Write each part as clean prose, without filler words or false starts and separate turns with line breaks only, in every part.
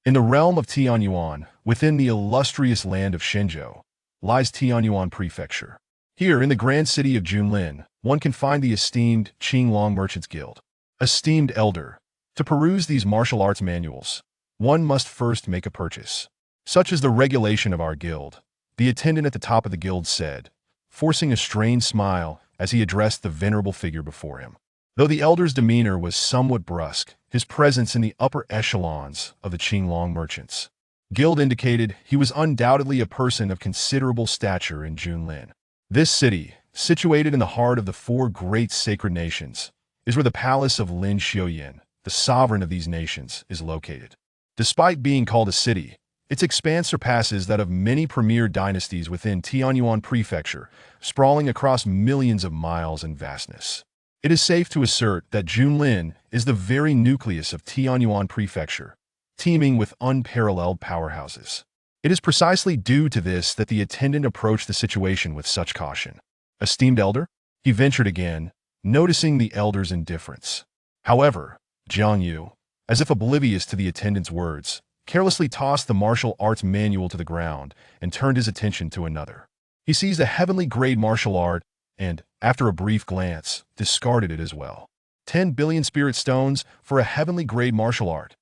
In the realm of Tianyuan, within the illustrious land of Shenzhou, lies Tianyuan Prefecture. Here, in the grand city of Junlin, one can find the esteemed Qinglong Merchants Guild. Esteemed elder, to peruse these martial arts manuals, one must first make a purchase. Such is the regulation of our guild, the attendant at the top of the guild said, forcing a strained smile as he addressed the venerable figure before him. Though the elder's demeanor was somewhat brusque, his presence in the upper echelons of the Qinglong merchants guild indicated he was undoubtedly a person of considerable stature in Junlin. This city, situated in the heart of the four great sacred nations, is where the palace of Lin Xiuyin, the sovereign of these nations, is located. Despite being called a city, its expanse surpasses that of many premier dynasties within Tianyuan Prefecture, sprawling across millions of miles in vastness. It is safe to assert that Junlin is the very nucleus of Tianyuan Prefecture, teeming with unparalleled powerhouses. It is precisely due to this that the attendant approached the situation with such caution. Esteemed elder? He ventured again, noticing the elder's indifference. However, Jiang Yu, as if oblivious to the attendant's words, carelessly tossed the martial arts manual to the ground and turned his attention to another. He seized a heavenly grade martial art and, after a brief glance, discarded it as well. 10 billion spirit stones for a heavenly grade martial art.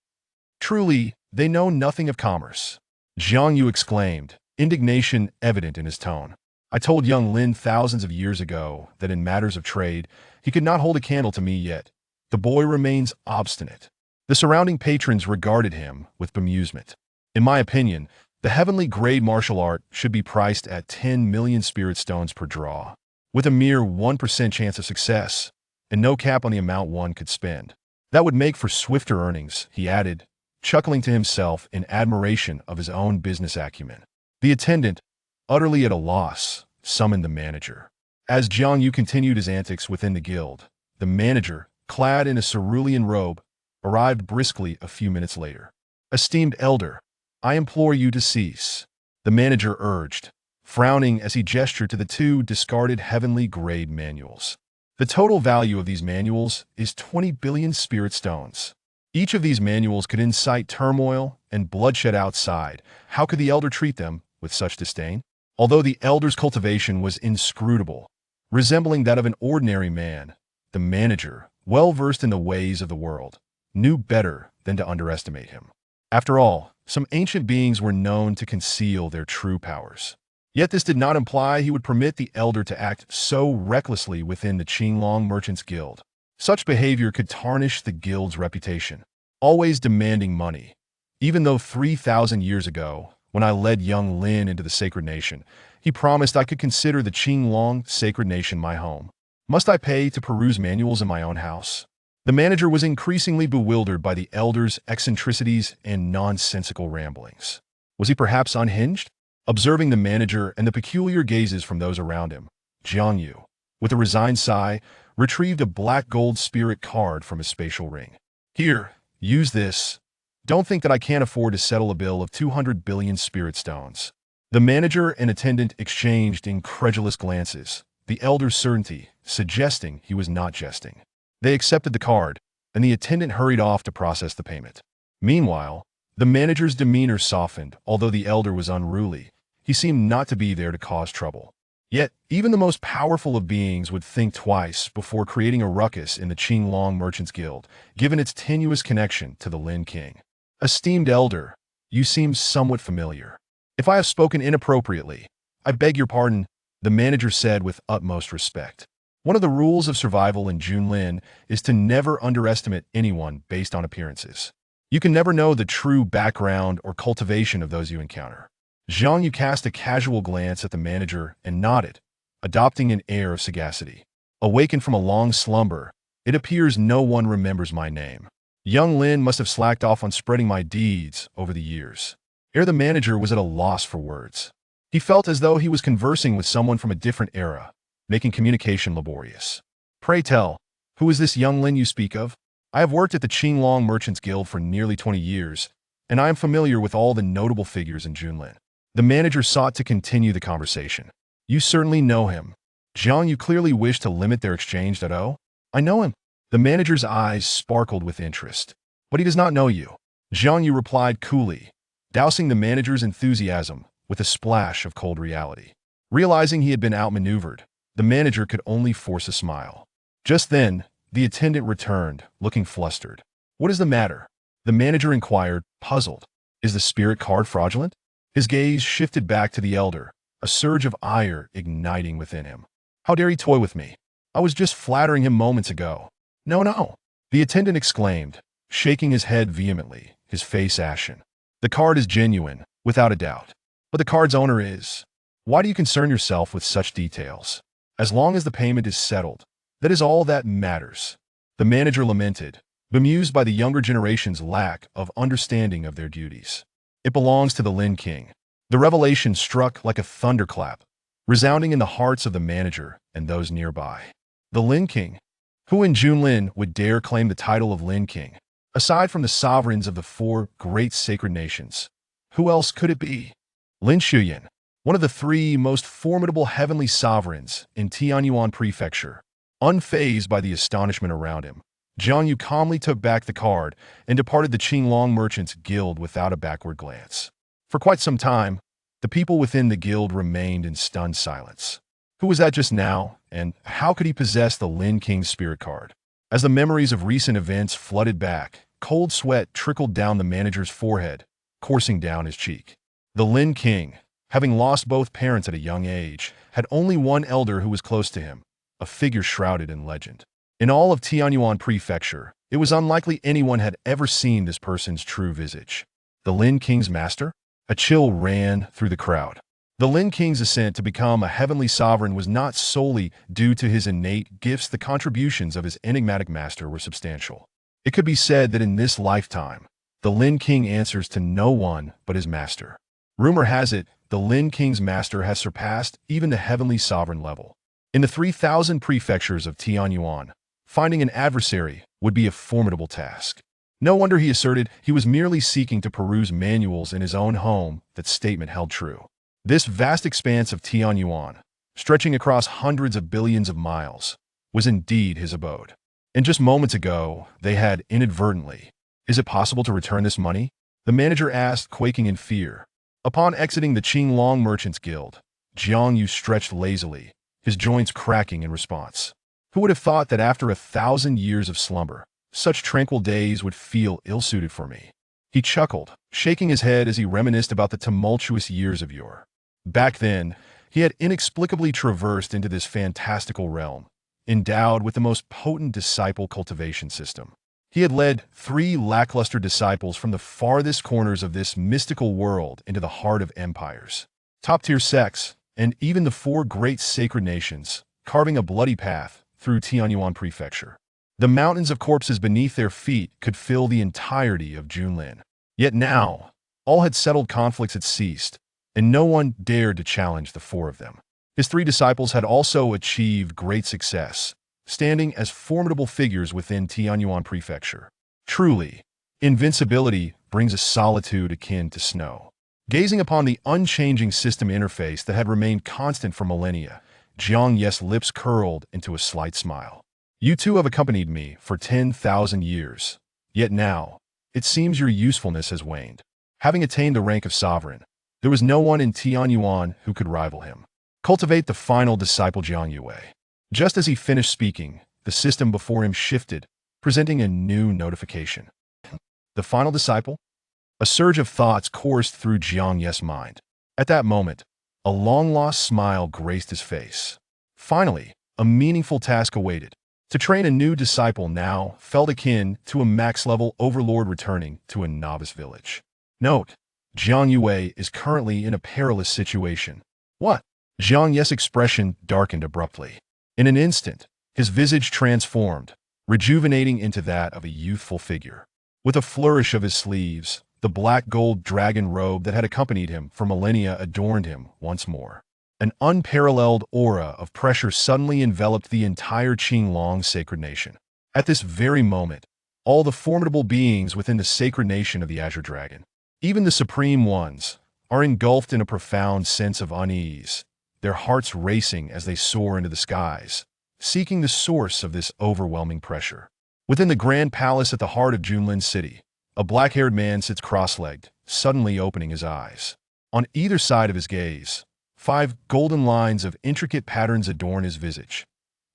Truly, they know nothing of commerce. Jiang Yu exclaimed, indignation evident in his tone. I told young Lin thousands of years ago that in matters of trade, he could not hold a candle to me yet. The boy remains obstinate. The surrounding patrons regarded him with bemusement. In my opinion, the heavenly grade martial art should be priced at 10 million spirit stones per draw, with a mere 1% chance of success, and no cap on the amount one could spend. That would make for swifter earnings, he added, chuckling to himself in admiration of his own business acumen. The attendant, utterly at a loss, summoned the manager. As Jiang Yu continued his antics within the guild, the manager, clad in a cerulean robe, arrived briskly a few minutes later. Esteemed elder, I implore you to cease, the manager urged, frowning as he gestured to the two discarded heavenly grade manuals. The total value of these manuals is 20 billion spirit stones. Each of these manuals could incite turmoil and bloodshed outside. How could the elder treat them with such disdain? Although the elder's cultivation was inscrutable, resembling that of an ordinary man, the manager, well versed in the ways of the world, knew better than to underestimate him. After all, some ancient beings were known to conceal their true powers. Yet this did not imply he would permit the elder to act so recklessly within the Qinglong Merchants Guild. Such behavior could tarnish the guild's reputation, always demanding money. Even though 3,000 years ago, when I led young Lin into the sacred nation, he promised I could consider the Qinglong sacred nation my home. Must I pay to peruse manuals in my own house? The manager was increasingly bewildered by the elder's eccentricities and nonsensical ramblings. Was he perhaps unhinged? Observing the manager and the peculiar gazes from those around him, Jiang Yu, with a resigned sigh, retrieved a black gold spirit card from his spatial ring. Here, use this. Don't think that I can't afford to settle a bill of 200 billion spirit stones. The manager and attendant exchanged incredulous glances, the elder's certainty suggesting he was not jesting. They accepted the card, and the attendant hurried off to process the payment. Meanwhile, the manager's demeanor softened. Although the elder was unruly, he seemed not to be there to cause trouble. Yet, even the most powerful of beings would think twice before creating a ruckus in the Qinglong Merchants Guild, given its tenuous connection to the Lin King. Esteemed elder, you seem somewhat familiar. If I have spoken inappropriately, I beg your pardon, the manager said with utmost respect. One of the rules of survival in Junlin is to never underestimate anyone based on appearances. You can never know the true background or cultivation of those you encounter. Jiang Yu cast a casual glance at the manager and nodded, adopting an air of sagacity. Awakened from a long slumber, it appears no one remembers my name. Young Lin must have slacked off on spreading my deeds over the years. Ere the manager was at a loss for words. He felt as though he was conversing with someone from a different era, making communication laborious. Pray tell, who is this young Lin you speak of? I have worked at the Qinglong Merchants Guild for nearly 20 years, and I am familiar with all the notable figures in Junlin. The manager sought to continue the conversation. You certainly know him. Jiang Yu clearly wished to limit their exchange that I know him. The manager's eyes sparkled with interest. But he does not know you. Jiang Yu replied coolly, dousing the manager's enthusiasm with a splash of cold reality. Realizing he had been outmaneuvered, the manager could only force a smile. Just then, the attendant returned, looking flustered. "What is the matter?" the manager inquired, puzzled. "Is the spirit card fraudulent?" His gaze shifted back to the elder, a surge of ire igniting within him. "How dare he toy with me? I was just flattering him moments ago." "No, no," the attendant exclaimed, shaking his head vehemently, his face ashen. "The card is genuine, without a doubt. But the card's owner is. Why do you concern yourself with such details? As long as the payment is settled, that is all that matters." The manager lamented, bemused by the younger generation's lack of understanding of their duties. "It belongs to the Lin King." The revelation struck like a thunderclap, resounding in the hearts of the manager and those nearby. The Lin King? Who in Junlin would dare claim the title of Lin King? Aside from the sovereigns of the four great sacred nations, who else could it be? Lin Shuyan, one of the three most formidable heavenly sovereigns in Tianyuan Prefecture. Unfazed by the astonishment around him, Jiang Yu calmly took back the card and departed the Qinglong Merchants Guild without a backward glance. For quite some time, the people within the guild remained in stunned silence. Who was that just now, and how could he possess the Lin King's spirit card? As the memories of recent events flooded back, cold sweat trickled down the manager's forehead, coursing down his cheek. The Lin King, having lost both parents at a young age, had only one elder who was close to him, a figure shrouded in legend. In all of Tianyuan Prefecture, it was unlikely anyone had ever seen this person's true visage. The Lin King's master? A chill ran through the crowd. The Lin King's ascent to become a heavenly sovereign was not solely due to his innate gifts. The contributions of his enigmatic master were substantial. It could be said that in this lifetime, the Lin King answers to no one but his master. Rumor has it, the Lin King's master has surpassed even the heavenly sovereign level. In the 3,000 prefectures of Tianyuan, finding an adversary would be a formidable task. No wonder he asserted he was merely seeking to peruse manuals in his own home. That statement held true. This vast expanse of Tianyuan, stretching across hundreds of billions of miles, was indeed his abode. And just moments ago, they had inadvertently. "Is it possible to return this money?" the manager asked, quaking in fear. Upon exiting the Qinglong Merchants Guild, Jiang Yu stretched lazily, his joints cracking in response. Who would have thought that after 1,000 years of slumber, such tranquil days would feel ill-suited for me? He chuckled, shaking his head as he reminisced about the tumultuous years of yore. Back then, he had inexplicably traversed into this fantastical realm, endowed with the most potent disciple cultivation system. He had led 3 lackluster disciples from the farthest corners of this mystical world into the heart of empires, top-tier sects, and even the 4 great sacred nations, carving a bloody path through Tianyuan Prefecture. The mountains of corpses beneath their feet could fill the entirety of Junlin. Yet now, all had settled, conflicts had ceased, and no one dared to challenge the 4 of them. His 3 disciples had also achieved great success, standing as formidable figures within Tianyuan Prefecture. Truly, invincibility brings a solitude akin to snow. Gazing upon the unchanging system interface that had remained constant for millennia, Jiang Yu's lips curled into a slight smile. "You two have accompanied me for 10,000 years, yet now, it seems your usefulness has waned." Having attained the rank of sovereign, there was no one in Tianyuan who could rival him. Cultivate the final disciple Jiang Yue. Just as he finished speaking, the system before him shifted, presenting a new notification. The final disciple? A surge of thoughts coursed through Jiang Yu's mind. At that moment, a long-lost smile graced his face. Finally, a meaningful task awaited. To train a new disciple now felt akin to a max-level overlord returning to a novice village. Note: Jiang Yue is currently in a perilous situation. What? Jiang Yu's expression darkened abruptly. In an instant, his visage transformed, rejuvenating into that of a youthful figure. With a flourish of his sleeves, the black gold dragon robe that had accompanied him for millennia adorned him once more. An unparalleled aura of pressure suddenly enveloped the entire Qinglong sacred nation. At this very moment, all the formidable beings within the sacred nation of the Azure Dragon, even the supreme ones, are engulfed in a profound sense of unease, their hearts racing as they soar into the skies, seeking the source of this overwhelming pressure. Within the grand palace at the heart of Junlin City, A black-haired man sits cross-legged, suddenly opening his eyes. On either side of his gaze, 5 golden lines of intricate patterns adorn his visage.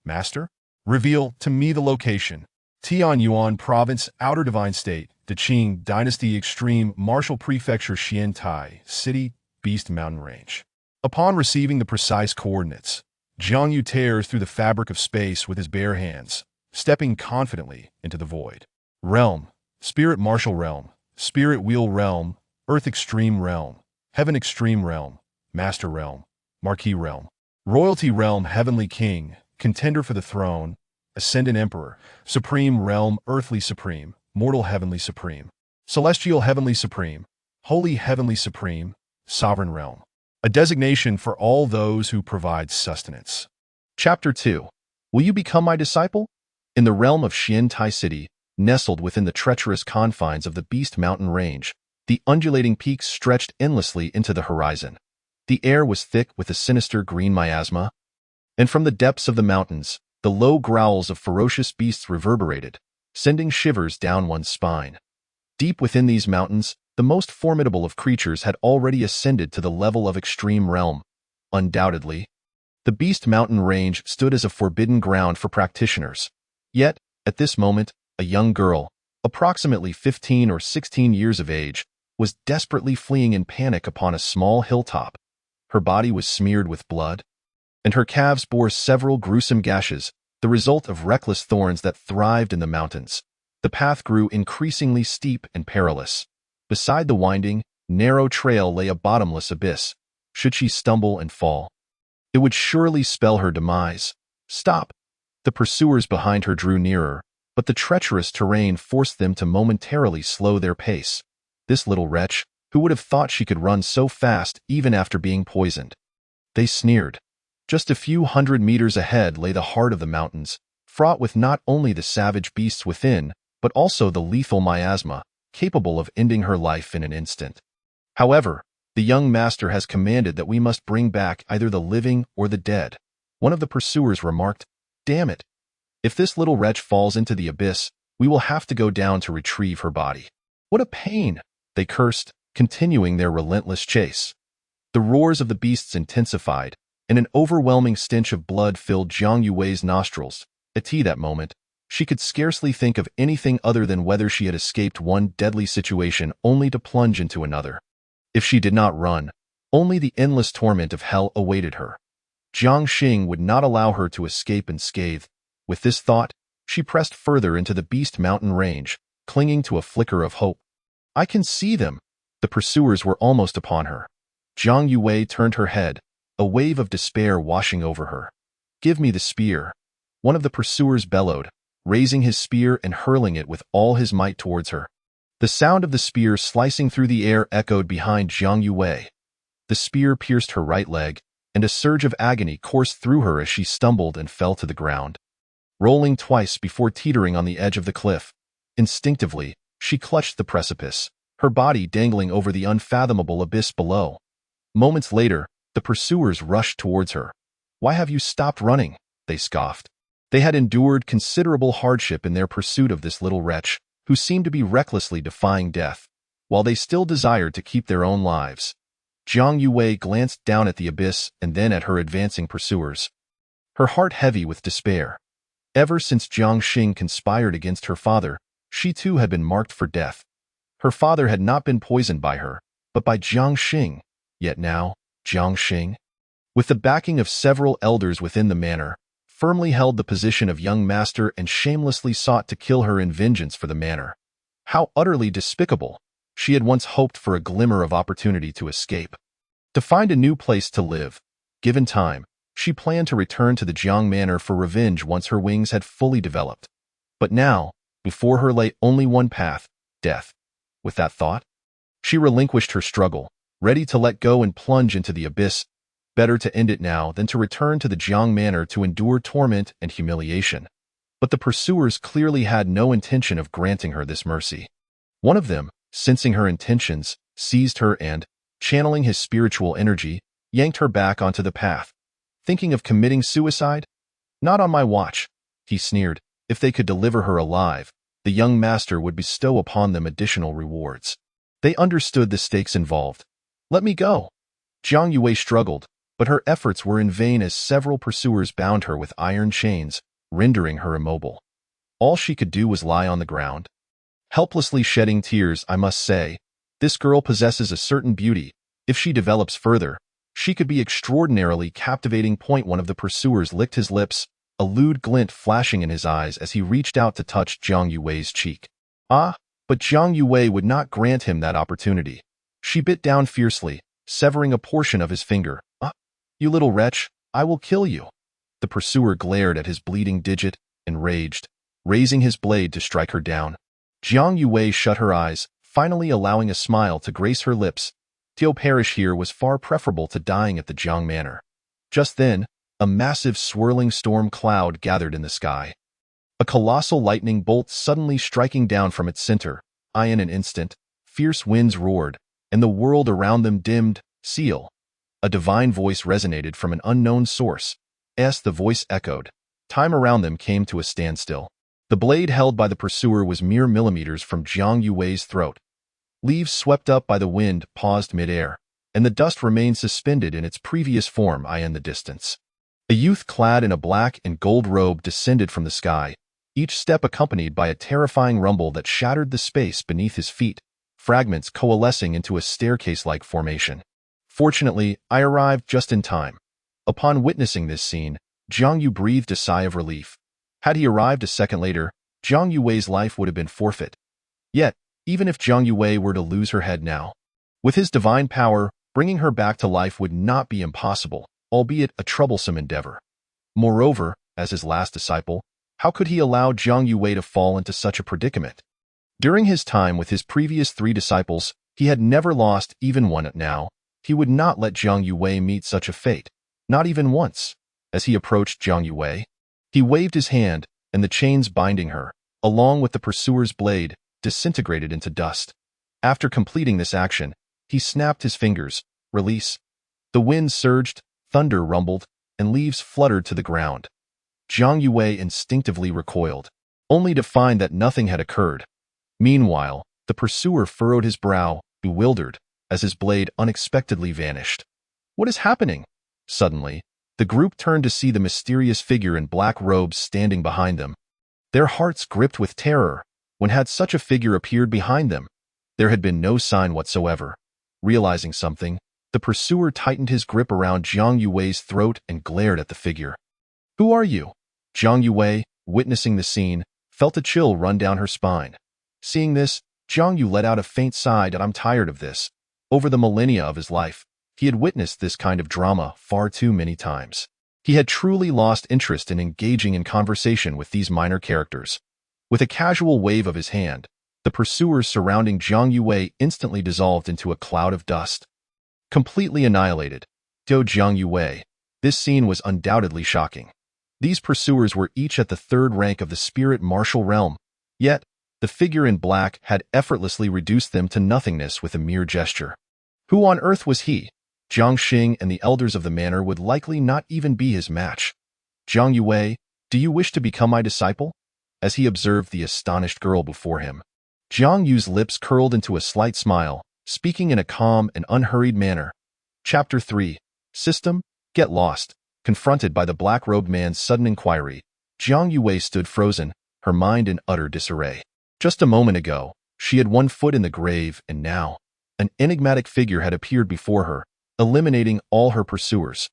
Master? Reveal to me the location. Tianyuan Province, Outer Divine State, Deqing Dynasty Extreme, Martial Prefecture, Xian Tai City, Beast Mountain Range. Upon receiving the precise coordinates, Jiang Yu tears through the fabric of space with his bare hands, stepping confidently into the void. Realm, Spirit Martial Realm, Spirit Wheel Realm, Earth Extreme Realm, Heaven Extreme Realm, Master Realm, Marquee Realm, Royalty Realm, Heavenly King, Contender for the Throne, Ascendant Emperor, Supreme Realm, Earthly Supreme, Mortal Heavenly Supreme, Celestial Heavenly Supreme, Holy Heavenly Supreme, Sovereign Realm. A designation for all those who provide sustenance. Chapter 2. Will you become my disciple? In the realm of Xian Tai City, nestled within the treacherous confines of the Beast Mountain Range, the undulating peaks stretched endlessly into the horizon. The air was thick with a sinister green miasma, and from the depths of the mountains, the low growls of ferocious beasts reverberated, sending shivers down one's spine. Deep within these mountains, the most formidable of creatures had already ascended to the level of extreme realm. Undoubtedly, the Beast Mountain Range stood as a forbidden ground for practitioners. Yet, at this moment, a young girl, approximately 15 or 16 years of age, was desperately fleeing in panic upon a small hilltop. Her body was smeared with blood, and her calves bore several gruesome gashes, the result of reckless thorns that thrived in the mountains. The path grew increasingly steep and perilous. Beside the winding, narrow trail lay a bottomless abyss. Should she stumble and fall, it would surely spell her demise. Stop! The pursuers behind her drew nearer, but the treacherous terrain forced them to momentarily slow their pace. This little wretch, who would have thought she could run so fast even after being poisoned? They sneered. Just a few hundred meters ahead lay the heart of the mountains, fraught with not only the savage beasts within, but also the lethal miasma, capable of ending her life in an instant. However, the young master has commanded that we must bring back either the living or the dead. One of the pursuers remarked, "Damn it! If this little wretch falls into the abyss, we will have to go down to retrieve her body." "What a pain!" they cursed, continuing their relentless chase. The roars of the beasts intensified, and an overwhelming stench of blood filled Jiang Yui's nostrils. At that moment, she could scarcely think of anything other than whether she had escaped one deadly situation only to plunge into another. If she did not run, only the endless torment of hell awaited her. Jiang Xing would not allow her to escape unscathed. With this thought, she pressed further into the Beast Mountain Range, clinging to a flicker of hope. "I can see them!" The pursuers were almost upon her. Jiang Yue turned her head, a wave of despair washing over her. "Give me the spear," one of the pursuers bellowed, raising his spear and hurling it with all his might towards her. The sound of the spear slicing through the air echoed behind Jiang Yue. The spear pierced her right leg, and a surge of agony coursed through her as she stumbled and fell to the ground, rolling twice before teetering on the edge of the cliff. Instinctively, she clutched the precipice, her body dangling over the unfathomable abyss below. Moments later, the pursuers rushed towards her. "Why have you stopped running?" they scoffed. They had endured considerable hardship in their pursuit of this little wretch, who seemed to be recklessly defying death, while they still desired to keep their own lives. Jiang Yue glanced down at the abyss and then at her advancing pursuers, her heart heavy with despair. Ever since Jiang Xing conspired against her father, she too had been marked for death. Her father had not been poisoned by her, but by Jiang Xing. Yet now, Jiang Xing, with the backing of several elders within the manor, firmly held the position of young master and shamelessly sought to kill her in vengeance for the manor. How utterly despicable! She had once hoped for a glimmer of opportunity to escape, to find a new place to live. Given time, she planned to return to the Jiang Manor for revenge once her wings had fully developed. But now, before her lay only one path, death. With that thought, she relinquished her struggle, ready to let go and plunge into the abyss. Better to end it now than to return to the Jiang Manor to endure torment and humiliation. But the pursuers clearly had no intention of granting her this mercy. One of them, sensing her intentions, seized her and, channeling his spiritual energy, yanked her back onto the path. "Thinking of committing suicide? Not on my watch," he sneered. "If they could deliver her alive, the young master would bestow upon them additional rewards. They understood the stakes involved. "Let me go." Jiang Yue struggled, but her efforts were in vain as several pursuers bound her with iron chains, rendering her immobile. All she could do was lie on the ground, helplessly shedding tears. "I must say, this girl possesses a certain beauty. If she develops further, she could be extraordinarily captivating." One of the pursuers licked his lips, a lewd glint flashing in his eyes as he reached out to touch Jiang Yue's cheek. But Jiang Yue would not grant him that opportunity. She bit down fiercely, severing a portion of his finger. "You little wretch, I will kill you." The pursuer glared at his bleeding digit, enraged, raising his blade to strike her down. Jiang Yue shut her eyes, finally allowing a smile to grace her lips. To perish here was far preferable to dying at the Jiang Manor. Just then, a massive swirling storm cloud gathered in the sky. A colossal lightning bolt suddenly striking down from its center. In an instant, fierce winds roared, and the world around them dimmed. "Seal." A divine voice resonated from an unknown source. The voice echoed. Time around them came to a standstill. The blade held by the pursuer was mere millimeters from Jiang Yue's throat. Leaves swept up by the wind paused mid-air, and the dust remained suspended in its previous form in the distance. A youth clad in a black and gold robe descended from the sky, each step accompanied by a terrifying rumble that shattered the space beneath his feet, fragments coalescing into a staircase-like formation. Fortunately, I arrived just in time. Upon witnessing this scene, Jiang Yu breathed a sigh of relief. Had he arrived a second later, Jiang Yue's life would have been forfeit. Yet, even if Jiang Yue were to lose her head now, with his divine power, bringing her back to life would not be impossible, albeit a troublesome endeavor. Moreover, as his last disciple, how could he allow Jiang Yue to fall into such a predicament? During his time with his previous 3 disciples, he had never lost even one. Now, he would not let Jiang Yue meet such a fate, not even once. As he approached Jiang Yue, he waved his hand, and the chains binding her, along with the pursuer's blade, disintegrated into dust. After completing this action, he snapped his fingers. Release. The wind surged, thunder rumbled, and leaves fluttered to the ground. Jiang Yue instinctively recoiled, only to find that nothing had occurred. Meanwhile, the pursuer furrowed his brow, bewildered, as his blade unexpectedly vanished. "What is happening?" Suddenly, the group turned to see the mysterious figure in black robes standing behind them. Their hearts gripped with terror. When had such a figure appeared behind them? There had been no sign whatsoever. Realizing something, the pursuer tightened his grip around Jiang Yue's throat and glared at the figure. "Who are you?" Jiang Yue, witnessing the scene, felt a chill run down her spine. Seeing this, Jiang Yu let out a faint sigh. "I'm tired of this." Over the millennia of his life, he had witnessed this kind of drama far too many times. He had truly lost interest in engaging in conversation with these minor characters. With a casual wave of his hand, the pursuers surrounding Jiang Yue instantly dissolved into a cloud of dust. Completely annihilated. To Jiang Yue, this scene was undoubtedly shocking. These pursuers were each at the 3rd rank of the spirit martial realm, yet the figure in black had effortlessly reduced them to nothingness with a mere gesture. Who on earth was he? Jiang Xing and the elders of the manor would likely not even be his match. "Jiang Yue, do you wish to become my disciple?" As he observed the astonished girl before him, Jiang Yu's lips curled into a slight smile, speaking in a calm and unhurried manner. Chapter 3. System, Get Lost. Confronted by the black-robed man's sudden inquiry, Jiang Yue stood frozen, her mind in utter disarray. Just a moment ago, she had one foot in the grave, and now, an enigmatic figure had appeared before her, eliminating all her pursuers.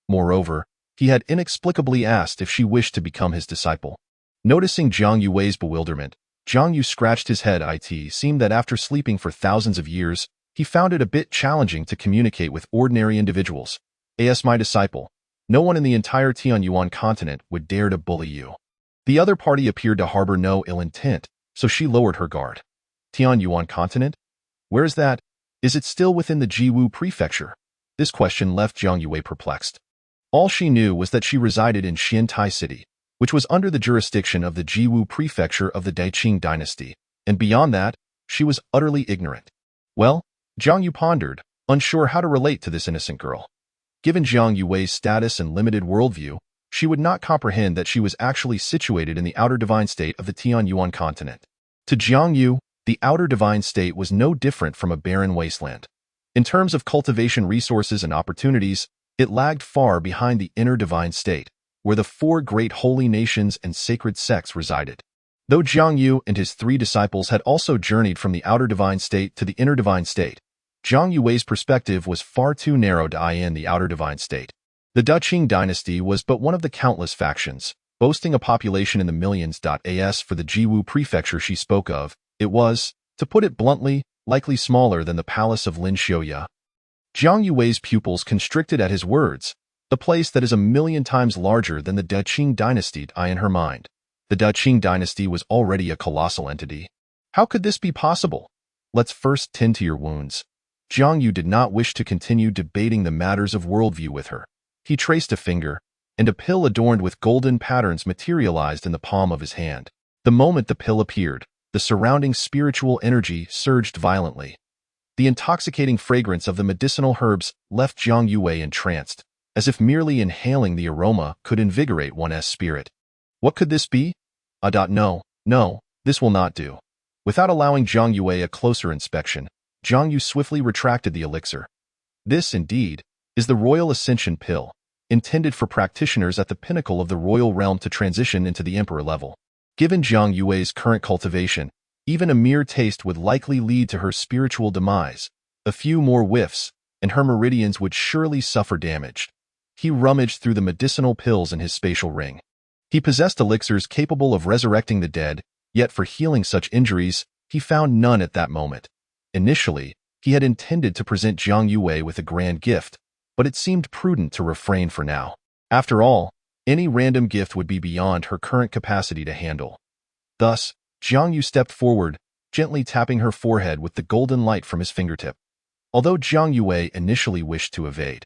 Moreover, he had inexplicably asked if she wished to become his disciple. Noticing Jiang Yue's bewilderment, Jiang Yu scratched his head. It seemed that after sleeping for thousands of years, he found it a bit challenging to communicate with ordinary individuals. "As my disciple, no one in the entire Tianyuan continent would dare to bully you." The other party appeared to harbor no ill intent, so she lowered her guard. "Tianyuan continent? Where is that? Is it still within the Jiwu prefecture?" This question left Jiang Yue perplexed. All she knew was that she resided in Xiantai City, which was under the jurisdiction of the Jiwu prefecture of the Daiqing dynasty, and beyond that, she was utterly ignorant. Well, Jiang Yu pondered, unsure how to relate to this innocent girl. Given Jiang Yue's status and limited worldview, she would not comprehend that she was actually situated in the outer divine state of the Tianyuan continent.
To Jiang Yu, the outer divine state was no different from a barren wasteland. In terms of cultivation resources and opportunities, it lagged far behind the inner divine state, where the four great holy nations and sacred sects resided. Though Jiang Yu and his 3 disciples had also journeyed from the outer divine state to the inner divine state, Jiang Yu's perspective was far too narrow to eye in the outer divine state. The Qing dynasty was but one of the countless factions, boasting a population in the millions. As for the Jiwu prefecture she spoke of, it was, to put it bluntly, likely smaller than the palace of Lin Xiuya. Jiang Yu's pupils constricted at his words, the place that is a million times larger than the Qing dynasty in her mind. The Qing dynasty was already a colossal entity. How could this be possible? Let's first tend to your wounds. Jiang Yu did not wish to continue debating the matters of worldview with her. He traced a finger, and a pill adorned with golden patterns materialized in the palm of his hand. The moment the pill appeared, the surrounding spiritual energy surged violently. The intoxicating fragrance of the medicinal herbs left Jiang Yu entranced, as if merely inhaling the aroma could invigorate one's spirit. What could this be? No, this will not do. Without allowing Jiang Yu a closer inspection, Jiang Yu swiftly retracted the elixir. This, indeed, is the Royal Ascension Pill, intended for practitioners at the pinnacle of the royal realm to transition into the emperor level. Given Jiang Yu's current cultivation, even a mere taste would likely lead to her spiritual demise. A few more whiffs, and her meridians would surely suffer damage. He rummaged through the medicinal pills in his spatial ring. He possessed elixirs capable of resurrecting the dead, yet for healing such injuries, he found none at that moment. Initially, he had intended to present Jiang Yu with a grand gift, but it seemed prudent to refrain for now. After all, any random gift would be beyond her current capacity to handle. Thus, Jiang Yu stepped forward, gently tapping her forehead with the golden light from his fingertip. Although Jiang Yu initially wished to evade,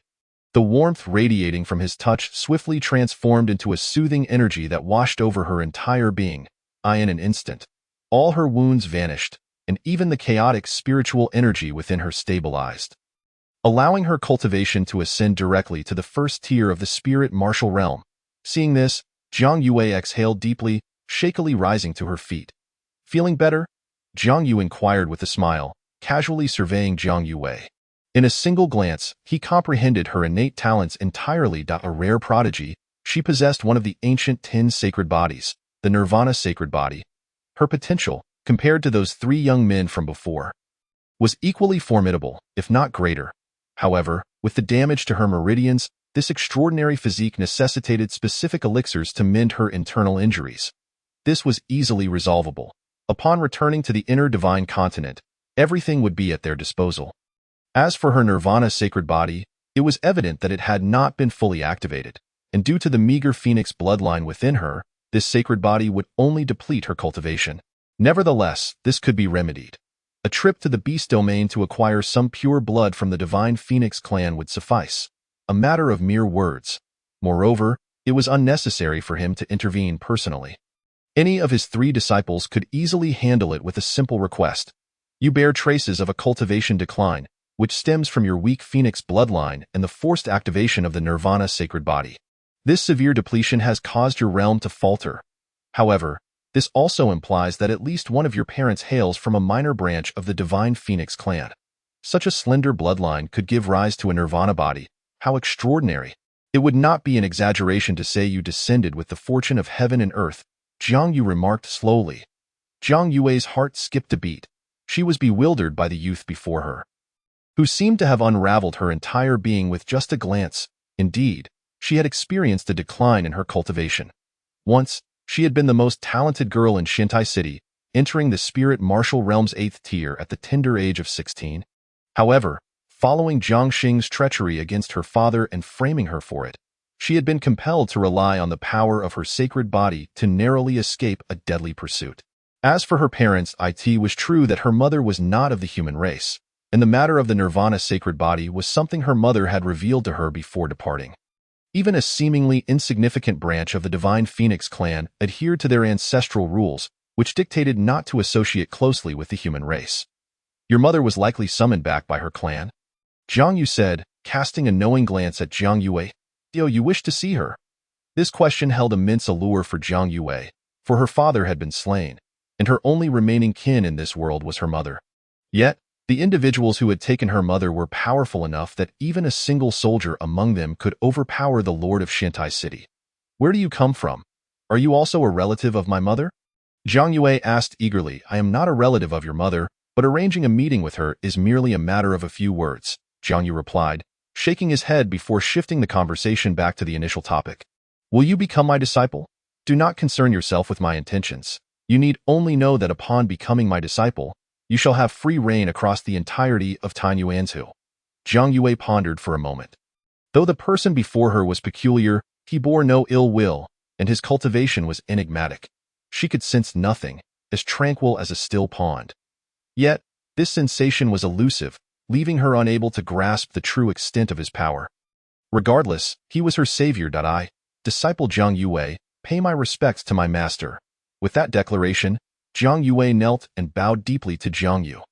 the warmth radiating from his touch swiftly transformed into a soothing energy that washed over her entire being. In an instant, all her wounds vanished, and even the chaotic spiritual energy within her stabilized, allowing her cultivation to ascend directly to the first tier of the spirit martial realm. Seeing this, Jiang Yu exhaled deeply, shakily rising to her feet. Feeling better? Jiang Yu inquired with a smile, casually surveying Jiang Yu. In a single glance, he comprehended her innate talents entirely. A rare prodigy, she possessed one of the ancient 10 sacred bodies, the Nirvana sacred body. Her potential, compared to those 3 young men from before, was equally formidable, if not greater. However, with the damage to her meridians, this extraordinary physique necessitated specific elixirs to mend her internal injuries. This was easily resolvable. Upon returning to the inner divine continent, everything would be at their disposal. As for her Nirvana sacred body, it was evident that it had not been fully activated, and due to the meager phoenix bloodline within her, this sacred body would only deplete her cultivation. Nevertheless, this could be remedied. A trip to the beast domain to acquire some pure blood from the divine phoenix clan would suffice. A matter of mere words. Moreover, it was unnecessary for him to intervene personally. Any of his 3 disciples could easily handle it with a simple request. You bear traces of a cultivation decline, which stems from your weak phoenix bloodline and the forced activation of the Nirvana sacred body. This severe depletion has caused your realm to falter. However, this also implies that at least one of your parents hails from a minor branch of the divine phoenix clan. Such a slender bloodline could give rise to a Nirvana body. How extraordinary! It would not be an exaggeration to say you descended with the fortune of heaven and earth, Jiang Yu remarked slowly. Jiang Yu's heart skipped a beat. She was bewildered by the youth before her, who seemed to have unraveled her entire being with just a glance. Indeed, she had experienced a decline in her cultivation. Once, she had been the most talented girl in Shintai City, entering the spirit martial realm's 8th tier at the tender age of 16. However, following Jiang Xing's treachery against her father and framing her for it, she had been compelled to rely on the power of her sacred body to narrowly escape a deadly pursuit. As for her parents, it was true that her mother was not of the human race, and the matter of the Nirvana sacred body was something her mother had revealed to her before departing. Even a seemingly insignificant branch of the divine phoenix clan adhered to their ancestral rules, which dictated not to associate closely with the human race. Your mother was likely summoned back by her clan? Jiang Yu said, casting a knowing glance at Jiang Yue. You wish to see her? This question held immense allure for Jiang Yue, for her father had been slain, and her only remaining kin in this world was her mother. Yet, the individuals who had taken her mother were powerful enough that even a single soldier among them could overpower the lord of Shintai City. "Where do you come from? Are you also a relative of my mother?" Zhang Yue asked eagerly. "I am not a relative of your mother, but arranging a meeting with her is merely a matter of a few words," Zhang Yu replied, shaking his head before shifting the conversation back to the initial topic. "Will you become my disciple? Do not concern yourself with my intentions. You need only know that upon becoming my disciple, you shall have free reign across the entirety of Tanyuanzhu." Zhang Yue pondered for a moment. Though the person before her was peculiar, he bore no ill will, and his cultivation was enigmatic. She could sense nothing, as tranquil as a still pond. Yet, this sensation was elusive, leaving her unable to grasp the true extent of his power. Regardless, he was her savior. "I, disciple Zhang Yue, pay my respects to my master." With that declaration, Zhang Yue knelt and bowed deeply to Zhang Yu.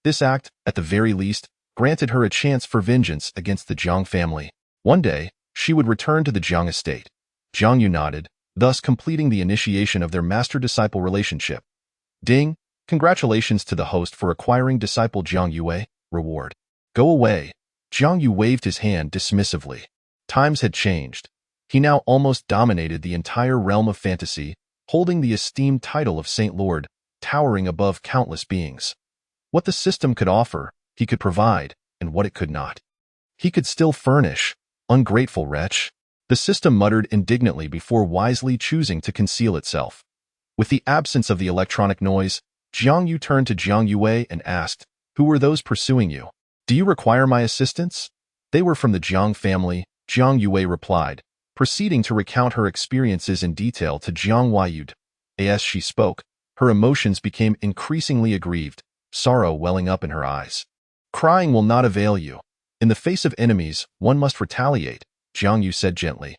This act, at the very least, granted her a chance for vengeance against the Zhang family. One day, she would return to the Zhang estate. Zhang Yu nodded, thus completing the initiation of their master-disciple relationship. Ding! Congratulations to the host for acquiring disciple Zhang Yue. Reward. Go away. Zhang Yu waved his hand dismissively. Times had changed. He now almost dominated the entire realm of fantasy, holding the esteemed title of Saint Lord, towering above countless beings. What the system could offer, he could provide, and what it could not, he could still furnish. Ungrateful wretch. The system muttered indignantly before wisely choosing to conceal itself. With the absence of the electronic noise, Zhang Yu turned to Zhang Yue and asked, "Who were those pursuing you? Do you require my assistance?" "They were from the Zhang family," Zhang Yue replied, proceeding to recount her experiences in detail to Zhang Weiyud. As she spoke, her emotions became increasingly aggrieved, sorrow welling up in her eyes. "Crying will not avail you. In the face of enemies, one must retaliate," Zhang Yu said gently.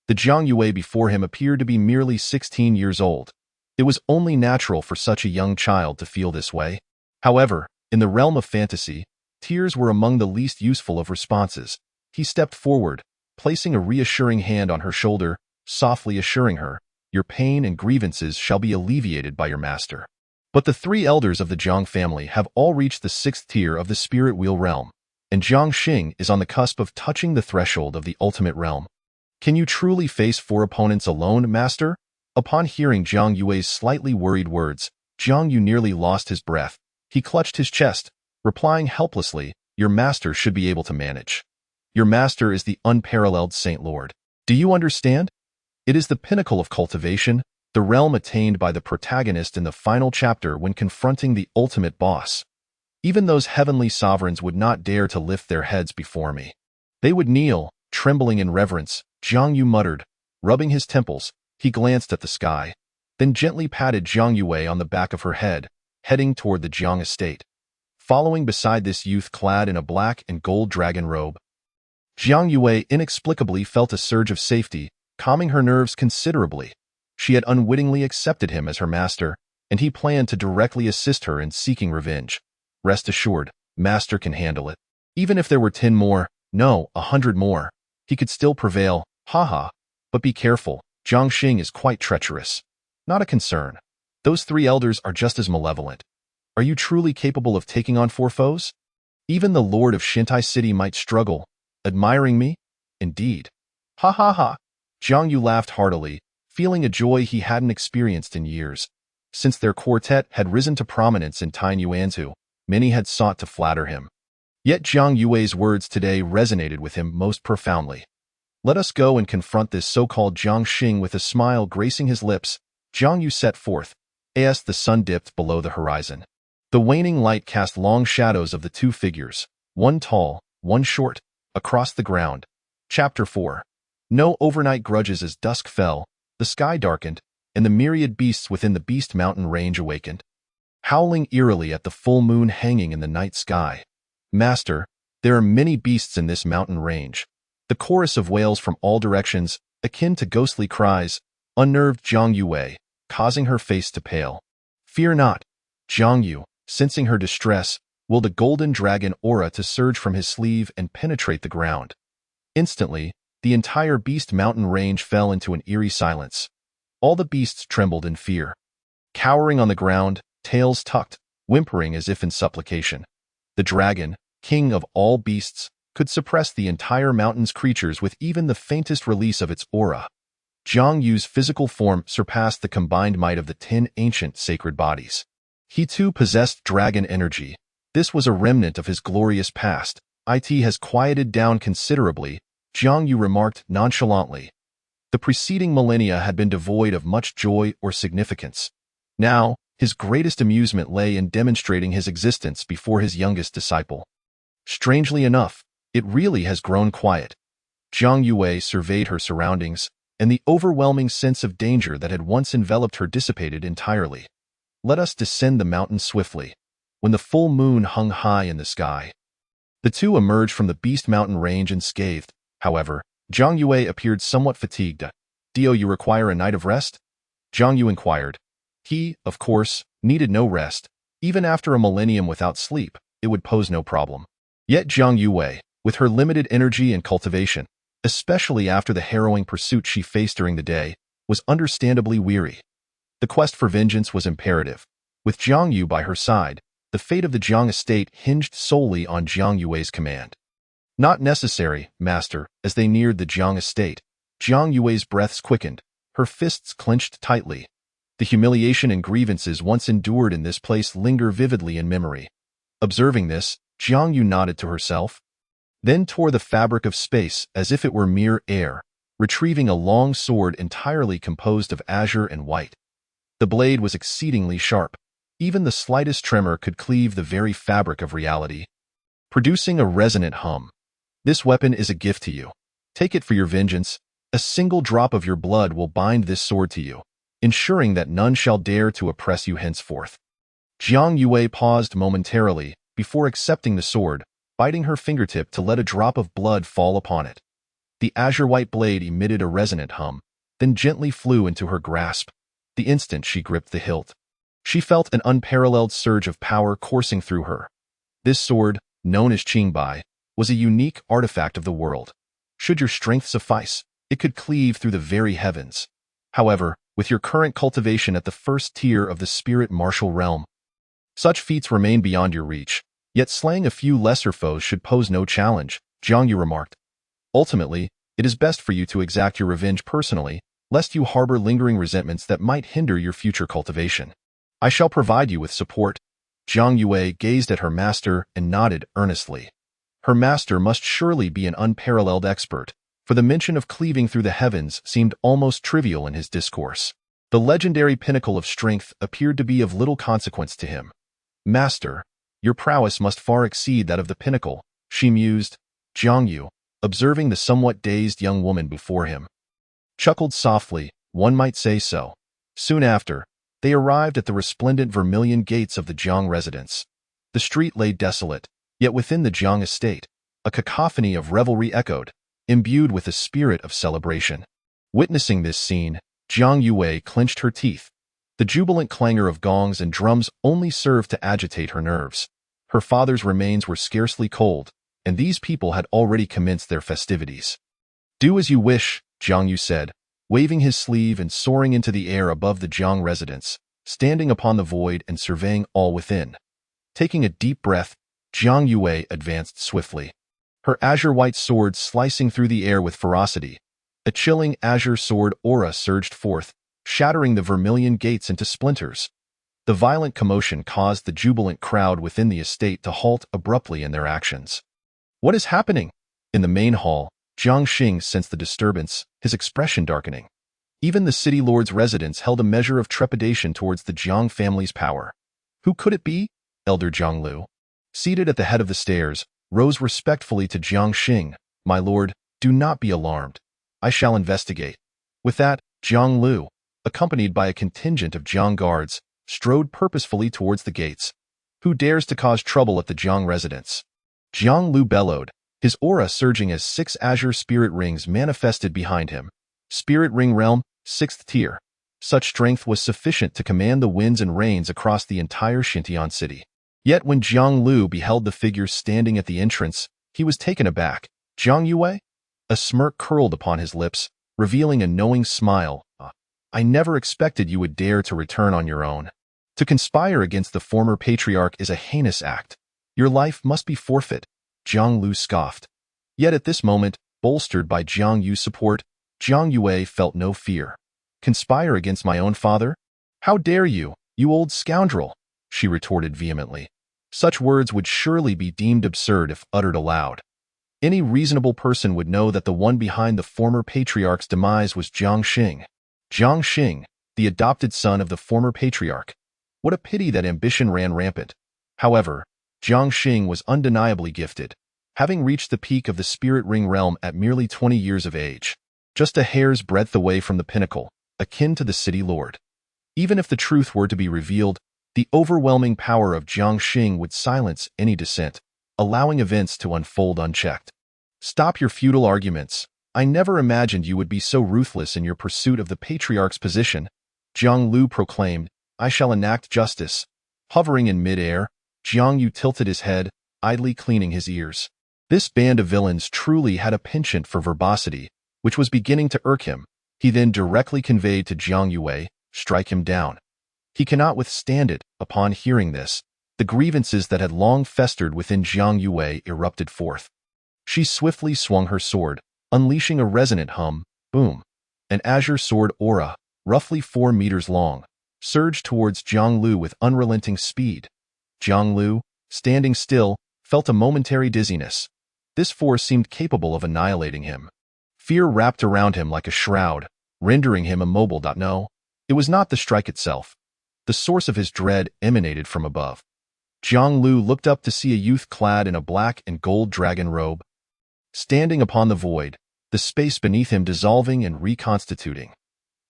The Zhang Yue before him appeared to be merely 16 years old. It was only natural for such a young child to feel this way. However, in the realm of fantasy, tears were among the least useful of responses. He stepped forward, placing a reassuring hand on her shoulder, softly assuring her, "Your pain and grievances shall be alleviated by your master." But the three elders of the Zhang family have all reached the 6th tier of the spirit wheel realm, and Zhang Xing is on the cusp of touching the threshold of the ultimate realm. "Can you truly face 4 opponents alone, master?" Upon hearing Zhang Yue's slightly worried words, Zhang Yu nearly lost his breath. He clutched his chest, replying helplessly, "Your master should be able to manage. Your master is the unparalleled Saint Lord. Do you understand? It is the pinnacle of cultivation, the realm attained by the protagonist in the final chapter when confronting the ultimate boss. Even those heavenly sovereigns would not dare to lift their heads before me. They would kneel, trembling in reverence," Zhang Yu muttered. Rubbing his temples, he glanced at the sky, then gently patted Zhang Yue on the back of her head, heading toward the Zhang estate. Following beside this youth clad in a black and gold dragon robe, Zhang Yue inexplicably felt a surge of safety, calming her nerves considerably. She had unwittingly accepted him as her master, and he planned to directly assist her in seeking revenge. Rest assured, master can handle it. Even if there were 10 more, no, 100 more, he could still prevail, haha. But be careful, Zhang Xing is quite treacherous. Not a concern. Those 3 elders are just as malevolent. Are you truly capable of taking on 4 foes? Even the lord of Shintai City might struggle. Admiring me? Indeed. Ha ha ha. Zhang Yu laughed heartily, feeling a joy he hadn't experienced in years. Since their quartet had risen to prominence in Tanyuanzhu, many had sought to flatter him. Yet Zhang Yue's words today resonated with him most profoundly. "Let us go and confront this so-called Zhang Xing." With a smile gracing his lips, Zhang Yu set forth, as the sun dipped below the horizon. The waning light cast long shadows of the 2 figures, one tall, one short, across the ground. Chapter 4. No overnight grudges. As dusk fell, the sky darkened, and the myriad beasts within the Beast Mountain range awakened, howling eerily at the full moon hanging in the night sky. "Master, there are many beasts in this mountain range." The chorus of wails from all directions, akin to ghostly cries, unnerved Zhang Yue, causing her face to pale. "Fear not." Zhang Yu, sensing her distress, willed a golden dragon aura to surge from his sleeve and penetrate the ground. Instantly, the entire Beast Mountain range fell into an eerie silence. All the beasts trembled in fear. cowering on the ground, tails tucked, whimpering as if in supplication. The dragon, king of all beasts, could suppress the entire mountain's creatures with even the faintest release of its aura. Jiang Yu's physical form surpassed the combined might of the 10 ancient sacred bodies. He too possessed dragon energy. This was a remnant of his glorious past. It has quieted down considerably, Jiang Yu remarked nonchalantly. The preceding millennia had been devoid of much joy or significance. Now, his greatest amusement lay in demonstrating his existence before his youngest disciple. Strangely enough, it really has grown quiet. Jiang Yue surveyed her surroundings, and the overwhelming sense of danger that had once enveloped her dissipated entirely. Let us descend the mountain swiftly. When the full moon hung high in the sky, the two emerged from the Beast Mountain range unscathed. However, Jiang Yue appeared somewhat fatigued. "Do you require a night of rest?" Jiang Yu inquired. He, of course, needed no rest. Even after a millennium without sleep, it would pose no problem. Yet Jiang Yue, with her limited energy and cultivation, especially after the harrowing pursuit she faced during the day, was understandably weary. The quest for vengeance was imperative. With Jiang Yu by her side, the fate of the Jiang estate hinged solely on Jiang Yue's command. "Not necessary, master." As they neared the Jiang estate, Jiang Yue's breaths quickened, her fists clenched tightly. The humiliation and grievances once endured in this place linger vividly in memory. Observing this, Jiang Yu nodded to herself, then tore the fabric of space as if it were mere air, retrieving a long sword entirely composed of azure and white. The blade was exceedingly sharp. Even the slightest tremor could cleave the very fabric of reality, producing a resonant hum. "This weapon is a gift to you. Take it for your vengeance. A single drop of your blood will bind this sword to you, ensuring that none shall dare to oppress you henceforth." Jiang Yue paused momentarily before accepting the sword, biting her fingertip to let a drop of blood fall upon it. The azure-white blade emitted a resonant hum, then gently flew into her grasp. The instant she gripped the hilt, she felt an unparalleled surge of power coursing through her. This sword, known as Qingbai, was a unique artifact of the world. Should your strength suffice, it could cleave through the very heavens. However, with your current cultivation at the first tier of the spirit martial realm, such feats remain beyond your reach. Yet slaying a few lesser foes should pose no challenge, Jiang Yu remarked. Ultimately, it is best for you to exact your revenge personally, lest you harbor lingering resentments that might hinder your future cultivation. "I shall provide you with support." Jiang Yue gazed at her master and nodded earnestly. Her master must surely be an unparalleled expert, for the mention of cleaving through the heavens seemed almost trivial in his discourse. The legendary pinnacle of strength appeared to be of little consequence to him. "Master, your prowess must far exceed that of the pinnacle," she mused. Jiang Yu, observing the somewhat dazed young woman before him, chuckled softly. One might say so. Soon after, they arrived at the resplendent vermilion gates of the Jiang residence. The street lay desolate, yet within the Jiang estate, a cacophony of revelry echoed, imbued with a spirit of celebration. Witnessing this scene, Jiang Yue clenched her teeth. The jubilant clangor of gongs and drums only served to agitate her nerves. Her father's remains were scarcely cold, and these people had already commenced their festivities. "Do as you wish," Jiang Yu said, waving his sleeve and soaring into the air above the Jiang residence, standing upon the void and surveying all within. Taking a deep breath, Jiang Yue advanced swiftly, her azure-white sword slicing through the air with ferocity. A chilling azure sword aura surged forth, shattering the vermilion gates into splinters. The violent commotion caused the jubilant crowd within the estate to halt abruptly in their actions. "What is happening?" In the main hall, Jiang Xing sensed the disturbance, his expression darkening. Even the city lord's residence held a measure of trepidation towards the Jiang family's power. Who could it be? Elder Jiang Lu, seated at the head of the stairs, rose respectfully to Jiang Xing. "My lord, do not be alarmed. I shall investigate." With that, Jiang Lu, accompanied by a contingent of Jiang guards, strode purposefully towards the gates. "Who dares to cause trouble at the Jiang residence?" Jiang Lu bellowed, his aura surging as 6 azure spirit rings manifested behind him. Spirit ring realm, 6th tier. Such strength was sufficient to command the winds and rains across the entire Xintian city. Yet when Jiang Lu beheld the figures standing at the entrance, he was taken aback. "Jiang Yue?" A smirk curled upon his lips, revealing a knowing smile. I never expected you would dare to return on your own. To conspire against the former patriarch is a heinous act. Your life must be forfeit, Jiang Lu scoffed. Yet at this moment, bolstered by Jiang Yu's support, Jiang Yue felt no fear. Conspire against my own father? How dare you, you old scoundrel, she retorted vehemently. Such words would surely be deemed absurd if uttered aloud. Any reasonable person would know that the one behind the former patriarch's demise was Jiang Xing. Jiang Xing, the adopted son of the former patriarch. What a pity that ambition ran rampant. However, Jiang Xing was undeniably gifted, having reached the peak of the spirit ring realm at merely 20 years of age, just a hair's breadth away from the pinnacle, akin to the city lord. Even if the truth were to be revealed, the overwhelming power of Jiang Xing would silence any dissent, allowing events to unfold unchecked. Stop your futile arguments. I never imagined you would be so ruthless in your pursuit of the patriarch's position, Jiang Lu proclaimed. I shall enact justice. Hovering in mid-air, Jiang Yu tilted his head, idly cleaning his ears. This band of villains truly had a penchant for verbosity, which was beginning to irk him. He then directly conveyed to Jiang Yue, strike him down. He cannot withstand it. Upon hearing this, the grievances that had long festered within Jiang Yue erupted forth. She swiftly swung her sword, unleashing a resonant hum, boom. An azure sword aura, roughly 4 meters long, surged towards Jiang Lu with unrelenting speed. Jiang Lu, standing still, felt a momentary dizziness. This force seemed capable of annihilating him. Fear wrapped around him like a shroud, rendering him immobile. No, it was not the strike itself. The source of his dread emanated from above. Jiang Lu looked up to see a youth clad in a black and gold dragon robe, standing upon the void, the space beneath him dissolving and reconstituting.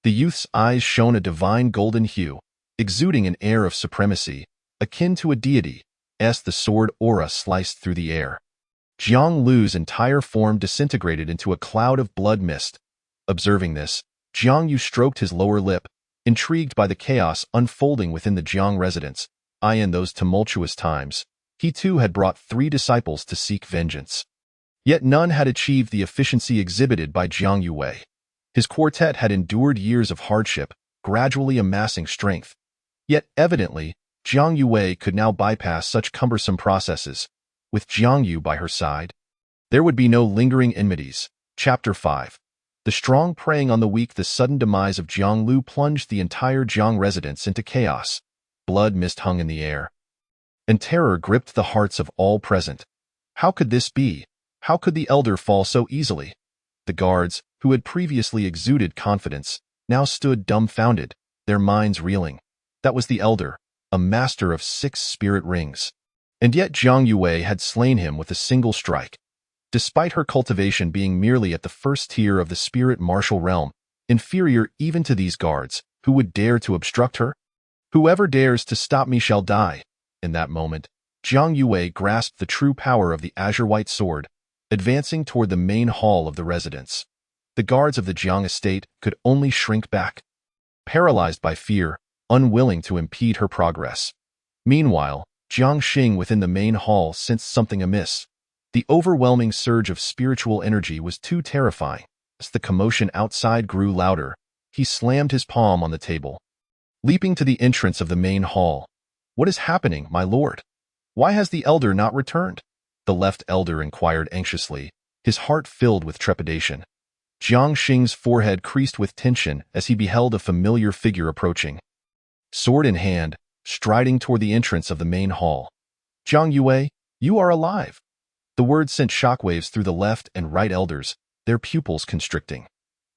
The youth's eyes shone a divine golden hue, exuding an air of supremacy, akin to a deity, as the sword aura sliced through the air. Jiang Lu's entire form disintegrated into a cloud of blood mist. Observing this, Jiang Yu stroked his lower lip, intrigued by the chaos unfolding within the Jiang residence. In those tumultuous times, he too had brought 3 disciples to seek vengeance. Yet none had achieved the efficiency exhibited by Jiang Yue. His quartet had endured years of hardship, gradually amassing strength. Yet evidently, Jiang Yue could now bypass such cumbersome processes. With Jiang Yu by her side, there would be no lingering enmities. Chapter 5. The strong preying on the weak. The sudden demise of Jiang Lu plunged the entire Jiang residence into chaos. Blood mist hung in the air, and terror gripped the hearts of all present. How could this be? How could the elder fall so easily? The guards, who had previously exuded confidence, now stood dumbfounded, their minds reeling. That was the elder, a master of 6 spirit rings. And yet Jiang Yue had slain him with a single strike. Despite her cultivation being merely at the first tier of the spirit martial realm, inferior even to these guards, who would dare to obstruct her? Whoever dares to stop me shall die. In that moment, Jiang Yue grasped the true power of the azure-white sword, advancing toward the main hall of the residence. The guards of the Jiang estate could only shrink back, paralyzed by fear, unwilling to impede her progress. Meanwhile, Jiang Xing within the main hall sensed something amiss. The overwhelming surge of spiritual energy was too terrifying. As the commotion outside grew louder, he slammed his palm on the table, leaping to the entrance of the main hall. What is happening, my lord? Why has the elder not returned? The left elder inquired anxiously, his heart filled with trepidation. Jiang Xing's forehead creased with tension as he beheld a familiar figure approaching, sword in hand, striding toward the entrance of the main hall. Jiang Yue, you are alive. The word sent shockwaves through the left and right elders, their pupils constricting.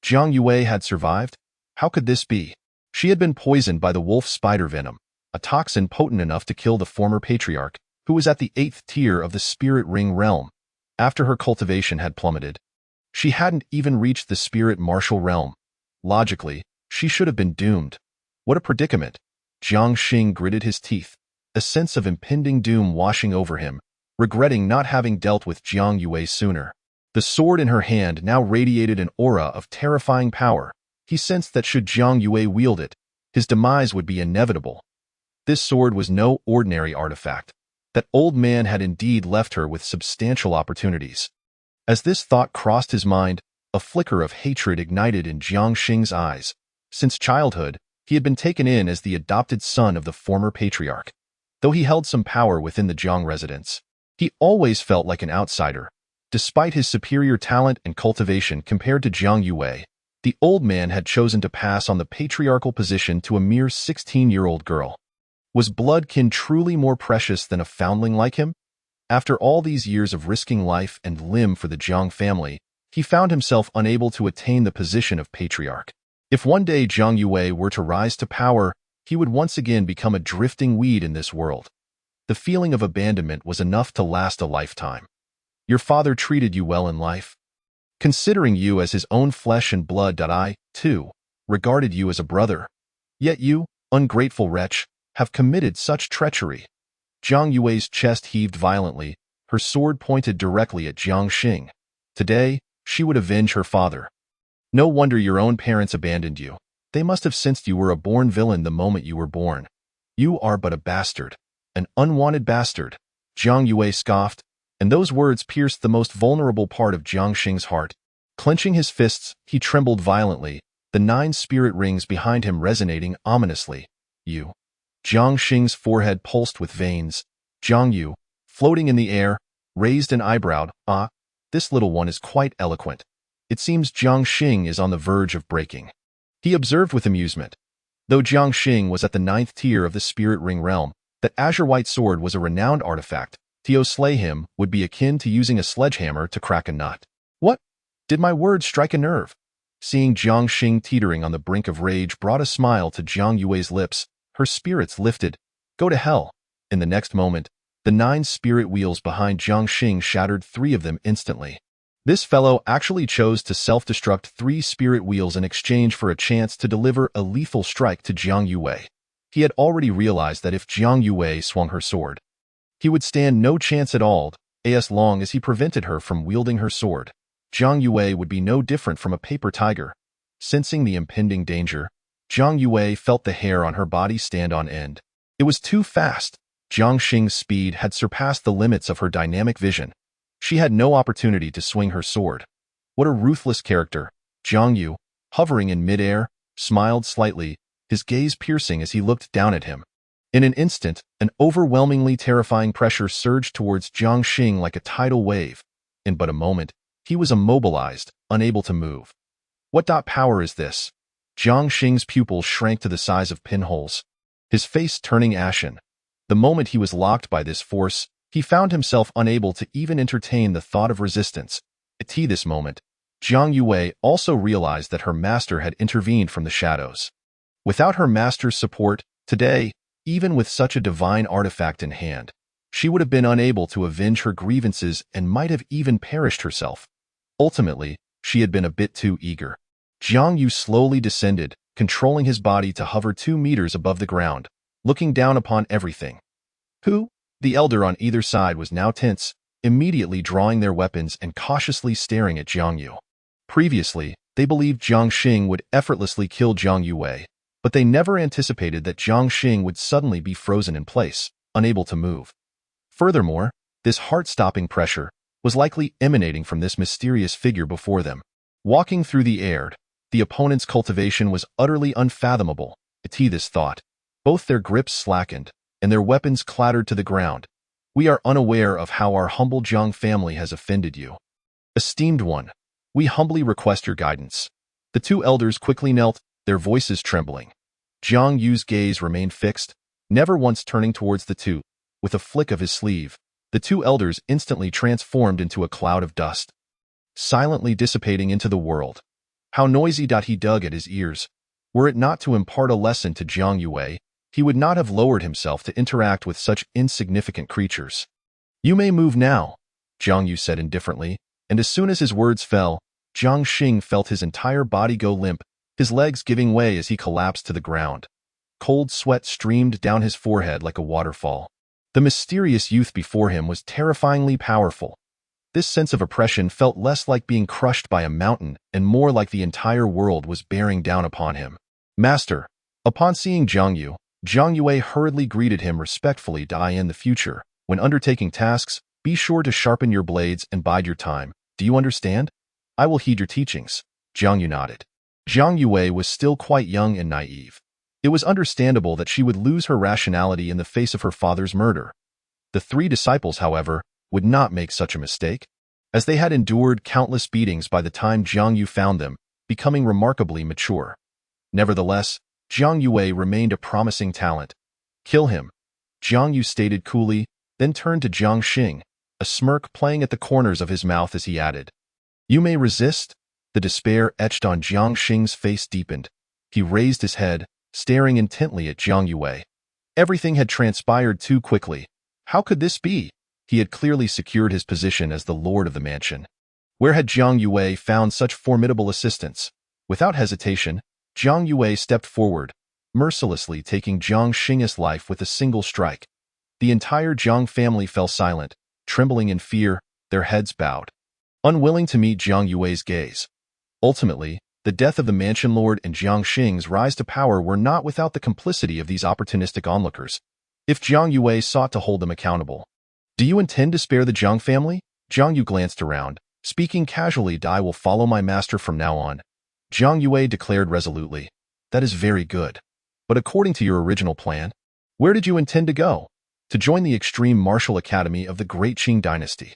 Jiang Yue had survived? How could this be? She had been poisoned by the wolf spider venom, a toxin potent enough to kill the former patriarch, who was at the 8th tier of the spirit ring realm. After her cultivation had plummeted, she hadn't even reached the spirit martial realm. Logically, she should have been doomed. What a predicament! Jiang Xing gritted his teeth, a sense of impending doom washing over him, regretting not having dealt with Jiang Yue sooner. The sword in her hand now radiated an aura of terrifying power. He sensed that should Jiang Yue wield it, his demise would be inevitable. This sword was no ordinary artifact. That old man had indeed left her with substantial opportunities. As this thought crossed his mind, a flicker of hatred ignited in Jiang Xing's eyes. Since childhood, he had been taken in as the adopted son of the former patriarch. Though he held some power within the Jiang residence, he always felt like an outsider. Despite his superior talent and cultivation compared to Jiang Yue, the old man had chosen to pass on the patriarchal position to a mere 16-year-old girl. Was bloodkin truly more precious than a foundling like him? After all these years of risking life and limb for the Jiang family, he found himself unable to attain the position of patriarch. If one day Jiang Yue were to rise to power, he would once again become a drifting weed in this world. The feeling of abandonment was enough to last a lifetime. Your father treated you well in life. Considering you as his own flesh and blood, I, too, regarded you as a brother. Yet you, ungrateful wretch, have committed such treachery. Jiang Yue's chest heaved violently, her sword pointed directly at Jiang Xing. Today, she would avenge her father. No wonder your own parents abandoned you. They must have sensed you were a born villain the moment you were born. You are but a bastard, an unwanted bastard, Jiang Yue scoffed, and those words pierced the most vulnerable part of Jiang Xing's heart. Clenching his fists, he trembled violently, the 9 spirit rings behind him resonating ominously. You. Jiang Xing's forehead pulsed with veins. Jiang Yu, floating in the air, raised an eyebrow. Ah, this little one is quite eloquent. It seems Jiang Xing is on the verge of breaking. He observed with amusement. Though Jiang Xing was at the 9th tier of the spirit ring realm, that azure white sword was a renowned artifact. To slay him would be akin to using a sledgehammer to crack a nut. What? Did my words strike a nerve? Seeing Jiang Xing teetering on the brink of rage brought a smile to Jiang Yue's lips. Her spirits lifted. Go to hell. In the next moment, the 9 spirit wheels behind Jiang Xing shattered 3 of them instantly. This fellow actually chose to self-destruct 3 spirit wheels in exchange for a chance to deliver a lethal strike to Jiang Yue. He had already realized that if Jiang Yue swung her sword, he would stand no chance at all, as long as he prevented her from wielding her sword. Jiang Yue would be no different from a paper tiger. Sensing the impending danger, Jiang Yue felt the hair on her body stand on end. It was too fast. Jiang Xing's speed had surpassed the limits of her dynamic vision. She had no opportunity to swing her sword. What a ruthless character. Jiang Yu, hovering in midair, smiled slightly, his gaze piercing as he looked down at him. In an instant, an overwhelmingly terrifying pressure surged towards Jiang Xing like a tidal wave. In but a moment, he was immobilized, unable to move. What power is this? Jiang Xing's pupils shrank to the size of pinholes, his face turning ashen. The moment he was locked by this force, he found himself unable to even entertain the thought of resistance. At this moment, Jiang Yue also realized that her master had intervened from the shadows. Without her master's support, today, even with such a divine artifact in hand, she would have been unable to avenge her grievances and might have even perished herself. Ultimately, she had been a bit too eager. Jiang Yu slowly descended, controlling his body to hover 2 meters above the ground, looking down upon everything. Who? The elder on either side was now tense, immediately drawing their weapons and cautiously staring at Jiang Yu. Previously, they believed Jiang Xing would effortlessly kill Jiang Yue, but they never anticipated that Jiang Xing would suddenly be frozen in place, unable to move. Furthermore, this heart-stopping pressure was likely emanating from this mysterious figure before them. Walking through the air, the opponent's cultivation was utterly unfathomable. To this thought, both their grips slackened, and their weapons clattered to the ground. We are unaware of how our humble Jiang family has offended you. Esteemed one, we humbly request your guidance. The 2 elders quickly knelt, their voices trembling. Jiang Yu's gaze remained fixed, never once turning towards the 2. With a flick of his sleeve, the 2 elders instantly transformed into a cloud of dust, silently dissipating into the world. How noisy! He dug at his ears. Were it not to impart a lesson to Jiang Yue, he would not have lowered himself to interact with such insignificant creatures. You may move now, Jiang Yu said indifferently, and as soon as his words fell, Jiang Xing felt his entire body go limp, his legs giving way as he collapsed to the ground. Cold sweat streamed down his forehead like a waterfall. The mysterious youth before him was terrifyingly powerful. This sense of oppression felt less like being crushed by a mountain and more like the entire world was bearing down upon him. Master. Upon seeing Jiang Yu, Jiang Yue hurriedly greeted him respectfully. In the future, when undertaking tasks, be sure to sharpen your blades and bide your time. Do you understand? I will heed your teachings. Jiang Yu nodded. Jiang Yue was still quite young and naive. It was understandable that she would lose her rationality in the face of her father's murder. The three disciples, however, would not make such a mistake, as they had endured countless beatings by the time Jiang Yu found them, becoming remarkably mature. Nevertheless, Jiang Yue remained a promising talent. "Kill him," Jiang Yu stated coolly, then turned to Jiang Xing, a smirk playing at the corners of his mouth as he added, "You may resist?" The despair etched on Jiang Xing's face deepened. He raised his head, staring intently at Jiang Yue. Everything had transpired too quickly. How could this be? He had clearly secured his position as the lord of the mansion. Where had Jiang Yue found such formidable assistance? Without hesitation, Jiang Yue stepped forward, mercilessly taking Jiang Xing's life with a single strike. The entire Jiang family fell silent, trembling in fear, their heads bowed, unwilling to meet Jiang Yue's gaze. Ultimately, the death of the mansion lord and Jiang Xing's rise to power were not without the complicity of these opportunistic onlookers. If Jiang Yue sought to hold them accountable. "Do you intend to spare the Jiang family?" Jiang Yu glanced around, speaking casually. "I will follow my master from now on," Jiang Yue declared resolutely. "That is very good. But according to your original plan, where did you intend to go?" "To join the extreme martial academy of the Great Qing dynasty."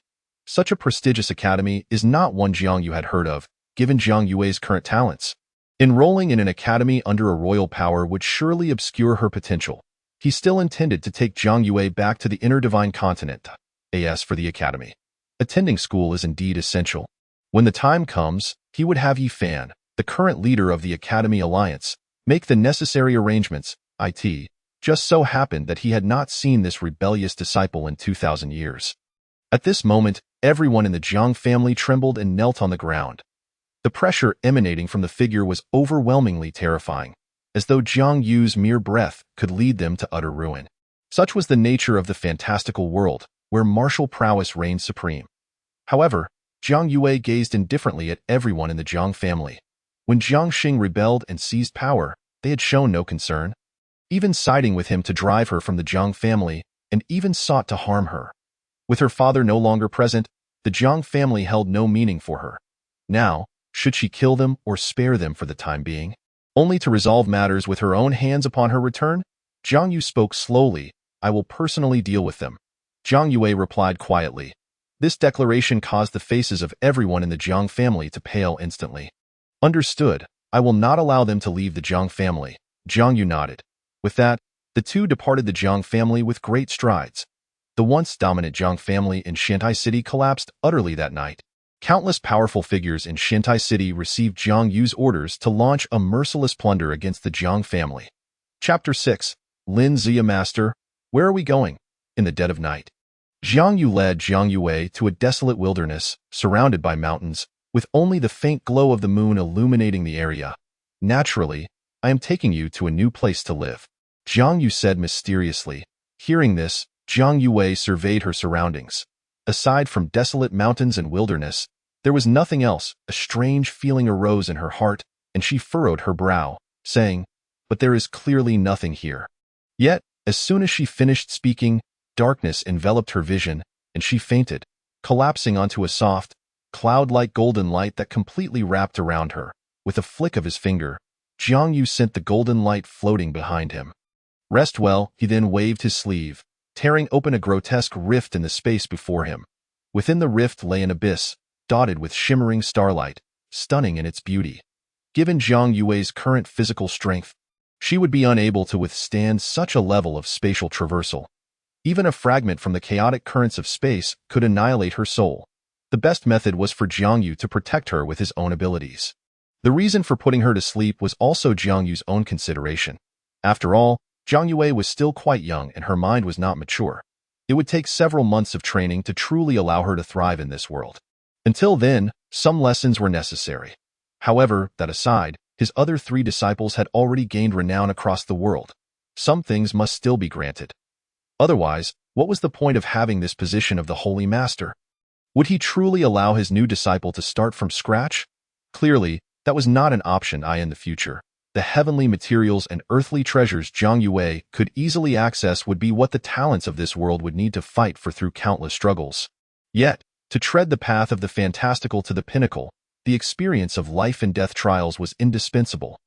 Such a prestigious academy is not one Jiang Yu had heard of, given Jiang Yue's current talents. Enrolling in an academy under a royal power would surely obscure her potential. He still intended to take Jiang Yue back to the inner divine continent. As for the academy, attending school is indeed essential. When the time comes, he would have Yi Fan, the current leader of the Academy Alliance, make the necessary arrangements. It just so happened that he had not seen this rebellious disciple in 2,000 years. At this moment, everyone in the Jiang family trembled and knelt on the ground. The pressure emanating from the figure was overwhelmingly terrifying, as though Jiang Yu's mere breath could lead them to utter ruin. Such was the nature of the fantastical world, where martial prowess reigned supreme. However, Jiang Yue gazed indifferently at everyone in the Jiang family. When Jiang Xing rebelled and seized power, they had shown no concern, even siding with him to drive her from the Jiang family, and even sought to harm her. With her father no longer present, the Jiang family held no meaning for her. Now, should she kill them or spare them for the time being? Only to resolve matters with her own hands upon her return? Jiang Yu spoke slowly. "I will personally deal with them." Jiang Yue replied quietly. This declaration caused the faces of everyone in the Jiang family to pale instantly. "Understood. I will not allow them to leave the Jiang family." Jiang Yu nodded. With that, the two departed the Jiang family with great strides. The once dominant Jiang family in Shantai City collapsed utterly that night. Countless powerful figures in Shantai City received Jiang Yu's orders to launch a merciless plunder against the Jiang family. Chapter 6. Lin Zia Master, where are we going? In the dead of night, Jiang Yu led Jiang Yue to a desolate wilderness, surrounded by mountains, with only the faint glow of the moon illuminating the area. "Naturally, I am taking you to a new place to live," Jiang Yu said mysteriously. Hearing this, Jiang Yue surveyed her surroundings. Aside from desolate mountains and wilderness, there was nothing else. A strange feeling arose in her heart, and she furrowed her brow, saying, "But there is clearly nothing here." Yet, as soon as she finished speaking, darkness enveloped her vision, and she fainted, collapsing onto a soft, cloud-like golden light that completely wrapped around her. With a flick of his finger, Jiang Yu sent the golden light floating behind him. "Rest well," he then waved his sleeve, tearing open a grotesque rift in the space before him. Within the rift lay an abyss, dotted with shimmering starlight, stunning in its beauty. Given Jiang Yue's current physical strength, she would be unable to withstand such a level of spatial traversal. Even a fragment from the chaotic currents of space could annihilate her soul. The best method was for Jiang Yu to protect her with his own abilities. The reason for putting her to sleep was also Jiang Yu's own consideration. After all, Jiang Yue was still quite young and her mind was not mature. It would take several months of training to truly allow her to thrive in this world. Until then, some lessons were necessary. However, that aside, his other three disciples had already gained renown across the world. Some things must still be granted. Otherwise, what was the point of having this position of the Holy Master? Would he truly allow his new disciple to start from scratch? Clearly, that was not an option in the future. The heavenly materials and earthly treasures Jiang Yue could easily access would be what the talents of this world would need to fight for through countless struggles. Yet, to tread the path of the fantastical to the pinnacle, the experience of life and death trials was indispensable.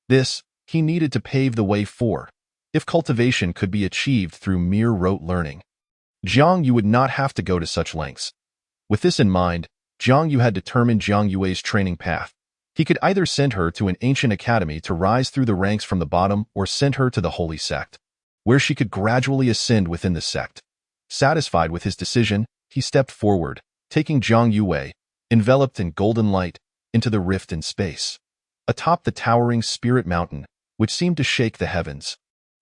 This, he needed to pave the way for, if cultivation could be achieved through mere rote learning. Jiang Yu would not have to go to such lengths. With this in mind, Jiang Yu had determined Jiang Yue's training path. He could either send her to an ancient academy to rise through the ranks from the bottom or send her to the holy sect, where she could gradually ascend within the sect. Satisfied with his decision, he stepped forward, taking Jiang Yue, enveloped in golden light, into the rift in space. Atop the towering Spirit Mountain, which seemed to shake the heavens.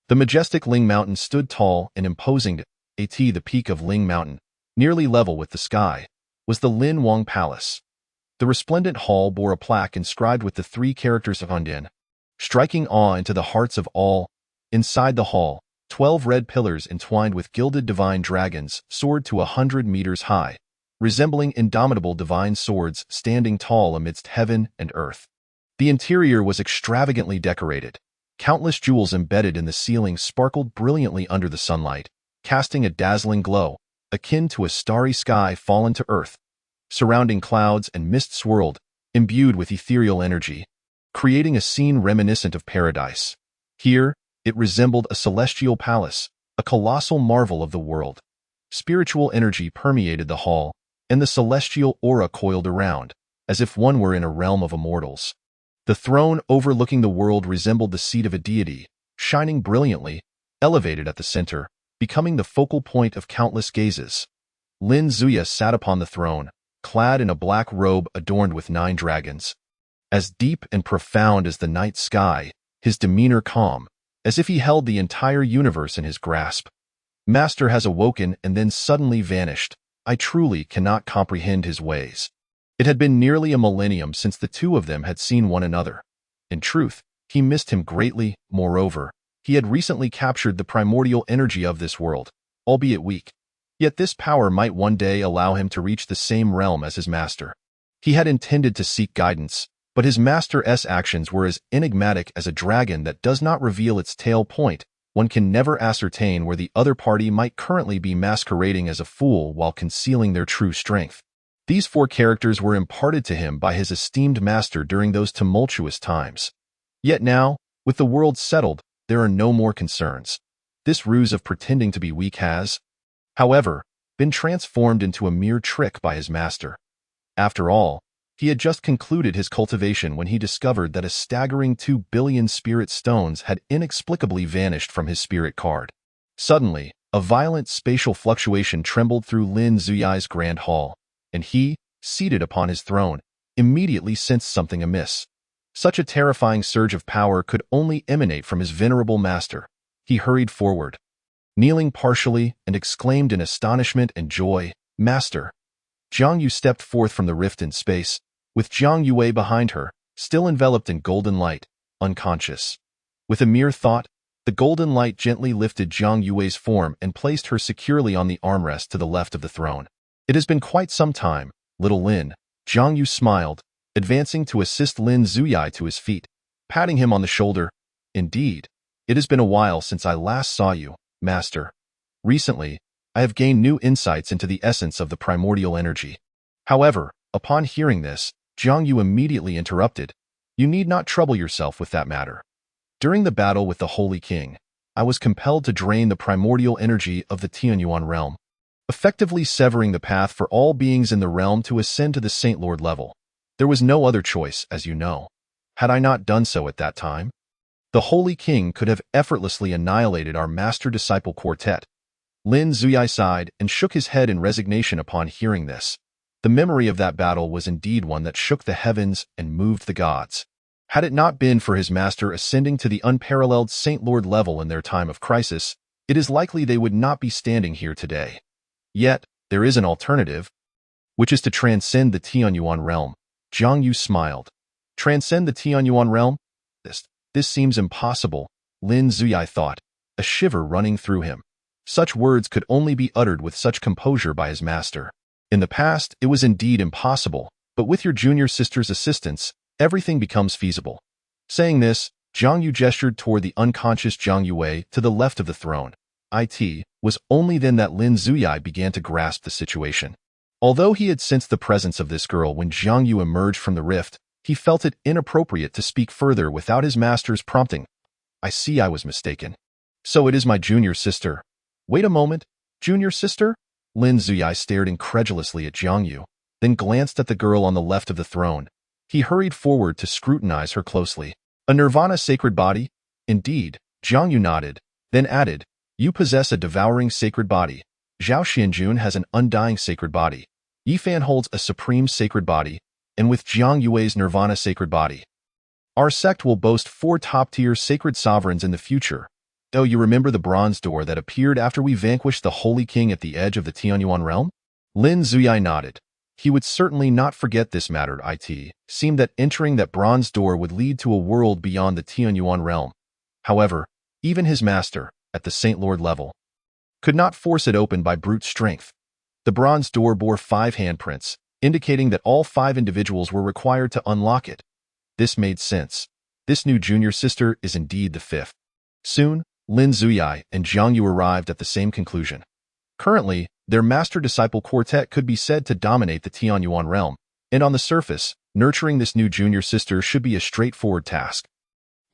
The majestic Ling Mountain stood tall and imposing. The peak of Ling Mountain, nearly level with the sky, was the Lin Wang Palace. The resplendent hall bore a plaque inscribed with the 3 characters of Hundian, striking awe into the hearts of all. Inside the hall, 12 red pillars entwined with gilded divine dragons soared to 100 meters high, resembling indomitable divine swords standing tall amidst heaven and earth. The interior was extravagantly decorated. Countless jewels embedded in the ceiling sparkled brilliantly under the sunlight, casting a dazzling glow, akin to a starry sky fallen to earth. Surrounding clouds and mist swirled, imbued with ethereal energy, creating a scene reminiscent of paradise. Here, it resembled a celestial palace, a colossal marvel of the world. Spiritual energy permeated the hall, and the celestial aura coiled around, as if one were in a realm of immortals. The throne overlooking the world resembled the seat of a deity, shining brilliantly, elevated at the center, becoming the focal point of countless gazes. Lin Zuya sat upon the throne, clad in a black robe adorned with 9 dragons. As deep and profound as the night sky, his demeanor calm, as if he held the entire universe in his grasp. Master has awoken and then suddenly vanished. I truly cannot comprehend his ways. It had been nearly a millennium since the 2 of them had seen one another. In truth, he missed him greatly. Moreover, he had recently captured the primordial energy of this world, albeit weak. Yet this power might one day allow him to reach the same realm as his master. He had intended to seek guidance, but his master's actions were as enigmatic as a dragon that does not reveal its tail point. One can never ascertain where the other party might currently be masquerading as a fool while concealing their true strength. These 4 characters were imparted to him by his esteemed master during those tumultuous times. Yet now, with the world settled, there are no more concerns. This ruse of pretending to be weak has, however, been transformed into a mere trick by his master. After all, he had just concluded his cultivation when he discovered that a staggering 2 billion spirit stones had inexplicably vanished from his spirit card. Suddenly, a violent spatial fluctuation trembled through Lin Zuyai's grand hall, and he, seated upon his throne, immediately sensed something amiss. Such a terrifying surge of power could only emanate from his venerable master. He hurried forward, kneeling partially, and exclaimed in astonishment and joy, "Master!" Jiang Yu stepped forth from the rift in space, with Jiang Yue behind her, still enveloped in golden light, unconscious. With a mere thought, the golden light gently lifted Jiang Yue's form and placed her securely on the armrest to the left of the throne. "It has been quite some time, little Lin." Jiang Yu smiled, advancing to assist Lin Zuyai to his feet, patting him on the shoulder. "Indeed, it has been a while since I last saw you, Master. Recently, I have gained new insights into the essence of the primordial energy." However, upon hearing this, Jiang Yu immediately interrupted. "You need not trouble yourself with that matter. During the battle with the Holy King, I was compelled to drain the primordial energy of the Tianyuan realm, effectively severing the path for all beings in the realm to ascend to the Saint Lord level. There was no other choice, as you know. Had I not done so at that time, the Holy King could have effortlessly annihilated our master-disciple quartet." Lin Zuyai sighed and shook his head in resignation upon hearing this. The memory of that battle was indeed one that shook the heavens and moved the gods. Had it not been for his master ascending to the unparalleled Saint Lord level in their time of crisis, it is likely they would not be standing here today. Yet, there is an alternative, which is to transcend the Tianyuan realm. Jiang Yu smiled. "Transcend the Tianyuan realm? This seems impossible," Lin Zuyai thought, a shiver running through him. Such words could only be uttered with such composure by his master. In the past, it was indeed impossible, but with your junior sister's assistance, everything becomes feasible. Saying this, Jiang Yu gestured toward the unconscious Jiang Yue to the left of the throne. It was only then that Lin Zuyai began to grasp the situation. Although he had sensed the presence of this girl when Jiang Yu emerged from the rift, he felt it inappropriate to speak further without his master's prompting. I see I was mistaken. So it is my junior sister. Wait a moment, junior sister? Lin Zuyai stared incredulously at Jiang Yu, then glanced at the girl on the left of the throne. He hurried forward to scrutinize her closely. A nirvana sacred body? Indeed, Jiang Yu nodded, then added, you possess a devouring sacred body. Zhao Xianjun has an undying sacred body. Yifan holds a supreme sacred body, and with Jiang Yue's nirvana sacred body, our sect will boast 4 top-tier sacred sovereigns in the future. Oh, you remember the bronze door that appeared after we vanquished the Holy King at the edge of the Tianyuan realm? Lin Zuyai nodded. He would certainly not forget this matter. It seemed that entering that bronze door would lead to a world beyond the Tianyuan realm. However, even his master, at the Saint Lord level, could not force it open by brute strength. The bronze door bore 5 handprints, indicating that all 5 individuals were required to unlock it. This made sense. This new junior sister is indeed the 5th. Soon, Lin Zuyai and Jiang Yu arrived at the same conclusion. Currently, their master-disciple quartet could be said to dominate the Tianyuan realm, and on the surface, nurturing this new junior sister should be a straightforward task.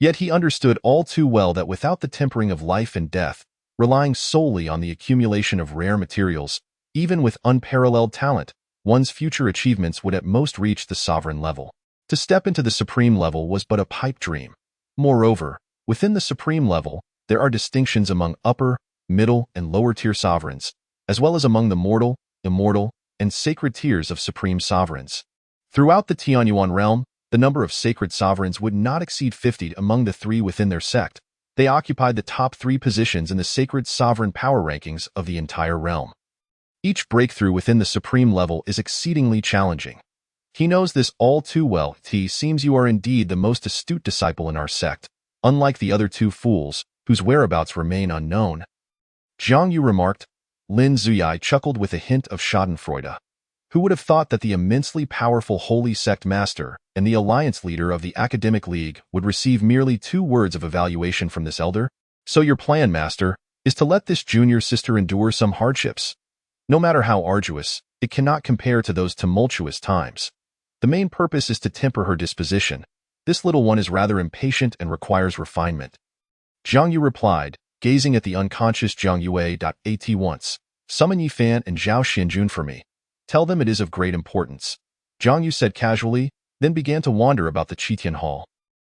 Yet he understood all too well that without the tempering of life and death, relying solely on the accumulation of rare materials, even with unparalleled talent, one's future achievements would at most reach the sovereign level. To step into the supreme level was but a pipe dream. Moreover, within the supreme level, there are distinctions among upper, middle, and lower-tier sovereigns, as well as among the mortal, immortal, and sacred tiers of supreme sovereigns. Throughout the Tianyuan realm, the number of sacred sovereigns would not exceed 50 among the 3 within their sect. They occupied the top 3 positions in the sacred sovereign power rankings of the entire realm. Each breakthrough within the supreme level is exceedingly challenging. He knows this all too well. It seems you are indeed the most astute disciple in our sect, unlike the other 2 fools, whose whereabouts remain unknown. Jiang Yu remarked. Lin Zuyai chuckled with a hint of schadenfreude. Who would have thought that the immensely powerful Holy Sect Master and the Alliance Leader of the Academic League would receive merely 2 words of evaluation from this elder? So your plan, Master, is to let this junior sister endure some hardships. No matter how arduous, it cannot compare to those tumultuous times. The main purpose is to temper her disposition. This little one is rather impatient and requires refinement. Jiang Yu replied, gazing at the unconscious Jiang Yue. At once. Summon Yifan and Zhao Xianjun for me. Tell them it is of great importance. Jiang Yu said casually, then began to wander about the Qitian Hall.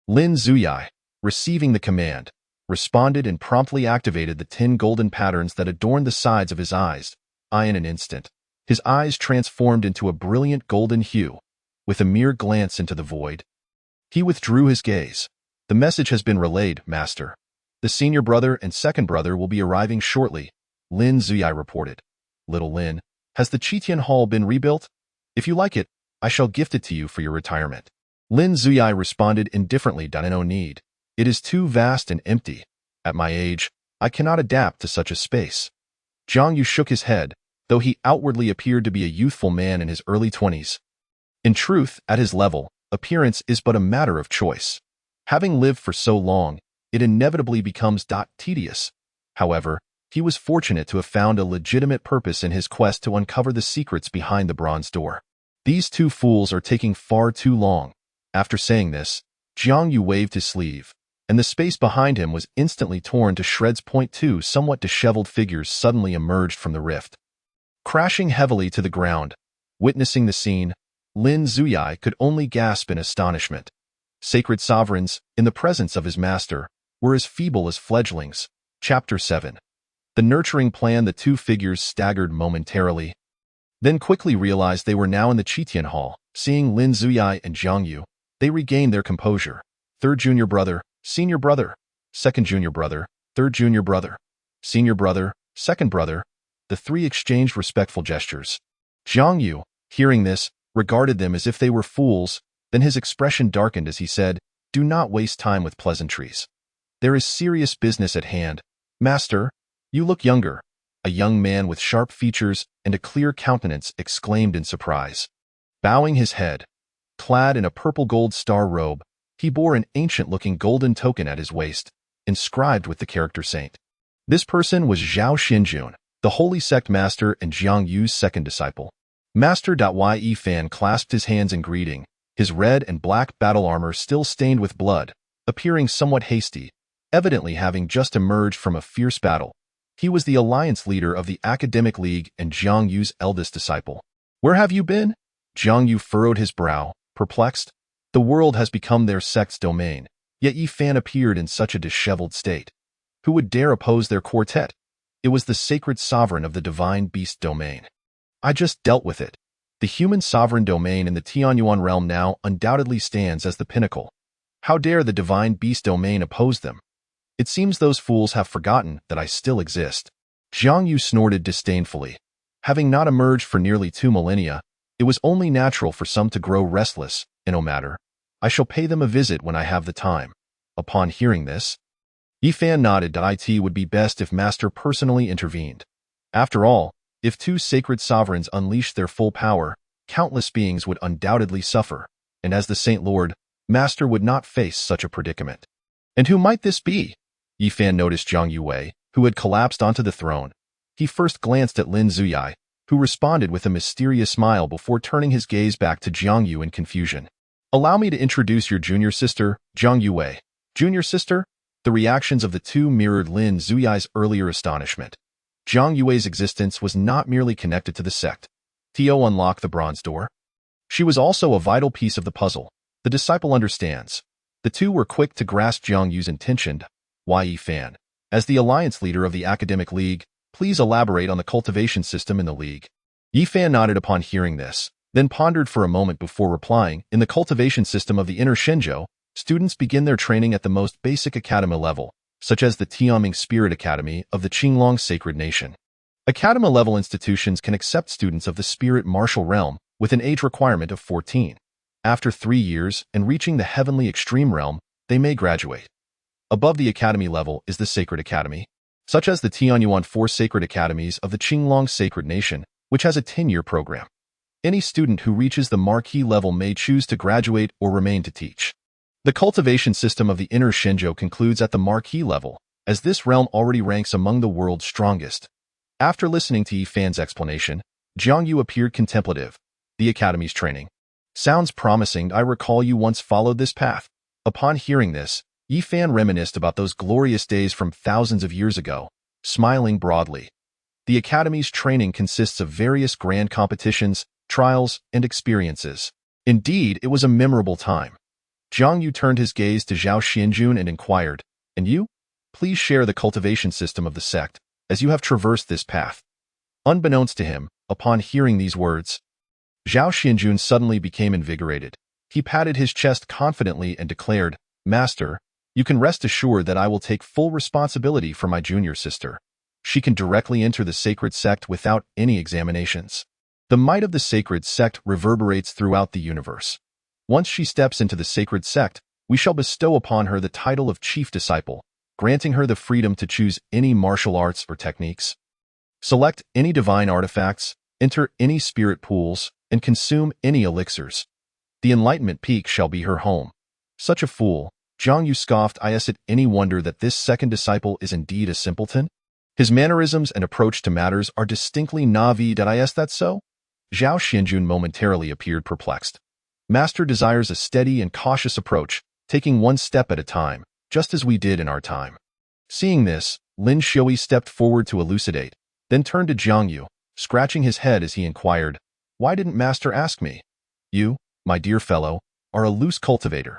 Lin Zuyai, receiving the command, responded and promptly activated the 10 golden patterns that adorned the sides of his eyes. In an instant, his eyes transformed into a brilliant golden hue. With a mere glance into the void, he withdrew his gaze. The message has been relayed, Master. The senior brother and second brother will be arriving shortly, Lin Zuyai reported. Little Lin, has the Qitian Hall been rebuilt? If you like it, I shall gift it to you for your retirement. Lin Zuyai responded indifferently. No need. It is too vast and empty. At my age, I cannot adapt to such a space. Jiang Yu shook his head, though he outwardly appeared to be a youthful man in his early 20s. In truth, at his level, appearance is but a matter of choice. Having lived for so long, it inevitably becomes tedious. However, he was fortunate to have found a legitimate purpose in his quest to uncover the secrets behind the bronze door. These 2 fools are taking far too long. After saying this, Jiang Yu waved his sleeve, and the space behind him was instantly torn to shreds. 2 somewhat disheveled figures suddenly emerged from the rift. Crashing heavily to the ground, witnessing the scene, Lin Zuyai could only gasp in astonishment. Sacred sovereigns, in the presence of his master, were as feeble as fledglings. Chapter 7. The nurturing plan. The 2 figures staggered momentarily, then quickly realized they were now in the Qitian Hall. Seeing Lin Zuyai and Jiang Yu, they regained their composure. 3rd junior brother, senior brother, 2nd junior brother, 3rd junior brother, senior brother, 2nd brother. The 3 exchanged respectful gestures. Jiang Yu, hearing this, regarded them as if they were fools, then his expression darkened as he said, do not waste time with pleasantries. There is serious business at hand. Master, you look younger. A young man with sharp features and a clear countenance exclaimed in surprise. Bowing his head, clad in a purple gold star robe, he bore an ancient-looking golden token at his waist, inscribed with the character saint. This person was Zhao Xianjun, the Holy Sect Master and Jiang Yu's 2nd disciple. Master Yi Fan clasped his hands in greeting, his red and black battle armor still stained with blood, appearing somewhat hasty, evidently having just emerged from a fierce battle. He was the alliance leader of the Academic League and Jiang Yu's eldest disciple. "Where have you been?" Jiang Yu furrowed his brow, perplexed. The world has become their sect's domain, yet Yi Fan appeared in such a disheveled state. Who would dare oppose their quartet? It was the sacred sovereign of the divine beast domain. "I just dealt with it. The human sovereign domain in the Tianyuan realm now undoubtedly stands as the pinnacle. How dare the divine beast domain oppose them? It seems those fools have forgotten that I still exist." Jiang Yu snorted disdainfully. Having not emerged for nearly 2 millennia, it was only natural for some to grow restless, and no matter. I shall pay them a visit when I have the time. Upon hearing this, Yi Fan nodded that it would be best if Master personally intervened. After all, if 2 sacred sovereigns unleashed their full power, countless beings would undoubtedly suffer, and as the Saint Lord, Master would not face such a predicament. "And who might this be?" Yi Fan noticed Zhang Yue, who had collapsed onto the throne. He first glanced at Lin Zuyai, who responded with a mysterious smile before turning his gaze back to Jiang Yu in confusion. "Allow me to introduce your junior sister, Zhang Yue." "Junior sister?" The reactions of the two mirrored Lin Zuyai's earlier astonishment. Zhang Yue's existence was not merely connected to the sect. Tio unlocked the bronze door. She was also a vital piece of the puzzle. The disciple understands. The two were quick to grasp Jiang Yu's intention. Yi Fan, as the alliance leader of the Academic League, please elaborate on the cultivation system in the League. Yi Fan nodded upon hearing this, then pondered for a moment before replying. In the cultivation system of the Inner Shenzhou, students begin their training at the most basic academy level, such as the Tianming Spirit Academy of the Qinglong Sacred Nation. Academy-level institutions can accept students of the spirit martial realm with an age requirement of 14. After 3 years and reaching the heavenly extreme realm, they may graduate. Above the academy level is the Sacred Academy, such as the Tianyuan 4 Sacred Academies of the Qinglong Sacred Nation, which has a 10-year program. Any student who reaches the marquee level may choose to graduate or remain to teach. The cultivation system of the Inner Shenzhou concludes at the marquee level, as this realm already ranks among the world's strongest. After listening to Yi Fan's explanation, Jiang Yu appeared contemplative. The academy's training. "Sounds promising. I recall you once followed this path." Upon hearing this, Yi Fan reminisced about those glorious days from thousands of years ago, smiling broadly. The academy's training consists of various grand competitions, trials, and experiences. Indeed, it was a memorable time. Jiang Yu turned his gaze to Zhao Xianjun and inquired, "And you? Please share the cultivation system of the sect, as you have traversed this path." Unbeknownst to him, upon hearing these words, Zhao Xianjun suddenly became invigorated. He patted his chest confidently and declared, "Master, you can rest assured that I will take full responsibility for my junior sister. She can directly enter the sacred sect without any examinations. The might of the sacred sect reverberates throughout the universe. Once she steps into the sacred sect, we shall bestow upon her the title of chief disciple, granting her the freedom to choose any martial arts or techniques, select any divine artifacts, enter any spirit pools, and consume any elixirs. The enlightenment peak shall be her home." Such a fool, Zhang Yu scoffed. Is it any wonder that this second disciple is indeed a simpleton? His mannerisms and approach to matters are distinctly Navi. Is that so? Zhao Xianjun momentarily appeared perplexed. Master desires a steady and cautious approach, taking one step at a time, just as we did in our time. Seeing this, Lin Xiui stepped forward to elucidate, then turned to Jiang Yu, scratching his head as he inquired, "Why didn't Master ask me? You, my dear fellow, are a loose cultivator.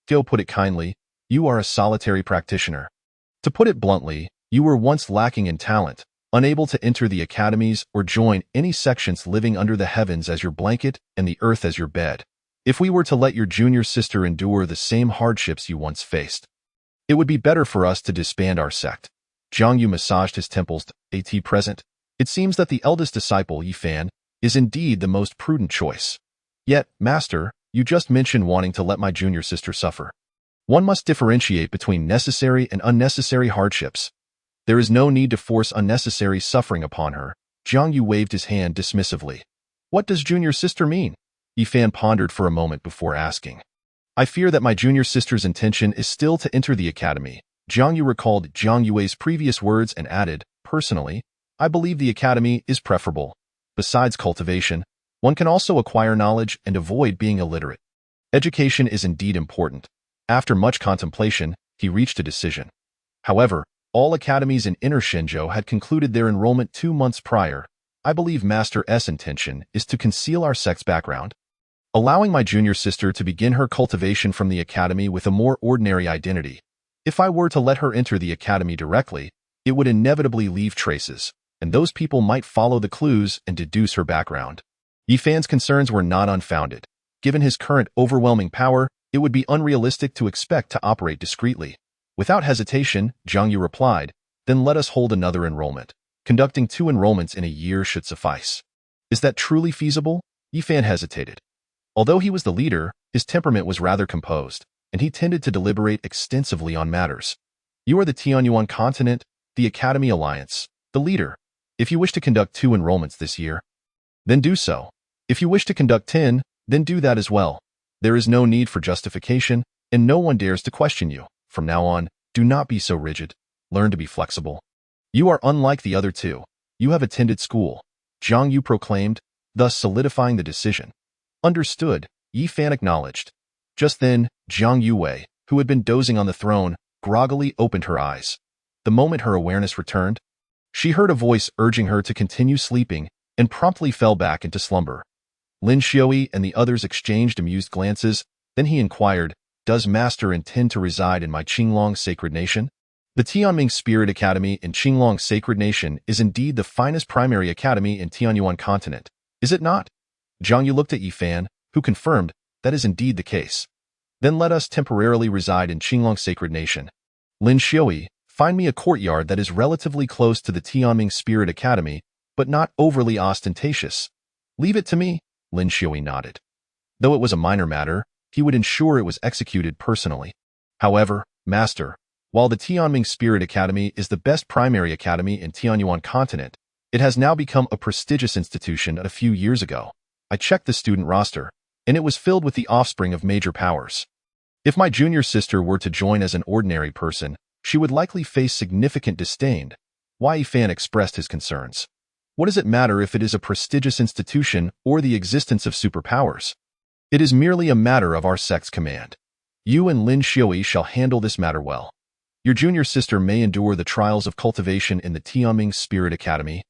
To put it kindly, you are a solitary practitioner. To put it bluntly, you were once lacking in talent, unable to enter the academies or join any sections, living under the heavens as your blanket and the earth as your bed. If we were to let your junior sister endure the same hardships you once faced, it would be better for us to disband our sect." Jiang Yu massaged his temples. At present, it seems that the eldest disciple, Yi Fan, is indeed the most prudent choice. Yet, Master, you just mentioned wanting to let my junior sister suffer. One must differentiate between necessary and unnecessary hardships. There is no need to force unnecessary suffering upon her. Jiang Yu waved his hand dismissively. "What does junior sister mean?" Yi Fan pondered for a moment before asking. "I fear that my junior sister's intention is still to enter the academy." Jiang Yu recalled Jiang Yue's previous words and added, "Personally, I believe the academy is preferable. Besides cultivation, One can also acquire knowledge and avoid being illiterate. Education is indeed important. After much contemplation, he reached a decision. However, all academies in Inner Shinjo had concluded their enrollment 2 months prior. I believe Master S' intention is to conceal our sect's background, allowing my junior sister to begin her cultivation from the academy with a more ordinary identity. If I were to let her enter the academy directly, it would inevitably leave traces, and those people might follow the clues and deduce her background. Yifan's concerns were not unfounded. Given his current overwhelming power, it would be unrealistic to expect to operate discreetly. Without hesitation, Zhang Yu replied, "Then let us hold another enrollment. Conducting 2 enrollments in a year should suffice." "Is that truly feasible?" Yifan hesitated. Although he was the leader, his temperament was rather composed, and he tended to deliberate extensively on matters. "You are the Tianyuan continent, the Academy Alliance, the leader. If you wish to conduct 2 enrollments this year, then do so. If you wish to conduct 10, then do that as well. There is no need for justification, and no one dares to question you. From now on, do not be so rigid. Learn to be flexible. You are unlike the other 2. You have attended school," Zhang Yu proclaimed, thus solidifying the decision. "Understood," Yifan acknowledged. Just then, Zhang Yuwei, who had been dozing on the throne, groggily opened her eyes. The moment her awareness returned, she heard a voice urging her to continue sleeping and promptly fell back into slumber. Lin Xiui and the others exchanged amused glances, then he inquired, "Does Master intend to reside in my Qinglong Sacred Nation?" The Tianming Spirit Academy in Qinglong Sacred Nation is indeed the finest primary academy in Tianyuan continent, is it not? Zhang Yu looked at Yifan, who confirmed that is indeed the case. "Then let us temporarily reside in Qinglong Sacred Nation. Lin Xiui, find me a courtyard that is relatively close to the Tianming Spirit Academy, but not overly ostentatious." "Leave it to me," Lin Xiui nodded. Though it was a minor matter, he would ensure it was executed personally. "However, Master, while the Tianming Spirit Academy is the best primary academy in Tianyuan continent, it has now become a prestigious institution a few years ago. I checked the student roster, and it was filled with the offspring of major powers. If my junior sister were to join as an ordinary person, she would likely face significant disdain." Wai Fan expressed his concerns. "What does it matter if it is a prestigious institution or the existence of superpowers? It is merely a matter of our sect's command. You and Lin Xiui shall handle this matter well. Your junior sister may endure the trials of cultivation in the Tianming Spirit Academy,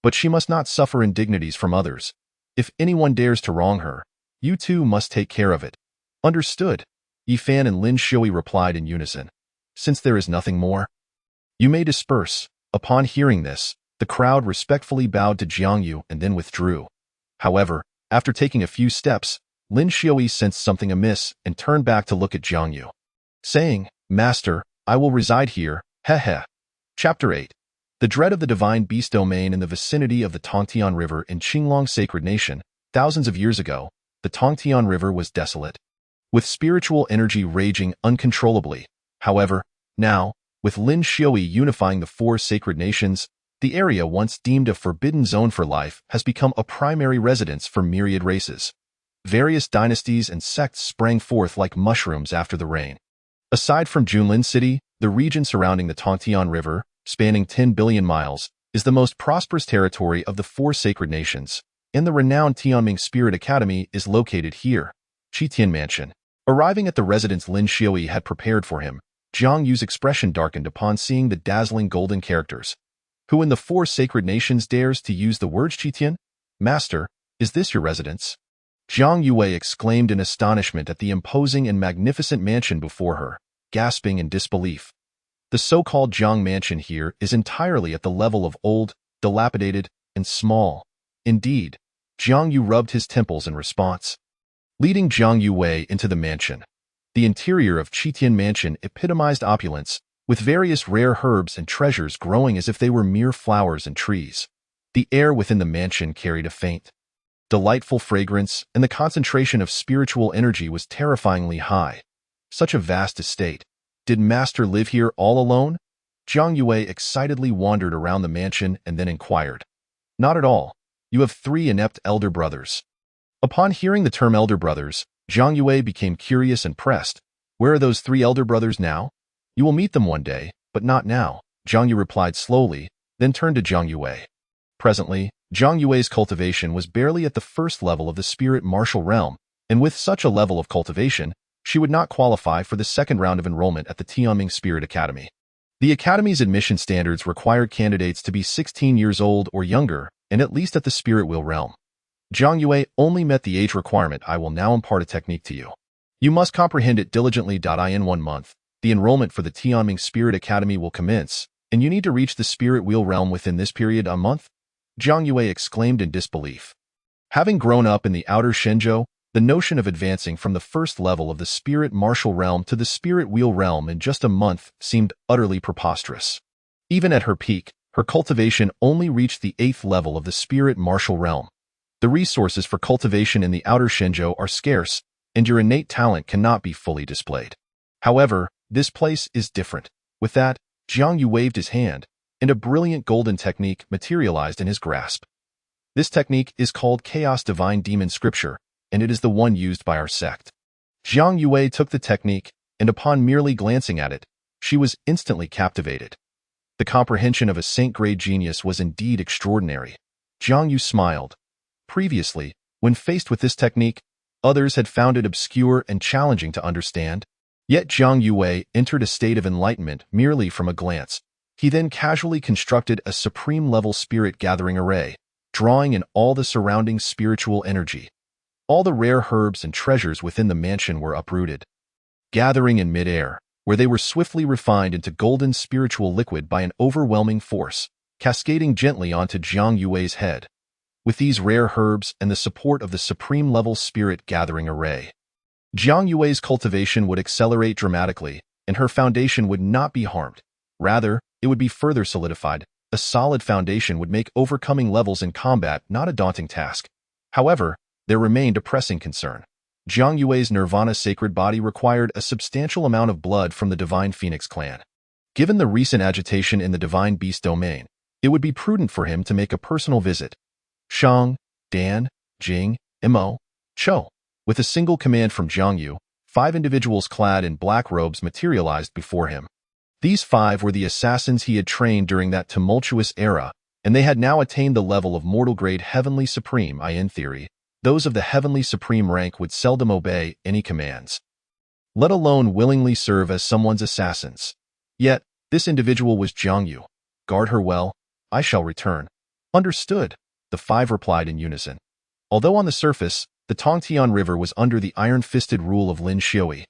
but she must not suffer indignities from others. If anyone dares to wrong her, you too must take care of it." "Understood," Yifan and Lin Xiui replied in unison. "Since there is nothing more, you may disperse." Upon hearing this, the crowd respectfully bowed to Zhang Yu and then withdrew. However, after taking a few steps, Lin Xiui sensed something amiss and turned back to look at Zhang Yu, saying, "Master, I will reside here, heh." Chapter 8. The dread of the divine beast domain in the vicinity of the Tongtian River in Qinglong Sacred Nation. Thousands of years ago, the Tongtian River was desolate, with spiritual energy raging uncontrollably. However, now, with Lin Xiui unifying the 4 sacred nations, the area once deemed a forbidden zone for life has become a primary residence for myriad races. Various dynasties and sects sprang forth like mushrooms after the rain. Aside from Junlin City, the region surrounding the Tongtian River, spanning 10 billion miles, is the most prosperous territory of the 4 sacred nations, and the renowned Tianming Spirit Academy is located here. Qitian Mansion. Arriving at the residence Lin Xiui had prepared for him, Zhang Yu's expression darkened upon seeing the dazzling golden characters. "Who in the 4 sacred nations dares to use the words Qitian? Master, is this your residence?" Zhang Yue exclaimed in astonishment at the imposing and magnificent mansion before her, gasping in disbelief. The so-called Zhang Mansion here is entirely at the level of old, dilapidated, and small. Indeed, Zhang Yu rubbed his temples in response. Leading Zhang Yue into the mansion, the interior of Qitian Mansion epitomized opulence, with various rare herbs and treasures growing as if they were mere flowers and trees. The air within the mansion carried a faint, delightful fragrance, and the concentration of spiritual energy was terrifyingly high. Such a vast estate. Did Master live here all alone? Zhang Yue excitedly wandered around the mansion and then inquired. Not at all. You have 3 inept elder brothers. Upon hearing the term elder brothers, Zhang Yue became curious and pressed. Where are those 3 elder brothers now? You will meet them one day, but not now, Zhang Yu replied slowly, then turned to Zhang Yue. Presently, Zhang Yue's cultivation was barely at the first level of the spirit martial realm, and with such a level of cultivation, she would not qualify for the second round of enrollment at the Tianming Spirit Academy. The academy's admission standards required candidates to be 16 years old or younger and at least at the spirit wheel realm. Zhang Yue only met the age requirement. I will now impart a technique to you. You must comprehend it diligently. In 1 month, the enrollment for the Tianming Spirit Academy will commence, and you need to reach the spirit wheel realm within this period. A month? Zhang Yue exclaimed in disbelief. Having grown up in the outer Shenzhou, the notion of advancing from the first level of the spirit martial realm to the spirit wheel realm in just a month seemed utterly preposterous. Even at her peak, her cultivation only reached the 8th level of the spirit martial realm. The resources for cultivation in the outer Shenzhou are scarce, and your innate talent cannot be fully displayed. However, this place is different. With that, Zhang Yu waved his hand, and a brilliant golden technique materialized in his grasp. This technique is called Chaos Divine Demon Scripture, and it is the one used by our sect. Zhang Yue took the technique, and upon merely glancing at it, she was instantly captivated. The comprehension of a saint-grade genius was indeed extraordinary. Zhang Yu smiled. Previously, when faced with this technique, others had found it obscure and challenging to understand. Yet Zhang Yue entered a state of enlightenment merely from a glance. He then casually constructed a supreme-level spirit-gathering array, drawing in all the surrounding spiritual energy. All the rare herbs and treasures within the mansion were uprooted, gathering in midair, where they were swiftly refined into golden spiritual liquid by an overwhelming force, cascading gently onto Zhang Yue's head. With these rare herbs and the support of the supreme-level spirit-gathering array, Zhang Yue's cultivation would accelerate dramatically, and her foundation would not be harmed. Rather, it would be further solidified. A solid foundation would make overcoming levels in combat not a daunting task. However, there remained a pressing concern. Zhang Yue's nirvana sacred body required a substantial amount of blood from the Divine Phoenix clan. Given the recent agitation in the Divine Beast domain, it would be prudent for him to make a personal visit. Shang, Dan, Jing, Mo, Cho. With a single command from Zhang Yu, 5 individuals clad in black robes materialized before him. These 5 were the assassins he had trained during that tumultuous era, and they had now attained the level of mortal-grade Heavenly Supreme. In theory, those of the Heavenly Supreme rank would seldom obey any commands, let alone willingly serve as someone's assassins. Yet, this individual was Zhang Yu. Guard her well. I shall return. Understood, the 5 replied in unison. Although on the surface, the Tongtian River was under the iron-fisted rule of Lin Xiui,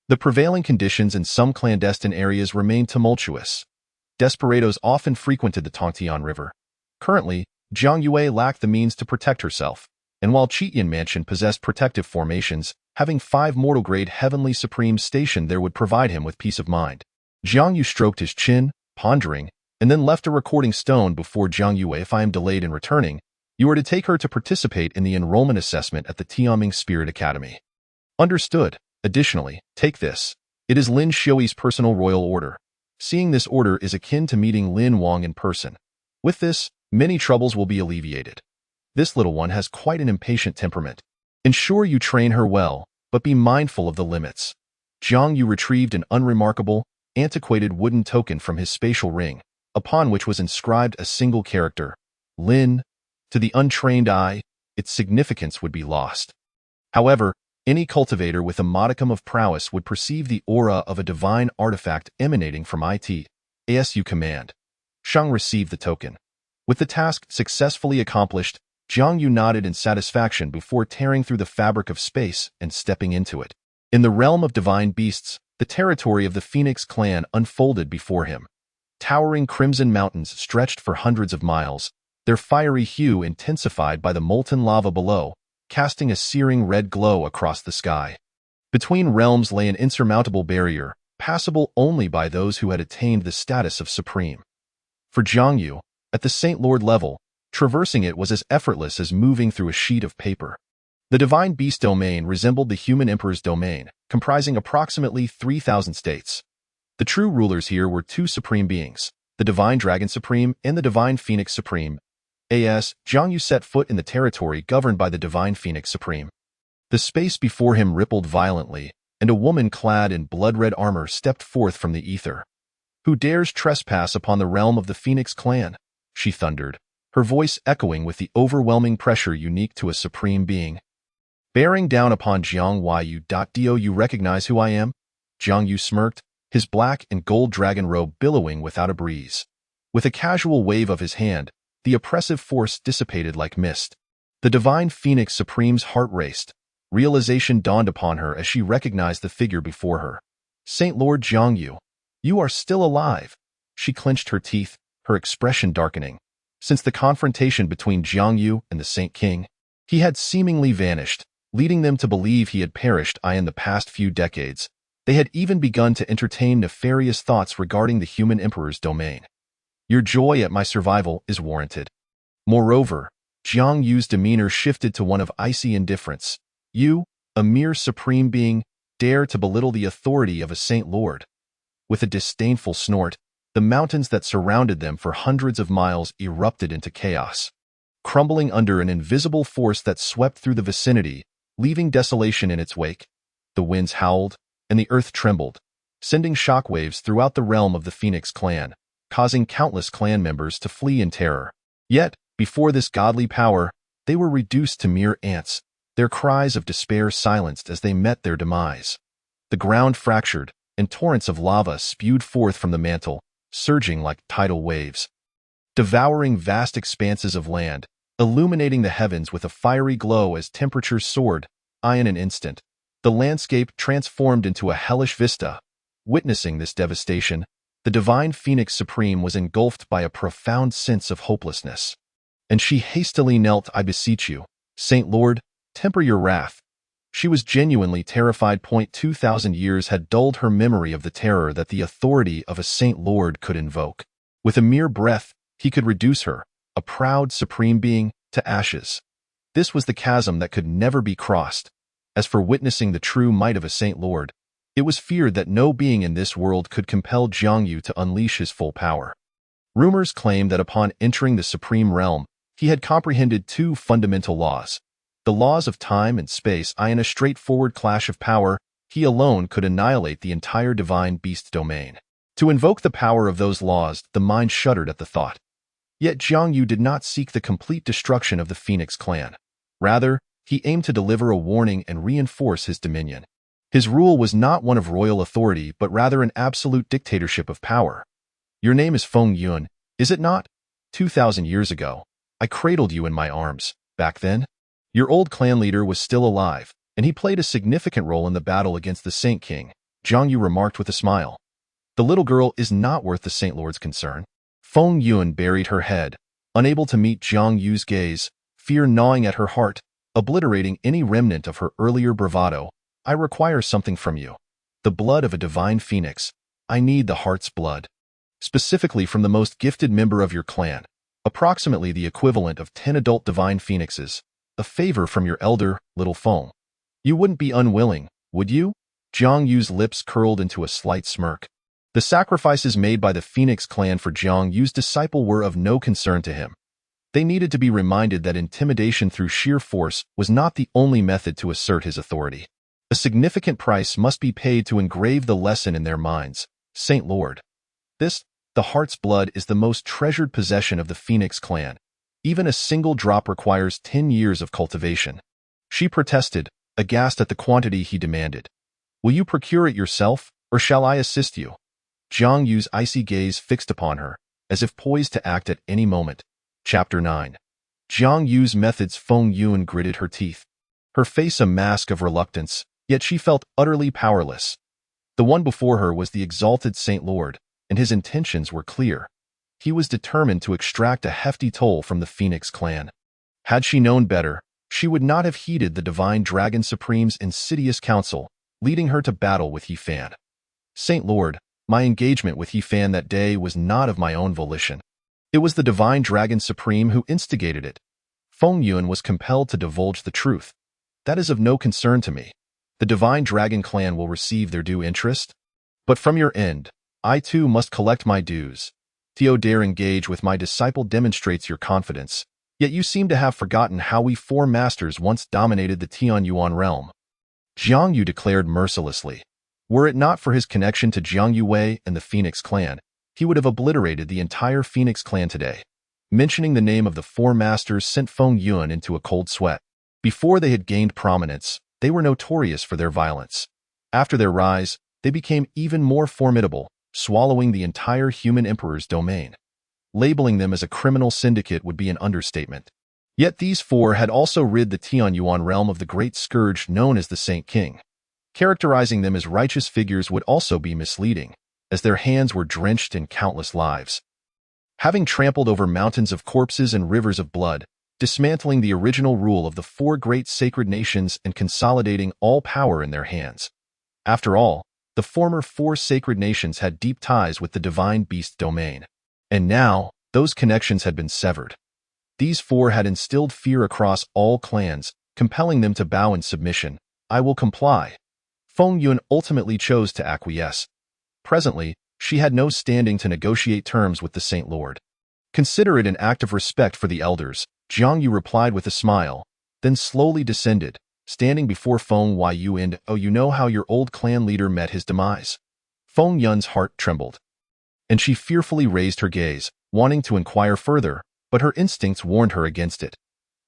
the prevailing conditions in some clandestine areas remained tumultuous. Desperados often frequented the Tongtian River. Currently, Zhang Yue lacked the means to protect herself, and while Chitian Mansion possessed protective formations, having 5 mortal-grade Heavenly Supremes stationed there would provide him with peace of mind. Zhang Yu stroked his chin, pondering, and then left a recording stone before Zhang Yue. If I am delayed in returning, you are to take her to participate in the enrollment assessment at the Tianming Spirit Academy. Understood. Additionally, take this. It is Lin Xiui's personal royal order. Seeing this order is akin to meeting Lin Wang in person. With this, many troubles will be alleviated. This little one has quite an impatient temperament. Ensure you train her well, but be mindful of the limits. Zhang Yu retrieved an unremarkable, antiquated wooden token from his spatial ring, upon which was inscribed a single character, Lin. To the untrained eye, its significance would be lost. However, any cultivator with a modicum of prowess would perceive the aura of a divine artifact emanating from it. ASU command. Shang received the token. With the task successfully accomplished, Zhang Yu nodded in satisfaction before tearing through the fabric of space and stepping into it. In the realm of divine beasts, the territory of the Phoenix clan unfolded before him. Towering crimson mountains stretched for hundreds of miles, their fiery hue intensified by the molten lava below, casting a searing red glow across the sky. Between realms lay an insurmountable barrier, passable only by those who had attained the status of supreme. For Zhang Yu, at the Saint Lord level, traversing it was as effortless as moving through a sheet of paper. The Divine Beast domain resembled the Human Emperor's domain, comprising approximately 3,000 states. The true rulers here were 2 supreme beings, the Divine Dragon Supreme and the Divine Phoenix Supreme. Zhang Yu set foot in the territory governed by the Divine Phoenix Supreme. The space before him rippled violently, and a woman clad in blood-red armor stepped forth from the ether. Who dares trespass upon the realm of the Phoenix clan? She thundered. her voice echoing with the overwhelming pressure unique to a supreme being. Bearing down upon Jiang Yu. Do you recognize who I am? Jiang Yu smirked, his black and gold dragon robe billowing without a breeze. With a casual wave of his hand, the oppressive force dissipated like mist. The divine Phoenix Supreme's heart raced. Realization dawned upon her as she recognized the figure before her. Saint Lord Jiang Yu, you are still alive. She clenched her teeth, her expression darkening. Since the confrontation between Jiang Yu and the Saint King, he had seemingly vanished, leading them to believe he had perished in the past few decades. They had even begun to entertain nefarious thoughts regarding the human emperor's domain. Your joy at my survival is warranted. Moreover, Jiang Yu's demeanor shifted to one of icy indifference. You, a mere supreme being, dare to belittle the authority of a Saint Lord. With a disdainful snort, the mountains that surrounded them for hundreds of miles erupted into chaos. Crumbling under an invisible force that swept through the vicinity, leaving desolation in its wake, the winds howled, and the earth trembled, sending shockwaves throughout the realm of the Phoenix clan, causing countless clan members to flee in terror. Yet, before this godly power, they were reduced to mere ants, their cries of despair silenced as they met their demise. The ground fractured, and torrents of lava spewed forth from the mantle, surging like tidal waves, devouring vast expanses of land, illuminating the heavens with a fiery glow as temperatures soared. In an instant, the landscape transformed into a hellish vista. Witnessing this devastation, the divine Phoenix Supreme was engulfed by a profound sense of hopelessness. And she hastily knelt. I beseech you, Saint Lord, temper your wrath. She was genuinely terrified. 2,000 years had dulled her memory of the terror that the authority of a Saint Lord could invoke. With a mere breath, he could reduce her, a proud supreme being, to ashes. This was the chasm that could never be crossed. As for witnessing the true might of a Saint Lord, it was feared that no being in this world could compel Jiang Yu to unleash his full power. Rumors claim that upon entering the supreme realm, he had comprehended two fundamental laws. The laws of time and space. In a straightforward clash of power, he alone could annihilate the entire divine beast domain. To invoke the power of those laws, the mind shuddered at the thought. Yet Jiang Yu did not seek the complete destruction of the Phoenix clan. Rather, he aimed to deliver a warning and reinforce his dominion. His rule was not one of royal authority, but rather an absolute dictatorship of power. Your name is Feng Yun, is it not? 2,000 years ago, I cradled you in my arms. Back then, your old clan leader was still alive, and he played a significant role in the battle against the Saint King, Jiang Yu remarked with a smile. The little girl is not worth the Saint Lord's concern. Feng Yun buried her head, unable to meet Jiang Yu's gaze, fear gnawing at her heart, obliterating any remnant of her earlier bravado. I require something from you. The blood of a divine phoenix. I need the heart's blood. Specifically from the most gifted member of your clan, approximately the equivalent of 10 adult divine phoenixes. A favor from your elder, little Feng. You wouldn't be unwilling, would you? Jiang Yu's lips curled into a slight smirk. The sacrifices made by the Phoenix clan for Jiang Yu's disciple were of no concern to him. They needed to be reminded that intimidation through sheer force was not the only method to assert his authority. A significant price must be paid to engrave the lesson in their minds. Saint Lord. This, the heart's blood, is the most treasured possession of the Phoenix clan. Even a single drop requires 10 years of cultivation. She protested, aghast at the quantity he demanded. Will you procure it yourself, or shall I assist you? Jiang Yu's icy gaze fixed upon her, as if poised to act at any moment. Chapter 9. Jiang Yu's methods. Feng Yun gritted her teeth, her face a mask of reluctance, yet she felt utterly powerless. The one before her was the exalted Saint Lord, and his intentions were clear. He was determined to extract a hefty toll from the Phoenix clan. Had she known better, she would not have heeded the Divine Dragon Supreme's insidious counsel, leading her to battle with He Fan. Saint Lord, my engagement with He Fan that day was not of my own volition. It was the Divine Dragon Supreme who instigated it. Feng Yun was compelled to divulge the truth. That is of no concern to me. The Divine Dragon clan will receive their due interest. But from your end, I too must collect my dues. To dare engage with my disciple demonstrates your confidence, yet you seem to have forgotten how we four masters once dominated the Tianyuan realm. Jiang Yu declared mercilessly. Were it not for his connection to Jiang Yue and the Phoenix clan, he would have obliterated the entire Phoenix clan today. Mentioning the name of the four masters sent Feng Yuan into a cold sweat. Before they had gained prominence, they were notorious for their violence. After their rise, they became even more formidable, swallowing the entire human emperor's domain. Labeling them as a criminal syndicate would be an understatement. Yet these four had also rid the Tianyuan realm of the great scourge known as the Saint King. Characterizing them as righteous figures would also be misleading, as their hands were drenched in countless lives. Having trampled over mountains of corpses and rivers of blood, dismantling the original rule of the four great sacred nations and consolidating all power in their hands. After all, the former four sacred nations had deep ties with the divine beast domain. And now, those connections had been severed. These four had instilled fear across all clans, compelling them to bow in submission. I will comply. Feng Yuan ultimately chose to acquiesce. Presently, she had no standing to negotiate terms with the Saint Lord. Consider it an act of respect for the elders, Jiang Yu replied with a smile, then slowly descended, standing before Feng Yu and, oh, you know how your old clan leader met his demise. Feng Yun's heart trembled, and she fearfully raised her gaze, wanting to inquire further, but her instincts warned her against it.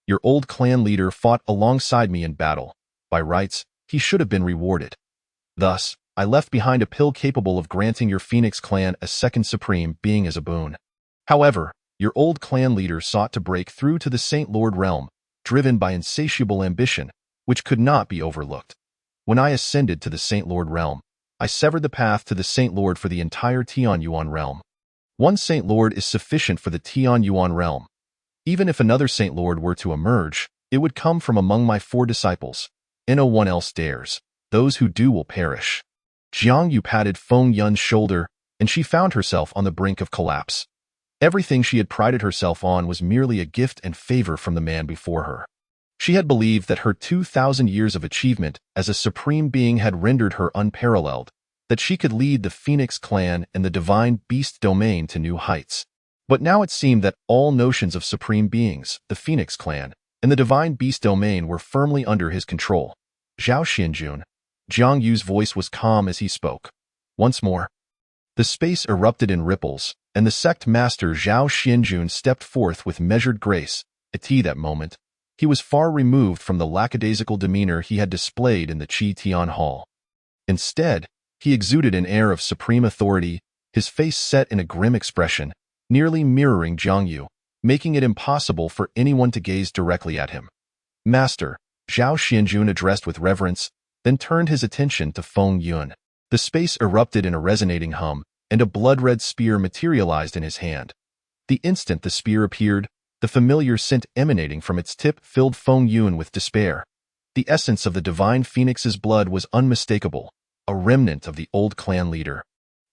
Your old clan leader fought alongside me in battle. By rights, he should have been rewarded. Thus, I left behind a pill capable of granting your Phoenix clan a second supreme being as a boon. However, your old clan leader sought to break through to the Saint Lord realm, driven by insatiable ambition, which could not be overlooked. When I ascended to the Saint Lord realm, I severed the path to the Saint Lord for the entire Tianyuan realm. One Saint Lord is sufficient for the Tianyuan realm. Even if another Saint Lord were to emerge, it would come from among my four disciples. No one else dares. Those who do will perish. Jiang Yu patted Feng Yun's shoulder, and she found herself on the brink of collapse. Everything she had prided herself on was merely a gift and favor from the man before her. She had believed that her 2,000 years of achievement as a supreme being had rendered her unparalleled, that she could lead the Phoenix clan and the divine beast domain to new heights. But now it seemed that all notions of supreme beings, the Phoenix clan, and the divine beast domain were firmly under his control. Zhao Xianjun. Jiang Yu's voice was calm as he spoke. Once more, the space erupted in ripples, and the sect master Zhao Xianjun stepped forth with measured grace. At that moment, he was far removed from the lackadaisical demeanor he had displayed in the Qi Tian Hall. Instead, he exuded an air of supreme authority, his face set in a grim expression, nearly mirroring Jiang Yu, making it impossible for anyone to gaze directly at him. Master, Zhao Xianjun addressed with reverence, then turned his attention to Feng Yuan. The space erupted in a resonating hum, and a blood-red spear materialized in his hand. The instant the spear appeared, the familiar scent emanating from its tip filled Feng Yuan with despair. The essence of the divine phoenix's blood was unmistakable, a remnant of the old clan leader.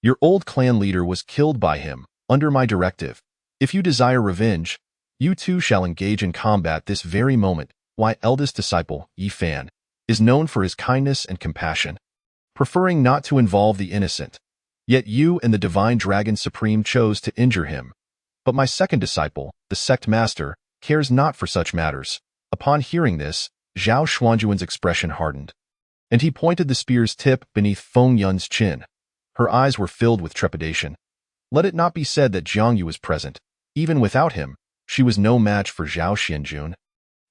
Your old clan leader was killed by him, under my directive. If you desire revenge, you too shall engage in combat this very moment. My eldest disciple, Yi Fan, is known for his kindness and compassion, preferring not to involve the innocent. Yet you and the Divine Dragon Supreme chose to injure him. But my second disciple, the sect master, cares not for such matters. Upon hearing this, Zhao Xuanjuan's expression hardened, and he pointed the spear's tip beneath Feng Yun's chin. Her eyes were filled with trepidation. Let it not be said that Jiang Yu was present. Even without him, she was no match for Zhao Xianjun.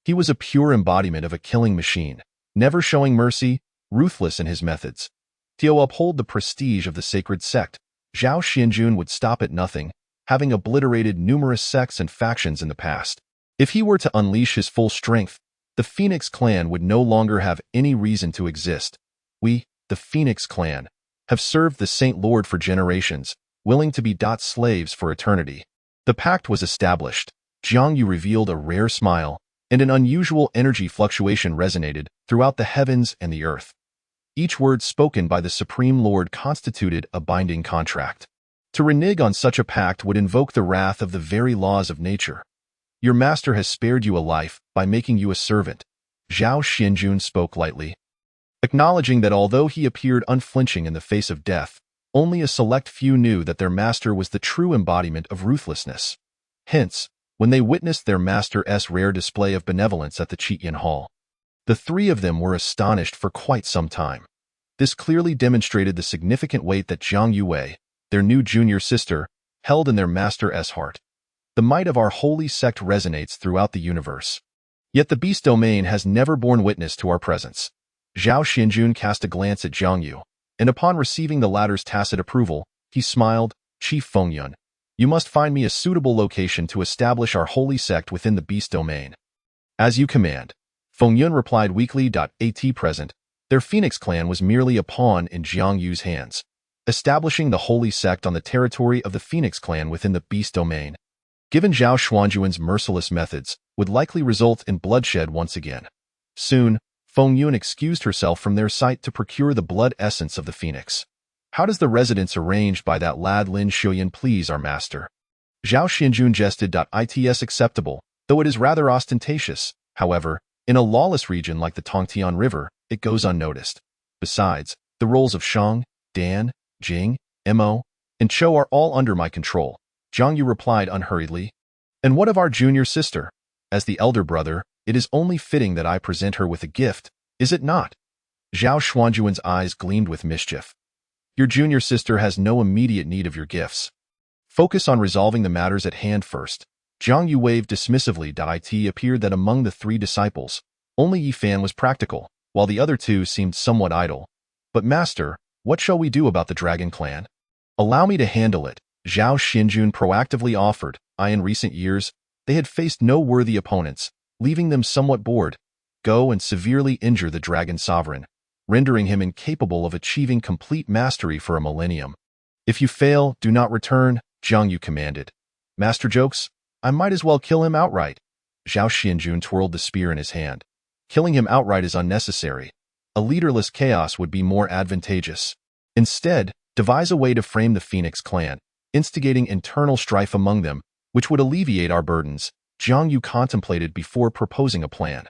He was a pure embodiment of a killing machine, never showing mercy, ruthless in his methods. To uphold the prestige of the sacred sect, Zhao Xianjun would stop at nothing, having obliterated numerous sects and factions in the past. If he were to unleash his full strength, the Phoenix clan would no longer have any reason to exist. We, the Phoenix clan, have served the Saint Lord for generations, willing to be slaves for eternity. The pact was established. Jiang Yu revealed a rare smile, and an unusual energy fluctuation resonated throughout the heavens and the earth. Each word spoken by the Supreme Lord constituted a binding contract. To renege on such a pact would invoke the wrath of the very laws of nature. Your master has spared you a life by making you a servant. Zhao Xianjun spoke lightly, acknowledging that although he appeared unflinching in the face of death, only a select few knew that their master was the true embodiment of ruthlessness. Hence, when they witnessed their master's rare display of benevolence at the Qitian Hall, the three of them were astonished for quite some time. This clearly demonstrated the significant weight that Jiang Yue, their new junior sister, held in their master's heart. The might of our holy sect resonates throughout the universe. Yet the beast domain has never borne witness to our presence. Zhao Xianjun cast a glance at Jiang Yu, and upon receiving the latter's tacit approval, he smiled, Chief Fengyun, you must find me a suitable location to establish our holy sect within the beast domain. As you command. Fengyun replied weakly. At present, their Phoenix clan was merely a pawn in Jiang Yu's hands. Establishing the holy sect on the territory of the Phoenix clan within the beast domain, given Zhao Xuanjuan's merciless methods, would likely result in bloodshed once again. Soon, Fengyun excused herself from their sight to procure the blood essence of the Phoenix. How does the residence arranged by that lad Lin Shuyan please our master? Zhao Xianjun jested. It's acceptable, though it is rather ostentatious. However, in a lawless region like the Tongtian River, it goes unnoticed. Besides, the roles of Shang, Dan, Jing, Mo, and Cho are all under my control. Jiang Yu replied unhurriedly. And what of our junior sister? As the elder brother, it is only fitting that I present her with a gift, is it not? Zhao Xuanjuan's eyes gleamed with mischief. Your junior sister has no immediate need of your gifts. Focus on resolving the matters at hand first. Jiang Yu waved dismissively. It appeared that among the three disciples, only Yi Fan was practical, while the other two seemed somewhat idle. But master, what shall we do about the dragon clan? Allow me to handle it, Zhao Xianjun proactively offered. In recent years, they had faced no worthy opponents, leaving them somewhat bored. Go and severely injure the dragon sovereign, rendering him incapable of achieving complete mastery for a millennium. If you fail, do not return, Jiang Yu commanded. Master jokes? I might as well kill him outright. Zhao Xianjun twirled the spear in his hand. Killing him outright is unnecessary. A leaderless chaos would be more advantageous. Instead, devise a way to frame the Phoenix clan, instigating internal strife among them, which would alleviate our burdens, Jiang Yu contemplated before proposing a plan.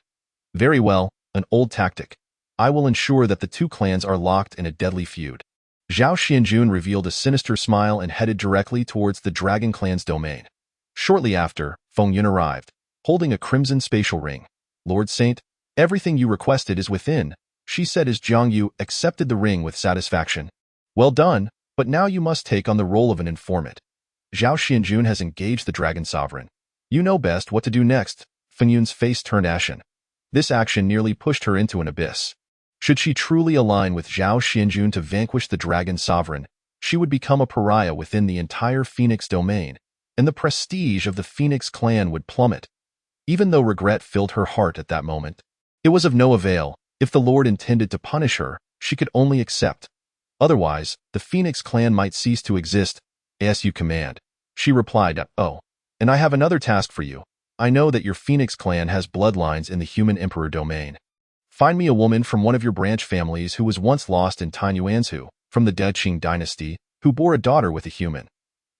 Very well, an old tactic. I will ensure that the two clans are locked in a deadly feud. Zhao Xianjun revealed a sinister smile and headed directly towards the dragon clan's domain. Shortly after, Fengyun arrived, holding a crimson spatial ring. Lord Saint, everything you requested is within, she said as Jiang Yu accepted the ring with satisfaction. Well done, but now you must take on the role of an informant. Zhao Xianjun has engaged the dragon sovereign. You know best what to do next. Fengyun's face turned ashen. This action nearly pushed her into an abyss. Should she truly align with Zhao Xianjun to vanquish the dragon sovereign, she would become a pariah within the entire Phoenix domain, and the prestige of the Phoenix clan would plummet. Even though regret filled her heart at that moment, it was of no avail. If the Lord intended to punish her, she could only accept. Otherwise, the Phoenix clan might cease to exist. As you command. She replied, Oh, and I have another task for you. I know that your Phoenix clan has bloodlines in the human emperor domain. Find me a woman from one of your branch families who was once lost in Tainyuanzhu, from the dead Qing dynasty, who bore a daughter with a human.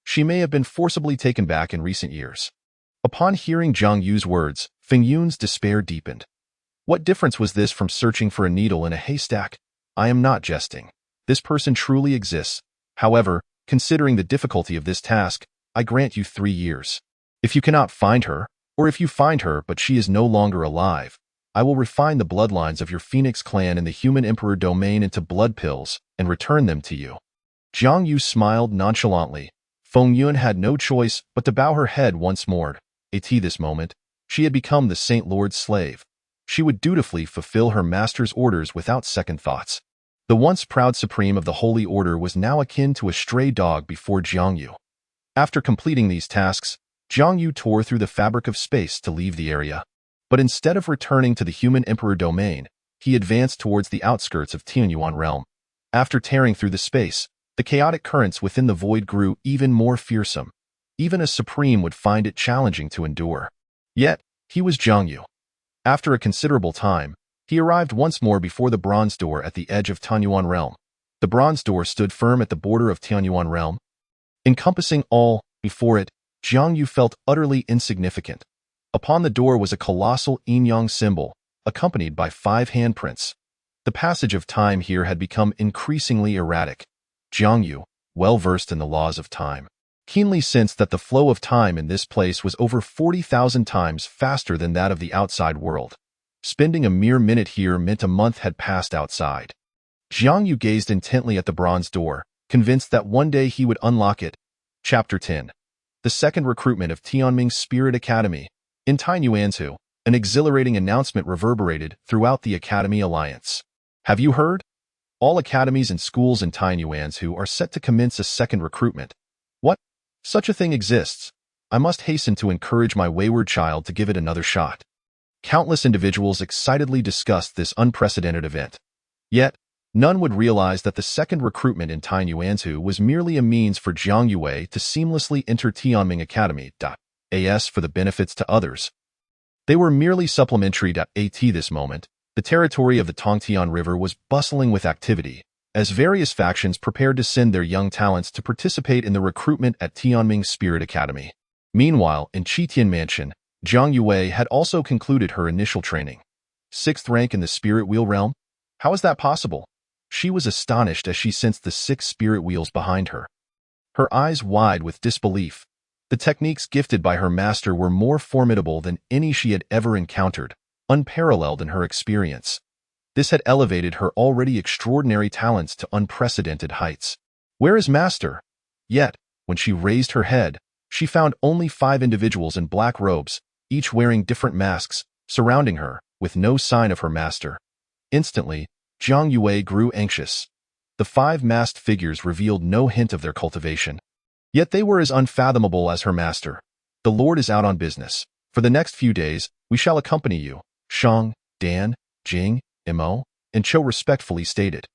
She may have been forcibly taken back in recent years. Upon hearing Jiang Yu's words, Fengyun's despair deepened. What difference was this from searching for a needle in a haystack? I am not jesting. This person truly exists. However, considering the difficulty of this task, I grant you 3 years. If you cannot find her, or if you find her but she is no longer alive, I will refine the bloodlines of your Phoenix clan in the human emperor domain into blood pills and return them to you. Jiang Yu smiled nonchalantly. Fengyun had no choice but to bow her head once more. At this moment, she had become the Saint Lord's slave. She would dutifully fulfill her master's orders without second thoughts. The once proud supreme of the Holy Order was now akin to a stray dog before Jiang Yu. After completing these tasks, Jiang Yu tore through the fabric of space to leave the area. But instead of returning to the human emperor domain, he advanced towards the outskirts of Tianyuan realm. After tearing through the space, the chaotic currents within the void grew even more fearsome. Even a supreme would find it challenging to endure. Yet, he was Jiang Yu. After a considerable time, he arrived once more before the bronze door at the edge of Tianyuan realm. The bronze door stood firm at the border of Tianyuan realm. Encompassing all before it, Jiang Yu felt utterly insignificant. Upon the door was a colossal yin-yang symbol, accompanied by 5 handprints. The passage of time here had become increasingly erratic. Jiang Yu, well versed in the laws of time, keenly sensed that the flow of time in this place was over 40,000 times faster than that of the outside world. Spending a mere minute here meant a month had passed outside. Jiang Yu gazed intently at the bronze door, convinced that one day he would unlock it. Chapter 10. the second recruitment of Tianming Spirit Academy. In Tainuanzhu, an exhilarating announcement reverberated throughout the Academy Alliance. Have you heard? All academies and schools in Tainuanzhu are set to commence a second recruitment. What? Such a thing exists. I must hasten to encourage my wayward child to give it another shot. Countless individuals excitedly discussed this unprecedented event. Yet, none would realize that the second recruitment in Tainuanzhu was merely a means for Jiang Yue to seamlessly enter Tianming Academy.as for the benefits to others. They were merely supplementary.at this moment. The territory of the Tongtian River was bustling with activity, as various factions prepared to send their young talents to participate in the recruitment at Tianming Spirit Academy. Meanwhile, in Qitian Mansion, Jiang Yue had also concluded her initial training. 6th rank in the Spirit Wheel realm? How is that possible? She was astonished as she sensed the 6 spirit wheels behind her. Her eyes wide with disbelief. The techniques gifted by her master were more formidable than any she had ever encountered, unparalleled in her experience. This had elevated her already extraordinary talents to unprecedented heights. Where is Master? Yet, when she raised her head, she found only 5 individuals in black robes, each wearing different masks, surrounding her, with no sign of her master. Instantly, Jiang Yue grew anxious. The 5 masked figures revealed no hint of their cultivation. Yet they were as unfathomable as her master. The Lord is out on business. For the next few days, we shall accompany you, Shang, Dan, Jing, Mo, and Cho respectfully stated.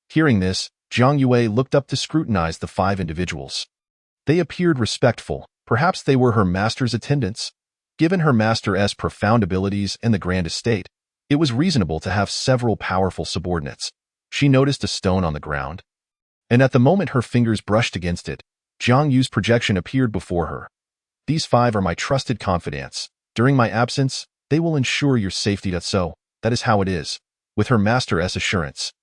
Hearing this, Jiang Yue looked up to scrutinize the 5 individuals. They appeared respectful. Perhaps they were her master's attendants. Given her master's profound abilities and the grand estate, it was reasonable to have several powerful subordinates. She noticed a stone on the ground, and at the moment her fingers brushed against it, Jiang Yu's projection appeared before her. These 5 are my trusted confidants. During my absence, they will ensure your safety. So, that is how it is. With her master's assurance,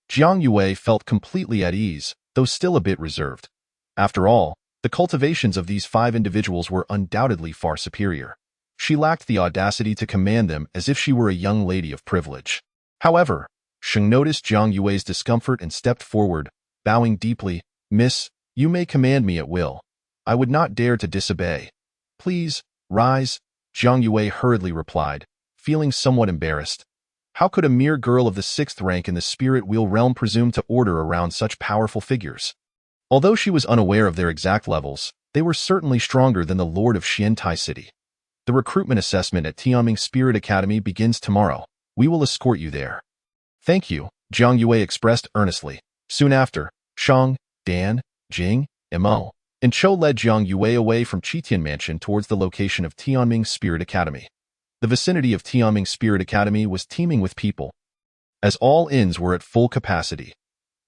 Jiang Yue felt completely at ease, though still a bit reserved. After all, the cultivations of these 5 individuals were undoubtedly far superior. She lacked the audacity to command them as if she were a young lady of privilege. However, Sheng noticed Jiang Yue's discomfort and stepped forward, bowing deeply. Miss, you may command me at will. I would not dare to disobey. Please, rise, Jiang Yue hurriedly replied, feeling somewhat embarrassed. How could a mere girl of the 6th rank in the Spirit Wheel realm presume to order around such powerful figures? Although she was unaware of their exact levels, they were certainly stronger than the Lord of Xiantai City. The recruitment assessment at Tianming Spirit Academy begins tomorrow. We will escort you there. Thank you, Jiang Yue expressed earnestly. Soon after, Shang, Dan, Jing, Mo, and Cho led Jiang Yue away from Qitian Mansion towards the location of Tianming Spirit Academy. The vicinity of Tianming Spirit Academy was teeming with people, as all inns were at full capacity.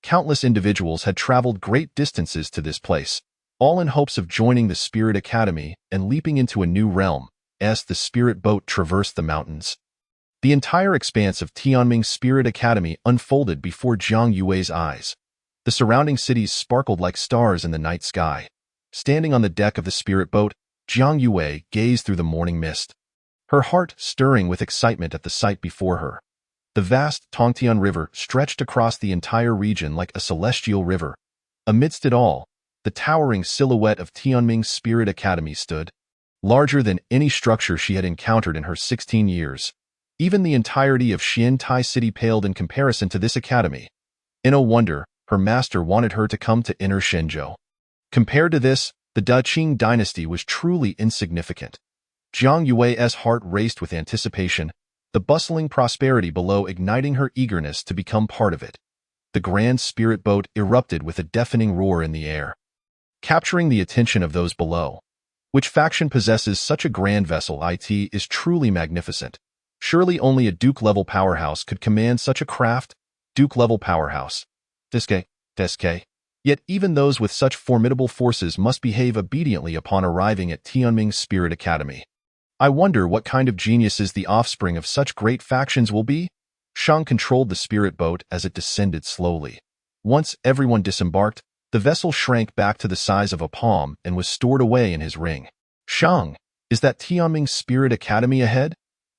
Countless individuals had traveled great distances to this place, all in hopes of joining the Spirit Academy and leaping into a new realm, as the spirit boat traversed the mountains. The entire expanse of Tianming Spirit Academy unfolded before Jiang Yue's eyes. The surrounding cities sparkled like stars in the night sky. Standing on the deck of the spirit boat, Jiang Yue gazed through the morning mist, her heart stirring with excitement at the sight before her. The vast Tongtian River stretched across the entire region like a celestial river. Amidst it all, the towering silhouette of Tianming Spirit Academy stood, larger than any structure she had encountered in her 16 years. Even the entirety of Xiantai City paled in comparison to this academy. In a wonder, her master wanted her to come to Inner Shenzhou. Compared to this, the Qing dynasty was truly insignificant. Jiang Yue's heart raced with anticipation, the bustling prosperity below igniting her eagerness to become part of it. The grand spirit boat erupted with a deafening roar in the air, capturing the attention of those below. Which faction possesses such a grand vessel? It is truly magnificent. Surely only a Duke-level powerhouse could command such a craft. Duke-level powerhouse. Deske. Yet even those with such formidable forces must behave obediently upon arriving at Tianming Spirit Academy. I wonder what kind of geniuses the offspring of such great factions will be? Shang controlled the spirit boat as it descended slowly. Once everyone disembarked, the vessel shrank back to the size of a palm and was stored away in his ring. Shang, is that Tianming Spirit Academy ahead?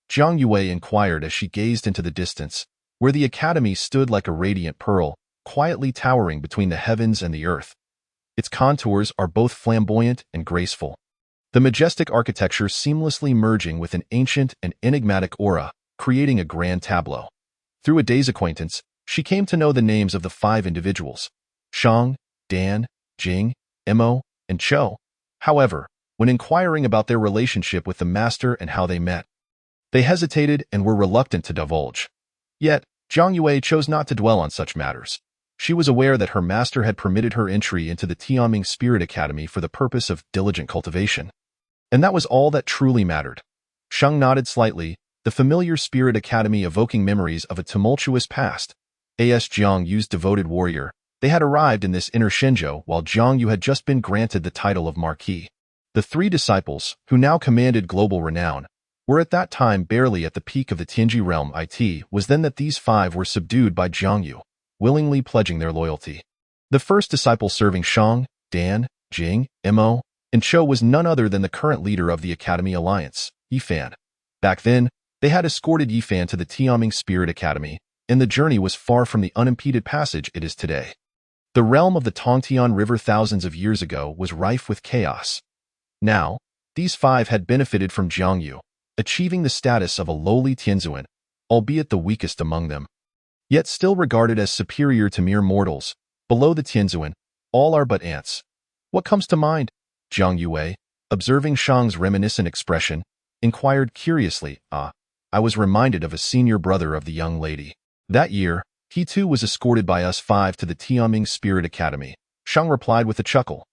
Jiang Yue inquired as she gazed into the distance, where the academy stood like a radiant pearl, quietly towering between the heavens and the earth. Its contours are both flamboyant and graceful. the majestic architecture seamlessly merging with an ancient and enigmatic aura, creating a grand tableau. Through a day's acquaintance, she came to know the names of the 5 individuals: Shang, Dan, Jing, Mo, and Cho. However, when inquiring about their relationship with the master and how they met, they hesitated and were reluctant to divulge. Yet, Zhang Yue chose not to dwell on such matters. She was aware that her master had permitted her entry into the Tianming Spirit Academy for the purpose of diligent cultivation. And that was all that truly mattered. Shang nodded slightly, the familiar Spirit Academy evoking memories of a tumultuous past. As Jiang Yu's devoted warrior, they had arrived in this inner Shenzhou while Jiang Yu had just been granted the title of Marquis. The 3 disciples, who now commanded global renown, were at that time barely at the peak of the Tianji realm. It was then that these 5 were subdued by Jiang Yu, willingly pledging their loyalty. The first disciple serving Shang, Dan, Jing, Mo, and Cho was none other than the current leader of the Academy Alliance, Yifan. Back then, they had escorted Yifan to the Tianming Spirit Academy, and the journey was far from the unimpeded passage it is today. The realm of the Tongtian River thousands of years ago was rife with chaos. Now, these 5 had benefited from Jiang Yu, achieving the status of a lowly Tianzuan, albeit the weakest among them. Yet still regarded as superior to mere mortals, below the Tianzuan, all are but ants. What comes to mind? Zhang Yue, observing Shang's reminiscent expression, inquired curiously. I was reminded of a senior brother of the young lady. That year, he too was escorted by us 5 to the Tianming Spirit Academy. Shang replied with a chuckle.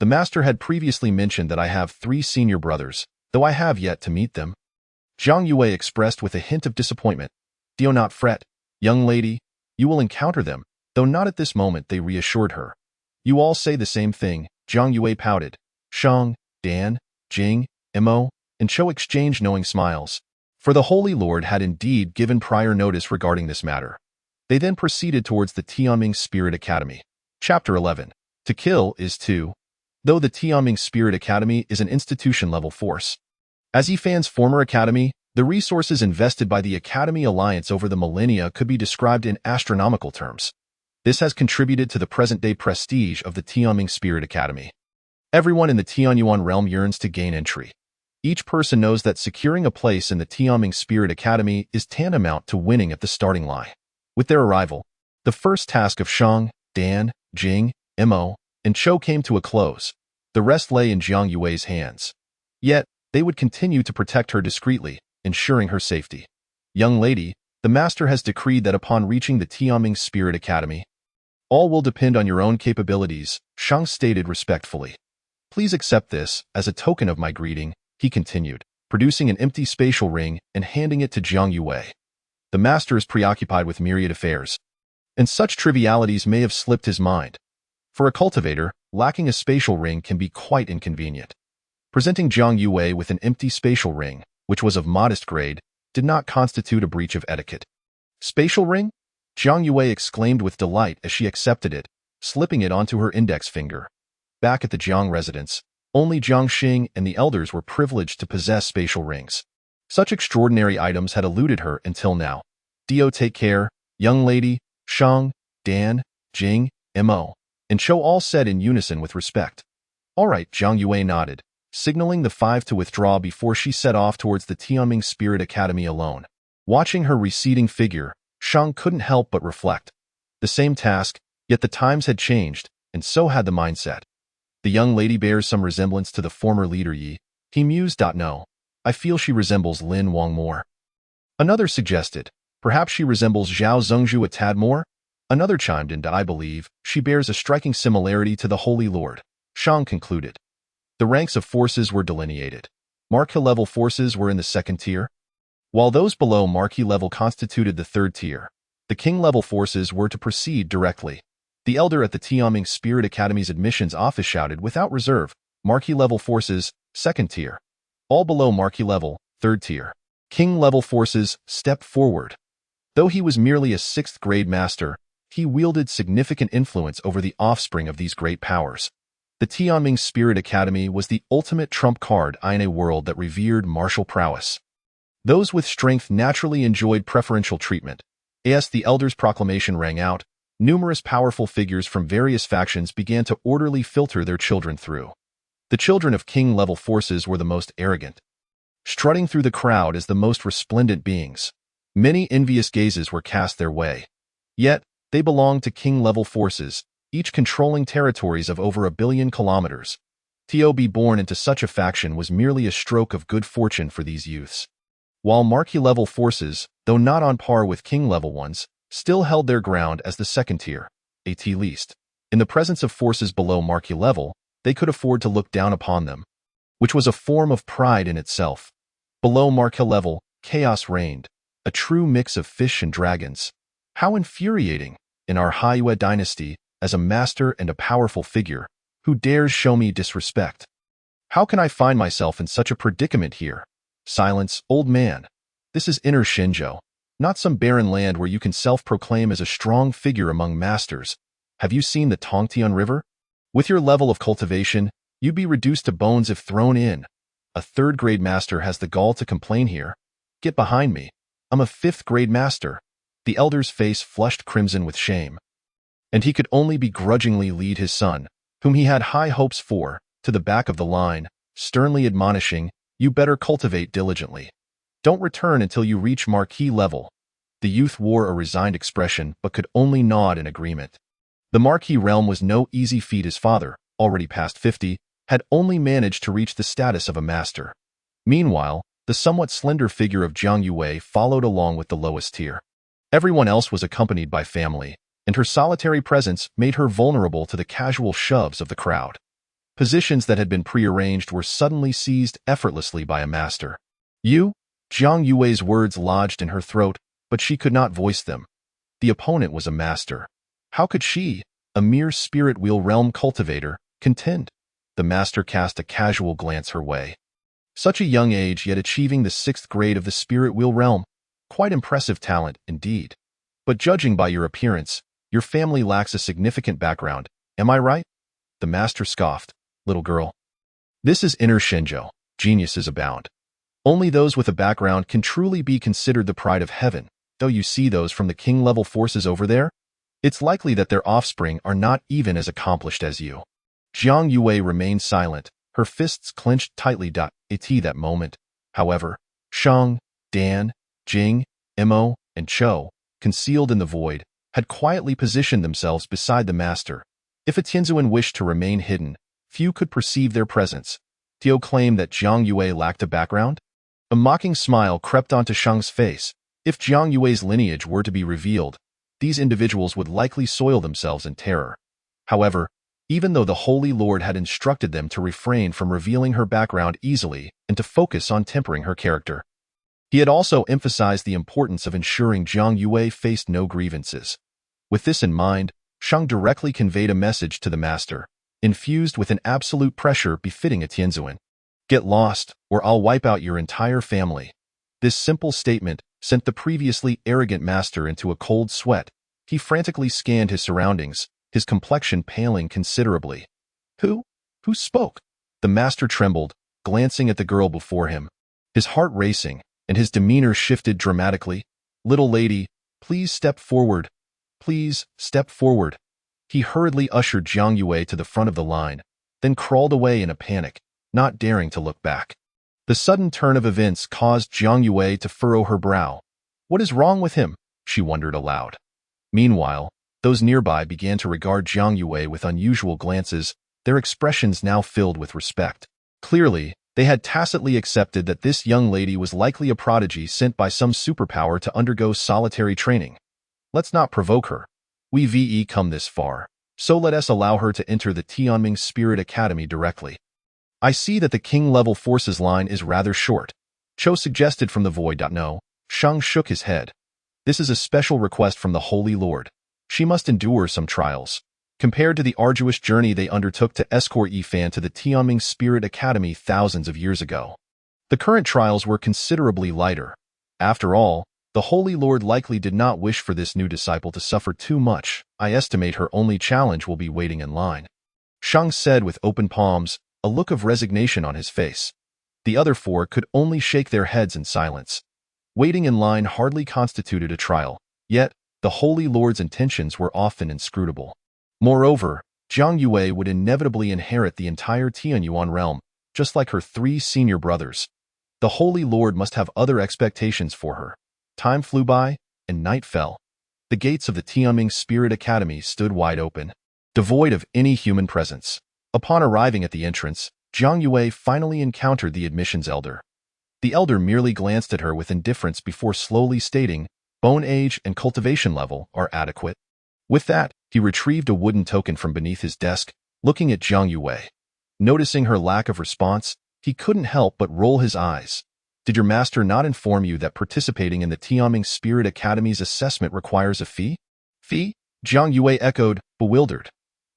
The master had previously mentioned that I have 3 senior brothers, though I have yet to meet them. Zhang Yue expressed with a hint of disappointment. Do not fret, young lady, you will encounter them, though not at this moment, they reassured her. You all say the same thing, Zhang Yue pouted. Shang, Dan, Jing, Mo, and Cho exchanged knowing smiles, for the Holy Lord had indeed given prior notice regarding this matter. They then proceeded towards the Tianming Spirit Academy. Chapter 11. To kill is to. Though the Tianming Spirit Academy is an institution-level force. As Yifan's former academy, the resources invested by the Academy Alliance over the millennia could be described in astronomical terms. This has contributed to the present-day prestige of the Tianming Spirit Academy. Everyone in the Tianyuan realm yearns to gain entry. Each person knows that securing a place in the Tianming Spirit Academy is tantamount to winning at the starting line. With their arrival, the first task of Shang, Dan, Jing, Mo, and Cho came to a close. The rest lay in Zhang Yue's hands. Yet, they would continue to protect her discreetly, ensuring her safety. Young lady, the master has decreed that upon reaching the Tianming Spirit Academy, all will depend on your own capabilities, Shang stated respectfully. Please accept this as a token of my greeting, he continued, producing an empty spatial ring and handing it to Zhang Yue. The master is preoccupied with myriad affairs, and such trivialities may have slipped his mind. For a cultivator, lacking a spatial ring can be quite inconvenient. Presenting Zhang Yue with an empty spatial ring, which was of modest grade, did not constitute a breach of etiquette. Spatial ring? Zhang Yue exclaimed with delight as she accepted it, slipping it onto her index finger. Back at the Jiang residence, only Jiang Xing and the elders were privileged to possess spatial rings. Such extraordinary items had eluded her until now. Dio, take care, young lady, Shang, Dan, Jing, Mo, and Cho all said in unison with respect. All right, Zhang Yue nodded, signaling the 5 to withdraw before she set off towards the Tianming Spirit Academy alone. Watching her receding figure, Shang couldn't help but reflect. The same task, yet the times had changed, and so had the mindset. The young lady bears some resemblance to the former leader Yi, he mused. No, I feel she resembles Lin Wang more. Another suggested, perhaps she resembles Zhao Zhengzhu a tad more. Another chimed in, I believe she bears a striking similarity to the Holy Lord. Shang concluded. The ranks of forces were delineated. Marquis-level forces were in the 2nd tier, while those below Marquis level constituted the 3rd tier. The King-level forces were to proceed directly. The elder at the Tianming Spirit Academy's admissions office shouted without reserve, Marquis-level forces, 2nd tier. All below Marquis level, 3rd tier. King-level forces stepped forward. Though he was merely a 6th-grade master, he wielded significant influence over the offspring of these great powers. The Tianming Spirit Academy was the ultimate trump card in a world that revered martial prowess. Those with strength naturally enjoyed preferential treatment. As the elder's proclamation rang out, numerous powerful figures from various factions began to orderly filter their children through. The children of king-level forces were the most arrogant, strutting through the crowd as the most resplendent beings. Many envious gazes were cast their way. Yet, they belonged to king-level forces, each controlling territories of over 1 billion kilometers. To be born into such a faction was merely a stroke of good fortune for these youths. While marquis-level forces, though not on par with king-level ones, still held their ground as the second tier, at least. In the presence of forces below marquis level, they could afford to look down upon them, which was a form of pride in itself. Below marquis level, chaos reigned, a true mix of fish and dragons. How infuriating, in our Haiyue dynasty, as a master and a powerful figure, who dares show me disrespect? How can I find myself in such a predicament here? Silence, old man. This is inner Shinjo, not some barren land where you can self-proclaim as a strong figure among masters. Have you seen the Tongtian River? With your level of cultivation, you'd be reduced to bones if thrown in. A third-grade master has the gall to complain here. Get behind me. I'm a fifth-grade master. The elder's face flushed crimson with shame. And he could only begrudgingly lead his son, whom he had high hopes for, to the back of the line, sternly admonishing, "You better cultivate diligently. Don't return until you reach marquis level." The youth wore a resigned expression but could only nod in agreement. The marquis realm was no easy feat. His father, already past 50, had only managed to reach the status of a master. Meanwhile, the somewhat slender figure of Jiang Yue followed along with the lowest tier. Everyone else was accompanied by family, and her solitary presence made her vulnerable to the casual shoves of the crowd. Positions that had been prearranged were suddenly seized effortlessly by a master. "You?" Jiang Yue's words lodged in her throat, but she could not voice them. The opponent was a master. How could she, a mere spirit wheel realm cultivator, contend? The master cast a casual glance her way. Such a young age, yet achieving the 6th grade of the spirit wheel realm. Quite impressive talent, indeed. But judging by your appearance, your family lacks a significant background, am I right? The master scoffed. Little girl. This is inner Shinjo. Geniuses abound. Only those with a background can truly be considered the pride of heaven, though you see those from the king-level forces over there? It's likely that their offspring are not even as accomplished as you. Jiang Yue remained silent, her fists clenched tightly. At that moment, however, Shang, Dan, Jing, Mo, and Cho, concealed in the void, had quietly positioned themselves beside the master. If a Tianzuan wished to remain hidden, few could perceive their presence. Tio claimed that Jiang Yue lacked a background? A mocking smile crept onto Shang's face. If Jiang Yue's lineage were to be revealed, these individuals would likely soil themselves in terror. However, even though the Holy Lord had instructed them to refrain from revealing her background easily and to focus on tempering her character, he had also emphasized the importance of ensuring Jiang Yue faced no grievances. With this in mind, Shang directly conveyed a message to the master, infused with an absolute pressure befitting a Tianzuan. "Get lost, or I'll wipe out your entire family." This simple statement sent the previously arrogant master into a cold sweat. He frantically scanned his surroundings, his complexion paling considerably. Who spoke? The master trembled, glancing at the girl before him, his heart racing, and his demeanor shifted dramatically. "Little lady, please step forward. Please, step forward." He hurriedly ushered Jiang Yue to the front of the line, then crawled away in a panic, not daring to look back. The sudden turn of events caused Jiang Yue to furrow her brow. What is wrong with him? She wondered aloud. Meanwhile, those nearby began to regard Jiang Yue with unusual glances, their expressions now filled with respect. Clearly, they had tacitly accepted that this young lady was likely a prodigy sent by some superpower to undergo solitary training. Let's not provoke her. We've come this far, so let us allow her to enter the Tianming Spirit Academy directly. I see that the king-level forces line is rather short. Cho suggested from the void. No, Shang shook his head. This is a special request from the Holy Lord. She must endure some trials. Compared to the arduous journey they undertook to escort Yifan to the Tianming Spirit Academy thousands of years ago, the current trials were considerably lighter. After all, the Holy Lord likely did not wish for this new disciple to suffer too much. I estimate her only challenge will be waiting in line. Shang said with open palms, a look of resignation on his face. The other four could only shake their heads in silence. Waiting in line hardly constituted a trial, yet the Holy Lord's intentions were often inscrutable. Moreover, Jiang Yue would inevitably inherit the entire Tianyuan realm, just like her 3 senior brothers. The Holy Lord must have other expectations for her. Time flew by, and night fell. The gates of the Tianming Spirit Academy stood wide open, devoid of any human presence. Upon arriving at the entrance, Jiang Yue finally encountered the admissions elder. The elder merely glanced at her with indifference before slowly stating, "Bone age and cultivation level are adequate." With that, he retrieved a wooden token from beneath his desk, looking at Jiang Yue. Noticing her lack of response, he couldn't help but roll his eyes. "Did your master not inform you that participating in the Tianming Spirit Academy's assessment requires a fee?" "Fee?" Jiang Yue echoed, bewildered.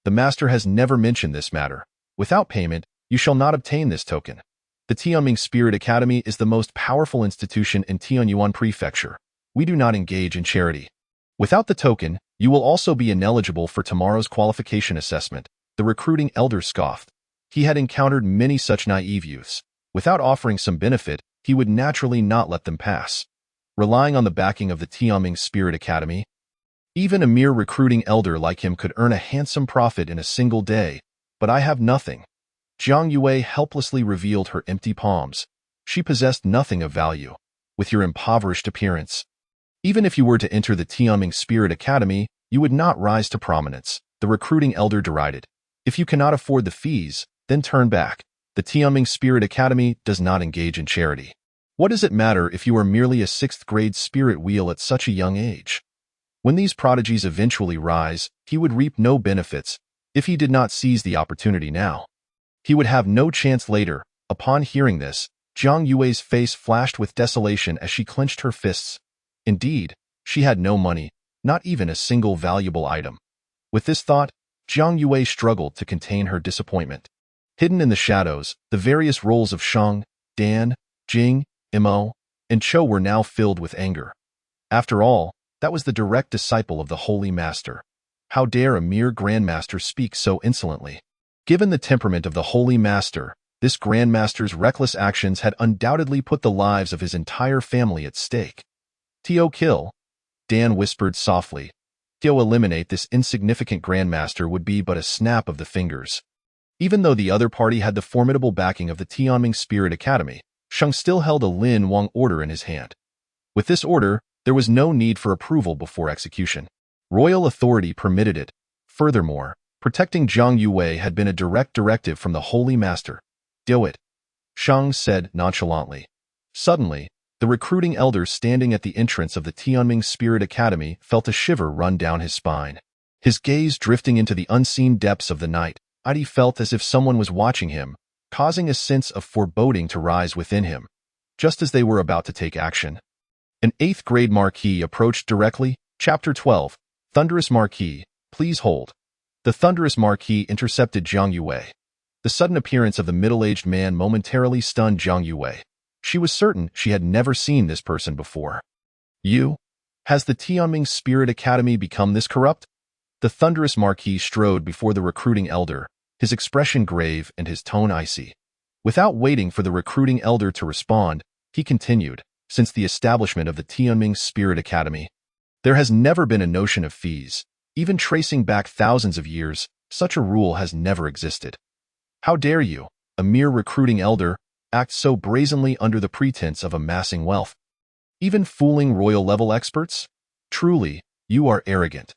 "The master has never mentioned this matter. Without payment, you shall not obtain this token. The Tianming Spirit Academy is the most powerful institution in Tianyuan Prefecture. We do not engage in charity. Without the token, you will also be ineligible for tomorrow's qualification assessment." The recruiting elder scoffed. He had encountered many such naive youths. Without offering some benefit, he would naturally not let them pass. Relying on the backing of the Tianming Spirit Academy, even a mere recruiting elder like him could earn a handsome profit in a single day. "But I have nothing." Jiang Yue helplessly revealed her empty palms. She possessed nothing of value. "With your impoverished appearance, even if you were to enter the Tianming Spirit Academy, you would not rise to prominence," the recruiting elder derided. "If you cannot afford the fees, then turn back. The Tianming Spirit Academy does not engage in charity. What does it matter if you are merely a 6th-grade spirit wheel at such a young age?" When these prodigies eventually rise, he would reap no benefits. If he did not seize the opportunity now, he would have no chance later. Upon hearing this, Jiang Yue's face flashed with desolation as she clenched her fists. Indeed, she had no money, not even a single valuable item. With this thought, Jiang Yue struggled to contain her disappointment. Hidden in the shadows, the various roles of Shang, Dan, Jing, Mo, and Cho were now filled with anger. After all, that was the direct disciple of the Holy Master. How dare a mere Grandmaster speak so insolently? Given the temperament of the Holy Master, this Grandmaster's reckless actions had undoubtedly put the lives of his entire family at stake. "Tio kill," Dan whispered softly. "Tio eliminate this insignificant Grandmaster would be but a snap of the fingers." Even though the other party had the formidable backing of the Tianming Spirit Academy, Shang still held a Lin Wang order in his hand. With this order, there was no need for approval before execution. Royal authority permitted it. Furthermore, protecting Jiang Yue had been a direct directive from the Holy Master. "Do it," Shang said nonchalantly. Suddenly, the recruiting elder standing at the entrance of the Tianming Spirit Academy felt a shiver run down his spine. His gaze drifting into the unseen depths of the night, he felt as if someone was watching him, causing a sense of foreboding to rise within him. Just as they were about to take action, an 8th-grade Marquis approached directly. Chapter 12, Thunderous Marquis, please hold. The Thunderous Marquis intercepted Jiang Yue. The sudden appearance of the middle-aged man momentarily stunned Jiang Yue. She was certain she had never seen this person before. "You? Has the Tianming Spirit Academy become this corrupt?" The Thunderous Marquis strode before the recruiting elder, his expression grave and his tone icy. Without waiting for the recruiting elder to respond, he continued, "Since the establishment of the Tianming Spirit Academy, there has never been a notion of fees. Even tracing back thousands of years, such a rule has never existed. How dare you, a mere recruiting elder, act so brazenly under the pretense of amassing wealth? Even fooling royal-level experts? Truly, you are arrogant."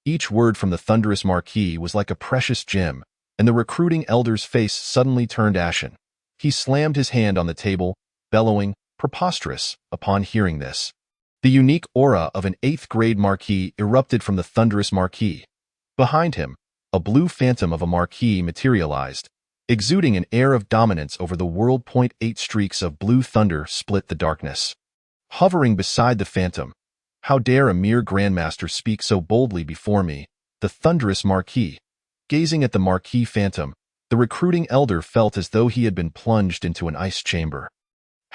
Each word from the Thunderous Marquis was like a precious gem, and the recruiting elder's face suddenly turned ashen. He slammed his hand on the table, bellowing, "Preposterous," upon hearing this. The unique aura of an 8th-grade Marquis erupted from the Thunderous Marquis. Behind him, a blue phantom of a Marquis materialized, exuding an air of dominance over the world. 8 streaks of blue thunder split the darkness. Hovering beside the phantom, "How dare a mere Grandmaster speak so boldly before me?" The Thunderous Marquis. Gazing at the Marquis phantom, the recruiting elder felt as though he had been plunged into an ice chamber.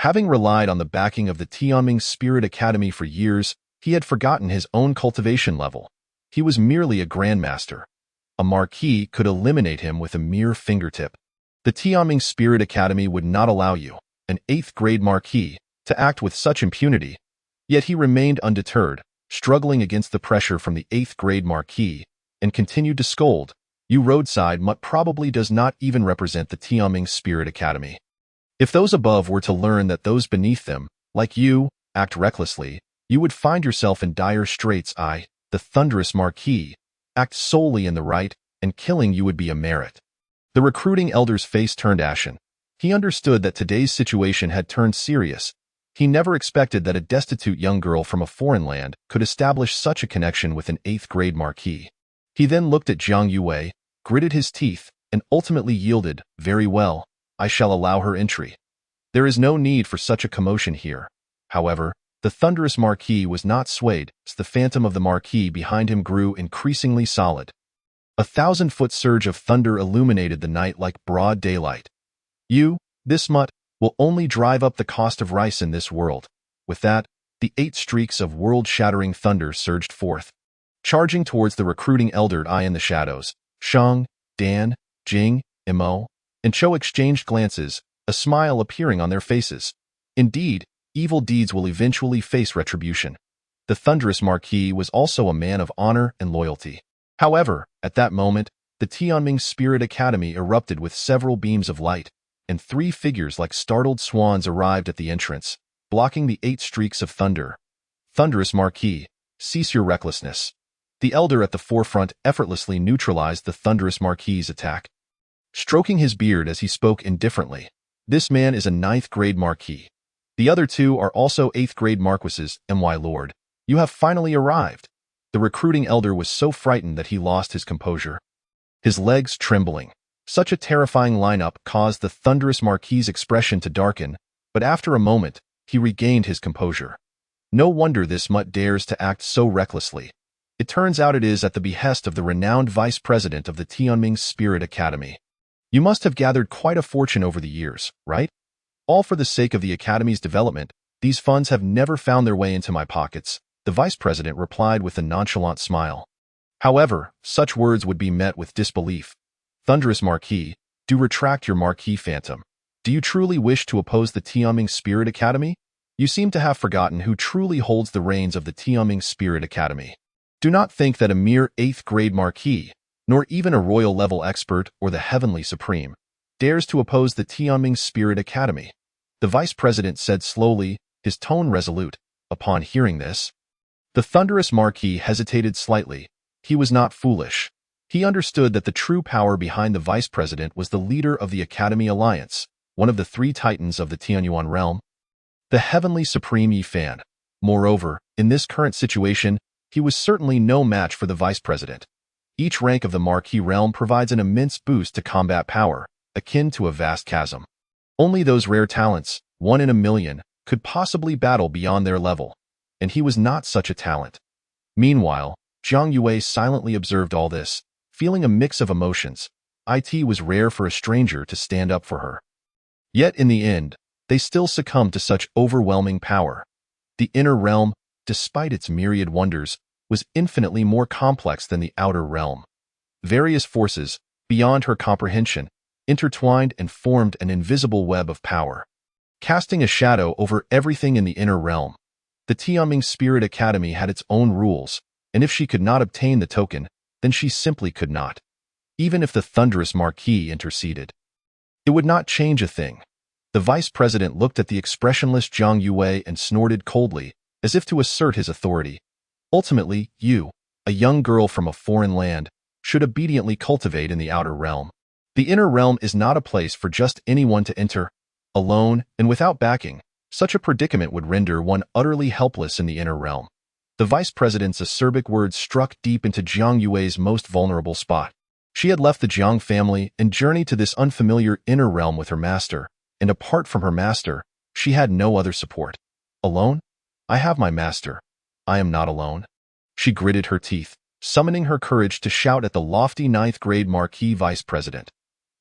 Having relied on the backing of the Tianming Spirit Academy for years, he had forgotten his own cultivation level. He was merely a Grandmaster. A Marquis could eliminate him with a mere fingertip. The Tianming Spirit Academy would not allow you, an 8th-grade Marquis, to act with such impunity. Yet he remained undeterred, struggling against the pressure from the 8th-grade Marquis, and continued to scold, You roadside mutt probably does not even represent the Tianming Spirit Academy. If those above were to learn that those beneath them, like you, act recklessly, you would find yourself in dire straits. I, the thunderous Marquis, act solely in the right, and killing you would be a merit. The recruiting elder's face turned ashen. He understood that today's situation had turned serious. He never expected that a destitute young girl from a foreign land could establish such a connection with an 8th-grade Marquis. He then looked at Jiang Yue, gritted his teeth, and ultimately yielded. Very well, I shall allow her entry. There is no need for such a commotion here. However, the thunderous Marquis was not swayed as the phantom of the Marquis behind him grew increasingly solid. A 1,000-foot surge of thunder illuminated the night like broad daylight. You, this mutt, will only drive up the cost of rice in this world. With that, the 8 streaks of world-shattering thunder surged forth. Charging towards the recruiting elder eye in the shadows, Shang, Dan, Jing, Imo, and Cho exchanged glances, a smile appearing on their faces. Indeed, evil deeds will eventually face retribution. The thunderous Marquis was also a man of honor and loyalty. However, at that moment, the Tianming Spirit Academy erupted with several beams of light, and 3 figures like startled swans arrived at the entrance, blocking the 8 streaks of thunder. Thunderous Marquis, cease your recklessness. The elder at the forefront effortlessly neutralized the thunderous Marquis's attack. Stroking his beard as he spoke indifferently, this man is a 9th-grade Marquis. The other 2 are also 8th-grade Marquises. My lord, you have finally arrived. The recruiting elder was so frightened that he lost his composure. His legs trembling. Such a terrifying lineup caused the thunderous Marquis's expression to darken, but after a moment, he regained his composure. No wonder this mutt dares to act so recklessly. It turns out it is at the behest of the renowned vice president of the Tianming Spirit Academy. You must have gathered quite a fortune over the years, right? All for the sake of the Academy's development. These funds have never found their way into my pockets, the vice president replied with a nonchalant smile. However, such words would be met with disbelief. Thunderous Marquis, do retract your Marquis phantom. Do you truly wish to oppose the Tianming Spirit Academy? You seem to have forgotten who truly holds the reins of the Tianming Spirit Academy. Do not think that a mere 8th-grade Marquis, nor even a royal-level expert or the Heavenly Supreme, dares to oppose the Tianming Spirit Academy. The vice president said slowly, his tone resolute. Upon hearing this, the thunderous Marquis hesitated slightly. He was not foolish. He understood that the true power behind the vice president was the leader of the Academy Alliance, one of the 3 titans of the Tianyuan realm, the Heavenly Supreme Yi Fan. Moreover, in this current situation, he was certainly no match for the vice president. Each rank of the Marquis realm provides an immense boost to combat power, akin to a vast chasm. Only those rare talents, 1 in a million, could possibly battle beyond their level, and he was not such a talent. Meanwhile, Jiang Yue silently observed all this, feeling a mix of emotions. It was rare for a stranger to stand up for her. Yet in the end, they still succumbed to such overwhelming power. The inner realm, despite its myriad wonders, was infinitely more complex than the outer realm. Various forces, beyond her comprehension, intertwined and formed an invisible web of power, casting a shadow over everything in the inner realm. The Tianming Spirit Academy had its own rules, and if she could not obtain the token, then she simply could not. Even if the thunderous Marquis interceded, it would not change a thing. The vice president looked at the expressionless Jiang Yue and snorted coldly, as if to assert his authority. Ultimately, you, a young girl from a foreign land, should obediently cultivate in the outer realm. The inner realm is not a place for just anyone to enter. Alone and without backing, such a predicament would render one utterly helpless in the inner realm. The vice president's acerbic words struck deep into Jiang Yue's most vulnerable spot. She had left the Jiang family and journeyed to this unfamiliar inner realm with her master, and apart from her master, she had no other support. Alone? I have my master. I am not alone. She gritted her teeth, summoning her courage to shout at the lofty 9th-grade Marquis vice president.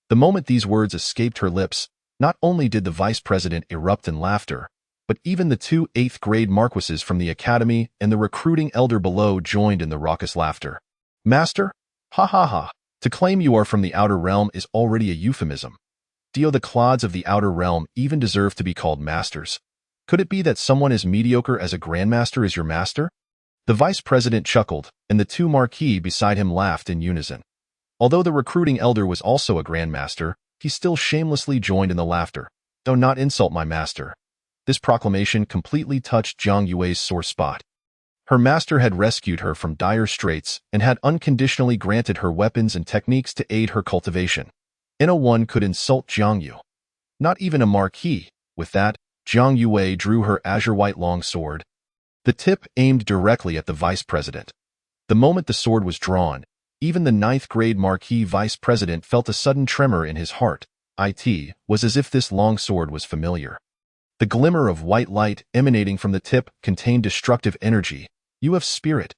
The moment these words escaped her lips, not only did the vice president erupt in laughter, but even the 2 8th-grade Marquises from the academy and the recruiting elder below joined in the raucous laughter. Master? Ha ha ha. To claim you are from the outer realm is already a euphemism. Do the clods of the outer realm even deserve to be called masters? Could it be that someone as mediocre as a grandmaster is your master? The vice president chuckled, and the 2 Marquis beside him laughed in unison. Although the recruiting elder was also a grandmaster, he still shamelessly joined in the laughter. "Do not insult my master." This proclamation completely touched Jiang Yue's sore spot. Her master had rescued her from dire straits and had unconditionally granted her weapons and techniques to aid her cultivation. No one could insult Jiang Yu. Not even a marquis. With that, Jiang Yue drew her azure-white long sword. The tip aimed directly at the vice president. The moment the sword was drawn, even the ninth-grade marquis vice president felt a sudden tremor in his heart. It was as if this long sword was familiar. The glimmer of white light emanating from the tip contained destructive energy. "You have spirit.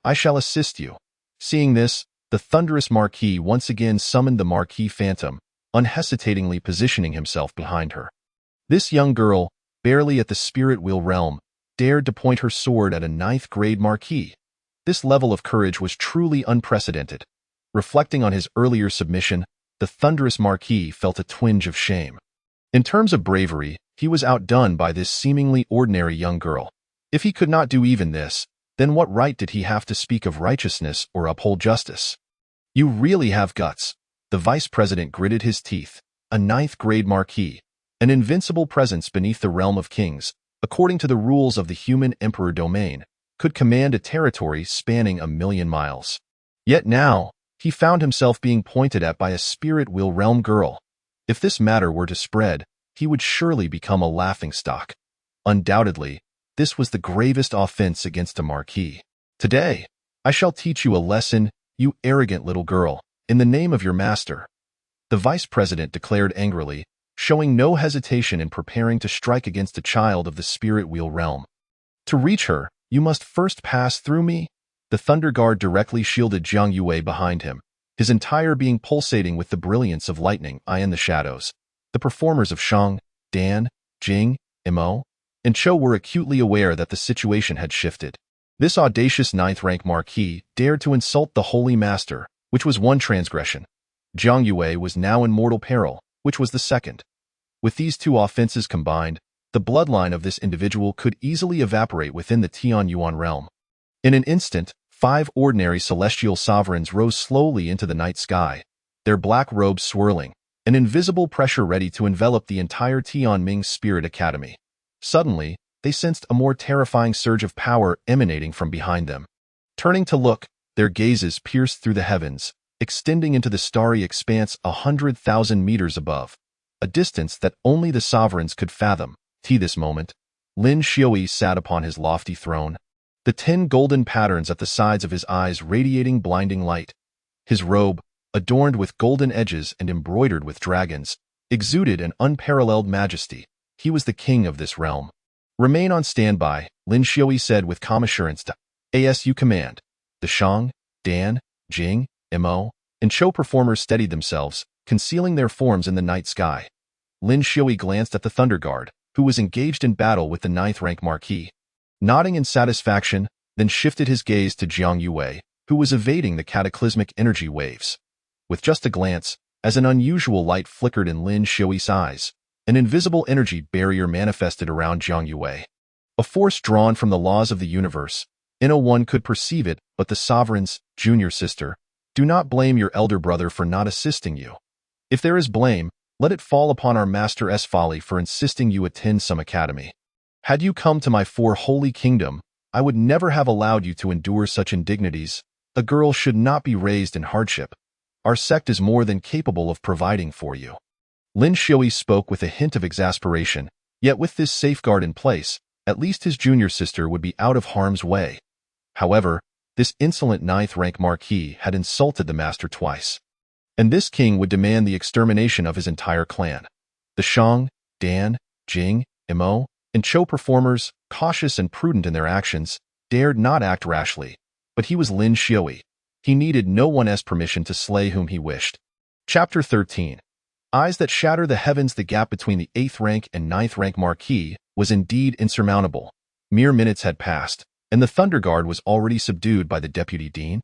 I shall assist you." Seeing this, the thunderous marquis once again summoned the marquis phantom, unhesitatingly positioning himself behind her. This young girl, barely at the spirit wheel realm, dared to point her sword at a ninth-grade marquis. This level of courage was truly unprecedented. Reflecting on his earlier submission, the thunderous marquis felt a twinge of shame. In terms of bravery, he was outdone by this seemingly ordinary young girl. If he could not do even this, then what right did he have to speak of righteousness or uphold justice? "You really have guts." The vice president gritted his teeth. A ninth-grade marquis, an invincible presence beneath the realm of kings, according to the rules of the human emperor domain, could command a territory spanning 1,000,000 miles. Yet now, he found himself being pointed at by a spirit wheel realm girl. If this matter were to spread, he would surely become a laughingstock. Undoubtedly, this was the gravest offense against a marquis. "Today, I shall teach you a lesson, you arrogant little girl, in the name of your master," the vice president declared angrily, showing no hesitation in preparing to strike against a child of the spirit wheel realm. "To reach her, you must first pass through me." The Thunder Guard directly shielded Jiang Yue behind him, his entire being pulsating with the brilliance of lightning. In the shadows, the performers of Shang, Dan, Jing, Mo, and Cho were acutely aware that the situation had shifted. This audacious ninth-rank marquis dared to insult the Holy Master, which was one transgression. Jiang Yue was now in mortal peril, which was the second. With these two offenses combined, the bloodline of this individual could easily evaporate within the Tianyuan realm. In an instant, 5 ordinary celestial sovereigns rose slowly into the night sky, their black robes swirling, an invisible pressure ready to envelop the entire Tianming Spirit Academy. Suddenly, they sensed a more terrifying surge of power emanating from behind them. Turning to look, their gazes pierced through the heavens, extending into the starry expanse 100,000 meters above, a distance that only the sovereigns could fathom. This moment, Lin Xiui sat upon his lofty throne, the 10 golden patterns at the sides of his eyes radiating blinding light. His robe, adorned with golden edges and embroidered with dragons, exuded an unparalleled majesty. He was the king of this realm. "Remain on standby," Lin Xiui said with calm assurance. "As you command." The Shang, Dan, Jing, Mo, and Cho performers steadied themselves, concealing their forms in the night sky. Lin Xiui glanced at the Thunder Guard, who was engaged in battle with the ninth-rank marquis. Nodding in satisfaction, then shifted his gaze to Jiang Yue, who was evading the cataclysmic energy waves. With just a glance, as an unusual light flickered in Lin Xiui's eyes, an invisible energy barrier manifested around Jiang Yue. A force drawn from the laws of the universe. No one could perceive it but the sovereign's junior sister. "Do not blame your elder brother for not assisting you. If there is blame, let it fall upon our master's folly for insisting you attend some academy. Had you come to my 4 holy kingdom, I would never have allowed you to endure such indignities. A girl should not be raised in hardship. Our sect is more than capable of providing for you." Lin Xiui spoke with a hint of exasperation, yet with this safeguard in place, at least his junior sister would be out of harm's way. However, this insolent ninth-rank marquis had insulted the master twice, and this king would demand the extermination of his entire clan. The Shang, Dan, Jing, Mo, and Cho performers, cautious and prudent in their actions, dared not act rashly, but he was Lin Xiui. He needed no one's permission to slay whom he wished. Chapter 13. Eyes that shatter the heavens. The gap between the 8th-rank and 9th-rank marquis was indeed insurmountable. Mere minutes had passed, and the Thunder Guard was already subdued by the deputy dean,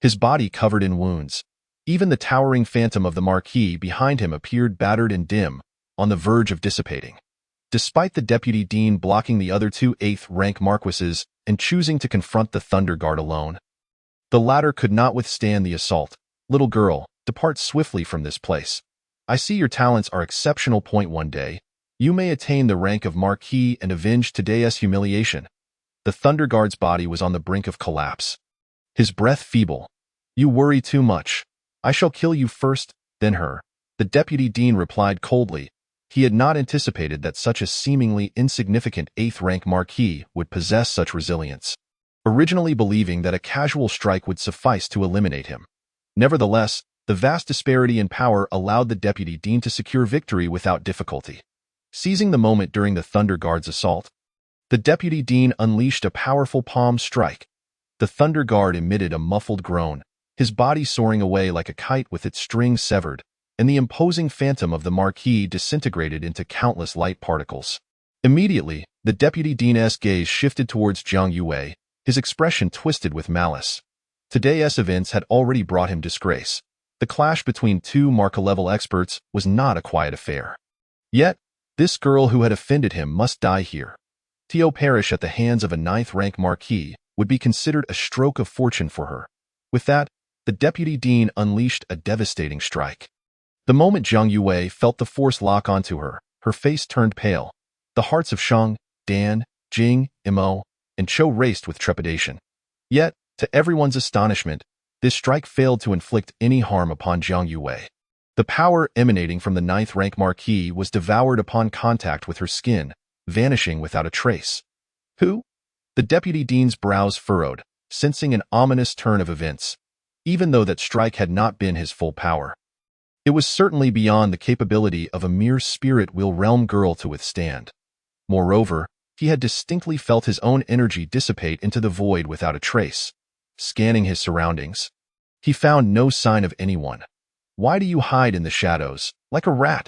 his body covered in wounds. Even the towering phantom of the marquis behind him appeared battered and dim, on the verge of dissipating. Despite the deputy dean blocking the other 2 8th-rank marquises and choosing to confront the Thunder Guard alone, the latter could not withstand the assault. Little girl, depart swiftly from this place. I see your talents are exceptional. One day, you may attain the rank of Marquis and avenge today's humiliation. The Thunder Guard's body was on the brink of collapse. His breath feeble. You worry too much. I shall kill you first, then her. The Deputy Dean replied coldly. He had not anticipated that such a seemingly insignificant 8th-rank Marquis would possess such resilience, originally believing that a casual strike would suffice to eliminate him. Nevertheless, the vast disparity in power allowed the Deputy Dean to secure victory without difficulty. Seizing the moment during the Thunder Guard's assault, the Deputy Dean unleashed a powerful palm strike. The Thunder Guard emitted a muffled groan, his body soaring away like a kite with its strings severed, and the imposing phantom of the Marquis disintegrated into countless light particles. Immediately, the Deputy Dean's gaze shifted towards Jiang Yue, his expression twisted with malice. Today's events had already brought him disgrace. The clash between two Marca-level experts was not a quiet affair. Yet, this girl who had offended him must die here. To perish at the hands of a 9th-rank Marquis would be considered a stroke of fortune for her. With that, the Deputy Dean unleashed a devastating strike. The moment Jiang Yue felt the force lock onto her, her face turned pale. The hearts of Shang, Dan, Jing, Imo, and Chou raced with trepidation. Yet, to everyone's astonishment, this strike failed to inflict any harm upon Jiang Yue. The power emanating from the 9th-rank Marquis was devoured upon contact with her skin, vanishing without a trace. Who? The Deputy Dean's brows furrowed, sensing an ominous turn of events, even though that strike had not been his full power. It was certainly beyond the capability of a mere spirit-will realm girl to withstand. Moreover, he had distinctly felt his own energy dissipate into the void without a trace. Scanning his surroundings, he found no sign of anyone. Why do you hide in the shadows, like a rat?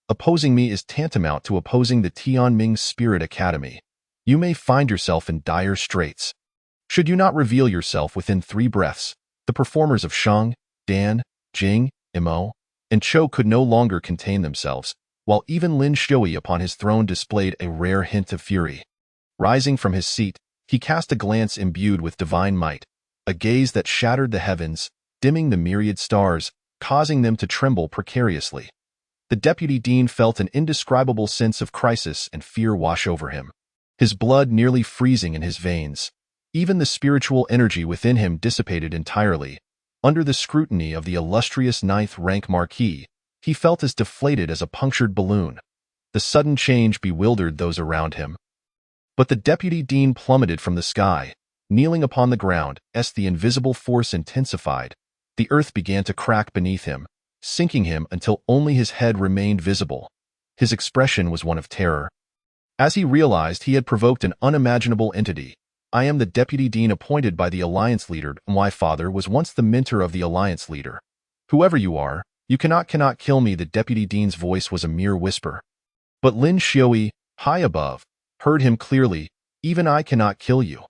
Opposing me is tantamount to opposing the Tianming Spirit Academy. You may find yourself in dire straits. Should you not reveal yourself within 3 breaths, the performers of Shang, Dan, Jing, Imo, and Chou could no longer contain themselves, while even Lin Shui upon his throne displayed a rare hint of fury. Rising from his seat, he cast a glance imbued with divine might, a gaze that shattered the heavens, dimming the myriad stars, causing them to tremble precariously. The Deputy Dean felt an indescribable sense of crisis and fear wash over him, his blood nearly freezing in his veins. Even the spiritual energy within him dissipated entirely. Under the scrutiny of the illustrious 9th-rank Marquis, he felt as deflated as a punctured balloon. The sudden change bewildered those around him. But the Deputy Dean plummeted from the sky, kneeling upon the ground. As the invisible force intensified, the earth began to crack beneath him, sinking him until only his head remained visible. His expression was one of terror. As he realized he had provoked an unimaginable entity, I am the Deputy Dean appointed by the Alliance Leader. My father was once the mentor of the Alliance Leader. Whoever you are, you cannot kill me. The Deputy Dean's voice was a mere whisper. But Lin Shui, high above, heard him clearly. Even I cannot kill you.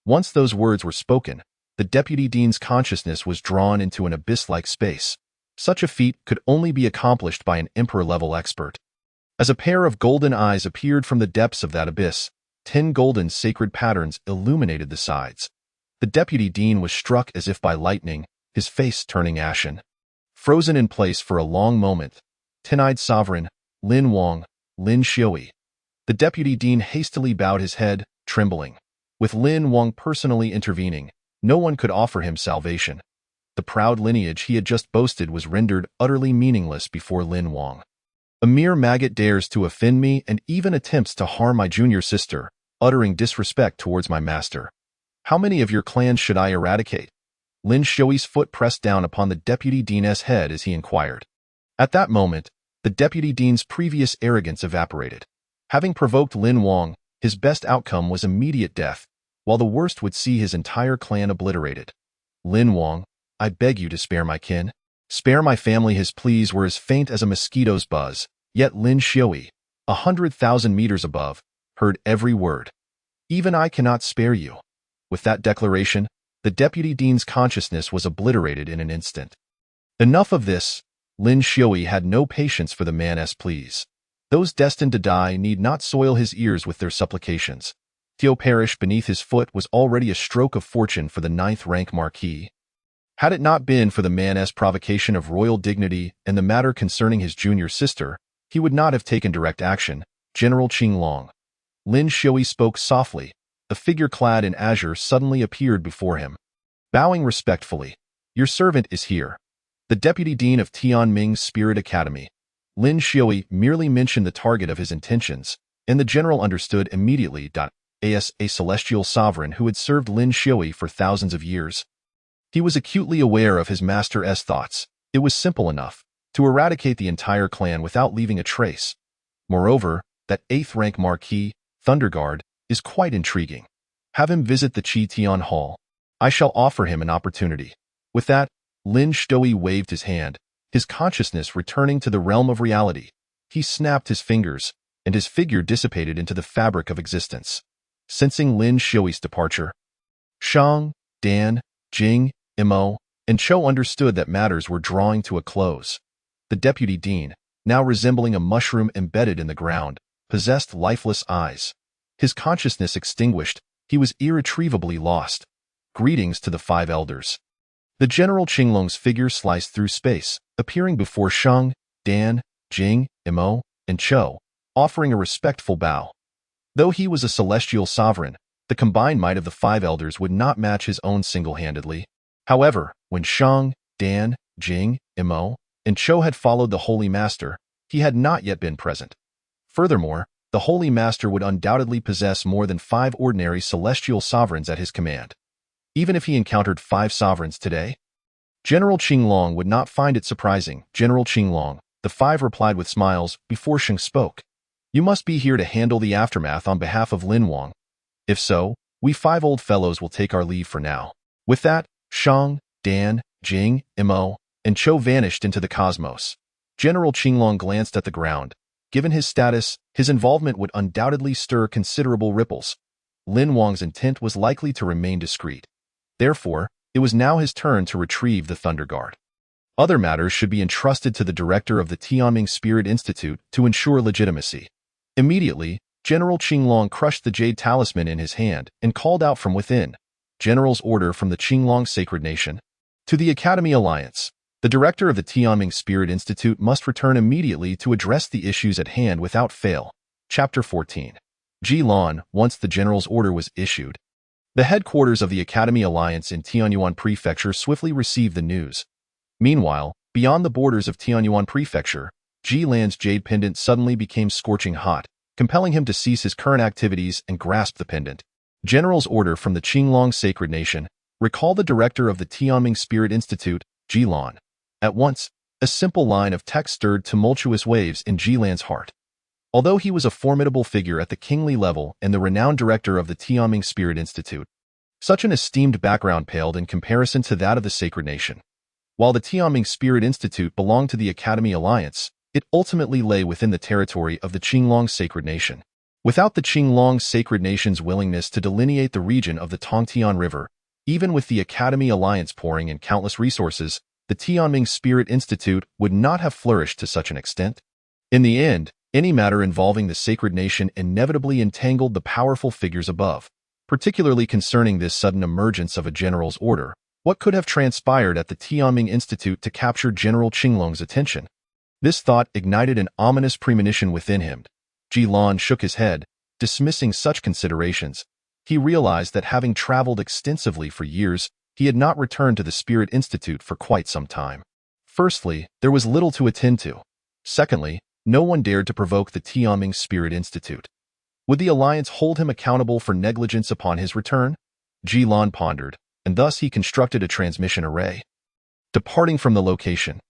Once those words were spoken, the Deputy Dean's consciousness was drawn into an abyss-like space. Such a feat could only be accomplished by an Emperor-level expert. As a pair of golden eyes appeared from the depths of that abyss, 10 golden sacred patterns illuminated the sides. The Deputy Dean was struck as if by lightning, his face turning ashen. Frozen in place for a long moment, 10-eyed sovereign, Lin Wang, Lin Shui. The Deputy Dean hastily bowed his head, trembling. With Lin Wang personally intervening, no one could offer him salvation. The proud lineage he had just boasted was rendered utterly meaningless before Lin Wang. A mere maggot dares to offend me and even attempts to harm my junior sister, uttering disrespect towards my master. How many of your clans should I eradicate? Lin Shui's foot pressed down upon the Deputy Dean's head as he inquired. At that moment, the Deputy Dean's previous arrogance evaporated. Having provoked Lin Wang, his best outcome was immediate death, while the worst would see his entire clan obliterated. Lin Wang, I beg you to spare my kin. Spare my family. His pleas were as faint as a mosquito's buzz, yet Lin Shui, 100,000 meters above, heard every word. Even I cannot spare you. With that declaration, the Deputy Dean's consciousness was obliterated in an instant. Enough of this. Lin Shui had no patience for the man's pleas. Those destined to die need not soil his ears with their supplications. To perish beneath his foot was already a stroke of fortune for the 9th-rank Marquis. Had it not been for the man's provocation of royal dignity and the matter concerning his junior sister, he would not have taken direct action. General Qinglong. Lin Shui spoke softly. A figure clad in azure suddenly appeared before him. Bowing respectfully, "Your servant is here." The deputy dean of Tianming's Spirit Academy. Lin Shui merely mentioned the target of his intentions, and the general understood immediately. As a celestial sovereign who had served Lin Shui for thousands of years, he was acutely aware of his master's thoughts. It was simple enough to eradicate the entire clan without leaving a trace. Moreover, that 8th rank Marquis, Thunderguard, is quite intriguing. Have him visit the Qi Tian Hall. I shall offer him an opportunity. With that, Lin Shui waved his hand, his consciousness returning to the realm of reality. He snapped his fingers, and his figure dissipated into the fabric of existence. Sensing Lin Shui's departure, Shang, Dan, Jing, Imo, and Cho understood that matters were drawing to a close. The deputy dean, now resembling a mushroom embedded in the ground, possessed lifeless eyes. His consciousness extinguished, he was irretrievably lost. Greetings to the 5 elders. The General Qinglong's figure sliced through space, appearing before Shang, Dan, Jing, Imo, and Cho, offering a respectful bow. Though he was a celestial sovereign, the combined might of the 5 elders would not match his own single-handedly. However, when Shang, Dan, Jing, Imo, and Cho had followed the Holy Master, he had not yet been present. Furthermore, the Holy Master would undoubtedly possess more than 5 ordinary celestial sovereigns at his command. Even if he encountered 5 sovereigns today, General Qinglong would not find it surprising. General Qinglong, the 5 replied with smiles before Sheng spoke. You must be here to handle the aftermath on behalf of Lin Wang. If so, we 5 old fellows will take our leave for now. With that, Shang, Dan, Jing, Imo, and Cho vanished into the cosmos. General Qinglong glanced at the ground. Given his status, his involvement would undoubtedly stir considerable ripples. Lin Wang's intent was likely to remain discreet. Therefore, it was now his turn to retrieve the Thunder Guard. Other matters should be entrusted to the director of the Tianming Spirit Institute to ensure legitimacy. Immediately, General Qinglong crushed the jade talisman in his hand and called out from within. General's order from the Qinglong Sacred Nation. To the Academy Alliance. The director of the Tianming Spirit Institute must return immediately to address the issues at hand without fail. Chapter 14. Jilan, once the general's order was issued. The headquarters of the Academy Alliance in Tianyuan Prefecture swiftly received the news. Meanwhile, beyond the borders of Tianyuan Prefecture, Jilan's jade pendant suddenly became scorching hot, compelling him to cease his current activities and grasp the pendant. General's order from the Qinglong Sacred Nation. Recall the director of the Tianming Spirit Institute, Jilan. At once, a simple line of text stirred tumultuous waves in Jilan's heart. Although he was a formidable figure at the kingly level and the renowned director of the Tianming Spirit Institute, such an esteemed background paled in comparison to that of the Sacred Nation. While the Tianming Spirit Institute belonged to the Academy Alliance, it ultimately lay within the territory of the Qinglong Sacred Nation. Without the Qinglong Sacred Nation's willingness to delineate the region of the Tongtian River, even with the Academy Alliance pouring in countless resources, the Tianming Spirit Institute would not have flourished to such an extent. In the end, any matter involving the Sacred Nation inevitably entangled the powerful figures above, particularly concerning this sudden emergence of a general's order. What could have transpired at the Tianming Institute to capture General Qinglong's attention? This thought ignited an ominous premonition within him. Jilan shook his head, dismissing such considerations. He realized that having traveled extensively for years, he had not returned to the Spirit Institute for quite some time. Firstly, there was little to attend to. Secondly, no one dared to provoke the Tianming Spirit Institute. Would the Alliance hold him accountable for negligence upon his return? Jilan pondered, and thus he constructed a transmission array. Departing from the location.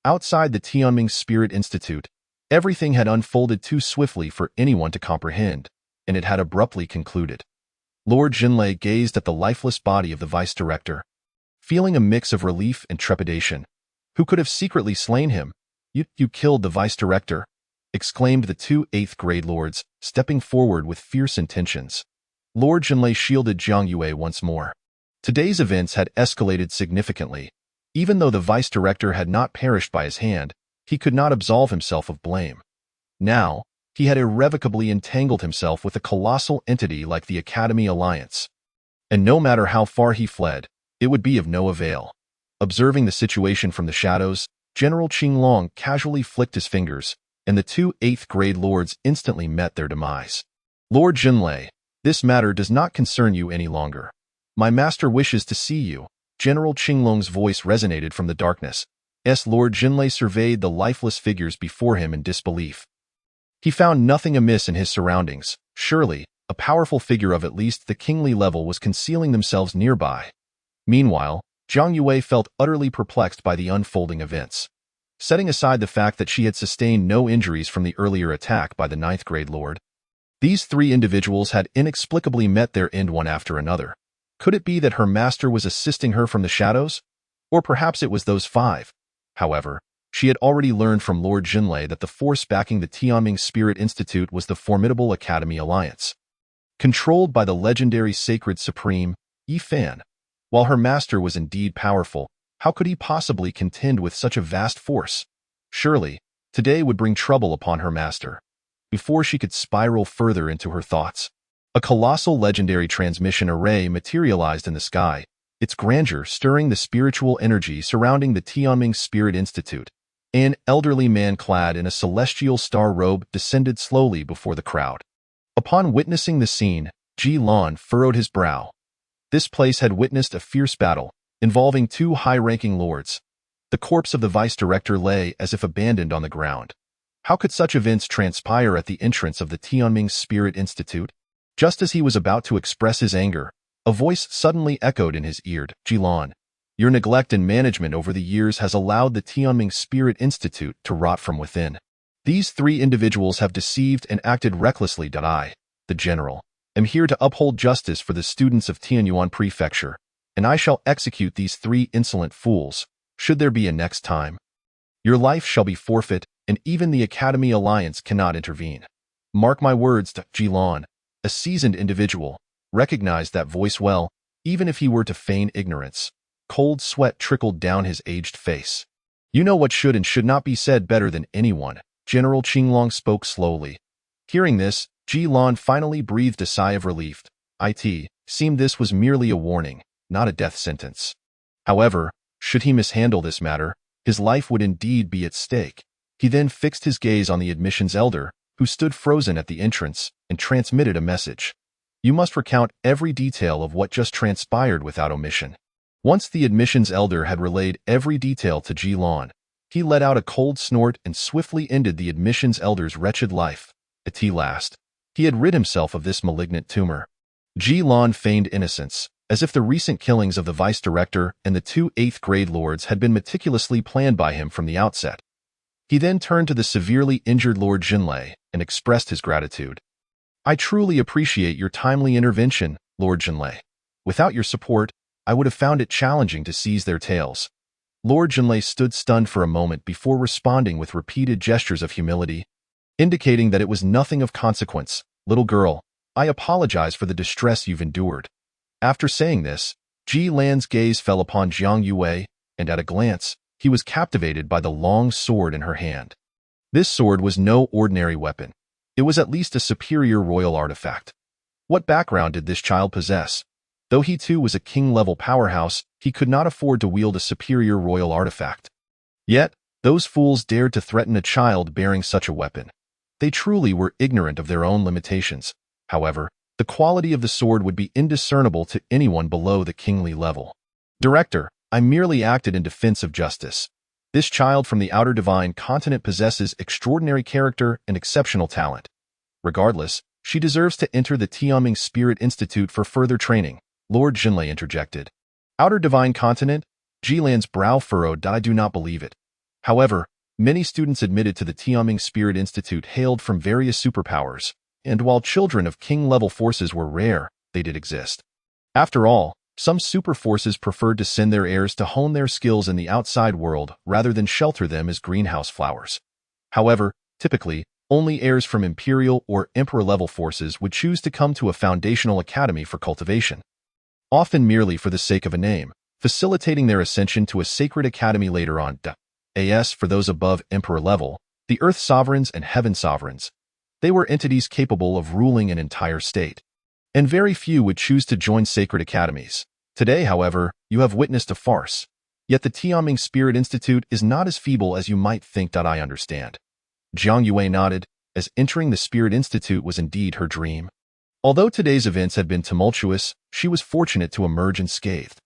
Outside the Tianming Spirit Institute, everything had unfolded too swiftly for anyone to comprehend, and it had abruptly concluded. Lord Jinlei gazed at the lifeless body of the vice-director, feeling a mix of relief and trepidation. Who could have secretly slain him? You killed the vice-director, exclaimed the 2 8th-grade lords, stepping forward with fierce intentions. Lord Jinlei shielded Jiang Yue once more. Today's events had escalated significantly. Even though the vice-director had not perished by his hand, he could not absolve himself of blame. Now, he had irrevocably entangled himself with a colossal entity like the Academy Alliance. And no matter how far he fled, it would be of no avail. Observing the situation from the shadows, General Qinglong casually flicked his fingers, and the two 8th-grade lords instantly met their demise. Lord Jinlei, this matter does not concern you any longer. My master wishes to see you. General Qinglong's voice resonated from the darkness. Lord Jinlei surveyed the lifeless figures before him in disbelief. He found nothing amiss in his surroundings. Surely, a powerful figure of at least the kingly level was concealing themselves nearby. Meanwhile, Zhang Yue felt utterly perplexed by the unfolding events. Setting aside the fact that she had sustained no injuries from the earlier attack by the 9th-grade lord, these three individuals had inexplicably met their end one after another. Could it be that her master was assisting her from the shadows? Or perhaps it was those five. However, she had already learned from Lord Jinlei that the force backing the Tianming Spirit Institute was the formidable Academy Alliance, controlled by the legendary Sacred Supreme, Yi Fan. While her master was indeed powerful, how could he possibly contend with such a vast force? Surely, today would bring trouble upon her master. Before she could spiral further into her thoughts, a colossal legendary transmission array materialized in the sky, its grandeur stirring the spiritual energy surrounding the Tianming Spirit Institute. An elderly man clad in a celestial star robe descended slowly before the crowd. Upon witnessing the scene, Ji Lan furrowed his brow. This place had witnessed a fierce battle, involving two high-ranking lords. The corpse of the vice-director lay as if abandoned on the ground. How could such events transpire at the entrance of the Tianming Spirit Institute? Just as he was about to express his anger, a voice suddenly echoed in his ear. Ji Lan, your neglect and management over the years has allowed the Tianming Spirit Institute to rot from within. These three individuals have deceived and acted recklessly. I, the general, am here to uphold justice for the students of Tianyuan Prefecture, and I shall execute these three insolent fools, should there be a next time. Your life shall be forfeit, and even the Academy Alliance cannot intervene. Mark my words. Ji Lan, a seasoned individual, recognized that voice well, even if he were to feign ignorance. Cold sweat trickled down his aged face. You know what should and should not be said better than anyone. General Qinglong spoke slowly. Hearing this, Ji Lan finally breathed a sigh of relief. It seemed this was merely a warning, not a death sentence. However, should he mishandle this matter, his life would indeed be at stake. He then fixed his gaze on the admissions elder, who stood frozen at the entrance, and transmitted a message. You must recount every detail of what just transpired without omission. Once the admissions elder had relayed every detail to Ji Lan, he let out a cold snort and swiftly ended the admissions elder's wretched life. At last, he had rid himself of this malignant tumor. Ji Lan feigned innocence, as if the recent killings of the vice-director and the two 8th-grade lords had been meticulously planned by him from the outset. He then turned to the severely injured Lord Jinlei and expressed his gratitude. I truly appreciate your timely intervention, Lord Jinlei. Without your support, I would have found it challenging to seize their tails. Lord Jinlei stood stunned for a moment before responding with repeated gestures of humility, indicating that it was nothing of consequence. Little girl, I apologize for the distress you've endured. After saying this, Ji Lan's gaze fell upon Zhang Yue, and at a glance, he was captivated by the long sword in her hand. This sword was no ordinary weapon. It was at least a superior royal artifact. What background did this child possess? Though he too was a king-level powerhouse, he could not afford to wield a superior royal artifact. Yet, those fools dared to threaten a child bearing such a weapon. They truly were ignorant of their own limitations. However, the quality of the sword would be indiscernible to anyone below the kingly level. Director, I merely acted in defense of justice. This child from the outer divine continent possesses extraordinary character and exceptional talent. Regardless, she deserves to enter the Tianming Spirit Institute for further training, Lord Jinlei interjected. Outer divine continent? Ji Lan's brow furrowed. I do not believe it. However, many students admitted to the Tianming Spirit Institute hailed from various superpowers, and while children of king-level forces were rare, they did exist. After all, some super forces preferred to send their heirs to hone their skills in the outside world rather than shelter them as greenhouse flowers. However, typically, only heirs from imperial or emperor-level forces would choose to come to a foundational academy for cultivation, often merely for the sake of a name, facilitating their ascension to a sacred academy later on. As for those above emperor level, the earth sovereigns and heaven sovereigns, they were entities capable of ruling an entire state, and very few would choose to join sacred academies. Today, however, you have witnessed a farce. Yet the Tianming Spirit Institute is not as feeble as you might think. I understand. Jiang Yue nodded, as entering the Spirit Institute was indeed her dream. Although today's events had been tumultuous, she was fortunate to emerge unscathed.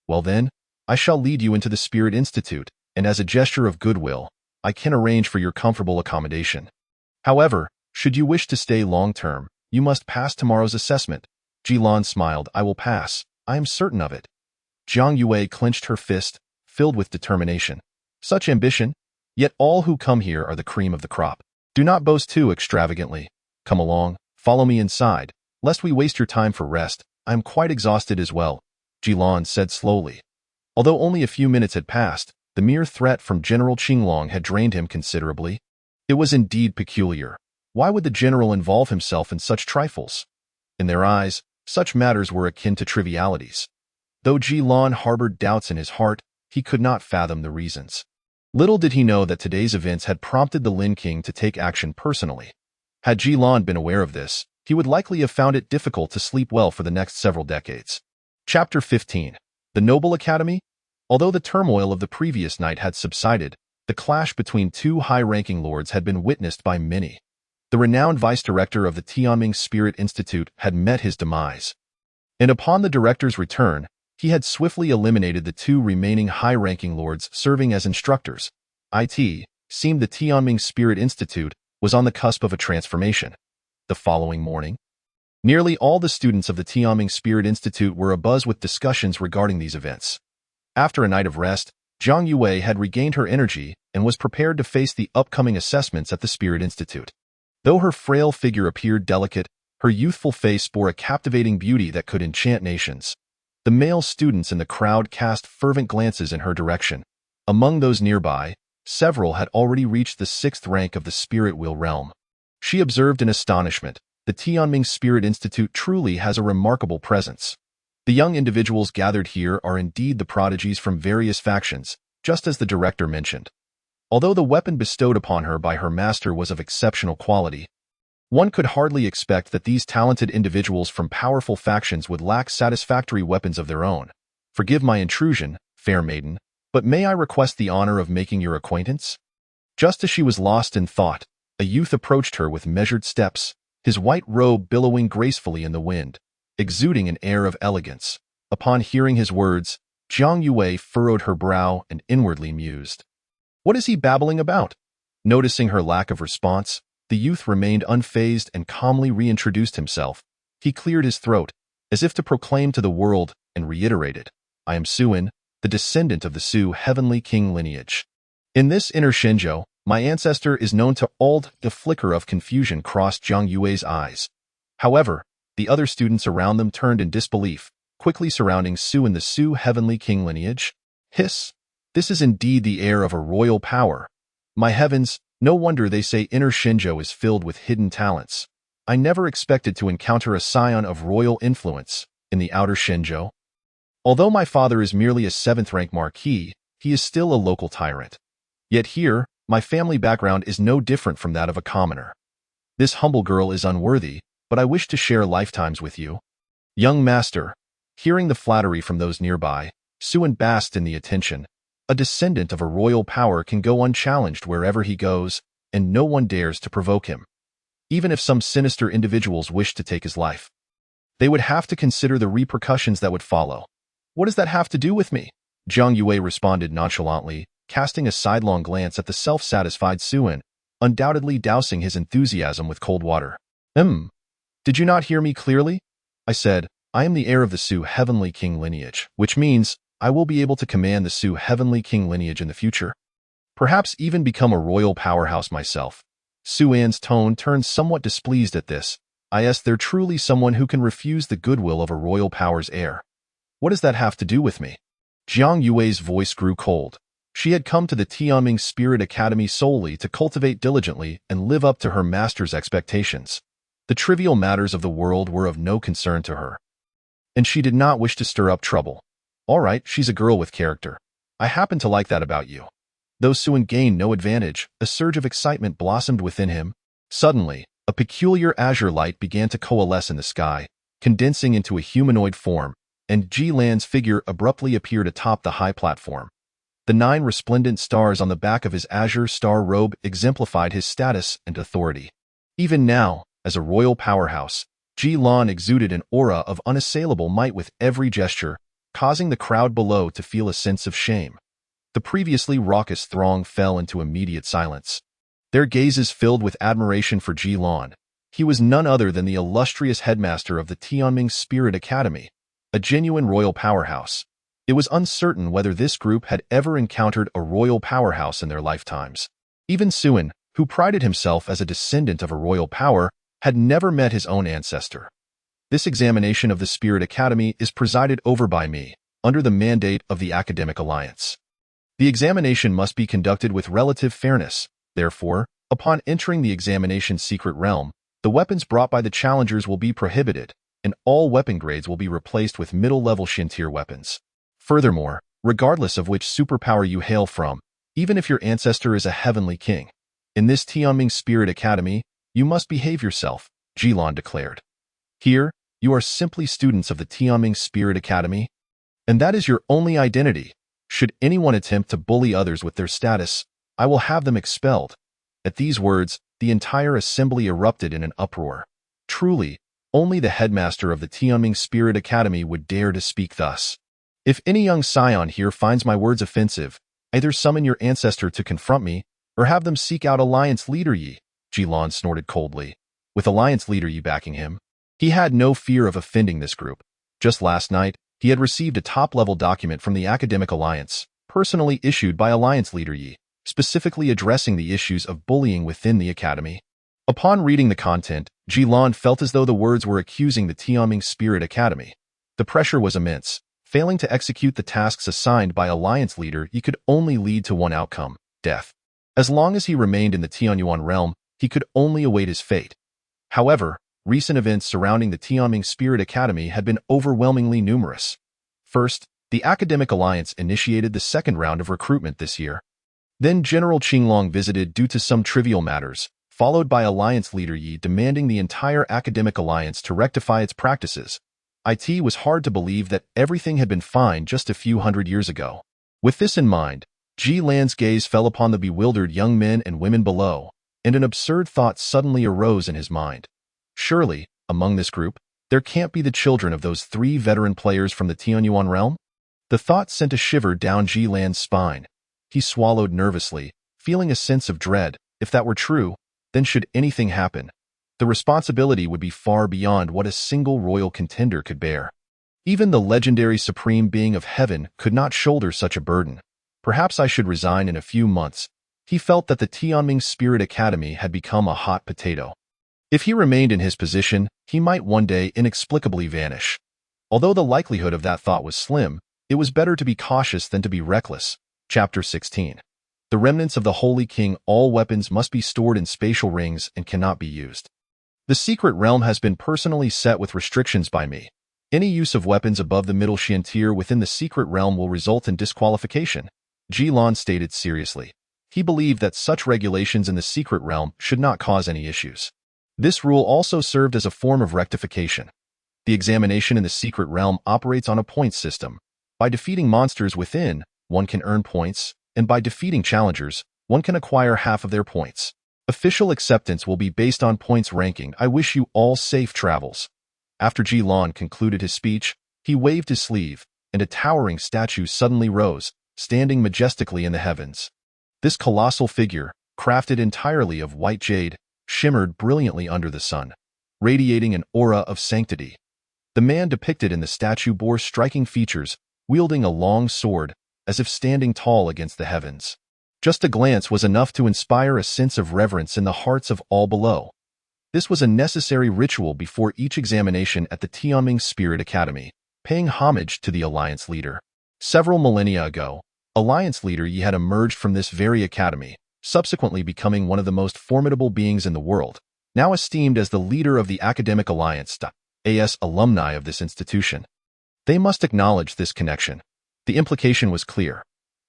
Well then, I shall lead you into the Spirit Institute, and as a gesture of goodwill, I can arrange for your comfortable accommodation. However, should you wish to stay long-term, you must pass tomorrow's assessment. Jilan smiled. I will pass. I am certain of it. Jiang Yue clenched her fist, filled with determination. Such ambition? Yet all who come here are the cream of the crop. Do not boast too extravagantly. Come along, follow me inside, lest we waste your time for rest. I am quite exhausted as well, Jilan said slowly. Although only a few minutes had passed, the mere threat from General Qinglong had drained him considerably. It was indeed peculiar. Why would the general involve himself in such trifles? In their eyes, such matters were akin to trivialities. Though Jilan harbored doubts in his heart, he could not fathom the reasons. Little did he know that today's events had prompted the Lin King to take action personally. Had Jilan been aware of this, he would likely have found it difficult to sleep well for the next several decades. Chapter 15. The Noble Academy? Although the turmoil of the previous night had subsided, the clash between two high-ranking lords had been witnessed by many. The renowned vice-director of the Tianming Spirit Institute had met his demise. And upon the director's return, he had swiftly eliminated the two remaining high-ranking lords serving as instructors. It seemed the Tianming Spirit Institute was on the cusp of a transformation. The following morning, nearly all the students of the Tianming Spirit Institute were abuzz with discussions regarding these events. After a night of rest, Jiang Yue had regained her energy and was prepared to face the upcoming assessments at the Spirit Institute. Though her frail figure appeared delicate, her youthful face bore a captivating beauty that could enchant nations. The male students in the crowd cast fervent glances in her direction. Among those nearby, several had already reached the 6th rank of the Spirit Wheel realm. She observed in astonishment, the Tianming Spirit Institute truly has a remarkable presence. The young individuals gathered here are indeed the prodigies from various factions, just as the director mentioned. Although the weapon bestowed upon her by her master was of exceptional quality, one could hardly expect that these talented individuals from powerful factions would lack satisfactory weapons of their own. Forgive my intrusion, fair maiden, but may I request the honor of making your acquaintance? Just as she was lost in thought, a youth approached her with measured steps, his white robe billowing gracefully in the wind, exuding an air of elegance. Upon hearing his words, Jiang Yue furrowed her brow and inwardly mused. What is he babbling about? Noticing her lack of response, the youth remained unfazed and calmly reintroduced himself. He cleared his throat, as if to proclaim to the world, and reiterated, I am Suin, the descendant of the Su Heavenly King lineage. In this inner Shenzhou, my ancestor is known to all. The flicker of confusion crossed Jiang Yue's eyes. However, the other students around them turned in disbelief, quickly surrounding Su in the Su Heavenly King lineage. Hiss! This is indeed the heir of a royal power. My heavens, no wonder they say inner Shenzhou is filled with hidden talents. I never expected to encounter a scion of royal influence in the outer Shenzhou. Although my father is merely a 7th-rank marquis, he is still a local tyrant. Yet here, my family background is no different from that of a commoner. This humble girl is unworthy, but I wish to share lifetimes with you. Young master, hearing the flattery from those nearby, Suin basked in the attention. A descendant of a royal power can go unchallenged wherever he goes, and no one dares to provoke him. Even if some sinister individuals wish to take his life, they would have to consider the repercussions that would follow. What does that have to do with me? Jiang Yue responded nonchalantly, casting a sidelong glance at the self-satisfied Suin, undoubtedly dousing his enthusiasm with cold water. Did you not hear me clearly? I said, I am the heir of the Su Heavenly King lineage, which means I will be able to command the Su Heavenly King lineage in the future. Perhaps even become a royal powerhouse myself. Suan's tone turned somewhat displeased at this. Is there truly someone who can refuse the goodwill of a royal power's heir? What does that have to do with me? Jiang Yue's voice grew cold. She had come to the Tianming Spirit Academy solely to cultivate diligently and live up to her master's expectations. The trivial matters of the world were of no concern to her, and she did not wish to stir up trouble. All right, she's a girl with character. I happen to like that about you. Though Suin gained no advantage, a surge of excitement blossomed within him. Suddenly, a peculiar azure light began to coalesce in the sky, condensing into a humanoid form, and Ji Lan's figure abruptly appeared atop the high platform. The 9 resplendent stars on the back of his azure star robe exemplified his status and authority. Even now, as a royal powerhouse, Ji Lan exuded an aura of unassailable might with every gesture, causing the crowd below to feel a sense of shame. The previously raucous throng fell into immediate silence. Their gazes filled with admiration for Ji Lan. He was none other than the illustrious headmaster of the Tianming Spirit Academy, a genuine royal powerhouse. It was uncertain whether this group had ever encountered a royal powerhouse in their lifetimes. Even Suin, who prided himself as a descendant of a royal power, had never met his own ancestor. This examination of the Spirit Academy is presided over by me, under the mandate of the Academic Alliance. The examination must be conducted with relative fairness. Therefore, upon entering the examination's secret realm, the weapons brought by the challengers will be prohibited, and all weapon grades will be replaced with middle-level Shin-tier weapons. Furthermore, regardless of which superpower you hail from, even if your ancestor is a heavenly king, in this Tianming Spirit Academy, you must behave yourself, Ji Lan declared. Here, you are simply students of the Tianming Spirit Academy, and that is your only identity. Should anyone attempt to bully others with their status, I will have them expelled. At these words, the entire assembly erupted in an uproar. Truly, only the headmaster of the Tianming Spirit Academy would dare to speak thus. If any young scion here finds my words offensive, either summon your ancestor to confront me, or have them seek out Alliance Leader Yi, Ji Lan snorted coldly. With Alliance Leader Yi backing him, he had no fear of offending this group. Just last night, he had received a top-level document from the Academic Alliance, personally issued by Alliance Leader Yi, specifically addressing the issues of bullying within the academy. Upon reading the content, Ji Lan felt as though the words were accusing the Tianming Spirit Academy. The pressure was immense. Failing to execute the tasks assigned by Alliance Leader, he could only lead to one outcome, death. As long as he remained in the Tianyuan realm, he could only await his fate. However, recent events surrounding the Tianming Spirit Academy had been overwhelmingly numerous. First, the Academic Alliance initiated the second round of recruitment this year. Then General Qinglong visited due to some trivial matters, followed by Alliance Leader Yi demanding the entire Academic Alliance to rectify its practices. It was hard to believe that everything had been fine just a few hundred years ago. With this in mind, Ji Lan's gaze fell upon the bewildered young men and women below, and an absurd thought suddenly arose in his mind. Surely, among this group, there can't be the children of those 3 veteran players from the Tianyuan realm? The thought sent a shiver down Ji Lan's spine. He swallowed nervously, feeling a sense of dread. If that were true, then should anything happen, the responsibility would be far beyond what a single royal contender could bear. Even the legendary supreme being of heaven could not shoulder such a burden. Perhaps I should resign in a few months. He felt that the Tianming Spirit Academy had become a hot potato. If he remained in his position, he might one day inexplicably vanish. Although the likelihood of that thought was slim, it was better to be cautious than to be reckless. Chapter 16. The remnants of the Holy King. All weapons must be stored in spatial rings and cannot be used. The secret realm has been personally set with restrictions by me. Any use of weapons above the middle Xian tier within the secret realm will result in disqualification, Ji Lan stated seriously. He believed that such regulations in the secret realm should not cause any issues. This rule also served as a form of rectification. The examination in the secret realm operates on a points system. By defeating monsters within, one can earn points, and by defeating challengers, one can acquire half of their points. Official acceptance will be based on points ranking. I wish you all safe travels. After Ji Lan concluded his speech, he waved his sleeve, and a towering statue suddenly rose, standing majestically in the heavens. This colossal figure, crafted entirely of white jade, shimmered brilliantly under the sun, radiating an aura of sanctity. The man depicted in the statue bore striking features, wielding a long sword, as if standing tall against the heavens. Just a glance was enough to inspire a sense of reverence in the hearts of all below. This was a necessary ritual before each examination at the Tianming Spirit Academy, paying homage to the Alliance Leader. Several millennia ago, Alliance Leader Yi had emerged from this very academy, subsequently becoming one of the most formidable beings in the world, now esteemed as the leader of the Academic Alliance, as alumni of this institution. They must acknowledge this connection. The implication was clear.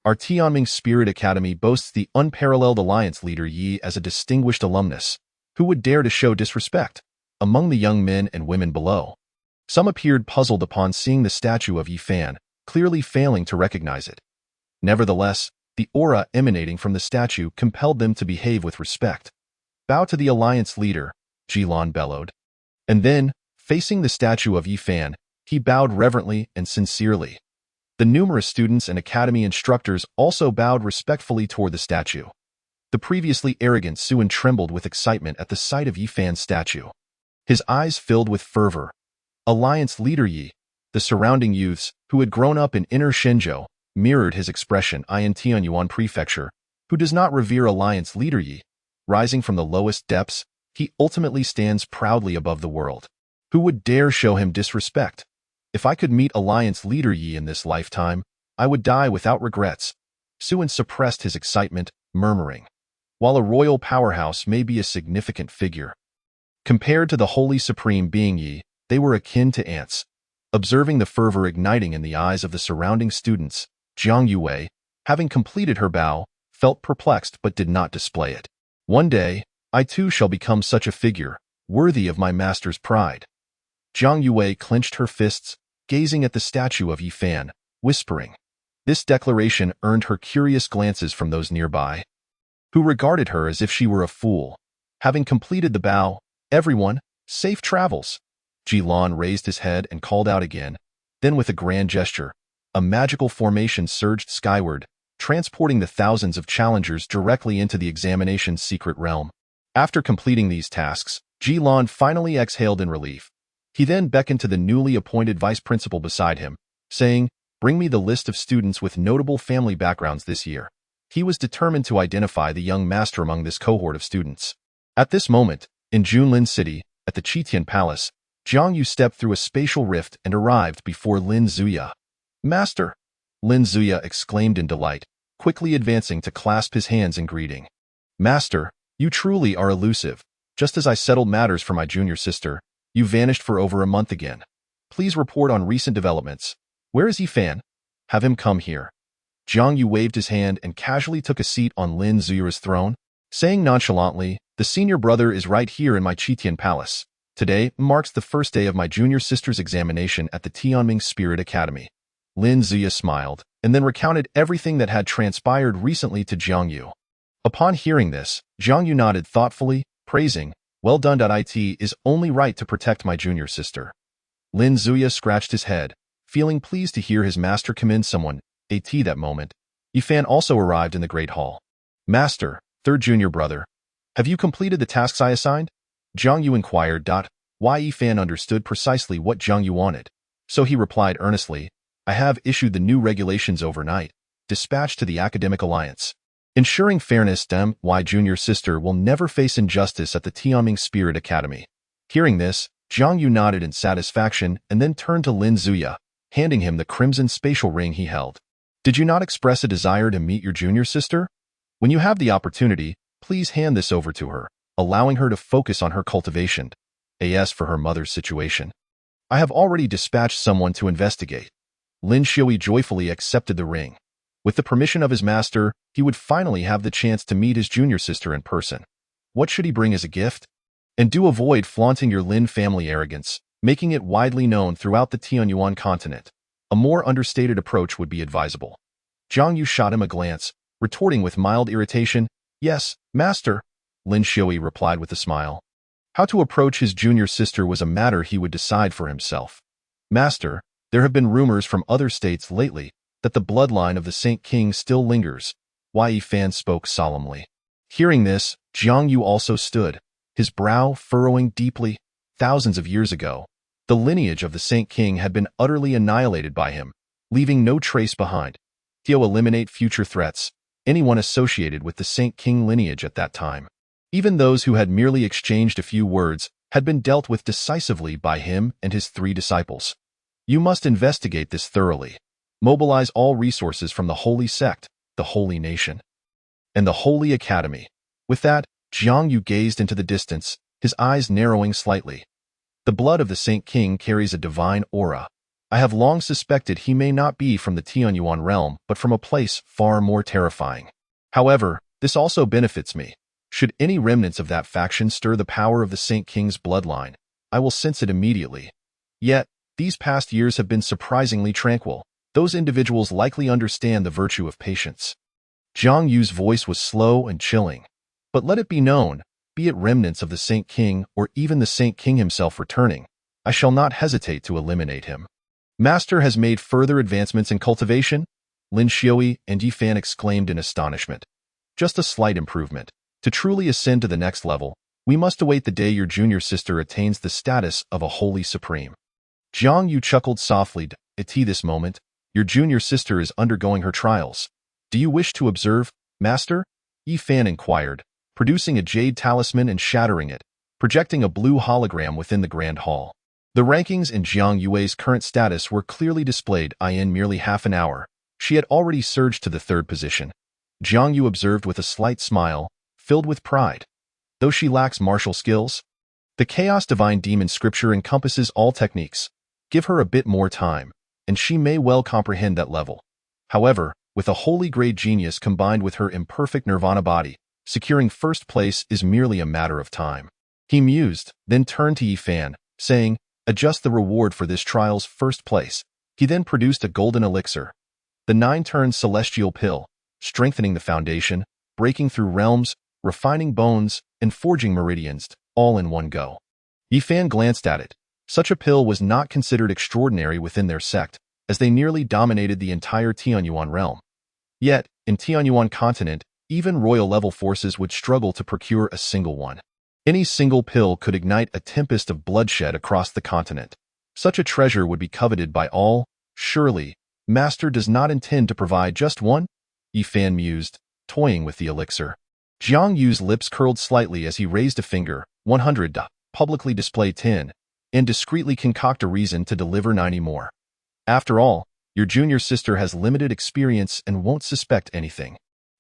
Our Tianming Spirit Academy boasts the unparalleled Alliance Leader Yi as a distinguished alumnus. Who would dare to show disrespect? Among the young men and women below, some appeared puzzled upon seeing the statue of Yi Fan, clearly failing to recognize it. Nevertheless, the aura emanating from the statue compelled them to behave with respect. "Bow to the Alliance leader," Jilon bellowed. And then, facing the statue of Yifan, he bowed reverently and sincerely. The numerous students and academy instructors also bowed respectfully toward the statue. The previously arrogant Suan trembled with excitement at the sight of Yifan's statue. His eyes filled with fervor. Alliance leader Yi, the surrounding youths, who had grown up in inner Shenzhou, mirrored his expression. In Tianyuan Prefecture, who does not revere Alliance leader Yi. Rising from the lowest depths, he ultimately stands proudly above the world. Who would dare show him disrespect? If I could meet Alliance leader Yi in this lifetime, I would die without regrets. Suan suppressed his excitement, murmuring. While a royal powerhouse may be a significant figure, compared to the holy supreme being Yi, they were akin to ants. Observing the fervor igniting in the eyes of the surrounding students, Jiang Yue, having completed her bow, felt perplexed but did not display it. One day, I too shall become such a figure, worthy of my master's pride. Jiang Yue clenched her fists, gazing at the statue of Yifan, whispering. This declaration earned her curious glances from those nearby, who regarded her as if she were a fool. Having completed the bow, "Everyone, safe travels." Jilon raised his head and called out again. Then with a grand gesture, a magical formation surged skyward, transporting the thousands of challengers directly into the examination's secret realm. After completing these tasks, Jilon finally exhaled in relief. He then beckoned to the newly appointed vice principal beside him, saying, "Bring me the list of students with notable family backgrounds this year." He was determined to identify the young master among this cohort of students. At this moment, in Junlin City, at the Qitian Palace, Jiang Yu stepped through a spatial rift and arrived before Lin Zuya. "Master!" Lin Zuya exclaimed in delight, quickly advancing to clasp his hands in greeting. "Master, you truly are elusive. Just as I settled matters for my junior sister, you vanished for over a month again. Please report on recent developments. Where is Yifan? Have him come here." Jiang Yu waved his hand and casually took a seat on Lin Zuya's throne, saying nonchalantly, "The senior brother is right here in my Qitian Palace. Today marks the first day of my junior sister's examination at the Tianming Spirit Academy." Lin Zuya smiled, and then recounted everything that had transpired recently to Jiang Yu. Upon hearing this, Jiang Yu nodded thoughtfully, praising, "Well done. It is only right to protect my junior sister." Lin Zuya scratched his head, feeling pleased to hear his master commend someone. That moment, Yifan also arrived in the Great Hall. "Master, third junior brother, have you completed the tasks I assigned?" Jiang Yu inquired. Why Yifan understood precisely what Jiang Yu wanted, so he replied earnestly, "I have issued the new regulations overnight, dispatched to the Academic Alliance, ensuring fairness. My junior sister will never face injustice at the Tianming Spirit Academy." Hearing this, Jiang Yu nodded in satisfaction and then turned to Lin Zuya, handing him the crimson spatial ring he held. "Did you not express a desire to meet your junior sister? When you have the opportunity, please hand this over to her, allowing her to focus on her cultivation. As for her mother's situation, I have already dispatched someone to investigate." Lin Shui joyfully accepted the ring. With the permission of his master, he would finally have the chance to meet his junior sister in person. What should he bring as a gift? And do avoid flaunting your Lin family arrogance, making it widely known throughout the Tianyuan continent. A more understated approach would be advisable. Jiang Yu shot him a glance, retorting with mild irritation, "Yes, master," Lin Shui replied with a smile. How to approach his junior sister was a matter he would decide for himself. "Master, there have been rumors from other states lately that the bloodline of the Saint King still lingers." Yifan spoke solemnly. Hearing this, Jiang Yu also stood, his brow furrowing deeply. Thousands of years ago, the lineage of the Saint King had been utterly annihilated by him, leaving no trace behind. To eliminate future threats, anyone associated with the Saint King lineage at that time, even those who had merely exchanged a few words, had been dealt with decisively by him and his 3 disciples. "You must investigate this thoroughly. Mobilize all resources from the Holy Sect, the Holy Nation, and the Holy Academy." With that, Jiang Yu gazed into the distance, his eyes narrowing slightly. "The blood of the Saint King carries a divine aura. I have long suspected he may not be from the Tianyuan realm, but from a place far more terrifying. However, this also benefits me. Should any remnants of that faction stir the power of the Saint King's bloodline, I will sense it immediately. Yet, these past years have been surprisingly tranquil. those individuals likely understand the virtue of patience. Jiang Yu's voice was slow and chilling. But let it be known, be it remnants of the Saint King or even the Saint King himself returning, I shall not hesitate to eliminate him. Master has made further advancements in cultivation? Lin Xiui and Yi Fan exclaimed in astonishment. Just a slight improvement. To truly ascend to the next level, we must await the day your junior sister attains the status of a holy supreme. Jiang Yu chuckled softly. At this moment, your junior sister is undergoing her trials. Do you wish to observe, Master? Yi Fan inquired, producing a jade talisman and shattering it, projecting a blue hologram within the grand hall. The rankings in Jiang Yue's current status were clearly displayed. In merely half an hour, she had already surged to the third position. Jiang Yu observed with a slight smile, filled with pride. Though she lacks martial skills, the Chaos Divine Demon scripture encompasses all techniques. Give her a bit more time, and she may well comprehend that level. However, with a holy grade genius combined with her imperfect nirvana body, securing first place is merely a matter of time. He mused, then turned to Yi Fan, saying, adjust the reward for this trial's first place. He then produced a golden elixir, the 9-turn celestial pill, strengthening the foundation, breaking through realms, refining bones, and forging meridians, all in one go. Yi Fan glanced at it. Such a pill was not considered extraordinary within their sect, as they nearly dominated the entire Tianyuan realm. Yet, in Tianyuan continent, even royal-level forces would struggle to procure a single one. Any single pill could ignite a tempest of bloodshed across the continent. Such a treasure would be coveted by all. Surely, Master does not intend to provide just one? Yi Fan mused, toying with the elixir. Jiang Yu's lips curled slightly as he raised a finger, 100, publicly display 10, and discreetly concoct a reason to deliver 90 more. After all, your junior sister has limited experience and won't suspect anything.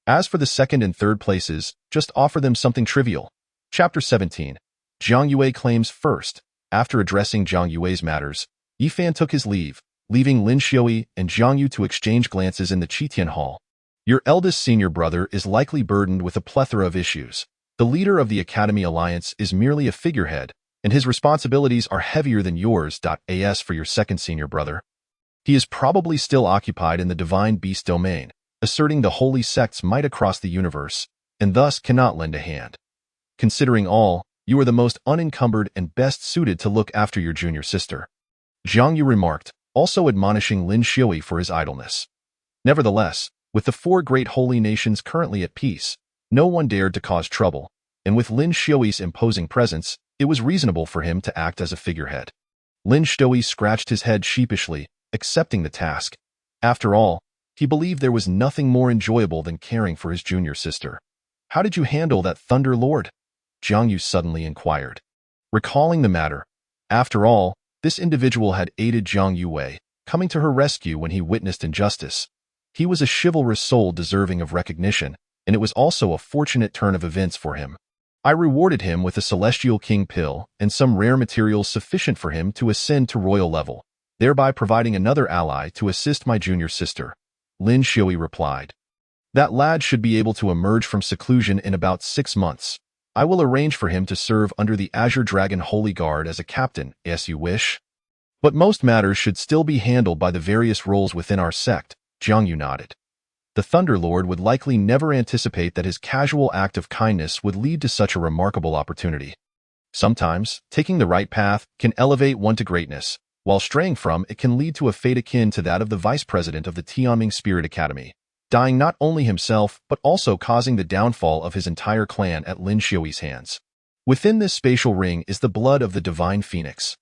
As for the second and third places, just offer them something trivial. Chapter 17. Jiang Yue claims first. After addressing Jiang Yue's matters, Yi Fan took his leave, leaving Lin Xiui and Jiang Yu to exchange glances in the Qitian Hall. Your eldest senior brother is likely burdened with a plethora of issues. The leader of the Academy Alliance is merely a figurehead, and his responsibilities are heavier than yours. As for your second senior brother, he is probably still occupied in the Divine Beast domain, asserting the holy sect's might across the universe, and thus cannot lend a hand. Considering all, you are the most unencumbered and best suited to look after your junior sister. Jiang Yu remarked, also admonishing Lin Xiui for his idleness. Nevertheless, with the 4 great holy nations currently at peace, no one dared to cause trouble, and with Lin Xiui's imposing presence, it was reasonable for him to act as a figurehead. Lin Xiui scratched his head sheepishly, accepting the task. After all, he believed there was nothing more enjoyable than caring for his junior sister. How did you handle that Thunder Lord? Jiang Yu suddenly inquired. Recalling the matter, after all, this individual had aided Jiang Yue, coming to her rescue when he witnessed injustice. He was a chivalrous soul deserving of recognition, and it was also a fortunate turn of events for him. I rewarded him with a Celestial King pill and some rare materials sufficient for him to ascend to royal level, thereby providing another ally to assist my junior sister. Lin Xiui replied. That lad should be able to emerge from seclusion in about 6 months. I will arrange for him to serve under the Azure Dragon Holy Guard as a captain, as you wish. But most matters should still be handled by the various roles within our sect. Jiang Yu nodded. The Thunder Lord would likely never anticipate that his casual act of kindness would lead to such a remarkable opportunity. Sometimes, taking the right path can elevate one to greatness, while straying from it can lead to a fate akin to that of the vice president of the Tianming Spirit Academy, dying not only himself but also causing the downfall of his entire clan at Lin Xiui's hands. Within this spatial ring is the blood of the Divine Phoenix.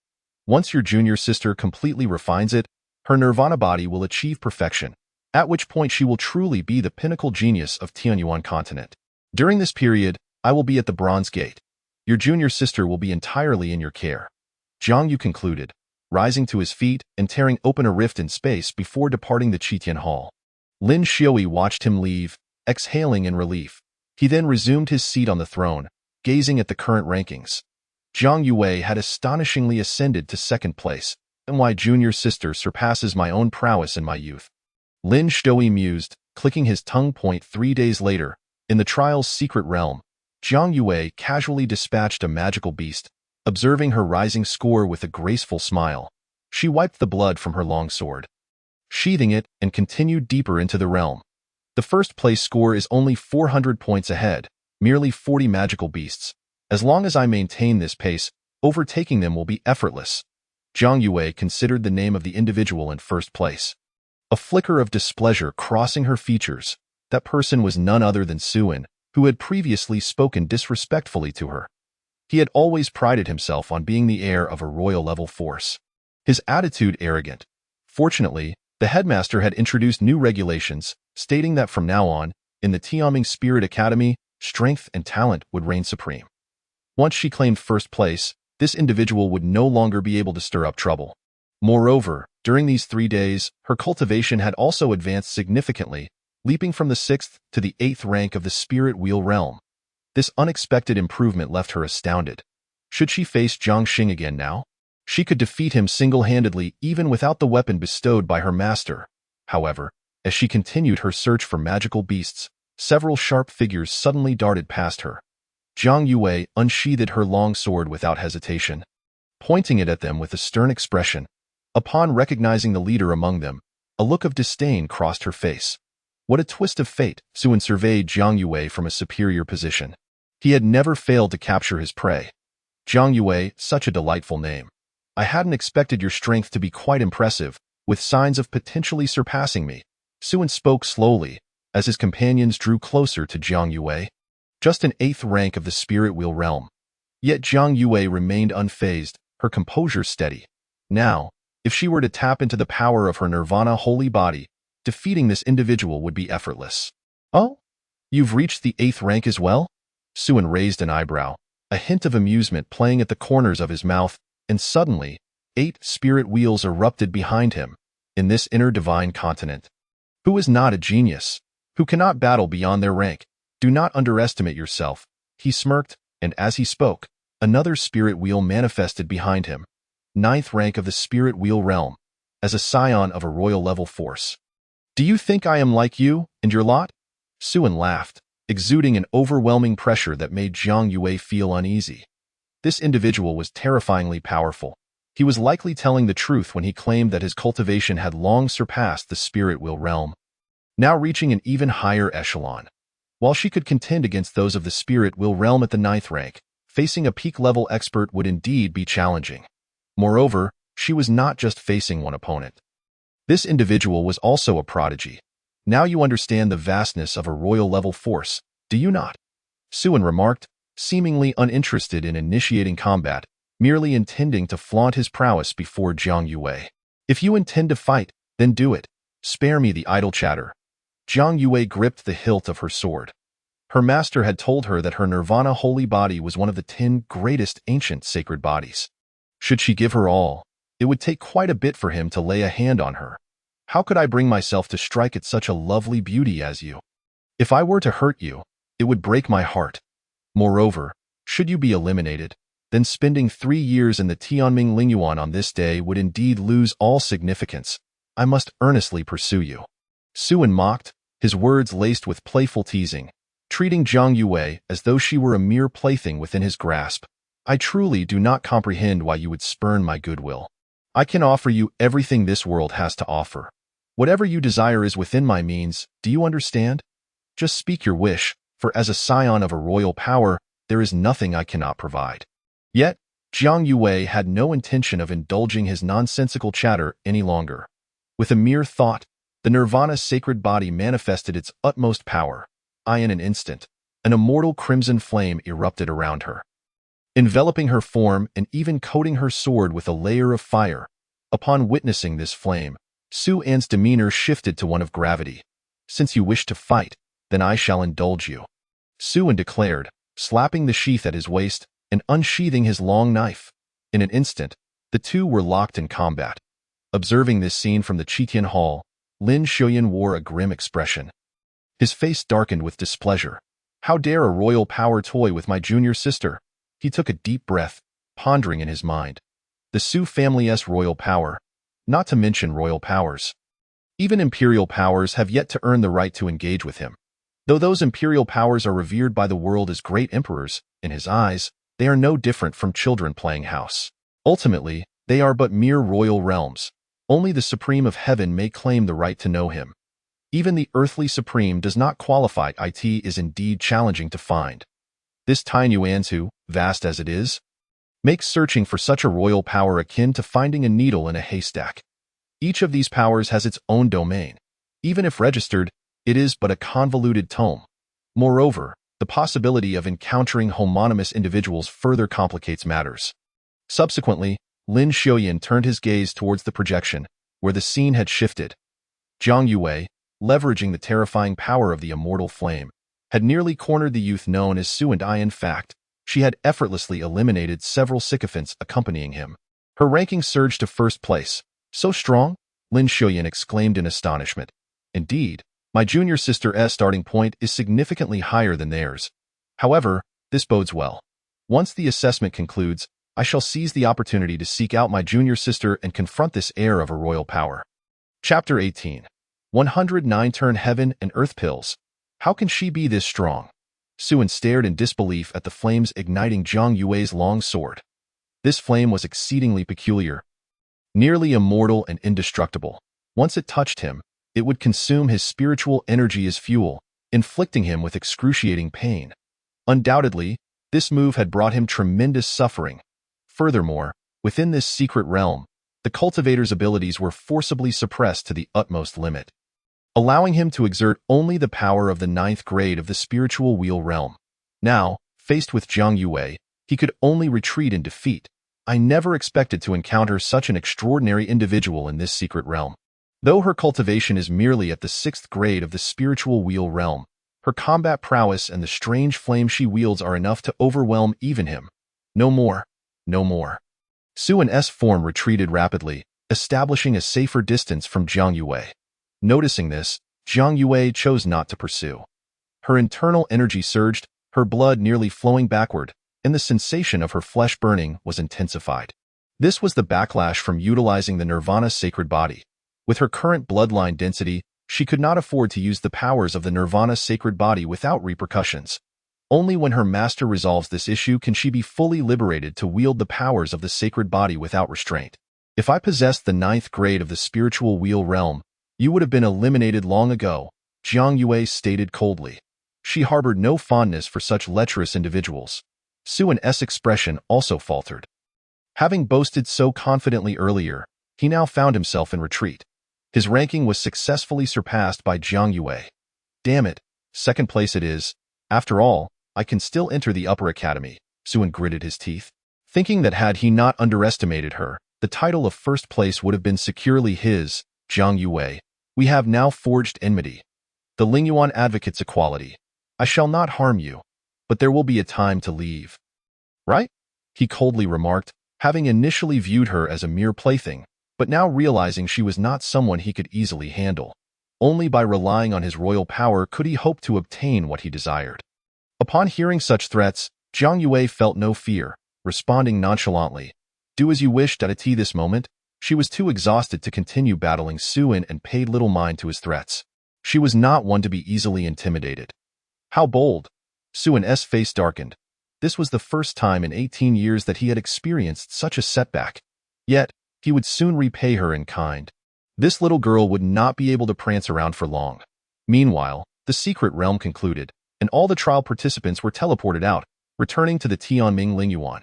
Once your junior sister completely refines it, her nirvana body will achieve perfection, at which point she will truly be the pinnacle genius of Tianyuan continent. During this period, I will be at the Bronze Gate. Your junior sister will be entirely in your care. Jiang Yu concluded, rising to his feet and tearing open a rift in space before departing the Qitian Hall. Lin Xiui watched him leave, exhaling in relief. He then resumed his seat on the throne, gazing at the current rankings. Jiang Yue had astonishingly ascended to second place, and my junior sister surpasses my own prowess in my youth. Lin Xiui mused, clicking his tongue. 3 days later, in the trial's secret realm, Jiang Yue casually dispatched a magical beast, observing her rising score with a graceful smile. She wiped the blood from her long sword. sheathing it, and continued deeper into the realm. The first place score is only 400 points ahead, merely 40 magical beasts. As long as I maintain this pace, overtaking them will be effortless. Zhang Yue considered the name of the individual in first place. A flicker of displeasure crossing her features. That person was none other than Suan, who had previously spoken disrespectfully to her. He had always prided himself on being the heir of a royal-level force. His attitude arrogant. Fortunately, the headmaster had introduced new regulations, stating that from now on, in the Tianming Spirit Academy, strength and talent would reign supreme. Once she claimed first place, this individual would no longer be able to stir up trouble. Moreover, during these 3 days, her cultivation had also advanced significantly, leaping from the 6th to the 8th rank of the Spirit Wheel realm. This unexpected improvement left her astounded. Should she face Zhang Xing again now? She could defeat him single-handedly even without the weapon bestowed by her master. However, as she continued her search for magical beasts, several sharp figures suddenly darted past her. Zhang Yue unsheathed her long sword without hesitation, pointing it at them with a stern expression. Upon recognizing the leader among them, a look of disdain crossed her face. What a twist of fate! Suan surveyed Zhang Yue from a superior position. He had never failed to capture his prey. Zhang Yue, such a delightful name. I hadn't expected your strength to be quite impressive, with signs of potentially surpassing me. Suan spoke slowly, as his companions drew closer to Zhang Yue. Just an 8th rank of the Spirit Wheel realm. Yet Zhang Yue remained unfazed, her composure steady. Now, if she were to tap into the power of her nirvana holy body, defeating this individual would be effortless. Oh? You've reached the 8th rank as well? Suan raised an eyebrow, a hint of amusement playing at the corners of his mouth, and suddenly, 8 spirit wheels erupted behind him, in this inner divine continent. Who is not a genius? Who cannot battle beyond their rank? Do not underestimate yourself. He smirked, and as he spoke, another spirit wheel manifested behind him. 9th rank of the Spirit Wheel realm, as a scion of a royal-level force. Do you think I am like you, and your lot? Suan laughed, exuding an overwhelming pressure that made Zhang Yue feel uneasy. This individual was terrifyingly powerful. He was likely telling the truth when he claimed that his cultivation had long surpassed the Spirit Wheel realm, now reaching an even higher echelon. While she could contend against those of the Spirit Wheel realm at the 9th rank, facing a peak-level expert would indeed be challenging. Moreover, she was not just facing one opponent. This individual was also a prodigy. Now you understand the vastness of a royal-level force, do you not? Suan remarked, seemingly uninterested in initiating combat, merely intending to flaunt his prowess before Zhang Yue. If you intend to fight, then do it. Spare me the idle chatter. Zhang Yue gripped the hilt of her sword. Her master had told her that her nirvana holy body was one of the 10 greatest ancient sacred bodies. Should she give her all, it would take quite a bit for him to lay a hand on her. How could I bring myself to strike at such a lovely beauty as you? If I were to hurt you, it would break my heart. Moreover, should you be eliminated, then spending 3 years in the Tianming Lingyuan on this day would indeed lose all significance. I must earnestly pursue you. Suan mocked, his words laced with playful teasing, treating Zhang Yue as though she were a mere plaything within his grasp. I truly do not comprehend why you would spurn my goodwill. I can offer you everything this world has to offer. Whatever you desire is within my means, do you understand? Just speak your wish, for as a scion of a royal power, there is nothing I cannot provide. Yet, Zhang Yue had no intention of indulging his nonsensical chatter any longer. With a mere thought, the nirvana sacred body manifested its utmost power. In an instant, an immortal crimson flame erupted around her, enveloping her form and even coating her sword with a layer of fire. Upon witnessing this flame, Su An's demeanor shifted to one of gravity. Since you wish to fight, then I shall indulge you, Su An declared, slapping the sheath at his waist and unsheathing his long knife. In an instant, the two were locked in combat. Observing this scene from the Qitian Hall, Lin Shuyan wore a grim expression. His face darkened with displeasure. How dare a royal power toy with my junior sister? He took a deep breath, pondering in his mind. The Su family's royal power, not to mention royal powers. Even imperial powers have yet to earn the right to engage with him. Though those imperial powers are revered by the world as great emperors, in his eyes, they are no different from children playing house. Ultimately, they are but mere royal realms. Only the Supreme of Heaven may claim the right to know him. Even the earthly Supreme does not qualify. It is indeed challenging to find. This Tiny Yuanzu, vast as it is, makes searching for such a royal power akin to finding a needle in a haystack. Each of these powers has its own domain. Even if registered, it is but a convoluted tome. Moreover, the possibility of encountering homonymous individuals further complicates matters. Subsequently, Lin Xiaoyan turned his gaze towards the projection, where the scene had shifted. Zhang Yue, leveraging the terrifying power of the immortal flame, had nearly cornered the youth known as Su and I. In fact, she had effortlessly eliminated several sycophants accompanying him. Her ranking surged to first place. So strong? Lin Xiaoyan exclaimed in astonishment. Indeed, my junior sister's starting point is significantly higher than theirs. However, this bodes well. Once the assessment concludes, I shall seize the opportunity to seek out my junior sister and confront this heir of a royal power. Chapter 18. 109 Turn Heaven and Earth Pills. How can she be this strong? Suan stared in disbelief at the flames igniting Zhang Yue's long sword. This flame was exceedingly peculiar, nearly immortal and indestructible. Once it touched him, it would consume his spiritual energy as fuel, inflicting him with excruciating pain. Undoubtedly, this move had brought him tremendous suffering. Furthermore, within this secret realm, the cultivator's abilities were forcibly suppressed to the utmost limit, allowing him to exert only the power of the 9th grade of the spiritual wheel realm. Now, faced with Zhang Yue, he could only retreat in defeat. I never expected to encounter such an extraordinary individual in this secret realm. Though her cultivation is merely at the 6th grade of the spiritual wheel realm, her combat prowess and the strange flame she wields are enough to overwhelm even him. No more. No more. Suan's form retreated rapidly, establishing a safer distance from Zhang Yue. Noticing this, Zhang Yue chose not to pursue. Her internal energy surged, her blood nearly flowing backward, and the sensation of her flesh burning was intensified. This was the backlash from utilizing the Nirvana sacred body. With her current bloodline density, she could not afford to use the powers of the Nirvana sacred body without repercussions. Only when her master resolves this issue can she be fully liberated to wield the powers of the sacred body without restraint. If I possessed the 9th grade of the spiritual wheel realm, you would have been eliminated long ago, Zhang Yue stated coldly. She harbored no fondness for such lecherous individuals. Suan's expression also faltered. Having boasted so confidently earlier, he now found himself in retreat. His ranking was successfully surpassed by Zhang Yue. Damn it, 2nd place it is. After all, I can still enter the upper academy, Suan gritted his teeth, thinking that had he not underestimated her, the title of 1st place would have been securely his. Zhang Yue, we have now forged enmity. The Lingyuan advocates equality. I shall not harm you, but there will be a time to leave. Right? He coldly remarked, having initially viewed her as a mere plaything, but now realizing she was not someone he could easily handle. Only by relying on his royal power could he hope to obtain what he desired. Upon hearing such threats, Zhang Yue felt no fear, responding nonchalantly. Do as you wished at this moment. She was too exhausted to continue battling Suan and paid little mind to his threats. She was not one to be easily intimidated. How bold! Suan's face darkened. This was the first time in 18 years that he had experienced such a setback. Yet, he would soon repay her in kind. This little girl would not be able to prance around for long. Meanwhile, the secret realm concluded, and all the trial participants were teleported out, returning to the Tianming Lingyuan.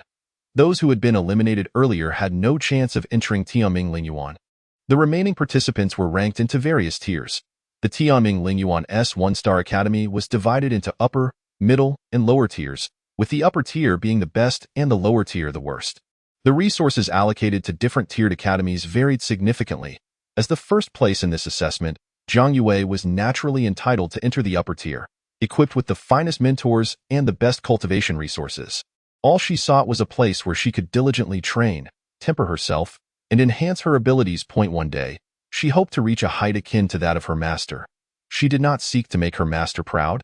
Those who had been eliminated earlier had no chance of entering Tianming Lingyuan. The remaining participants were ranked into various tiers. The Tianming Lingyuan's 1-star academy was divided into upper, middle, and lower tiers, with the upper tier being the best and the lower tier the worst. The resources allocated to different tiered academies varied significantly. As the 1st place in this assessment, Zhang Yue was naturally entitled to enter the upper tier, equipped with the finest mentors and the best cultivation resources. All she sought was a place where she could diligently train, temper herself, and enhance her abilities. One day, she hoped to reach a height akin to that of her master. She did not seek to make her master proud,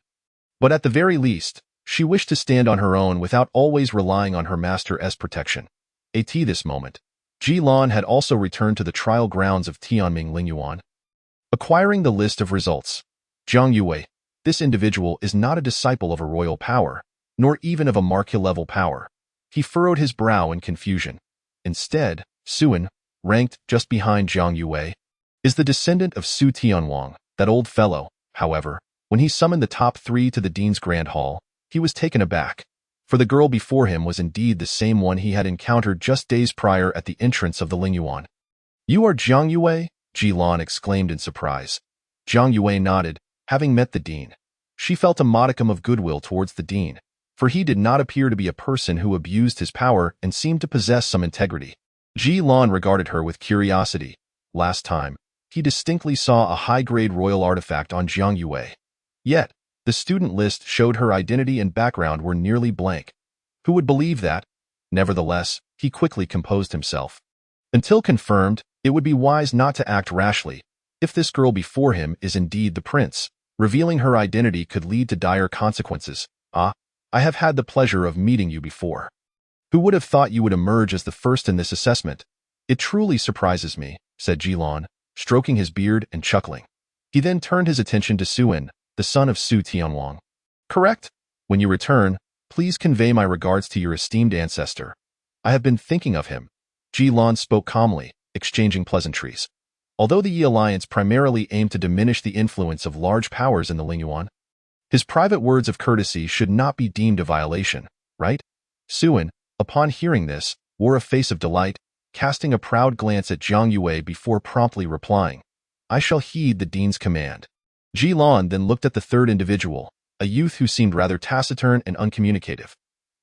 but at the very least, she wished to stand on her own without always relying on her master's protection. At this moment, Ji Lan had also returned to the trial grounds of Tianming Lingyuan. Acquiring the list of results, Zhang Yue, this individual is not a disciple of a royal power, nor even of a marquis-level power. He furrowed his brow in confusion. Instead, Suan, ranked just behind Zhang Yue, is the descendant of Su Tianwang. That old fellow, however, when he summoned the top 3 to the Dean's Grand Hall, he was taken aback, for the girl before him was indeed the same one he had encountered just days prior at the entrance of the Lingyuan. "You are Zhang Yue?" Jilan exclaimed in surprise. Zhang Yue nodded, having met the Dean. She felt a modicum of goodwill towards the Dean, for he did not appear to be a person who abused his power and seemed to possess some integrity. Jilan regarded her with curiosity. Last time, he distinctly saw a high-grade royal artifact on Zhang Yue. Yet, the student list showed her identity and background were nearly blank. Who would believe that? Nevertheless, he quickly composed himself. Until confirmed, it would be wise not to act rashly. If this girl before him is indeed the prince, revealing her identity could lead to dire consequences. "Ah, I have had the pleasure of meeting you before. Who would have thought you would emerge as the first in this assessment? It truly surprises me," said Jilan, stroking his beard and chuckling. He then turned his attention to Suin, the son of Su Tianwang. "Correct? When you return, please convey my regards to your esteemed ancestor. I have been thinking of him." Jilan spoke calmly, exchanging pleasantries. Although the Yi Alliance primarily aimed to diminish the influence of large powers in the Lingyuan, his private words of courtesy should not be deemed a violation, right? Suin, upon hearing this, wore a face of delight, casting a proud glance at Zhang Yue before promptly replying, "I shall heed the Dean's command." Jilan then looked at the third individual, a youth who seemed rather taciturn and uncommunicative.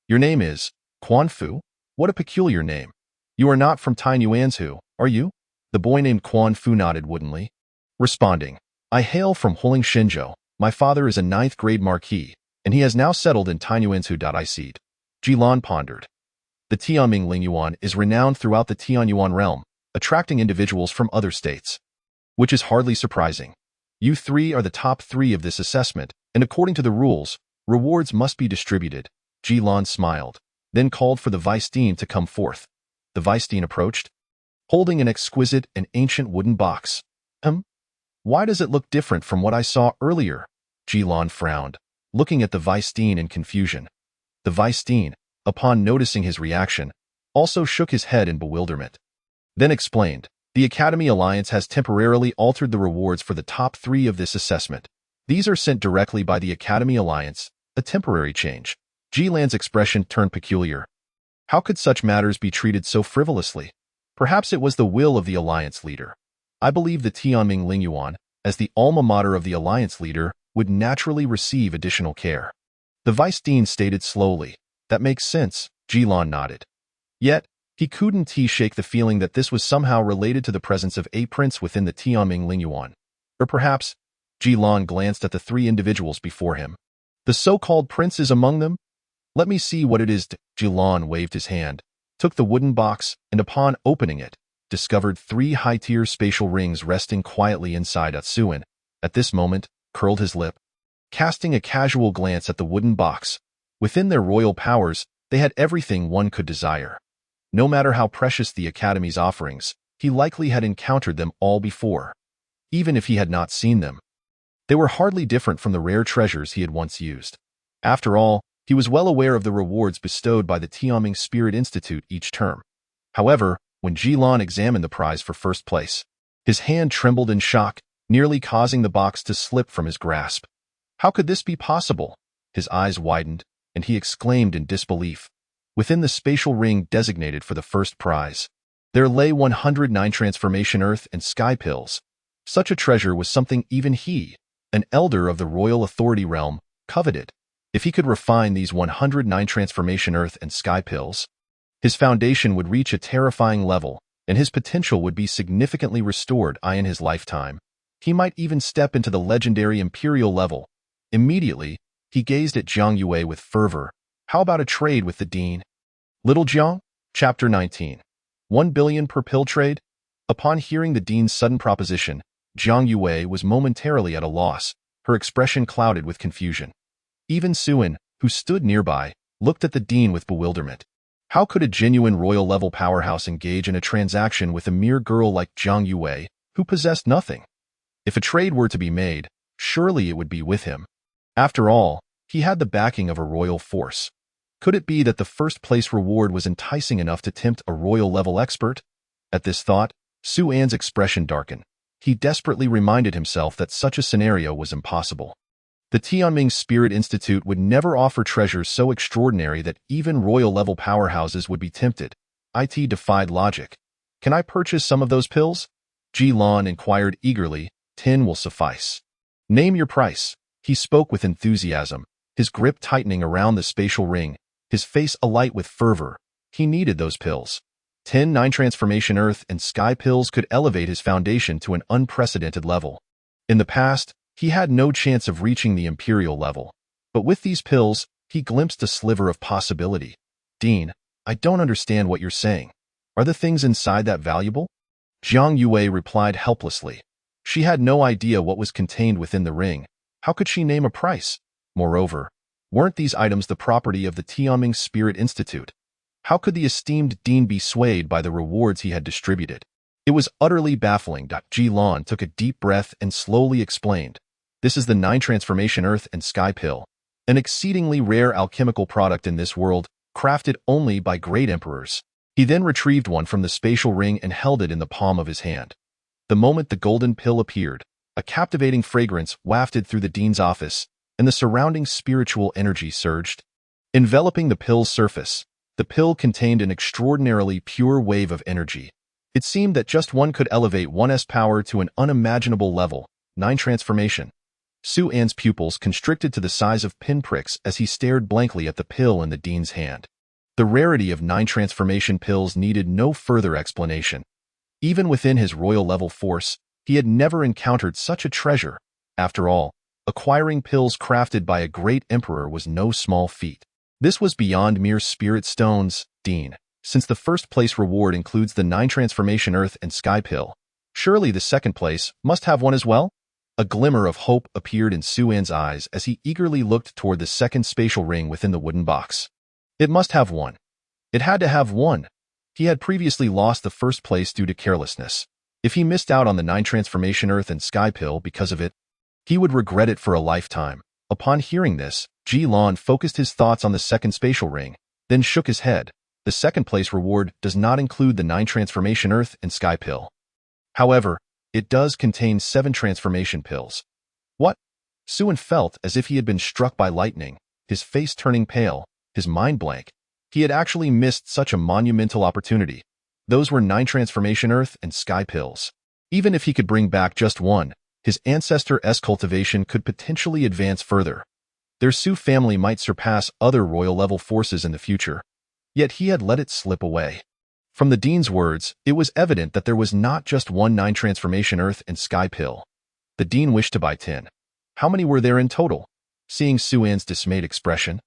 "Your name is Quan Fu? What a peculiar name. You are not from Tainuanzhu, are you?" The boy named Quan Fu nodded woodenly, responding, "I hail from Huling Shenzhou. My father is a 9th grade marquis, and he has now settled in Tainuanzhu. Jilan pondered. The Tianming Lingyuan is renowned throughout the Tianyuan realm, attracting individuals from other states. Which is hardly surprising. You 3 are the top 3 of this assessment, and according to the rules, rewards must be distributed." Jilan smiled, then called for the Vice Dean to come forth. The Vice Dean approached, holding an exquisite and ancient wooden box. Why does it look different from what I saw earlier?" Jilan frowned, looking at the Vice Dean in confusion. The Vice Dean, upon noticing his reaction, also shook his head in bewilderment. Then explained, "The Academy Alliance has temporarily altered the rewards for the top 3 of this assessment. These are sent directly by the Academy Alliance, a temporary change." Jilan's expression turned peculiar. How could such matters be treated so frivolously? Perhaps it was the will of the Alliance leader. I believe the Tianming Lingyuan, as the alma mater of the Alliance leader, would naturally receive additional care. The Vice Dean stated slowly, "That makes sense." Jilan nodded. Yet, he couldn't shake the feeling that this was somehow related to the presence of a prince within the Tianming Lingyuan. Or perhaps, Jilan glanced at the 3 individuals before him. "The so-called prince is among them? Let me see what it is." Jilan waved his hand, took the wooden box, and upon opening it, discovered 3 high-tier spatial rings resting quietly inside. Suin, at this moment, curled his lip, casting a casual glance at the wooden box. Within their royal powers, they had everything one could desire. No matter how precious the Academy's offerings, he likely had encountered them all before. Even if he had not seen them, they were hardly different from the rare treasures he had once used. After all, he was well aware of the rewards bestowed by the Tianming Spirit Institute each term. However, when Jilan examined the prize for first place, his hand trembled in shock, nearly causing the box to slip from his grasp. How could this be possible? His eyes widened, and he exclaimed in disbelief. Within the spatial ring designated for the first prize, there lay 109 transformation earth and sky pills. Such a treasure was something even he, an elder of the royal authority realm, coveted. If he could refine these 109 transformation earth and sky pills, his foundation would reach a terrifying level, and his potential would be significantly restored in his lifetime. He might even step into the legendary imperial level. Immediately, he gazed at Zhang Yue with fervor. How about a trade with the Dean? Little Jiang? Chapter 19. 1 billion per pill trade? Upon hearing the Dean's sudden proposition, Zhang Yue was momentarily at a loss, her expression clouded with confusion. Even Suin, who stood nearby, looked at the Dean with bewilderment. How could a genuine royal-level powerhouse engage in a transaction with a mere girl like Zhang Yue, who possessed nothing? If a trade were to be made, surely it would be with him. After all, he had the backing of a royal force. Could it be that the first-place reward was enticing enough to tempt a royal-level expert? At this thought, Su An's expression darkened. He desperately reminded himself that such a scenario was impossible. The Tianming Spirit Institute would never offer treasures so extraordinary that even royal-level powerhouses would be tempted. It defied logic. Can I purchase some of those pills? Ji Lan inquired eagerly. 10 will suffice. Name your price. He spoke with enthusiasm, his grip tightening around the spatial ring, his face alight with fervor. He needed those pills. 10 9 transformation earth and sky pills could elevate his foundation to an unprecedented level. In the past, he had no chance of reaching the imperial level. But with these pills, he glimpsed a sliver of possibility. Dean, I don't understand what you're saying. Are the things inside that valuable? Jiang Yue replied helplessly. She had no idea what was contained within the ring. How could she name a price? Moreover, weren't these items the property of the Tianming Spirit Institute? How could the esteemed Dean be swayed by the rewards he had distributed? It was utterly baffling. Ji Lan took a deep breath and slowly explained. This is the 9 transformation earth and sky pill, an exceedingly rare alchemical product in this world, crafted only by great emperors. He then retrieved one from the spatial ring and held it in the palm of his hand. The moment the golden pill appeared, a captivating fragrance wafted through the dean's office, and the surrounding spiritual energy surged. Enveloping the pill's surface, the pill contained an extraordinarily pure wave of energy. It seemed that just one could elevate one's power to an unimaginable level. 9 transformation. Su An's pupils constricted to the size of pinpricks as he stared blankly at the pill in the dean's hand. The rarity of 9 transformation pills needed no further explanation. Even within his royal-level force, he had never encountered such a treasure. After all, acquiring pills crafted by a great emperor was no small feat. This was beyond mere spirit stones, Dean. Since the first-place reward includes the 9 transformation earth and sky pill, surely the second place must have one as well? A glimmer of hope appeared in Su An's eyes as he eagerly looked toward the second spatial ring within the wooden box. It must have one. It had to have one. He had previously lost the first place due to carelessness. If he missed out on the 9 transformation earth and sky pill because of it, he would regret it for a lifetime. Upon hearing this, Ji Lan focused his thoughts on the second spatial ring, then shook his head. The second place reward does not include the 9 transformation earth and sky pill. However, it does contain 7 transformation pills. What? Su An felt as if he had been struck by lightning, his face turning pale, his mind blank. He had actually missed such a monumental opportunity. Those were 9 transformation earth and sky pills. Even if he could bring back just one, his ancestor's cultivation could potentially advance further. Their Su family might surpass other royal-level forces in the future. Yet he had let it slip away. From the dean's words, it was evident that there was not just one 9 transformation earth and sky pill. The dean wished to buy 10. How many were there in total? Seeing Su An's dismayed expression,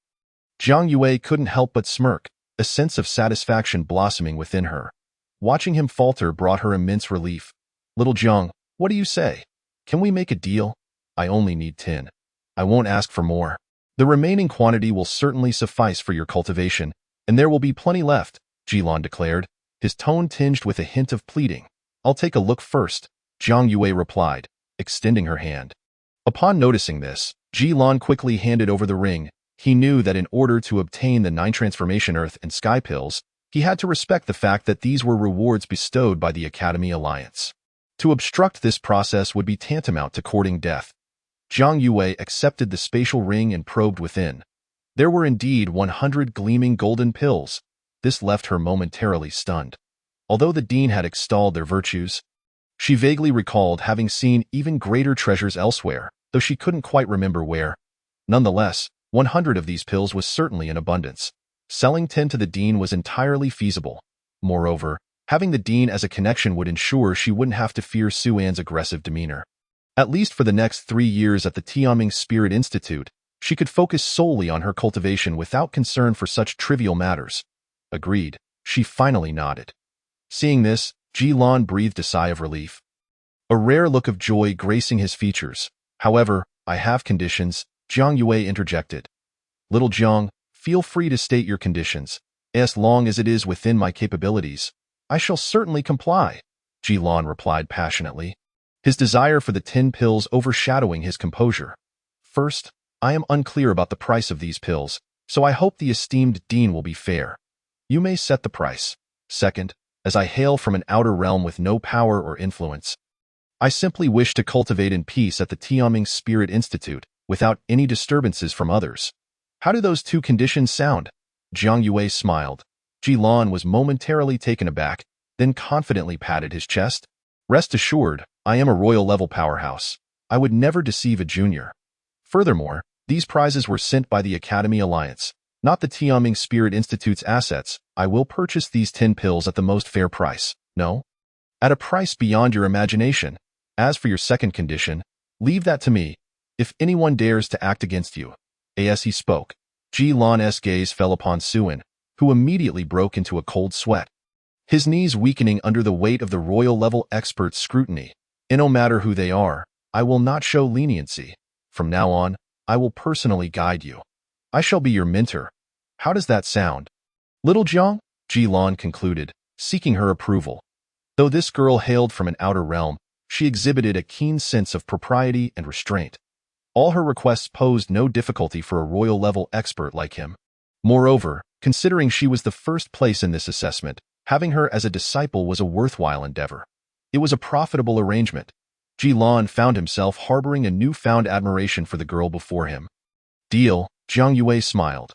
Jiang Yue couldn't help but smirk, a sense of satisfaction blossoming within her. Watching him falter brought her immense relief. Little Jiang, what do you say? Can we make a deal? I only need 10. I won't ask for more. The remaining quantity will certainly suffice for your cultivation, and there will be plenty left, Ji Lan declared, his tone tinged with a hint of pleading. I'll take a look first, Jiang Yue replied, extending her hand. Upon noticing this, Ji Lan quickly handed over the ring. He knew that in order to obtain the 9 transformation earth and sky pills, he had to respect the fact that these were rewards bestowed by the Academy Alliance. To obstruct this process would be tantamount to courting death. Jiang Yue accepted the spatial ring and probed within. There were indeed 100 gleaming golden pills. This left her momentarily stunned. Although the dean had extolled their virtues, she vaguely recalled having seen even greater treasures elsewhere, though she couldn't quite remember where. Nonetheless, 100 of these pills was certainly in abundance. Selling 10 to the dean was entirely feasible. Moreover, having the dean as a connection would ensure she wouldn't have to fear Su An's aggressive demeanor. At least for the next 3 years at the Tianming Spirit Institute, she could focus solely on her cultivation without concern for such trivial matters. Agreed, she finally nodded. Seeing this, Ji Lan breathed a sigh of relief. A rare look of joy gracing his features. However, I have conditions, Jiang Yue interjected. Little Jiang, feel free to state your conditions. As long as it is within my capabilities, I shall certainly comply, Ji Lan replied passionately, his desire for the 10 pills overshadowing his composure. First, I am unclear about the price of these pills, so I hope the esteemed dean will be fair. You may set the price. Second, as I hail from an outer realm with no power or influence. I simply wish to cultivate in peace at the Tianming Spirit Institute, without any disturbances from others. How do those two conditions sound? Jiang Yue smiled. Ji Lan was momentarily taken aback, then confidently patted his chest. Rest assured, I am a royal-level powerhouse. I would never deceive a junior. Furthermore, these prizes were sent by the Academy Alliance, not the Tianming Spirit Institute's assets. I will purchase these 10 pills at the most fair price. No? At a price beyond your imagination. As for your second condition, leave that to me. If anyone dares to act against you. As he spoke, Ji Lan's gaze fell upon Suin, who immediately broke into a cold sweat. His knees weakening under the weight of the royal-level expert's scrutiny. No matter who they are, I will not show leniency. From now on, I will personally guide you. I shall be your mentor. How does that sound? Little Jiang? Ji Lan concluded, seeking her approval. Though this girl hailed from an outer realm, she exhibited a keen sense of propriety and restraint. All her requests posed no difficulty for a royal-level expert like him. Moreover, considering she was the first place in this assessment, having her as a disciple was a worthwhile endeavor. It was a profitable arrangement. Ji Lan found himself harboring a newfound admiration for the girl before him. Deal, Jiang Yue smiled.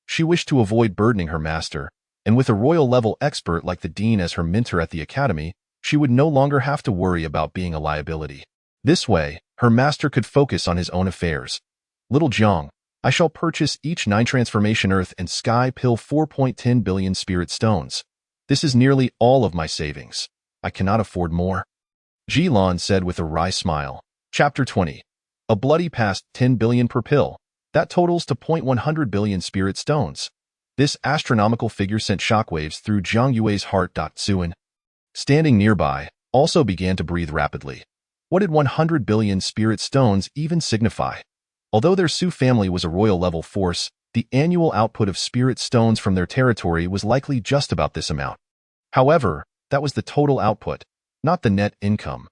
She wished to avoid burdening her master, and with a royal-level expert like the dean as her mentor at the academy, she would no longer have to worry about being a liability. This way, her master could focus on his own affairs. Little Jiang, I shall purchase each 9 transformation earth and sky pill 4.10 billion spirit stones. This is nearly all of my savings. I cannot afford more. Ji Lan said with a wry smile. Chapter 20. A bloody past 10 billion per pill. That totals to 100 billion spirit stones. This astronomical figure sent shockwaves through Jiang Yue's heart. Suin, standing nearby, also began to breathe rapidly. What did 100 billion spirit stones even signify? Although their Su family was a royal-level force, the annual output of spirit stones from their territory was likely just about this amount. However, that was the total output, not the net income.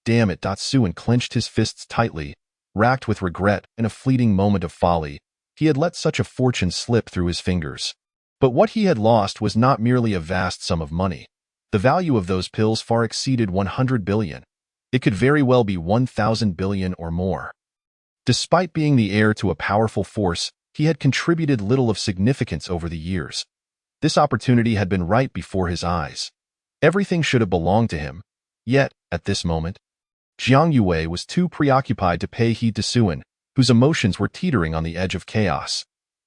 Damn it! Suin clenched his fists tightly, racked with regret and a fleeting moment of folly. He had let such a fortune slip through his fingers. But what he had lost was not merely a vast sum of money. The value of those pills far exceeded 100 billion. It could very well be 1,000 billion or more. Despite being the heir to a powerful force, he had contributed little of significance over the years. This opportunity had been right before his eyes. Everything should have belonged to him. Yet, at this moment, Jiang Yue was too preoccupied to pay heed to Suin, whose emotions were teetering on the edge of chaos.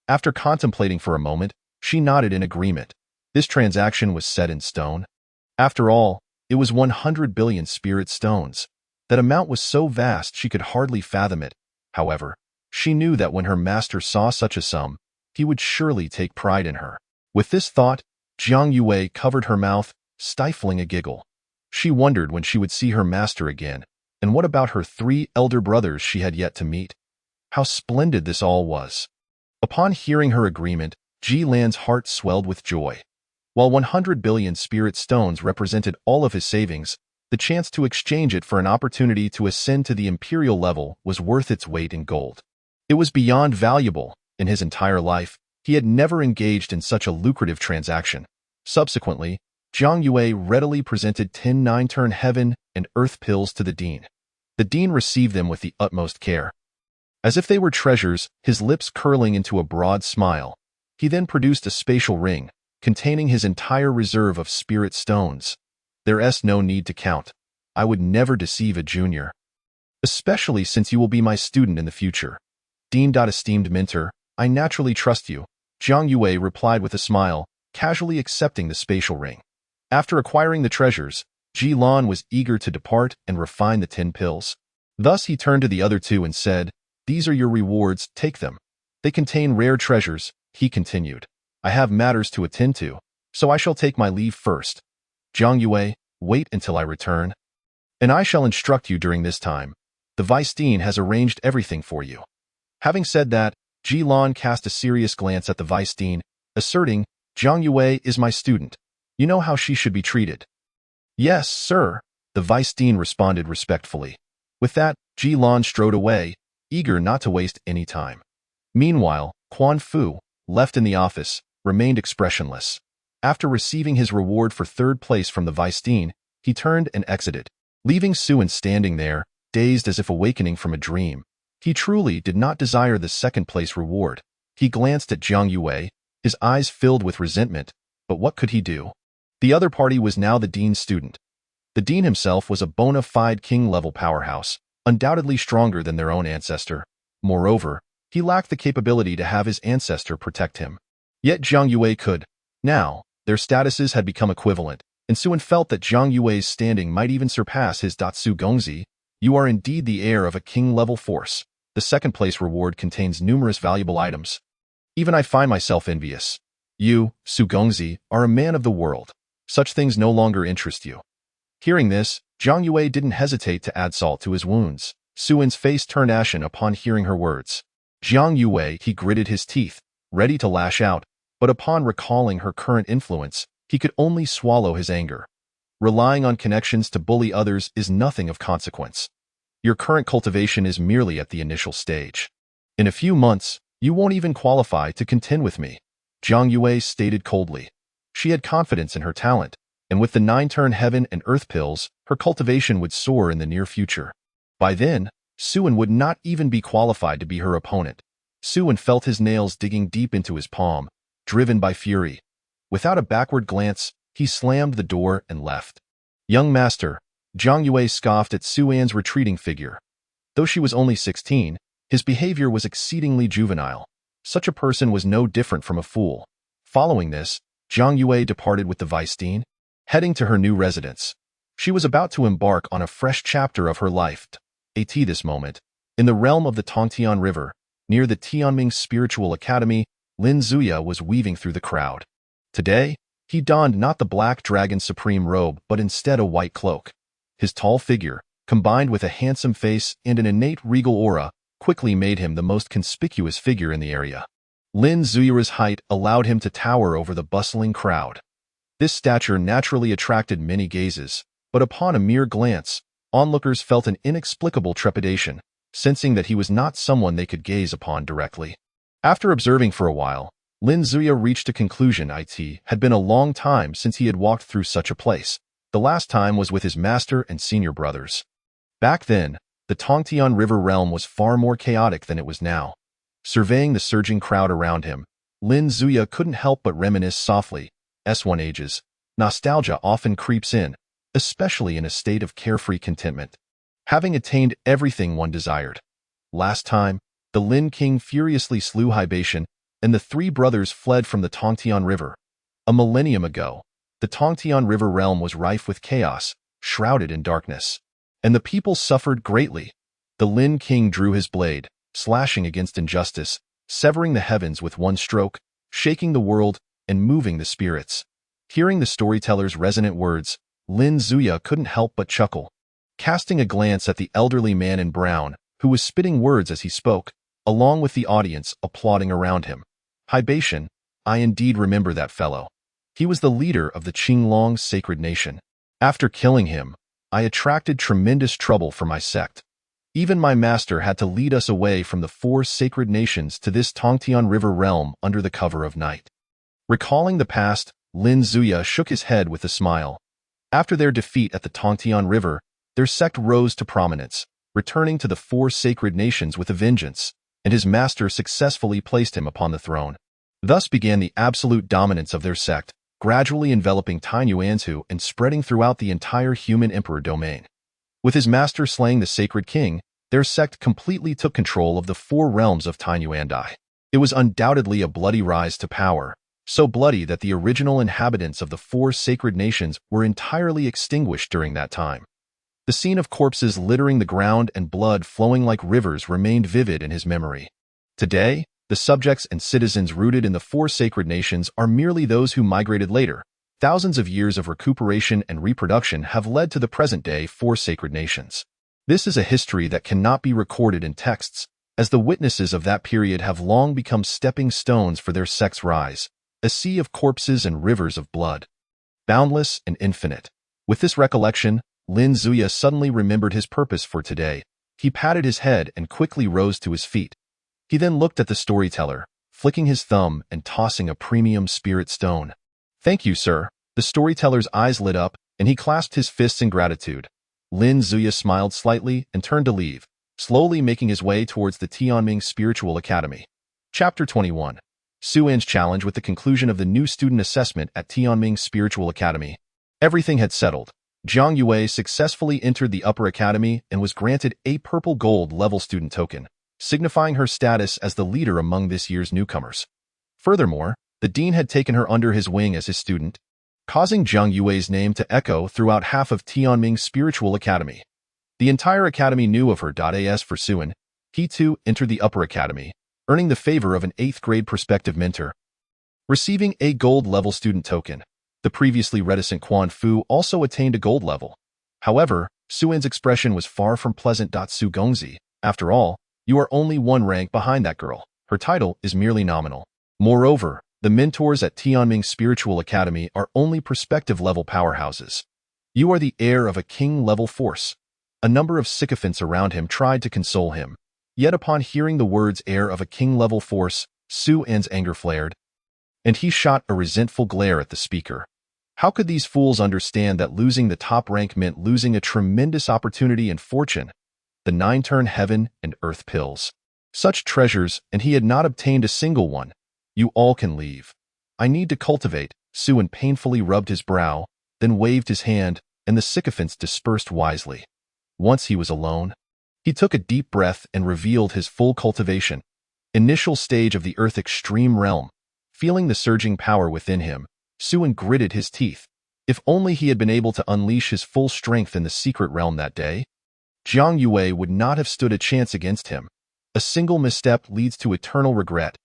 After contemplating for a moment, she nodded in agreement. This transaction was set in stone. After all, it was 100 billion spirit stones. That amount was so vast she could hardly fathom it. However, she knew that when her master saw such a sum, he would surely take pride in her. With this thought, Jiang Yue covered her mouth, stifling a giggle. She wondered when she would see her master again, and what about her 3 elder brothers she had yet to meet? How splendid this all was! Upon hearing her agreement, Ji Lan's heart swelled with joy. While 100 billion spirit stones represented all of his savings, the chance to exchange it for an opportunity to ascend to the imperial level was worth its weight in gold. It was beyond valuable. In his entire life, he had never engaged in such a lucrative transaction. Subsequently, Jiang Yue readily presented 10 9-turn heaven and earth pills to the dean. The dean received them with the utmost care. As if they were treasures, his lips curling into a broad smile, he then produced a spatial ring, containing his entire reserve of spirit stones. There's no need to count. I would never deceive a junior. Especially since you will be my student in the future. Dean. Esteemed mentor, I naturally trust you, Jiang Yue replied with a smile, casually accepting the spatial ring. After acquiring the treasures, Ji Lan was eager to depart and refine the 10 pills. Thus he turned to the other 2 and said, "These are your rewards, take them. They contain rare treasures," he continued. "I have matters to attend to, so I shall take my leave first. Jiang Yue, wait until I return, and I shall instruct you during this time. The Vice Dean has arranged everything for you." Having said that, Ji Lan cast a serious glance at the Vice Dean, asserting, "Jiang Yue is my student. You know how she should be treated." "Yes, sir," the Vice Dean responded respectfully. With that, Ji Lan strode away, eager not to waste any time. Meanwhile, Quan Fu, left in the office, remained expressionless. After receiving his reward for third place from the Vice-Dean, he turned and exited, leaving Suan standing there, dazed as if awakening from a dream. He truly did not desire the second-place reward. He glanced at Jiang Yue, his eyes filled with resentment, but what could he do? The other party was now the dean's student. The dean himself was a bona fide king-level powerhouse, undoubtedly stronger than their own ancestor. Moreover, he lacked the capability to have his ancestor protect him. Yet Jiang Yue could. Now, their statuses had become equivalent, and Suan felt that Jiang Yue's standing might even surpass his Datsu Gongzi. You are indeed the heir of a king-level force. The second-place reward contains numerous valuable items. Even I find myself envious. You, Su Gongzi, are a man of the world. Such things no longer interest you. Hearing this, Jiang Yue didn't hesitate to add salt to his wounds. Suan's face turned ashen upon hearing her words. Jiang Yue, he gritted his teeth, ready to lash out, but upon recalling her current influence, he could only swallow his anger. Relying on connections to bully others is nothing of consequence. Your current cultivation is merely at the initial stage. In a few months, you won't even qualify to contend with me, Jiang Yue stated coldly. She had confidence in her talent, and with the 9-turn heaven and earth pills, her cultivation would soar in the near future. By then, Suan would not even be qualified to be her opponent. Suan felt his nails digging deep into his palm, driven by fury. Without a backward glance, he slammed the door and left. Young master, Jiang Yue scoffed at Suan's retreating figure. Though she was only 16, his behavior was exceedingly juvenile. Such a person was no different from a fool. Following this, Jiang Yue departed with the Vice-Dean, heading to her new residence. She was about to embark on a fresh chapter of her life. At this moment, in the realm of the Tongtian River, near the Tianming Spiritual Academy, Lin Zuya was weaving through the crowd. Today, he donned not the Black Dragon Supreme robe but instead a white cloak. His tall figure, combined with a handsome face and an innate regal aura, quickly made him the most conspicuous figure in the area. Lin Zuya's height allowed him to tower over the bustling crowd. This stature naturally attracted many gazes, but upon a mere glance, onlookers felt an inexplicable trepidation, sensing that he was not someone they could gaze upon directly. After observing for a while, Lin Zuya reached a conclusion. It had been a long time since he had walked through such a place. The last time was with his master and senior brothers. Back then, the Tongtian River realm was far more chaotic than it was now. Surveying the surging crowd around him, Lin Zuya couldn't help but reminisce softly. S1 ages, nostalgia often creeps in, especially in a state of carefree contentment. Having attained everything one desired. Last time, the Lin King furiously slew Hibation, and the 3 brothers fled from the Tongtian River. A millennium ago, the Tongtian River realm was rife with chaos, shrouded in darkness. And the people suffered greatly. The Lin King drew his blade, slashing against injustice, severing the heavens with one stroke, shaking the world, and moving the spirits. Hearing the storyteller's resonant words, Lin Zuya couldn't help but chuckle. Casting a glance at the elderly man in brown, who was spitting words as he spoke, along with the audience applauding around him. Hibation, I indeed remember that fellow. He was the leader of the Qinglong sacred nation. After killing him, I attracted tremendous trouble for my sect. Even my master had to lead us away from the 4 sacred nations to this Tongtian River realm under the cover of night. Recalling the past, Lin Zuya shook his head with a smile. After their defeat at the Tongtian River, their sect rose to prominence, returning to the 4 sacred nations with a vengeance, and his master successfully placed him upon the throne. Thus began the absolute dominance of their sect, gradually enveloping Tainyuanzhu and spreading throughout the entire human emperor domain. With his master slaying the sacred king, their sect completely took control of the 4 realms of Tainyuandai. It was undoubtedly a bloody rise to power, so bloody that the original inhabitants of the 4 sacred nations were entirely extinguished during that time. The scene of corpses littering the ground and blood flowing like rivers remained vivid in his memory. Today, the subjects and citizens rooted in the 4 sacred nations are merely those who migrated later. Thousands of years of recuperation and reproduction have led to the present-day 4 sacred nations. This is a history that cannot be recorded in texts, as the witnesses of that period have long become stepping stones for their sect's rise, a sea of corpses and rivers of blood. Boundless and infinite. With this recollection, Lin Zuya suddenly remembered his purpose for today. He patted his head and quickly rose to his feet. He then looked at the storyteller, flicking his thumb and tossing a premium spirit stone. Thank you, sir. The storyteller's eyes lit up, and he clasped his fists in gratitude. Lin Zuya smiled slightly and turned to leave, slowly making his way towards the Tianming Spiritual Academy. Chapter 21. Su An's challenge with the conclusion of the new student assessment at Tianming Spiritual Academy. Everything had settled. Zhang Yue successfully entered the upper academy and was granted a purple gold level student token, signifying her status as the leader among this year's newcomers. Furthermore, the dean had taken her under his wing as his student, causing Zhang Yue's name to echo throughout half of Tianming Spiritual Academy. The entire academy knew of her. As for Suan, he too entered the upper academy, earning the favor of an 8th grade prospective mentor. Receiving a gold level student token, the previously reticent Quan Fu also attained a gold level. However, Suan's expression was far from pleasant. Su Gongzi, after all, you are only one rank behind that girl. Her title is merely nominal. Moreover, the mentors at Tianming Spiritual Academy are only prospective level powerhouses. You are the heir of a king-level force. A number of sycophants around him tried to console him. Yet upon hearing the words heir of a king-level force, Su An's anger flared, and he shot a resentful glare at the speaker. How could these fools understand that losing the top rank meant losing a tremendous opportunity and fortune? The 9-turn heaven and earth pills. Such treasures, and he had not obtained a single one. You all can leave. I need to cultivate. Suan painfully rubbed his brow, then waved his hand, and the sycophants dispersed wisely. Once he was alone, he took a deep breath and revealed his full cultivation. Initial stage of the Earth Extreme Realm. Feeling the surging power within him, Suan gritted his teeth. If only he had been able to unleash his full strength in the secret realm that day, Zhang Yue would not have stood a chance against him. A single misstep leads to eternal regret.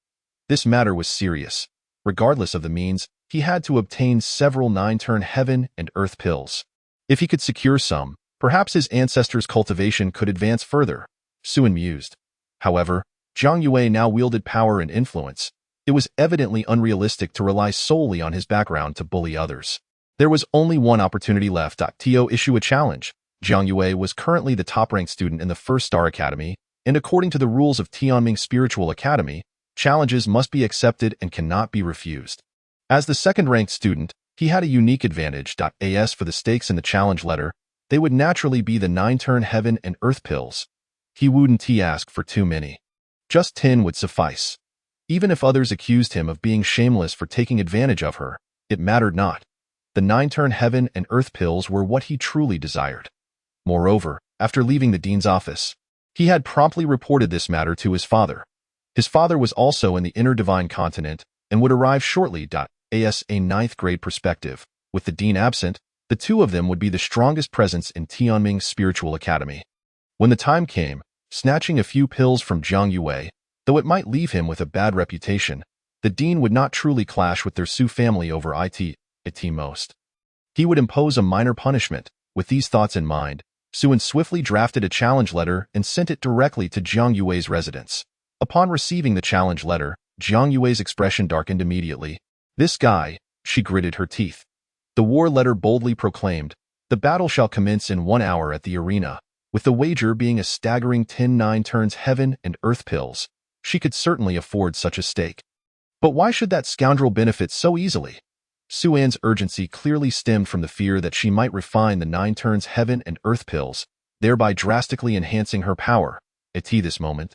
This matter was serious. Regardless of the means, he had to obtain several 9-turn heaven and earth pills. If he could secure some, perhaps his ancestors' cultivation could advance further, Suan mused. However, Zhang Yue now wielded power and influence. It was evidently unrealistic to rely solely on his background to bully others. There was only one opportunity left. Tio issue a challenge. Zhang Yue was currently the top-ranked student in the First Star Academy, and according to the rules of Tianming Spiritual Academy, challenges must be accepted and cannot be refused. As the second-ranked student, he had a unique advantage. As for the stakes in the challenge letter, they would naturally be the 9-turn heaven and earth pills. He wouldn't ask for too many. Just 10 would suffice. Even if others accused him of being shameless for taking advantage of her, it mattered not. The 9-turn heaven and earth pills were what he truly desired. Moreover, after leaving the dean's office, he had promptly reported this matter to his father. His father was also in the inner divine continent and would arrive shortly. As a 9th grade perspective, with the dean absent, the two of them would be the strongest presence in Tianming Spiritual Academy. When the time came, snatching a few pills from Zhang Yue, though it might leave him with a bad reputation, the dean would not truly clash with their Su family over it at most. He would impose a minor punishment. With these thoughts in mind, Suan swiftly drafted a challenge letter and sent it directly to Zhang Yue's residence. Upon receiving the challenge letter, Zhang Yue's expression darkened immediately. This guy, she gritted her teeth. The war letter boldly proclaimed, the battle shall commence in 1 hour at the arena, with the wager being a staggering 10 9-turns heaven and earth pills. She could certainly afford such a stake. But why should that scoundrel benefit so easily? Su An's urgency clearly stemmed from the fear that she might refine the 9-turns heaven and earth pills, thereby drastically enhancing her power. At this moment,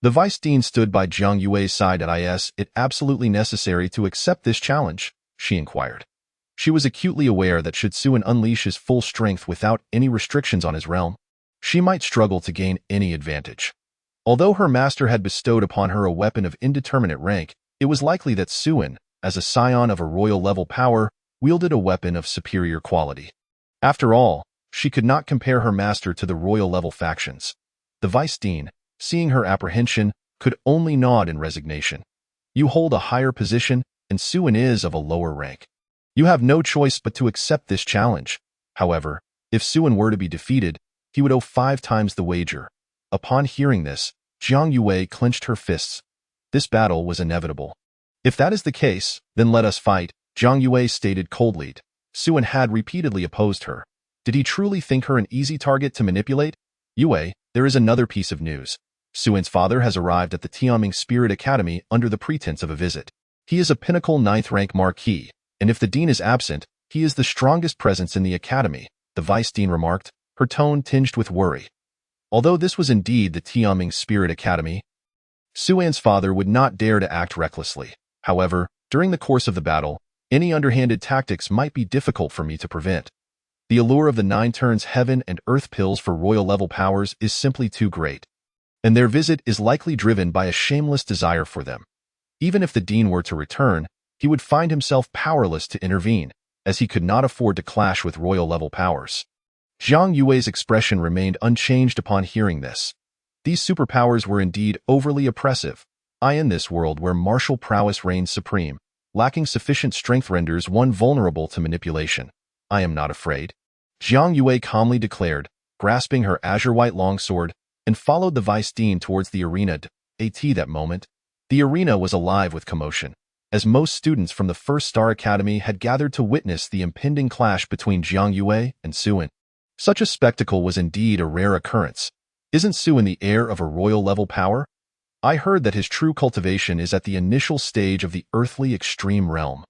the vice dean stood by Zhang Yue's side. Is it absolutely necessary to accept this challenge? She inquired. She was acutely aware that should Suan unleash his full strength without any restrictions on his realm, she might struggle to gain any advantage. Although her master had bestowed upon her a weapon of indeterminate rank, it was likely that Suan, as a scion of a royal-level power, wielded a weapon of superior quality. After all, she could not compare her master to the royal-level factions. The vice dean, seeing her apprehension, could only nod in resignation. You hold a higher position, and Suan is of a lower rank. You have no choice but to accept this challenge. However, if Suan were to be defeated, he would owe 5 times the wager. Upon hearing this, Zhang Yue clenched her fists. This battle was inevitable. If that is the case, then let us fight, Zhang Yue stated coldly. Suan had repeatedly opposed her. Did he truly think her an easy target to manipulate? Yue, there is another piece of news. Suan's father has arrived at the Tianming Spirit Academy under the pretense of a visit. He is a pinnacle 9th rank marquis, And if the dean is absent, he is the strongest presence in the academy, the vice dean remarked, her tone tinged with worry. Although this was indeed the Tianming Spirit Academy, Suan's father would not dare to act recklessly. However, during the course of the battle, any underhanded tactics might be difficult for me to prevent. The allure of the 9 turns heaven and earth pills for royal-level powers is simply too great, and their visit is likely driven by a shameless desire for them. Even if the dean were to return, he would find himself powerless to intervene, as he could not afford to clash with royal-level powers. Zhang Yue's expression remained unchanged upon hearing this. These superpowers were indeed overly oppressive. In this world where martial prowess reigns supreme, lacking sufficient strength renders one vulnerable to manipulation. I am not afraid, Zhang Yue calmly declared, grasping her azure-white longsword, and followed the vice dean towards the arena. At that moment, the arena was alive with commotion, as most students from the First Star Academy had gathered to witness the impending clash between Zhang Yue and Suan. Such a spectacle was indeed a rare occurrence. Isn't Suan the heir of a royal-level power? I heard that his true cultivation is at the initial stage of the earthly extreme realm.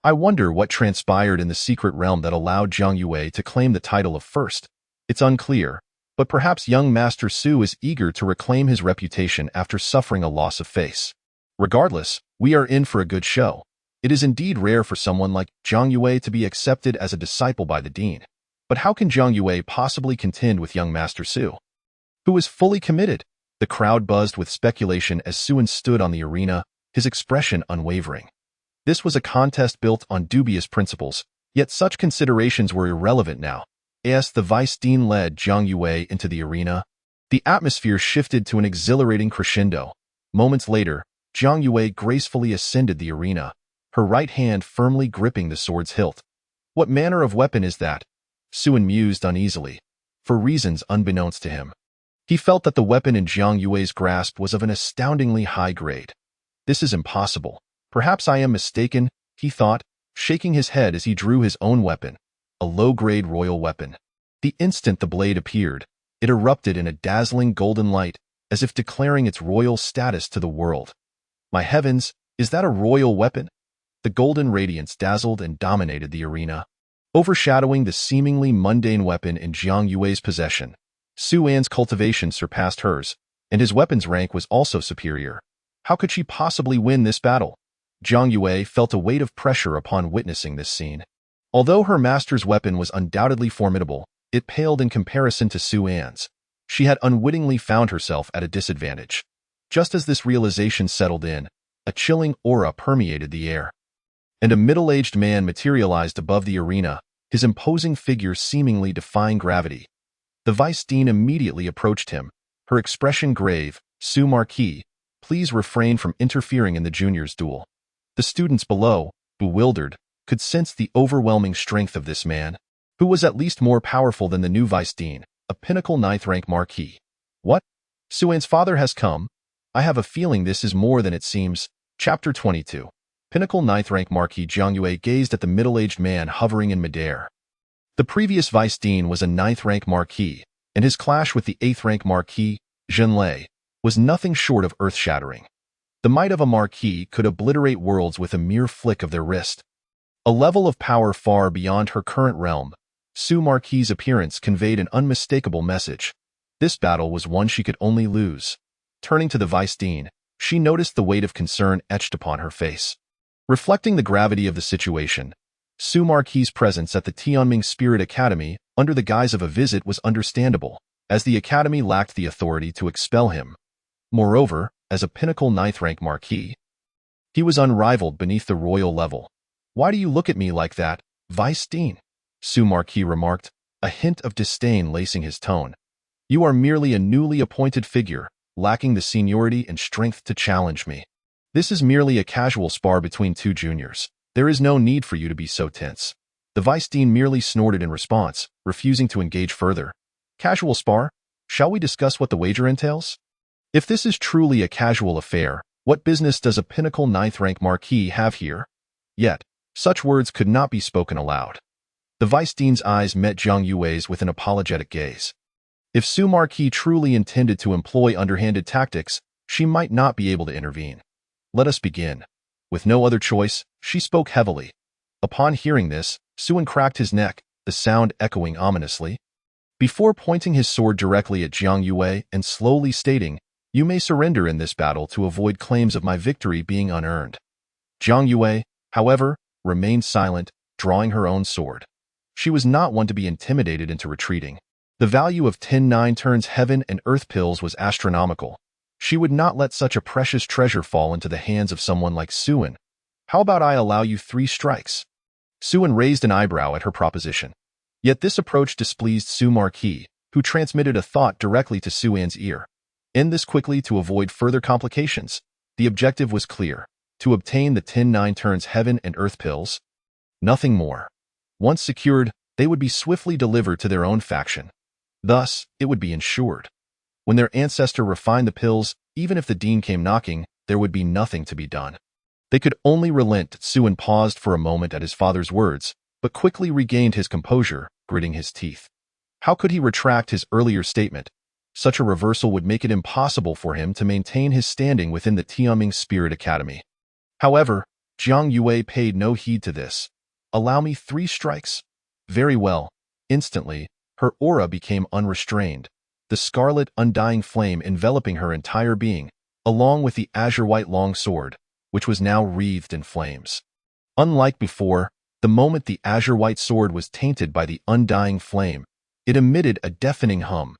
I wonder what transpired in the secret realm that allowed Zhang Yue to claim the title of first. It's unclear, but perhaps young Master Su is eager to reclaim his reputation after suffering a loss of face. Regardless, we are in for a good show. It is indeed rare for someone like Zhang Yue to be accepted as a disciple by the dean. But how can Zhang Yue possibly contend with young Master Su, who is fully committed? The crowd buzzed with speculation as Suan stood on the arena, his expression unwavering. This was a contest built on dubious principles, yet such considerations were irrelevant now. As the vice dean led Zhang Yue into the arena, the atmosphere shifted to an exhilarating crescendo. Moments later, Zhang Yue gracefully ascended the arena, her right hand firmly gripping the sword's hilt. What manner of weapon is that? Suan mused uneasily, for reasons unbeknownst to him. He felt that the weapon in Zhang Yue's grasp was of an astoundingly high grade. This is impossible. Perhaps I am mistaken, he thought, shaking his head as he drew his own weapon, a low-grade royal weapon. The instant the blade appeared, it erupted in a dazzling golden light, as if declaring its royal status to the world. My heavens, is that a royal weapon? The golden radiance dazzled and dominated the arena, overshadowing the seemingly mundane weapon in Zhang Yue's possession. Suan's cultivation surpassed hers, and his weapon's rank was also superior. How could she possibly win this battle? Zhang Yue felt a weight of pressure upon witnessing this scene. Although her master's weapon was undoubtedly formidable, it paled in comparison to Suan's. She had unwittingly found herself at a disadvantage. Just as this realization settled in, a chilling aura permeated the air, and a middle-aged man materialized above the arena, his imposing figure seemingly defying gravity. The vice dean immediately approached him, her expression grave. Su Marquis, please refrain from interfering in the juniors' duel. The students below, bewildered, could sense the overwhelming strength of this man, who was at least more powerful than the new vice dean, a pinnacle 9th rank marquis. What? Suan's father has come? I have a feeling this is more than it seems. Chapter 22. Pinnacle 9th rank marquis Zhang Yue gazed at the middle-aged man hovering in midair. The previous vice dean was a 9th rank marquis, and his clash with the 8th rank marquis, Zhenlei, was nothing short of earth-shattering. The might of a marquis could obliterate worlds with a mere flick of their wrist. A level of power far beyond her current realm, Su Marquis' appearance conveyed an unmistakable message. This battle was one she could only lose. Turning to the vice dean, she noticed the weight of concern etched upon her face. Reflecting the gravity of the situation, Su Marquis' presence at the Tianming Spirit Academy under the guise of a visit was understandable, as the academy lacked the authority to expel him. Moreover, as a pinnacle 9th rank marquis, he was unrivaled beneath the royal level. Why do you look at me like that, vice dean? Su Marquis remarked, a hint of disdain lacing his tone. You are merely a newly appointed figure, lacking the seniority and strength to challenge me. This is merely a casual spar between two juniors. There is no need for you to be so tense. The vice dean merely snorted in response, refusing to engage further. Casual spar? Shall we discuss what the wager entails? If this is truly a casual affair, what business does a pinnacle 9th rank marquis have here? Yet, such words could not be spoken aloud. The vice dean's eyes met Zhang Yue's with an apologetic gaze. If Su Marquis truly intended to employ underhanded tactics, she might not be able to intervene. Let us begin. With no other choice, she spoke heavily. Upon hearing this, Suin cracked his neck, the sound echoing ominously. Before pointing his sword directly at Jiang Yue and slowly stating, "You may surrender in this battle to avoid claims of my victory being unearned." Jiang Yue, however, remained silent, drawing her own sword. She was not one to be intimidated into retreating. The value of 10 turns heaven and earth pills was astronomical. She would not let such a precious treasure fall into the hands of someone like Suin. "How about I allow you 3 strikes?" Suin raised an eyebrow at her proposition. Yet this approach displeased Su Marquis, who transmitted a thought directly to Suan's ear. End this quickly to avoid further complications. The objective was clear: to obtain the 10 turns heaven and earth pills. Nothing more. Once secured, they would be swiftly delivered to their own faction. Thus, it would be ensured. When their ancestor refined the pills, even if the dean came knocking, there would be nothing to be done. They could only relent. Suin paused for a moment at his father's words, but quickly regained his composure, gritting his teeth. How could he retract his earlier statement? Such a reversal would make it impossible for him to maintain his standing within the Tianming Spirit Academy. However, Jiang Yue paid no heed to this. "Allow me 3 strikes." Very well. Instantly, her aura became unrestrained, the scarlet, undying flame enveloping her entire being, along with the azure-white long sword, which was now wreathed in flames. Unlike before, the moment the azure-white sword was tainted by the undying flame, it emitted a deafening hum.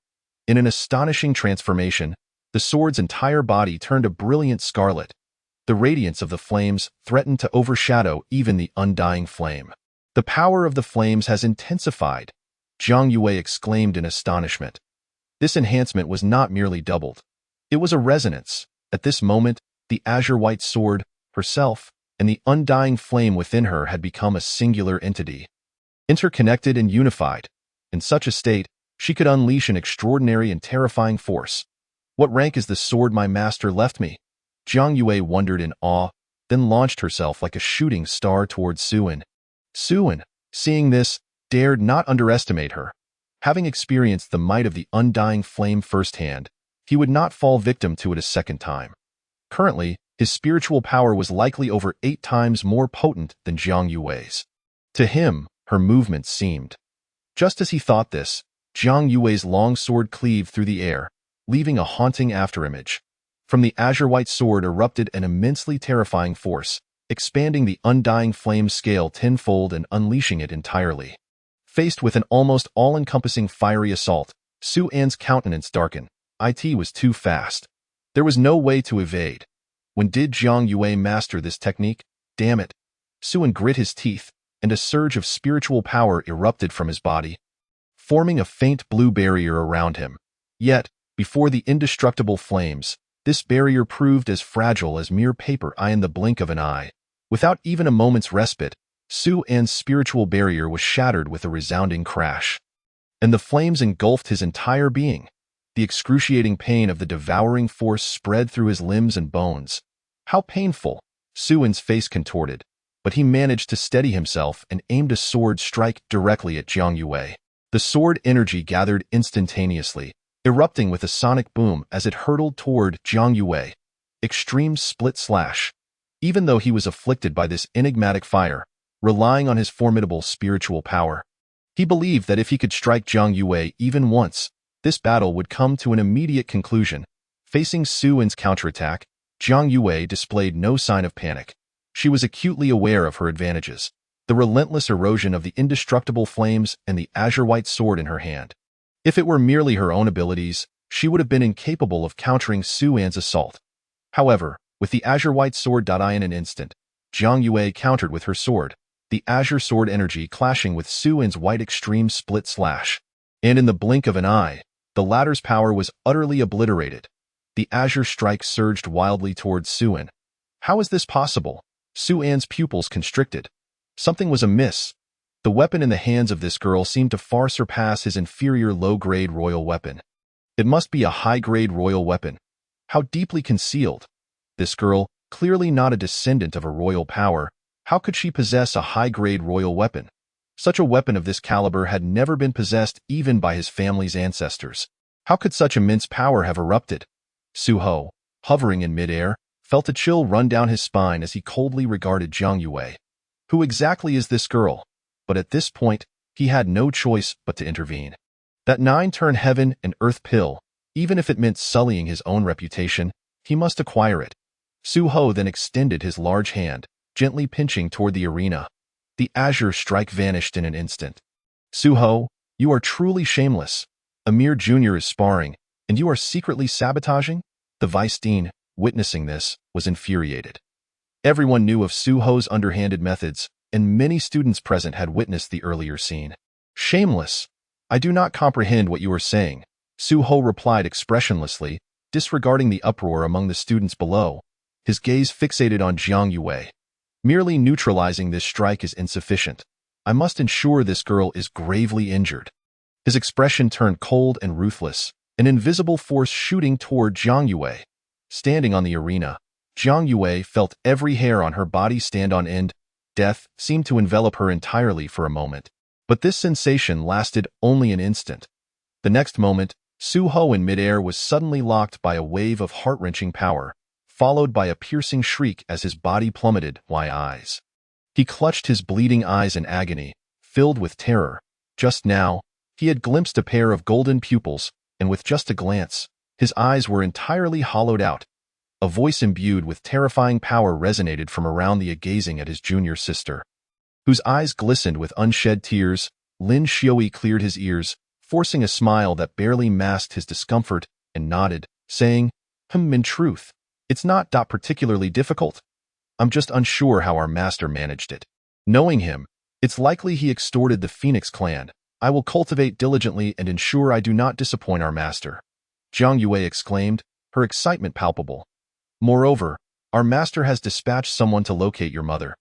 In an astonishing transformation, the sword's entire body turned a brilliant scarlet. The radiance of the flames threatened to overshadow even the undying flame. "The power of the flames has intensified," Jiang Yue exclaimed in astonishment. This enhancement was not merely doubled. It was a resonance. At this moment, the azure-white sword, herself, and the undying flame within her had become a singular entity, interconnected and unified. In such a state, she could unleash an extraordinary and terrifying force. "What rank is the sword my master left me?" Jiang Yue wondered in awe, then launched herself like a shooting star towards Suin. Suin, seeing this, dared not underestimate her. Having experienced the might of the undying flame firsthand, he would not fall victim to it a second time. Currently, his spiritual power was likely over 8 times more potent than Jiang Yue's. To him, her movements seemed. Just as he thought this, Jiang Yue's long sword cleaved through the air, leaving a haunting afterimage. From the azure-white sword erupted an immensely terrifying force, expanding the undying flame scale tenfold and unleashing it entirely. Faced with an almost all-encompassing fiery assault, Su An's countenance darkened. It was too fast. There was no way to evade. When did Jiang Yue master this technique? Damn it. Suin grit his teeth, and a surge of spiritual power erupted from his body, forming a faint blue barrier around him. Yet, before the indestructible flames, this barrier proved as fragile as mere paper in the blink of an eye. Without even a moment's respite, Su An's spiritual barrier was shattered with a resounding crash, and the flames engulfed his entire being. The excruciating pain of the devouring force spread through his limbs and bones. How painful! Suin's face contorted, but he managed to steady himself and aimed a sword strike directly at Jiang Yue. The sword energy gathered instantaneously, erupting with a sonic boom as it hurtled toward Jiang Yue. Extreme split slash. Even though he was afflicted by this enigmatic fire, relying on his formidable spiritual power, he believed that if he could strike Jiang Yue even once, this battle would come to an immediate conclusion. Facing Suin's counterattack, Jiang Yue displayed no sign of panic. She was acutely aware of her advantages, the relentless erosion of the indestructible flames and the azure-white sword in her hand. If it were merely her own abilities, she would have been incapable of countering Su An's assault. However, with the azure-white sword in an instant, Jiang Yue countered with her sword, the azure sword energy clashing with Su An's white extreme split slash. And in the blink of an eye, the latter's power was utterly obliterated. The azure strike surged wildly towards Su An. How is this possible? Su An's pupils constricted. Something was amiss. The weapon in the hands of this girl seemed to far surpass his inferior low-grade royal weapon. It must be a high-grade royal weapon. How deeply concealed. This girl, clearly not a descendant of a royal power, how could she possess a high-grade royal weapon? Such a weapon of this caliber had never been possessed even by his family's ancestors. How could such immense power have erupted? Su Ho, hovering in midair, felt a chill run down his spine as he coldly regarded Jiang Yue. Who exactly is this girl? But at this point, he had no choice but to intervene. That 9-turn heaven and earth pill, even if it meant sullying his own reputation, he must acquire it. Su-ho then extended his large hand, gently pinching toward the arena. The azure strike vanished in an instant. Su-ho, you are truly shameless. A mere junior is sparring, and you are secretly sabotaging? The vice dean, witnessing this, was infuriated. Everyone knew of Su-ho's underhanded methods, and many students present had witnessed the earlier scene. Shameless! I do not comprehend what you are saying, Su-ho replied expressionlessly, disregarding the uproar among the students below, his gaze fixated on Jiang Yue. Merely neutralizing this strike is insufficient. I must ensure this girl is gravely injured. His expression turned cold and ruthless, an invisible force shooting toward Jiang Yue. Standing on the arena, Jiang Yue felt every hair on her body stand on end. Death seemed to envelop her entirely for a moment. But this sensation lasted only an instant. The next moment, Su-ho in midair was suddenly locked by a wave of heart-wrenching power, followed by a piercing shriek as his body plummeted. Why eyes? He clutched his bleeding eyes in agony, filled with terror. Just now, he had glimpsed a pair of golden pupils, and with just a glance, his eyes were entirely hollowed out. A voice imbued with terrifying power resonated from around the gazing at his junior sister, whose eyes glistened with unshed tears. Lin Xiaoyi cleared his ears, forcing a smile that barely masked his discomfort, and nodded, saying, in truth, it's not that particularly difficult. I'm just unsure how our master managed it. Knowing him, it's likely he extorted the Phoenix clan. I will cultivate diligently and ensure I do not disappoint our master. Jiang Yue exclaimed, her excitement palpable. Moreover, our master has dispatched someone to locate your mother,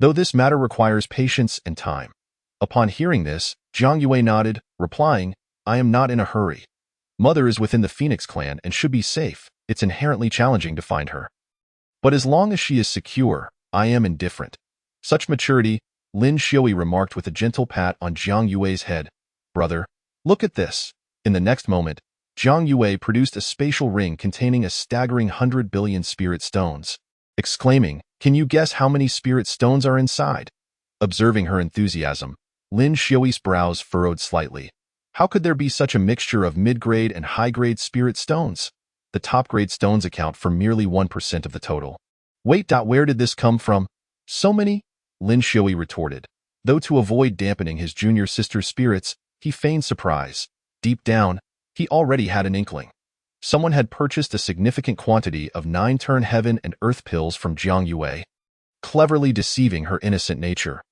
though this matter requires patience and time. Upon hearing this, Jiang Yue nodded, replying, I am not in a hurry. Mother is within the Phoenix clan and should be safe. It's inherently challenging to find her. But as long as she is secure, I am indifferent. Such maturity, Lin Xiaoyi remarked with a gentle pat on Jiang Yue's head. Brother, look at this. In the next moment, Jiang Yue produced a spatial ring containing a staggering 100 billion spirit stones, exclaiming, can you guess how many spirit stones are inside? Observing her enthusiasm, Lin Xiaoyi's brows furrowed slightly. How could there be such a mixture of mid-grade and high-grade spirit stones? The top-grade stones account for merely 1% of the total. Wait, where did this come from? So many? Lin Xiaoyi retorted. Though to avoid dampening his junior sister's spirits, he feigned surprise. Deep down, he already had an inkling. Someone had purchased a significant quantity of 9-turn heaven and earth pills from Jiang Yue, cleverly deceiving her innocent nature.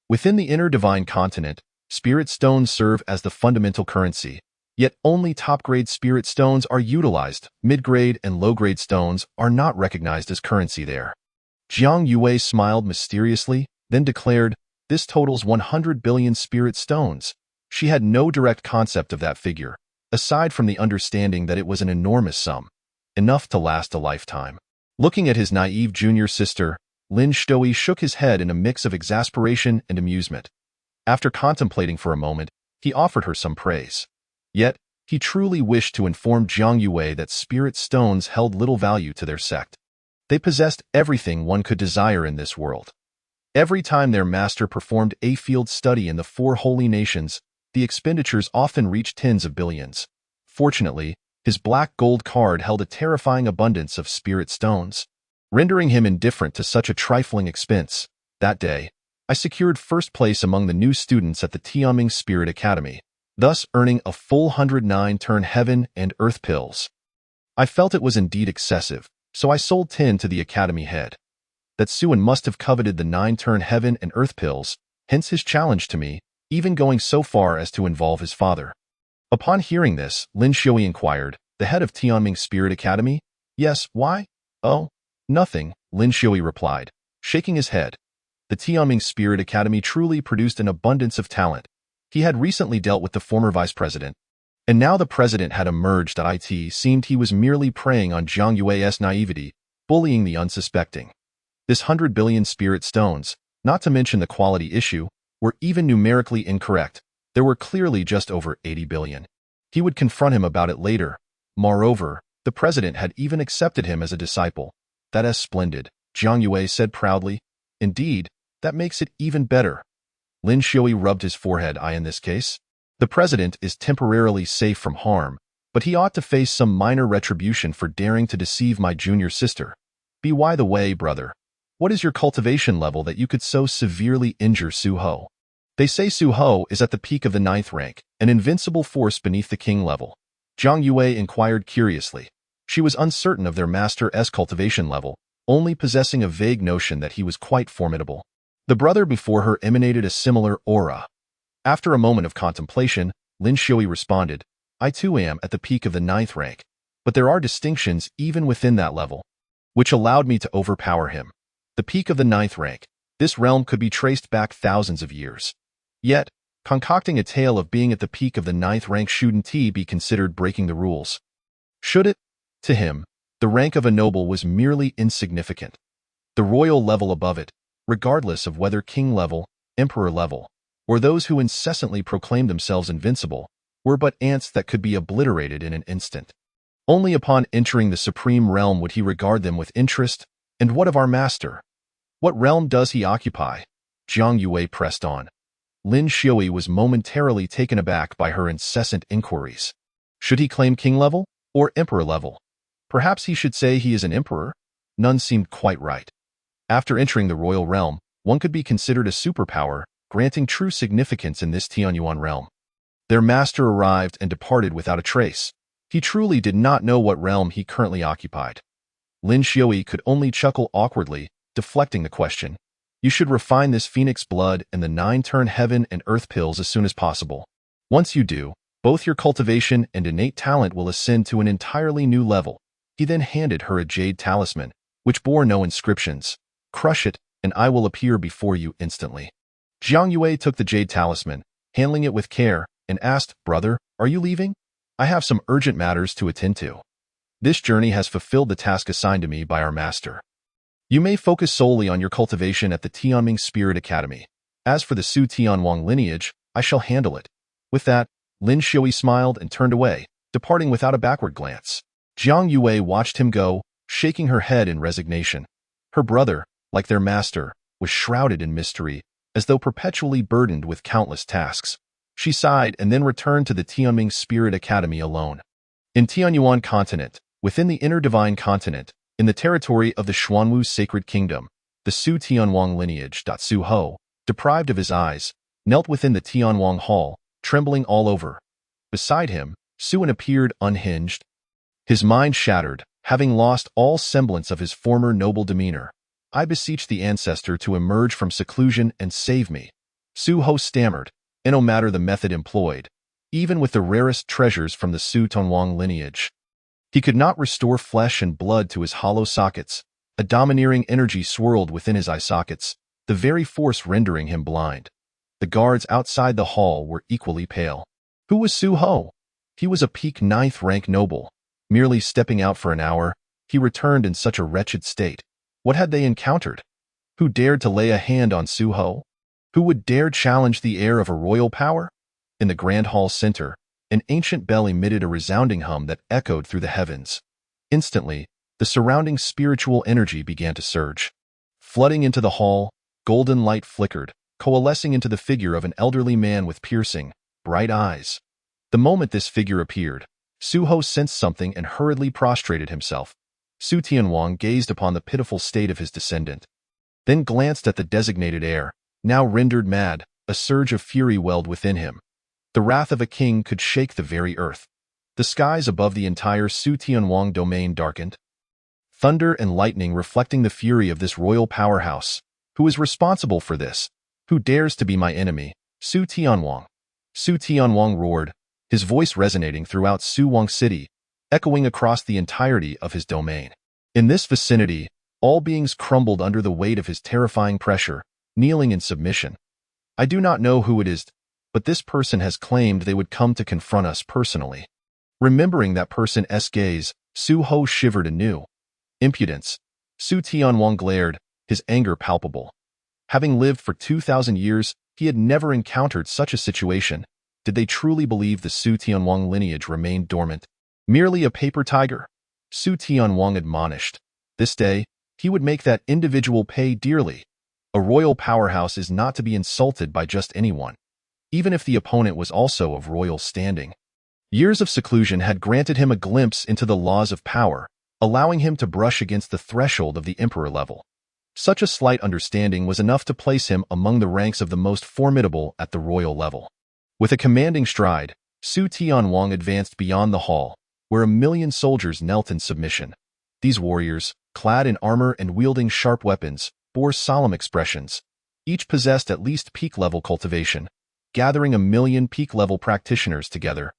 Within the inner divine continent, spirit stones serve as the fundamental currency, yet only top-grade spirit stones are utilized. Mid-grade and low-grade stones are not recognized as currency there. Jiang Yue smiled mysteriously, then declared, this totals 100 billion spirit stones. She had no direct concept of that figure, aside from the understanding that it was an enormous sum, enough to last a lifetime. Looking at his naive junior sister, Lin Xiaoyi shook his head in a mix of exasperation and amusement. After contemplating for a moment, he offered her some praise. Yet, he truly wished to inform Jiang Yue that spirit stones held little value to their sect. They possessed everything one could desire in this world. Every time their master performed a field study in the 4 holy nations, the expenditures often reached tens of billions. Fortunately, his black gold card held a terrifying abundance of spirit stones, rendering him indifferent to such a trifling expense. That day, I secured first place among the new students at the Tianming Spirit Academy, thus earning a full 109-turn heaven and earth pills. I felt it was indeed excessive, so I sold 10 to the academy head. That Suan must have coveted the 9-turn heaven and earth pills, hence his challenge to me, even going so far as to involve his father. Upon hearing this, Lin Xiaoyi inquired, the head of Tianming Spirit Academy? Yes, why? Oh, nothing, Lin Xiaoyi replied, shaking his head. The Tianming Spirit Academy truly produced an abundance of talent. He had recently dealt with the former vice president, and now the president had emerged. It seemed he was merely preying on Jiang Yue's naivety, bullying the unsuspecting. This 100 billion spirit stones, not to mention the quality issue, were even numerically incorrect. There were clearly just over 80 billion. He would confront him about it later. Moreover, the president had even accepted him as a disciple. That is splendid, Jiang Yue said proudly. Indeed, That makes it even better. Lin Xiui rubbed his forehead. In this case, the president is temporarily safe from harm, but he ought to face some minor retribution for daring to deceive my junior sister. By the way, brother, what is your cultivation level that you could so severely injure Su Ho? They say Su Ho is at the peak of the 9th rank, an invincible force beneath the king level. Zhang Yue inquired curiously. She was uncertain of their master's cultivation level, only possessing a vague notion that he was quite formidable. The brother before her emanated a similar aura. After a moment of contemplation, Lin Xiui responded, I too am at the peak of the 9th rank, but there are distinctions even within that level, which allowed me to overpower him. The peak of the 9th rank, this realm could be traced back thousands of years. Yet, concocting a tale of being at the peak of the 9th rank shouldn't be considered breaking the rules. Should it? To him, the rank of a noble was merely insignificant. The royal level above it, regardless of whether king level, emperor level, or those who incessantly proclaimed themselves invincible, were but ants that could be obliterated in an instant. Only upon entering the supreme realm would he regard them with interest. And what of our master? What realm does he occupy? Zhang Yue pressed on. Lin Xiui was momentarily taken aback by her incessant inquiries. Should he claim king level or emperor level? Perhaps he should say he is an emperor? None seemed quite right. After entering the royal realm, one could be considered a superpower, granting true significance in this Tianyuan realm. Their master arrived and departed without a trace. He truly did not know what realm he currently occupied. Lin Xiui could only chuckle awkwardly, deflecting the question. You should refine this phoenix blood and the 9-turn heaven and earth pills as soon as possible. Once you do, both your cultivation and innate talent will ascend to an entirely new level. He then handed her a jade talisman, which bore no inscriptions. Crush it, and I will appear before you instantly. Zhang Yue took the jade talisman, handling it with care, and asked, Brother, are you leaving? I have some urgent matters to attend to. This journey has fulfilled the task assigned to me by our master. You may focus solely on your cultivation at the Tianming Spirit Academy. As for the Su Tianwang lineage, I shall handle it. With that, Lin Xiui smiled and turned away, departing without a backward glance. Zhang Yue watched him go, shaking her head in resignation. Her brother, like their master, was shrouded in mystery, as though perpetually burdened with countless tasks. She sighed and then returned to the Tianming Spirit Academy alone. In Tianyuan continent, within the inner divine continent, in the territory of the Xuanwu Sacred Kingdom, the Su Tianwang lineage. Su Ho, deprived of his eyes, knelt within the Tianwang hall, trembling all over. Beside him, Suan appeared unhinged, his mind shattered, having lost all semblance of his former noble demeanor. I beseech the ancestor to emerge from seclusion and save me. Su Ho stammered, and no matter the method employed, even with the rarest treasures from the Su Tianwang lineage, he could not restore flesh and blood to his hollow sockets. A domineering energy swirled within his eye sockets, the very force rendering him blind. The guards outside the hall were equally pale. Who was Su Ho? He was a peak 9th rank noble. Merely stepping out for an hour, he returned in such a wretched state. What had they encountered? Who dared to lay a hand on Su Ho? Who would dare challenge the heir of a royal power? In the grand hall center, an ancient bell emitted a resounding hum that echoed through the heavens. Instantly, the surrounding spiritual energy began to surge. Flooding into the hall, golden light flickered, coalescing into the figure of an elderly man with piercing, bright eyes. The moment this figure appeared, Su Ho sensed something and hurriedly prostrated himself. Su Tianwang gazed upon the pitiful state of his descendant, then glanced at the designated heir, now rendered mad. A surge of fury welled within him. The wrath of a king could shake the very earth. The skies above the entire Su Tianwang domain darkened. Thunder and lightning reflecting the fury of this royal powerhouse. Who is responsible for this? Who dares to be my enemy? Su Tianwang. Su Tianwang roared, his voice resonating throughout Suwang City, echoing across the entirety of his domain. In this vicinity, all beings crumbled under the weight of his terrifying pressure, kneeling in submission. I do not know who it is, but this person has claimed they would come to confront us personally. Remembering that person's gaze, Su Ho shivered anew. Impudence. Su Tianwang glared, his anger palpable. Having lived for 2,000 years, he had never encountered such a situation. Did they truly believe the Su Tianwang lineage remained dormant? Merely a paper tiger? Su Tianwang admonished. This day, he would make that individual pay dearly. A royal powerhouse is not to be insulted by just anyone, even if the opponent was also of royal standing. Years of seclusion had granted him a glimpse into the laws of power, allowing him to brush against the threshold of the emperor level. Such a slight understanding was enough to place him among the ranks of the most formidable at the royal level. With a commanding stride, Su Tianwang advanced beyond the hall, where 1,000,000 soldiers knelt in submission. These warriors, clad in armor and wielding sharp weapons, bore solemn expressions. Each possessed at least peak-level cultivation, gathering 1,000,000 peak-level practitioners together.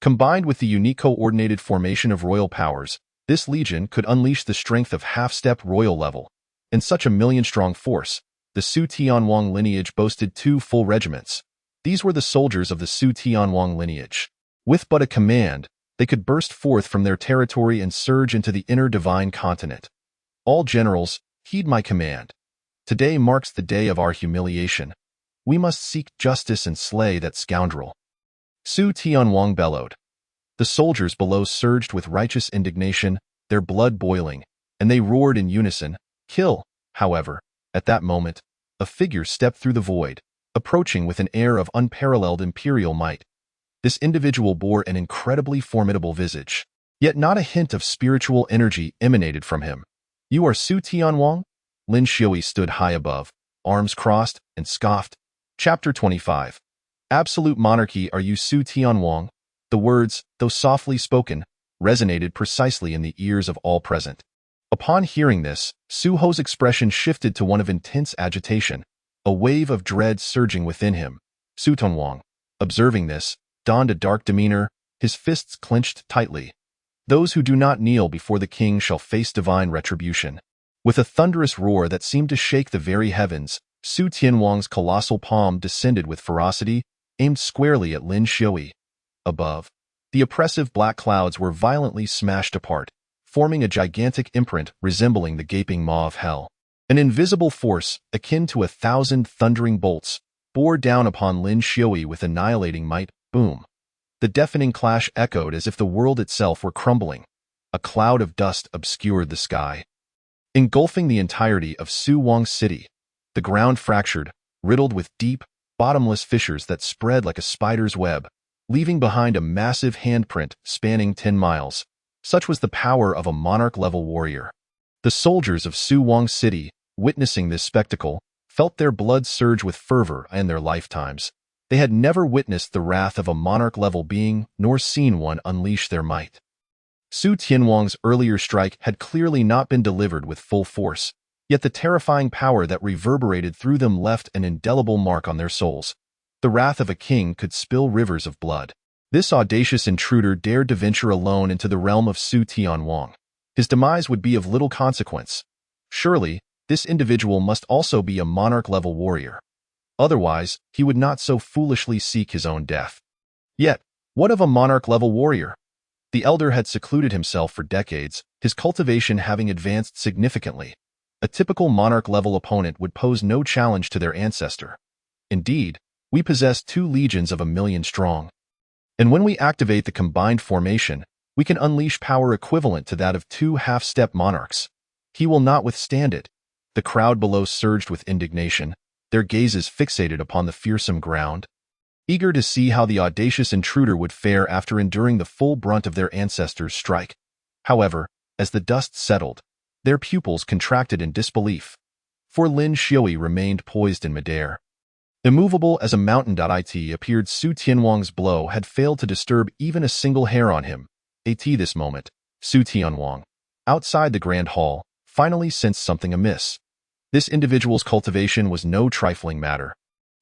Combined with the unique coordinated formation of royal powers, this legion could unleash the strength of half-step royal level. In such a 1,000,000-strong force, the Su Tianwang lineage boasted 2 full regiments. These were the soldiers of the Su Tianwang lineage. With but a command, they could burst forth from their territory and surge into the inner divine continent. All generals, heed my command. Today marks the day of our humiliation. We must seek justice and slay that scoundrel. Su Tianwang bellowed. The soldiers below surged with righteous indignation, their blood boiling, and they roared in unison, "Kill!" However, at that moment, a figure stepped through the void, approaching with an air of unparalleled imperial might. This individual bore an incredibly formidable visage, yet not a hint of spiritual energy emanated from him. "You are Su Tianwang?" Lin Xiui stood high above, arms crossed, and scoffed. Chapter 25. Absolute monarchy. Are you Su Tianwang? The words, though softly spoken, resonated precisely in the ears of all present. Upon hearing this, Su Ho's expression shifted to one of intense agitation, a wave of dread surging within him. Su Tianwang, observing this, donned a dark demeanor, his fists clenched tightly. "Those who do not kneel before the king shall face divine retribution." With a thunderous roar that seemed to shake the very heavens, Su Tianwang's colossal palm descended with ferocity, aimed squarely at Lin Xiui. Above, the oppressive black clouds were violently smashed apart, forming a gigantic imprint resembling the gaping maw of hell. An invisible force, akin to 1,000 thundering bolts, bore down upon Lin Xiui with annihilating might. Boom! The deafening clash echoed as if the world itself were crumbling. A cloud of dust obscured the sky, engulfing the entirety of Su Wang's city. The ground fractured, riddled with deep, bottomless fissures that spread like a spider's web, leaving behind a massive handprint spanning 10 miles. Such was the power of a monarch-level warrior. The soldiers of Su Wang's city, witnessing this spectacle, felt their blood surge with fervor in their lifetimes. They had never witnessed the wrath of a monarch-level being, nor seen one unleash their might. Su Tianwang's earlier strike had clearly not been delivered with full force, yet the terrifying power that reverberated through them left an indelible mark on their souls. The wrath of a king could spill rivers of blood. This audacious intruder dared to venture alone into the realm of Su Tianwang. His demise would be of little consequence. Surely, this individual must also be a monarch-level warrior. Otherwise, he would not so foolishly seek his own death. Yet, what of a monarch-level warrior? The elder had secluded himself for decades, his cultivation having advanced significantly. A typical monarch-level opponent would pose no challenge to their ancestor. Indeed, we possess 2 legions of 1,000,000 strong. And when we activate the combined formation, we can unleash power equivalent to that of 2 half-step monarchs. He will not withstand it. The crowd below surged with indignation, their gazes fixated upon the fearsome ground, eager to see how the audacious intruder would fare after enduring the full brunt of their ancestors' strike. However, as the dust settled, their pupils contracted in disbelief, for Lin Xiui remained poised in midair. Immovable as a mountain. It appeared Su Tianwang's blow had failed to disturb even a single hair on him. This moment, Su Tianwang, outside the grand hall, finally sensed something amiss. This individual's cultivation was no trifling matter.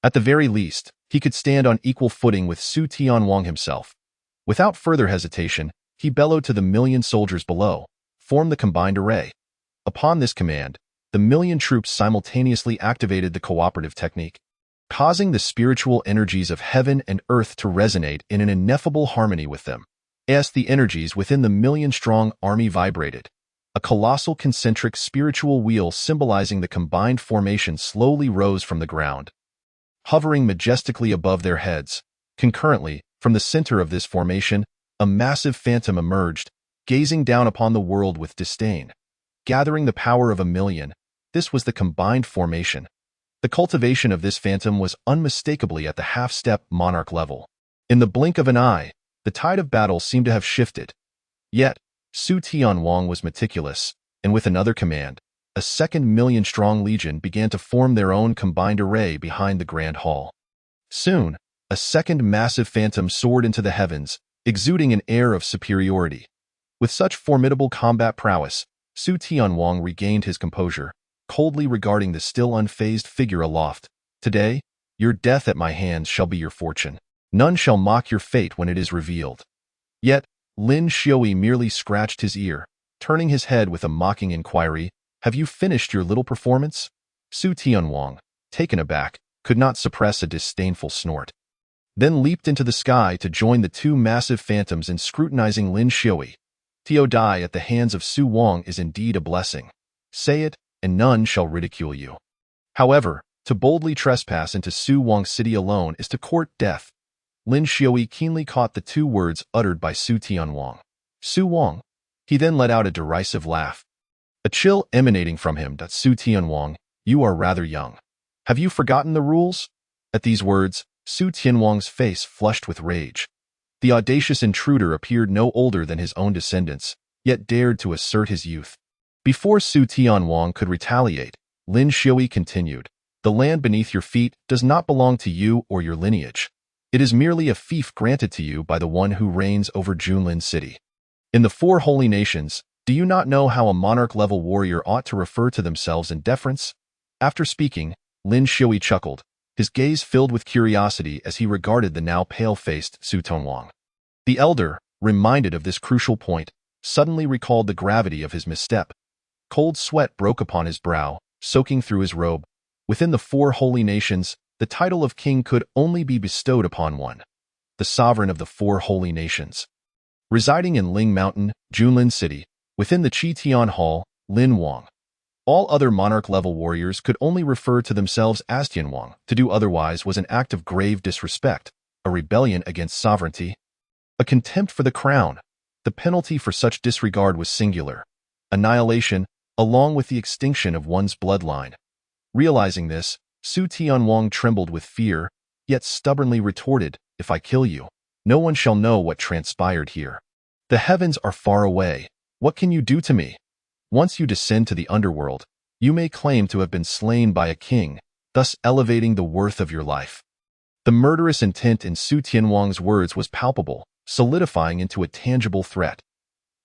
At the very least, he could stand on equal footing with Su Tianwang himself. Without further hesitation, he bellowed to the 1,000,000 soldiers below, "Form the combined array." Upon this command, the 1,000,000 troops simultaneously activated the cooperative technique, causing the spiritual energies of heaven and earth to resonate in an ineffable harmony with them. As the energies within the 1,000,000-strong army vibrated, a colossal concentric spiritual wheel symbolizing the combined formation slowly rose from the ground, hovering majestically above their heads. Concurrently, from the center of this formation, a massive phantom emerged, gazing down upon the world with disdain. Gathering the power of 1,000,000, this was the combined formation. The cultivation of this phantom was unmistakably at the half-step monarch level. In the blink of an eye, the tide of battle seemed to have shifted. Yet, Su Tianwang was meticulous, and with another command, a second million-strong legion began to form their own combined array behind the Grand Hall. Soon, a second massive phantom soared into the heavens, exuding an air of superiority. With such formidable combat prowess, Su Tianwang regained his composure, coldly regarding the still unfazed figure aloft. Today, your death at my hands shall be your fortune. None shall mock your fate when it is revealed. Yet, Lin Xiui merely scratched his ear, turning his head with a mocking inquiry, have you finished your little performance? Su Tianwang, taken aback, could not suppress a disdainful snort. Then leaped into the sky to join the two massive phantoms in scrutinizing Lin Xiui. To die at the hands of Su Wang is indeed a blessing. Say it, and none shall ridicule you. However, to boldly trespass into Su Wang's city alone is to court death. Lin Xiui keenly caught the two words uttered by Su Tianwang. Su Wang. He then let out a derisive laugh. A chill emanating from him. Su Tianwang, you are rather young. Have you forgotten the rules? At these words, Su Tianwang's face flushed with rage. The audacious intruder appeared no older than his own descendants, yet dared to assert his youth. Before Su Tianwang could retaliate, Lin Xiui continued, the land beneath your feet does not belong to you or your lineage. It is merely a fief granted to you by the one who reigns over Junlin City. In the four holy nations, do you not know how a monarch-level warrior ought to refer to themselves in deference? After speaking, Lin Xiui chuckled, his gaze filled with curiosity as he regarded the now pale-faced Su Tianwang. The elder, reminded of this crucial point, suddenly recalled the gravity of his misstep. Cold sweat broke upon his brow, soaking through his robe. Within the four holy nations, the title of king could only be bestowed upon one, the sovereign of the four holy nations. Residing in Ling Mountain, Junlin City, within the Qitian Hall, Lin Wang. All other monarch-level warriors could only refer to themselves as Tianwang. To do otherwise was an act of grave disrespect, a rebellion against sovereignty, a contempt for the crown. The penalty for such disregard was singular: annihilation, along with the extinction of one's bloodline. Realizing this, Su Tianwang trembled with fear, yet stubbornly retorted, if I kill you, no one shall know what transpired here. The heavens are far away. What can you do to me? Once you descend to the underworld, you may claim to have been slain by a king, thus elevating the worth of your life. The murderous intent in Su Tianwang's words was palpable, solidifying into a tangible threat.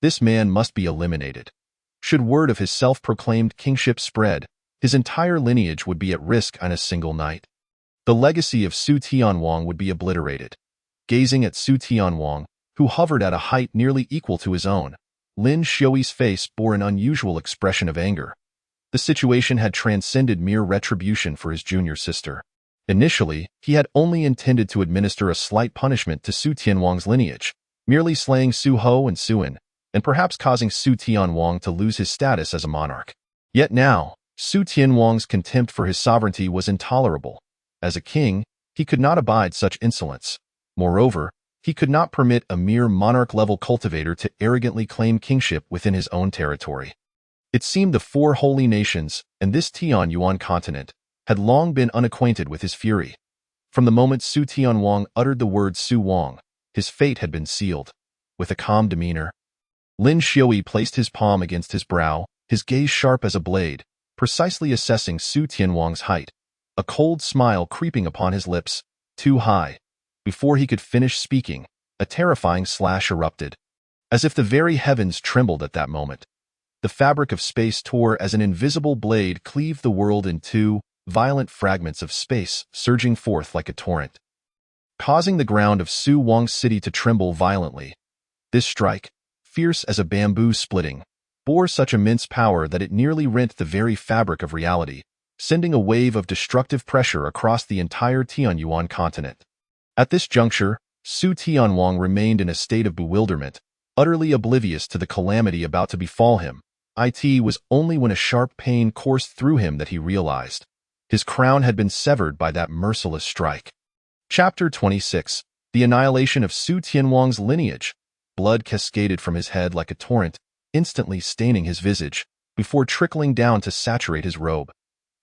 This man must be eliminated. Should word of his self-proclaimed kingship spread, his entire lineage would be at risk on a single night. The legacy of Su Tianwang would be obliterated. Gazing at Su Tianwang, who hovered at a height nearly equal to his own, Lin Xiui's face bore an unusual expression of anger. The situation had transcended mere retribution for his junior sister. Initially, he had only intended to administer a slight punishment to Su Tianwang's lineage, merely slaying Su Ho and Suin, and perhaps causing Su Tianwang to lose his status as a monarch. Yet now, Su Tianwang's contempt for his sovereignty was intolerable. As a king, he could not abide such insolence. Moreover, he could not permit a mere monarch-level cultivator to arrogantly claim kingship within his own territory. It seemed the four holy nations, and this Tianyuan continent, had long been unacquainted with his fury. From the moment Su Tianwang uttered the word Su Wang, his fate had been sealed. With a calm demeanor, Lin Xiui placed his palm against his brow, his gaze sharp as a blade, precisely assessing Su Tianwang's height, a cold smile creeping upon his lips, too high. Before he could finish speaking, a terrifying slash erupted. As if the very heavens trembled at that moment. The fabric of space tore as an invisible blade cleaved the world in two, violent fragments of space surging forth like a torrent, causing the ground of Su Wang's city to tremble violently. This strike, fierce as a bamboo splitting, bore such immense power that it nearly rent the very fabric of reality, sending a wave of destructive pressure across the entire Tianyuan continent. At this juncture, Su Tianwang remained in a state of bewilderment, utterly oblivious to the calamity about to befall him. It was only when a sharp pain coursed through him that he realized his crown had been severed by that merciless strike. Chapter 26. The Annihilation of Su Tianwang's Lineage. Blood cascaded from his head like a torrent, instantly staining his visage, before trickling down to saturate his robe.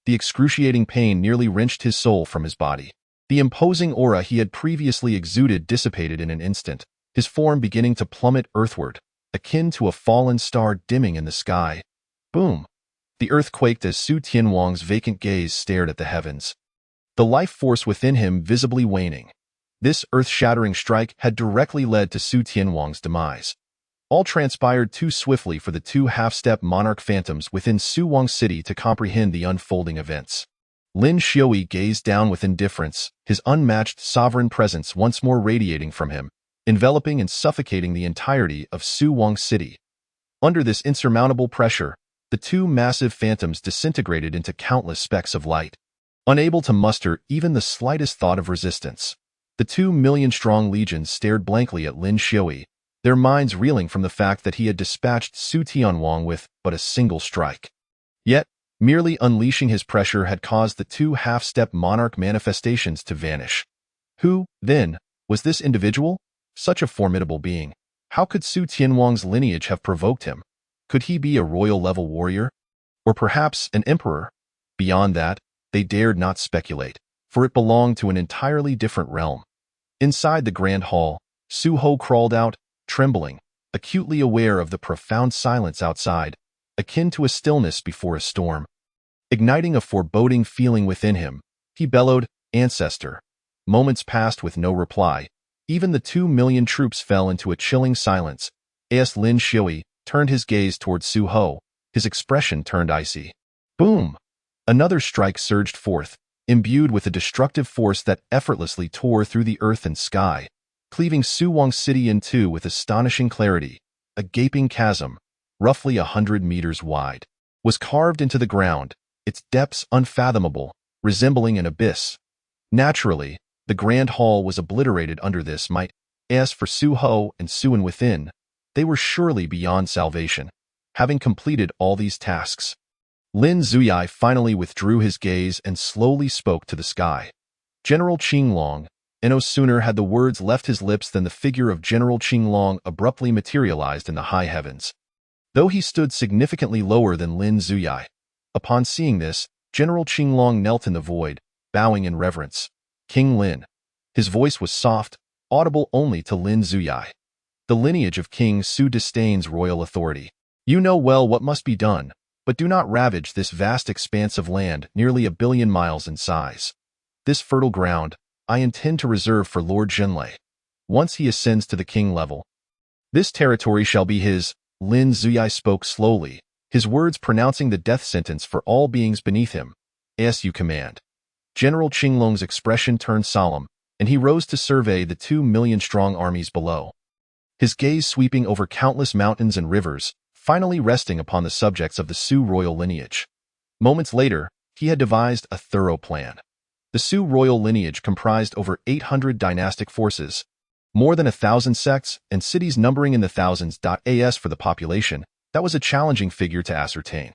The excruciating pain nearly wrenched his soul from his body. The imposing aura he had previously exuded dissipated in an instant, his form beginning to plummet earthward, akin to a fallen star dimming in the sky. Boom! The earth quaked as Su Tianwang's vacant gaze stared at the heavens, the life force within him visibly waning. This earth-shattering strike had directly led to Su Tianwang's demise. All transpired too swiftly for the two half-step monarch phantoms within Su Wang City to comprehend the unfolding events. Lin Xiui gazed down with indifference, his unmatched sovereign presence once more radiating from him, enveloping and suffocating the entirety of Su Wang City. Under this insurmountable pressure, the two massive phantoms disintegrated into countless specks of light. Unable to muster even the slightest thought of resistance, the 2 million-strong legions stared blankly at Lin Xiui, their minds reeling from the fact that he had dispatched Su Tianwang with but a single strike. Yet, merely unleashing his pressure had caused the two half-step monarch manifestations to vanish. Who, then, was this individual? Such a formidable being. How could Su Tianwang's lineage have provoked him? Could he be a royal-level warrior? Or perhaps an emperor? Beyond that, they dared not speculate, for it belonged to an entirely different realm. Inside the grand hall, Su Ho crawled out, trembling, acutely aware of the profound silence outside, akin to a stillness before a storm. Igniting a foreboding feeling within him, he bellowed, "Ancestor." Moments passed with no reply. Even the 2 million troops fell into a chilling silence. As Lin Xiui turned his gaze toward Su Ho, his expression turned icy. Boom! Another strike surged forth, imbued with a destructive force that effortlessly tore through the earth and sky, cleaving Su Wang City in two with astonishing clarity. A gaping chasm, roughly 100 meters wide, was carved into the ground, its depths unfathomable, resembling an abyss. Naturally, the grand hall was obliterated under this might. As for Su Ho and Suan within, they were surely beyond salvation, having completed all these tasks. Lin Zuyai finally withdrew his gaze and slowly spoke to the sky. General Qinglong, and no sooner had the words left his lips than the figure of General Qinglong abruptly materialized in the high heavens. Though he stood significantly lower than Lin Zuyai. Upon seeing this, General Qinglong knelt in the void, bowing in reverence. King Lin. His voice was soft, audible only to Lin Zuyai. The lineage of King Su disdains royal authority. You know well what must be done, but do not ravage this vast expanse of land nearly 1 billion miles in size. This fertile ground, I intend to reserve for Lord Zhenlei. Once he ascends to the king level, this territory shall be his. Lin Zuyai spoke slowly, his words pronouncing the death sentence for all beings beneath him. As you command. General Qinglong's expression turned solemn, and he rose to survey the 2 million-strong armies below. His gaze sweeping over countless mountains and rivers, finally resting upon the subjects of the Su royal lineage. Moments later, he had devised a thorough plan. The Su royal lineage comprised over 800 dynastic forces, more than 1,000 sects, and cities numbering in the thousands. As for the population, that was a challenging figure to ascertain.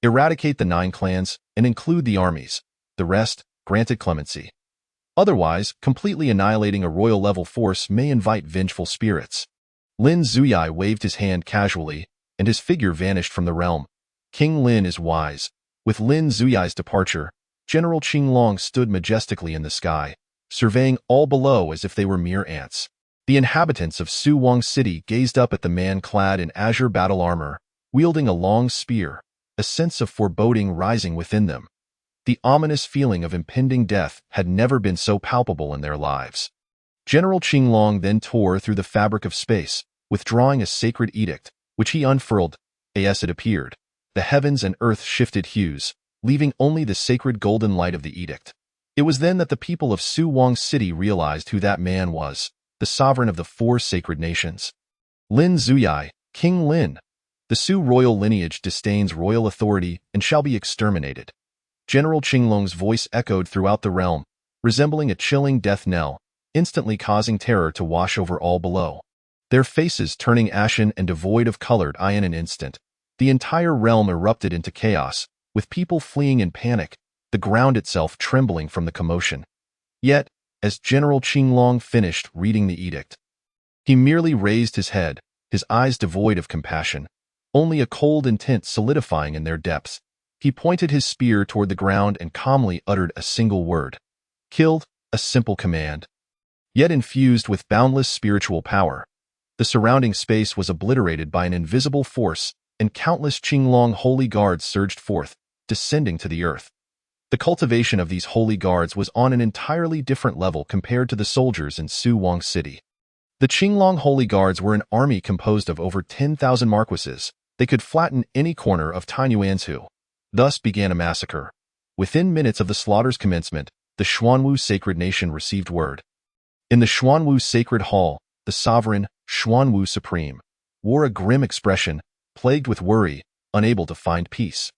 Eradicate the 9 clans and include the armies. The rest, granted clemency. Otherwise, completely annihilating a royal-level force may invite vengeful spirits. Lin Zuyai waved his hand casually, and his figure vanished from the realm. King Lin is wise. With Lin Zuyai's departure, General Qinglong stood majestically in the sky, surveying all below as if they were mere ants. The inhabitants of Su Wang City gazed up at the man clad in azure battle armor, wielding a long spear, a sense of foreboding rising within them. The ominous feeling of impending death had never been so palpable in their lives. General Qinglong then tore through the fabric of space, withdrawing a sacred edict, which he unfurled. As it appeared, the heavens and earth shifted hues, leaving only the sacred golden light of the edict. It was then that the people of Su Wang City realized who that man was, the sovereign of the 4 sacred nations. Lin Zuyai, King Lin. The Su royal lineage disdains royal authority and shall be exterminated. General Qinglong's voice echoed throughout the realm, resembling a chilling death knell, instantly causing terror to wash over all below. Their faces turning ashen and devoid of color in an instant. The entire realm erupted into chaos, with people fleeing in panic, the ground itself trembling from the commotion. Yet, as General Qinglong finished reading the edict, he merely raised his head, his eyes devoid of compassion, only a cold intent solidifying in their depths. He pointed his spear toward the ground and calmly uttered a single word. Killed, a simple command, yet infused with boundless spiritual power. The surrounding space was obliterated by an invisible force, and countless Qinglong holy guards surged forth, descending to the earth. The cultivation of these holy guards was on an entirely different level compared to the soldiers in Su Wang City. The Qinglong holy guards were an army composed of over 10,000 marquises. They could flatten any corner of Tainuanzhu. Thus began a massacre. Within minutes of the slaughter's commencement, the Xuanwu sacred nation received word. In the Xuanwu sacred hall, the sovereign, Xuanwu Supreme, wore a grim expression, plagued with worry, unable to find peace.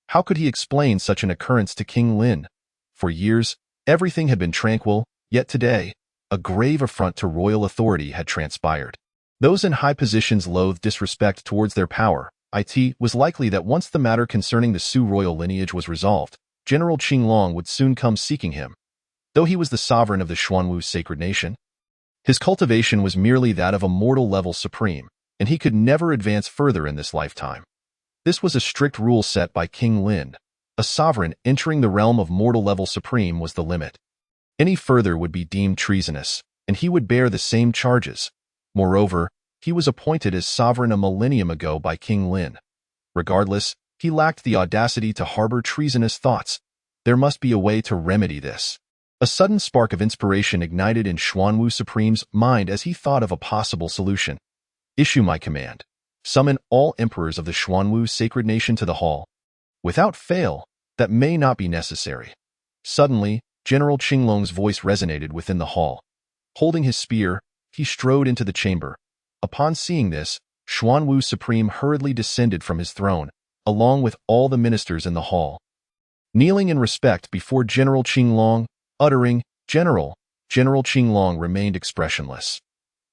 How could he explain such an occurrence to King Lin? For years, everything had been tranquil, yet today, a grave affront to royal authority had transpired. Those in high positions loathed disrespect towards their power. It was likely that once the matter concerning the Su royal lineage was resolved, General Qinglong would soon come seeking him. Though he was the sovereign of the Xuanwu sacred nation, his cultivation was merely that of a mortal-level supreme, and he could never advance further in this lifetime. This was a strict rule set by King Lin. A sovereign entering the realm of mortal-level supreme was the limit. Any further would be deemed treasonous, and he would bear the same charges. Moreover, he was appointed as sovereign a millennium ago by King Lin. Regardless, he lacked the audacity to harbor treasonous thoughts. There must be a way to remedy this. A sudden spark of inspiration ignited in Xuanwu Supreme's mind as he thought of a possible solution. Issue my command. Summon all emperors of the Xuanwu sacred nation to the hall. Without fail, that may not be necessary. Suddenly, General Qinglong's voice resonated within the hall. Holding his spear, he strode into the chamber. Upon seeing this, Xuanwu Supreme hurriedly descended from his throne, along with all the ministers in the hall. Kneeling in respect before General Qinglong, uttering, General Qinglong remained expressionless.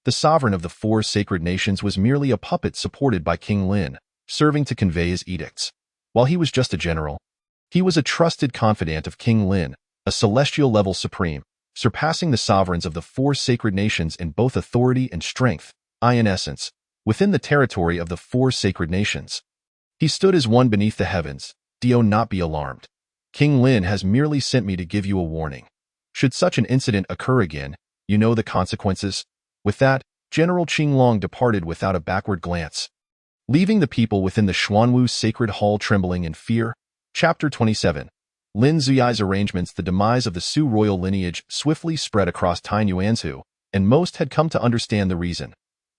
The sovereign of the four sacred nations was merely a puppet supported by King Lin, serving to convey his edicts. While he was just a general, he was a trusted confidant of King Lin, a celestial-level supreme, surpassing the sovereigns of the four sacred nations in both authority and strength. In essence, within the territory of the four sacred nations, he stood as one beneath the heavens. Do not be alarmed. King Lin has merely sent me to give you a warning. Should such an incident occur again, you know the consequences. With that, General Qinglong departed without a backward glance, leaving the people within the Xuanwu sacred hall trembling in fear. Chapter 27. Lin Zuyai's arrangements. The demise of the Su royal lineage swiftly spread across Tainuanzhu, and most had come to understand the reason.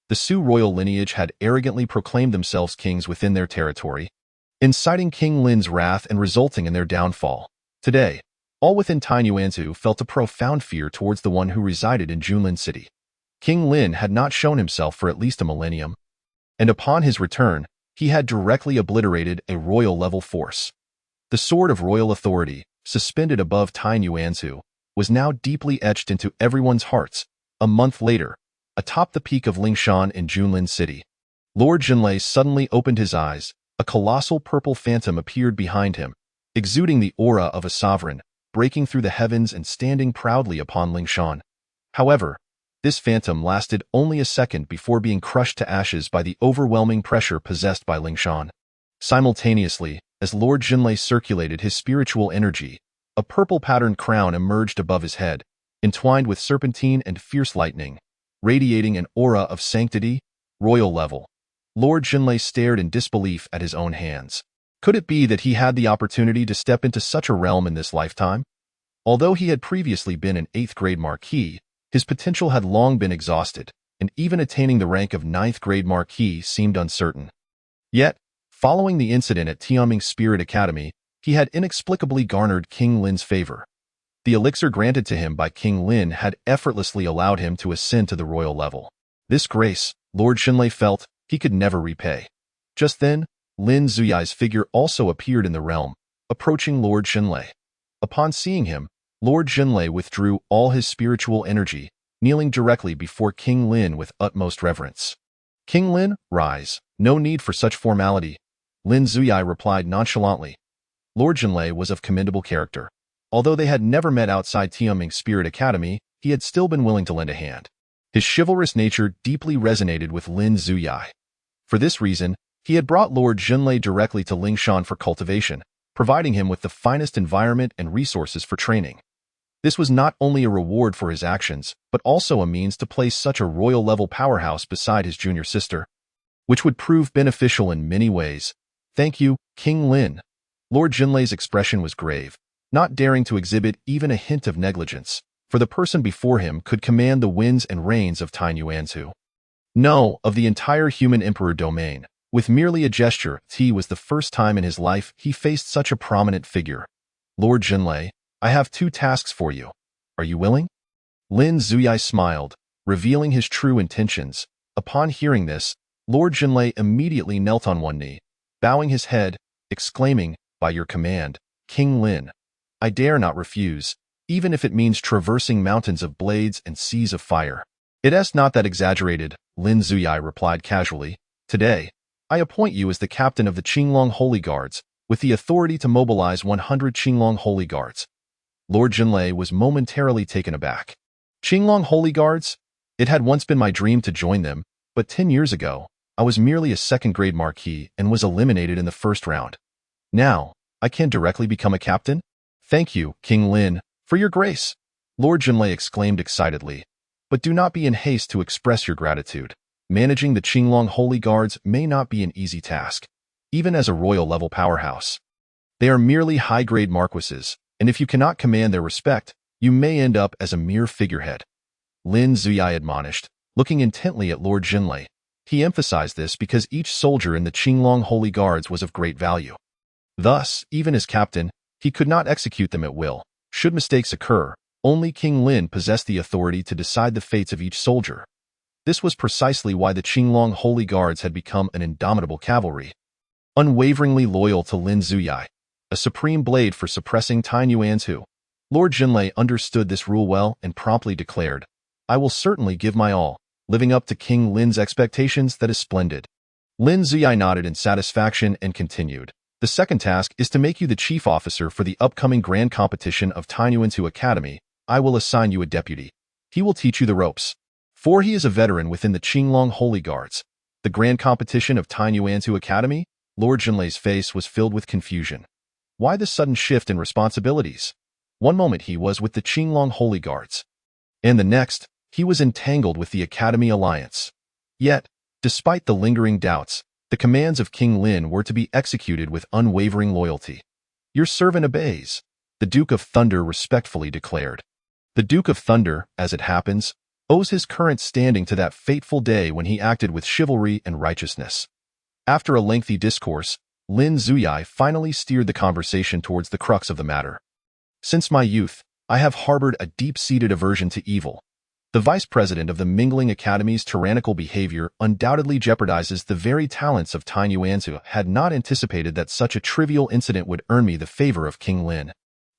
The Su royal lineage had arrogantly proclaimed themselves kings within their territory, inciting King Lin's wrath and resulting in their downfall. Today, all within Tainuanzhu felt a profound fear towards the one who resided in Junlin City. King Lin had not shown himself for at least a millennium, and upon his return, he had directly obliterated a royal-level force. The sword of royal authority, suspended above Tainuanzhu, was now deeply etched into everyone's hearts. A month later, atop the peak of Lingshan in Junlin City, Lord Zhenlei suddenly opened his eyes. A colossal purple phantom appeared behind him, exuding the aura of a sovereign, breaking through the heavens and standing proudly upon Lingshan. However, this phantom lasted only a second before being crushed to ashes by the overwhelming pressure possessed by Lingshan. Simultaneously, as Lord Zhenlei circulated his spiritual energy, a purple-patterned crown emerged above his head, entwined with serpentine and fierce lightning, radiating an aura of sanctity, royal level. Lord Zhenlei stared in disbelief at his own hands. Could it be that he had the opportunity to step into such a realm in this lifetime? Although he had previously been an 8th-grade Marquis, his potential had long been exhausted, and even attaining the rank of 9th-grade Marquis seemed uncertain. Yet, following the incident at Tianming Spirit Academy, he had inexplicably garnered King Lin's favor. The elixir granted to him by King Lin had effortlessly allowed him to ascend to the royal level. This grace, Lord Zhenlei felt, he could never repay. Just then, Lin Zuyai's figure also appeared in the realm, approaching Lord Zhenlei. Upon seeing him, Lord Zhenlei withdrew all his spiritual energy, kneeling directly before King Lin with utmost reverence. King Lin, rise. No need for such formality. Lin Zuyai replied nonchalantly. Lord Zhenlei was of commendable character. Although they had never met outside Tianming Spirit Academy, he had still been willing to lend a hand. His chivalrous nature deeply resonated with Lin Zuyai. For this reason, he had brought Lord Zhenlei directly to Lingshan for cultivation, providing him with the finest environment and resources for training. This was not only a reward for his actions, but also a means to place such a royal-level powerhouse beside his junior sister, which would prove beneficial in many ways. Thank you, King Lin. Lord Jinlei's expression was grave, not daring to exhibit even a hint of negligence, for the person before him could command the winds and rains of Tainyuanzu. No, of the entire human emperor domain. With merely a gesture, T was the first time in his life he faced such a prominent figure. Lord Jinlei, I have 2 tasks for you. Are you willing? Lin Zuyai smiled, revealing his true intentions. Upon hearing this, Lord Jinlei immediately knelt on one knee, bowing his head, exclaiming, by your command, King Lin, I dare not refuse, even if it means traversing mountains of blades and seas of fire. It is not that exaggerated, Lin Zuyai replied casually. Today, I appoint you as the captain of the Qinglong Holy Guards, with the authority to mobilize 100 Qinglong Holy Guards. Lord Jinlei was momentarily taken aback. Qinglong Holy Guards? It had once been my dream to join them, but 10 years ago, I was merely a second-grade marquis and was eliminated in the first round. Now, I can directly become a captain? Thank you, King Lin, for your grace, Lord Jinlei exclaimed excitedly. But do not be in haste to express your gratitude. Managing the Qinglong Holy Guards may not be an easy task, even as a royal-level powerhouse. They are merely high-grade marquises, and if you cannot command their respect, you may end up as a mere figurehead. Lin Zuyai admonished, looking intently at Lord Jinlei. He emphasized this because each soldier in the Qinglong Holy Guards was of great value. Thus, even as captain, he could not execute them at will. Should mistakes occur, only King Lin possessed the authority to decide the fates of each soldier. This was precisely why the Qinglong Holy Guards had become an indomitable cavalry, unwaveringly loyal to Lin Zuyai, a supreme blade for suppressing Tainyuanzu. Lord Jinlei understood this rule well and promptly declared, I will certainly give my all, living up to King Lin's expectations. That is splendid. Lin Zuyai nodded in satisfaction and continued. The second task is to make you the chief officer for the upcoming grand competition of Tainyuanzu Academy. I will assign you a deputy. He will teach you the ropes. For he is a veteran within the Qinglong Holy Guards. The grand competition of Tainyuanzu Academy? Lord Jinlei's face was filled with confusion. Why this sudden shift in responsibilities? One moment he was with the Qinglong Holy Guards, and the next, he was entangled with the Academy Alliance. Yet, despite the lingering doubts, the commands of King Lin were to be executed with unwavering loyalty. Your servant obeys, the Duke of Thunder respectfully declared. The Duke of Thunder, as it happens, owes his current standing to that fateful day when he acted with chivalry and righteousness. After a lengthy discourse, Lin Zuyai finally steered the conversation towards the crux of the matter. Since my youth, I have harbored a deep-seated aversion to evil. The vice president of the Mingling Academy's tyrannical behavior undoubtedly jeopardizes the very talents of Tainyuanzu. Had not anticipated that such a trivial incident would earn me the favor of King Lin.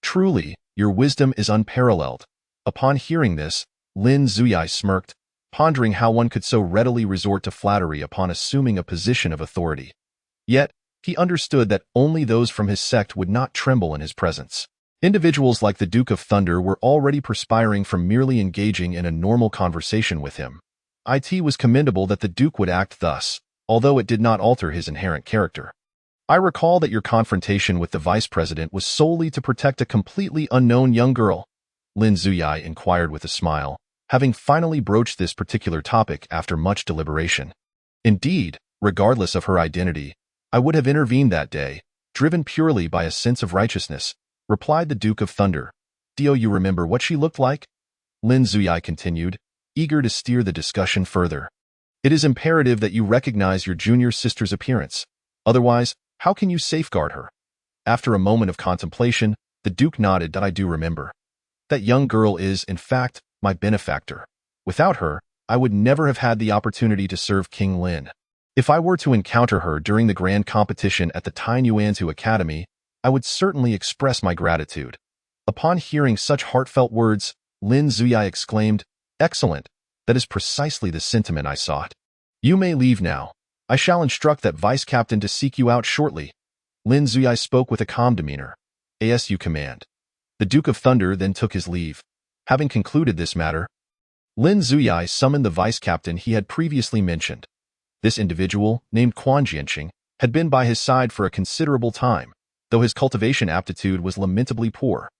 Truly, your wisdom is unparalleled. Upon hearing this, Lin Zuyai smirked, pondering how one could so readily resort to flattery upon assuming a position of authority. Yet, he understood that only those from his sect would not tremble in his presence. Individuals like the Duke of Thunder were already perspiring from merely engaging in a normal conversation with him. It was commendable that the Duke would act thus, although it did not alter his inherent character. I recall that your confrontation with the vice president was solely to protect a completely unknown young girl, Lin Zuyai inquired with a smile, having finally broached this particular topic after much deliberation. Indeed, regardless of her identity, I would have intervened that day, driven purely by a sense of righteousness, replied the Duke of Thunder. Do you remember what she looked like? Lin Zuyai continued, eager to steer the discussion further. It is imperative that you recognize your junior sister's appearance. Otherwise, how can you safeguard her? After a moment of contemplation, the Duke nodded. That I do remember. That young girl is, in fact, my benefactor. Without her, I would never have had the opportunity to serve King Lin. If I were to encounter her during the grand competition at the Tainyuanzu Academy, I would certainly express my gratitude. Upon hearing such heartfelt words, Lin Zuyai exclaimed, Excellent, that is precisely the sentiment I sought. You may leave now. I shall instruct that vice captain to seek you out shortly. Lin Zuyai spoke with a calm demeanor. As you command. The Duke of Thunder then took his leave. Having concluded this matter, Lin Zuyai summoned the vice captain he had previously mentioned. This individual, named Quan Jianqing, had been by his side for a considerable time. though his cultivation aptitude was lamentably poor.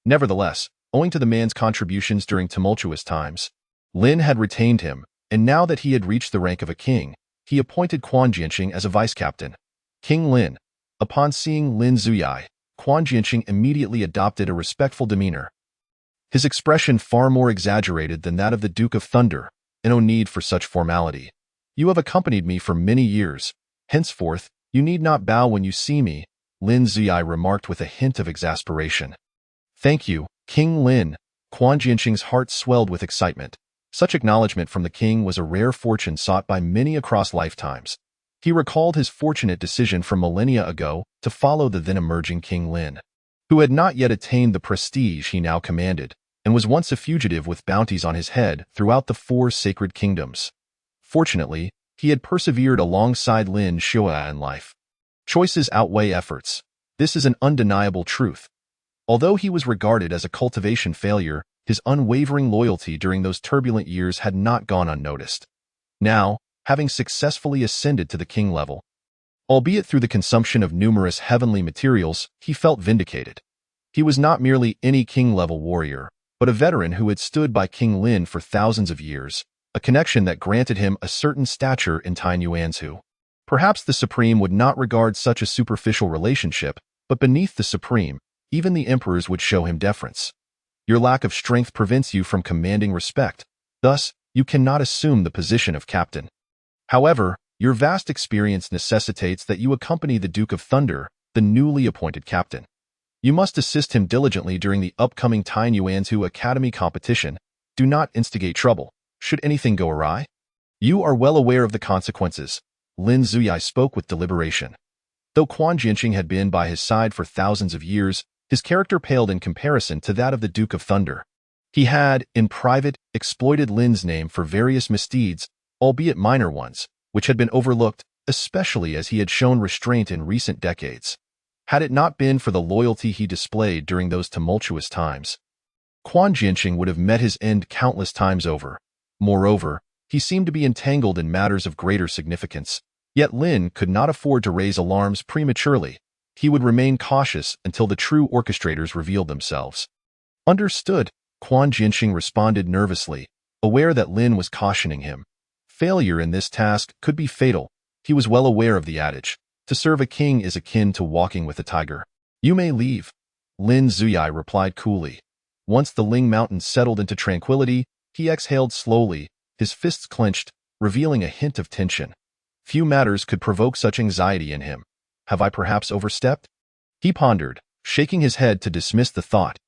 Nevertheless, owing to the man's contributions during tumultuous times, Lin had retained him, and now that he had reached the rank of a king, he appointed Quan Jianqing as a vice-captain. King Lin. Upon seeing Lin Zuyai, Quan Jianqing immediately adopted a respectful demeanor. His expression far more exaggerated than that of the Duke of Thunder, and no need for such formality. You have accompanied me for many years. Henceforth, you need not bow when you see me, Lin Zuyai remarked with a hint of exasperation. Thank you, King Lin. Quan Jianqing's heart swelled with excitement. Such acknowledgement from the king was a rare fortune sought by many across lifetimes. He recalled his fortunate decision from millennia ago to follow the then-emerging King Lin, who had not yet attained the prestige he now commanded, and was once a fugitive with bounties on his head throughout the 4 sacred kingdoms. Fortunately, he had persevered alongside Lin Xuya in life. Choices outweigh efforts. This is an undeniable truth. Although he was regarded as a cultivation failure, his unwavering loyalty during those turbulent years had not gone unnoticed. Now, having successfully ascended to the king level, albeit through the consumption of numerous heavenly materials, he felt vindicated. He was not merely any king-level warrior, but a veteran who had stood by King Lin for thousands of years, a connection that granted him a certain stature in Tang Yuanzhu. Perhaps the Supreme would not regard such a superficial relationship, but beneath the Supreme, even the emperors would show him deference. Your lack of strength prevents you from commanding respect. Thus, you cannot assume the position of captain. However, your vast experience necessitates that you accompany the Duke of Thunder, the newly appointed captain. You must assist him diligently during the upcoming Tang Yuanzhu Academy competition. Do not instigate trouble, should anything go awry. You are well aware of the consequences. Lin Zuyai spoke with deliberation. Though Quan Jianqing had been by his side for thousands of years, his character paled in comparison to that of the Duke of Thunder. He had, in private, exploited Lin's name for various misdeeds, albeit minor ones, which had been overlooked, especially as he had shown restraint in recent decades. Had it not been for the loyalty he displayed during those tumultuous times, Quan Jianqing would have met his end countless times over. Moreover, he seemed to be entangled in matters of greater significance. Yet Lin could not afford to raise alarms prematurely. He would remain cautious until the true orchestrators revealed themselves. Understood, Quan Jianqing responded nervously, aware that Lin was cautioning him. Failure in this task could be fatal. He was well aware of the adage, to serve a king is akin to walking with a tiger. You may leave, Lin Zuyai replied coolly. Once the Ling Mountains settled into tranquility, he exhaled slowly, his fists clenched, revealing a hint of tension. Few matters could provoke such anxiety in him. Have I perhaps overstepped? He pondered, shaking his head to dismiss the thought.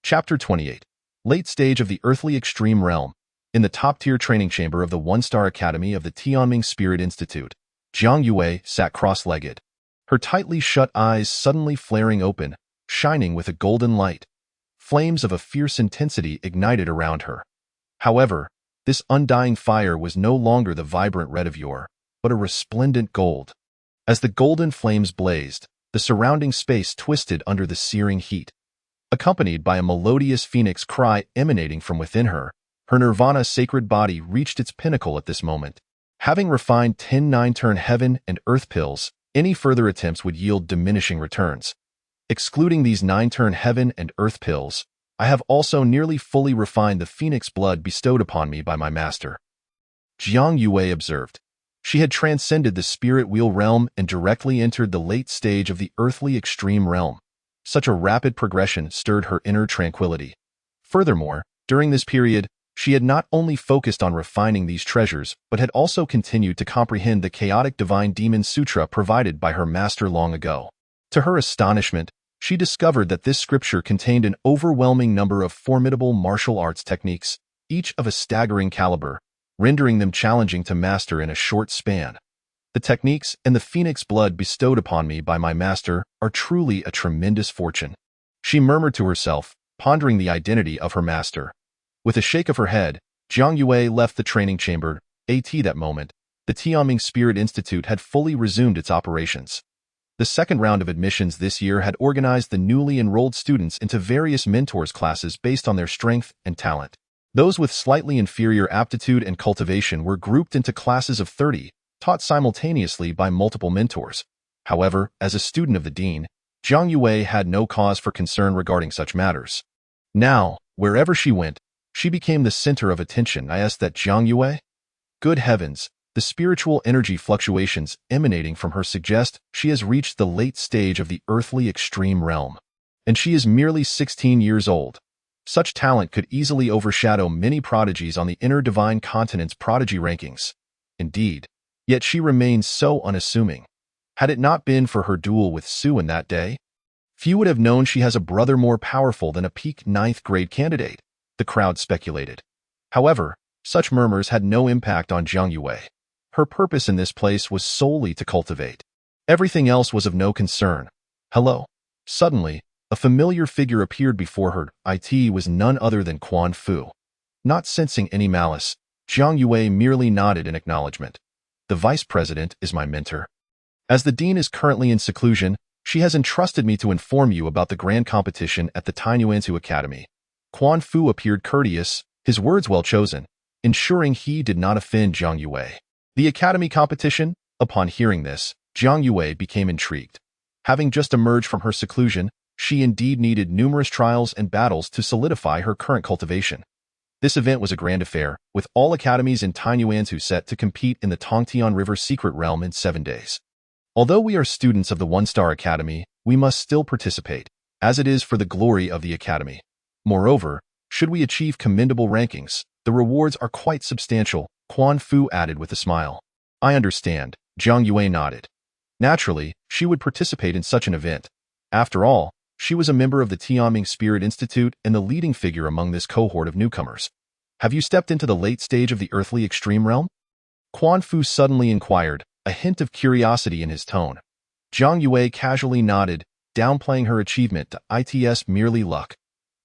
Chapter 28. Late stage of the earthly extreme realm. In the top-tier training chamber of the one-star academy of the Tianming Spirit Institute, Jiang Yue sat cross-legged, her tightly shut eyes suddenly flaring open, shining with a golden light. Flames of a fierce intensity ignited around her. However, this undying fire was no longer the vibrant red of yore, but a resplendent gold. As the golden flames blazed, the surrounding space twisted under the searing heat. Accompanied by a melodious phoenix cry emanating from within her, her nirvana sacred body reached its pinnacle at this moment. Having refined 10 nine-turn heaven and earth pills, any further attempts would yield diminishing returns. Excluding these 9-turn heaven and earth pills, I have also nearly fully refined the phoenix blood bestowed upon me by my master. Jiang Yue observed. She had transcended the spirit wheel realm and directly entered the late stage of the earthly extreme realm. Such a rapid progression stirred her inner tranquility. Furthermore, during this period, she had not only focused on refining these treasures, but had also continued to comprehend the chaotic divine demon sutra provided by her master long ago. To her astonishment, she discovered that this scripture contained an overwhelming number of formidable martial arts techniques, each of a staggering caliber, rendering them challenging to master in a short span. The techniques and the phoenix blood bestowed upon me by my master are truly a tremendous fortune, she murmured to herself, pondering the identity of her master. With a shake of her head, Jiang Yue left the training chamber. At that moment, the Tianming Spirit Institute had fully resumed its operations. The second round of admissions this year had organized the newly enrolled students into various mentors classes based on their strength and talent. Those with slightly inferior aptitude and cultivation were grouped into classes of 30, taught simultaneously by multiple mentors. However, as a student of the dean, Jiang Yue had no cause for concern regarding such matters. Now, wherever she went, she became the center of attention. I asked that Jiang Yue? Good heavens, the spiritual energy fluctuations emanating from her suggest she has reached the late stage of the earthly extreme realm. And she is merely 16 years old. Such talent could easily overshadow many prodigies on the inner divine continent's prodigy rankings. Indeed, yet she remains so unassuming. Had it not been for her duel with Su in that day, few would have known she has a brother more powerful than a peak ninth-grade candidate, the crowd speculated. However, such murmurs had no impact on Jiang Yue. Her purpose in this place was solely to cultivate. Everything else was of no concern. Hello. Suddenly, a familiar figure appeared before her. It was none other than Quan Fu. Not sensing any malice, Jiang Yue merely nodded in acknowledgement. The vice president is my mentor. As the dean is currently in seclusion, she has entrusted me to inform you about the grand competition at the Tainuantu Academy. Quan Fu appeared courteous, his words well chosen, ensuring he did not offend Jiang Yue. The academy competition? Upon hearing this, Jiang Yue became intrigued. Having just emerged from her seclusion, she indeed needed numerous trials and battles to solidify her current cultivation. This event was a grand affair, with all academies in Tainuantu set to compete in the Tongtian River Secret Realm in 7 days. Although we are students of the One-Star Academy, we must still participate, as it is for the glory of the academy. Moreover, should we achieve commendable rankings, the rewards are quite substantial, Quan Fu added with a smile. I understand, Jiang Yue nodded. Naturally, she would participate in such an event. After all, she was a member of the Tianming Spirit Institute and the leading figure among this cohort of newcomers. Have you stepped into the late stage of the earthly extreme realm? Quan Fu suddenly inquired, a hint of curiosity in his tone. Jiang Yue casually nodded, downplaying her achievement to its merely luck.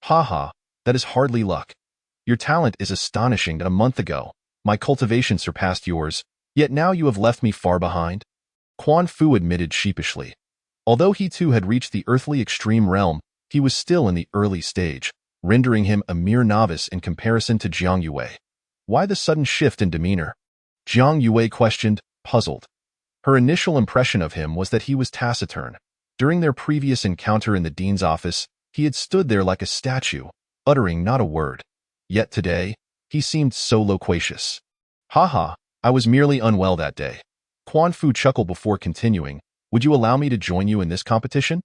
Haha, that is hardly luck. Your talent is astonishing that a month ago, my cultivation surpassed yours, yet now you have left me far behind. Quan Fu admitted sheepishly. Although he too had reached the earthly extreme realm, he was still in the early stage, rendering him a mere novice in comparison to Jiang Yue. Why the sudden shift in demeanor? Jiang Yue questioned, puzzled. Her initial impression of him was that he was taciturn. During their previous encounter in the dean's office, he had stood there like a statue, uttering not a word. Yet today, he seemed so loquacious. Haha, I was merely unwell that day. Quan Fu chuckled before continuing, would you allow me to join you in this competition?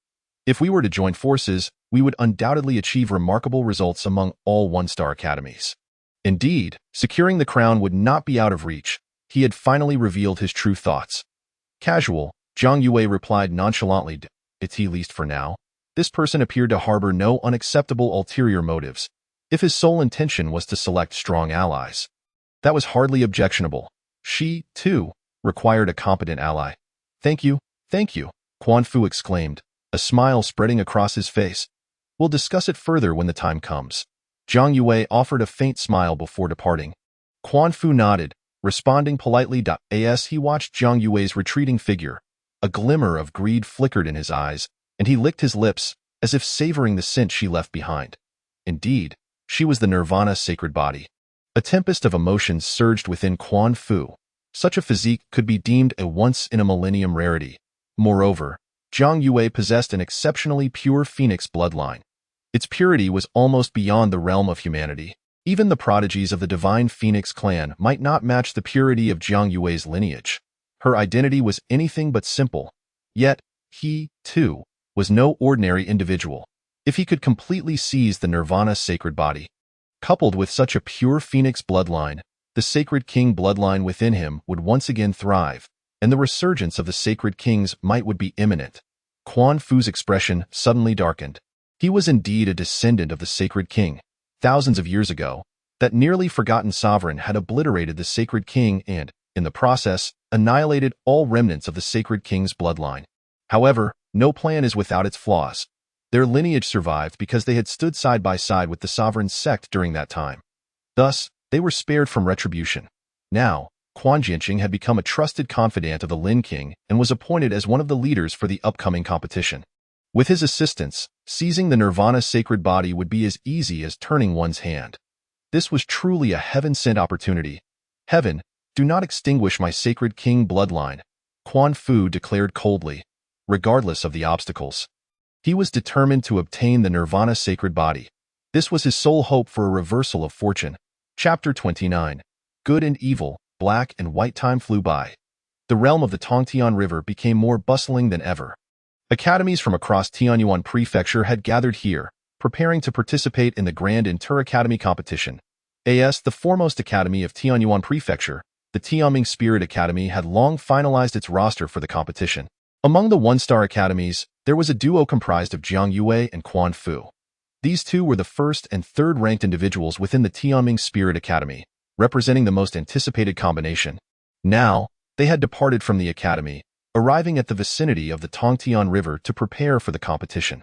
If we were to join forces, we would undoubtedly achieve remarkable results among all one-star academies. Indeed, securing the crown would not be out of reach. He had finally revealed his true thoughts. Casual, Jiang Yue replied nonchalantly, it's he least for now. This person appeared to harbor no unacceptable ulterior motives, if his sole intention was to select strong allies. That was hardly objectionable. She, too, required a competent ally. Thank you, Quan Fu exclaimed, a smile spreading across his face. We'll discuss it further when the time comes. Jiang Yue offered a faint smile before departing. Quan Fu nodded, responding politely. As he watched Jiang Yue's retreating figure, a glimmer of greed flickered in his eyes, and he licked his lips, as if savoring the scent she left behind. Indeed, she was the Nirvana sacred body. A tempest of emotions surged within Quan Fu. Such a physique could be deemed a once-in-a-millennium rarity. Moreover, Jiang Yue possessed an exceptionally pure phoenix bloodline. Its purity was almost beyond the realm of humanity. Even the prodigies of the divine phoenix clan might not match the purity of Jiang Yue's lineage. Her identity was anything but simple. Yet, he, too, was no ordinary individual. If he could completely seize the Nirvana sacred body, coupled with such a pure phoenix bloodline, the sacred king bloodline within him would once again thrive, and the resurgence of the sacred king's might would be imminent. Quan Fu's expression suddenly darkened. He was indeed a descendant of the sacred king. Thousands of years ago, that nearly forgotten sovereign had obliterated the sacred king and, in the process, annihilated all remnants of the sacred king's bloodline. However, no plan is without its flaws. Their lineage survived because they had stood side by side with the sovereign's sect during that time. Thus, they were spared from retribution. Now, Quan Jinqing had become a trusted confidant of the Lin King and was appointed as one of the leaders for the upcoming competition. With his assistance, seizing the Nirvana sacred body would be as easy as turning one's hand. This was truly a heaven-sent opportunity. Heaven, do not extinguish my sacred king bloodline, Quan Fu declared coldly, regardless of the obstacles. He was determined to obtain the Nirvana sacred body. This was his sole hope for a reversal of fortune. Chapter 29. Good and Evil, Black and White. Time flew by. The realm of the Tongtian River became more bustling than ever. Academies from across Tianyuan Prefecture had gathered here, preparing to participate in the Grand Inter-Academy competition. The foremost academy of Tianyuan Prefecture, the Tianming Spirit Academy, had long finalized its roster for the competition. Among the one-star academies, there was a duo comprised of Jiang Yue and Quan Fu. These two were the first and third-ranked individuals within the Tianming Spirit Academy, representing the most anticipated combination. Now, they had departed from the academy, arriving at the vicinity of the Tongtian River to prepare for the competition.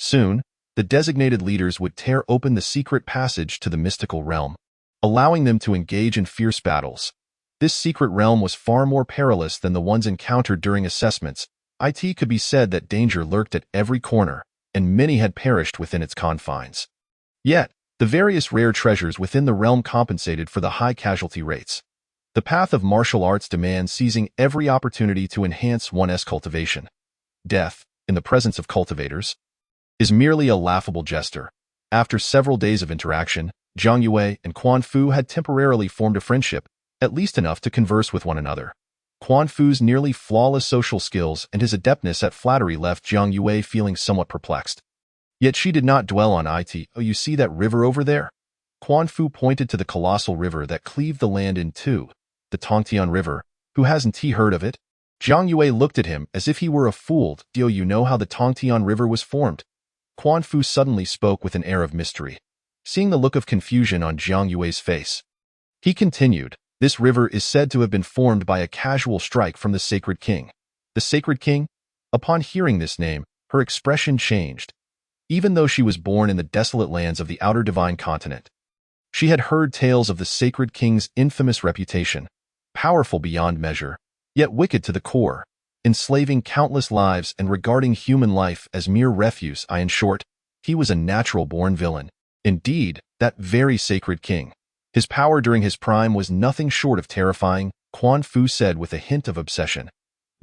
Soon, the designated leaders would tear open the secret passage to the mystical realm, allowing them to engage in fierce battles. This secret realm was far more perilous than the ones encountered during assessments. It could be said that danger lurked at every corner, and many had perished within its confines. Yet, the various rare treasures within the realm compensated for the high casualty rates. The path of martial arts demands seizing every opportunity to enhance one's cultivation. Death, in the presence of cultivators, is merely a laughable jester. After several days of interaction, Jiang Yue and Quan Fu had temporarily formed a friendship, at least enough to converse with one another. Quan Fu's nearly flawless social skills and his adeptness at flattery left Jiang Yue feeling somewhat perplexed. Yet she did not dwell on it. "Oh, you see that river over there?" Quan Fu pointed to the colossal river that cleaved the land in two, the Tongtian River. "Who hasn't heard of it?" Jiang Yue looked at him as if he were a fool. "Do you know how the Tongtian River was formed?" Quan Fu suddenly spoke with an air of mystery. Seeing the look of confusion on Jiang Yue's face, he continued, "This river is said to have been formed by a casual strike from the Sacred King." The Sacred King? Upon hearing this name, her expression changed. Even though she was born in the desolate lands of the outer divine continent, she had heard tales of the Sacred King's infamous reputation, powerful beyond measure, yet wicked to the core, enslaving countless lives and regarding human life as mere refuse. In short, he was a natural-born villain. Indeed, that very Sacred King. His power during his prime was nothing short of terrifying, Quan Fu said with a hint of obsession.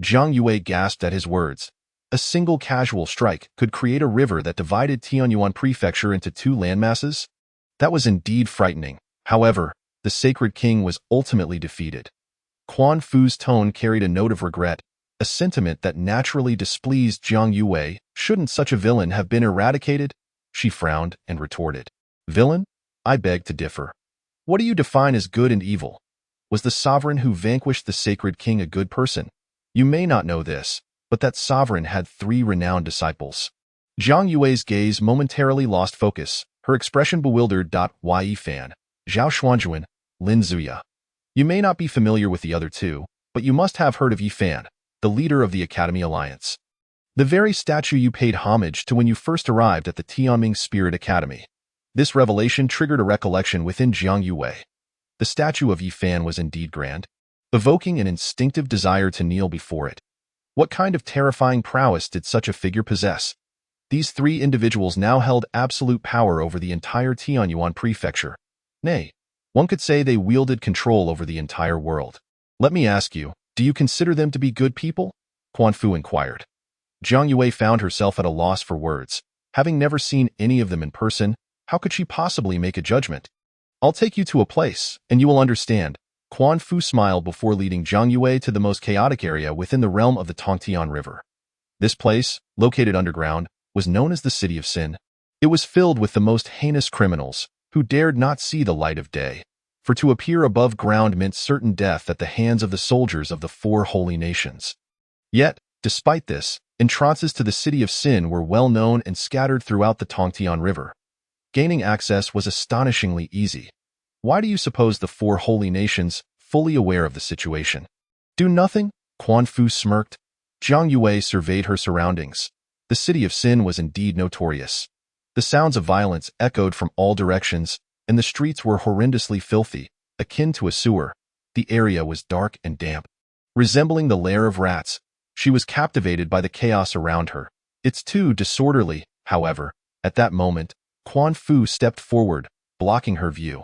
Jiang Yue gasped at his words. A single casual strike could create a river that divided Tianyuan Prefecture into two landmasses? That was indeed frightening. However, the Sacred King was ultimately defeated. Quan Fu's tone carried a note of regret, a sentiment that naturally displeased Jiang Yue. Shouldn't such a villain have been eradicated? She frowned and retorted. Villain? I beg to differ. What do you define as good and evil? Was the sovereign who vanquished the Sacred King a good person? You may not know this, but that sovereign had 3 renowned disciples. Jiang Yue's gaze momentarily lost focus, her expression bewildered. Yi Fan, Zhao Xuanjuan, Lin Zuya. You may not be familiar with the other 2, but you must have heard of Yi Fan, the leader of the Academy Alliance. The very statue you paid homage to when you first arrived at the Tianming Spirit Academy. This revelation triggered a recollection within Jiang Yue. The statue of Yi Fan was indeed grand, evoking an instinctive desire to kneel before it. What kind of terrifying prowess did such a figure possess? These 3 individuals now held absolute power over the entire Tianyuan Prefecture. Nay, one could say they wielded control over the entire world. Let me ask you, do you consider them to be good people? Quan Fu inquired. Jiang Yue found herself at a loss for words. Having never seen any of them in person, how could she possibly make a judgment? I'll take you to a place, and you will understand. Quan Fu smiled before leading Jiang Yue to the most chaotic area within the realm of the Tongtian River. This place, located underground, was known as the City of Sin. It was filled with the most heinous criminals, who dared not see the light of day, for to appear above ground meant certain death at the hands of the soldiers of the 4 holy nations. Yet, despite this, entrances to the City of Sin were well known and scattered throughout the Tongtian River. Gaining access was astonishingly easy. Why do you suppose the 4 holy nations, fully aware of the situation, do nothing? Quan Fu smirked. Jiang Yue surveyed her surroundings. The City of Sin was indeed notorious. The sounds of violence echoed from all directions, and the streets were horrendously filthy, akin to a sewer. The area was dark and damp, resembling the lair of rats. She was captivated by the chaos around her. It's too disorderly, however. At that moment, Quan Fu stepped forward, blocking her view.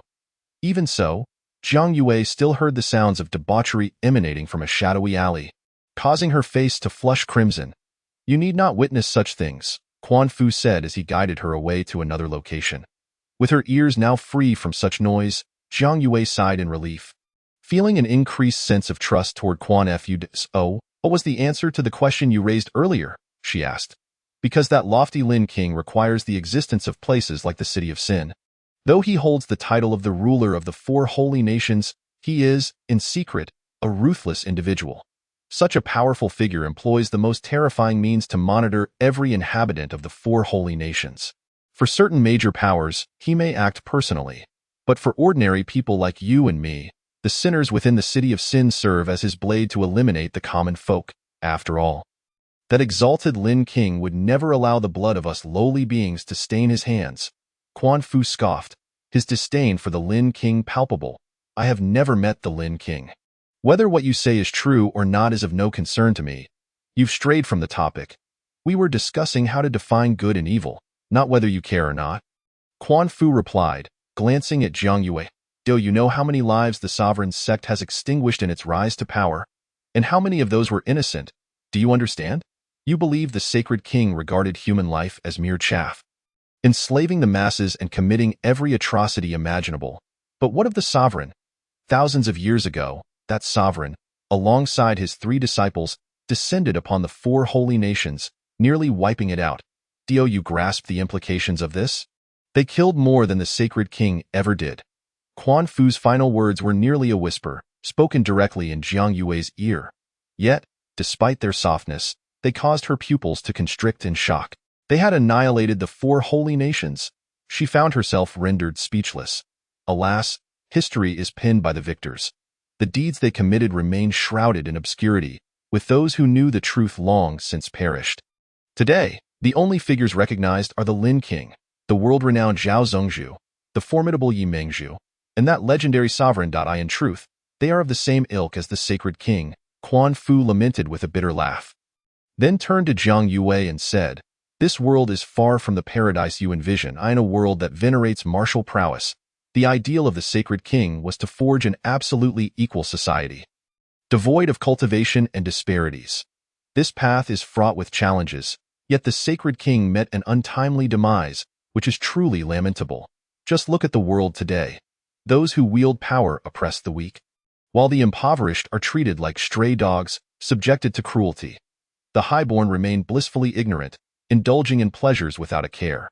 Even so, Jiang Yue still heard the sounds of debauchery emanating from a shadowy alley, causing her face to flush crimson. You need not witness such things, Quan Fu said as he guided her away to another location. With her ears now free from such noise, Zhang Yue sighed in relief. Feeling an increased sense of trust toward Quan Fu. "Oh, what was the answer to the question you raised earlier?" she asked. "Because that lofty Lin King requires the existence of places like the City of Sin. Though he holds the title of the ruler of the four holy nations, he is, in secret, a ruthless individual. Such a powerful figure employs the most terrifying means to monitor every inhabitant of the four holy nations. For certain major powers, he may act personally. But for ordinary people like you and me, the sinners within the City of Sin serve as his blade to eliminate the common folk. After all, that exalted Lin King would never allow the blood of us lowly beings to stain his hands." Quan Fu scoffed, his disdain for the Lin King palpable. "I have never met the Lin King. Whether what you say is true or not is of no concern to me. You've strayed from the topic. We were discussing how to define good and evil, not whether you care or not." Quan Fu replied, glancing at Zhang Yue. "Do you know how many lives the sovereign sect has extinguished in its rise to power? And how many of those were innocent? Do you understand? You believe the sacred king regarded human life as mere chaff, enslaving the masses and committing every atrocity imaginable. But what of the sovereign? Thousands of years ago, that sovereign, alongside his 3 disciples, descended upon the 4 holy nations, nearly wiping it out. Do you grasp the implications of this? They killed more than the sacred king ever did." Quan Fu's final words were nearly a whisper, spoken directly in Zhang Yue's ear. Yet, despite their softness, they caused her pupils to constrict in shock. They had annihilated the 4 holy nations. She found herself rendered speechless. Alas, history is penned by the victors. The deeds they committed remain shrouded in obscurity, with those who knew the truth long since perished. Today, the only figures recognized are the Lin King, the world-renowned Zhao Zongzhu, the formidable Yi Mengzhu, and that legendary sovereign. In truth, they are of the same ilk as the sacred king, Quan Fu lamented with a bitter laugh. Then turned to Zhang Yue and said, "This world is far from the paradise you envision. I am a world that venerates martial prowess. The ideal of the sacred king was to forge an absolutely equal society, devoid of cultivation and disparities. This path is fraught with challenges, yet the sacred king met an untimely demise, which is truly lamentable. Just look at the world today. Those who wield power oppress the weak, while the impoverished are treated like stray dogs, subjected to cruelty. The highborn remain blissfully ignorant, indulging in pleasures without a care.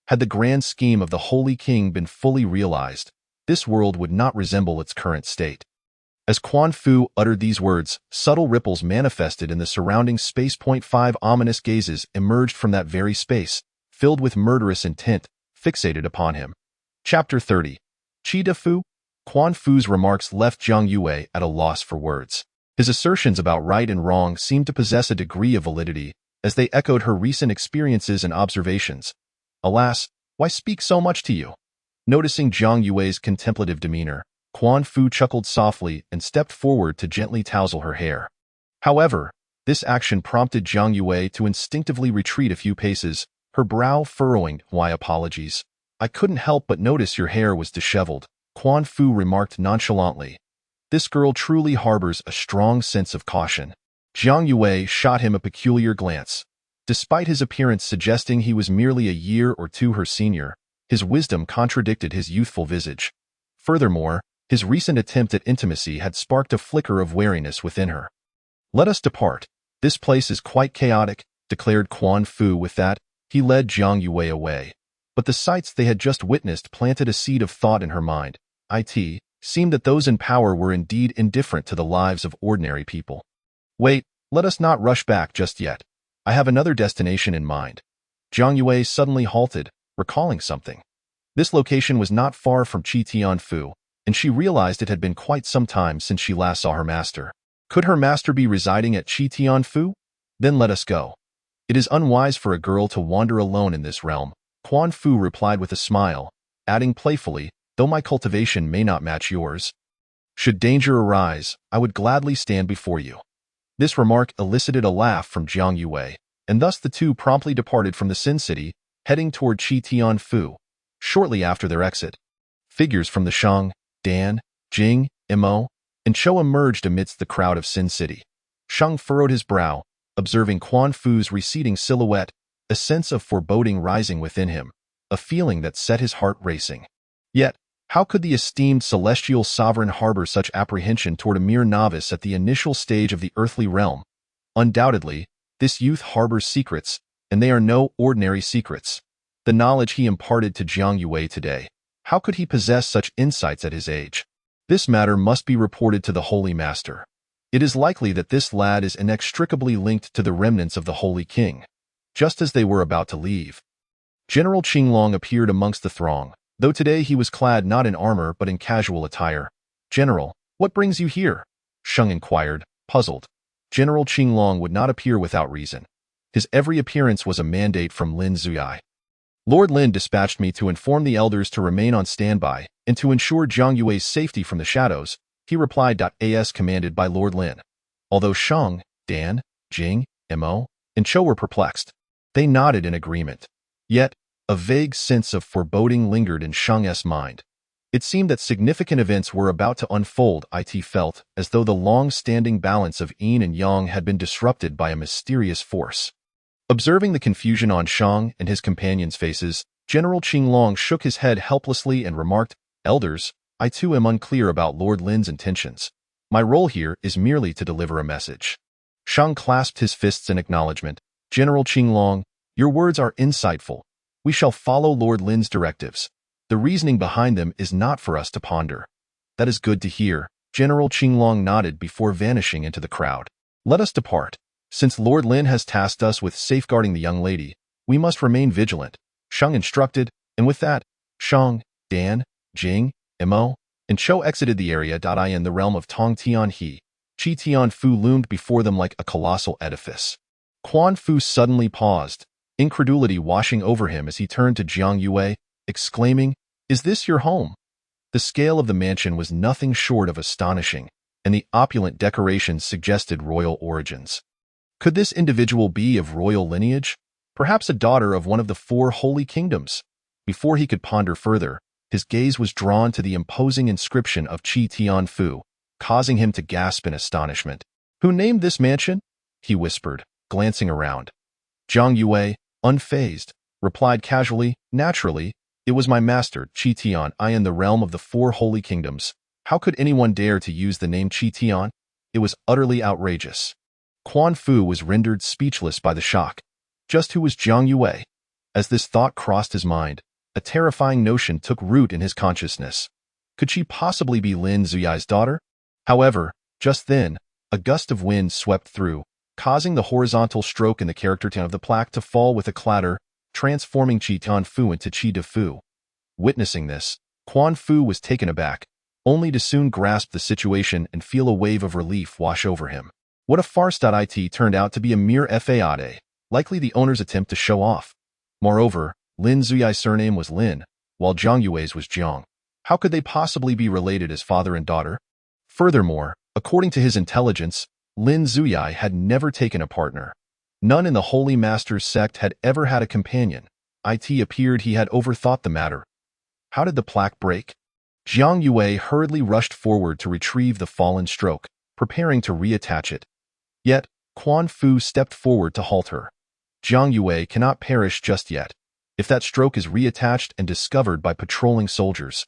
Had the grand scheme of the Holy King been fully realized, this world would not resemble its current state." As Quan Fu uttered these words, subtle ripples manifested in the surrounding space. 5 ominous gazes emerged from that very space, filled with murderous intent, fixated upon him. Chapter 30. Chi De Fu? Quan Fu's remarks left Zhang Yue at a loss for words. His assertions about right and wrong seemed to possess a degree of validity, as they echoed her recent experiences and observations. Alas, why speak so much to you? Noticing Zhang Yue's contemplative demeanor, Quan Fu chuckled softly and stepped forward to gently tousle her hair. However, this action prompted Zhang Yue to instinctively retreat a few paces, her brow furrowing. "Why apologies? I couldn't help but notice your hair was disheveled," Quan Fu remarked nonchalantly. This girl truly harbors a strong sense of caution. Zhang Yue shot him a peculiar glance. Despite his appearance suggesting he was merely a year or 2 her senior, his wisdom contradicted his youthful visage. Furthermore, his recent attempt at intimacy had sparked a flicker of wariness within her. "Let us depart. This place is quite chaotic," declared Quan Fu. With that, he led Zhang Yue away. But the sights they had just witnessed planted a seed of thought in her mind. It seemed that those in power were indeed indifferent to the lives of ordinary people. "Wait, let us not rush back just yet. I have another destination in mind." Zhang Yue suddenly halted, recalling something. This location was not far from Chi Tianfu, and she realized it had been quite some time since she last saw her master. Could her master be residing at Chi Tianfu? Then let us go. "It is unwise for a girl to wander alone in this realm," Quan Fu replied with a smile, adding playfully, "though my cultivation may not match yours. Should danger arise, I would gladly stand before you." This remark elicited a laugh from Zhang Yue, and thus the two promptly departed from the Sin City, heading toward Chi Tianfu. Shortly after their exit, figures from the Shang, Dan, Jing, Mo, and Chou emerged amidst the crowd of Sin City. Shang furrowed his brow, observing Quan Fu's receding silhouette, a sense of foreboding rising within him, a feeling that set his heart racing. Yet, how could the esteemed celestial sovereign harbor such apprehension toward a mere novice at the initial stage of the earthly realm? Undoubtedly, this youth harbors secrets, and they are no ordinary secrets. The knowledge he imparted to Jiang Yue today. How could he possess such insights at his age? This matter must be reported to the Holy Master. It is likely that this lad is inextricably linked to the remnants of the Holy King. Just as they were about to leave, General Qinglong appeared amongst the throng, though today he was clad not in armor but in casual attire. "General, what brings you here?" Sheng inquired, puzzled. General Qinglong would not appear without reason. His every appearance was a mandate from Lin Zuyai. "Lord Lin dispatched me to inform the elders to remain on standby and to ensure Jiang Yue's safety from the shadows," he replied. As commanded by Lord Lin. Although Sheng, Dan, Jing, Mo, and Cho were perplexed, they nodded in agreement. Yet, a vague sense of foreboding lingered in Sheng's mind. It seemed that significant events were about to unfold. It felt as though the long-standing balance of yin and yang had been disrupted by a mysterious force. Observing the confusion on Sheng and his companions' faces, General Qinglong shook his head helplessly and remarked, "Elders, I too am unclear about Lord Lin's intentions. My role here is merely to deliver a message." Sheng clasped his fists in acknowledgement. "General Qinglong, your words are insightful. We shall follow Lord Lin's directives. The reasoning behind them is not for us to ponder." "That is good to hear." General Qinglong nodded before vanishing into the crowd. "Let us depart. Since Lord Lin has tasked us with safeguarding the young lady, we must remain vigilant," Sheng instructed, and with that, Sheng, Dan, Jing, Mo, and Cho exited the area. In the realm of Tong Tianhe, Chi Tianfu loomed before them like a colossal edifice. Quan Fu suddenly paused, incredulity washing over him as he turned to Jiang Yue, exclaiming, "Is this your home?" The scale of the mansion was nothing short of astonishing, and the opulent decorations suggested royal origins. Could this individual be of royal lineage? Perhaps a daughter of one of the four holy kingdoms? Before he could ponder further, his gaze was drawn to the imposing inscription of Chi Tianfu, causing him to gasp in astonishment. "Who named this mansion?" he whispered, glancing around. Jiang Yue, unfazed, replied casually, "Naturally, it was my master, Chi Tian. I in the realm of the four holy kingdoms. How could anyone dare to use the name Chi Tian? It was utterly outrageous." Quan Fu was rendered speechless by the shock. Just who was Jiang Yue? As this thought crossed his mind, a terrifying notion took root in his consciousness. Could she possibly be Lin Zuyai's daughter? However, just then, a gust of wind swept through, causing the horizontal stroke in the character of the plaque to fall with a clatter, transforming Chi Tianfu into Chi De Fu. Witnessing this, Quan Fu was taken aback, only to soon grasp the situation and feel a wave of relief wash over him. What a farce! It turned out to be a mere fade, likely the owner's attempt to show off. Moreover, Lin Zuyai's surname was Lin, while Jiang Yue's was Jiang. How could they possibly be related as father and daughter? Furthermore, according to his intelligence, Lin Zuyai had never taken a partner. None in the Holy Master's sect had ever had a companion. It appeared he had overthought the matter. How did the plaque break? Jiang Yue hurriedly rushed forward to retrieve the fallen stroke, preparing to reattach it. Yet, Quan Fu stepped forward to halt her. "Jiang Yue cannot perish just yet. If that stroke is reattached and discovered by patrolling soldiers,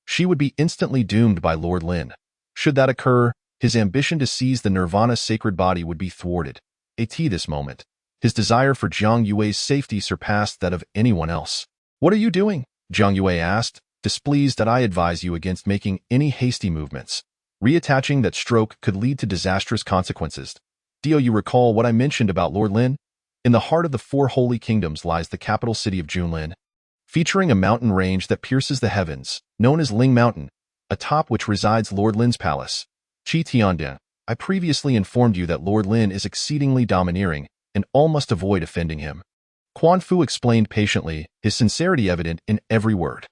she would be instantly doomed by Lord Lin. Should that occur, his ambition to seize the Nirvana sacred body would be thwarted. At this moment, his desire for Jiang Yue's safety surpassed that of anyone else." "What are you doing?" Jiang Yue asked, displeased. "I advise you against making any hasty movements. Reattaching that stroke could lead to disastrous consequences. Do you recall what I mentioned about Lord Lin? In the heart of the four holy kingdoms lies the capital city of Junlin, featuring a mountain range that pierces the heavens, known as Ling Mountain, atop which resides Lord Lin's palace. Chi Tiandian, I previously informed you that Lord Lin is exceedingly domineering, and all must avoid offending him." Quan Fu explained patiently, his sincerity evident in every word.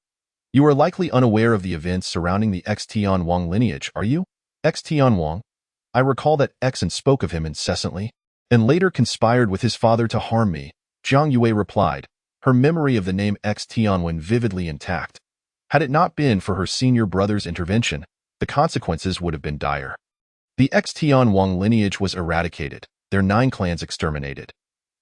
"You are likely unaware of the events surrounding the X-Tian Wang lineage, are you?" "X-Tian Wang? I recall that Xen spoke of him incessantly, and later conspired with his father to harm me," Jiang Yue replied, her memory of the name X-Tianwen vividly intact. Had it not been for her senior brother's intervention, the consequences would have been dire. The X-Tian Wang lineage was eradicated, their 9 clans exterminated.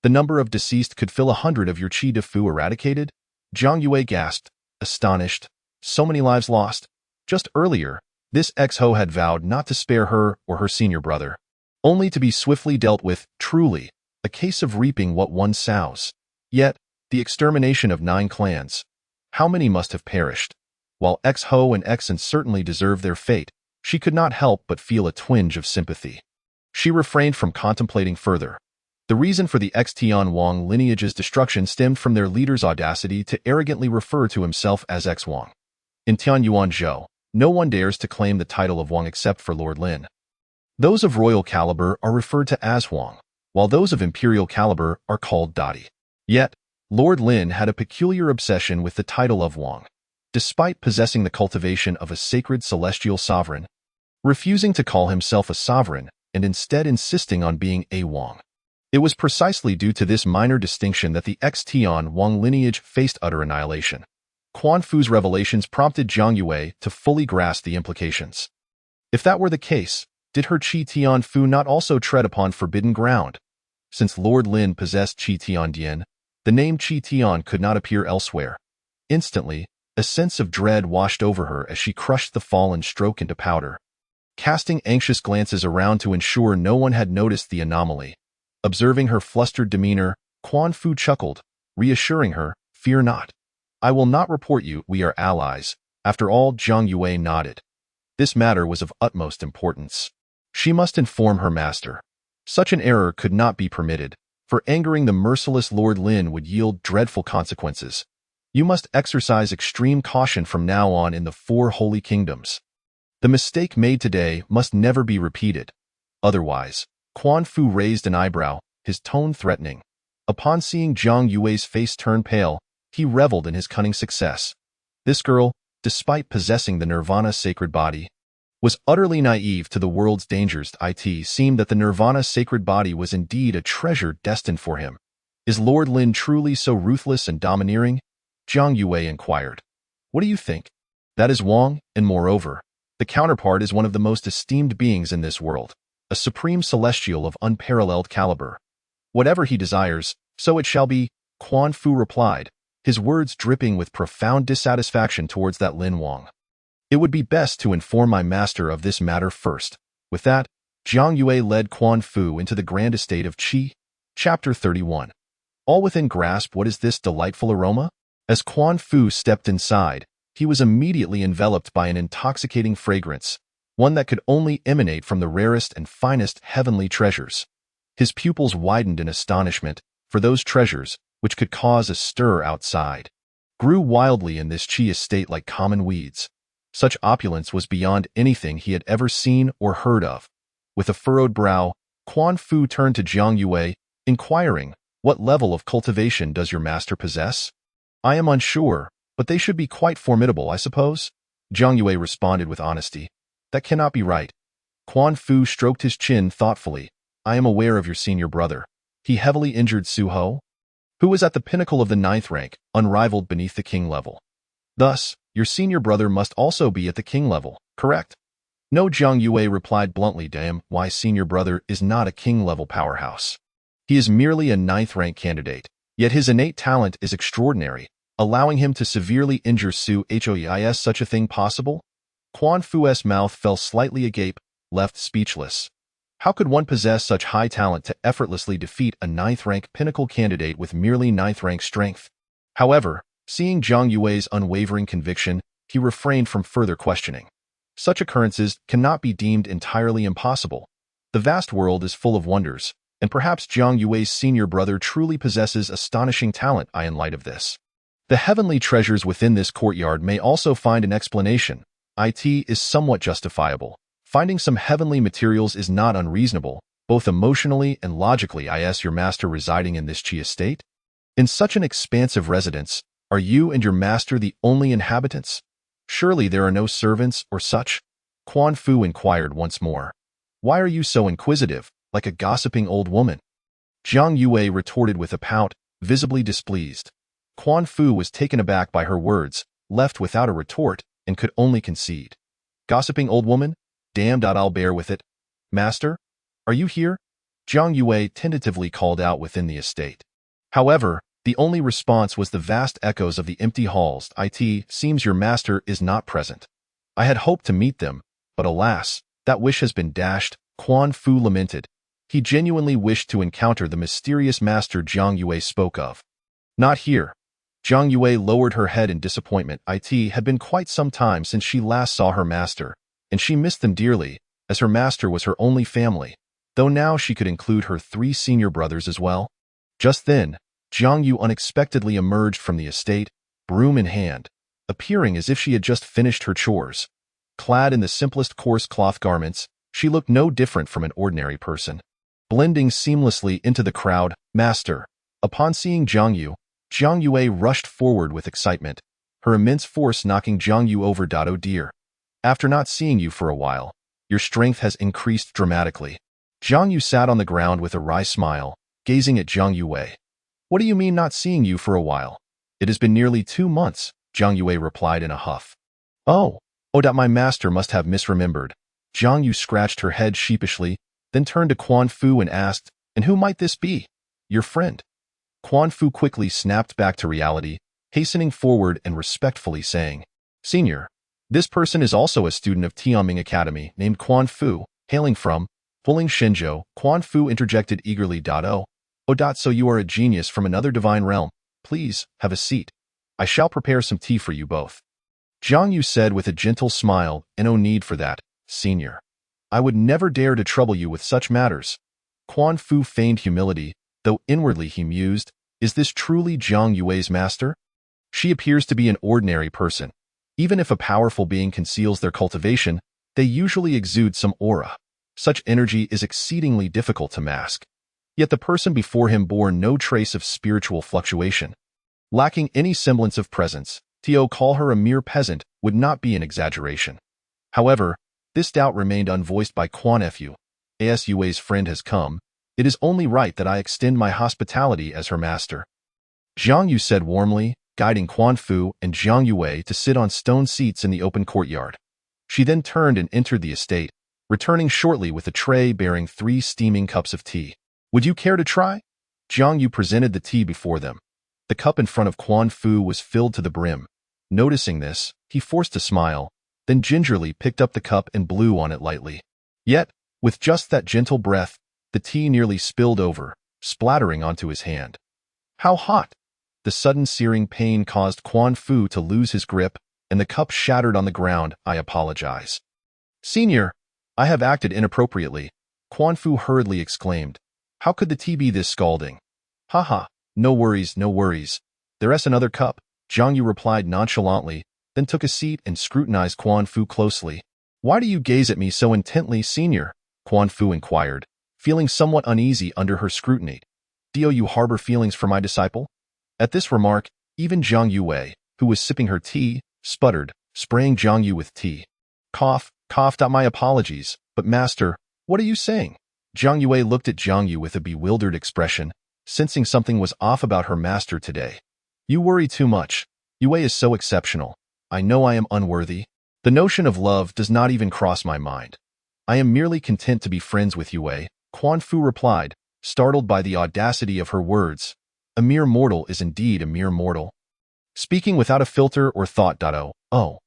The number of deceased could fill 100 of your Qi de Fu eradicated? Zhang Yue gasped, astonished. So many lives lost. Just earlier, this ex-ho had vowed not to spare her or her senior brother, only to be swiftly dealt with, truly, a case of reaping what one sows. Yet, the extermination of 9 clans. How many must have perished? While ex-ho and ex-en certainly deserved their fate, she could not help but feel a twinge of sympathy. She refrained from contemplating further. The reason for the ex-Tian Wang lineage's destruction stemmed from their leader's audacity to arrogantly refer to himself as ex-Wang. In Tianyuanzhou, no one dares to claim the title of Wang except for Lord Lin. Those of royal caliber are referred to as Wang, while those of imperial caliber are called Dadi. Yet, Lord Lin had a peculiar obsession with the title of Wang, despite possessing the cultivation of a sacred celestial sovereign, refusing to call himself a sovereign and instead insisting on being a Wang. It was precisely due to this minor distinction that the ex-Tian Wang lineage faced utter annihilation. Quan Fu's revelations prompted Zhang Yue to fully grasp the implications. If that were the case, did her Qi Tian Fu not also tread upon forbidden ground? Since Lord Lin possessed Qi Tian Dian, the name Qi Tian could not appear elsewhere. Instantly, a sense of dread washed over her as she crushed the fallen stroke into powder. Casting anxious glances around to ensure no one had noticed the anomaly. Observing her flustered demeanor, Quan Fu chuckled, reassuring her, "Fear not. I will not report you, we are allies." After all, Zhang Yue nodded. This matter was of utmost importance. She must inform her master. Such an error could not be permitted, for angering the merciless Lord Lin would yield dreadful consequences. You must exercise extreme caution from now on in the 4 holy kingdoms. The mistake made today must never be repeated. Otherwise, Quan Fu raised an eyebrow, his tone threatening. Upon seeing Zhang Yue's face turn pale, he reveled in his cunning success. This girl, despite possessing the Nirvana sacred body, was utterly naive to the world's dangers. It seemed that the Nirvana sacred body was indeed a treasure destined for him. Is Lord Lin truly so ruthless and domineering? Zhang Yue inquired. What do you think? That is Wang, and moreover, the counterpart is one of the most esteemed beings in this world, a supreme celestial of unparalleled caliber. Whatever he desires, so it shall be, Quan Fu replied, his words dripping with profound dissatisfaction towards that Lin Wang. It would be best to inform my master of this matter first. With that, Zhang Yue led Quan Fu into the grand estate of Qi. Chapter 31. All within grasp, what is this delightful aroma? As Quan Fu stepped inside, he was immediately enveloped by an intoxicating fragrance, one that could only emanate from the rarest and finest heavenly treasures. His pupils widened in astonishment, for those treasures, which could cause a stir outside, grew wildly in this Qi estate like common weeds. Such opulence was beyond anything he had ever seen or heard of. With a furrowed brow, Quan Fu turned to Zhang Yue, inquiring, "What level of cultivation does your master possess?" "I am unsure, but they should be quite formidable, I suppose?" Zhang Yue responded with honesty. "That cannot be right." Quan Fu stroked his chin thoughtfully. "I am aware of your senior brother. He heavily injured Su Ho, who was at the pinnacle of the 9th rank, unrivaled beneath the king level. Thus, your senior brother must also be at the king level, correct?" "No," Zhang Yue replied bluntly. "Damn, why senior brother is not a king-level powerhouse. He is merely a 9th rank candidate, yet his innate talent is extraordinary, allowing him to severely injure Su Hoi. Is such a thing possible?" Quan Fu's mouth fell slightly agape, left speechless. How could one possess such high talent to effortlessly defeat a 9th rank pinnacle candidate with merely 9th rank strength? However, seeing Zhang Yue's unwavering conviction, he refrained from further questioning. Such occurrences cannot be deemed entirely impossible. The vast world is full of wonders, and perhaps Zhang Yue's senior brother truly possesses astonishing talent. In light of this, the heavenly treasures within this courtyard may also find an explanation. It is somewhat justifiable. Finding some heavenly materials is not unreasonable, both emotionally and logically. Is your master residing in this Qi estate? In such an expansive residence, are you and your master the only inhabitants? Surely there are no servants or such? Quan Fu inquired once more. Why are you so inquisitive, like a gossiping old woman? Zhang Yue retorted with a pout, visibly displeased. Quan Fu was taken aback by her words, left without a retort, and could only concede. Gossiping old woman? Damned, I'll bear with it. Master? Are you here? Jiang Yue tentatively called out within the estate. However, the only response was the vast echoes of the empty halls. It seems your master is not present. I had hoped to meet them, but alas, that wish has been dashed, Quan Fu lamented. He genuinely wished to encounter the mysterious master Jiang Yue spoke of. Not here. Jiang Yue lowered her head in disappointment. It had been quite some time since she last saw her master, and she missed them dearly, as her master was her only family, though now she could include her 3 senior brothers as well. Just then, Jiang Yu unexpectedly emerged from the estate, broom in hand, appearing as if she had just finished her chores. Clad in the simplest coarse cloth garments, she looked no different from an ordinary person. Blending seamlessly into the crowd, Master. Upon seeing Jiang Yue rushed forward with excitement, her immense force knocking Jiang Yu over. Oh dear. After not seeing you for a while, your strength has increased dramatically. Jiang Yu sat on the ground with a wry smile, gazing at Jiang Yue. What do you mean not seeing you for a while? It has been nearly 2 months, Jiang Yue replied in a huff. Oh, that my master must have misremembered. Jiang Yu scratched her head sheepishly, then turned to Quan Fu and asked, and who might this be? Your friend. Quan Fu quickly snapped back to reality, hastening forward and respectfully saying, Senior, this person is also a student of Tianming Academy named Quan Fu, hailing from Fuling Shenzhou. Quan Fu interjected eagerly. So you are a genius from another divine realm. Please, have a seat. I shall prepare some tea for you both. Jiang Yu said with a gentle smile, and no need for that, Senior. I would never dare to trouble you with such matters. Quan Fu feigned humility, though inwardly he mused, is this truly Jiang Yue's master? She appears to be an ordinary person. Even if a powerful being conceals their cultivation, they usually exude some aura. Such energy is exceedingly difficult to mask. Yet the person before him bore no trace of spiritual fluctuation. Lacking any semblance of presence, to call her a mere peasant would not be an exaggeration. However, this doubt remained unvoiced by Quan Fu. As Yue's friend has come, it is only right that I extend my hospitality as her master. Jiang Yu said warmly, guiding Quan Fu and Jiang Yue to sit on stone seats in the open courtyard. She then turned and entered the estate, returning shortly with a tray bearing 3 steaming cups of tea. Would you care to try? Jiang Yu presented the tea before them. The cup in front of Quan Fu was filled to the brim. Noticing this, he forced a smile, then gingerly picked up the cup and blew on it lightly. Yet, with just that gentle breath, the tea nearly spilled over, splattering onto his hand. How hot! The sudden searing pain caused Quan Fu to lose his grip, and the cup shattered on the ground. I apologize. Senior, I have acted inappropriately, Quan Fu hurriedly exclaimed. How could the tea be this scalding? Haha, no worries, no worries. There's another cup, Jiang Yu replied nonchalantly, then took a seat and scrutinized Quan Fu closely. Why do you gaze at me so intently, Senior? Quan Fu inquired, feeling somewhat uneasy under her scrutiny. Do you harbor feelings for my disciple? At this remark, even Jiang Yue, who was sipping her tea, sputtered, spraying Jiang Yu with tea. Coughed out my apologies, but master, what are you saying? Jiang Yue looked at Jiang Yu with a bewildered expression, sensing something was off about her master today. You worry too much. Yue is so exceptional. I know I am unworthy. The notion of love does not even cross my mind. I am merely content to be friends with Yue, Quan Fu replied, startled by the audacity of her words. A mere mortal is indeed a mere mortal. Speaking without a filter or thought. Oh.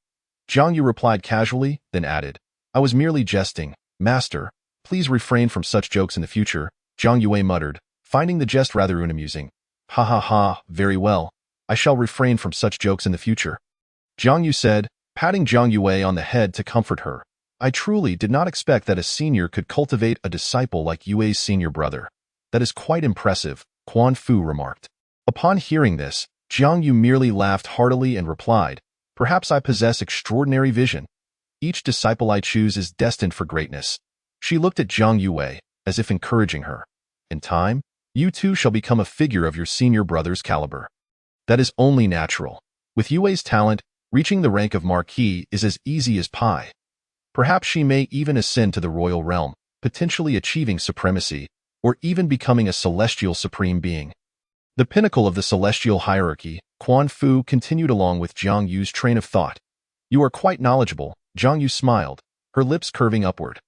Jiang Yu replied casually, then added, I was merely jesting. Master, please refrain from such jokes in the future, Jiang Yue muttered, finding the jest rather unamusing. Ha ha ha, very well. I shall refrain from such jokes in the future. Jiang Yu said, patting Jiang Yue on the head to comfort her. I truly did not expect that a senior could cultivate a disciple like Yue's senior brother. That is quite impressive, Quan Fu remarked. Upon hearing this, Jiang Yu merely laughed heartily and replied, perhaps I possess extraordinary vision. Each disciple I choose is destined for greatness. She looked at Jiang Yue, as if encouraging her. In time, you too shall become a figure of your senior brother's caliber. That is only natural. With Yue's talent, reaching the rank of Marquis is as easy as pie. Perhaps she may even ascend to the royal realm, potentially achieving supremacy, or even becoming a celestial supreme being. The pinnacle of the celestial hierarchy, Quan Fu continued along with Jiang Yu's train of thought. You are quite knowledgeable, Jiang Yu smiled, her lips curving upward.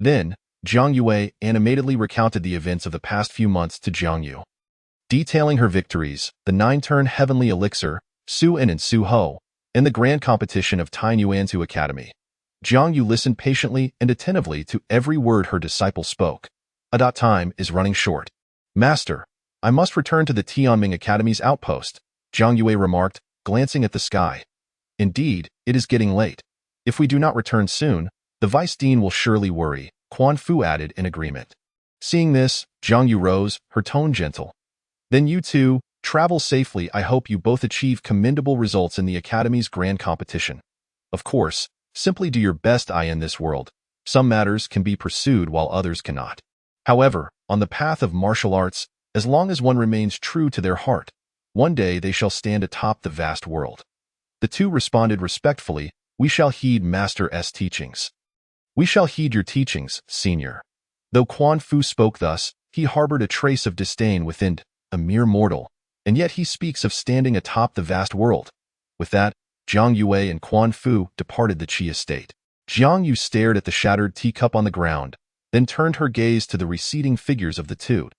Then, Jiang Yue animatedly recounted the events of the past few months to Jiang Yu. Detailing her victories, the 9-turn heavenly elixir, Su En and Su Ho, and the grand competition of Tainyuanzu Academy. Jiang Yu listened patiently and attentively to every word her disciple spoke. Time is running short. Master, I must return to the Tianming Academy's outpost, Jiang Yue remarked, glancing at the sky. Indeed, it is getting late. If we do not return soon, the vice dean will surely worry, Quan Fu added in agreement. Seeing this, Jiang Yu rose, her tone gentle. Then you two, travel safely. I hope you both achieve commendable results in the Academy's grand competition. Of course, simply do your best in this world. Some matters can be pursued while others cannot. However, on the path of martial arts, as long as one remains true to their heart, one day they shall stand atop the vast world. The two responded respectfully, we shall heed Master's teachings. We shall heed your teachings, senior. Though Quan Fu spoke thus, he harbored a trace of disdain within, a mere mortal, and yet he speaks of standing atop the vast world. With that, Jiang Yue and Quan Fu departed the Qi estate. Jiang Yu stared at the shattered teacup on the ground, then turned her gaze to the receding figures of the two.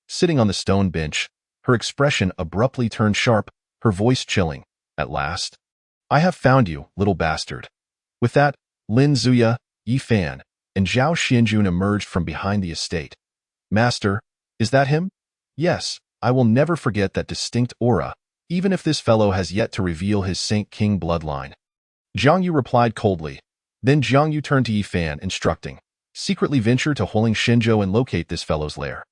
Sitting on the stone bench, her expression abruptly turned sharp, her voice chilling. At last, I have found you, little bastard. With that, Lin Zuya, Yi Fan, and Zhao Xianjun emerged from behind the estate. Master, is that him? Yes, I will never forget that distinct aura, even if this fellow has yet to reveal his Saint King bloodline. Jiang Yu replied coldly. Then Jiang Yu turned to Yi Fan, instructing, secretly venture to Huling Shenzhou and locate this fellow's lair.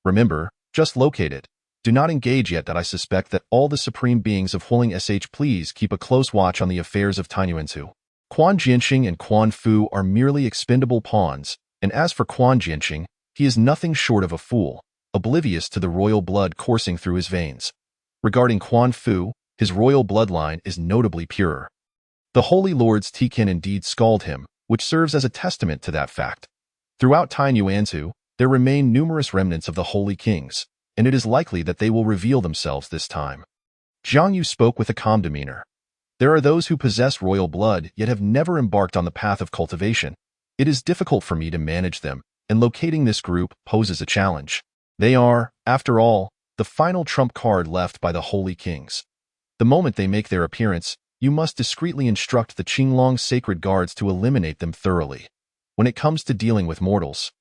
Remember, just locate it. Do not engage yet that I suspect that all the supreme beings of Huling Sh. Please keep a close watch on the affairs of Tainyuanzu. Quan Jianxing and Quan Fu are merely expendable pawns, and as for Quan Jianxing, he is nothing short of a fool, oblivious to the royal blood coursing through his veins. Regarding Quan Fu, his royal bloodline is notably pure. The Holy Lord's Tikin indeed scald him, which serves as a testament to that fact. Throughout Tainyuanzu, there remain numerous remnants of the Holy Kings, and it is likely that they will reveal themselves this time. Jiang Yu spoke with a calm demeanor. There are those who possess royal blood yet have never embarked on the path of cultivation. It is difficult for me to manage them, and locating this group poses a challenge. They are, after all, the final trump card left by the Holy Kings. The moment they make their appearance, you must discreetly instruct the Qinglong sacred guards to eliminate them thoroughly. When it comes to dealing with mortals,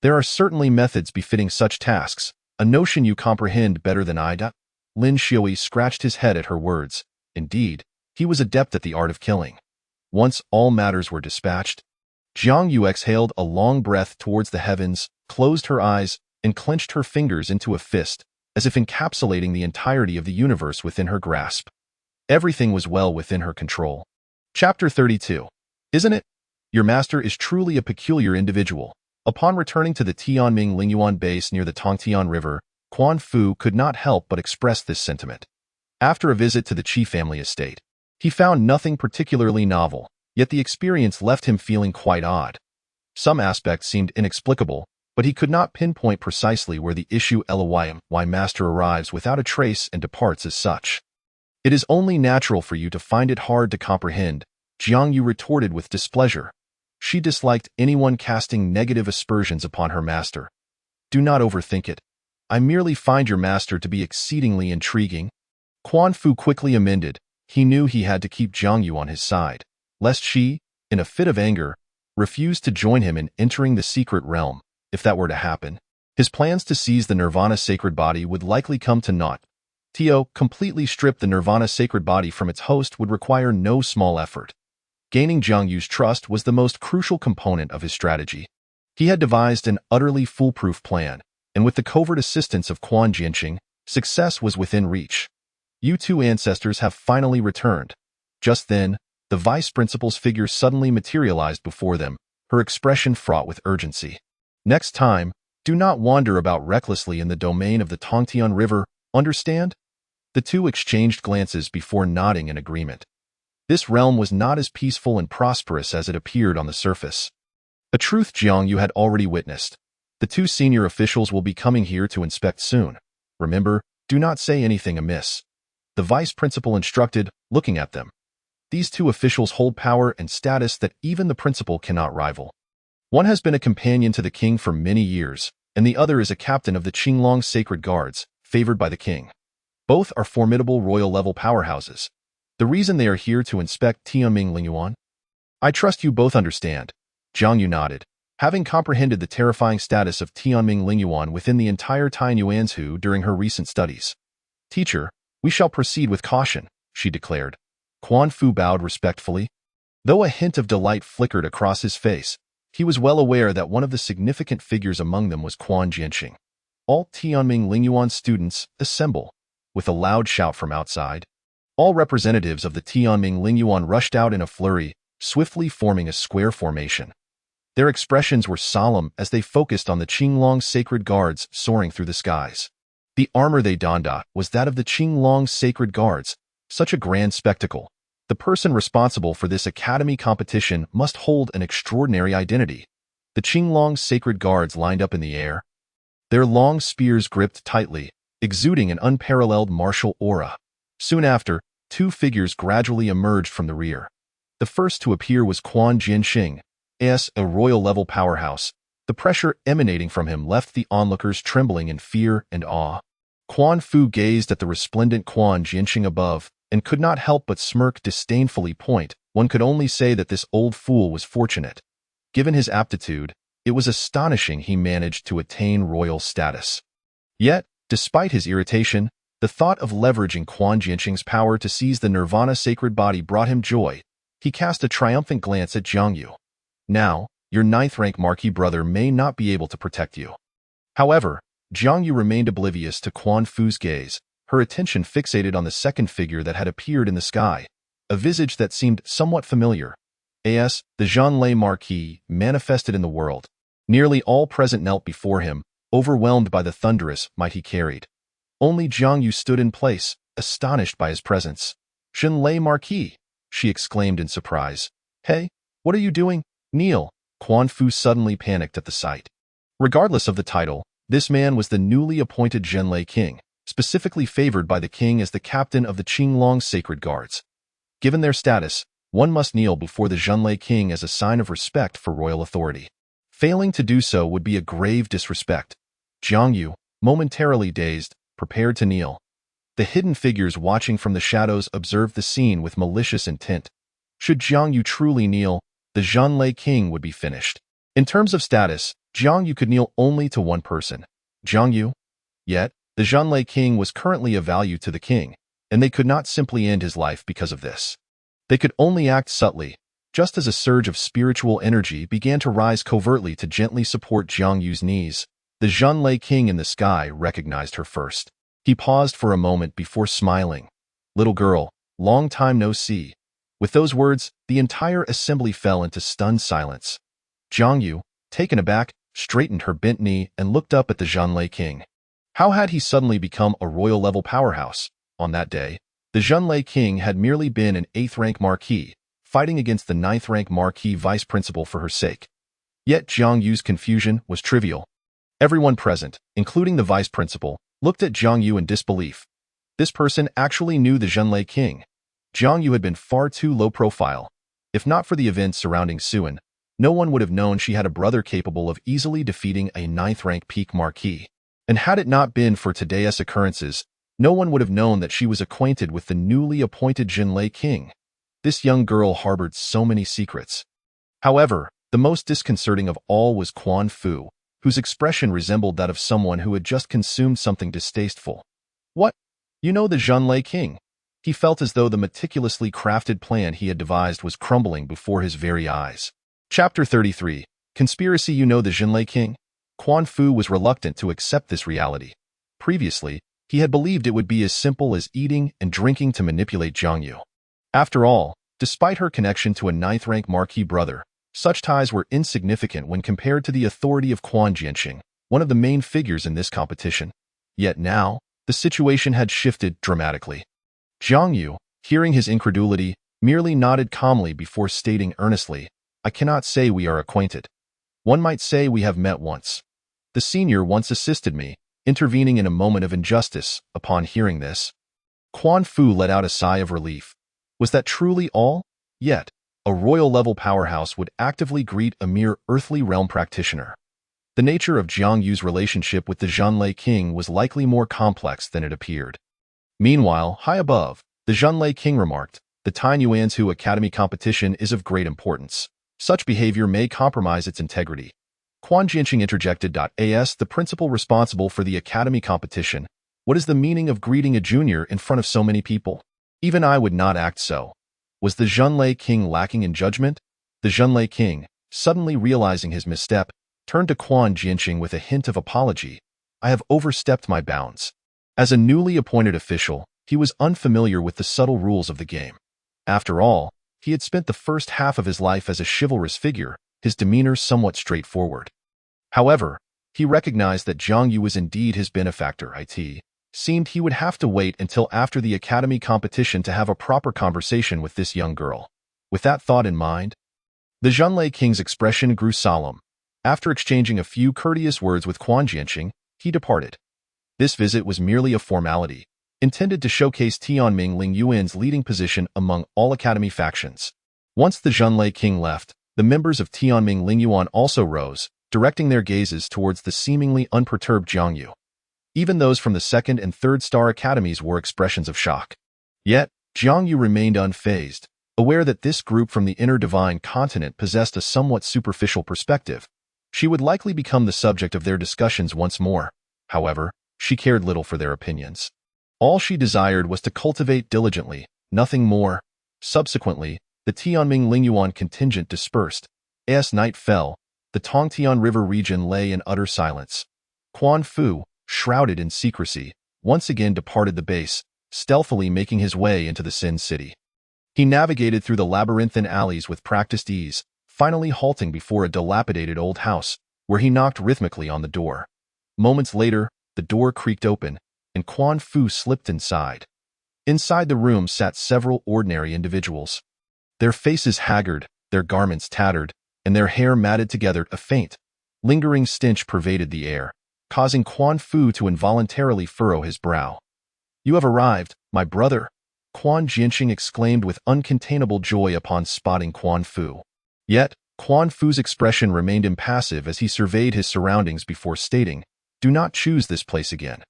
there are certainly methods befitting such tasks, a notion you comprehend better than I do. Lin Xiui scratched his head at her words. Indeed, he was adept at the art of killing. Once all matters were dispatched, Jiang Yu exhaled a long breath towards the heavens, closed her eyes, and clenched her fingers into a fist, as if encapsulating the entirety of the universe within her grasp. Everything was well within her control. Chapter 32. Isn't it? Your master is truly a peculiar individual. Upon returning to the Tianming Lingyuan base near the Tongtian River, Quan Fu could not help but express this sentiment. After a visit to the Qi family estate, he found nothing particularly novel, yet the experience left him feeling quite odd. Some aspects seemed inexplicable, but he could not pinpoint precisely where the issue LOIM, why master arrives without a trace and departs as such. It is only natural for you to find it hard to comprehend, Jiang Yu retorted with displeasure. She disliked anyone casting negative aspersions upon her master. Do not overthink it. I merely find your master to be exceedingly intriguing. Quan Fu quickly amended. He knew he had to keep Jiang Yu on his side, lest she, in a fit of anger, refuse to join him in entering the secret realm. If that were to happen, his plans to seize the Nirvana sacred body would likely come to naught. To completely strip the Nirvana sacred body from its host would require no small effort. Gaining Jiang Yu's trust was the most crucial component of his strategy. He had devised an utterly foolproof plan, and with the covert assistance of Quan Jianxing, success was within reach. You two ancestors have finally returned. Just then, the vice principal's figure suddenly materialized before them, her expression fraught with urgency. Next time, do not wander about recklessly in the domain of the Tongtian River, understand? The two exchanged glances before nodding in agreement. This realm was not as peaceful and prosperous as it appeared on the surface. A truth Jiang Yu had already witnessed. The two senior officials will be coming here to inspect soon. Remember, do not say anything amiss. The vice principal instructed, looking at them. These two officials hold power and status that even the principal cannot rival. One has been a companion to the king for many years, and the other is a captain of the Qinglong Sacred Guards, favored by the king. Both are formidable royal-level powerhouses. The reason they are here to inspect Tianming Lingyuan? I trust you both understand. Jiang Yu nodded, having comprehended the terrifying status of Tianming Lingyuan within the entire Tainyuanzhu during her recent studies. Teacher, we shall proceed with caution, she declared. Quan Fu bowed respectfully. Though a hint of delight flickered across his face, he was well aware that one of the significant figures among them was Quan Jianxing. All Tianming Lingyuan students, assemble, with a loud shout from outside. All representatives of the Tianming Lingyuan rushed out in a flurry, swiftly forming a square formation. Their expressions were solemn as they focused on the Qinglong Sacred Guards soaring through the skies. The armor they donned was that of the Qinglong Sacred Guards, such a grand spectacle. The person responsible for this academy competition must hold an extraordinary identity. The Qinglong Sacred Guards lined up in the air, their long spears gripped tightly, exuding an unparalleled martial aura. Soon after, two figures gradually emerged from the rear. The first to appear was Quan Jianxing, a royal-level powerhouse. The pressure emanating from him left the onlookers trembling in fear and awe. Quan Fu gazed at the resplendent Quan Jianxing above, and could not help but smirk disdainfully. One could only say that this old fool was fortunate. Given his aptitude, it was astonishing he managed to attain royal status. Yet, despite his irritation, the thought of leveraging Quan Jianxing's power to seize the Nirvana sacred body brought him joy. He cast a triumphant glance at Jiang Yu. Now, your ninth-rank marquis brother may not be able to protect you. However, Jiang Yu remained oblivious to Quan Fu's gaze, her attention fixated on the second figure that had appeared in the sky, a visage that seemed somewhat familiar. The Zhanlei Marquis manifested in the world. Nearly all present knelt before him, overwhelmed by the thunderous might he carried. Only Jiang Yu stood in place, astonished by his presence. Zhanlei Marquis, she exclaimed in surprise. Hey, what are you doing? Kneel. Quan Fu suddenly panicked at the sight. Regardless of the title, this man was the newly appointed Zhanlei king, specifically favored by the king as the captain of the Qinglong Sacred Guards. Given their status, one must kneel before the Zhanlei king as a sign of respect for royal authority. Failing to do so would be a grave disrespect. Jiang Yu, momentarily dazed, prepared to kneel. The hidden figures watching from the shadows observed the scene with malicious intent. Should Jiang Yu truly kneel, the Zhanlei king would be finished. In terms of status, Jiang Yu could kneel only to one person, Jiang Yu. Yet, the Zhanlei king was currently of value to the king, and they could not simply end his life because of this. They could only act subtly, just as a surge of spiritual energy began to rise covertly to gently support Jiang Yu's knees. The Zhanlei king in the sky recognized her first. He paused for a moment before smiling. Little girl, long time no see. With those words, the entire assembly fell into stunned silence. Jiang Yu, taken aback, straightened her bent knee and looked up at the Zhanlei king. How had he suddenly become a royal-level powerhouse? On that day, the Zhanlei king had merely been an 8th-rank marquis, fighting against the 9th-rank marquis vice-principal for her sake. Yet Jiang Yu's confusion was trivial. Everyone present, including the vice-principal, looked at Jiang Yu in disbelief. This person actually knew the Zhanlei king. Jiang Yu had been far too low profile. If not for the events surrounding Suan, no one would have known she had a brother capable of easily defeating a 9th-rank peak marquis. And had it not been for today's occurrences, no one would have known that she was acquainted with the newly appointed Zhanlei king. This young girl harbored so many secrets. However, the most disconcerting of all was Quan Fu, whose expression resembled that of someone who had just consumed something distasteful. What? You know the Zhanlei king? He felt as though the meticulously crafted plan he had devised was crumbling before his very eyes. Chapter 33. Conspiracy. You know the Zhanlei king? Quan Fu was reluctant to accept this reality. Previously, he had believed it would be as simple as eating and drinking to manipulate Jiang Yu. After all, despite her connection to a 9th-rank marquis brother, such ties were insignificant when compared to the authority of Quan Jianxing, one of the main figures in this competition. Yet now, the situation had shifted dramatically. Jiang Yu, hearing his incredulity, merely nodded calmly before stating earnestly, I cannot say we are acquainted. One might say we have met once. The senior once assisted me, intervening in a moment of injustice. Upon hearing this, Quan Fu let out a sigh of relief. Was that truly all? Yet, a royal-level powerhouse would actively greet a mere earthly realm practitioner. The nature of Jiang Yu's relationship with the Zhanlei king was likely more complex than it appeared. Meanwhile, high above, the Zhanlei king remarked, "The Tien Yuan's Academy competition is of great importance. Such behavior may compromise its integrity." Quan Jianqing interjected. As the principal responsible for the Academy competition, what is the meaning of greeting a junior in front of so many people? Even I would not act so. Was the Zhanlei king lacking in judgment? The Zhanlei king, suddenly realizing his misstep, turned to Quan Jianqing with a hint of apology. "I have overstepped my bounds." As a newly appointed official, he was unfamiliar with the subtle rules of the game. After all, he had spent the first half of his life as a chivalrous figure, his demeanor somewhat straightforward. However, he recognized that Jiang Yu was indeed his benefactor. It seemed he would have to wait until after the Academy competition to have a proper conversation with this young girl. With that thought in mind, the Zhanlei king's expression grew solemn. After exchanging a few courteous words with Quan Jianqing, he departed. This visit was merely a formality, intended to showcase Tianming Lingyuan's leading position among all Academy factions. Once the Zhanlei king left, the members of Tianming Lingyuan also rose, directing their gazes towards the seemingly unperturbed Jiang Yu. Even those from the 2nd and 3rd star academies wore expressions of shock. Yet, Jiang Yu remained unfazed, aware that this group from the inner divine continent possessed a somewhat superficial perspective. She would likely become the subject of their discussions once more. However, she cared little for their opinions. All she desired was to cultivate diligently, nothing more. Subsequently, the Tianming Lingyuan contingent dispersed. As night fell, the Tongtian River region lay in utter silence. Quan Fu, shrouded in secrecy, once again departed the base, stealthily making his way into the Sin City. He navigated through the labyrinthine alleys with practiced ease, finally halting before a dilapidated old house, where he knocked rhythmically on the door. Moments later, the door creaked open, and Quan Fu slipped inside. Inside the room sat several ordinary individuals. Their faces haggard, their garments tattered, and their hair matted together. A faint, lingering stench pervaded the air, causing Quan Fu to involuntarily furrow his brow. "You have arrived, my brother," Quan Jianqing exclaimed with uncontainable joy upon spotting Quan Fu. Yet, Quan Fu's expression remained impassive as he surveyed his surroundings before stating, "Do not choose this place again.